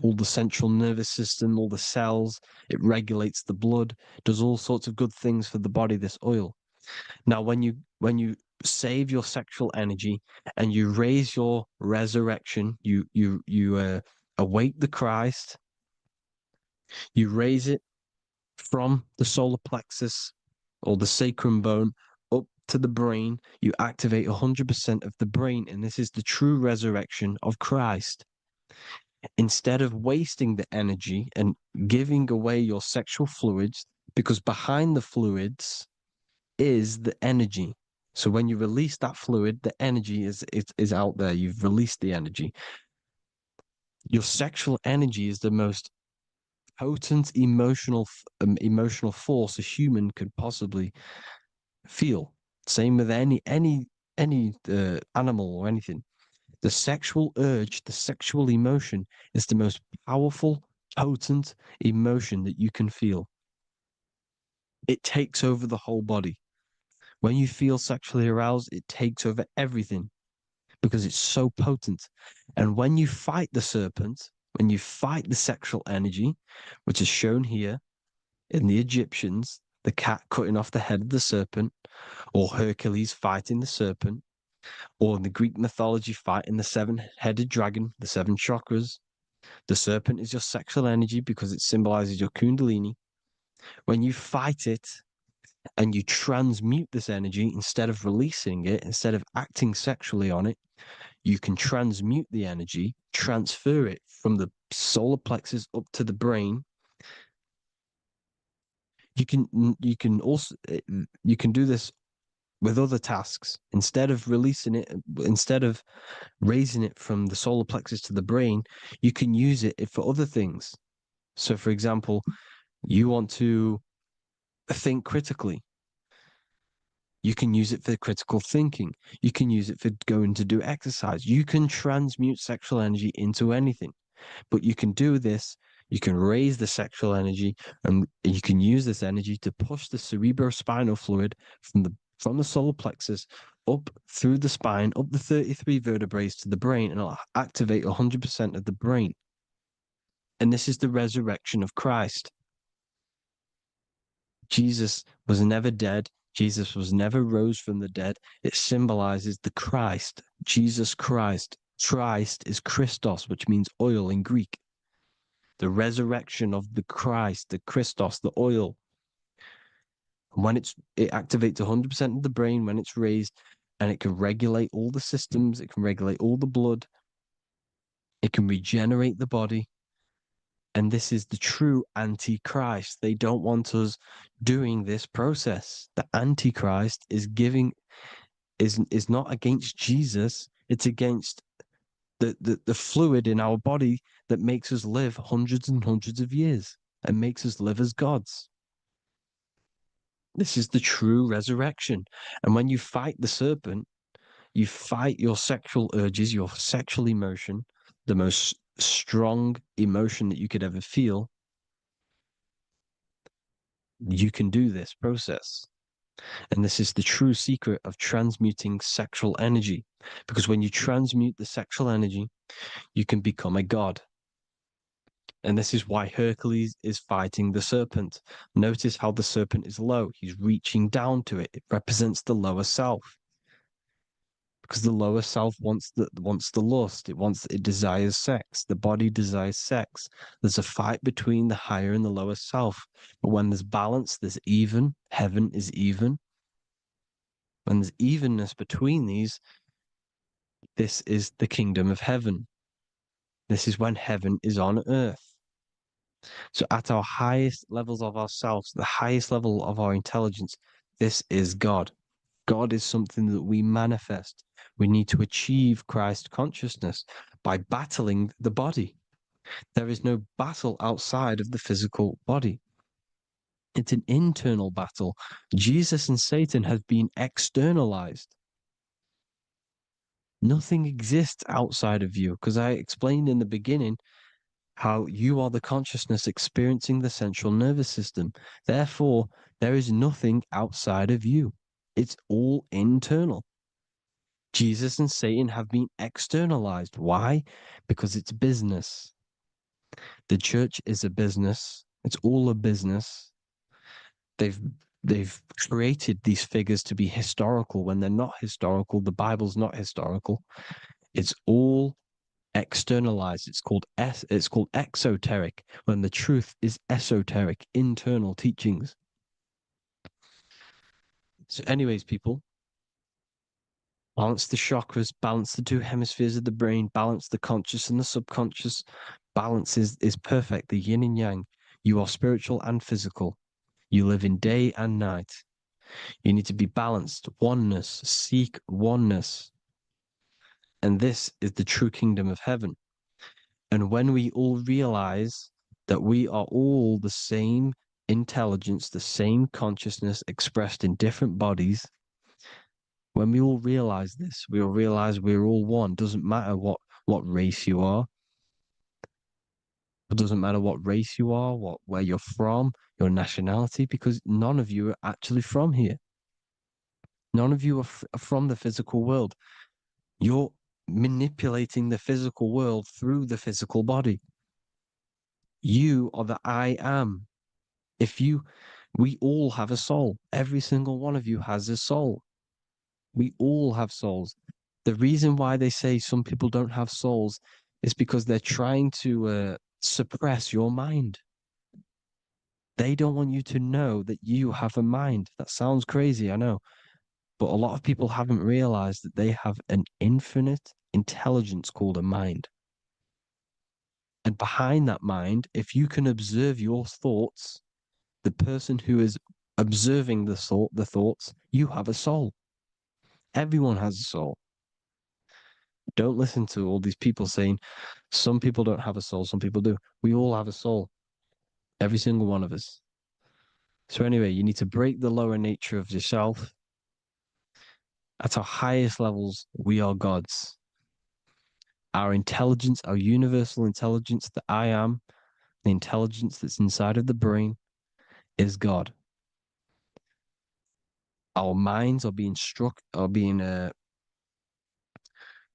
all the central nervous system, all the cells. It regulates the blood, does all sorts of good things for the body, this oil. Now, when you save your sexual energy and you raise your resurrection, you awake the Christ, you raise it from the solar plexus or the sacrum bone up to the brain, you activate 100% of the brain, and this is the true resurrection of Christ. Instead of wasting the energy and giving away your sexual fluids, because behind the fluids is the energy. So when you release that fluid, the energy is out there. You've released the energy. Your sexual energy is the most potent emotional force a human could possibly feel. Same with any animal or anything. The sexual urge, the sexual emotion is the most powerful, potent emotion that you can feel. It takes over the whole body. When you feel sexually aroused, it takes over everything because it's so potent. And when you fight the serpent, when you fight the sexual energy, which is shown here in the Egyptians, the cat cutting off the head of the serpent, or Hercules fighting the serpent, or in the Greek mythology fighting the 7-headed dragon, the 7 chakras. The serpent is your sexual energy because it symbolizes your kundalini. When you fight it and you transmute this energy, instead of releasing it, instead of acting sexually on it, you can transmute the energy, transfer it from the solar plexus up to the brain. You can also do this with other tasks. Instead of releasing it, instead of raising it from the solar plexus to the brain, you can use it for other things. So, for example, you want to think critically. You can use it for critical thinking. You can use it for going to do exercise. You can transmute sexual energy into anything. But you can do this. You can raise the sexual energy, and you can use this energy to push the cerebrospinal fluid from the solar plexus up through the spine, up the 33 vertebrae to the brain, and it'll activate 100% of the brain. And this is the resurrection of Christ. Jesus was never dead. Jesus was never rose from the dead. It symbolizes the Christ, Jesus Christ. Christ is Christos, which means oil in Greek. The resurrection of the Christ, the Christos, the oil. And when it activates 100% of the brain when it's raised, and it can regulate all the systems, it can regulate all the blood, it can regenerate the body. And this is the true Antichrist. They don't want us doing this process. The Antichrist is not against Jesus. It's against the fluid in our body that makes us live hundreds and hundreds of years. and makes us live as gods. This is the true resurrection. And when you fight the serpent, you fight your sexual urges, your sexual emotion, the most strong emotion that you could ever feel. You can do this process. And this is the true secret of transmuting sexual energy. Because when you transmute the sexual energy, you can become a god. And this is why Hercules is fighting the serpent. Notice how the serpent is low. He's reaching down to it. It represents the lower self. Because the lower self wants the lust. It desires sex. The body desires sex. There's a fight between the higher and the lower self. But when there's balance, there's even. Heaven is even. When there's evenness between these, this is the kingdom of heaven. This is when heaven is on earth. So at our highest levels of ourselves, the highest level of our intelligence, this is God. God is something that we manifest. We need to achieve Christ consciousness by battling the body. There is no battle outside of the physical body. It's an internal battle. Jesus and Satan have been externalized. Nothing exists outside of you, because I explained in the beginning how you are the consciousness experiencing the central nervous system. Therefore, there is nothing outside of you. It's all internal. Jesus and Satan have been externalized. Why? Because it's business. The church is a business. It's all a business. They've created these figures to be historical when they're not historical. The Bible's not historical. It's all externalized. It's called exoteric, when the truth is esoteric, internal teachings. So anyways, people, balance the chakras, balance the two hemispheres of the brain, balance the conscious and the subconscious. Balance is perfect, the yin and yang. You are spiritual and physical. You live in day and night. You need to be balanced. Oneness. Seek oneness. And this is the true kingdom of heaven. And when we all realize that we are all the same intelligence, the same consciousness expressed in different bodies, when we all realize this, we all realize we're all one. Doesn't matter what race you are. It doesn't matter what race you are, where you're from, your nationality, because none of you are actually from here. None of you are from the physical world. You're manipulating the physical world through the physical body. You are the I am. We all have a soul. Every single one of you has a soul. We all have souls. The reason why they say some people don't have souls is because they're trying to suppress your mind. They don't want you to know that you have a mind. That sounds crazy, I know. But a lot of people haven't realized that they have an infinite intelligence called a mind. And behind that mind, if you can observe your thoughts, the person who is observing the thoughts, you have a soul. Everyone has a soul. Don't listen to all these people saying some people don't have a soul, some people do. We all have a soul. Every single one of us. So anyway, you need to break the lower nature of yourself. At our highest levels, we are gods. Our intelligence, our universal intelligence, the I am, the intelligence that's inside of the brain, is God. Our minds are being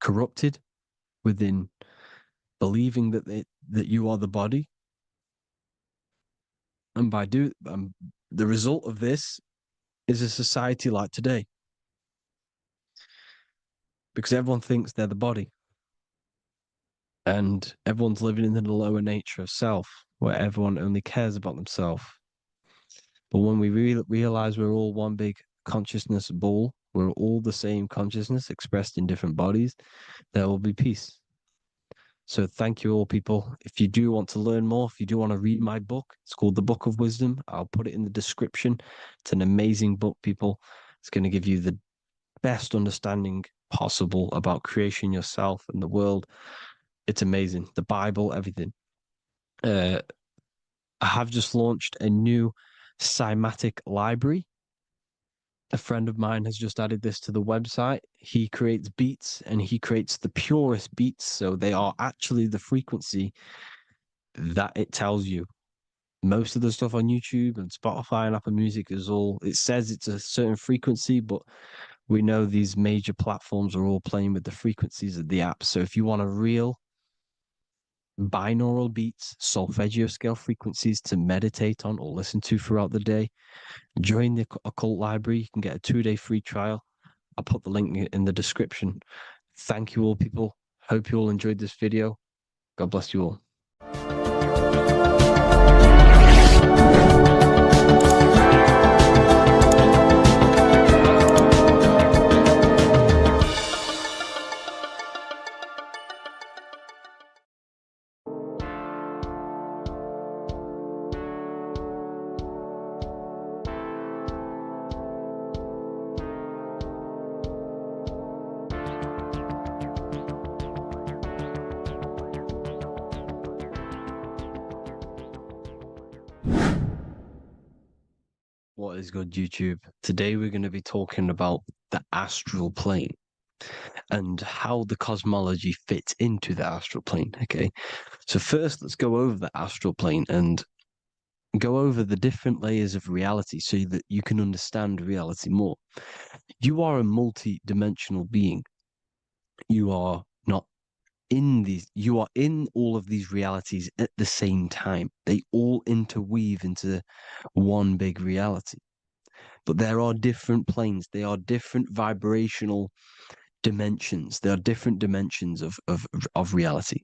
corrupted within believing that you are the body, and the result of this is a society like today, because everyone thinks they're the body, and everyone's living in the lower nature of self, where everyone only cares about themselves. But when we realize we're all one big consciousness ball, we're all the same consciousness expressed in different bodies, there will be peace. So thank you all, people. If you do want to learn more, if you do want to read my book, it's called The Book of Wisdom. I'll put it in the description. It's an amazing book, people. It's going to give you the best understanding possible about creation, yourself, and the world. It's amazing. The Bible, everything. I I have just launched a new cymatic library. A friend of mine has just added this to the website. He creates beats and he creates the purest beats. So they are actually the frequency that it tells you. Most of the stuff on YouTube and Spotify and Apple Music is all, it says it's a certain frequency, but we know these major platforms are all playing with the frequencies of the app. So if you want a real binaural beats, solfeggio scale frequencies to meditate on or listen to throughout the day, join the Occult Library. You can get a 2-day free trial. I'll put the link in the description. Thank you all, people. Hope you all enjoyed this video. God bless you all. What is good, YouTube? Today we're going to be talking about the astral plane and how the cosmology fits into the astral plane. Okay, so first let's go over the astral plane and go over the different layers of reality so that you can understand reality more. You are a multi-dimensional being. You are not in these, you are in all of these realities at the same time. They all interweave into one big reality. But there are different planes. They are different vibrational dimensions. There are different dimensions of reality.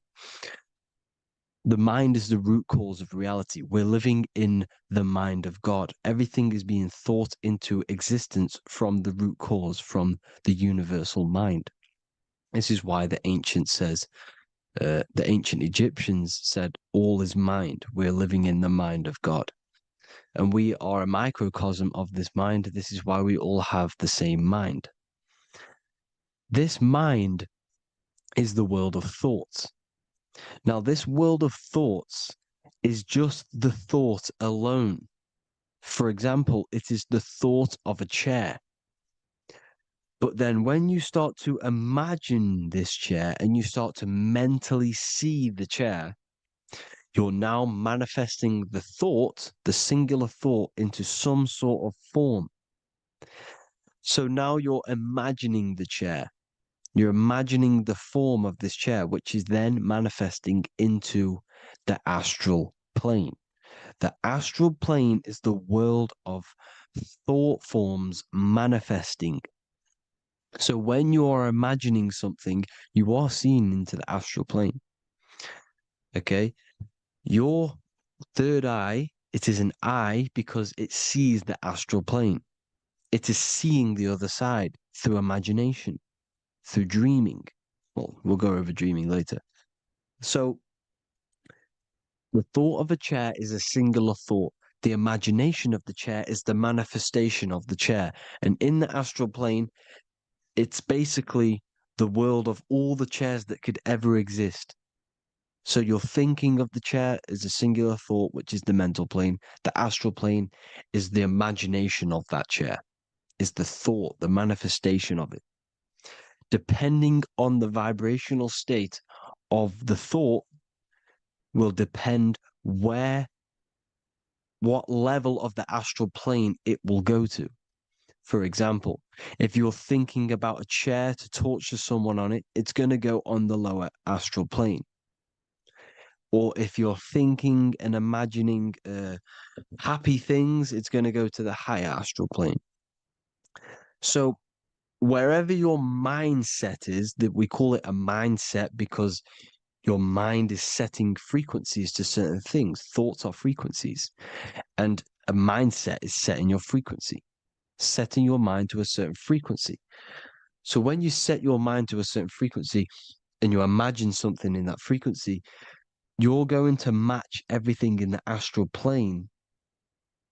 The mind is the root cause of reality. We're living in the mind of God. Everything is being thought into existence from the root cause, from the universal mind. This is why the ancient Egyptians said, all is mind. We're living in the mind of God. And we are a microcosm of this mind. This is why we all have the same mind. This mind is the world of thoughts. Now, this world of thoughts is just the thought alone. For example, it is the thought of a chair. But then when you start to imagine this chair and you start to mentally see the chair, you're now manifesting the thought, the singular thought, into some sort of form. So now you're imagining the chair. You're imagining the form of this chair, which is then manifesting into the astral plane. The astral plane is the world of thought forms manifesting. So when you are imagining something, you are seeing into the astral plane. Okay? Your third eye, it is an eye because it sees the astral plane. It is seeing the other side through imagination, through dreaming. Well, we'll go over dreaming later. So the thought of a chair is a singular thought. The imagination of the chair is the manifestation of the chair. And in the astral plane, it's basically the world of all the chairs that could ever exist. So you're thinking of the chair as a singular thought, which is the mental plane. The astral plane is the imagination of that chair, is the thought, the manifestation of it. Depending on the vibrational state of the thought will depend what level of the astral plane it will go to. For example, if you're thinking about a chair to torture someone on it, it's going to go on the lower astral plane. Or if you're thinking and imagining happy things, it's going to go to the higher astral plane. So wherever your mindset is, that we call it a mindset because your mind is setting frequencies to certain things. Thoughts are frequencies. And a mindset is setting your frequency, setting your mind to a certain frequency. So when you set your mind to a certain frequency and you imagine something in that frequency, you're going to match everything in the astral plane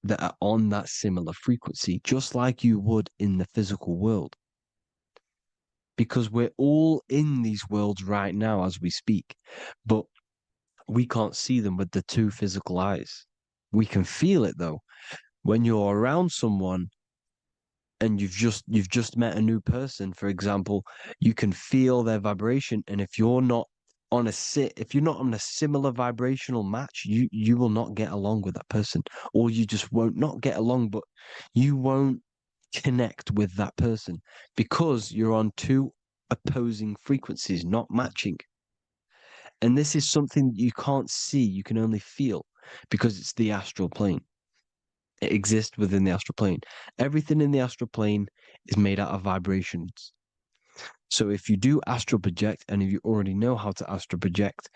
that are on that similar frequency, just like you would in the physical world. Because we're all in these worlds right now as we speak, but we can't see them with the two physical eyes. We can feel it though. When you're around someone and you've just met a new person, for example, you can feel their vibration. And if you're not on a similar vibrational match, you will not get along with that person, or you just won't not get along, but you won't connect with that person because you're on two opposing frequencies, not matching. And this is something you can't see, you can only feel because it's the astral plane. It exists within the astral plane. Everything in the astral plane is made out of vibrations. So if you do astral project, and if you already know how to astral project,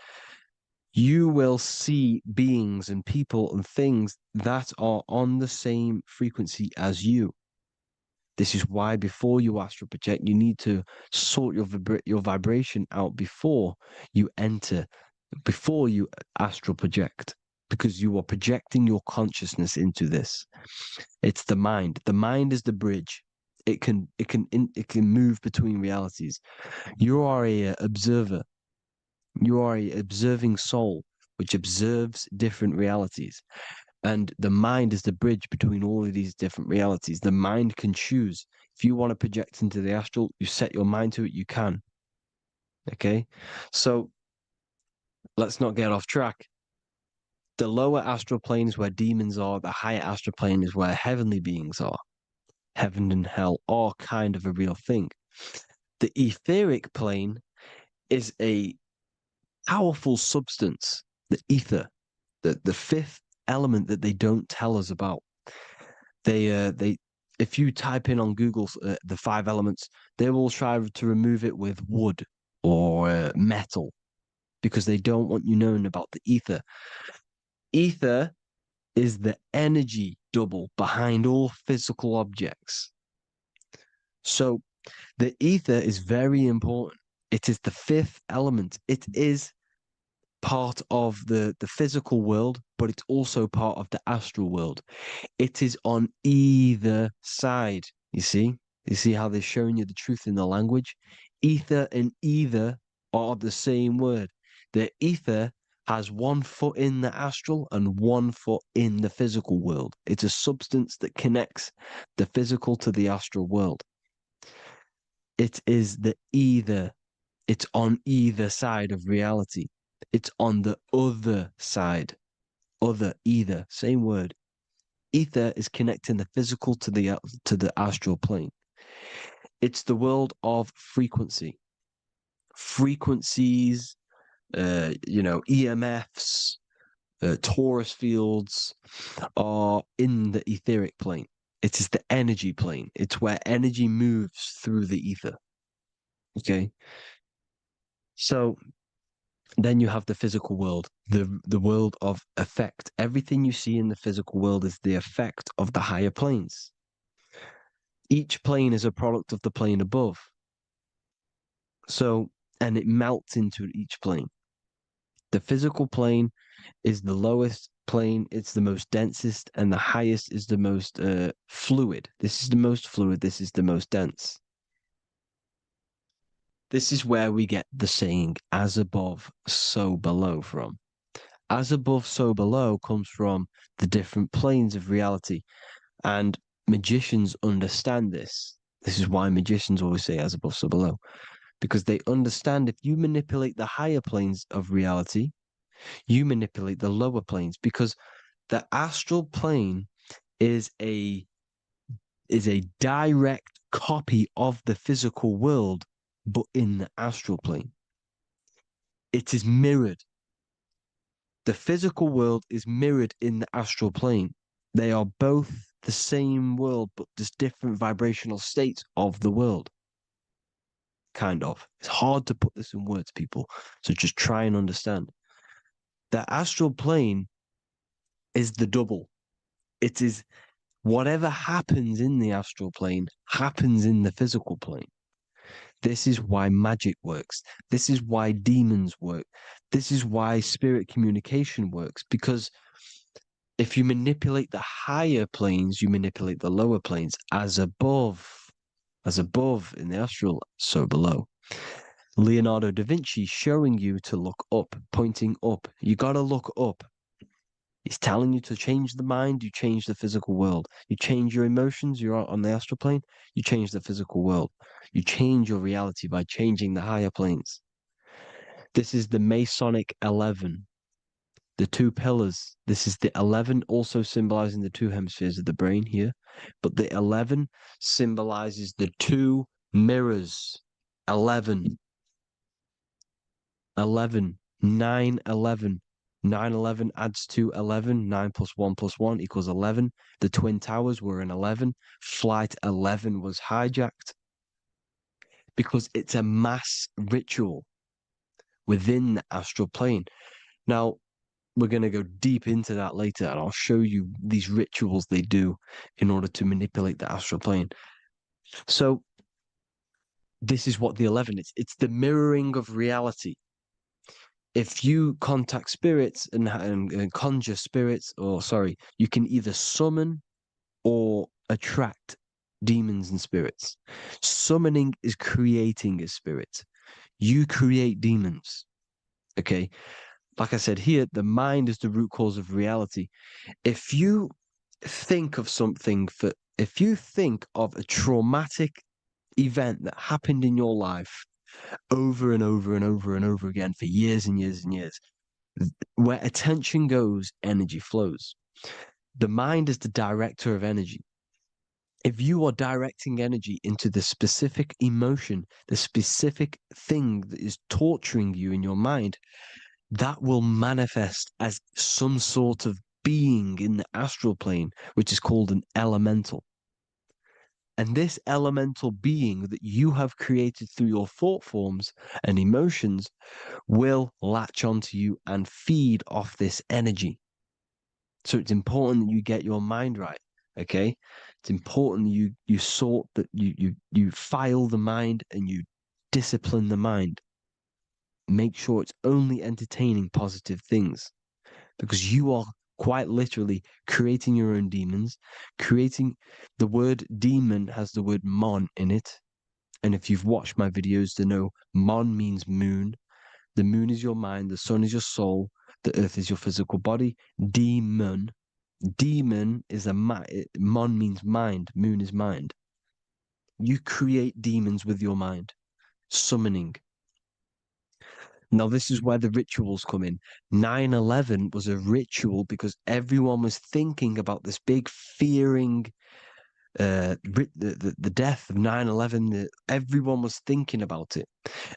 you will see beings and people and things that are on the same frequency as you. This is why before you astral project, you need to sort your vibration out before you astral project, because you are projecting your consciousness into this. It's the mind. The mind is the bridge. It can move between realities. You are a observer. You are a observing soul which observes different realities. And the mind is the bridge between all of these different realities. The mind can choose. If you want to project into the astral, you set your mind to it, you can. Okay? So let's not get off track. The lower astral plane is where demons are. The higher astral plane is where heavenly beings are. Heaven and hell are kind of a real thing. The etheric plane is a powerful substance, the ether, the fifth element that they don't tell us about. If you type in on Google the 5 elements, they will try to remove it with wood or metal because they don't want you knowing about the ether. Ether is the energy double behind all physical objects. So the ether is very important. It is the 5th element. It is part of the physical world, but it's also part of the astral world. It is on either side. You see how they're showing you the truth in the language? Ether and either are the same word. The ether has 1 foot in the astral and 1 foot in the physical world. It's a substance that connects the physical to the astral world. It is the either. It's on either side of reality. It's on the other side. Other, either, same word. Ether is connecting the physical to the astral plane. It's the world of frequency. Frequencies, EMFs, torus fields are in the etheric plane. It is the energy plane. It's where energy moves through the ether. Okay? So then you have the physical world, the world of effect. Everything you see in the physical world is the effect of the higher planes. Each plane is a product of the plane above. So, and it melts into each plane. The physical plane is the lowest plane, it's the most densest, and the highest is the most fluid. This is the most fluid, this is the most dense. This is where we get the saying, as above, so below from. As above, so below comes from the different planes of reality. And magicians understand this. This is why magicians always say as above, so below. Because they understand if you manipulate the higher planes of reality, you manipulate the lower planes. Because the astral plane is a direct copy of the physical world, but in the astral plane. It is mirrored. The physical world is mirrored in the astral plane. They are both the same world, but just different vibrational states of the world. Kind of. It's hard to put this in words, people. So just try and understand. The astral plane is the double. It is whatever happens in the astral plane happens in the physical plane. This is why magic works. This is why demons work. This is why spirit communication works. Because if you manipulate the higher planes, you manipulate the lower planes. As above in the astral, so below. Leonardo da Vinci showing you to look up, pointing up. You got to look up. It's telling you to change the mind, you change the physical world. You change your emotions, you're on the astral plane, you change the physical world. You change your reality by changing the higher planes. This is the Masonic 11, the two pillars. This is the 11, also symbolizing the two hemispheres of the brain here. But the 11 symbolizes the two mirrors. 11. 11. 9, 11. 9, 11 adds to 11. 9 plus 1 plus 1 equals 11. The Twin Towers were in 11. Flight 11 was hijacked because it's a mass ritual within the astral plane. Now, we're going to go deep into that later, and I'll show you these rituals they do in order to manipulate the astral plane. So, this is what the 11 is. It's the mirroring of reality. If you contact spirits and conjure spirits, you can either summon or attract demons and spirits. Summoning is creating a spirit. You create demons. Okay? Like I said here, the mind is the root cause of reality. If you think of if you think of a traumatic event that happened in your life over and over and over and over again for years and years and years, where attention goes, energy flows. The mind is the director of energy. If you are directing energy into the specific emotion, the specific thing that is torturing you in your mind, that will manifest as some sort of being in the astral plane, which is called an elemental. And this elemental being that you have created through your thought forms and emotions will latch onto you and feed off this energy. So it's important that you get your mind right, okay? It's important that you sort that you file the mind and you discipline the mind. Make sure it's only entertaining positive things, because you are quite literally creating your own demons. The word demon has the word mon in it. And if you've watched my videos to know, mon means moon. The moon is your mind, the sun is your soul, the earth is your physical body. Demon is mon means mind, moon is mind. You create demons with your mind. Summoning. Now, this is where the rituals come in. 9/11 was a ritual because everyone was thinking about this big fearing, the death of 9/11. Everyone was thinking about it.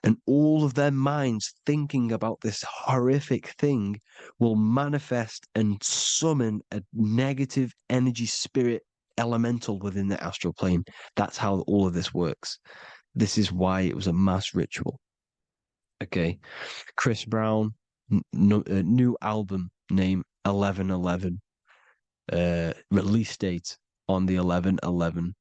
And all of their minds thinking about this horrific thing will manifest and summon a negative energy spirit elemental within the astral plane. That's how all of this works. This is why it was a mass ritual. Okay, Chris Brown, new album name 11/11, release date on the 11/11.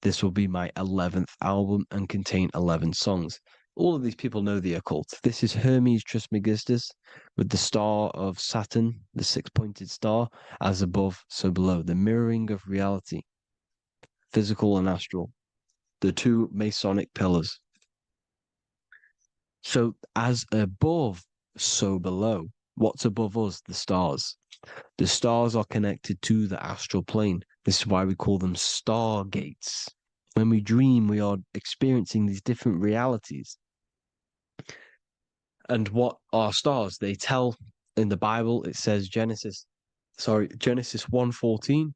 This will be my 11th album and contain 11 songs. All of these people know the occult. This is Hermes Trismegistus with the star of Saturn, the six-pointed star, as above, so below. The mirroring of reality, physical and astral, the two Masonic pillars. So as above, so below. What's above us? The stars. The stars are connected to the astral plane. This is why we call them stargates. When we dream, we are experiencing these different realities. And what are stars? They tell in the Bible, it says Genesis 1:14.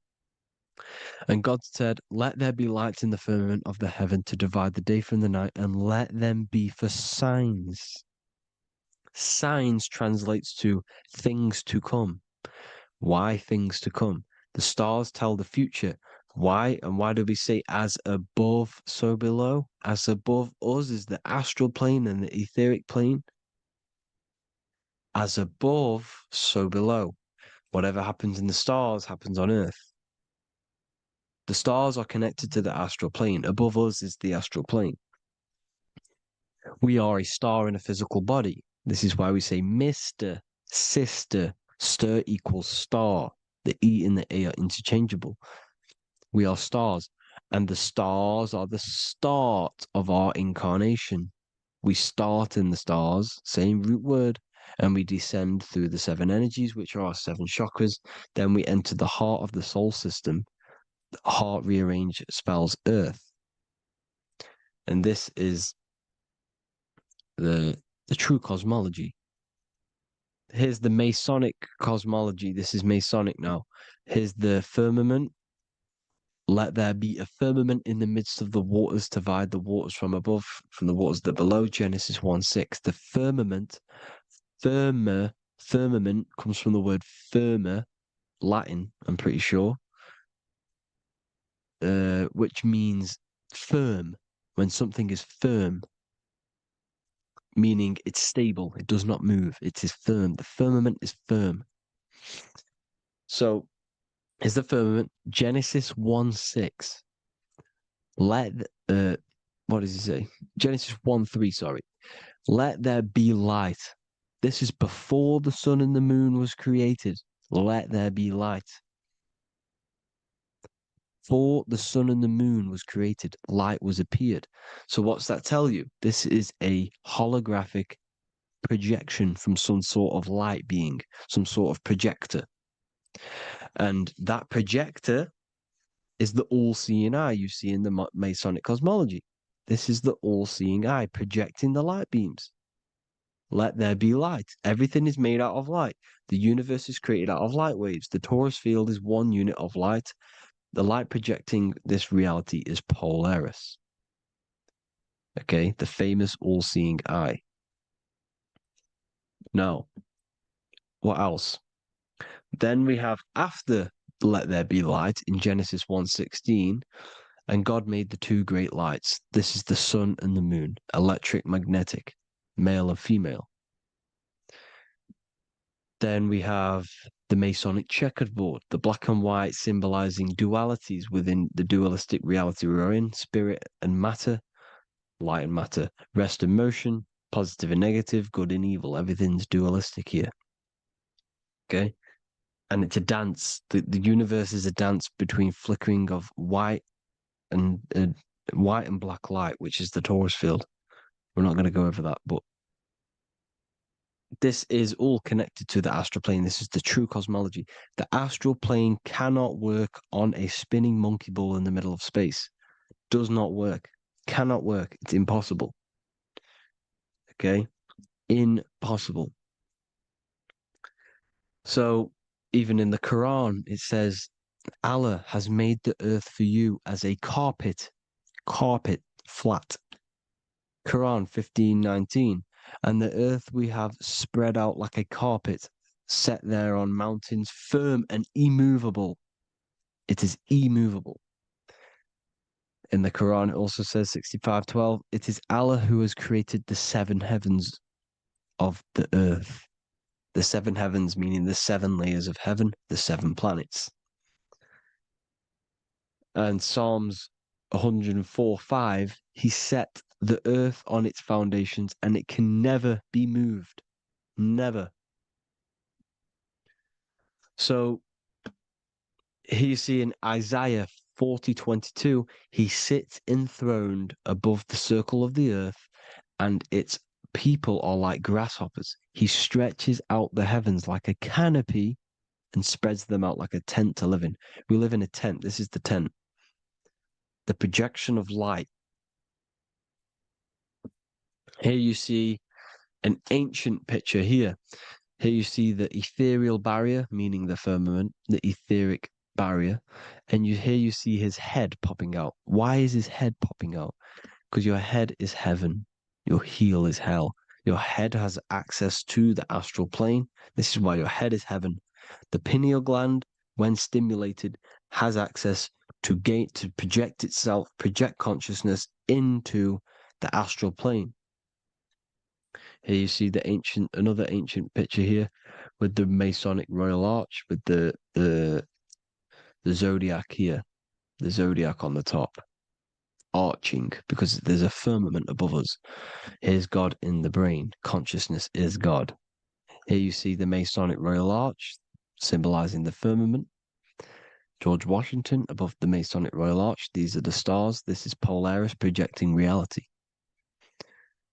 And God said, "Let there be lights in the firmament of the heaven to divide the day from the night, and let them be for signs." Signs translates to things to come. Why things to come? The stars tell the future. Why? And why do we say as above, so below? As above us is the astral plane and the etheric plane. As above, so below. Whatever happens in the stars happens on Earth. The stars are connected to the astral plane. Above us is the astral plane. We are a star in a physical body. This is why we say Mr., sister, stir equals star. The E and the A are interchangeable. We are stars, and the stars are the start of our incarnation. We start in the stars, same root word, and we descend through the 7 energies, which are our 7 chakras. Then we enter the heart of the soul system. The heart rearranged spells earth. And this is the true cosmology. Here's the Masonic cosmology. This is Masonic now. Here's the firmament. Let there be a firmament in the midst of the waters to divide the waters from above, from the waters that below. Genesis 1:6. The firmament, firmament comes from the word firma, Latin, I'm pretty sure, which means firm. When something is firm, meaning it's stable, it does not move, it is firm. The firmament is firm. So, is the firmament Genesis 1:6. What does he say? Genesis 1:3, sorry. Let there be light. This is before the sun and the moon was created. Let there be light. Before the sun and the moon was created, light was appeared. So what's that tell you? This is a holographic projection from some sort of light being, some sort of projector. And that projector is the all-seeing eye you see in the Masonic cosmology. This is the all-seeing eye projecting the light beams. Let there be light. Everything is made out of light. The universe is created out of light waves. The torus field is one unit of light. The light projecting this reality is Polaris. Okay, the famous all-seeing eye. Now, what else? Then we have after let there be light in Genesis 1:16, and God made the 2 great lights. This is the sun and the moon, electric, magnetic, male and female. Then we have the Masonic checkered board, the black and white symbolizing dualities within the dualistic reality we're in, spirit and matter, light and matter, rest and motion, positive and negative, good and evil. Everything's dualistic here. Okay? And it's a dance. The universe is a dance between flickering of white and black light, which is the torus field. We're not going to go over that, but this is all connected to the astral plane. This is the true cosmology. The astral plane cannot work on a spinning monkey ball in the middle of space. Does not work. Cannot work. It's impossible. Okay? Impossible. So, even in the Quran, it says, Allah has made the earth for you as a carpet, flat. Quran 15:19. And the earth we have spread out like a carpet, set there on mountains, firm and immovable. It is immovable. In the Quran, it also says 65:12, it is Allah who has created the 7 heavens of the earth. The 7 heavens, meaning the 7 layers of heaven, the 7 planets. And Psalms 104:5, he set the earth on its foundations and it can never be moved. Never. So here you see in Isaiah 40:22, he sits enthroned above the circle of the earth and its people are like grasshoppers. He stretches out the heavens like a canopy and spreads them out like a tent to live in. We live in a tent. This is the tent. The projection of light. Here you see an ancient picture here. Here you see the ethereal barrier, meaning the firmament, the etheric barrier. And here you see his head popping out. Why is his head popping out? Because your head is heaven. Your heel is hell. Your head has access to the astral plane. This is why your head is heaven. The pineal gland, when stimulated, has access to project itself, project consciousness into the astral plane. Here you see another ancient picture here with the Masonic Royal Arch, with the zodiac here, the zodiac on the top, arching because there's a firmament above us. Here's God in the brain. Consciousness is God. Here you see the Masonic Royal Arch, symbolizing the firmament. George Washington above the Masonic Royal Arch. These are the stars. This is Polaris projecting reality.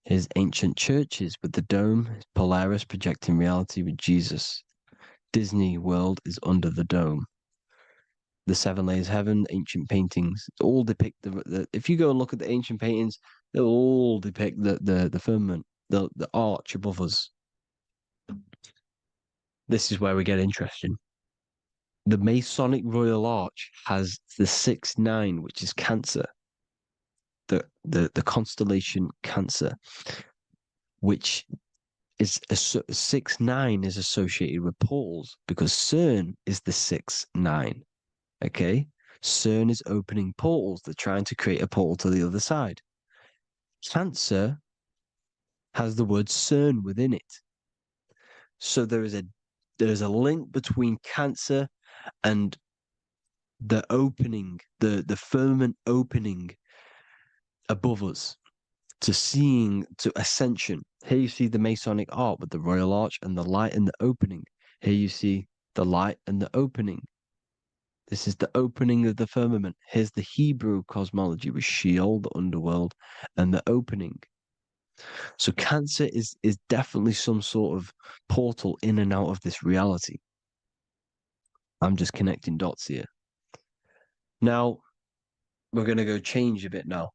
Here's ancient churches with the dome. Polaris projecting reality with Jesus. Disney World is under the dome. The Seven Layers of Heaven, ancient paintings, all depict if you go and look at the ancient paintings, they'll all depict the firmament, the arch above us. This is where we get interesting. The Masonic Royal Arch has the 6-9, which is Cancer. The constellation Cancer, which is 6-9 is associated with portals because CERN is the 6-9. Okay, CERN is opening portals. They're trying to create a portal to the other side. Cancer has the word CERN within it, so there is a link between Cancer and the opening, the firmament opening above us to ascension. Here you see the Masonic art with the Royal Arch and the light and the opening. Here you see the light and the opening. This is the opening of the firmament. Here's the Hebrew cosmology with Sheol, the underworld, and the opening. So Cancer is definitely some sort of portal in and out of this reality. I'm just connecting dots here. Now, we're going to go change a bit now.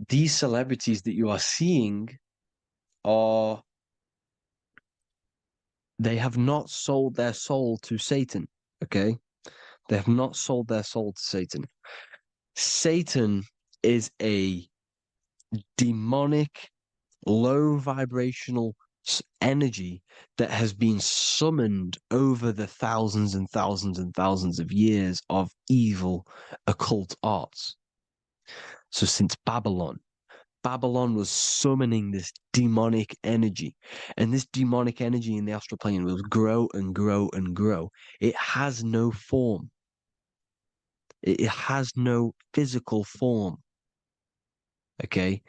These celebrities that you are seeing they have not sold their soul to Satan, okay? They have not sold their soul to Satan. Satan is a demonic, low vibrational energy that has been summoned over the thousands and thousands and thousands of years of evil occult arts. So since Babylon was summoning this demonic energy, and this demonic energy in the astral plane will grow and grow and grow. It has no form. It has no physical form. Okay?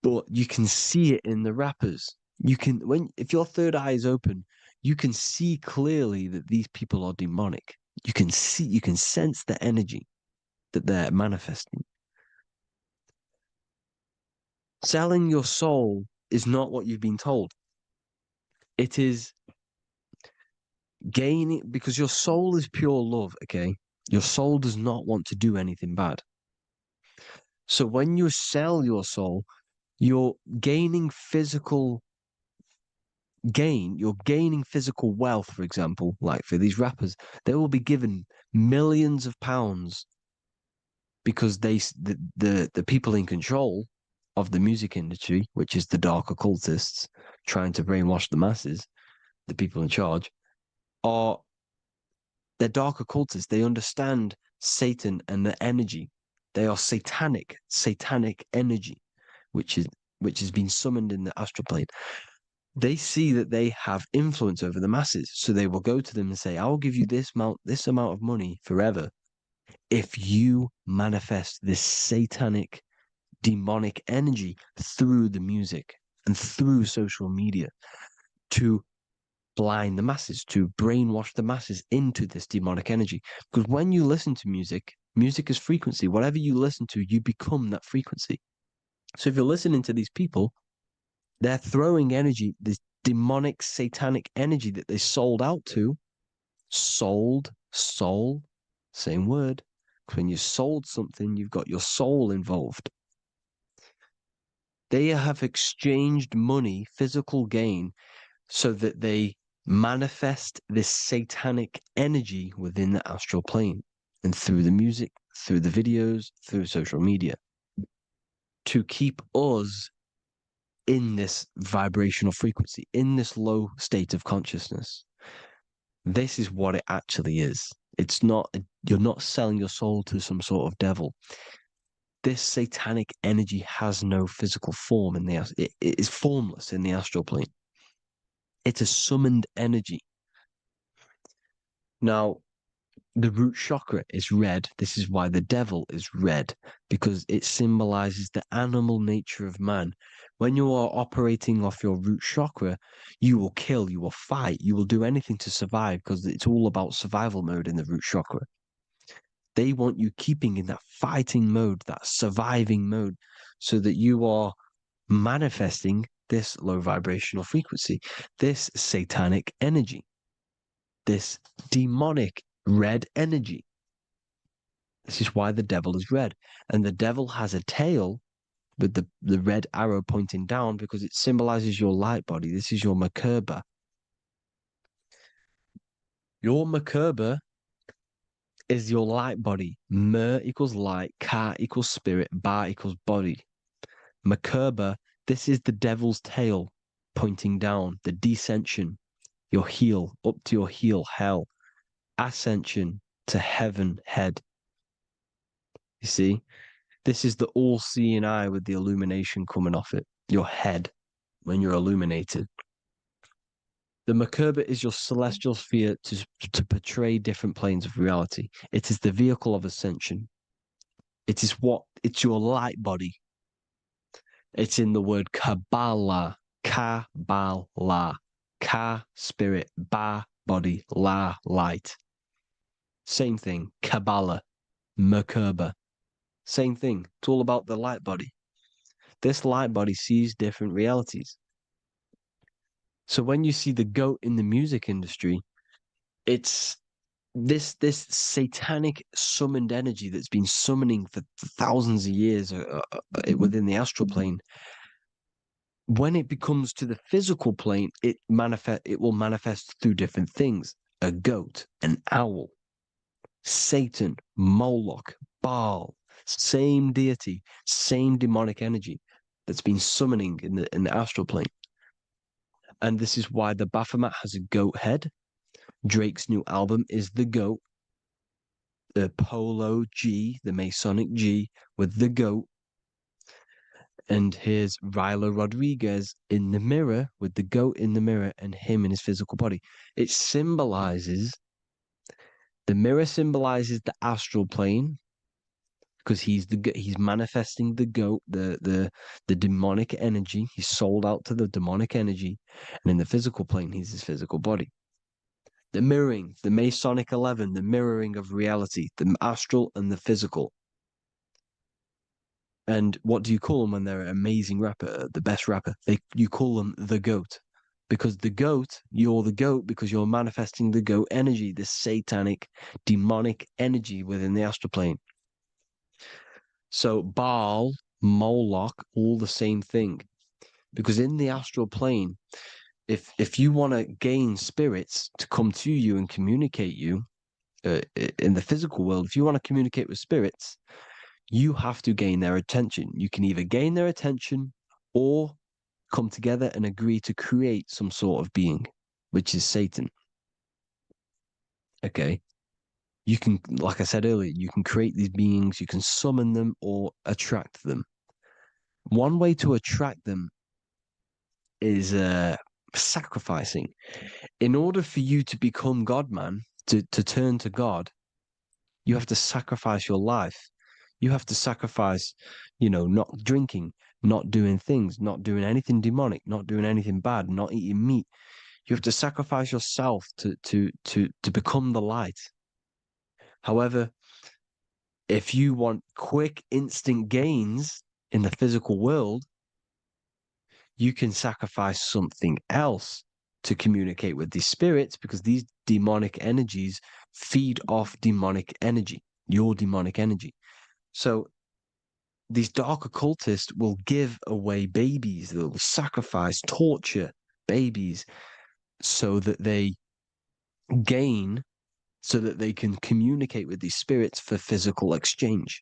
But you can see it in the rappers. If your third eye is open, you can see clearly that these people are demonic. You can sense the energy that they're manifesting. Selling your soul is not what you've been told. It is gaining, because your soul is pure love, okay? Your soul does not want to do anything bad. So when you sell your soul, you're gaining physical gain. You're gaining physical wealth, for example, like for these rappers. They will be given millions of pounds because the people in control of the music industry, which is the dark occultists trying to brainwash the masses, the people in charge, they're dark occultists. They understand Satan and the energy. They are satanic energy, which has been summoned in the astral plane. They see that they have influence over the masses, so they will go to them and say, "I will give you this amount of money forever if you manifest this satanic, demonic energy through the music and through social media to blind the masses, to brainwash the masses into this demonic energy." Because when you listen to music, music is frequency. Whatever you listen to, you become that frequency. So if you're listening to these people, they're throwing energy, this demonic, satanic energy that they sold out to. Soul, same word. When you sold something, you've got your soul involved. They have exchanged money, physical gain, so that they manifest this satanic energy within the astral plane and through the music, through the videos, through social media, to keep us in this vibrational frequency, in this low state of consciousness. This is what it actually is. It's not, you're not selling your soul to some sort of devil. This satanic energy has no physical form it is formless in the astral plane. It's a summoned energy. Now, the root chakra is red. This is why the devil is red, because it symbolizes the animal nature of man. When you are operating off your root chakra, you will kill, you will fight, you will do anything to survive, because it's all about survival mode in the root chakra. They want you keeping in that fighting mode, that surviving mode, so that you are manifesting this low vibrational frequency, this satanic energy, this demonic red energy. This is why the devil is red. And the devil has a tail with the red arrow pointing down because it symbolizes your light body. This is your Merkaba. Your Merkaba is your light body. Mer equals light, ka equals spirit, ba equals body. Merkaba, this is the devil's tail pointing down, the descension, your heel, up to your heel, hell. Ascension to heaven, head. You see, this is the all-seeing eye with the illumination coming off it, your head, when you're illuminated. The Merkaba is your celestial sphere to portray different planes of reality. It is the vehicle of ascension. It's your light body. It's in the word Kabbalah, Kabbalah, Ka, spirit, Ba, body, La, light. Same thing, Kabbalah, Merkaba. Same thing. It's all about the light body. This light body sees different realities. So when you see the goat in the music industry, it's this satanic summoned energy that's been summoning for thousands of years within the astral plane. When it becomes to the physical plane, it will manifest through different things. A goat, an owl, Satan, Moloch, Baal, same deity, same demonic energy that's been summoning in the astral plane. And this is why the Baphomet has a goat head. Drake's new album is the goat. The Polo G, the Masonic G, with the goat. And here's Ryla Rodriguez in the mirror with the goat in the mirror and him in his physical body. It symbolizes, the mirror symbolizes the astral plane because he's manifesting the goat, the demonic energy. He's sold out to the demonic energy. And in the physical plane, he's his physical body. The mirroring, the Masonic 11, the mirroring of reality, the astral and the physical. And what do you call them when they're an amazing rapper, the best rapper? You call them the goat. Because the goat, you're the goat because you're manifesting the goat energy, this satanic, demonic energy within the astral plane. So Baal, Moloch, all the same thing. Because in the astral plane, if you want to gain spirits to come to you and communicate you in the physical world, if you want to communicate with spirits, you have to gain their attention. You can either gain their attention or come together and agree to create some sort of being, which is Satan. Okay. You can, like I said earlier, you can create these beings, you can summon them or attract them. One way to attract them is sacrificing. In order for you to become God, man, to turn to God, you have to sacrifice your life. You have to sacrifice, not drinking, not doing things, not doing anything demonic, not doing anything bad, not eating meat. You have to sacrifice yourself to become the light. However, if you want quick, instant gains in the physical world, you can sacrifice something else to communicate with these spirits because these demonic energies feed off demonic energy, your demonic energy. So these dark occultists will give away babies, they'll sacrifice, torture babies so that they gain, so that they can communicate with these spirits for physical exchange.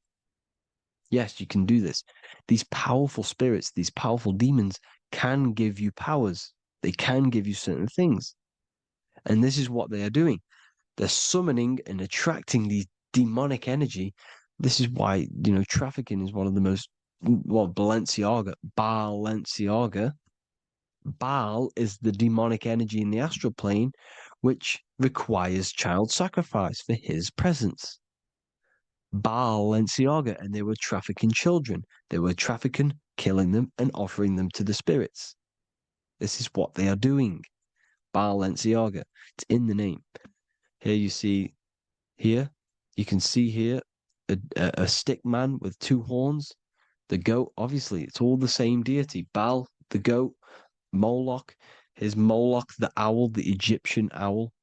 Yes, you can do this. These powerful spirits, these powerful demons can give you powers. They can give you certain things. And this is what they are doing. They're summoning and attracting these demonic energy. This is why, trafficking is one of the most, Balenciaga. Baal is the demonic energy in the astral plane, which requires child sacrifice for his presence. Balenciaga, and they were trafficking children. They were trafficking, killing them, and offering them to the spirits. This is what they are doing. Balenciaga. It's in the name. Here you see, you can see here a stick man with two horns. The goat, obviously, it's all the same deity. Baal, the goat, Moloch, is Moloch the owl, the Egyptian owl?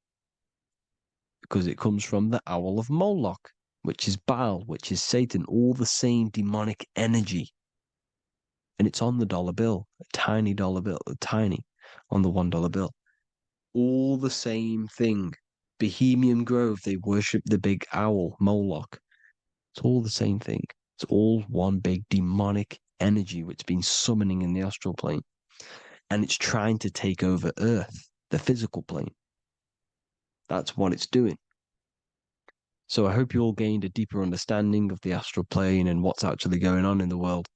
Because it comes from the owl of Moloch, which is Baal, which is Satan, all the same demonic energy. And it's on the dollar bill, a tiny dollar bill, tiny on the $1 bill. All the same thing. Bohemian Grove, they worship the big owl, Moloch. It's all the same thing. It's all one big demonic energy which has been summoning in the astral plane. And it's trying to take over Earth, the physical plane. That's what it's doing. So I hope you all gained a deeper understanding of the astral plane and what's actually going on in the world.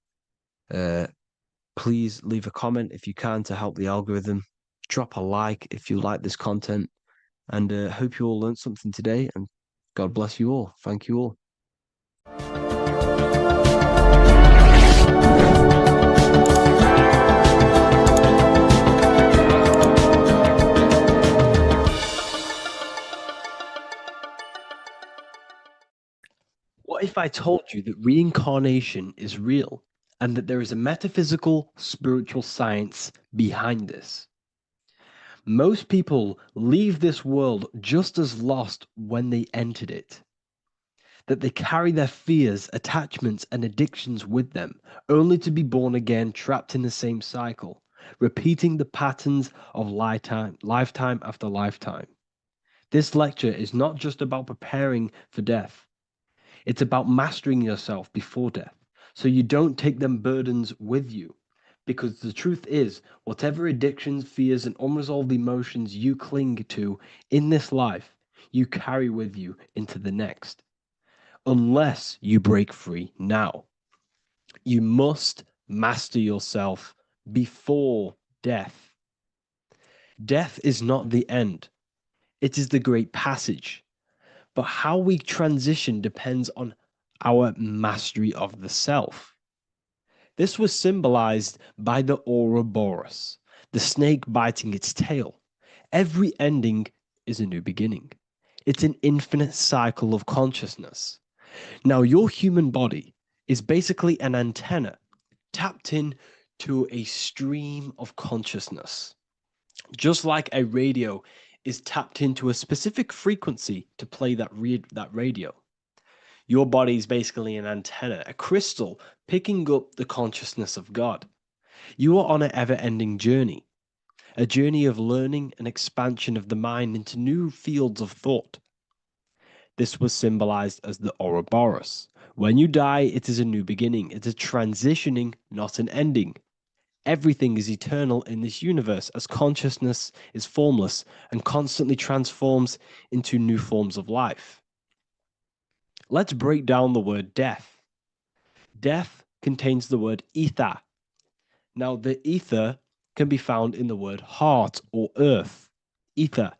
Please leave a comment if you can to help the algorithm. Drop a like if you like this content. And hope you all learned something today. And God bless you all. Thank you all. What if I told you that reincarnation is real and that there is a metaphysical, spiritual science behind this? Most people leave this world just as lost when they entered it. That they carry their fears, attachments, and addictions with them, only to be born again, trapped in the same cycle, repeating the patterns of lifetime after lifetime. This lecture is not just about preparing for death. It's about mastering yourself before death, so you don't take them burdens with you. Because the truth is, whatever addictions, fears, and unresolved emotions you cling to in this life, you carry with you into the next. Unless you break free now. You must master yourself before death. Death is not the end. It is the great passage. But how we transition depends on our mastery of the self. This was symbolized by the Ouroboros, the snake biting its tail. Every ending is a new beginning. It's an infinite cycle of consciousness. Now, your human body is basically an antenna tapped in to a stream of consciousness. Just like a radio is tapped into a specific frequency to play that radio. Your body is basically an antenna, a crystal picking up the consciousness of God. You are on an ever-ending journey, a journey of learning and expansion of the mind into new fields of thought. This was symbolized as the Ouroboros. When you die, it is a new beginning. It's a transitioning, not an ending. Everything is eternal in this universe as consciousness is formless and constantly transforms into new forms of life. Let's break down the word death. Death contains the word ether. Now, the ether can be found in the word heart or earth. Ether.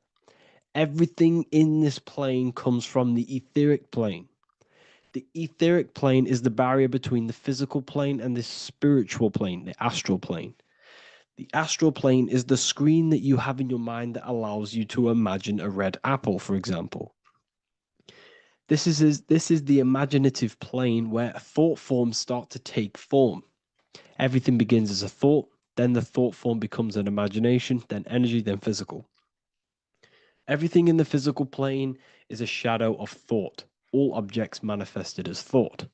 Everything in this plane comes from the etheric plane. The etheric plane is the barrier between the physical plane and the spiritual plane, the astral plane. The astral plane is the screen that you have in your mind that allows you to imagine a red apple, for example. This is the imaginative plane where thought forms start to take form. Everything begins as a thought, then the thought form becomes an imagination, then energy, then physical. Everything in the physical plane is a shadow of thought. All objects manifested as thought.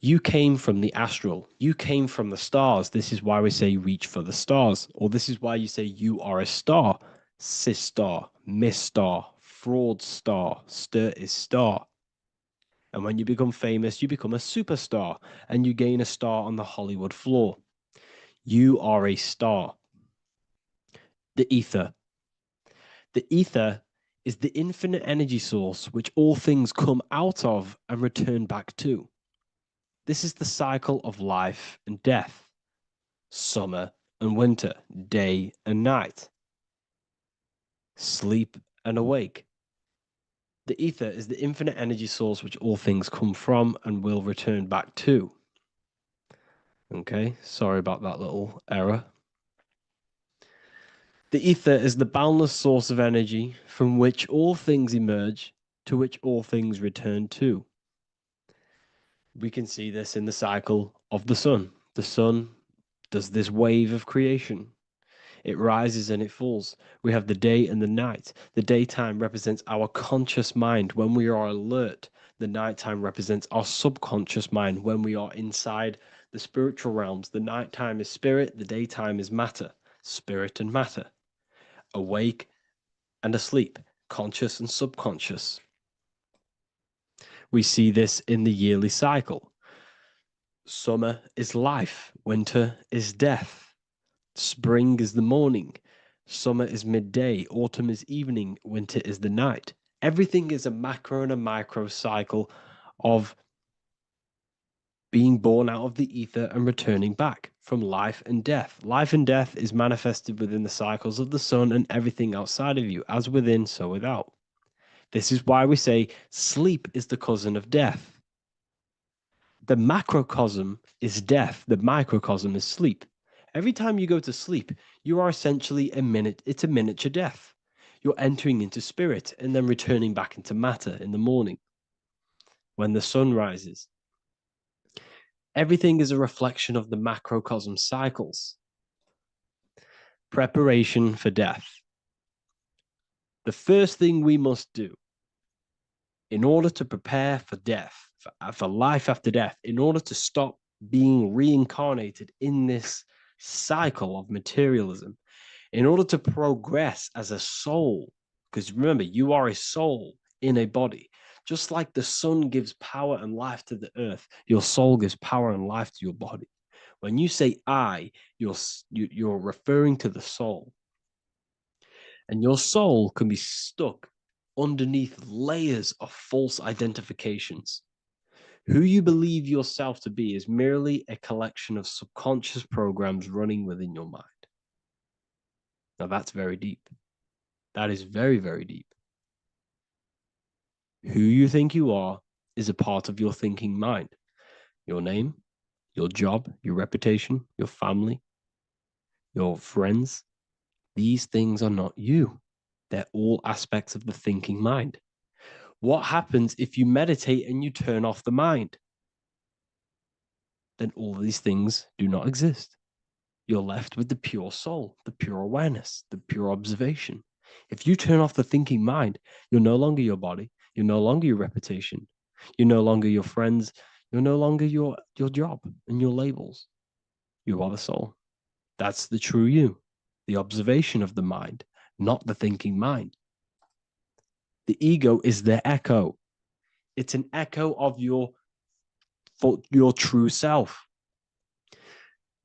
You came from the astral. You came from the stars. This is why we say reach for the stars. Or this is why you say you are a star. Cis star, miss star, fraud star, stir is star. And when you become famous, you become a superstar and you gain a star on the Hollywood floor. You are a star. The ether. The ether is the infinite energy source which all things come out of and return back to. This is the cycle of life and death, summer and winter, day and night, sleep and awake. The ether is the infinite energy source which all things come from and will return back to. Okay, sorry about that little error. The ether is the boundless source of energy from which all things emerge, to which all things return to. We can see this in the cycle of the sun. The sun does this wave of creation. It rises and it falls. We have the day and the night. The daytime represents our conscious mind when we are alert. The nighttime represents our subconscious mind when we are inside the spiritual realms. The nighttime is spirit, the daytime is matter, spirit and matter, awake and asleep, conscious and subconscious. We see this in the yearly cycle. Summer is life, winter is death. Spring is the morning, summer is midday, autumn is evening, winter is the night. Everything is a macro and a micro cycle of being born out of the ether and returning back from life and death. Life and death is manifested within the cycles of the sun and everything outside of you, as within, so without. This is why we say sleep is the cousin of death. The macrocosm is death, the microcosm is sleep. Every time you go to sleep, you are essentially it's a miniature death. You're entering into spirit and then returning back into matter in the morning when the sun rises. Everything is a reflection of the macrocosm cycles. Preparation for death. The first thing we must do in order to prepare for death, for life after death, in order to stop being reincarnated in this cycle of materialism, in order to progress as a soul, because remember, you are a soul in a body. Just like the sun gives power and life to the earth, your soul gives power and life to your body. When you say I, you're referring to the soul. And your soul can be stuck underneath layers of false identifications. Who you believe yourself to be is merely a collection of subconscious programs running within your mind. Now that's very deep. That is very, very deep. Who you think you are is a part of your thinking mind. Your name, your job, your reputation, your family, your friends. These things are not you. They're all aspects of the thinking mind. What happens if you meditate and you turn off the mind? Then all these things do not exist. You're left with the pure soul, the pure awareness, the pure observation. If you turn off the thinking mind, you're no longer your body, you're no longer your reputation, you're no longer your friends, you're no longer your job and your labels. You are the soul. That's the true you, the observation of the mind, not the thinking mind. The ego is the echo. It's an echo of your true self.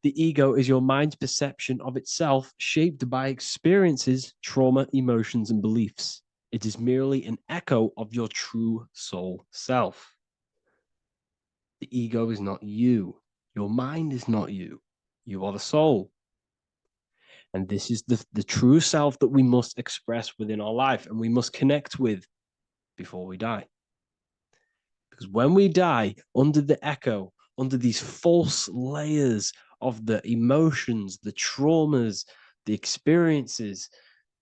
The ego is your mind's perception of itself, shaped by experiences, trauma, emotions, and beliefs. It is merely an echo of your true soul self. The ego is not you. Your mind is not you. You are the soul. And this is the true self that we must express within our life and we must connect with before we die. Because when we die under the echo, under these false layers of the emotions, the traumas, the experiences,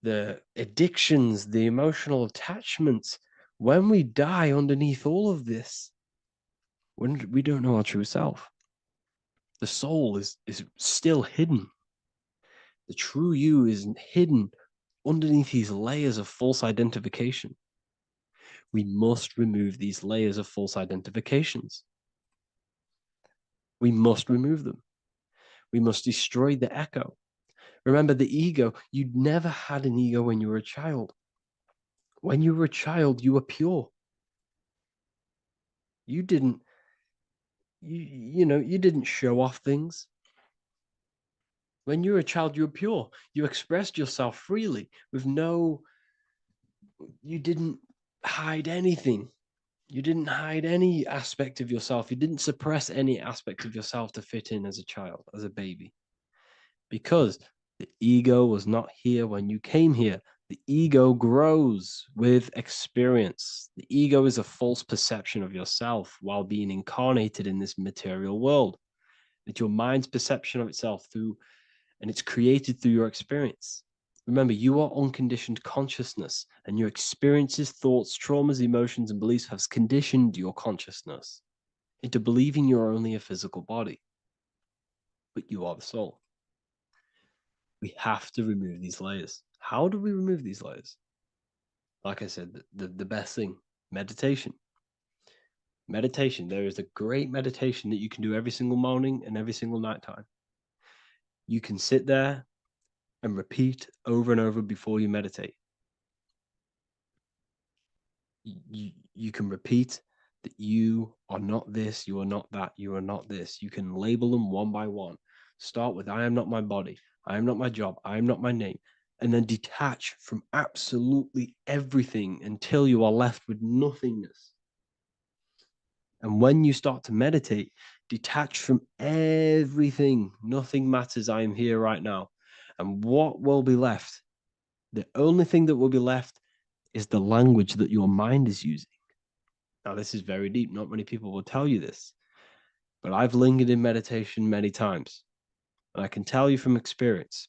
the addictions, the emotional attachments, when we die underneath all of this, when we don't know our true self, the soul is still hidden. The true you is hidden underneath these layers of false identification. We must remove these layers of false identifications. We must remove them. We must destroy the echo. Remember, the ego, you never had an ego when you were a child. When you were a child, you were pure. You didn't, you didn't show off things. When you were a child, you were pure. You expressed yourself freely with you didn't hide anything. You didn't hide any aspect of yourself. You didn't suppress any aspect of yourself to fit in as a child, as a baby. Because the ego was not here when you came here. The ego grows with experience. The ego is a false perception of yourself while being incarnated in this material world. It's your mind's perception of itself and it's created through your experience. Remember, you are unconditioned consciousness, and your experiences, thoughts, traumas, emotions, and beliefs have conditioned your consciousness. into believing you're only a physical body, but you are the soul. We have to remove these layers. How do we remove these layers? Like I said, the best thing, meditation. Meditation. There is a great meditation that you can do every single morning and every single night time. You can sit there and repeat over and over before you meditate. You can repeat that you are not this, you are not that, you are not this. You can label them one by one. Start with, I am not my body, I am not my job, I am not my name, and then detach from absolutely everything until you are left with nothingness. And when you start to meditate, detach from everything. Nothing matters. I am here right now. And what will be left? The only thing that will be left is the language that your mind is using. Now, this is very deep. Not many people will tell you this, but I've lingered in meditation many times. And I can tell you from experience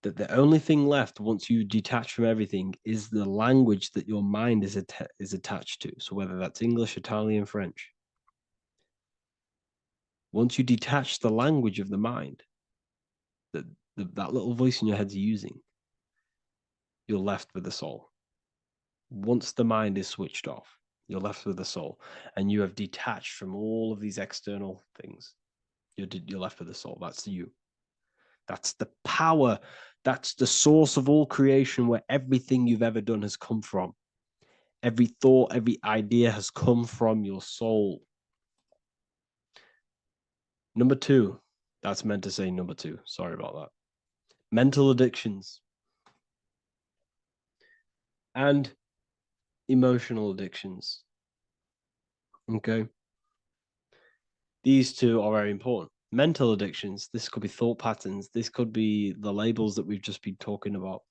that the only thing left once you detach from everything is the language that your mind is attached to. So whether that's English, Italian, French. Once you detach the language of the mind that that little voice in your head's using, you're left with the soul. Once the mind is switched off, you're left with the soul, and you have detached from all of these external things. You're left with the soul. That's you. That's the power. That's the source of all creation, where everything you've ever done has come from. Every thought, every idea has come from your soul. Number two, that's meant to say number two. Sorry about that. Mental addictions and emotional addictions. Okay. These two are very important. Mental addictions, this could be thought patterns, this could be the labels that we've just been talking about.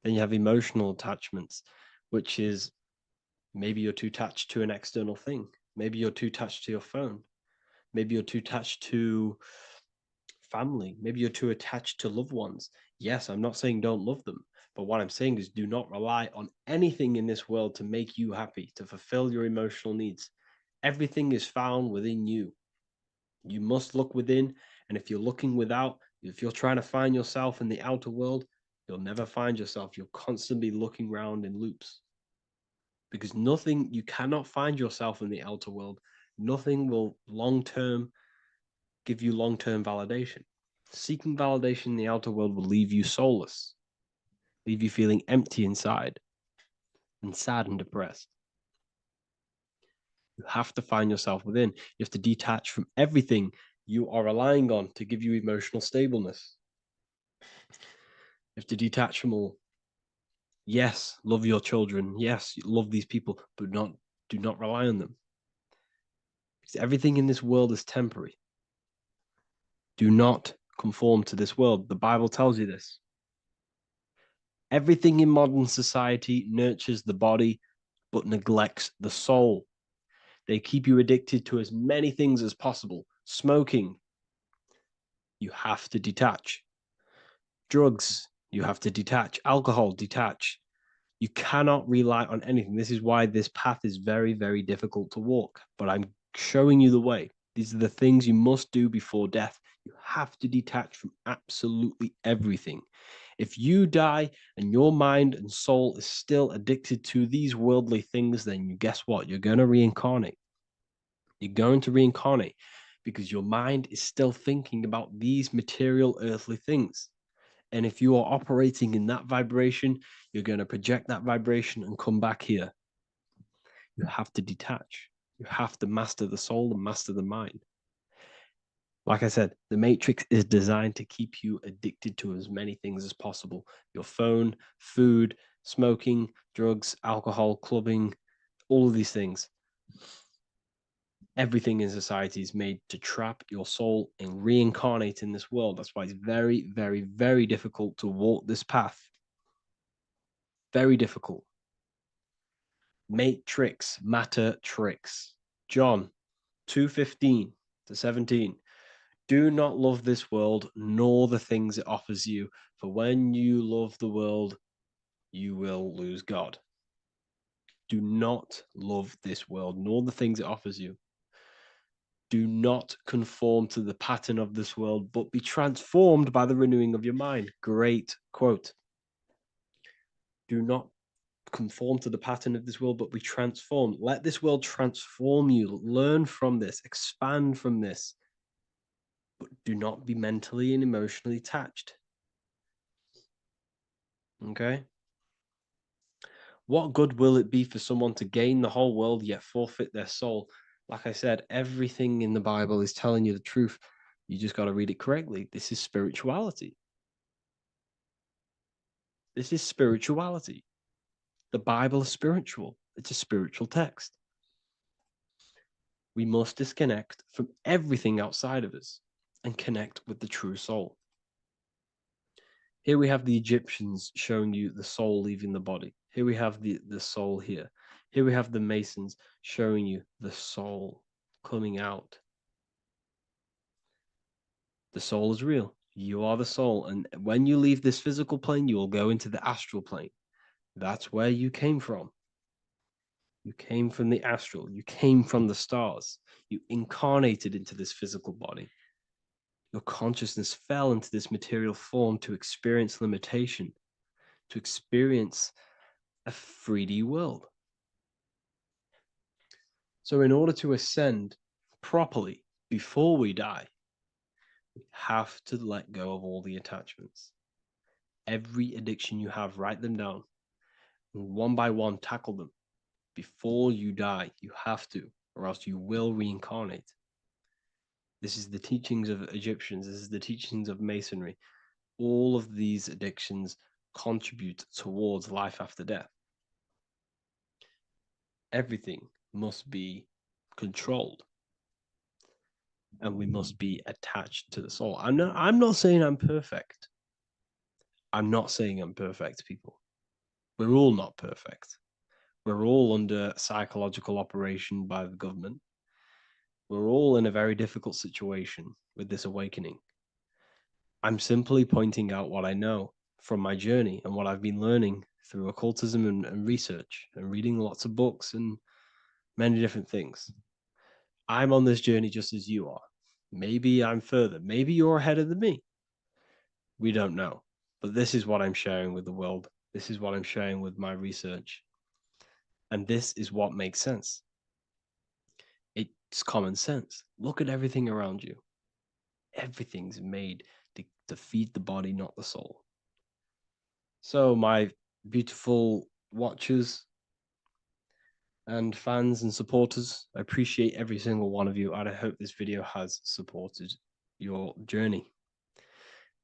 Then you have emotional attachments, which is maybe you're too attached to an external thing. Maybe you're too attached to your phone. Maybe you're too attached to family. Maybe you're too attached to loved ones. Yes, I'm not saying don't love them, but what I'm saying is do not rely on anything in this world to make you happy, to fulfill your emotional needs. Everything is found within you. You must look within, and if you're looking without, if you're trying to find yourself in the outer world, you'll never find yourself. You'll constantly be looking around in loops. Because nothing, you cannot find yourself in the outer world. Nothing will long-term give you long-term validation. Seeking validation in the outer world will leave you soulless, leave you feeling empty inside and sad and depressed. You have to find yourself within. You have to detach from everything you are relying on to give you emotional stableness. You have to detach from all. Yes, love your children. Yes, love these people, but do not rely on them. Because everything in this world is temporary. Do not conform to this world. The Bible tells you this. Everything in modern society nurtures the body, but neglects the soul. They keep you addicted to as many things as possible. Smoking, you have to detach. Drugs, you have to detach. Alcohol, detach. You cannot rely on anything. This is why this path is very, very difficult to walk. But I'm showing you the way. These are the things you must do before death. You have to detach from absolutely everything. If you die and your mind and soul is still addicted to these worldly things, then you guess what? You're going to reincarnate. You're going to reincarnate because your mind is still thinking about these material earthly things. And if you are operating in that vibration, you're going to project that vibration and come back here. You have to detach. You have to master the soul and master the mind. Like I said, the matrix is designed to keep you addicted to as many things as possible. Your phone, food, smoking, drugs, alcohol, clubbing, all of these things. Everything in society is made to trap your soul and reincarnate in this world. That's why it's very, very, very difficult to walk this path. Very difficult. Matrix, matter tricks. John 2:15 to 17. Do not love this world, nor the things it offers you. For when you love the world, you will lose God. Do not love this world, nor the things it offers you. Do not conform to the pattern of this world, but be transformed by the renewing of your mind. Great quote. Do not conform to the pattern of this world, but be transformed. Let this world transform you. Learn from this, expand from this, but do not be mentally and emotionally attached. Okay? What good will it be for someone to gain the whole world yet forfeit their soul? Like I said, everything in the Bible is telling you the truth. You just got to read it correctly. This is spirituality. This is spirituality. The Bible is spiritual. It's a spiritual text. We must disconnect from everything outside of us and connect with the true soul. Here we have the Egyptians showing you the soul leaving the body. Here we have the soul here. Here we have the Masons showing you the soul coming out. The soul is real. You are the soul. And when you leave this physical plane, you will go into the astral plane. That's where you came from. You came from the astral. You came from the stars. You incarnated into this physical body. Your consciousness fell into this material form to experience limitation, to experience a 3D world. So in order to ascend properly before we die, we have to let go of all the attachments. Every addiction you have, write them down. And one by one, tackle them. Before you die, you have to, or else you will reincarnate. This is the teachings of Egyptians. This is the teachings of Masonry. All of these addictions contribute towards life after death. Everything must be controlled. And we must be attached to the soul. I'm not saying I'm perfect. I'm not saying I'm perfect, people. We're all not perfect. We're all under psychological operation by the government. We're all in a very difficult situation with this awakening. I'm simply pointing out what I know from my journey and what I've been learning through occultism and research and reading lots of books and many different things. I'm on this journey just as you are. Maybe I'm further. Maybe you're ahead of me. We don't know. But this is what I'm sharing with the world. This is what I'm sharing with my research. And this is what makes sense. It's common sense. Look at everything around you. Everything's made to feed the body, not the soul. So my beautiful watchers and fans and supporters, I appreciate every single one of you, and I hope this video has supported your journey.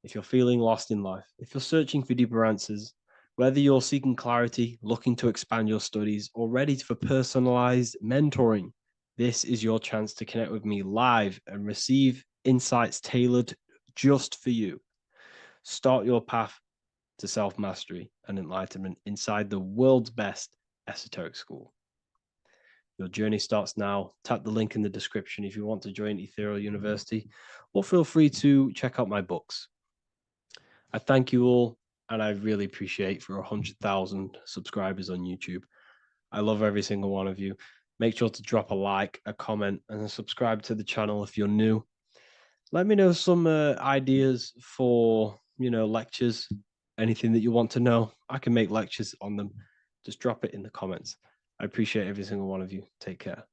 If you're feeling lost in life, if you're searching for deeper answers, whether you're seeking clarity, looking to expand your studies, or ready for personalized mentoring, this is your chance to connect with me live and receive insights tailored just for you. Start your path to self-mastery and enlightenment inside the world's best esoteric school. Your journey starts now. Tap the link in the description if you want to join Ethereal University, or feel free to check out my books. I thank you all, and I really appreciate for 100,000 subscribers on YouTube. I love every single one of you. Make sure to drop a like, a comment, and subscribe to the channel if you're new. Let me know some ideas for, lectures, anything that you want to know. I can make lectures on them. Just drop it in the comments. I appreciate every single one of you. Take care.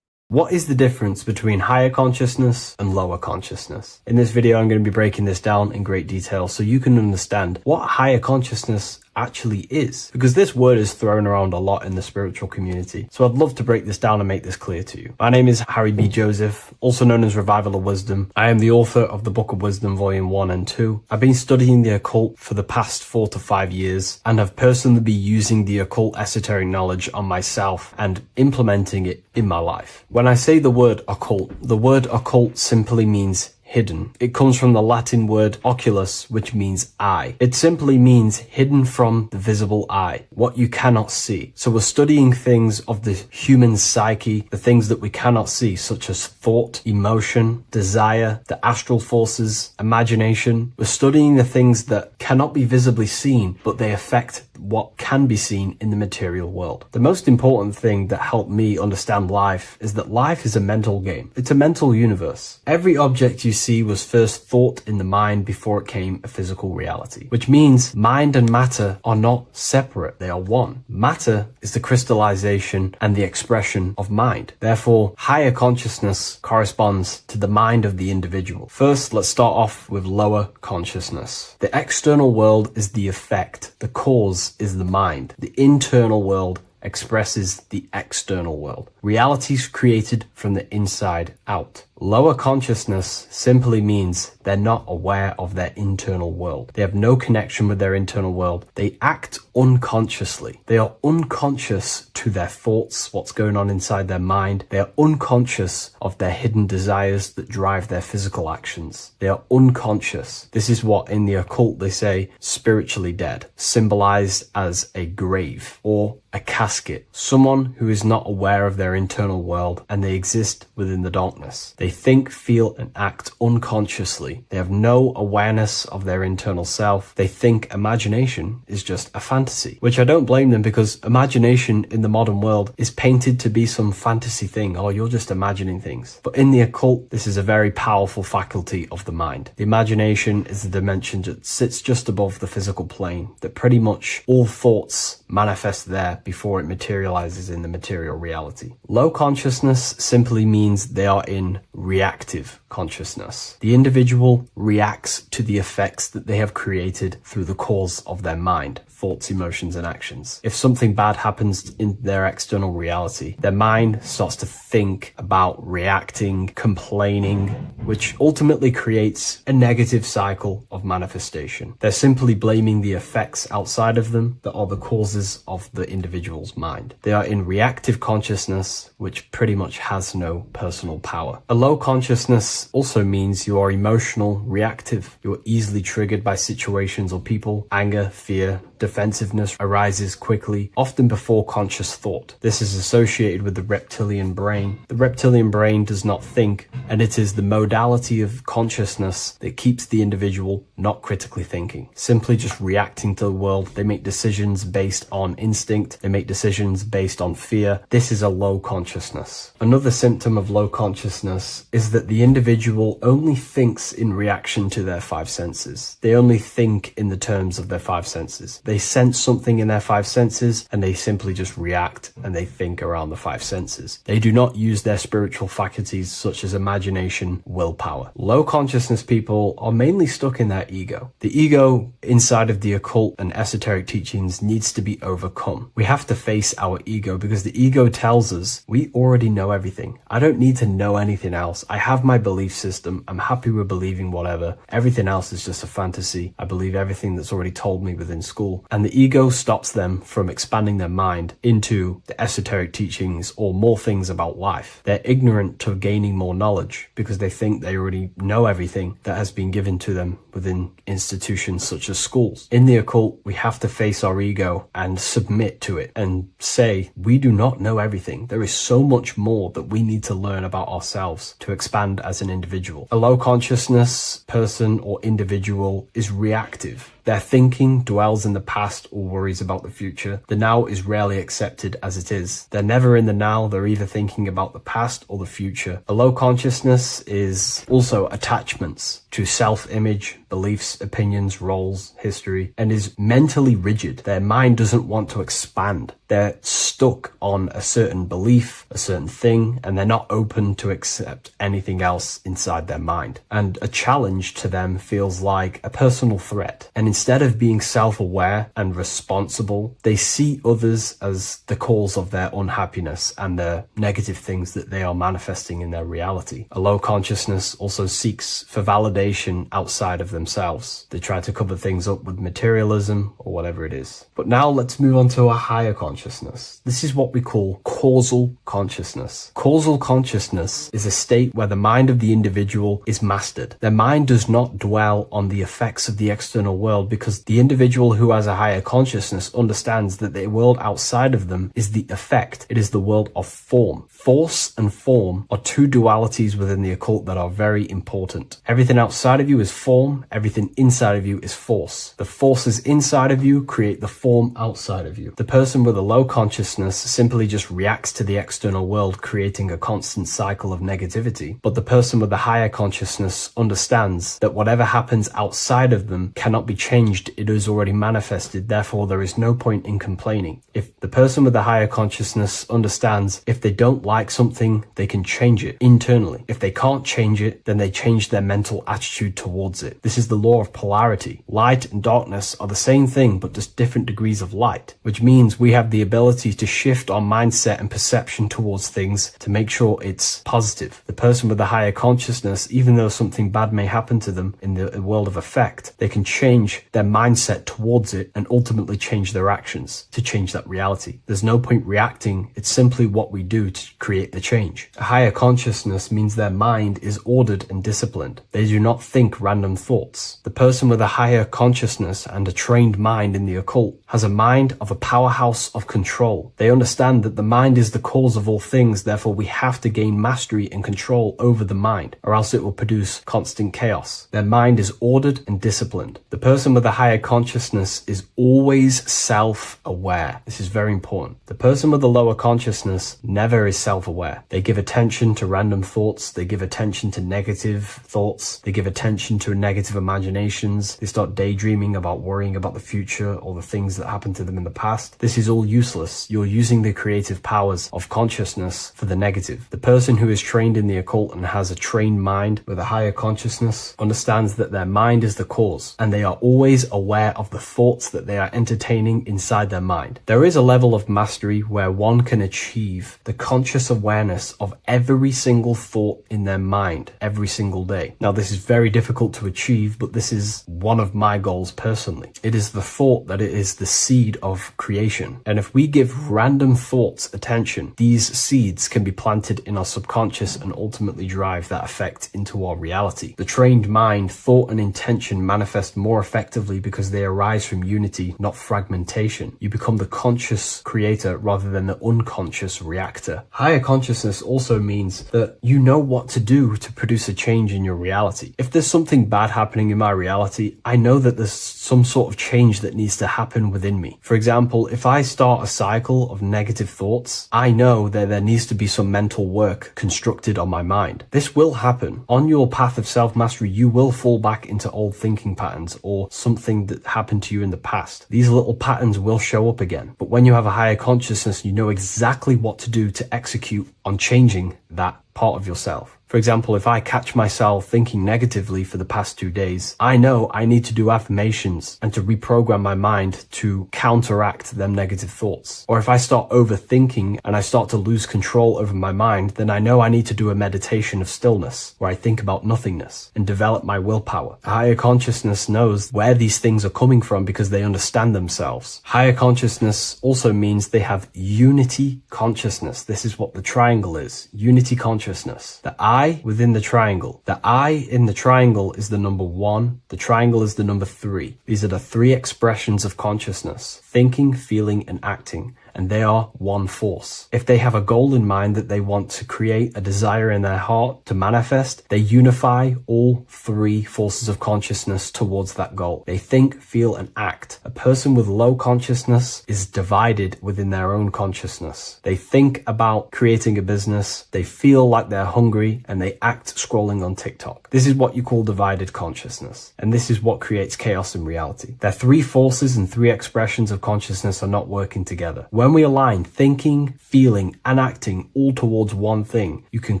What is the difference between higher consciousness and lower consciousness? In this video, I'm going to be breaking this down in great detail so you can understand what higher consciousness actually is, because this word is thrown around a lot in the spiritual community. So I'd love to break this down and make this clear to you. My name is Harry B. Joseph, also known as Revival of Wisdom. I am the author of the Book of Wisdom, Volume 1 and 2. I've been studying the occult for the past 4 to 5 years and have personally been using the occult esoteric knowledge on myself and implementing it in my life. When I say the word occult simply means hidden. It comes from the Latin word oculus, which means eye. It simply means hidden from the visible eye, what you cannot see. So we're studying things of the human psyche, the things that we cannot see, such as thought, emotion, desire, the astral forces, imagination. We're studying the things that cannot be visibly seen, but they affect what can be seen in the material world. The most important thing that helped me understand life is that life is a mental game. It's a mental universe. Every object you see was first thought in the mind before it came a physical reality, which means mind and matter are not separate. They are one. Matter is the crystallization and the expression of mind. Therefore, higher consciousness corresponds to the mind of the individual. First, let's start off with lower consciousness. The external world is the effect. The cause is the mind. The internal world expresses the external world. Reality is created from the inside out. Lower consciousness simply means they're not aware of their internal world. They have no connection with their internal world. They act unconsciously. They are unconscious to their thoughts, what's going on inside their mind. They are unconscious of their hidden desires that drive their physical actions. They are unconscious. This is what in the occult they say spiritually dead, symbolized as a grave or a casket. Someone who is not aware of their internal world and they exist within the darkness. They think, feel, and act unconsciously. They have no awareness of their internal self. They think imagination is just a fantasy, which I don't blame them, because imagination in the modern world is painted to be some fantasy thing. Oh, you're just imagining things. But in the occult, this is a very powerful faculty of the mind. The imagination is the dimension that sits just above the physical plane, that pretty much all thoughts manifest there before it materializes in the material reality. Low consciousness simply means they are in reactive consciousness. The individual reacts to the effects that they have created through the cause of their mind, thoughts, emotions, and actions. If something bad happens in their external reality, their mind starts to think about reacting, complaining, which ultimately creates a negative cycle of manifestation. They're simply blaming the effects outside of them that are the causes of the individual's mind. They are in reactive consciousness, which pretty much has no personal power. A low consciousness also means you are emotional, reactive. You are easily triggered by situations or people. Anger, fear, defensiveness arises quickly, often before conscious thought. This is associated with the reptilian brain. The reptilian brain does not think, and it is the modality of consciousness that keeps the individual not critically thinking, simply just reacting to the world. They make decisions based on instinct. They make decisions based on fear. This is a low consciousness. Another symptom of low consciousness is that the individual only thinks in reaction to their five senses. They only think in the terms of their five senses. They sense something in their five senses and they simply just react and they think around the five senses. They do not use their spiritual faculties such as imagination, willpower. Low consciousness people are mainly stuck in their ego. The ego inside of the occult and esoteric teachings needs to be overcome. We have to face our ego because the ego tells us we already know everything. I don't need to know anything else. I have my belief system. I'm happy with believing whatever. Everything else is just a fantasy. I believe everything that's already told me within school. And the ego stops them from expanding their mind into the esoteric teachings or more things about life. They're ignorant to gaining more knowledge because they think they already know everything that has been given to them within institutions such as schools. In the occult, we have to face our ego and submit to it and say, we do not know everything. There is so much more that we need to learn about ourselves to expand as an individual. A low consciousness person or individual is reactive. Their thinking dwells in the past or worries about the future. The now is rarely accepted as it is. They're never in the now. They're either thinking about the past or the future. A low consciousness is also attachments to self-image, beliefs, opinions, roles, history, and is mentally rigid. Their mind doesn't want to expand. They're stuck on a certain belief, a certain thing, and they're not open to accept anything else inside their mind. And a challenge to them feels like a personal threat. And instead of being self-aware and responsible, they see others as the cause of their unhappiness and the negative things that they are manifesting in their reality. A low consciousness also seeks for validation outside of themselves. They try to cover things up with materialism or whatever it is. But now let's move on to a higher consciousness. consciousness. This is what we call causal consciousness. Causal consciousness is a state where the mind of the individual is mastered. Their mind does not dwell on the effects of the external world because the individual who has a higher consciousness understands that the world outside of them is the effect. It is the world of form. Force and form are two dualities within the occult that are very important. Everything outside of you is form, everything inside of you is force. The forces inside of you create the form outside of you. The person with a low consciousness simply just reacts to the external world, creating a constant cycle of negativity. But the person with the higher consciousness understands that whatever happens outside of them cannot be changed. It is already manifested, therefore there is no point in complaining. If the person with the higher consciousness understands if they don't like something, they can change it internally. If they can't change it, then they change their mental attitude towards it. This is the law of polarity. Light and darkness are the same thing, but just different degrees of light, which means we have the ability to shift our mindset and perception towards things to make sure it's positive. The person with the higher consciousness, even though something bad may happen to them in the world of effect, they can change their mindset towards it and ultimately change their actions to change that reality. There's no point reacting. It's simply what we do to create the change. A higher consciousness means their mind is ordered and disciplined. They do not think random thoughts. The person with a higher consciousness and a trained mind in the occult has a mind of a powerhouse of control. They understand that the mind is the cause of all things, therefore we have to gain mastery and control over the mind, or else it will produce constant chaos. Their mind is ordered and disciplined. The person with a higher consciousness is always self-aware. This is very important. The person with a lower consciousness never is self-aware. They give attention to random thoughts. They give attention to negative thoughts. They give attention to negative imaginations. They start daydreaming about worrying about the future or the things that happened to them in the past. This is all useless. You're using the creative powers of consciousness for the negative. The person who is trained in the occult and has a trained mind with a higher consciousness understands that their mind is the cause, and they are always aware of the thoughts that they are entertaining inside their mind. There is a level of mastery where one can achieve the conscious awareness of every single thought in their mind every single day. Now, this is very difficult to achieve, but this is one of my goals personally. It is the thought that it is the seed of creation. And if we give random thoughts attention, these seeds can be planted in our subconscious and ultimately drive that effect into our reality. The trained mind, thought and intention manifest more effectively because they arise from unity, not fragmentation. You become the conscious creator rather than the unconscious reactor. Higher consciousness also means that you know what to do to produce a change in your reality. If there's something bad happening in my reality, I know that there's some sort of change that needs to happen within me. For example, if I start a cycle of negative thoughts, I know that there needs to be some mental work constructed on my mind. This will happen. On your path of self-mastery, you will fall back into old thinking patterns or something that happened to you in the past. These little patterns will show up again. But when you have a higher consciousness, you know exactly what to do to execute on changing that part of yourself. For example, if I catch myself thinking negatively for the past 2 days, I know I need to do affirmations and to reprogram my mind to counteract them negative thoughts. Or if I start overthinking and I start to lose control over my mind, then I know I need to do a meditation of stillness where I think about nothingness and develop my willpower. A higher consciousness knows where these things are coming from because they understand themselves. Higher consciousness also means they have unity consciousness. This is what the triangle is. Unity consciousness. The I within the triangle. The I in the triangle is the number 1. The triangle is the number 3. These are the 3 expressions of consciousness: thinking, feeling, and acting. And they are one force. If they have a goal in mind that they want to create, a desire in their heart to manifest, they unify all 3 forces of consciousness towards that goal. They think, feel, and act. A person with low consciousness is divided within their own consciousness. They think about creating a business, they feel like they're hungry, and they act scrolling on TikTok. This is what you call divided consciousness. And this is what creates chaos in reality. Their 3 forces and 3 expressions of consciousness are not working together. When we align thinking, feeling, and acting all towards one thing, you can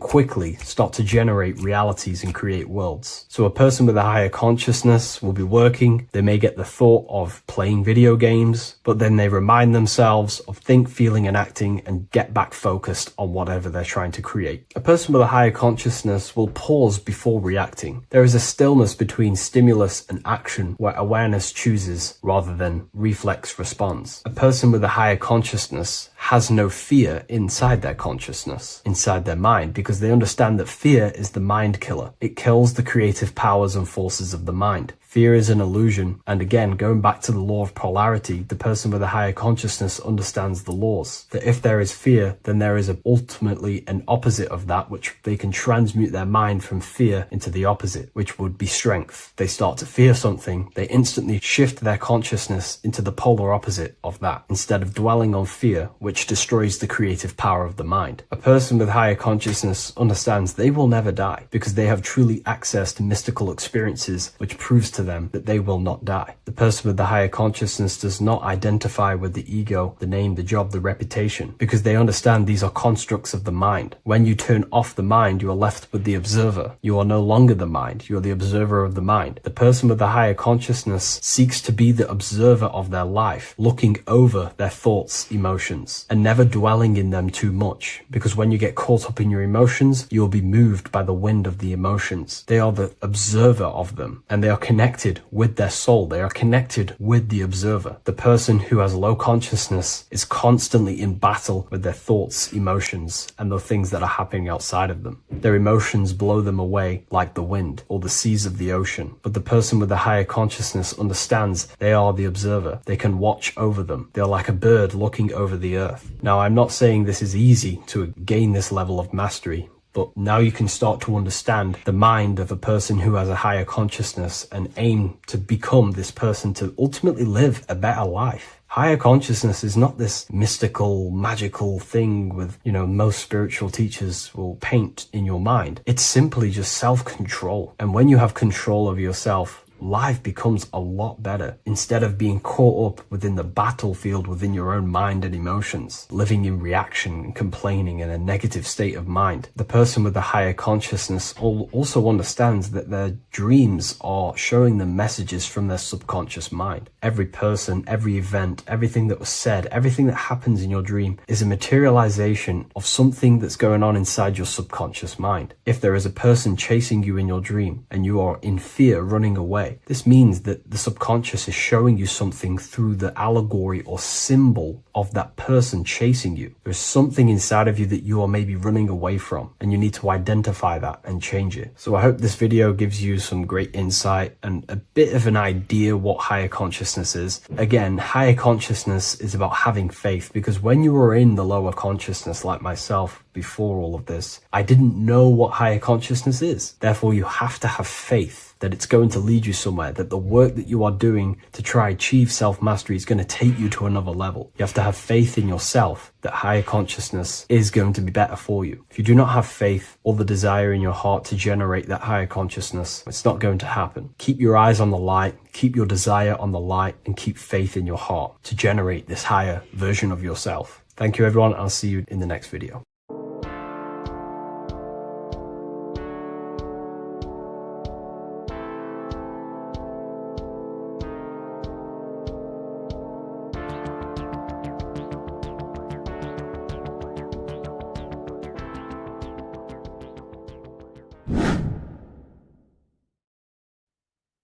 quickly start to generate realities and create worlds. So a person with a higher consciousness will be working. They may get the thought of playing video games, but then they remind themselves of think, feeling, and acting and get back focused on whatever they're trying to create. A person with a higher consciousness will pause before reacting. There is a stillness between stimulus and action where awareness chooses rather than reflex response. A person with a higher consciousness consciousness has no fear inside their consciousness, inside their mind, because they understand that fear is the mind killer. It kills the creative powers and forces of the mind. Fear is an illusion, and again, going back to the law of polarity, the person with a higher consciousness understands the laws. That if there is fear, then there is ultimately an opposite of that, which they can transmute their mind from fear into the opposite, which would be strength. They start to fear something, they instantly shift their consciousness into the polar opposite of that, instead of dwelling on fear, which destroys the creative power of the mind. A person with higher consciousness understands they will never die, because they have truly access to mystical experiences, which proves to them that they will not die. The person with the higher consciousness does not identify with the ego, the name, the job, the reputation, because they understand these are constructs of the mind. When you turn off the mind, you are left with the observer. You are no longer the mind, you are the observer of the mind. The person with the higher consciousness seeks to be the observer of their life, looking over their thoughts, emotions, and never dwelling in them too much, because when you get caught up in your emotions, you will be moved by the wind of the emotions. They are the observer of them, and they are connected with their soul. They are connected with the observer. The person who has low consciousness is constantly in battle with their thoughts, emotions, and the things that are happening outside of them. Their emotions blow them away like the wind or the seas of the ocean. But the person with the higher consciousness understands they are the observer. They can watch over them. They are like a bird looking over the earth. Now, I'm not saying this is easy to gain this level of mastery, but now you can start to understand the mind of a person who has a higher consciousness and aim to become this person to ultimately live a better life. Higher consciousness is not this mystical, magical thing with, most spiritual teachers will paint in your mind. It's simply just self-control. And when you have control of yourself, life becomes a lot better. Instead of being caught up within the battlefield within your own mind and emotions, living in reaction and complaining in a negative state of mind, the person with the higher consciousness also understands that their dreams are showing them messages from their subconscious mind. Every person, every event, everything that was said, everything that happens in your dream is a materialization of something that's going on inside your subconscious mind. If there is a person chasing you in your dream and you are in fear running away, this means that the subconscious is showing you something through the allegory or symbol of that person chasing you. There's something inside of you that you are maybe running away from, and you need to identify that and change it. So I hope this video gives you some great insight and a bit of an idea what higher consciousness is. Again, higher consciousness is about having faith, because when you were in the lower consciousness like myself before all of this, I didn't know what higher consciousness is. Therefore, you have to have faith that it's going to lead you somewhere, that the work that you are doing to try achieve self-mastery is going to take you to another level. You have to have faith in yourself that higher consciousness is going to be better for you. If you do not have faith or the desire in your heart to generate that higher consciousness, it's not going to happen. Keep your eyes on the light, keep your desire on the light, and keep faith in your heart to generate this higher version of yourself. Thank you, everyone. I'll see you in the next video.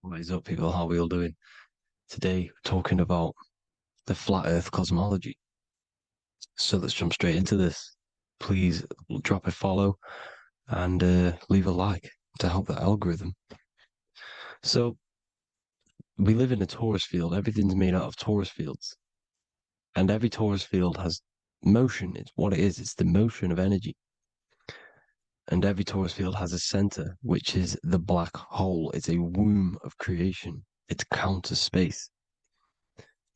What is up, people? How are we all doing? Today, we're talking about the flat earth cosmology. So let's jump straight into this. Please drop a follow and leave a like to help the algorithm. So we live in a torus field. Everything's made out of torus fields. And every torus field has motion. It's what it is. It's the motion of energy. And every torus field has a center, which is the black hole. It's a womb of creation. It's counter space.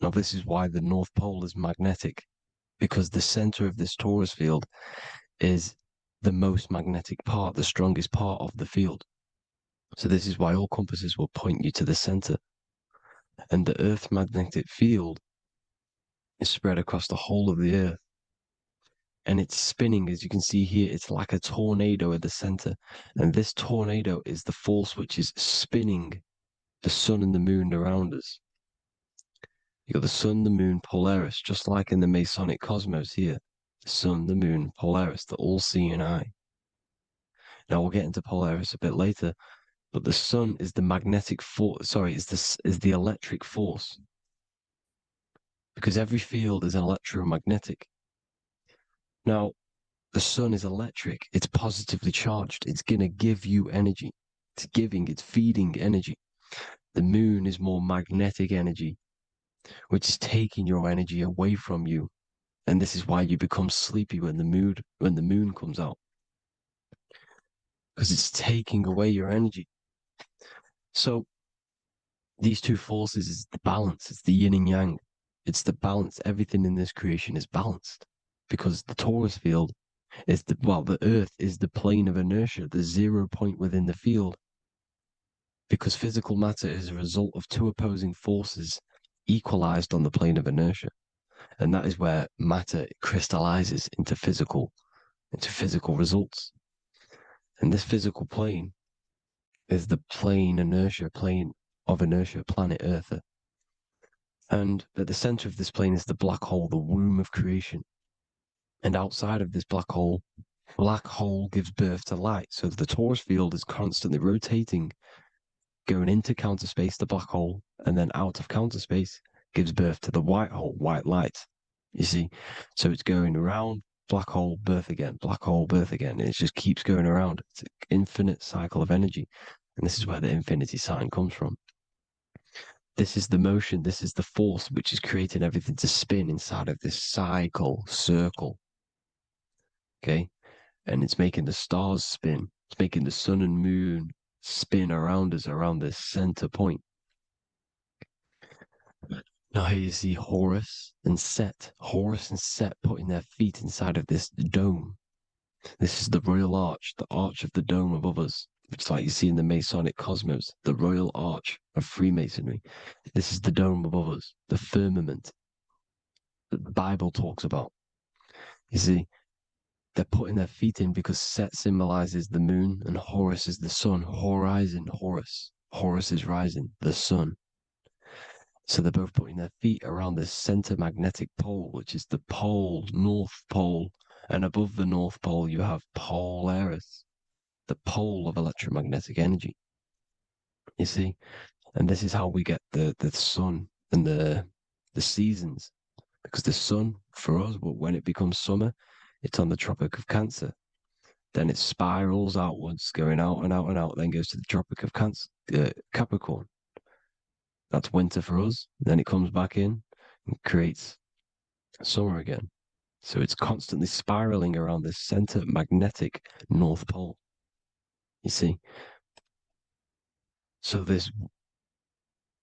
Now, this is why the North Pole is magnetic, because the center of this torus field is the most magnetic part, the strongest part of the field. So this is why all compasses will point you to the center. And the Earth's magnetic field is spread across the whole of the Earth. And it's spinning, as you can see here. It's like a tornado at the center. And this tornado is the force which is spinning the sun and the moon around us. You got the sun, the moon, Polaris, just like in the Masonic cosmos here. The sun, the moon, Polaris, the all-seeing eye. Now we'll get into Polaris a bit later, but the sun is the magnetic force. Sorry, is the electric force. because every field is electromagnetic. Now, the sun is electric. It's positively charged. It's going to give you energy. It's feeding energy. The moon is more magnetic energy, which is taking your energy away from you. And this is why you become sleepy when the moon comes out. Because it's taking away your energy. So these two forces is the balance. It's the yin and yang. It's the balance. Everything in this creation is balanced. Because the torus field is the earth is the plane of inertia, the 0 point within the field. Because physical matter is a result of two opposing forces equalized on the plane of inertia. And that is where matter crystallizes into physical results. And this physical plane is the plane of inertia, planet Earth. And at the center of this plane is the black hole, the womb of creation. And outside of this black hole gives birth to light. So the torus field is constantly rotating, going into counter space, the black hole, and then out of counter space gives birth to the white hole, white light. You see? So it's going around, black hole, birth again, black hole, birth again. And it just keeps going around. It's an infinite cycle of energy. And this is where the infinity sign comes from. This is the motion, this is the force which is creating everything to spin inside of this circle. Okay? And it's making the stars spin. It's making the sun and moon spin around us, around this center point. Now here you see Horus and Set putting their feet inside of this dome. This is the royal arch, the arch of the dome above us, which like you see in the Masonic cosmos, the royal arch of Freemasonry. This is the dome above us, the firmament that the Bible talks about. You see, they're putting their feet in because Set symbolizes the moon and Horus is the sun. Horizon, Horus. Horus is rising, the sun. So they're both putting their feet around this center magnetic pole, which is the pole, North Pole. And above the North Pole, you have Polaris, the pole of electromagnetic energy. You see? And this is how we get the sun and the seasons. Because the sun, for us, when it becomes summer, it's on the Tropic of Cancer. Then it spirals outwards, going out and out and out, then goes to the Tropic of Capricorn. That's winter for us. Then it comes back in and creates summer again. So it's constantly spiraling around this center magnetic North Pole. You see? So this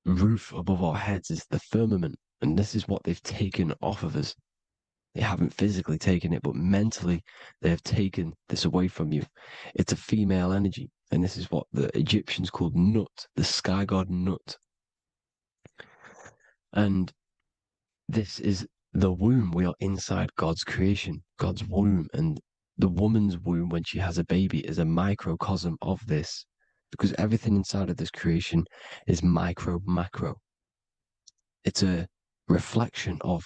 roof above our heads is the firmament, and this is what they've taken off of us. They haven't physically taken it, but mentally they have taken this away from you. It's a female energy, and this is what the Egyptians called Nut, the sky god Nut. And this is the womb. We are inside God's creation, God's womb, and the woman's womb when she has a baby is a microcosm of this, because everything inside of this creation is micro, macro. It's a reflection of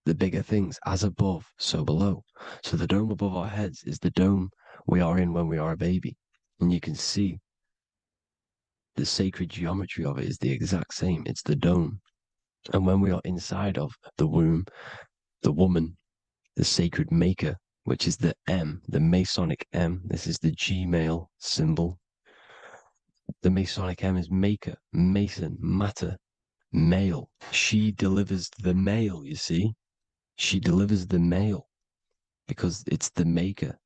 the bigger things, as above, so below. So the dome above our heads is the dome we are in when we are a baby. And you can see the sacred geometry of it is the exact same. It's the dome. And when we are inside of the womb, the woman, the sacred maker, which is the M, the Masonic M. This is the G male symbol. The Masonic M is maker, mason, matter, male. She delivers the male, you see. She delivers the male because it's the maker,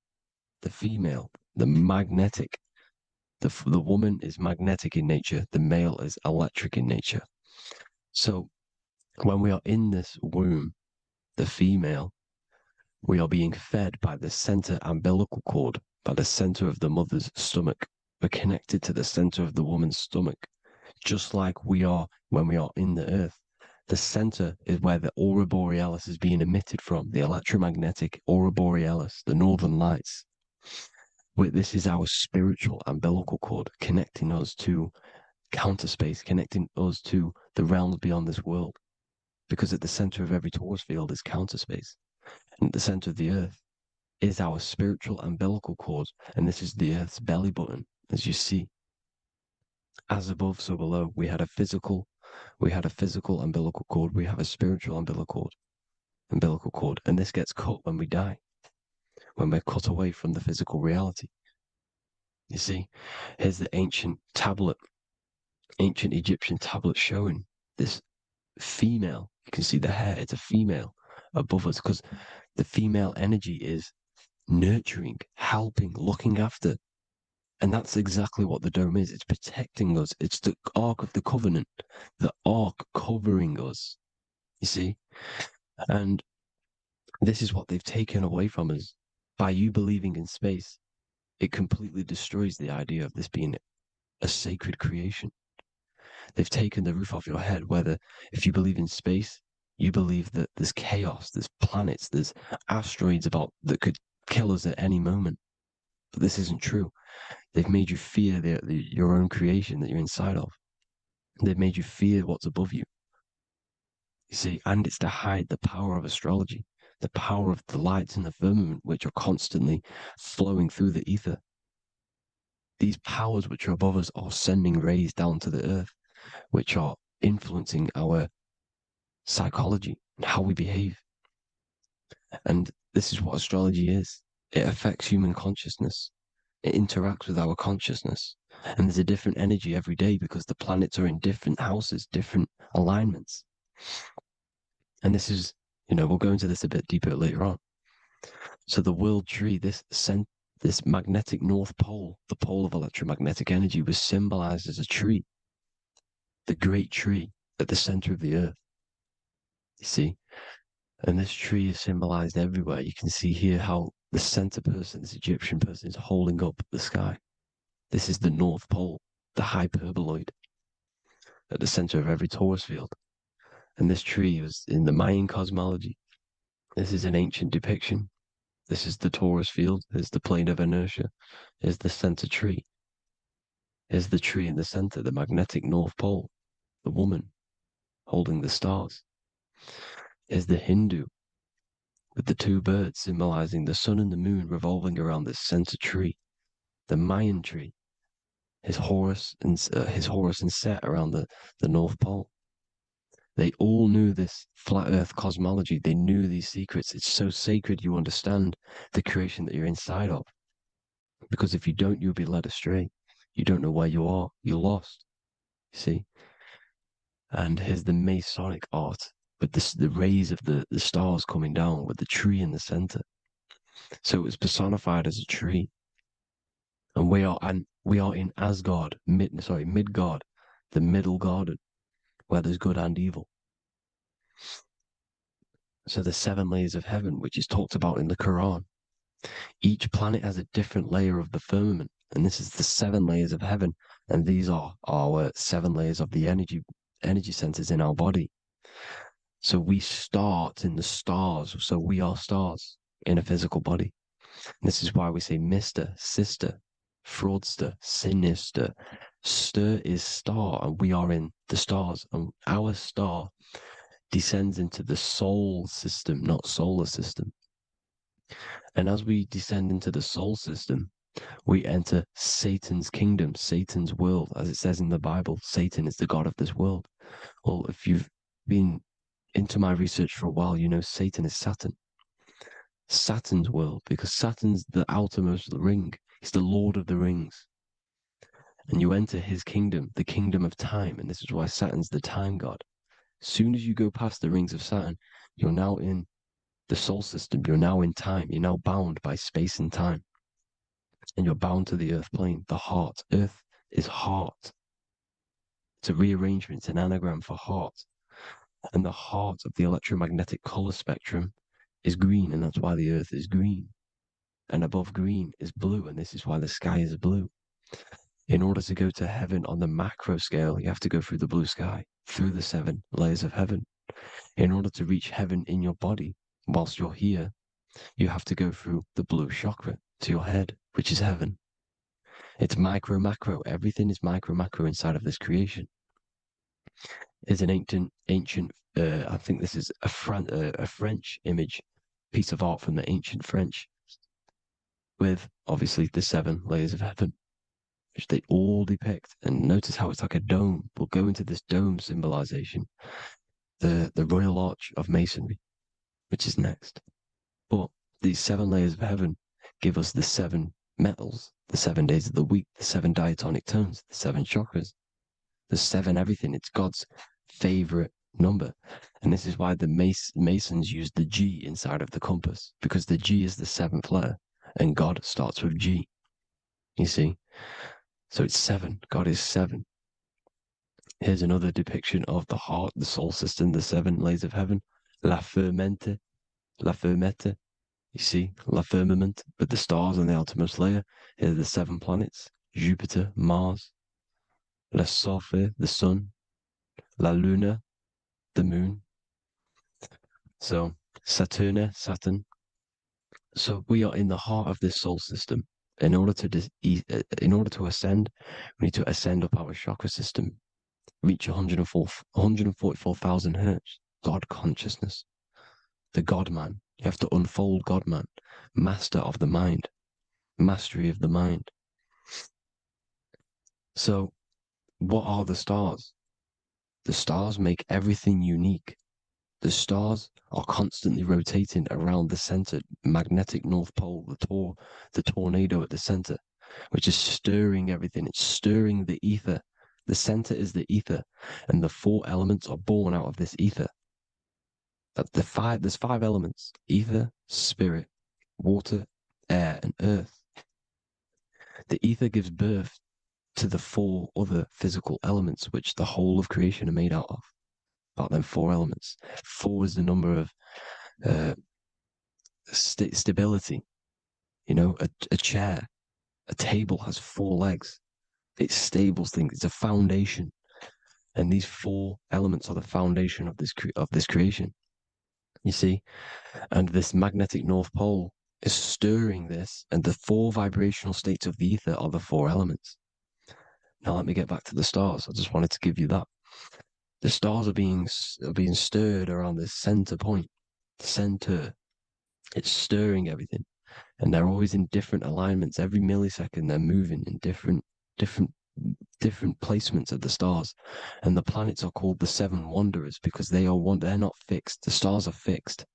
the female, the magnetic. The woman is magnetic in nature. The male is electric in nature. So when we are in this womb, the female, we are being fed by the center umbilical cord, by the center of the mother's stomach. We're connected to the center of the woman's stomach, just like we are when we are in the earth. The center is where the aurora borealis is being emitted from, the electromagnetic aurora borealis, the northern lights. This is our spiritual umbilical cord, connecting us to counter space, connecting us to the realms beyond this world. Because at the center of every torus field is counter space. And at the center of the earth is our spiritual umbilical cord. And this is the earth's belly button, as you see. As above, so below. We had a physical We had a physical umbilical cord. We have a spiritual umbilical cord. And this gets cut when we die, when we're cut away from the physical reality. You see, here's the ancient Egyptian tablet showing this female. You can see the hair. It's a female above us, because the female energy is nurturing, helping, looking after. And that's exactly what the dome is. It's protecting us. It's the Ark of the Covenant, the Ark covering us, you see? And this is what they've taken away from us. By you believing in space, it completely destroys the idea of this being a sacred creation. They've taken the roof off your head, whether if you believe in space, you believe that there's chaos, there's planets, there's asteroids that could kill us at any moment. But this isn't true. They've made you fear your own creation that you're inside of. They've made you fear what's above you. You see, and it's to hide the power of astrology, the power of the lights in the firmament, which are constantly flowing through the ether. These powers which are above us are sending rays down to the earth, which are influencing our psychology and how we behave. And this is what astrology is. It affects human consciousness. It interacts with our consciousness. And there's a different energy every day because the planets are in different houses, different alignments. And this is, we'll go into this a bit deeper later on. So the world tree, this magnetic north pole, the pole of electromagnetic energy, was symbolized as a tree, the great tree at the center of the earth. You see? And this tree is symbolized everywhere. You can see here how the center person, this Egyptian person, is holding up the sky. This is the North Pole, the hyperboloid, at the center of every torus field. And this tree was in the Mayan cosmology. This is an ancient depiction. This is the torus field. There's the plane of inertia. Here's the center tree. Here's the tree in the center, the magnetic North Pole, the woman holding the stars. Here's the Hindu with the two birds symbolizing the sun and the moon revolving around this center tree. The Mayan tree, his Horus and Set around the North Pole. They all knew this flat earth cosmology. They knew these secrets. It's so sacred you understand the creation that you're inside of. Because if you don't, you'll be led astray. You don't know where you are. You're lost. You see? And here's the Masonic art with the rays of the stars coming down with the tree in the center. So it was personified as a tree. And we are in Asgard, Midgard, the middle garden, where there's good and evil. So the 7 layers of heaven, which is talked about in the Quran. Each planet has a different layer of the firmament, and this is the 7 layers of heaven, and these are our 7 layers of the energy centers in our body. So we start in the stars, so we are stars in a physical body. And this is why we say Mr., sister, fraudster, sinister. Stir is star, and we are in the stars, and our star descends into the soul system, not solar system. And as we descend into the soul system, we enter Satan's kingdom, Satan's world. As it says in the Bible, Satan is the god of this world. Well, if you've been into my research for a while, you know Satan is Saturn. Saturn's world, because Saturn's the outermost ring. He's the Lord of the Rings. And you enter his kingdom, the kingdom of time. And this is why Saturn's the time god. As soon as you go past the rings of Saturn, you're now in the soul system. You're now in time. You're now bound by space and time. And you're bound to the earth plane, the heart. Earth is heart. It's a rearrangement, it's an anagram for heart. And the heart of the electromagnetic color spectrum is green, and that's why the earth is green. And above green is blue, and this is why the sky is blue. In order to go to heaven on the macro scale, you have to go through the blue sky, through the 7 layers of heaven. In order to reach heaven in your body, whilst you're here, you have to go through the blue chakra to your head, which is heaven. It's micro, macro. Everything is micro, macro inside of this creation. Is an ancient. I think this is a French image, piece of art from the ancient French, with obviously the 7 layers of heaven.
which they all depict. And notice how it's like a dome. We'll go into this dome symbolization, the Royal Arch of Masonry, which is next. But these 7 layers of heaven give us the 7 metals, the 7 days of the week, the 7 diatonic tones, the 7 chakras, the 7 everything. It's God's favorite number. And this is why the Masons use the G inside of the compass, because the G is the 7th letter and God starts with G. You see? So it's 7. God is 7. Here's another depiction of the heart, the soul system, the 7 layers of heaven. La fermente, la fermette. You see, la firmament, with the stars on the outermost layer. Here are the 7 planets: Jupiter, Mars, la Sophie, the sun, la luna, the moon. So Saturn. So we are in the heart of this soul system. In order to ascend, we need to ascend up our chakra system, reach 144,000 hertz, God consciousness, the God man. You have to unfold God man, master of the mind, mastery of the mind. So what are the stars? The stars make everything unique. The stars are constantly rotating around the center, magnetic North Pole, the tornado at the center, which is stirring everything. It's stirring the ether. The center is the ether, and the 4 elements are born out of this ether. There's 5 elements: ether, spirit, water, air, and earth. The ether gives birth to the 4 other physical elements, which the whole of creation are made out of. About them 4 elements. 4 is the number of stability. You know, a chair, a table has 4 legs. It stables things. It's a foundation, and these 4 elements are the foundation of this creation. You see, and this magnetic North Pole is stirring this, and the 4 vibrational states of the ether are the 4 elements. Now let me get back to the stars. I just wanted to give you that. The stars are being stirred around this center point. Center. It's stirring everything. And they're always in different alignments. Every millisecond they're moving in different placements of the stars. And the planets are called the 7 wanderers because they're not fixed. The stars are fixed.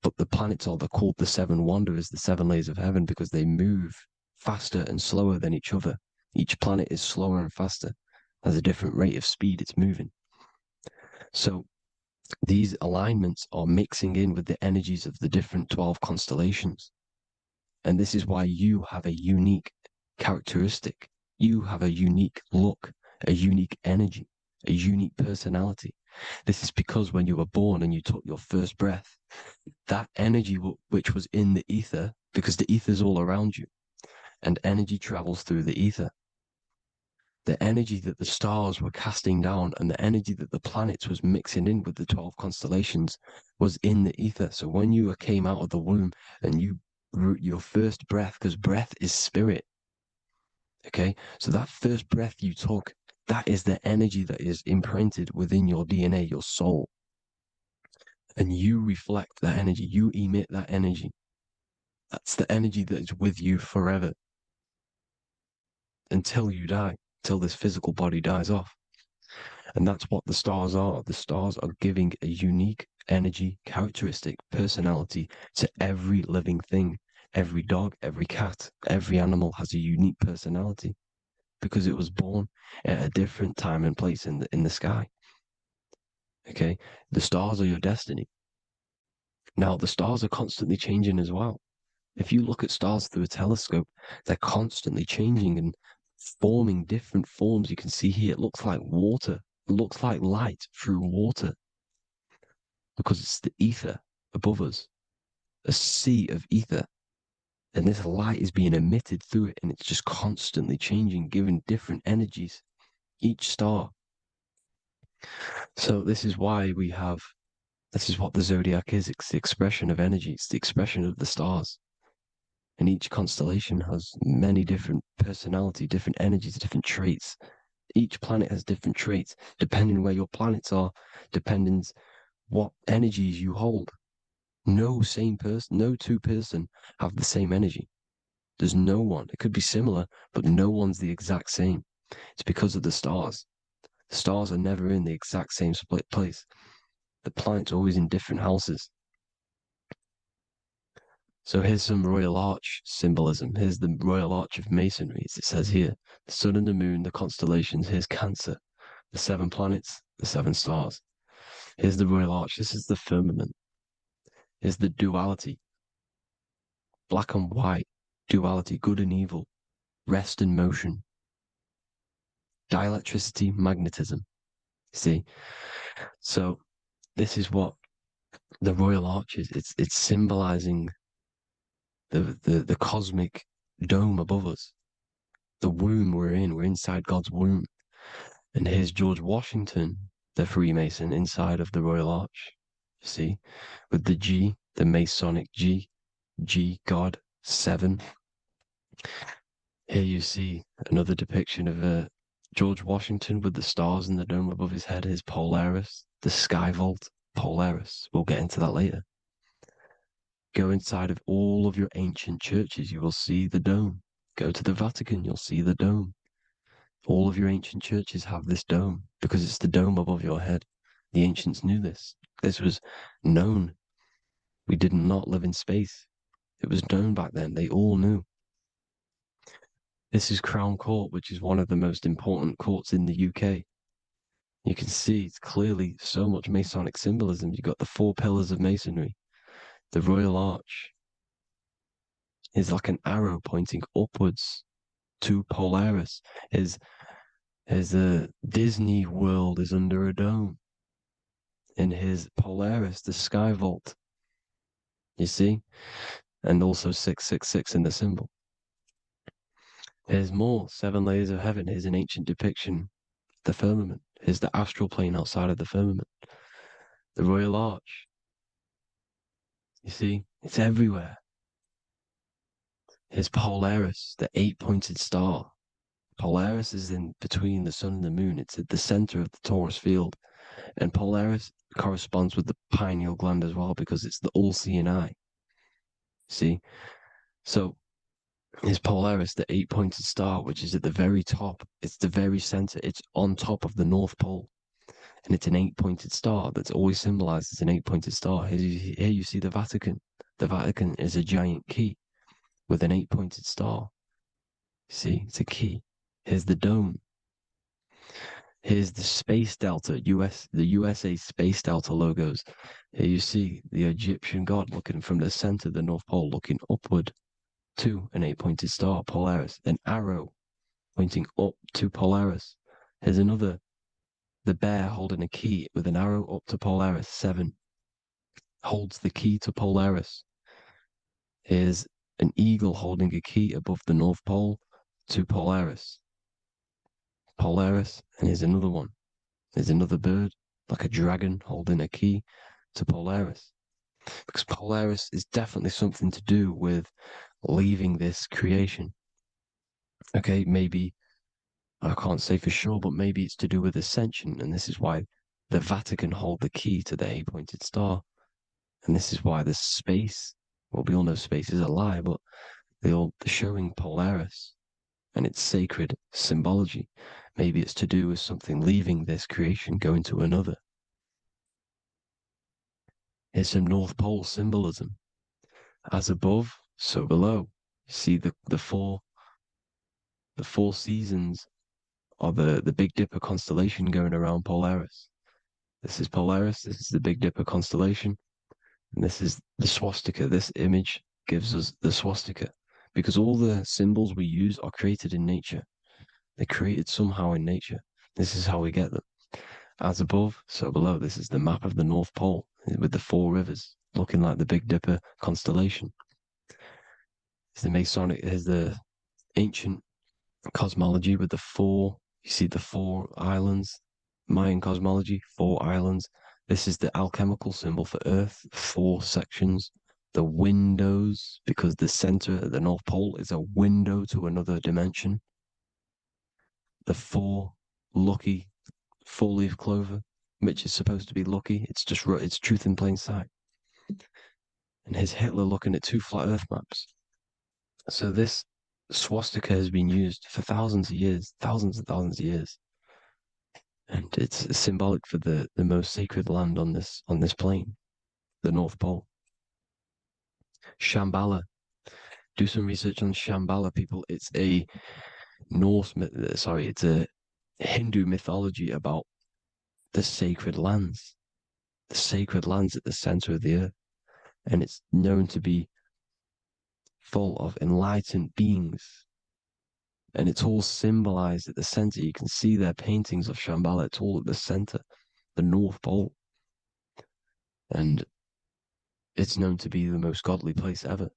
But the planets are called the 7 wanderers, the 7 layers of heaven, because they move faster and slower than each other. Each planet is slower and faster. Has a different rate of speed it's moving. So these alignments are mixing in with the energies of the different 12 constellations. And this is why you have a unique characteristic. You have a unique look, a unique energy, a unique personality. This is because when you were born and you took your first breath, that energy which was in the ether, because the ether is all around you, and energy travels through the ether. The energy that the stars were casting down and the energy that the planets was mixing in with the 12 constellations was in the ether. So when you came out of the womb and you wrote your first breath, because breath is spirit, okay? So that first breath you took, that is the energy that is imprinted within your DNA, your soul. And you reflect that energy, you emit that energy. That's the energy that is with you forever until you die. Till this physical body dies off. And that's what the stars are. The stars are giving a unique energy, characteristic, personality to every living thing. Every dog, every cat, every animal has a unique personality because it was born at a different time and place in the sky. Okay? The stars are your destiny. Now, the stars are constantly changing as well. If you look at stars through a telescope, they're constantly changing and forming different forms. You can see here, it looks like water. It looks like light through water because it's the ether above us, a sea of ether. And this light is being emitted through it, and it's just constantly changing, giving different energies, each star. So this is why this is what the zodiac is. It's the expression of energy. It's the expression of the stars. And each constellation has many different personality, different energies, different traits. Each planet has different traits, depending where your planets are, depending what energies you hold. No two person have the same energy. There's no one. It could be similar, but no one's the exact same. It's because of the stars. The stars are never in the exact same split place. The planet's always in different houses. So here's some Royal Arch symbolism. Here's the Royal Arch of Masonry, as it says here. The sun and the moon, the constellations. Here's Cancer, the 7 planets, the 7 stars. Here's the Royal Arch. This is the firmament. Here's the duality. Black and white, duality, good and evil, rest and motion, dielectricity, magnetism. See? So this is what the Royal Arch is. It's symbolizing the cosmic dome above us. The womb we're in. We're inside God's womb. And here's George Washington, the Freemason, inside of the Royal Arch. See? With the G, the Masonic G, God, 7. Here you see another depiction of George Washington with the stars in the dome above his head, his Polaris, the sky vault, Polaris. We'll get into that later. Go inside of all of your ancient churches, you will see the dome. Go to the Vatican, you'll see the dome. All of your ancient churches have this dome because it's the dome above your head. The ancients knew this. This was known. We did not live in space. It was known back then. They all knew. This is Crown Court, which is one of the most important courts in the UK. You can see it's clearly so much Masonic symbolism. You've got the 4 pillars of Masonry. The Royal Arch is like an arrow pointing upwards to Polaris. As the Disney World is under a dome. In his Polaris, the sky vault. You see? And also 666 in the symbol. Here's more 7 layers of heaven. Here's an ancient depiction. The firmament. Here's the astral plane outside of the firmament. The Royal Arch. You see? It's everywhere. Here's Polaris, the 8-pointed star. Polaris is in between the sun and the moon. It's at the center of the Taurus field. And Polaris corresponds with the pineal gland as well because it's the all-seeing eye. See? So, is Polaris, the 8-pointed star, which is at the very top. It's the very center. It's on top of the North Pole. And it's an 8-pointed star that's always symbolized as an 8-pointed star. Here you see the Vatican. The Vatican is a giant key with an 8-pointed star. See, it's a key. Here's the dome. Here's the Space Delta, the USA Space Delta logos. Here you see the Egyptian god looking from the center of the North Pole, looking upward to an 8-pointed star, Polaris. An arrow pointing up to Polaris. Here's another, the bear holding a key with an arrow up to Polaris, 7. Holds the key to Polaris. Here's an eagle holding a key above the North Pole to Polaris. Polaris, and here's another one. There's another bird, like a dragon, holding a key to Polaris. Because Polaris is definitely something to do with leaving this creation. Okay, maybe, I can't say for sure, but maybe it's to do with ascension, and this is why the Vatican hold the key to the 8-pointed star. And this is why the space, well, we all know space is a lie, but they're showing Polaris and its sacred symbology. Maybe it's to do with something leaving this creation, going to another. Here's some North Pole symbolism. As above, so below. See the four seasons of the Big Dipper constellation going around Polaris. This is Polaris, this is the Big Dipper constellation, and this is the swastika. This image gives us the swastika, because all the symbols we use are created in nature. They're created somehow in nature. This is how we get them. As above, so below. This is the map of the North Pole with the 4 rivers looking like the Big Dipper constellation. It's the Masonic, here's the ancient cosmology with the 4, you see the 4 islands, Mayan cosmology, 4 islands. This is the alchemical symbol for Earth, 4 sections. The windows, because the center of the North Pole is a window to another dimension. The 4 lucky 4-leaf clover, which is supposed to be lucky. It's just, it's truth in plain sight. And here's Hitler looking at 2 flat Earth maps. So this swastika has been used for thousands of years, thousands and thousands of years. And it's symbolic for the most sacred land on this plane, the North Pole. Shambhala. Do some research on Shambhala, people. It's a it's a Hindu mythology about the sacred lands at the center of the earth. And it's known to be full of enlightened beings. And it's all symbolized at the center. You can see their paintings of Shambhala. It's all at the center, the North Pole. And it's known to be the most godly place ever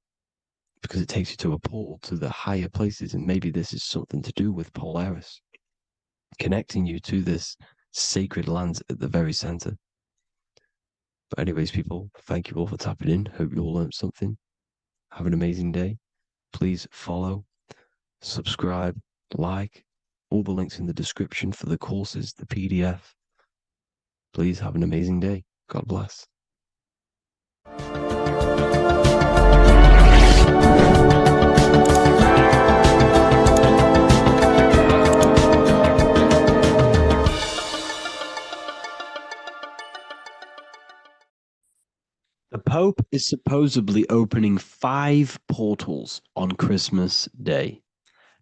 because it takes you to a portal to the higher places. And maybe this is something to do with Polaris, connecting you to this sacred lands at the very center. But anyways, people, thank you all for tapping in. Hope you all learned something. Have an amazing day. Please follow, subscribe, like, all the links in the description for the courses, the PDF. Please have an amazing day. God bless.
The Pope is supposedly opening 5 portals on Christmas Day.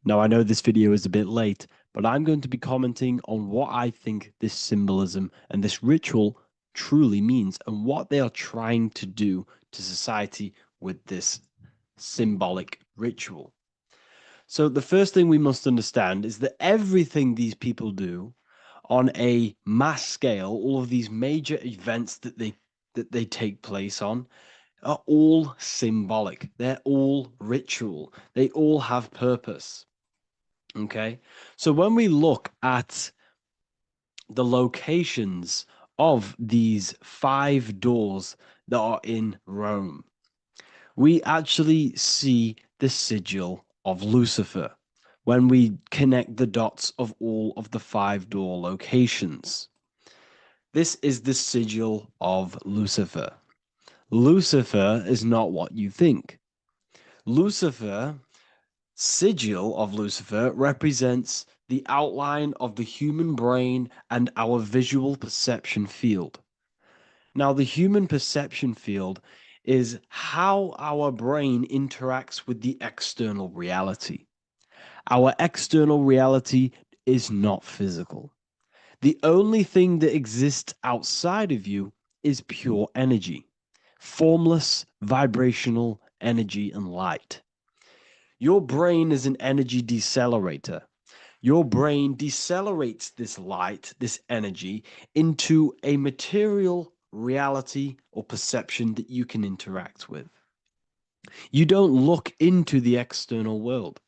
Now, I know this video is a bit late, but I'm going to be commenting on what I think this symbolism and this ritual truly means and what they are trying to do to society with this symbolic ritual. So the first thing we must understand is that everything these people do on a mass scale, all of these major events that they take place on, are all symbolic. They're all ritual. They all have purpose. Okay, so when we look at the locations of these 5 doors that are in Rome, we actually see the sigil of Lucifer when we connect the dots of all of the 5 door locations. This is the sigil of Lucifer. Lucifer is not what you think. Lucifer, sigil of Lucifer, represents the outline of the human brain and our visual perception field. Now, the human perception field is how our brain interacts with the external reality. Our external reality is not physical. The only thing that exists outside of you is pure energy, formless, vibrational energy and light. Your brain is an energy decelerator. Your brain decelerates this light, this energy, into a material reality or perception that you can interact with. You don't look into the external world.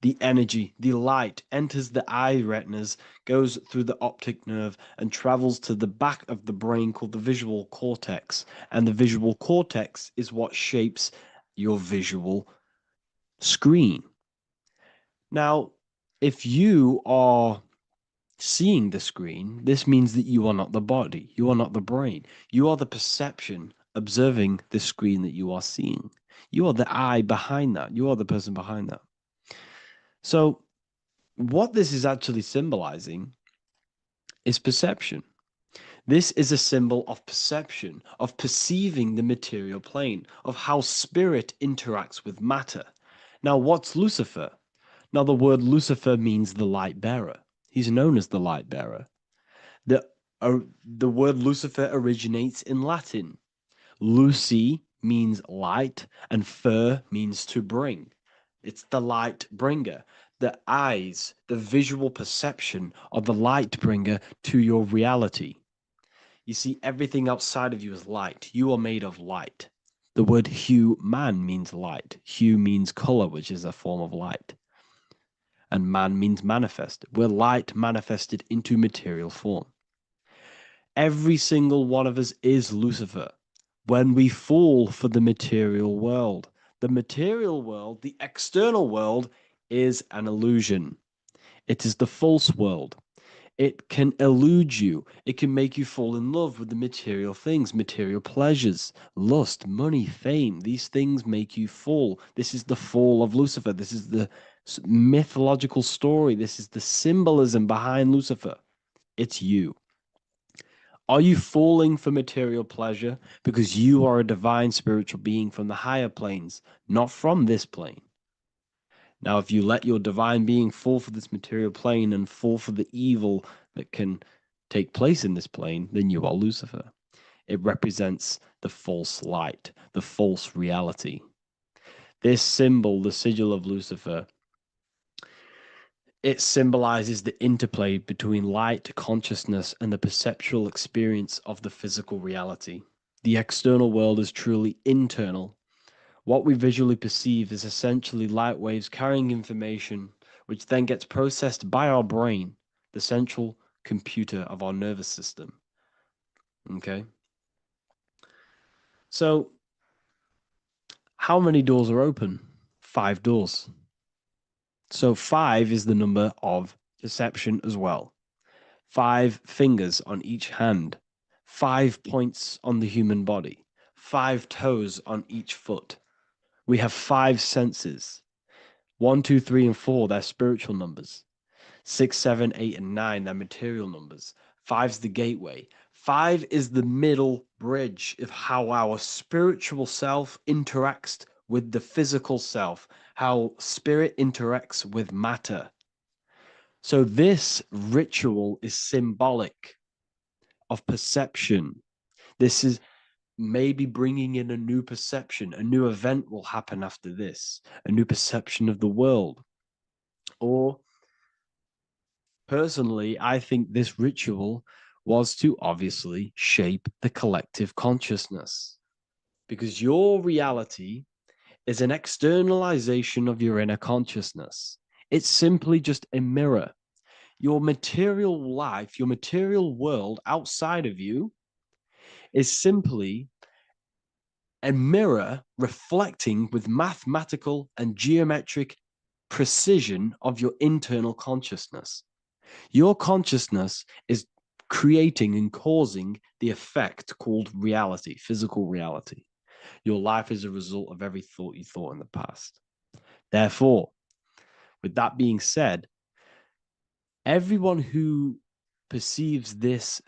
The energy, the light, enters the eye retinas, goes through the optic nerve, and travels to the back of the brain called the visual cortex. And the visual cortex is what shapes your visual screen. Now, if you are seeing the screen, this means that you are not the body, you are not the brain, you are the perception observing the screen that you are seeing. You are the eye behind that, you are the person behind that. So, what this is actually symbolizing is perception. This is a symbol of perception, of perceiving the material plane, of how spirit interacts with matter. Now, what's Lucifer? Now, the word Lucifer means the light bearer. He's known as the light bearer. The word Lucifer originates in Latin. Luci means light, and fer means to bring. It's the light bringer. The eyes, the visual perception of the light bringer to your reality. You see, everything outside of you is light. You are made of light. The word hue, man, means light. Hue means color, which is a form of light. And man means manifest. We're light manifested into material form. Every single one of us is Lucifer. When we fall for the material world, the external world, is an illusion. It is the false world. It can elude you. It can make you fall in love with the material things, material pleasures, lust, money, fame. These things make you fall. This is the fall of Lucifer. This is the mythological story. This is the symbolism behind Lucifer. It's you. Are you falling for material pleasure because you are a divine spiritual being from the higher planes, not from this plane? Now, if you let your divine being fall for this material plane and fall for the evil that can take place in this plane, then you are Lucifer. It represents the false light, the false reality. This symbol, the sigil of Lucifer, it symbolizes the interplay between light, consciousness, and the perceptual experience of the physical reality. The external world is truly internal. What we visually perceive is essentially light waves carrying information, which then gets processed by our brain, the central computer of our nervous system. Okay? So, how many doors are open? 5 doors. So 5 is the number of perception as well. 5 fingers on each hand, 5 points on the human body, 5 toes on each foot. We have 5 senses. 1, 2, 3, and 4, they're spiritual numbers. 6, 7, 8, and 9, they're material numbers. 5's the gateway. 5 is the middle bridge of how our spiritual self interacts with the physical self, how spirit interacts with matter. So this ritual is symbolic of perception. This is maybe bringing in a new perception. A new event will happen after this, a new perception of the world. Or personally, I think this ritual was to obviously shape the collective consciousness, because your reality is an externalization of your inner consciousness. It's simply just a mirror. Your material life, your material world outside of you is simply a mirror reflecting with mathematical and geometric precision of your internal consciousness. Your consciousness is creating and causing the effect called reality, physical reality. Your life is a result of every thought you thought in the past. Therefore, with that being said, everyone who perceives this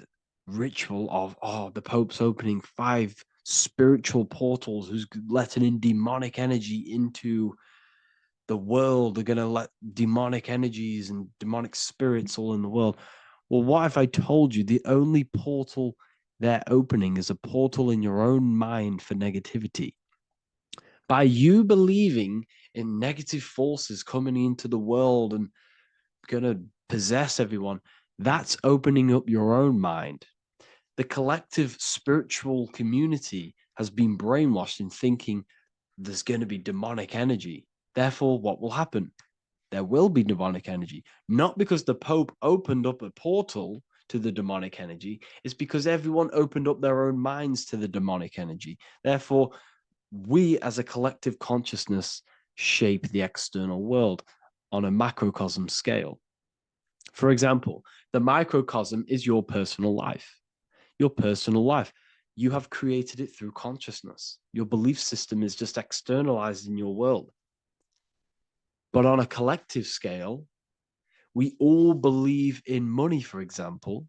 ritual of, the Pope's opening 5 spiritual portals, who's letting in demonic energy into the world, they're going to let demonic energies and demonic spirits all in the world. Well, what if I told you the only portal they're opening is a portal in your own mind for negativity? By you believing in negative forces coming into the world and going to possess everyone, that's opening up your own mind. The collective spiritual community has been brainwashed in thinking there's going to be demonic energy. Therefore, what will happen? There will be demonic energy. Not because the Pope opened up a portal to the demonic energy, it's because everyone opened up their own minds to the demonic energy. Therefore, we as a collective consciousness shape the external world on a macrocosm scale. For example, the microcosm is your personal life. Your personal life. You have created it through consciousness. Your belief system is just externalized in your world. But on a collective scale, we all believe in money, for example.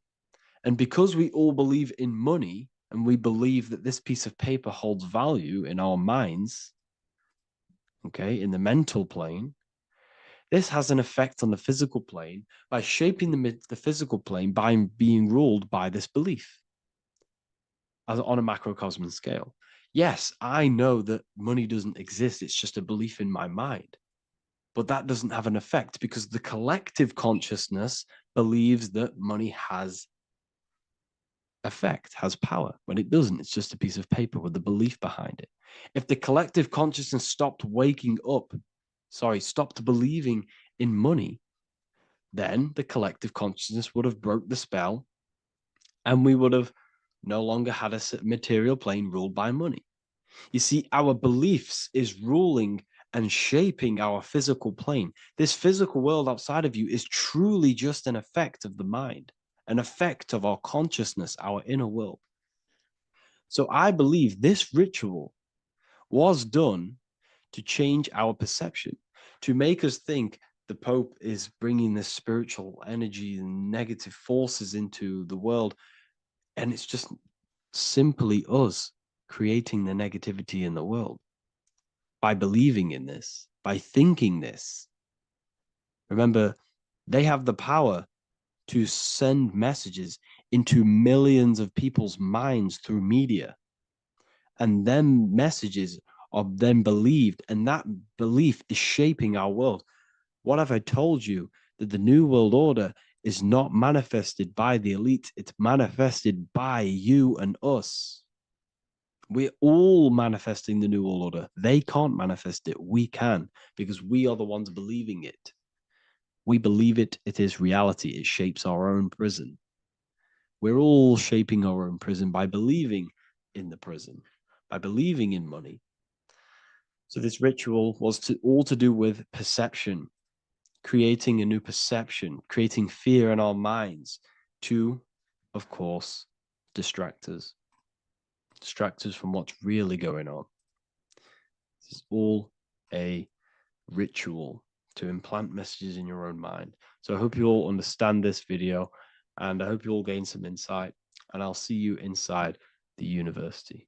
And because we all believe in money, and we believe that this piece of paper holds value in our minds, okay, in the mental plane, this has an effect on the physical plane by shaping the physical plane by being ruled by this belief as on a macrocosm scale. Yes, I know that money doesn't exist. It's just a belief in my mind. But that doesn't have an effect because the collective consciousness believes that money has effect, has power. When it doesn't, it's just a piece of paper with the belief behind it. If the collective consciousness stopped stopped believing in money, then the collective consciousness would have broke the spell and we would have no longer had a material plane ruled by money. You see, our beliefs is ruling and shaping our physical plane. This physical world outside of you is truly just an effect of the mind, an effect of our consciousness, our inner world. So I believe this ritual was done to change our perception, to make us think the Pope is bringing this spiritual energy and negative forces into the world. And it's just simply us creating the negativity in the world by believing in this, by thinking this. Remember, they have the power to send messages into millions of people's minds through media. And them messages are then believed, and that belief is shaping our world. What have I told you? That the New World Order is not manifested by the elite, it's manifested by you and us. We're all manifesting the New World Order. They can't manifest it. We can, because we are the ones believing it. We believe it. It is reality. It shapes our own prison. We're all shaping our own prison by believing in the prison, by believing in money. So this ritual was all to do with perception, creating a new perception, creating fear in our minds to, of course, distract us from what's really going on. This is all a ritual to implant messages in your own mind. So I hope you all understand this video, and I hope you all gain some insight, and I'll see you inside the university.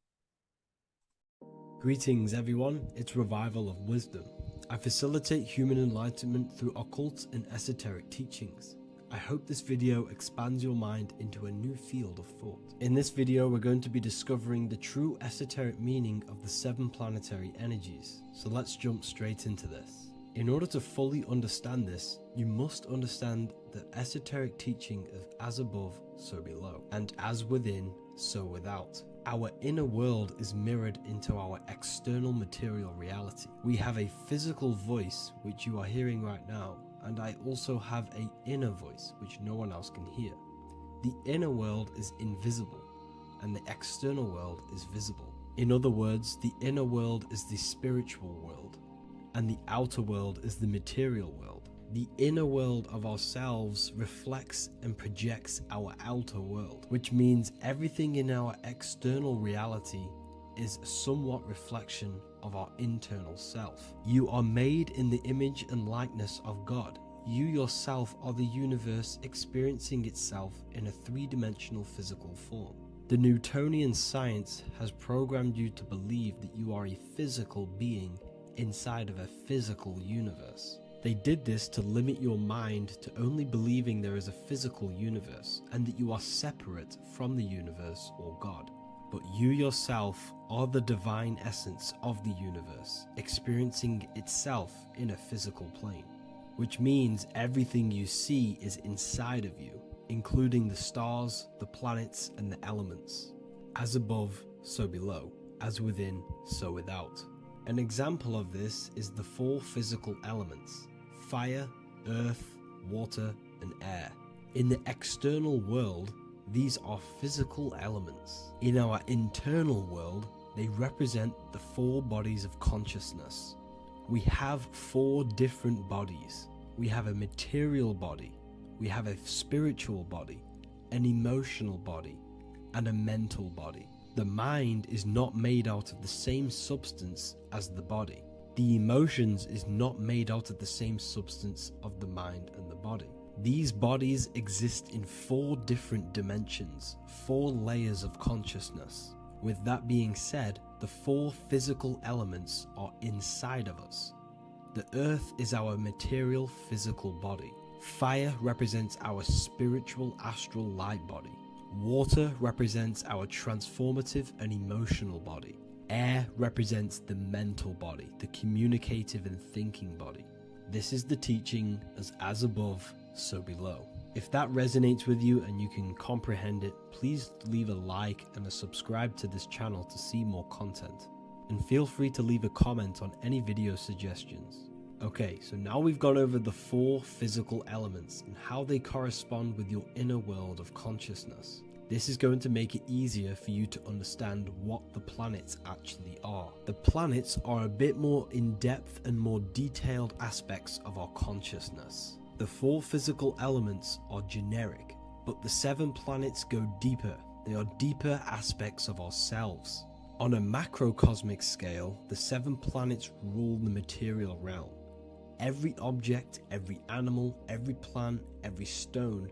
Greetings everyone, it's Revival of Wisdom. I facilitate human enlightenment through occult and esoteric teachings. I hope this video expands your mind into a new field of thought. In this video, we're going to be discovering the true esoteric meaning of the 7 planetary energies. So let's jump straight into this. In order to fully understand this, you must understand the esoteric teaching of as above, so below, and as within, so without. Our inner world is mirrored into our external material reality. We have a physical voice, which you are hearing right now, and I also have an inner voice, which no one else can hear. The inner world is invisible, and the external world is visible. In other words, the inner world is the spiritual world, and the outer world is the material world. The inner world of ourselves reflects and projects our outer world, which means everything in our external reality is somewhat reflection of our internal self. You are made in the image and likeness of God. You yourself are the universe experiencing itself in a 3-dimensional physical form. The Newtonian science has programmed you to believe that you are a physical being inside of a physical universe. They did this to limit your mind to only believing there is a physical universe and that you are separate from the universe or God. But you yourself are the divine essence of the universe, experiencing itself in a physical plane, which means everything you see is inside of you, including the stars, the planets, and the elements. As above, so below. As within, so without. An example of this is the 4 physical elements: fire, earth, water, and air. In the external world, these are physical elements. In our internal world, they represent the 4 bodies of consciousness. We have 4 different bodies. We have a material body, we have a spiritual body, an emotional body, and a mental body. The mind is not made out of the same substance as the body. The emotions is not made out of the same substance of the mind and the body. These bodies exist in 4 different dimensions, 4 layers of consciousness. With that being said, the 4 physical elements are inside of us. The earth is our material physical body. Fire represents our spiritual astral light body. Water represents our transformative and emotional body. Air represents the mental body, the communicative and thinking body. This is the teaching as above, so below. If that resonates with you and you can comprehend it, please leave a like and a subscribe to this channel to see more content. And feel free to leave a comment on any video suggestions. Okay, so now we've gone over the 4 physical elements and how they correspond with your inner world of consciousness. This is going to make it easier for you to understand what the planets actually are. The planets are a bit more in-depth and more detailed aspects of our consciousness. The 4 physical elements are generic, but the 7 planets go deeper. They are deeper aspects of ourselves. On a macrocosmic scale, the 7 planets rule the material realm. Every object, every animal, every plant, every stone,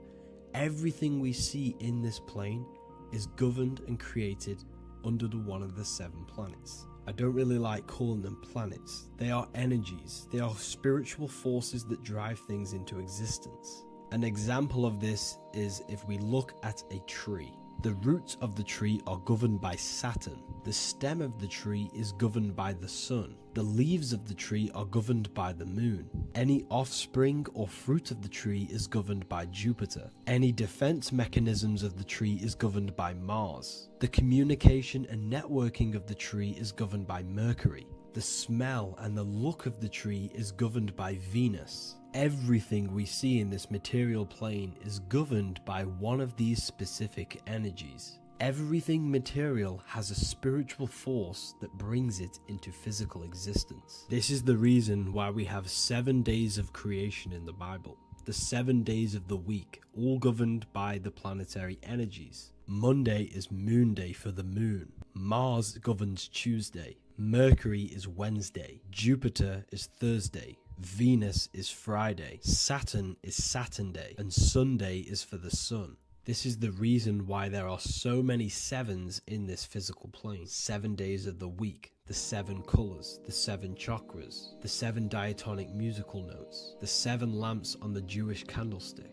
everything we see in this plane is governed and created under one of the 7 planets. I don't really like calling them planets. They are energies. They are spiritual forces that drive things into existence. An example of this is if we look at a tree. The roots of the tree are governed by Saturn. The stem of the tree is governed by the sun. The leaves of the tree are governed by the moon. Any offspring or fruit of the tree is governed by Jupiter. Any defense mechanisms of the tree is governed by Mars. The communication and networking of the tree is governed by Mercury. The smell and the look of the tree is governed by Venus. Everything we see in this material plane is governed by one of these specific energies. Everything material has a spiritual force that brings it into physical existence. This is the reason why we have 7 days of creation in the Bible. The 7 days of the week, all governed by the planetary energies. Monday is moon day for the moon. Mars governs Tuesday. Mercury is Wednesday. Jupiter is Thursday. Venus is Friday. Saturn is Saturday. And Sunday is for the sun. This is the reason why there are so many 7s in this physical plane. 7 days of the week, the 7 colors, the 7 chakras, the 7 diatonic musical notes, the 7 lamps on the Jewish candlestick,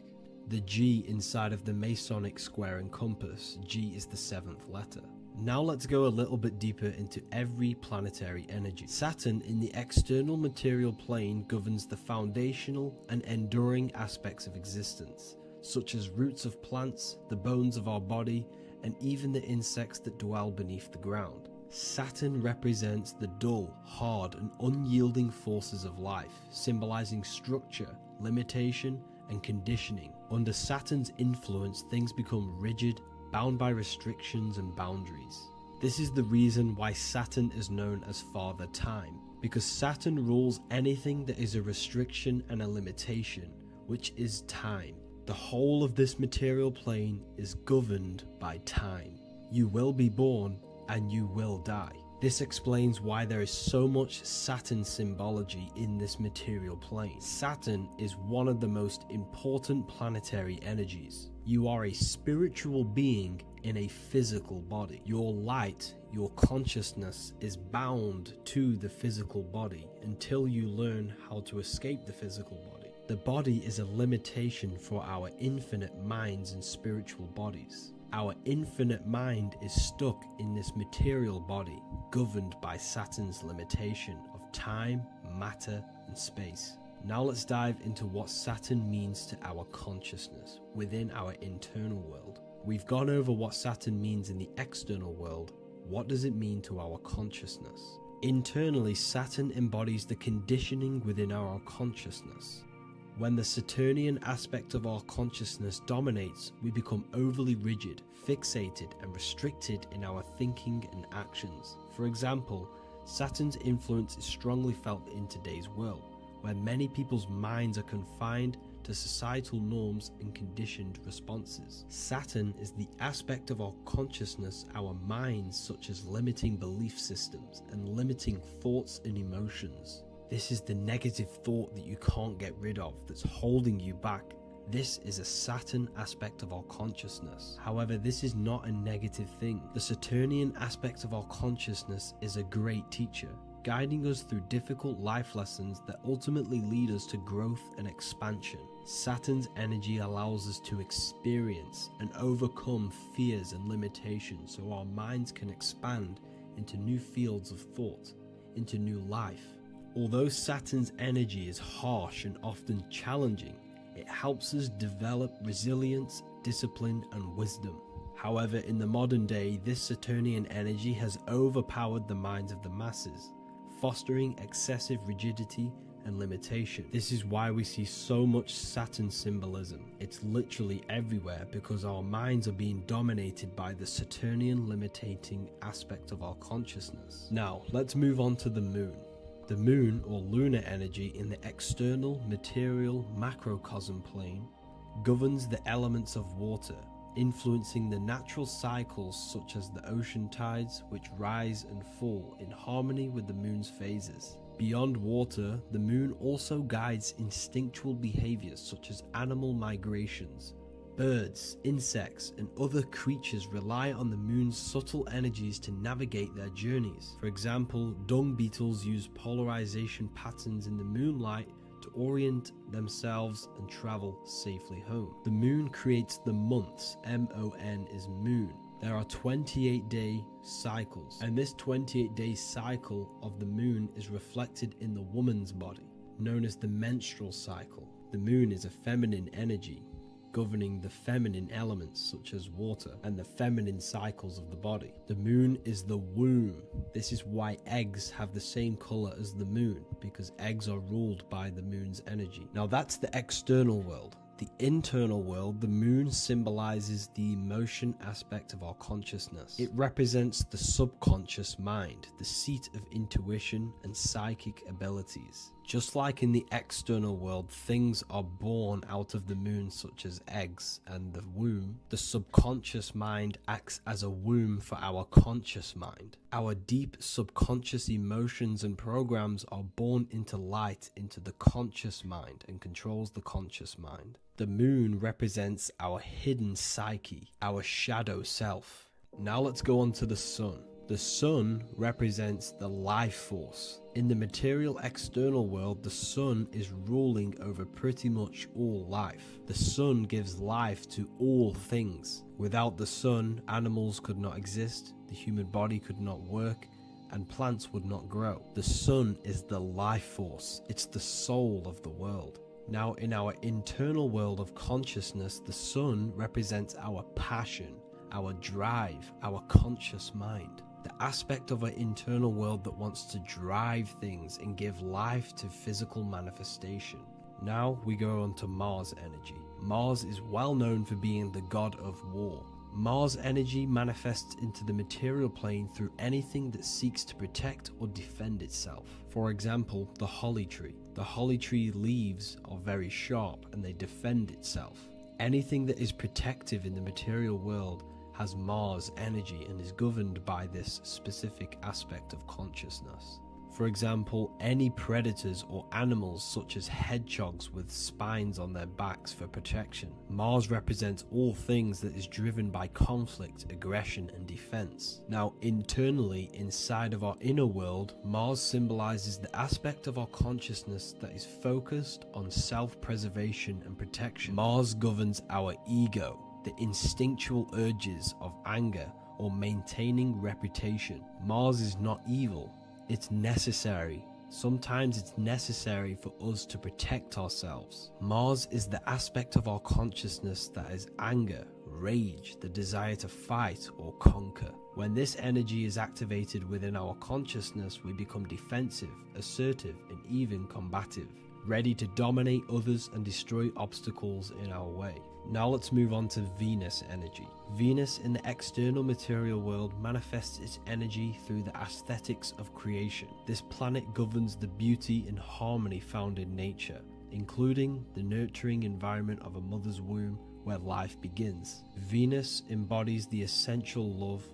the G inside of the Masonic square and compass. G is the 7th letter. Now let's go a little bit deeper into every planetary energy. Saturn in the external material plane governs the foundational and enduring aspects of existence, such as roots of plants, the bones of our body, and even the insects that dwell beneath the ground. Saturn represents the dull, hard, and unyielding forces of life, symbolizing structure, limitation, and conditioning. Under Saturn's influence, things become rigid, bound by restrictions and boundaries. This is the reason why Saturn is known as Father Time, because Saturn rules anything that is a restriction and a limitation, which is time. The whole of this material plane is governed by time. You will be born and you will die. This explains why there is so much Saturn symbology in this material plane. Saturn is one of the most important planetary energies. You are a spiritual being in a physical body. Your light, your consciousness is bound to the physical body until you learn how to escape the physical body. The body is a limitation for our infinite minds and spiritual bodies. Our infinite mind is stuck in this material body, governed by Saturn's limitation of time, matter, and space. Now let's dive into what Saturn means to our consciousness within our internal world. We've gone over what Saturn means in the external world. What does it mean to our consciousness? Internally, Saturn embodies the conditioning within our consciousness. When the Saturnian aspect of our consciousness dominates, we become overly rigid, fixated, and restricted in our thinking and actions. For example, Saturn's influence is strongly felt in today's world, where many people's minds are confined to societal norms and conditioned responses. Saturn is the aspect of our consciousness, our minds, such as limiting belief systems and limiting thoughts and emotions. This is the negative thought that you can't get rid of that's holding you back. This is a Saturn aspect of our consciousness. However, this is not a negative thing. The Saturnian aspect of our consciousness is a great teacher, guiding us through difficult life lessons that ultimately lead us to growth and expansion. Saturn's energy allows us to experience and overcome fears and limitations so our minds can expand into new fields of thought, into new life. Although Saturn's energy is harsh and often challenging, it helps us develop resilience, discipline, and wisdom. However, in the modern day, this Saturnian energy has overpowered the minds of the masses, fostering excessive rigidity and limitation. This is why we see so much Saturn symbolism. It's literally everywhere because our minds are being dominated by the Saturnian limiting aspect of our consciousness. Now, let's move on to the moon. The moon, or lunar energy in the external material macrocosm plane, governs the elements of water, influencing the natural cycles such as the ocean tides, which rise and fall in harmony with the moon's phases. Beyond water, the moon also guides instinctual behaviors such as animal migrations. Birds, insects, and other creatures rely on the moon's subtle energies to navigate their journeys. For example, dung beetles use polarization patterns in the moonlight to orient themselves and travel safely home. The moon creates the months. M-O-N is moon. There are 28-day cycles, and this 28-day cycle of the moon is reflected in the woman's body, known as the menstrual cycle. The moon is a feminine energy, governing the feminine elements such as water and the feminine cycles of the body. The moon is the womb. This is why eggs have the same color as the moon, because eggs are ruled by the moon's energy. Now that's the external world. The internal world, the moon symbolizes the emotion aspect of our consciousness. It represents the subconscious mind, the seat of intuition and psychic abilities. Just like in the external world, things are born out of the moon, such as eggs and the womb. The subconscious mind acts as a womb for our conscious mind. Our deep subconscious emotions and programs are born into light into the conscious mind and controls the conscious mind. The moon represents our hidden psyche, our shadow self. Now let's go on to the sun. The sun represents the life force. In the material external world, the sun is ruling over pretty much all life. The sun gives life to all things. Without the sun, animals could not exist, the human body could not work, and plants would not grow. The sun is the life force. It's the soul of the world. Now, in our internal world of consciousness, the sun represents our passion, our drive, our conscious mind. The aspect of our internal world that wants to drive things and give life to physical manifestation. Now we go on to Mars energy. Mars is well known for being the god of war. Mars energy manifests into the material plane through anything that seeks to protect or defend itself. For example, the holly tree. The holly tree leaves are very sharp and they defend itself. Anything that is protective in the material world has Mars energy and is governed by this specific aspect of consciousness. For example, any predators or animals such as hedgehogs with spines on their backs for protection. Mars represents all things that is driven by conflict, aggression, and defense. Now, internally, inside of our inner world, Mars symbolizes the aspect of our consciousness that is focused on self-preservation and protection. Mars governs our ego, the instinctual urges of anger or maintaining reputation. Mars is not evil. It's necessary. Sometimes it's necessary for us to protect ourselves. Mars is the aspect of our consciousness that is anger, rage, the desire to fight or conquer. When this energy is activated within our consciousness, we become defensive, assertive, and even combative, ready to dominate others and destroy obstacles in our way. Now let's move on to Venus energy. Venus in the external material world manifests its energy through the aesthetics of creation. This planet governs the beauty and harmony found in nature, including the nurturing environment of a mother's womb where life begins. Venus embodies the essential love,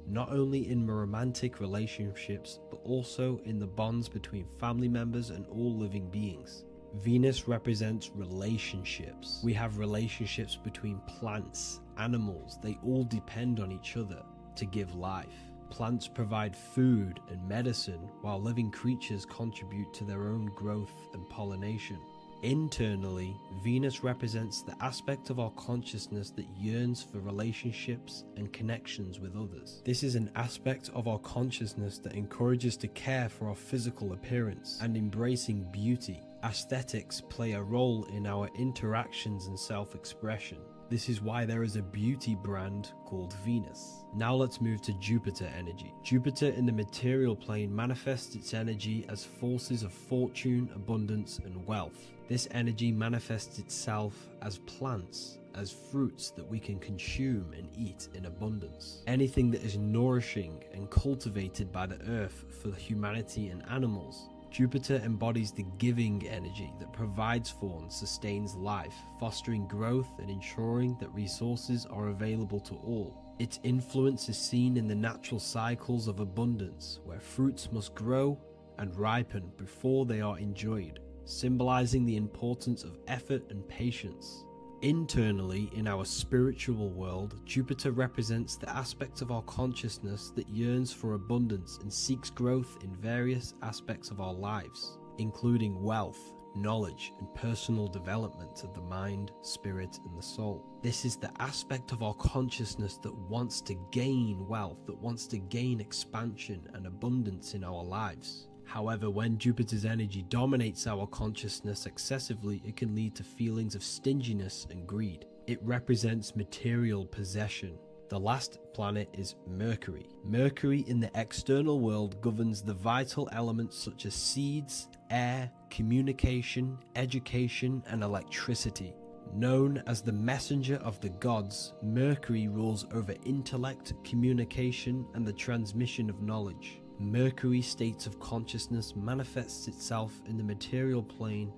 not only in romantic relationships, but also in the bonds between family members and all living beings. Venus represents relationships. We have relationships between plants, animals. They all depend on each other to give life. Plants provide food and medicine, while living creatures contribute to their own growth and pollination. Internally, Venus represents the aspect of our consciousness that yearns for relationships and connections with others. This is an aspect of our consciousness that encourages to care for our physical appearance and embracing beauty. Aesthetics play a role in our interactions and self-expression.
This is why there is a beauty brand called Venus. Now let's move to Jupiter energy. Jupiter in the material plane manifests its energy as forces of fortune, abundance, and wealth. This energy manifests itself as plants, as fruits that we can consume and eat in abundance. Anything that is nourishing and cultivated by the earth for humanity and animals. Jupiter embodies the giving energy that provides for and sustains life, fostering growth and ensuring that resources are available to all. Its influence is seen in the natural cycles of abundance, where fruits must grow and ripen before they are enjoyed, symbolizing the importance of effort and patience. Internally, in our spiritual world, Jupiter represents the aspect of our consciousness that yearns for abundance and seeks growth in various aspects of our lives, including wealth, knowledge, and personal development of the mind, spirit, and the soul. This is the aspect of our consciousness that wants to gain wealth, that wants to gain expansion and abundance in our lives. However, when Jupiter's energy dominates our consciousness excessively, it can lead to feelings of stinginess and greed. It represents material possession. The last planet is Mercury. Mercury in the external world governs the vital elements such as seeds, air, communication, education, and electricity. Known as the messenger of the gods, Mercury rules over intellect, communication, and the transmission of knowledge. Mercury's states of consciousness manifests itself in the material plane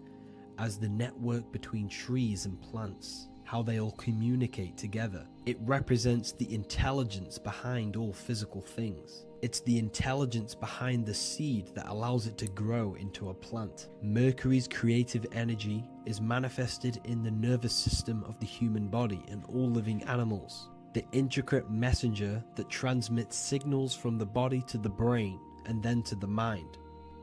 as the network between trees and plants, how they all communicate together. It represents the intelligence behind all physical things. It's the intelligence behind the seed that allows it to grow into a plant. Mercury's creative energy is manifested in the nervous system of the human body and all living animals. The intricate messenger that transmits signals from the body to the brain and then to the mind.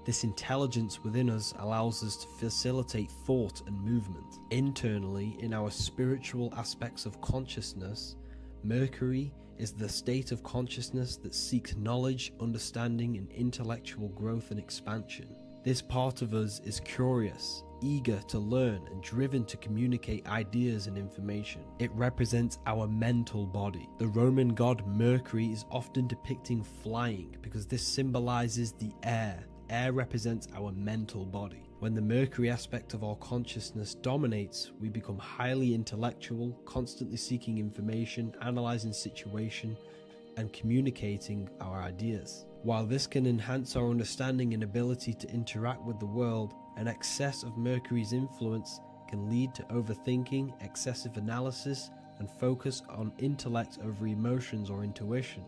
This intelligence within us allows us to facilitate thought and movement. Internally, in our spiritual aspects of consciousness, Mercury is the state of consciousness that seeks knowledge, understanding, and intellectual growth and expansion. This part of us is curious, eager to learn, and driven to communicate ideas and information. It represents our mental body. The Roman god Mercury is often depicting flying because this symbolizes the air. Air represents our mental body. When the Mercury aspect of our consciousness dominates, we become highly intellectual, constantly seeking information, analyzing situation, and communicating our ideas. While this can enhance our understanding and ability to interact with the world, an excess of Mercury's influence can lead to overthinking, excessive analysis, and focus on intellect over emotions or intuition.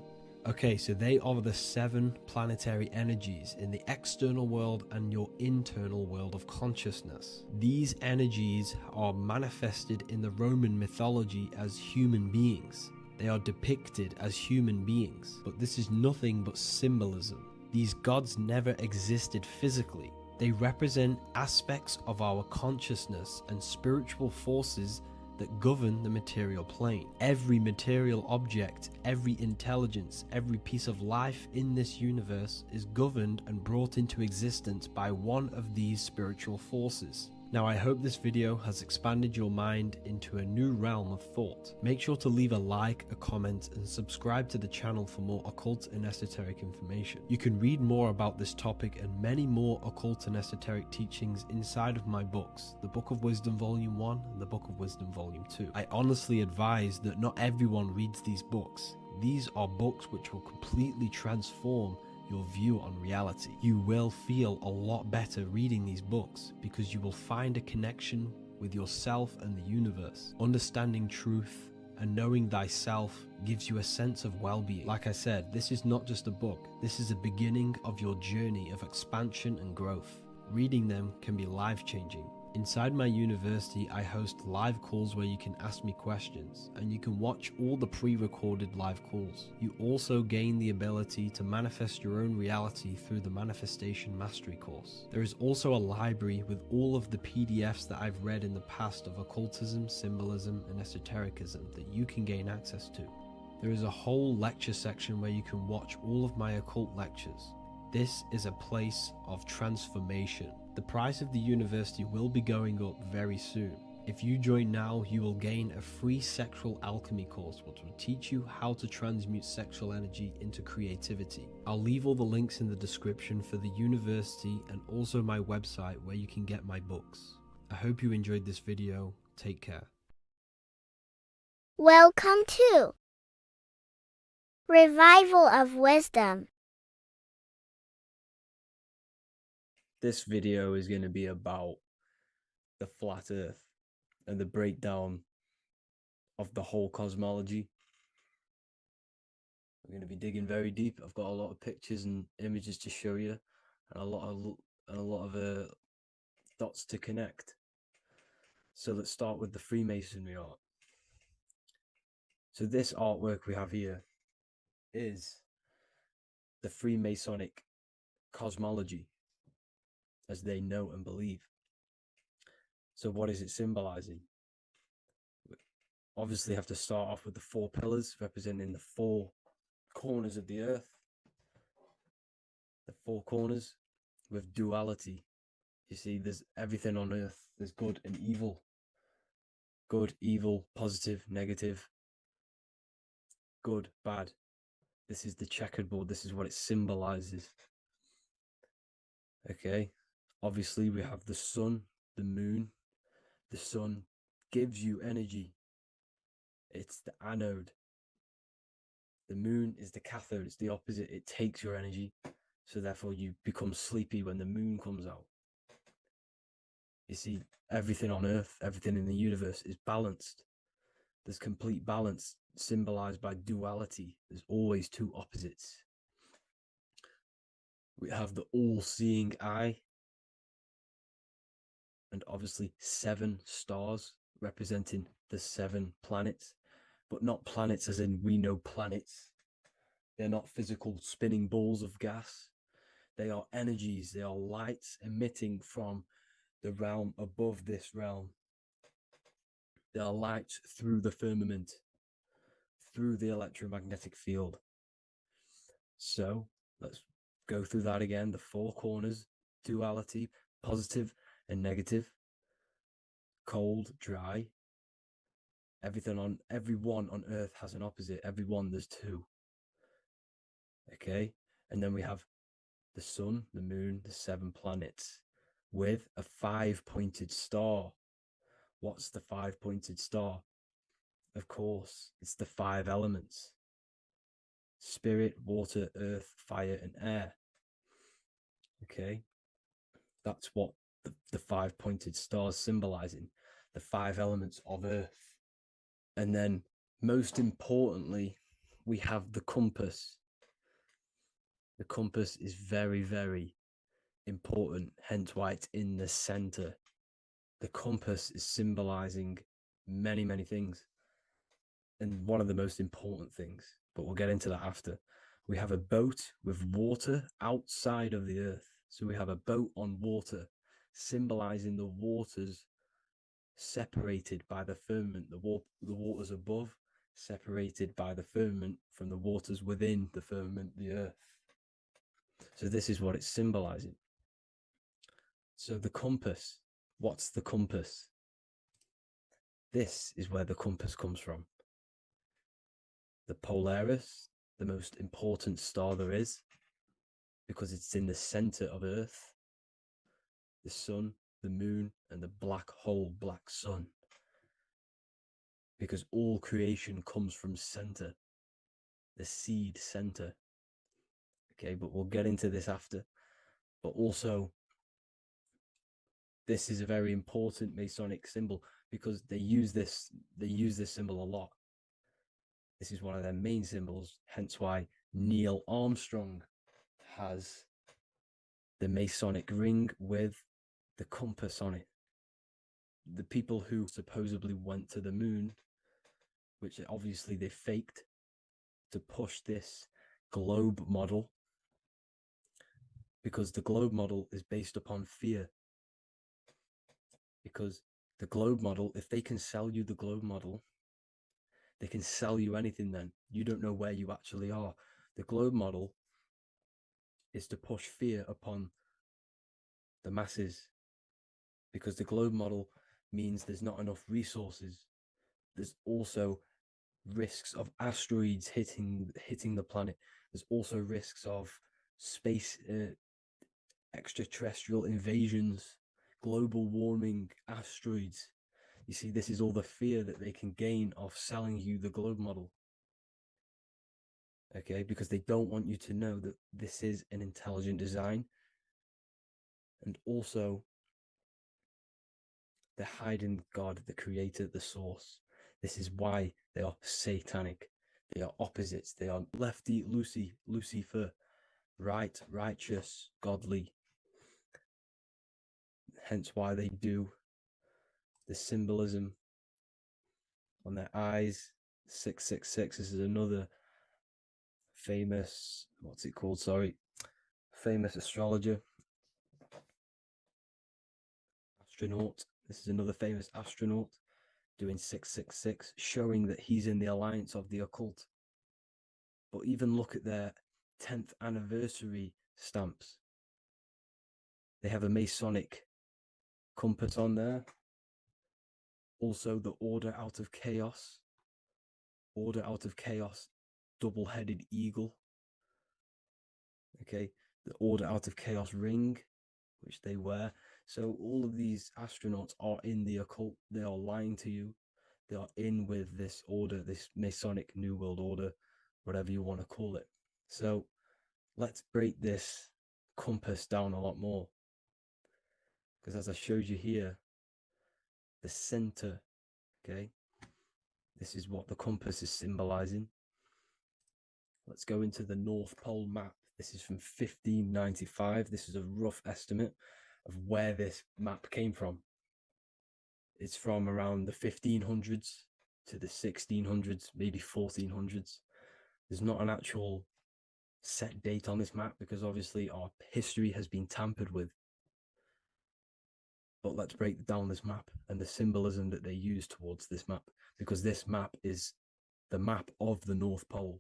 Okay, so they are the 7 planetary energies in the external world and your internal world of consciousness. These energies are manifested in the Roman mythology as human beings. They are depicted as human beings, but this is nothing but symbolism. These gods never existed physically. They represent aspects of our consciousness and spiritual forces that govern the material plane. Every material object, every intelligence, every piece of life in this universe is governed and brought into existence by one of these spiritual forces. Now, I hope this video has expanded your mind into a new realm of thought. Make sure to leave a like, a comment, and subscribe to the channel for more occult and esoteric information. You can read more about this topic and many more occult and esoteric teachings inside of my books, the Book of Wisdom Volume 1 and the Book of Wisdom Volume 2. I honestly advise that not everyone reads these books. These are books which will completely transform your view on reality. You will feel a lot better reading these books because you will find a connection with yourself and the universe. Understanding truth and knowing thyself gives you a sense of well-being. Like I said, this is not just a book. This is a beginning of your journey of expansion and growth. Reading them can be life-changing. Inside my university, I host live calls where you can ask me questions, and you can watch all the pre-recorded live calls. You also gain the ability to manifest your own reality through the Manifestation Mastery course. There is also a library with all of the PDFs that I've read in the past of occultism, symbolism, and esotericism that you can gain access to. There is a whole lecture section where you can watch all of my occult lectures. This is a place of transformation. The price of the university will be going up very soon.
If you join now, you will gain a free sexual alchemy course which will teach you how to transmute sexual energy into creativity. I'll leave all the links in the description for the university and also my website where you can get my books. I hope you enjoyed this video. Take care.
Welcome to Revival of Wisdom.
This video is going to be about the flat earth and the breakdown of the whole cosmology. I'm going to be digging very deep. I've got a lot of pictures and images to show you, and a lot of dots to connect. So let's start with the Freemasonry art. So this artwork we have here is the Freemasonic cosmology, as they know and believe. So what is it symbolizing? We obviously have to start off with the 4 pillars representing the 4 corners of the earth. The 4 corners with duality. You see, there's everything on earth. There's good and evil. Good, evil, positive, negative. Good, bad. This is the checkered board. This is what it symbolizes. Okay. Obviously, we have the sun, the moon. The sun gives you energy. It's the anode. The moon is the cathode. It's the opposite. It takes your energy. So therefore, you become sleepy when the moon comes out. You see, everything on earth, everything in the universe is balanced. There's complete balance symbolized by duality. There's always 2 opposites. We have the all-seeing eye. And obviously 7 stars representing the 7 planets, but not planets as in we know planets. They're not physical spinning balls of gas. They are energies. They are lights emitting from the realm above this realm. They are lights through the firmament, through the electromagnetic field. So let's go through that again. The 4 corners, duality, positive and negative, cold, dry. Everyone on earth has an opposite. Everyone, there's 2. Okay, and then we have the sun, the moon, the 7 planets with a 5-pointed star. What's the 5-pointed star? Of course, it's the 5 elements: spirit, water, earth, fire, and air. Okay, that's what the 5-pointed stars symbolizing, the 5 elements of earth. And then most importantly, we have the compass. The compass is very, very important, hence why it's in the center. The compass is symbolizing many, many things. And one of the most important things, but we'll get into that after. We have a boat with water outside of the earth. So we have a boat on water, symbolizing the waters separated by the firmament, the waters above, separated by the firmament from the waters within the firmament, the earth. So this is what it's symbolizing. So the compass, what's the compass? This is where the compass comes from. The Polaris, the most important star there is, because it's in the center of Earth, the sun, the moon, and the black hole, black sun. Because all creation comes from center, the seed center. Okay, but we'll get into this after. But also, this is a very important Masonic symbol because they use this symbol a lot. This is one of their main symbols, hence why Neil Armstrong has the Masonic ring with the compass on it. The people who supposedly went to the moon, which obviously they faked to push this globe model, because the globe model is based upon fear. Because the globe model, if they can sell you the globe model, they can sell you anything then. You don't know where you actually are. The globe model is to push fear upon the masses, because the globe model means there's not enough resources. There's also risks of asteroids hitting the planet. There's also risks of space extraterrestrial invasions, global warming, asteroids. You see, this is all the fear that they can gain off selling you the globe model. Okay, because they don't want you to know that this is an intelligent design. And also, they're hiding God, the creator, the source. This is why they are satanic. They are opposites. They are lefty, Lucifer, right, righteous, godly. Hence why they do the symbolism on their eyes. 666. This is another famous, what's it called? Sorry, famous astrologer, astronaut. This is another famous astronaut doing 666, showing that he's in the alliance of the occult. But even look at their 10th anniversary stamps. They have a Masonic compass on there. Also, the Order Out of Chaos. Order Out of Chaos, double-headed eagle. Okay, the Order Out of Chaos ring, which they wear. So all of these astronauts are in the occult. They are lying to you. They are in with this order, this Masonic New World Order, whatever you want to call it. So let's break this compass down a lot more. Because as I showed you here, the center, okay, this is what the compass is symbolizing. Let's go into the North Pole map. This is from 1595. This is a rough estimate of where this map came from. It's from around the 1500s to the 1600s, maybe 1400s. There's not an actual set date on this map because obviously our history has been tampered with. But let's break down this map and the symbolism that they use towards this map, because this map is the map of the North Pole.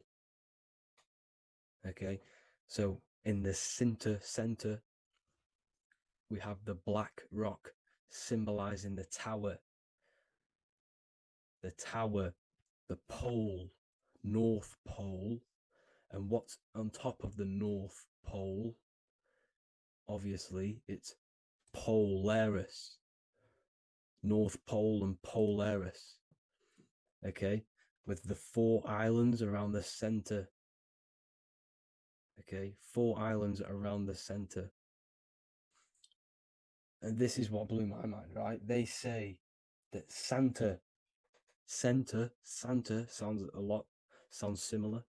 Okay, so in the center, we have the black rock symbolizing the tower, the pole, North Pole. And what's on top of the North Pole? Obviously, it's Polaris. North Pole and Polaris. Okay, with the 4 islands around the center. Okay, 4 islands around the center. And this is what blew my mind, right? They say that Santa sounds similar.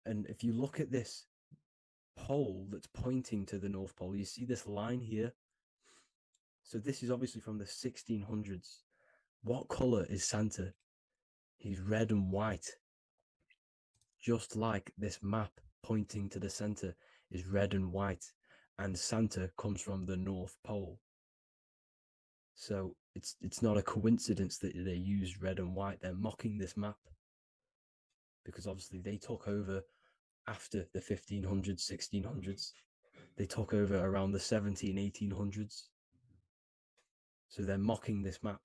And if you look at this pole that's pointing to the North Pole, you see this line here. So this is obviously from the 1600s. What color is Santa? He's red and white. Just like this map pointing to the center is red and white. And Santa comes from the North Pole. So it's not a coincidence that they use red and white. They're mocking this map because obviously they took over after the 1500s, 1600s. They took over around the 1800s. So they're mocking this map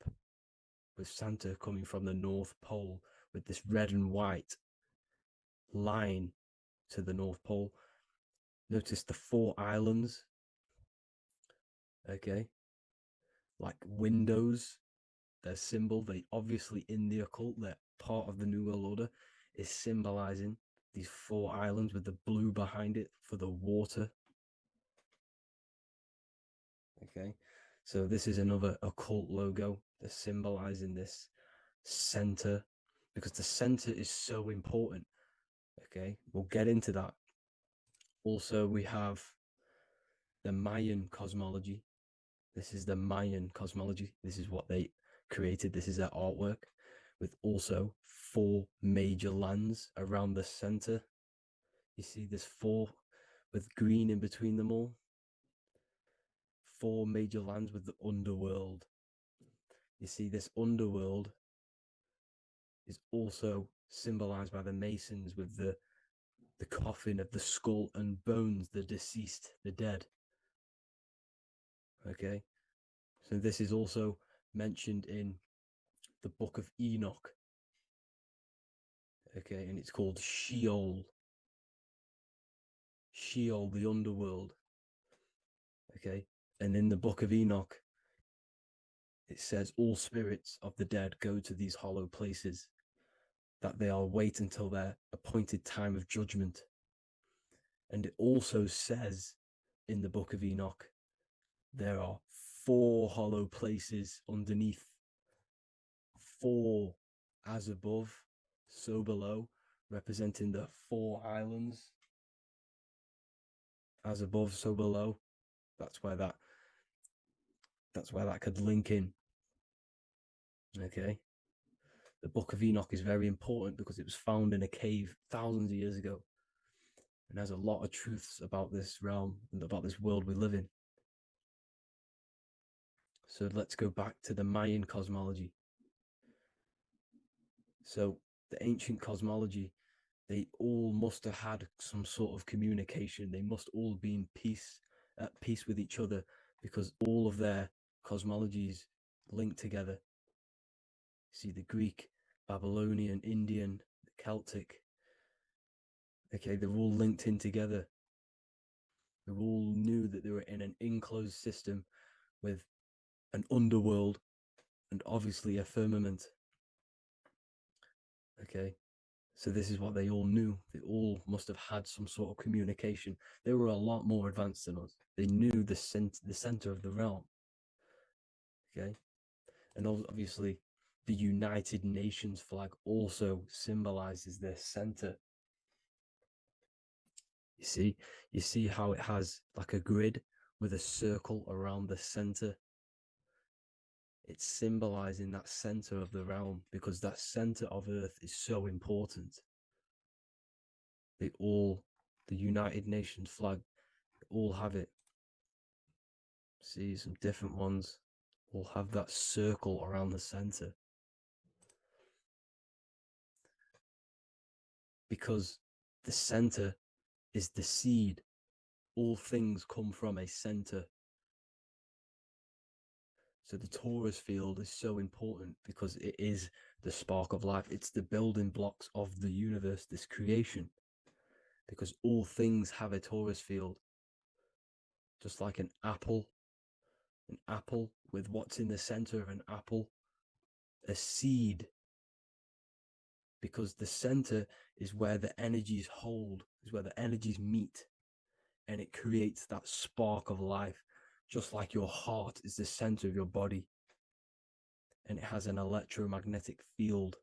with Santa coming from the North Pole with this red and white line to the North Pole. Notice the 4 islands. Okay. Like windows, their symbol, they obviously in the occult, they're part of the New World Order, is symbolizing these 4 islands with the blue behind it for the water. Okay, so this is another occult logo. They're symbolizing this center because the center is so important. Okay, we'll get into that. Also, we have the Mayan cosmology. This is the Mayan cosmology. This is what they created. This is their artwork, with also 4 major lands around the center. You see this 4 with green in between them all. 4 major lands with the underworld. You see this underworld is also symbolized by the Masons with the coffin of the skull and bones, the deceased, the dead. Okay, so this is also mentioned in the book of Enoch. Okay, and it's called Sheol. Sheol, the underworld. Okay, and in the book of Enoch, it says all spirits of the dead go to these hollow places, that they are wait until their appointed time of judgment. And it also says in the book of Enoch, there are 4 hollow places underneath. 4 as above, so below, representing the 4 islands. As above, so below. That's where that could link in. Okay. The book of Enoch is very important because it was found in a cave thousands of years ago, and has a lot of truths about this realm and about this world we live in. So let's go back to the Mayan cosmology. So the ancient cosmology, they all must have had some sort of communication. They must all be at peace with each other, because all of their cosmologies link together. See, the Greek, Babylonian, Indian, the Celtic, okay, they're all linked in together. They all knew that they were in an enclosed system with an underworld and obviously a firmament. Okay, so this is what they all knew. They all must have had some sort of communication. They were a lot more advanced than us. They knew the center of the realm. Okay, and obviously the United Nations flag also symbolizes their center. You see how it has like a grid with a circle around the center. It's symbolizing that center of the realm, because that center of Earth is so important. The United Nations flag, they all have it. See, some different ones will have that circle around the center, because the center is the seed. All things come from a center. So the torus field is so important because it is the spark of life. It's the building blocks of the universe, this creation, because all things have a torus field. Just like an apple with what's in the center of an apple, a seed, because the center is where the energies hold, is where the energies meet, and it creates that spark of life. Just like your heart is the center of your body, and it has an electromagnetic field,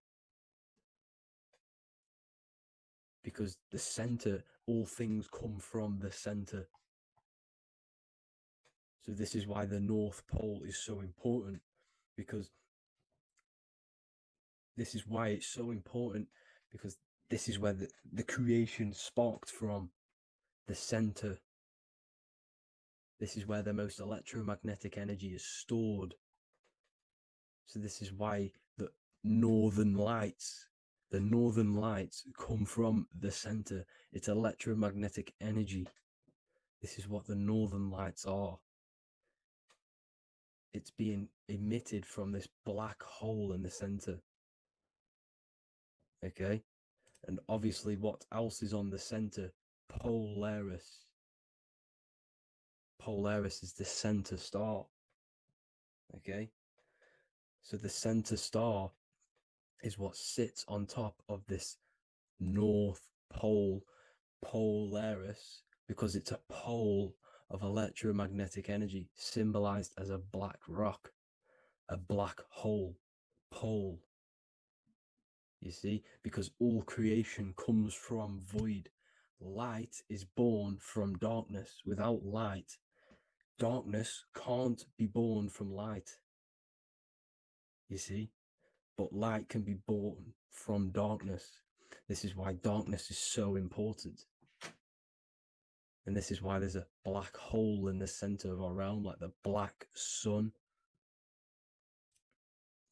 because the center, all things come from the center. So this is why the North Pole is so important, because this is why it's so important, because this is where the creation sparked from, the center. This is where the most electromagnetic energy is stored. So this is why the northern lights come from the center. It's electromagnetic energy. This is what the northern lights are. It's being emitted from this black hole in the center. Okay, and obviously what else is on the center? Polaris. Polaris is the center star. Okay, so the center star is what sits on top of this North Pole, Polaris, because it's a pole of electromagnetic energy, symbolized as a black rock, a black hole, pole. You see, because all creation comes from void. Light is born from darkness. Without light, darkness can't be born from light. You see, but light can be born from darkness. This is why darkness is so important. And this is why there's a black hole in the center of our realm, like the black sun.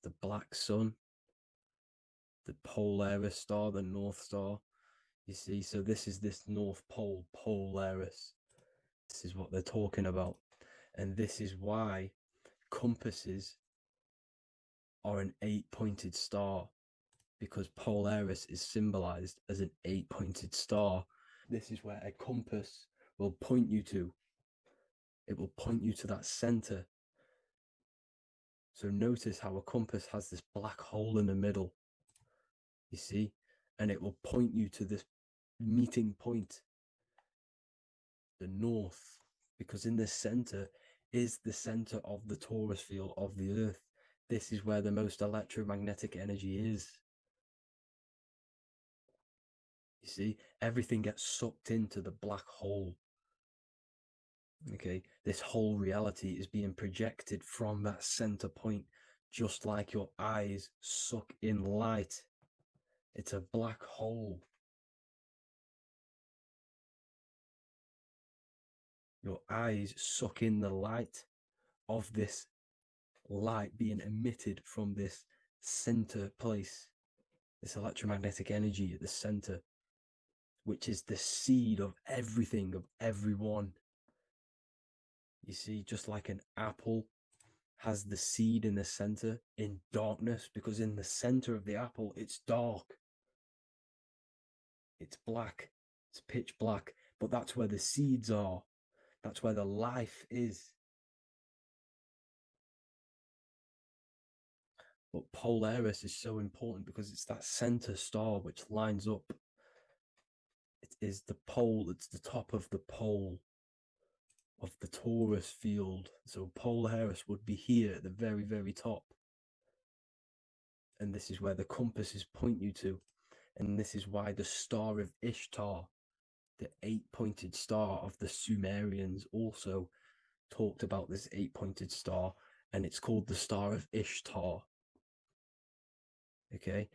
The black sun, the Polaris star, the North Star. You see, so this is this North Pole, Polaris. This is what they're talking about. And this is why compasses are an 8-pointed star, because Polaris is symbolized as an 8-pointed star. This is where a compass will point you to. It will point you to that center. So notice how a compass has this black hole in the middle, you see, and it will point you to this meeting point, the north, because in the center is the center of the torus field of the earth. This is where the most electromagnetic energy is. You see, everything gets sucked into the black hole. Okay, this whole reality is being projected from that center point, just like your eyes suck in light. It's a black hole. Your eyes suck in the light of this light being emitted from this center place, this electromagnetic energy at the center, which is the seed of everything, of everyone. You see, just like an apple has the seed in the center in darkness, because in the center of the apple, it's dark. It's black. It's pitch black. But that's where the seeds are. That's where the life is. But Polaris is so important because it's that center star which lines up. It is the pole. It's the top of the pole of the torus field. So Polaris would be here at the very, very top. And this is where the compasses point you to. And this is why the star of Ishtar, the 8-pointed star of the Sumerians, also talked about this 8-pointed star, and it's called the star of Ishtar. Okay,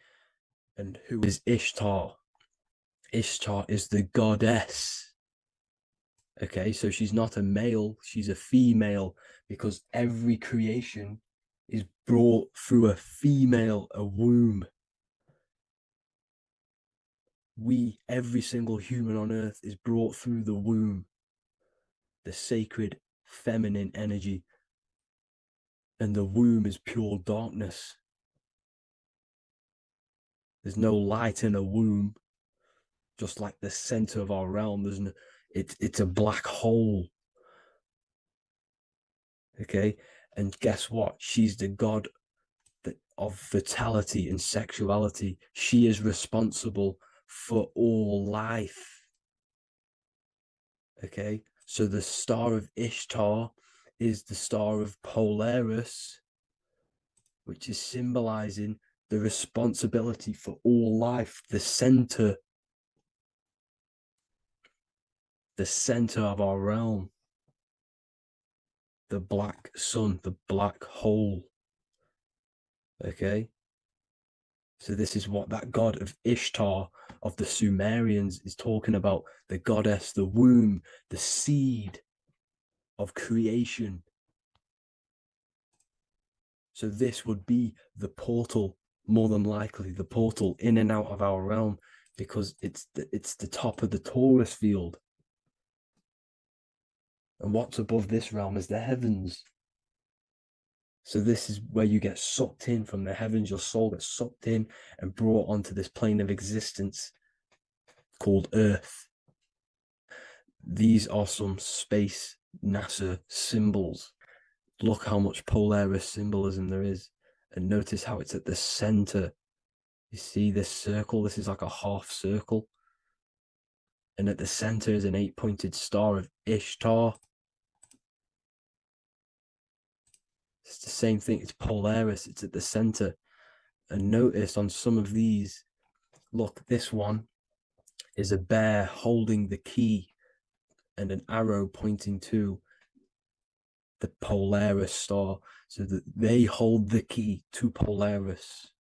and who is Ishtar? Ishtar is the goddess. Okay, so she's not a male, she's a female, because every creation is brought through a female, a womb. Every single human on earth is brought through the womb, the sacred feminine energy, and the womb is pure darkness. There's no light in a womb, just like the center of our realm. It's a black hole. Okay, and guess what? She's the god of fertility and sexuality. She is responsible for all life. Okay, so the star of Ishtar is the star of Polaris, which is symbolizing the responsibility for all life, the center of our realm, the black sun, the black hole. Okay, so this is what that god of Ishtar of the Sumerians is talking about, the goddess, the womb, the seed of creation. So this would be the portal, more than likely the portal in and out of our realm, because it's the top of the torus field. And what's above this realm is the heavens. So this is where you get sucked in from the heavens. Your soul gets sucked in and brought onto this plane of existence called Earth. These are some space NASA symbols. Look how much Polaris symbolism there is. And notice how it's at the center. You see this circle? This is like a half circle. And at the center is an 8-pointed star of Ishtar. It's the same thing. It's Polaris. It's at the center. And notice on some of these, look, this one is a bear holding the key and an arrow pointing to the Polaris star, so that they hold the key to Polaris.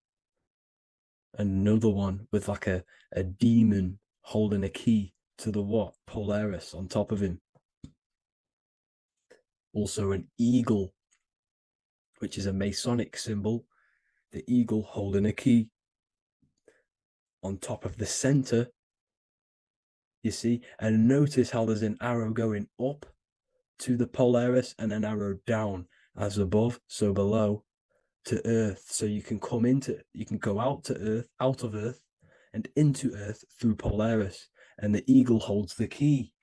And another one with like a demon holding a key to the what? Polaris on top of him. Also an eagle, which is a Masonic symbol, the eagle holding a key on top of the center, you see. And notice how there's an arrow going up to the Polaris and an arrow down, as above, so below. to earth, so you can go out of earth and into earth through Polaris, and the eagle holds the key.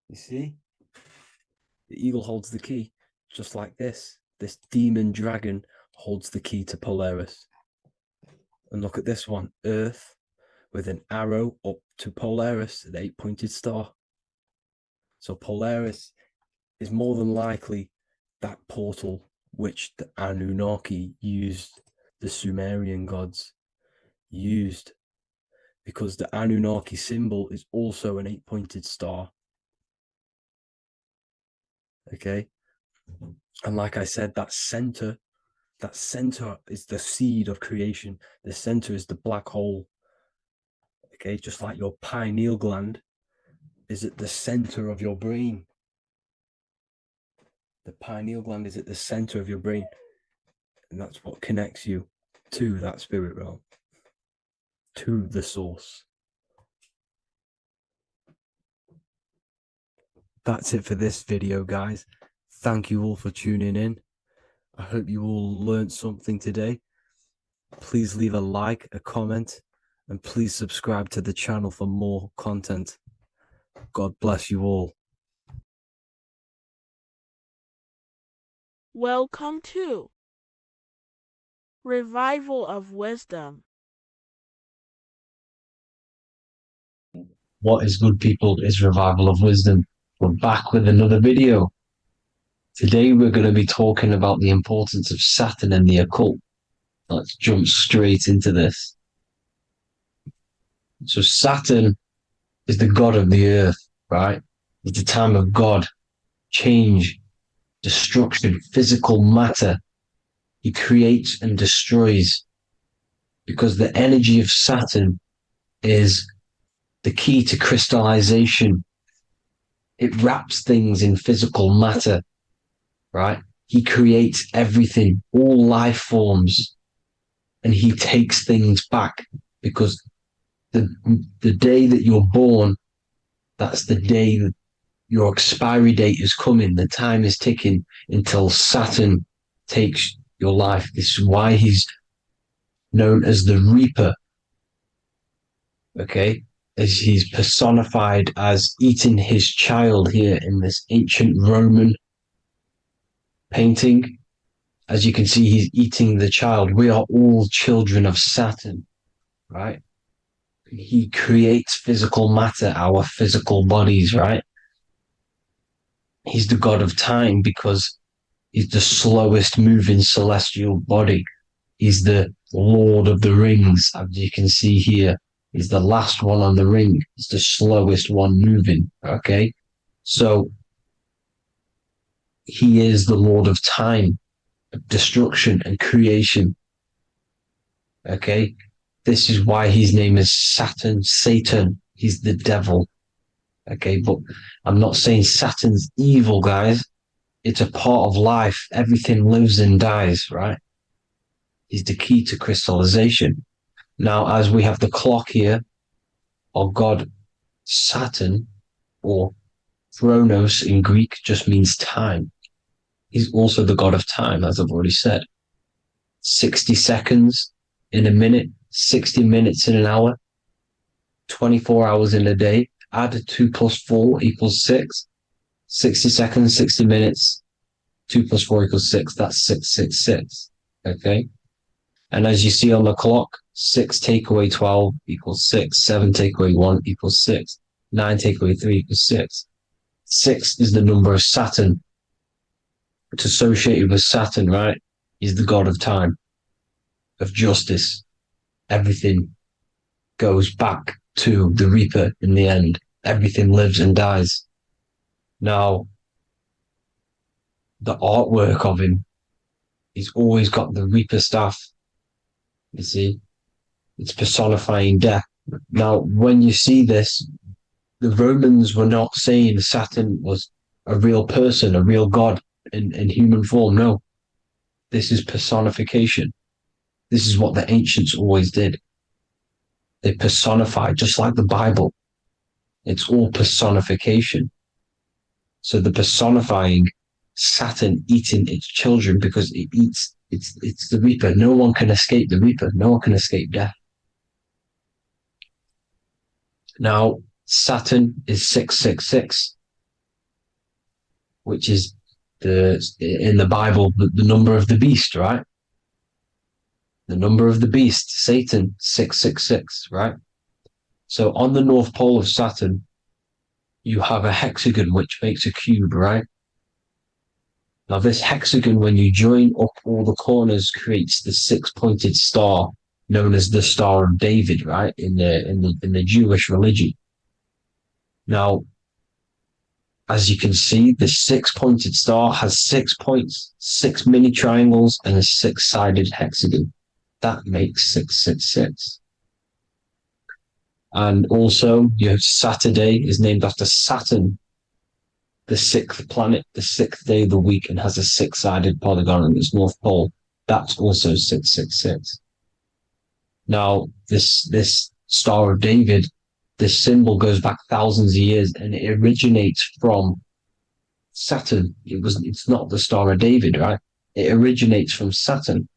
You see? The eagle holds the key, just like this. This demon dragon holds the key to Polaris. And look at this one, earth, with an arrow up to Polaris, the 8-pointed star. So Polaris is more than likely that portal which the Anunnaki used, the Sumerian gods used, because the Anunnaki symbol is also an 8-pointed star. Okay, and like I said, that center is the seed of creation. The center is the black hole. Okay, just like your pineal gland is at the center of your brain. The pineal gland is at the center of your brain, and that's what connects you to that spirit realm, to the source. That's it for this video, guys. Thank you all for tuning in. I hope you all learned something today. Please leave a like, a comment, and please subscribe to the channel for more content. God bless you all.
Welcome to Revival of Wisdom.
What is good, people, is Revival of Wisdom. We're back with another video. Today we're going to be talking about the importance of Saturn and the occult. Let's jump straight into this. So Saturn is the god of the earth, right? It's the time of God, change, destruction, physical matter. He creates and destroys, because the energy of Saturn is the key to crystallization. It wraps things in physical matter, right? He creates everything, all life forms, and he takes things back, because the day that you're born, that's the day that your expiry date is coming. The time is ticking until Saturn takes your life. This is why he's known as the Reaper. Okay? As he's personified as eating his child here in this ancient Roman painting. As you can see, he's eating the child. We are all children of Saturn, right? He creates physical matter, our physical bodies, right? He's the god of time because he's the slowest moving celestial body. He's the Lord of the Rings, as you can see here. He's the last one on the ring. He's the slowest one moving, okay? So he is the Lord of time, of destruction and creation, okay? This is why his name is Saturn, Satan. He's the devil, okay? But I'm not saying Saturn's evil, guys. It's a part of life. Everything lives and dies, right? He's the key to crystallization. Now, as we have the clock here, our god Saturn, or Chronos in Greek, just means time. He's also the god of time, as I've already said. 60 seconds in a minute, 60 minutes in an hour, 24 hours in a day. Add 2 plus 4 equals 6. 60 seconds, 60 minutes, 2 plus 4 equals 6. That's 666, okay? And as you see on the clock, 6 take away 12 equals 6. 7 take away 1 equals 6. 9 take away 3 equals 6. 6 is the number of Saturn. It's associated with Saturn, right? He's the god of time, of justice. Everything goes back to the Reaper in the end. Everything lives and dies. Now, the artwork of him, he's always got the Reaper staff. You see, it's personifying death. Now, when you see this, the Romans were not saying Saturn was a real person, a real god in human form. No, this is personification. This is what the ancients always did. They personified, just like the Bible. It's all personification. So the personifying Saturn eating its children because it's the Reaper. No one can escape the Reaper. No one can escape death. Now, Saturn is 666, which is in the Bible the number of the beast, right? The number of the beast, Satan, 666, right? So on the North Pole of Saturn, you have a hexagon which makes a cube, right? Now this hexagon, when you join up all the corners, creates the six-pointed star known as the Star of David, right? In the Jewish religion. Now, as you can see, the six-pointed star has 6 points, 6 mini triangles, and a six-sided hexagon. That makes 666. And also, you have Saturday is named after Saturn, the sixth planet, the sixth day of the week, and has a six-sided polygon on its north pole. That's also 666. Now, this Star of David, this symbol goes back thousands of years, and it originates from Saturn. It's not the Star of David, right? It originates from Saturn.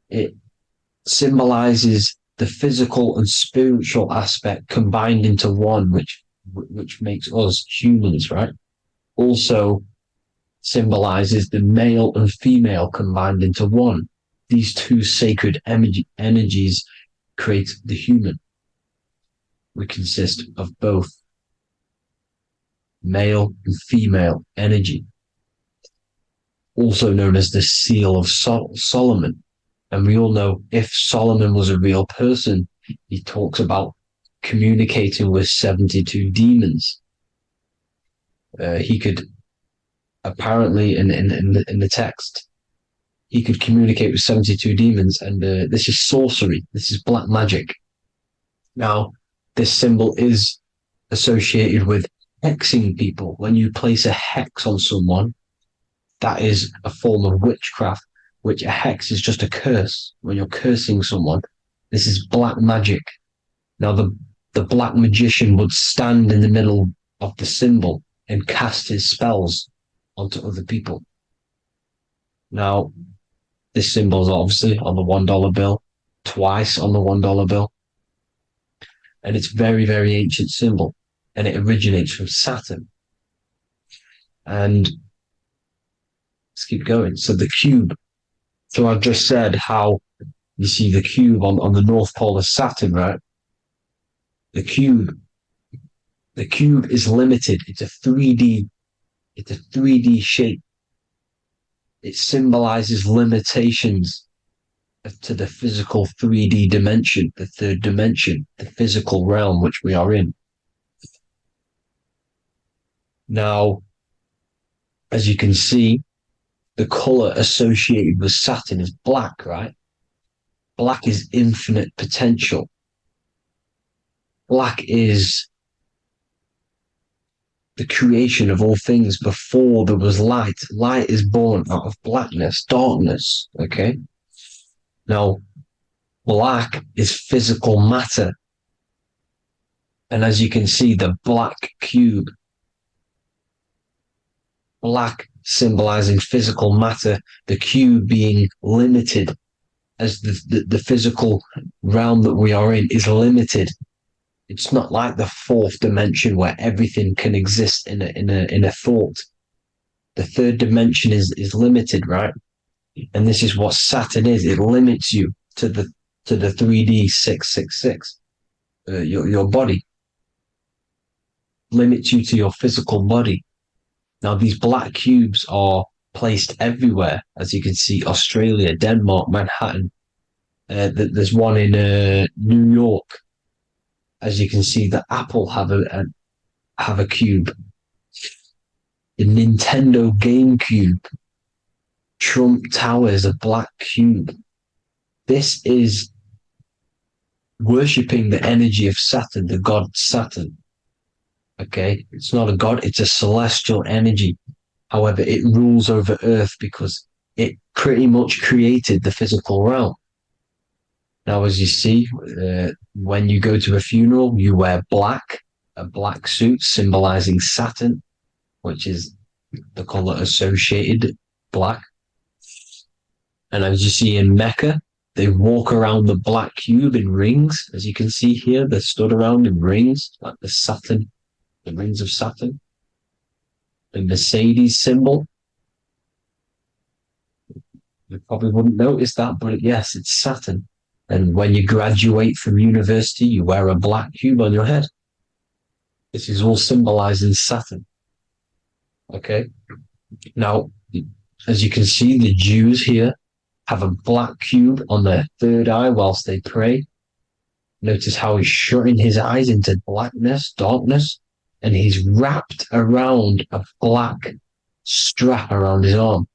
It symbolizes the physical and spiritual aspect combined into one, which makes us humans, right? Also symbolizes the male and female combined into one. These two sacred energies create the human. We consist of both male and female energy, also known as the Seal of Solomon. And we all know if Solomon was a real person, he talks about communicating with 72 demons. He could apparently, in the text, he could communicate with 72 demons, and this is sorcery. This is black magic. Now, this symbol is associated with hexing people. When you place a hex on someone, that is a form of witchcraft, which a hex is just a curse. When you're cursing someone, this is black magic. Now, the black magician would stand in the middle of the symbol and cast his spells onto other people. Now, this symbol is obviously on the $1 bill, twice on the $1 bill. And it's very, very ancient symbol. And it originates from Saturn. And let's keep going. So the cube. So I've just said how you see the cube on the North Pole of Saturn, right? The cube is limited. It's a 3D shape. It symbolizes limitations to the physical 3D dimension, the third dimension, the physical realm which we are in. Now, as you can see, the color associated with Saturn is black, right? Black is infinite potential. Black is the creation of all things before there was light. Light is born out of blackness, darkness, okay? Now, black is physical matter. And as you can see, the black cube, black symbolizing physical matter, the cube being limited, as the physical realm that we are in is limited. It's not like the fourth dimension where everything can exist in a thought. The third dimension is limited, right? And this is what Saturn is. It limits you to the 3D 666. Your body limits you to your physical body. Now, these black cubes are placed everywhere. As you can see, Australia, Denmark, Manhattan. There's one in New York. As you can see, the Apple have a cube. The Nintendo GameCube. Trump Tower is a black cube. This is worshipping the energy of Saturn, the god Saturn. Okay, it's not a god, it's a celestial energy. However, it rules over Earth because it pretty much created the physical realm. Now, as you see, when you go to a funeral, you wear black, a black suit symbolizing Saturn, which is the color associated black. And as you see in Mecca, they walk around the black cube in rings. As you can see here, they're stood around in rings, like the Saturn, the rings of Saturn. The Mercedes symbol. You probably wouldn't notice that, but yes, it's Saturn. And when you graduate from university, you wear a black cube on your head. This is all symbolizing Saturn. Okay? Now, as you can see, the Jews here have a black cube on their third eye whilst they pray. Notice how he's shutting his eyes into blackness, darkness, and he's wrapped around a black strap around his arm.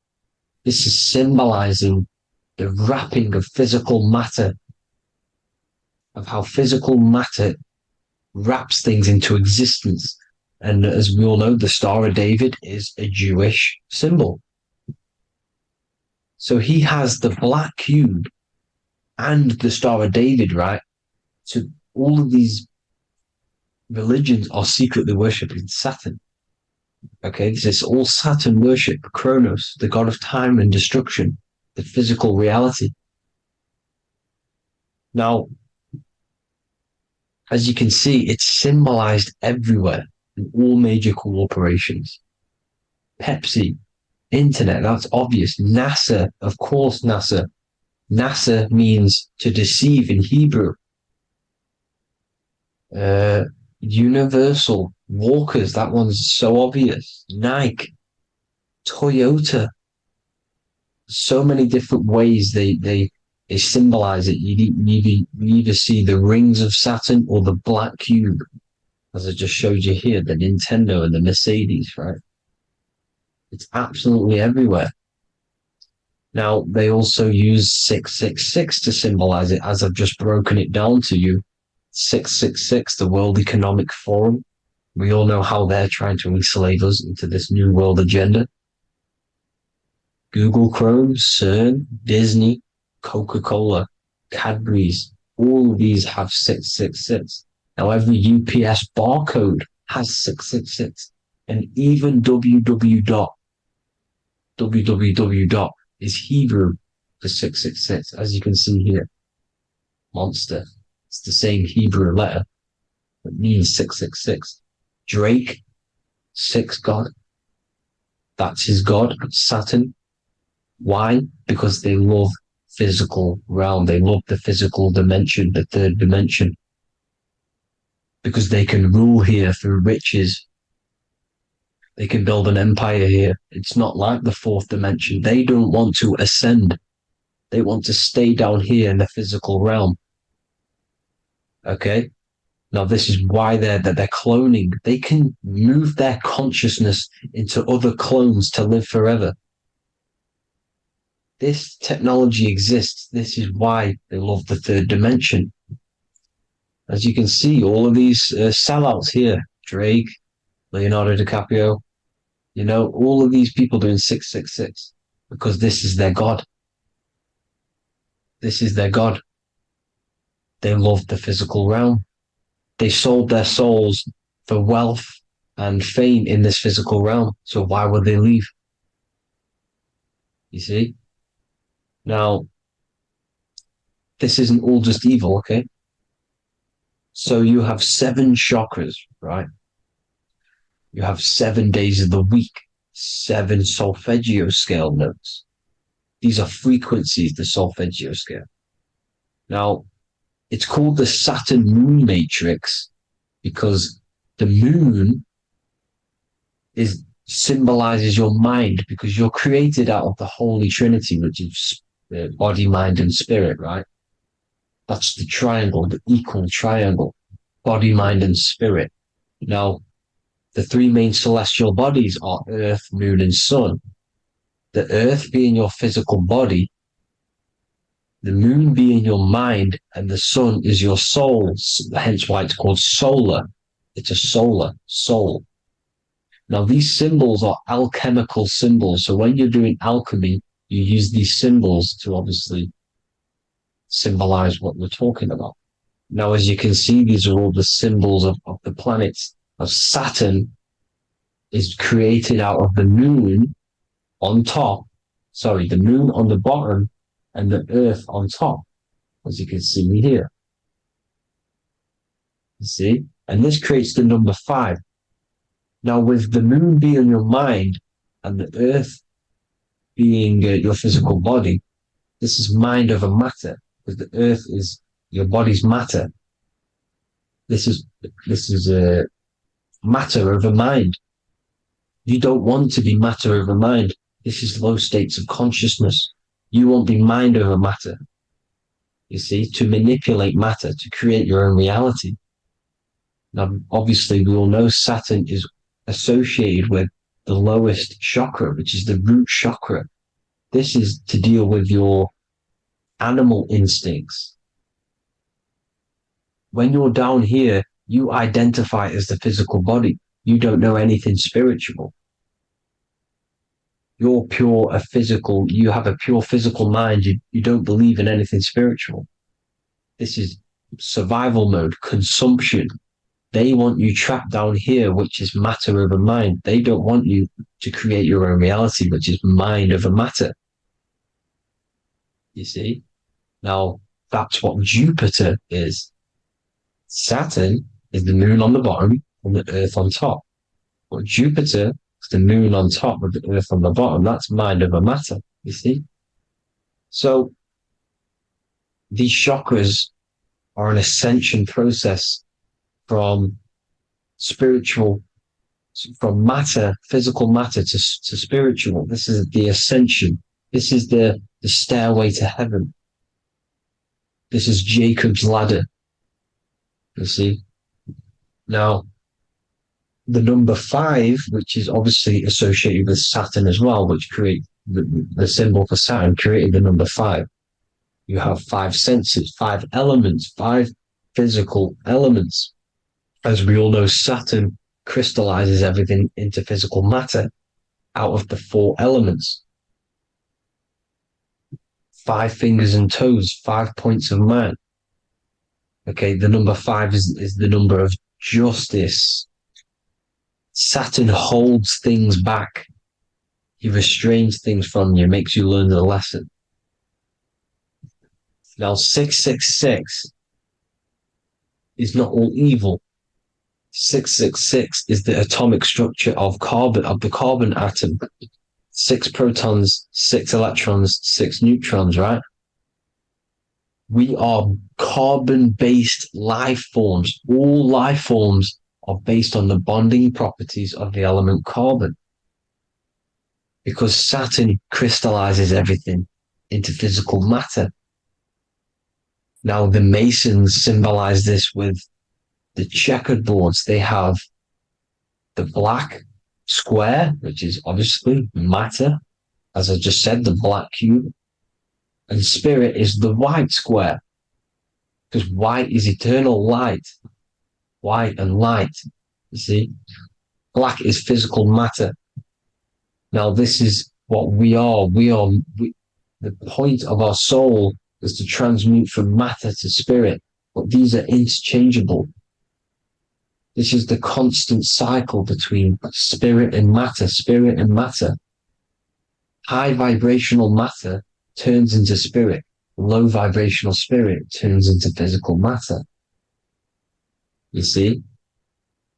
This is symbolizing the wrapping of physical matter, of how physical matter wraps things into existence. And as we all know, the Star of David is a Jewish symbol. So he has the black cube and the Star of David, right? So all of these religions are secretly worshipping Saturn. Okay, this is all Saturn worship, Kronos, the god of time and destruction, the physical reality. Now, as you can see, it's symbolized everywhere in all major corporations. Pepsi, internet, that's obvious. NASA, of course, NASA. NASA means to deceive in Hebrew. Universal, Walkers, that one's so obvious. Nike, Toyota. So many different ways they symbolize it. You either see the rings of Saturn or the black cube, as I just showed you here, the Nintendo and the Mercedes, right? It's absolutely everywhere. Now, they also use 666 to symbolize it, as I've just broken it down to you. 666, the World Economic Forum. We all know how they're trying to enslave us into this new world agenda. Google Chrome, CERN, Disney, Coca-Cola, Cadbury's, all of these have 666. Now, every UPS barcode has 666. And even www. Is Hebrew for 666, as you can see here. Monster. It's the same Hebrew letter. It means 666. Drake, 6 God. That's his God, Saturn. Why? Because they love physical realm. They love the physical dimension, the third dimension. Because they can rule here through riches. They can build an empire here. It's not like the fourth dimension. They don't want to ascend. They want to stay down here in the physical realm. Okay? Now, this is why they're cloning. They can move their consciousness into other clones to live forever. This technology exists. This is why they love the third dimension. As you can see, all of these sellouts here, Drake, Leonardo DiCaprio, you know, all of these people doing 666 because this is their God. This is their God. They love the physical realm. They sold their souls for wealth and fame in this physical realm. So why would they leave? You see? Now, this isn't all just evil, okay? So you have 7 chakras, right? You have 7 days of the week, 7 solfeggio scale notes. These are frequencies, the solfeggio scale. Now, it's called the Saturn moon matrix because the moon symbolizes your mind, because you're created out of the Holy Trinity, which is body, mind, and spirit, right? That's the triangle, the equal triangle, body, mind, and spirit. Now, the 3 main celestial bodies are Earth, Moon, and Sun. The Earth being your physical body, the Moon being your mind, and the Sun is your soul, hence why it's called solar. It's a solar soul. Now, these symbols are alchemical symbols. So when you're doing alchemy, you use these symbols to obviously symbolize what we're talking about. Now, as you can see, these are all the symbols of the planets. Of Saturn is created out of the moon on top, the moon on the bottom and the earth on top, as you can see here. You see? And this creates the number 5. Now, with the moon being your mind and the earth being your physical body, this is mind over matter, because the earth is your body's matter. This is matter over mind. You don't want to be matter over mind. This is low states of consciousness. You won't be mind over matter. You see, to manipulate matter, to create your own reality. Now, obviously, we all know Saturn is associated with the lowest chakra, which is the root chakra. This is to deal with your animal instincts. When you're down here, you identify as the physical body. You don't know anything spiritual. You're you have a pure physical mind. You don't believe in anything spiritual. This is survival mode, consumption. They want you trapped down here, which is matter over mind. They don't want you to create your own reality, which is mind over matter. You see? Now, that's what Jupiter is. Saturn is the moon on the bottom and the earth on top. But Jupiter is the moon on top with the earth on the bottom. That's mind over matter, you see? So, these chakras are an ascension process from matter, physical matter to spiritual. This is the ascension. This is the stairway to heaven. This is Jacob's ladder. You see? Now, the number 5, which is obviously associated with Saturn as well, which create the symbol for Saturn, created the number 5. You have 5 senses, 5 elements, 5 physical elements. As we all know, Saturn crystallizes everything into physical matter out of the 4 elements. 5 fingers and toes, 5 points of man. Okay, the number 5 is the number of justice. Saturn holds things back. He restrains things from you, makes you learn the lesson. Now, 666 is not all evil. 666 is the atomic structure of the carbon atom. 6 protons, 6 electrons, 6 neutrons, right? We are carbon-based life forms. All life forms are based on the bonding properties of the element carbon. Because Saturn crystallizes everything into physical matter. Now, the Masons symbolize this with the checkered boards. They have the black square, which is obviously matter. As I just said, the black cube. And spirit is the white square. Because white is eternal light. White and light. You see? Black is physical matter. Now, this is what we are. The point of our soul is to transmute from matter to spirit. But these are interchangeable. This is the constant cycle between spirit and matter, spirit and matter. High vibrational matter turns into spirit. Low vibrational spirit turns into physical matter. You see?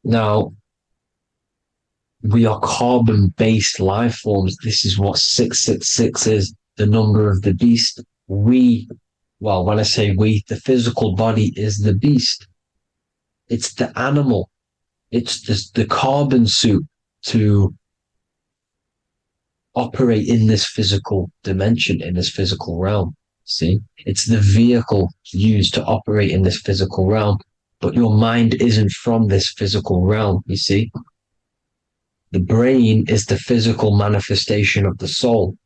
Now, we are carbon-based life forms. This is what 666 is, the number of the beast. When I say we, the physical body is the beast. It's the animal. It's just the carbon suit to operate in this physical dimension, in this physical realm. See? It's the vehicle used to operate in this physical realm. But your mind isn't from this physical realm, you see? The brain is the physical manifestation of the soul.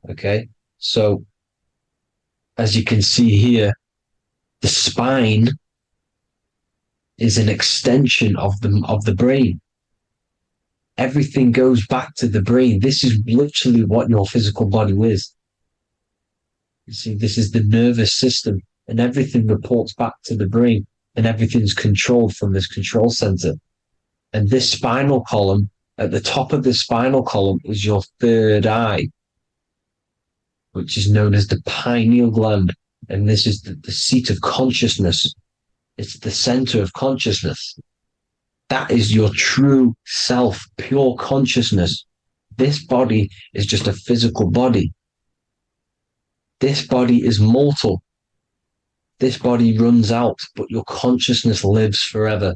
Okay? So, as you can see here, the spine is an extension of the brain. Everything goes back to the brain. This is literally what your physical body is. You see, this is the nervous system, and everything reports back to the brain, and everything's controlled from this control center. And this spinal column, at the top of the spinal column is your third eye, which is known as the pineal gland. And this is the seat of consciousness. It's the center of consciousness. That is your true self, pure consciousness. This body is just a physical body. This body is mortal. This body runs out, but your consciousness lives forever.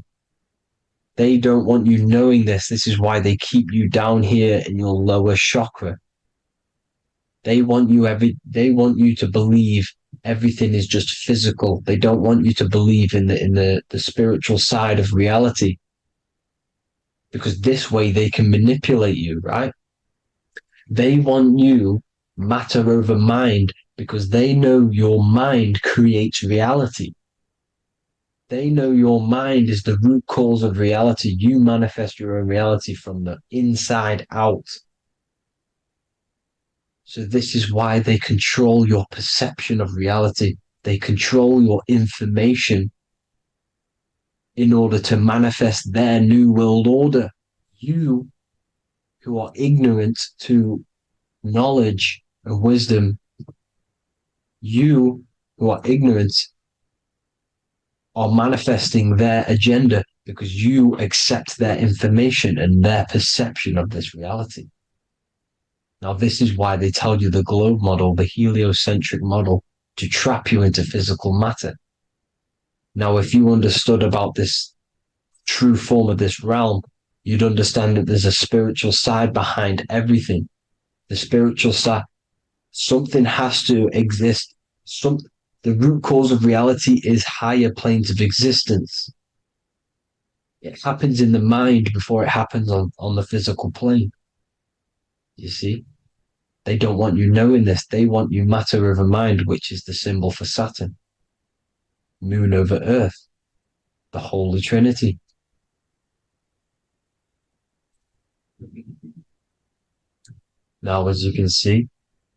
They don't want you knowing this. This is why they keep you down here in your lower chakra. They want you to believe everything is just physical. They don't want you to believe in the spiritual side of reality. Because this way they can manipulate you, right? They want you matter over mind because they know your mind creates reality. They know your mind is the root cause of reality. You manifest your own reality from the inside out. So this is why they control your perception of reality. They control your information in order to manifest their new world order. You, who are ignorant to knowledge and wisdom, you who are ignorant are manifesting their agenda because you accept their information and their perception of this reality. Now, this is why they tell you the globe model, the heliocentric model, to trap you into physical matter. Now, if you understood about this true form of this realm, you'd understand that there's a spiritual side behind everything. The spiritual side, something has to exist. The root cause of reality is higher planes of existence. It happens in the mind before it happens on the physical plane. You see? They don't want you knowing this. They want you matter over mind, which is the symbol for Saturn. Moon over Earth. The Holy Trinity. Now, as you can see,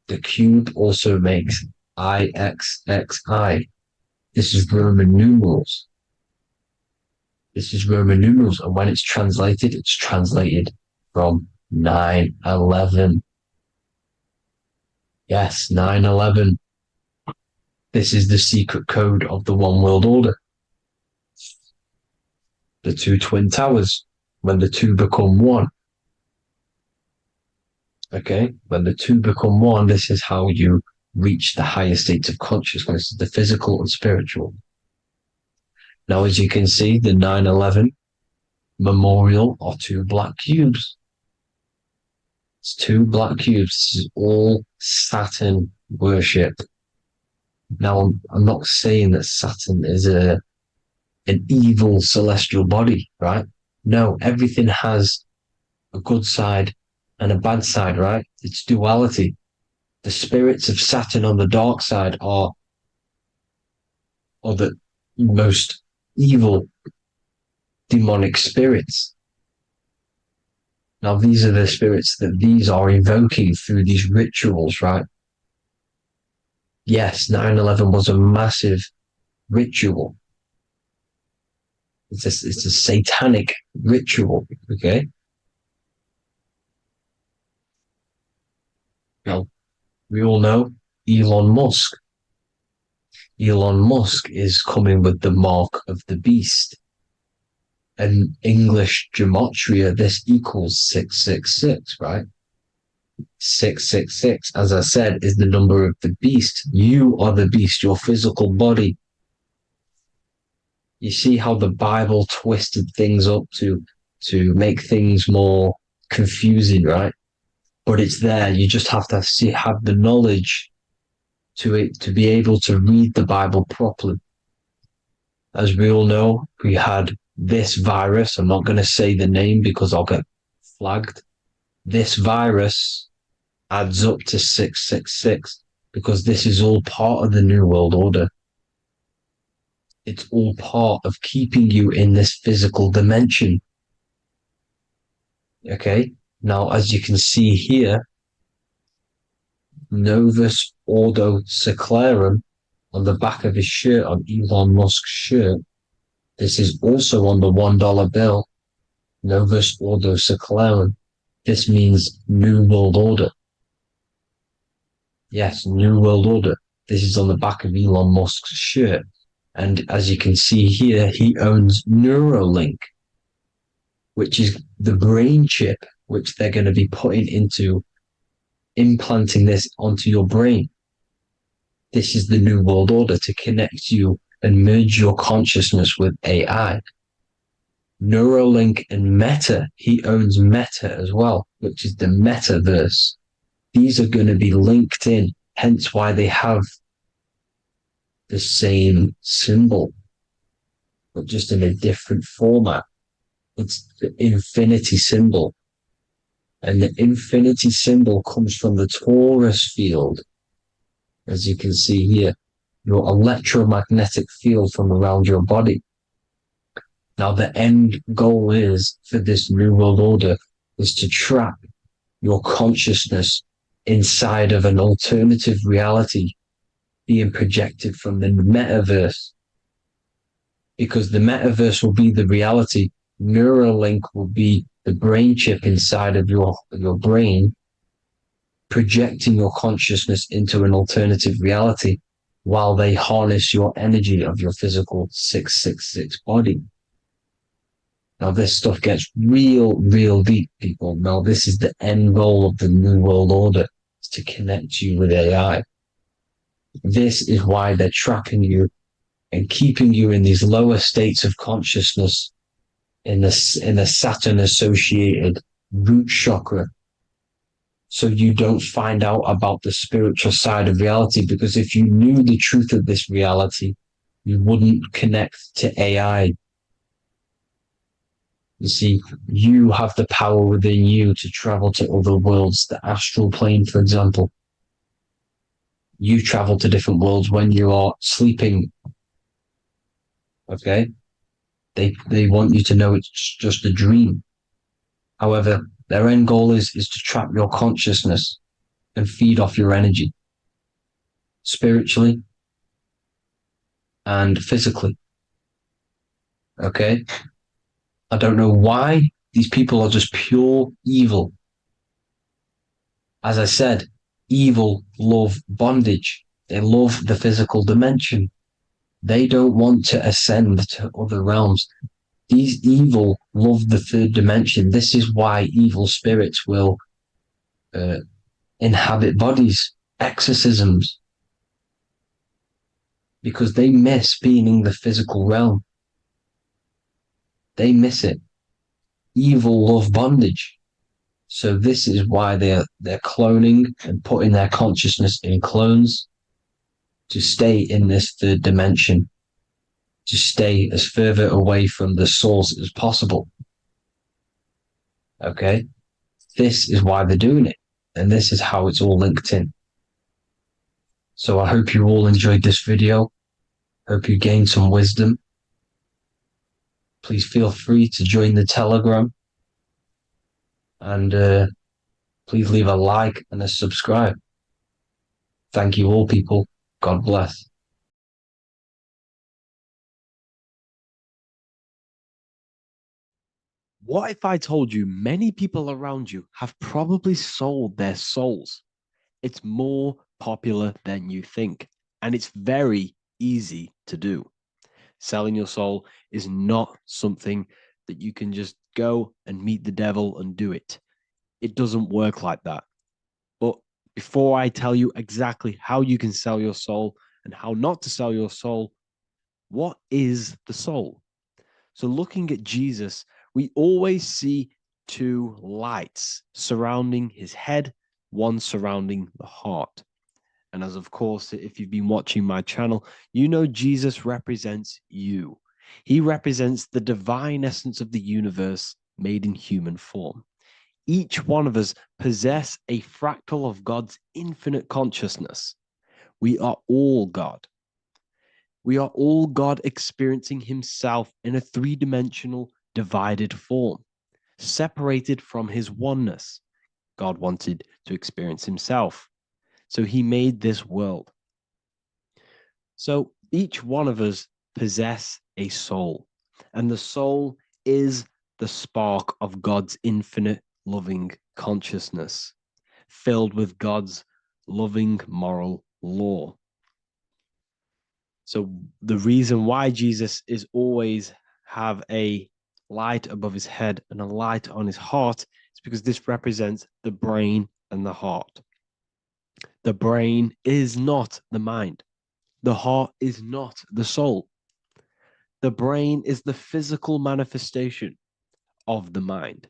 the cube also makes IXXI. This is Roman numerals. This is Roman numerals, and when it's translated from 9/11. Yes, 9/11. This is the secret code of the One World Order. The two twin towers, when the two become one. Okay, when the two become one, this is how you reach the higher states of consciousness, the physical and spiritual. Now, as you can see, the 9/11 memorial are two black cubes. It's two black cubes. This is all Saturn worship. Now, I'm not saying that Saturn is an evil celestial body, right? No, everything has a good side and a bad side, right? It's duality. The spirits of Saturn on the dark side are the most evil demonic spirits. Now, these are the spirits that these are invoking through these rituals, right? Yes, 9/11 was a massive ritual. It's a satanic ritual, okay? Now, we all know Elon Musk. Elon Musk is coming with the mark of the beast. And English gematria, this equals 666, right? 666, as I said, is the number of the beast. You are the beast, your physical body. You see how the Bible twisted things up to make things more confusing, right? But it's there. You just have to have the knowledge to be able to read the Bible properly. As we all know, we had this virus. I'm not going to say the name because I'll get flagged. This virus adds up to 666 because this is all part of the New World Order. It's all part of keeping you in this physical dimension. Okay? Now, as you can see here, Novus Ordo Seclorum on the back of his shirt, on Elon Musk's shirt, this is also on the $1 bill. Novus Ordo Seclorum. This means New World Order. Yes, New World Order. This is on the back of Elon Musk's shirt. And as you can see here, he owns Neuralink, which is the brain chip which they're going to be putting into implanting this onto your brain. This is the New World Order to connect you and merge your consciousness with AI. Neuralink and Meta, he owns Meta as well, which is the metaverse. These are going to be linked in, hence why they have the same symbol, but just in a different format. It's the infinity symbol. And the infinity symbol comes from the torus field, as you can see here, your electromagnetic field from around your body. Now, the end goal is for this New World Order is to trap your consciousness inside of an alternative reality being projected from the metaverse. Because the metaverse will be the reality, Neuralink will be the brain chip inside of your brain, projecting your consciousness into an alternative reality while they harness your energy of your physical 666 body. Now, this stuff gets real deep, people. Now, this is the end goal of the New World Order, is to connect you with AI. This is why they're trapping you and keeping you in these lower states of consciousness in the Saturn-associated root chakra, so you don't find out about the spiritual side of reality. Because if you knew the truth of this reality, you wouldn't connect to AI. You see, you have the power within you to travel to other worlds, the astral plane, for example. You travel to different worlds when you are sleeping. Okay? They want you to know it's just a dream. However, their end goal is to trap your consciousness and feed off your energy, spiritually and physically. Okay? I don't know why these people are just pure evil. As I said, evil love bondage. They love the physical dimension. They don't want to ascend to other realms. These evil love the third dimension. This is why evil spirits will inhabit bodies, exorcisms, because they miss being in the physical realm. They miss it. Evil love bondage. So this is why they're cloning and putting their consciousness in clones to stay in this third dimension, to stay as further away from the source as possible. Okay? This is why they're doing it. And this is how it's all linked in. So I hope you all enjoyed this video. Hope you gained some wisdom. Please feel free to join the Telegram. And please leave a like and a subscribe. Thank you all, people. God bless.
What if I told you many people around you have probably sold their souls? It's more popular than you think, and it's very easy to do. Selling your soul is not something that you can just go and meet the devil and do it. It doesn't work like that. But before I tell you exactly how you can sell your soul and how not to sell your soul, what is the soul? So looking at Jesus, we always see two lights surrounding his head, one surrounding the heart. And as of course, if you've been watching my channel, you know Jesus represents you. He represents the divine essence of the universe made in human form. Each one of us possess a fractal of God's infinite consciousness. We are all God. We are all God experiencing himself in a three-dimensional divided form, separated from his oneness. God wanted to experience himself, so he made this world. So each one of us possess a soul, and the soul is the spark of God's infinite loving consciousness, filled with God's loving moral law. So the reason why Jesus is always have a light above his head and a light on his heart is because this represents the brain and the heart. The brain is not the mind. The heart is not the soul. The brain is the physical manifestation of the mind.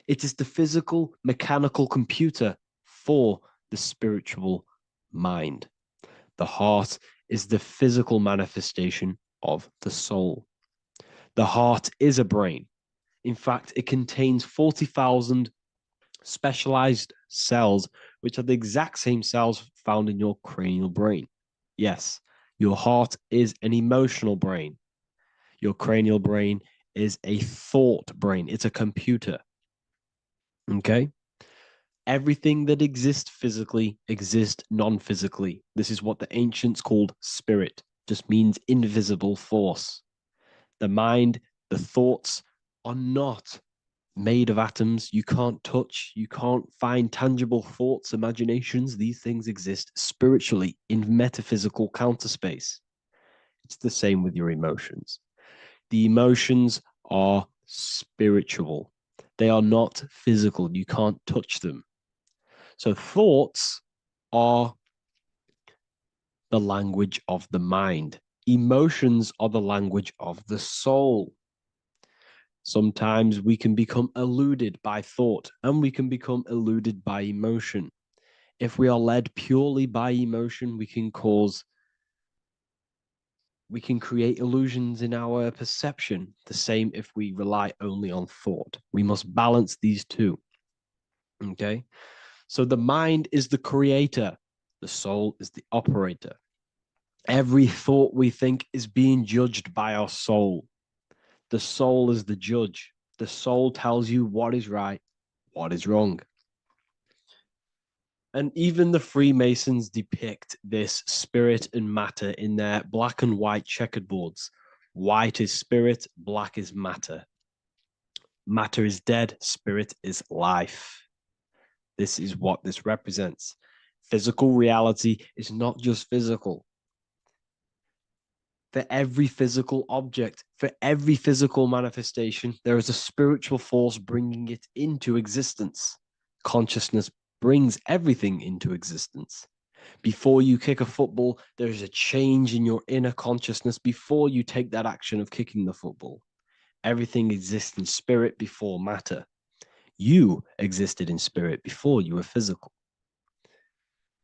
It is the physical mechanical computer for the spiritual mind. The heart is the physical manifestation of the soul. The heart is a brain. In fact, it contains 40,000 specialized cells, which are the exact same cells found in your cranial brain. Yes, your heart is an emotional brain. Your cranial brain is a thought brain. It's a computer. Okay? Everything that exists physically exists non-physically. This is what the ancients called spirit, just means invisible force. The mind, the thoughts are not made of atoms. You can't touch, you can't find tangible thoughts, imaginations. These things exist spiritually in metaphysical counterspace. It's the same with your emotions. The emotions are spiritual. They are not physical. You can't touch them. So thoughts are the language of the mind. Emotions are the language of the soul. Sometimes we can become eluded by thought and we can become eluded by emotion. If we are led purely by emotion, we can create illusions in our perception. The same if we rely only on thought. We must balance these two. Okay? So the mind is the creator. The soul is the operator. Every thought we think is being judged by our soul. The soul is the judge. The soul tells you what is right, what is wrong. And even the Freemasons depict this spirit and matter in their black and white checkered boards. White is spirit, black is matter. Matter is dead, spirit is life. This is what this represents. Physical reality is not just physical. For every physical object, for every physical manifestation, there is a spiritual force bringing it into existence. Consciousness brings everything into existence. Before you kick a football, there is a change in your inner consciousness before you take that action of kicking the football. Everything exists in spirit before matter. You existed in spirit before you were physical.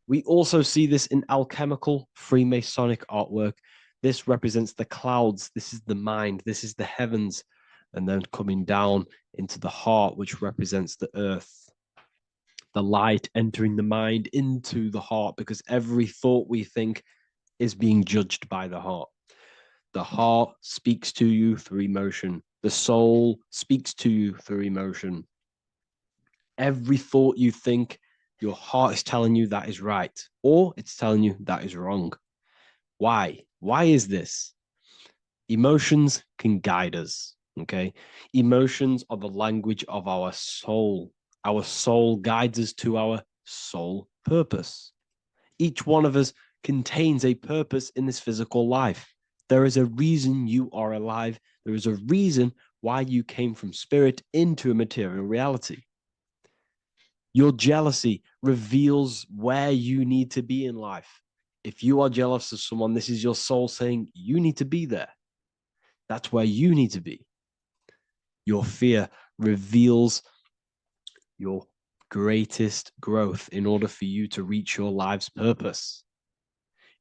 We also see this in alchemical Freemasonic artwork. This represents the clouds. This is the mind. This is the heavens. And then coming down into the heart, which represents the earth. The light entering the mind into the heart, because every thought we think is being judged by the heart. The heart speaks to you through emotion. The soul speaks to you through emotion. Every thought you think, your heart is telling you that is right, or it's telling you that is wrong. Why? Why is this? Emotions can guide us, okay? Emotions are the language of our soul. Our soul guides us to our soul purpose. Each one of us contains a purpose in this physical life. There is a reason you are alive. There is a reason why you came from spirit into a material reality. Your jealousy reveals where you need to be in life. If you are jealous of someone, this is your soul saying you need to be there. That's where you need to be. Your fear reveals your greatest growth in order for you to reach your life's purpose.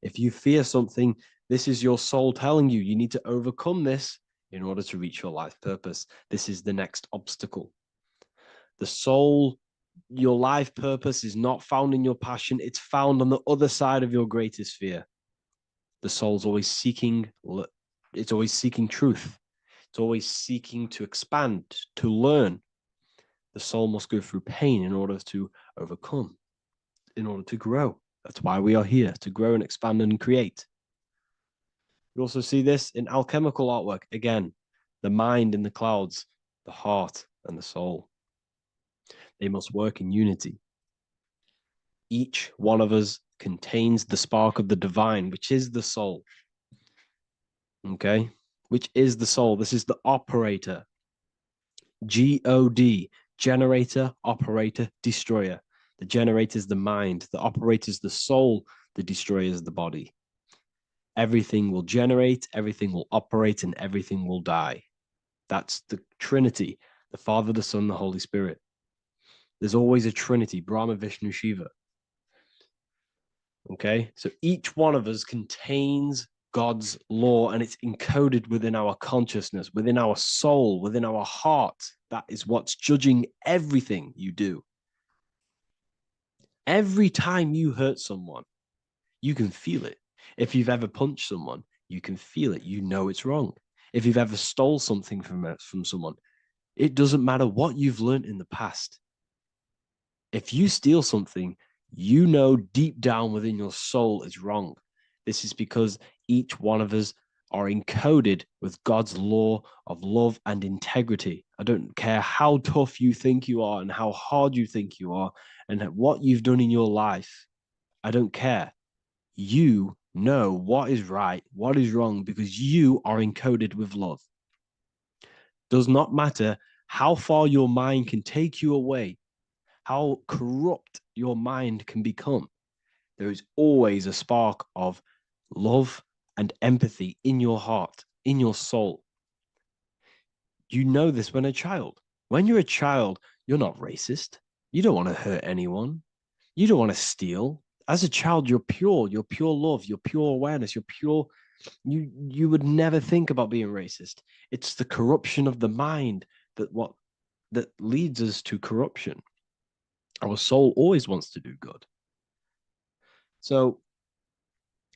If you fear something, this is your soul telling you you need to overcome this in order to reach your life purpose. This is the next obstacle. The soul, your life purpose is not found in your passion. It's found on the other side of your greatest fear. The soul's always seeking, it's always seeking truth. It's always seeking to expand, to learn. The soul must go through pain in order to overcome, in order to grow. That's why we are here, to grow and expand and create. We also see this in alchemical artwork. Again, the mind in the clouds. the heart, and the soul. They must work in unity. Each one of us contains the spark of the divine, which is the soul. Okay? Which is the soul. This is the operator. God, generator, operator, destroyer. The generator is the mind. The operator is the soul. The destroyer is the body. Everything will generate, everything will operate, and everything will die. That's the Trinity, the Father, the Son, the Holy Spirit. There's always a Trinity, Brahma, Vishnu, Shiva. Okay, so each one of us contains God's law, and it's encoded within our consciousness, within our soul, within our heart. That is what's judging everything you do. Every time you hurt someone, you can feel it. If you've ever punched someone, you can feel it. You know it's wrong. If you've ever stole something from someone, it doesn't matter what you've learned in the past. If you steal something, you know deep down within your soul it's wrong. This is because each one of us are encoded with God's law of love and integrity. I don't care how tough you think you are and how hard you think you are and what you've done in your life. I don't care. You know what is right, what is wrong, because you are encoded with love. Does not matter how far your mind can take you away, how corrupt your mind can become. There is always a spark of love and empathy in your heart, in your soul. You know this when a child. When you're a child, you're not racist. You don't want to hurt anyone. You don't want to steal. As a child, you're pure love, you're pure awareness, you're pure. You would never think about being racist. It's the corruption of the mind that leads us to corruption. Our soul always wants to do good. So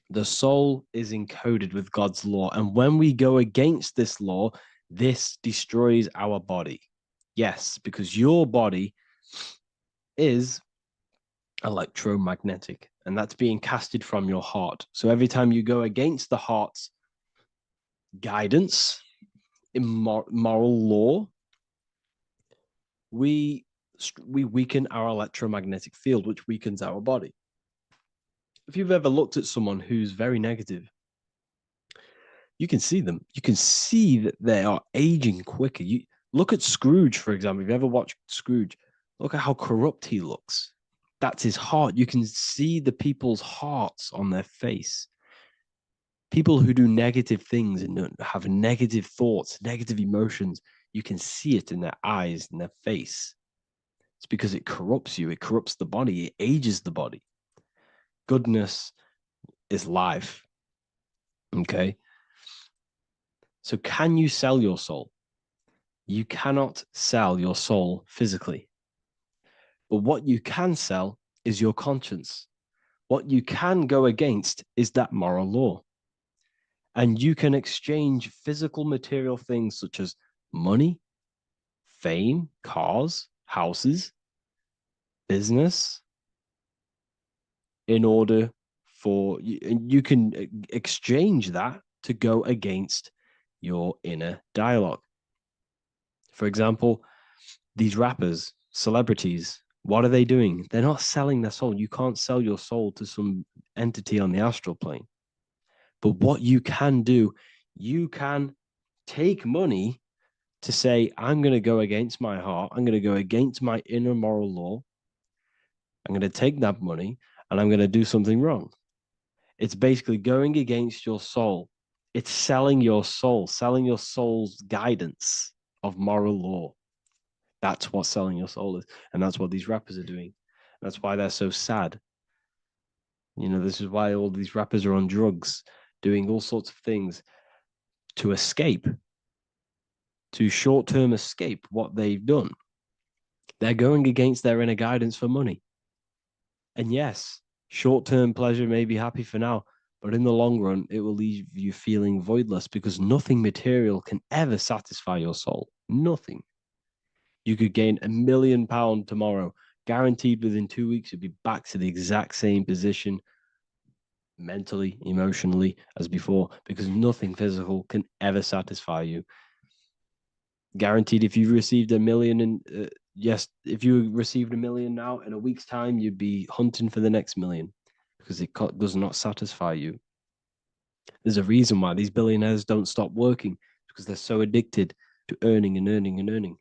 the soul is encoded with God's law. And when we go against this law, this destroys our body. Yes, because your body is electromagnetic, and that's being casted from your heart. So every time you go against the heart's guidance, moral law, we weaken our electromagnetic field, which weakens our body. If you've ever looked at someone who's very negative, you can see them. You can see that they are aging quicker. You look at Scrooge, for example. If you ever watched Scrooge, look at how corrupt he looks. That's his heart. You can see the people's hearts on their face. People who do negative things and have negative thoughts, negative emotions, you can see it in their eyes and their face. It's because it corrupts you. It corrupts the body. It ages the body. Goodness is life. Okay? So can you sell your soul? You cannot sell your soul physically. But what you can sell is your conscience. What you can go against is that moral law. And you can exchange physical material things such as money, fame, cars, houses, business, in order for you can exchange that to go against your inner dialogue. For example, these rappers, celebrities, what are they doing? They're not selling their soul. You can't sell your soul to some entity on the astral plane. But what you can do, you can take money to say, I'm going to go against my heart. I'm going to go against my inner moral law. I'm going to take that money and I'm going to do something wrong. It's basically going against your soul. It's selling your soul's guidance of moral law. That's what selling your soul is. And that's what these rappers are doing. That's why they're so sad. You know, this is why all these rappers are on drugs, doing all sorts of things to escape, to short-term escape what they've done. They're going against their inner guidance for money. And yes, short-term pleasure may be happy for now, but in the long run, it will leave you feeling voidless because nothing material can ever satisfy your soul. Nothing. You could gain £1 million tomorrow, guaranteed within 2 weeks, you'll be back to the exact same position mentally, emotionally as before, because nothing physical can ever satisfy you. Guaranteed, if you received a million if you received a million now, in a week's time, you'd be hunting for the next million because it does not satisfy you. There's a reason why these billionaires don't stop working, because they're so addicted to earning and earning and earning.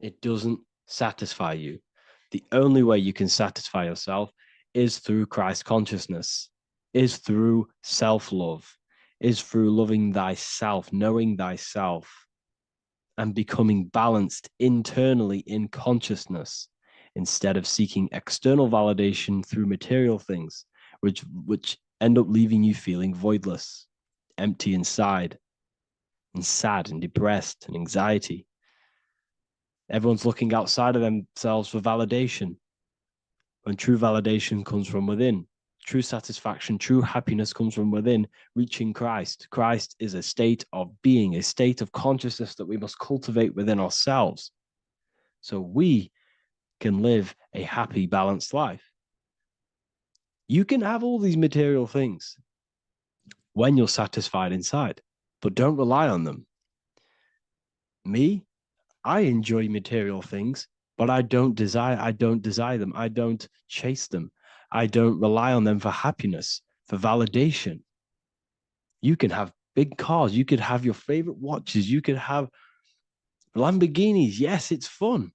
It doesn't satisfy you. The only way you can satisfy yourself is through Christ consciousness, is through self-love, is through loving thyself, knowing thyself, and becoming balanced internally in consciousness, instead of seeking external validation through material things, which end up leaving you feeling voidless, empty inside, and sad and depressed and anxiety. Everyone's looking outside of themselves for validation, when true validation comes from within. True satisfaction, true happiness comes from within, reaching Christ. Christ is a state of being, a state of consciousness that we must cultivate within ourselves, so we can live a happy, balanced life. You can have all these material things when you're satisfied inside, but don't rely on them. Me, I enjoy material things, but I don't desire them. I don't chase them. I don't rely on them for happiness, for validation. You can have big cars. You could have your favorite watches. You could have Lamborghinis. Yes, it's fun,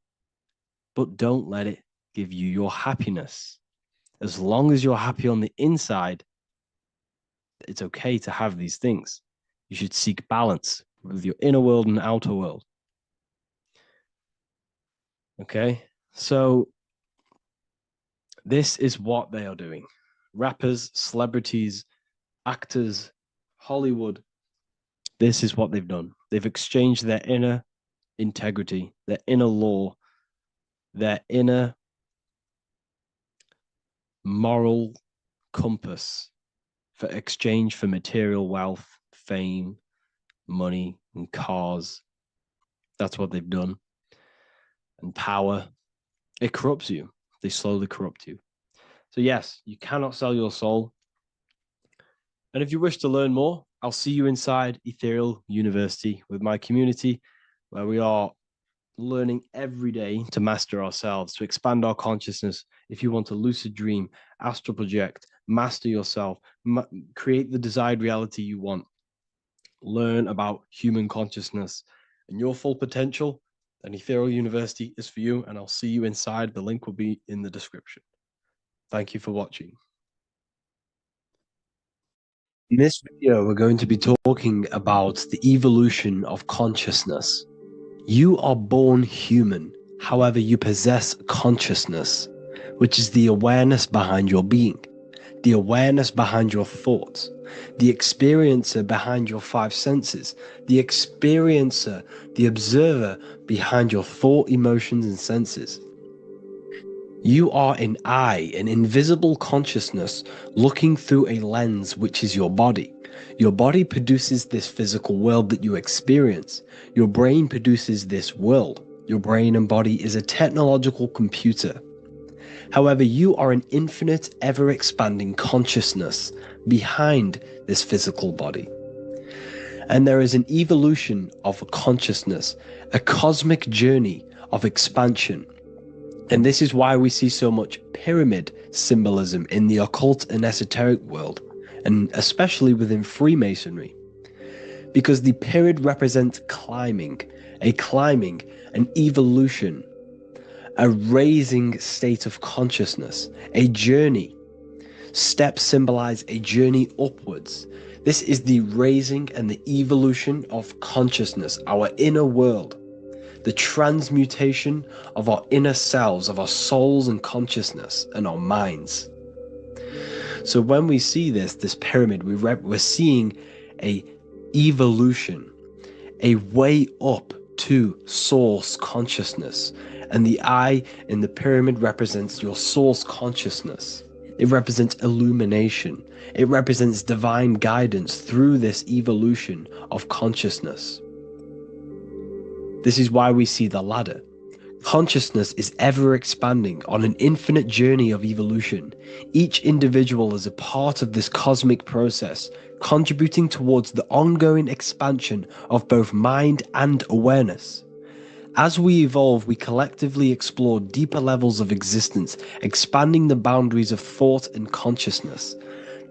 but don't let it give you your happiness. As long as you're happy on the inside, it's okay to have these things. You should seek balance with your inner world and outer world. Okay, so this is what they are doing. Rappers, celebrities, actors, Hollywood. This is what they've done. They've exchanged their inner integrity, their inner law, their inner moral compass for exchange for material wealth, fame, money, and cars. That's what they've done. And power. It corrupts you. They slowly corrupt you. So yes, you cannot sell your soul. And if you wish to learn more, I'll see you inside Ethereal University with my community, where we are learning every day to master ourselves, to expand our consciousness. If you want to lucid dream, astral project, master yourself, create the desired reality you want, learn about human consciousness and your full potential, then Ethereal University is for you, and I'll see you inside. The link will be in the description. Thank you for watching. In this video, we're going to be talking about the evolution of consciousness. You are born human, however, you possess consciousness, which is the awareness behind your being, the awareness behind your thoughts, the experiencer behind your five senses, the experiencer, the observer behind your thought, emotions, and senses. You are an eye, an invisible consciousness looking through a lens, which is your body. Your body produces this physical world that you experience. Your brain produces this world. Your brain and body is a technological computer. However, you are an infinite, ever-expanding consciousness behind this physical body. And there is an evolution of consciousness, a cosmic journey of expansion. And this is why we see so much pyramid symbolism in the occult and esoteric world, and especially within Freemasonry. Because the pyramid represents climbing, an evolution, a raising state of consciousness, a journey. Steps symbolize a journey upwards. This is the raising and the evolution of consciousness, our inner world. The transmutation of our inner selves, of our souls and consciousness and our minds. So when we see this pyramid, we're seeing a evolution, a way up to source consciousness. And the eye in the pyramid represents your source consciousness. It represents illumination. It represents divine guidance through this evolution of consciousness. This is why we see the ladder. Consciousness is ever expanding on an infinite journey of evolution. Each individual is a part of this cosmic process, contributing towards the ongoing expansion of both mind and awareness. As we evolve, we collectively explore deeper levels of existence, expanding the boundaries of thought and consciousness.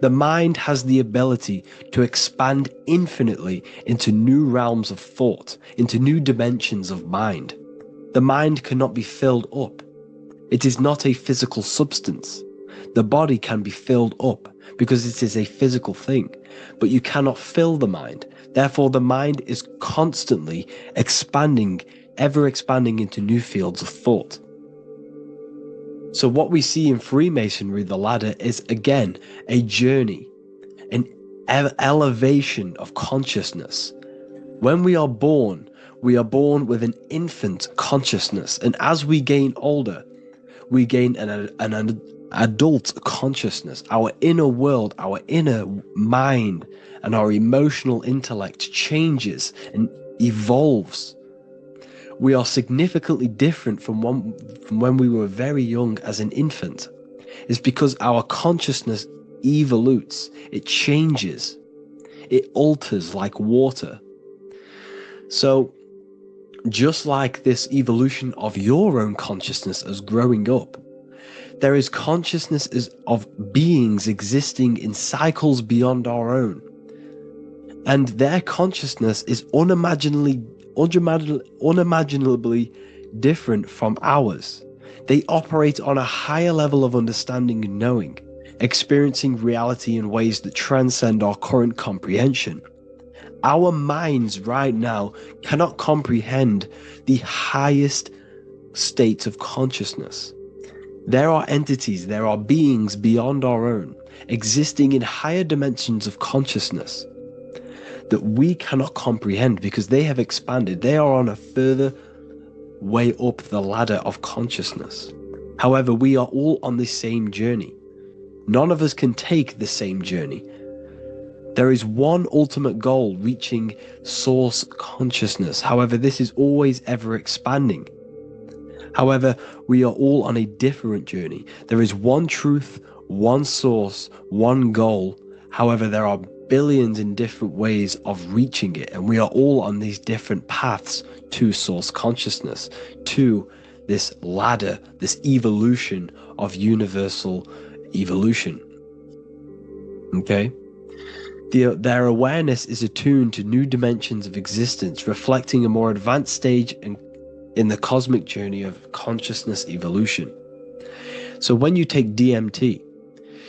The mind has the ability to expand infinitely into new realms of thought, into new dimensions of mind. The mind cannot be filled up. It is not a physical substance. The body can be filled up because it is a physical thing, but you cannot fill the mind. Therefore, the mind is constantly expanding, ever expanding into new fields of thought. So what we see in Freemasonry, the ladder, is again a journey, an elevation of consciousness. When we are born with an infant consciousness, and as we gain older, we gain an adult consciousness. Our inner world, our inner mind, and our emotional intellect changes and evolves. We are significantly different from when we were very young as an infant. It's because our consciousness evolutes, it changes, it alters like water. So, just like this evolution of your own consciousness as growing up, there is consciousness of beings existing in cycles beyond our own. And their consciousness is unimaginably different from ours. They operate on a higher level of understanding and knowing, experiencing reality in ways that transcend our current comprehension. Our minds right now cannot comprehend the highest states of consciousness. There are entities, there are beings beyond our own, existing in higher dimensions of consciousness that we cannot comprehend because they have expanded. They are on a further way up the ladder of consciousness. However, we are all on the same journey. None of us can take the same journey. There is one ultimate goal, reaching source consciousness. However, this is always ever expanding. However, we are all on a different journey. There is one truth, one source, one goal. However, there are billions in different ways of reaching it, and we are all on these different paths to source consciousness, to this ladder, this evolution of universal evolution. Okay? Their awareness is attuned to new dimensions of existence, reflecting a more advanced stage in the cosmic journey of consciousness evolution. So when you take DMT,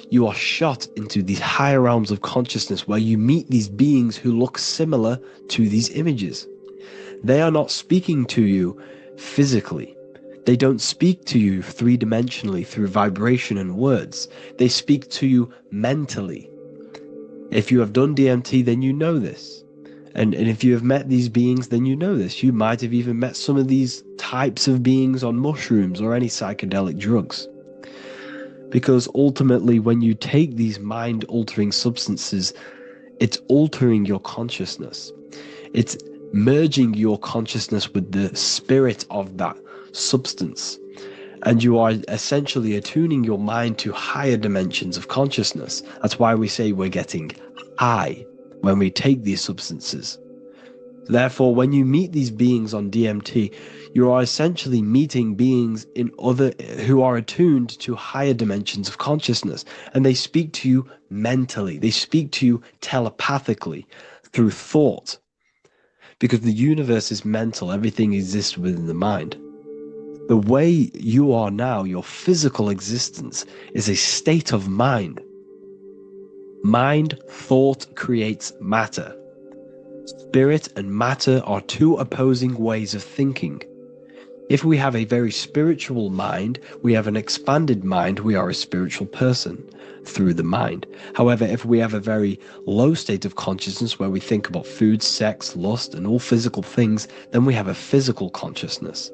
you are shot into these higher realms of consciousness where you meet these beings who look similar to these images. They are not speaking to you physically. They don't speak to you three-dimensionally through vibration and words. They speak to you mentally. If you have done DMT, then you know this. And if you have met these beings, then you know this. You might have even met some of these types of beings on mushrooms or any psychedelic drugs. Because ultimately, when you take these mind-altering substances, it's altering your consciousness. It's merging your consciousness with the spirit of that substance. And you are essentially attuning your mind to higher dimensions of consciousness. That's why we say we're getting high when we take these substances. Therefore, when you meet these beings on DMT, you are essentially meeting beings who are attuned to higher dimensions of consciousness, and they speak to you mentally. They speak to you telepathically through thought, because the universe is mental. Everything exists within the mind. The way you are now, your physical existence, is a state of mind. Mind, thought creates matter. Spirit and matter are two opposing ways of thinking. If we have a very spiritual mind, we have an expanded mind, we are a spiritual person through the mind. However, if we have a very low state of consciousness where we think about food, sex, lust, and all physical things, then we have a physical consciousness.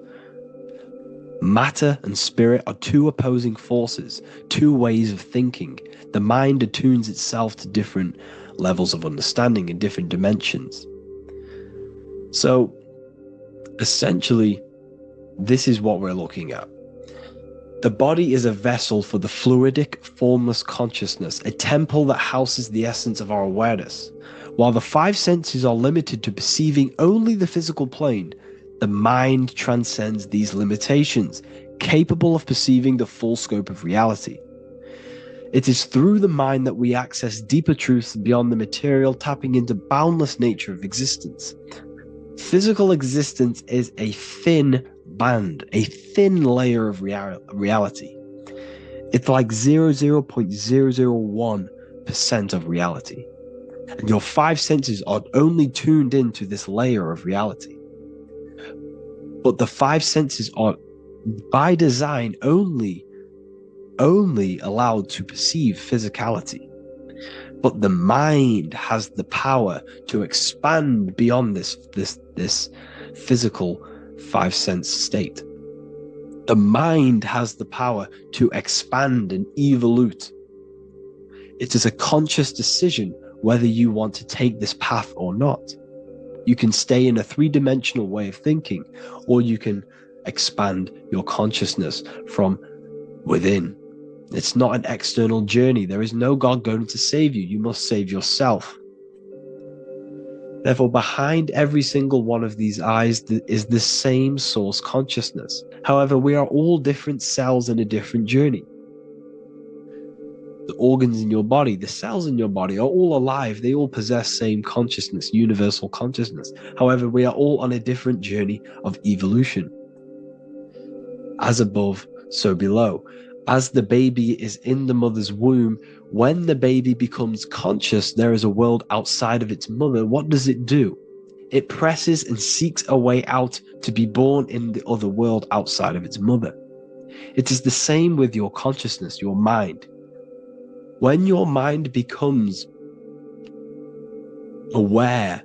Matter and spirit are two opposing forces, two ways of thinking. The mind attunes itself to different levels of understanding in different dimensions. So, essentially, this is what we're looking at. The body is a vessel for the fluidic, formless consciousness, a temple that houses the essence of our awareness. While the five senses are limited to perceiving only the physical plane, The mind transcends these limitations, capable of perceiving the full scope of reality. It is through the mind that we access deeper truths beyond the material, tapping into boundless nature of existence. Physical existence is a thin band, a thin layer of reality. It's like 0.001% of reality. And your five senses are only tuned into this layer of reality. But the five senses are, by design, only allowed to perceive physicality. But the mind has the power to expand beyond this physical five sense state. The mind has the power to expand and evolute. It is a conscious decision whether you want to take this path or not. You can stay in a three-dimensional way of thinking, or you can expand your consciousness from within. It's not an external journey. There is no God going to save you. You must save yourself. Therefore, behind every single one of these eyes is the same source consciousness. However, we are all different cells in a different journey. The organs in your body, the cells in your body are all alive. They all possess same consciousness, universal consciousness. However, we are all on a different journey of evolution. As above, so below. As the baby is in the mother's womb, when the baby becomes conscious, there is a world outside of its mother. What does it do? It presses and seeks a way out to be born in the other world outside of its mother. It is the same with your consciousness, your mind. When your mind becomes aware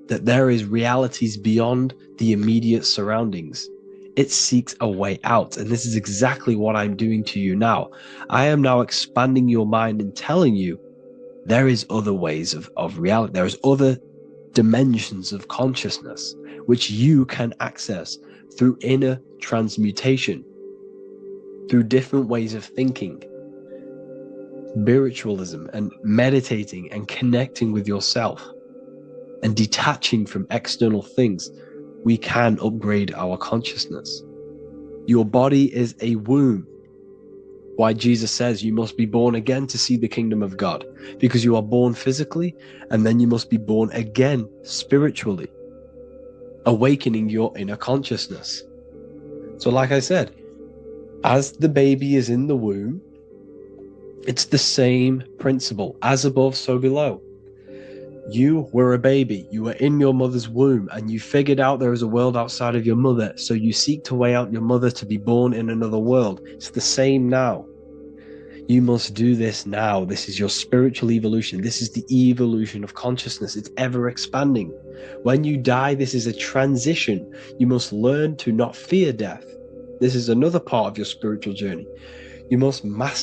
that there is realities beyond the immediate surroundings, it seeks a way out. And this is exactly what I'm doing to you now. I am now expanding your mind and telling you there is other ways of reality. There is other dimensions of consciousness which you can access through inner transmutation, through different ways of thinking, spiritualism, and meditating and connecting with yourself and detaching from external things. We can upgrade our consciousness. Your body is a womb. Why Jesus says you must be born again to see the kingdom of God, because you are born physically and then you must be born again spiritually, awakening your inner consciousness. So like I said, as the baby is in the womb, it's the same principle. As above, so below. You were a baby, you were in your mother's womb, and you figured out there is a world outside of your mother, so you seek to way out your mother to be born in another world. It's the same now. You must do this now. This is your spiritual evolution. This is the evolution of consciousness. It's ever expanding. When you die, this is a transition. You must learn to not fear death. This is another part of your spiritual journey. You must master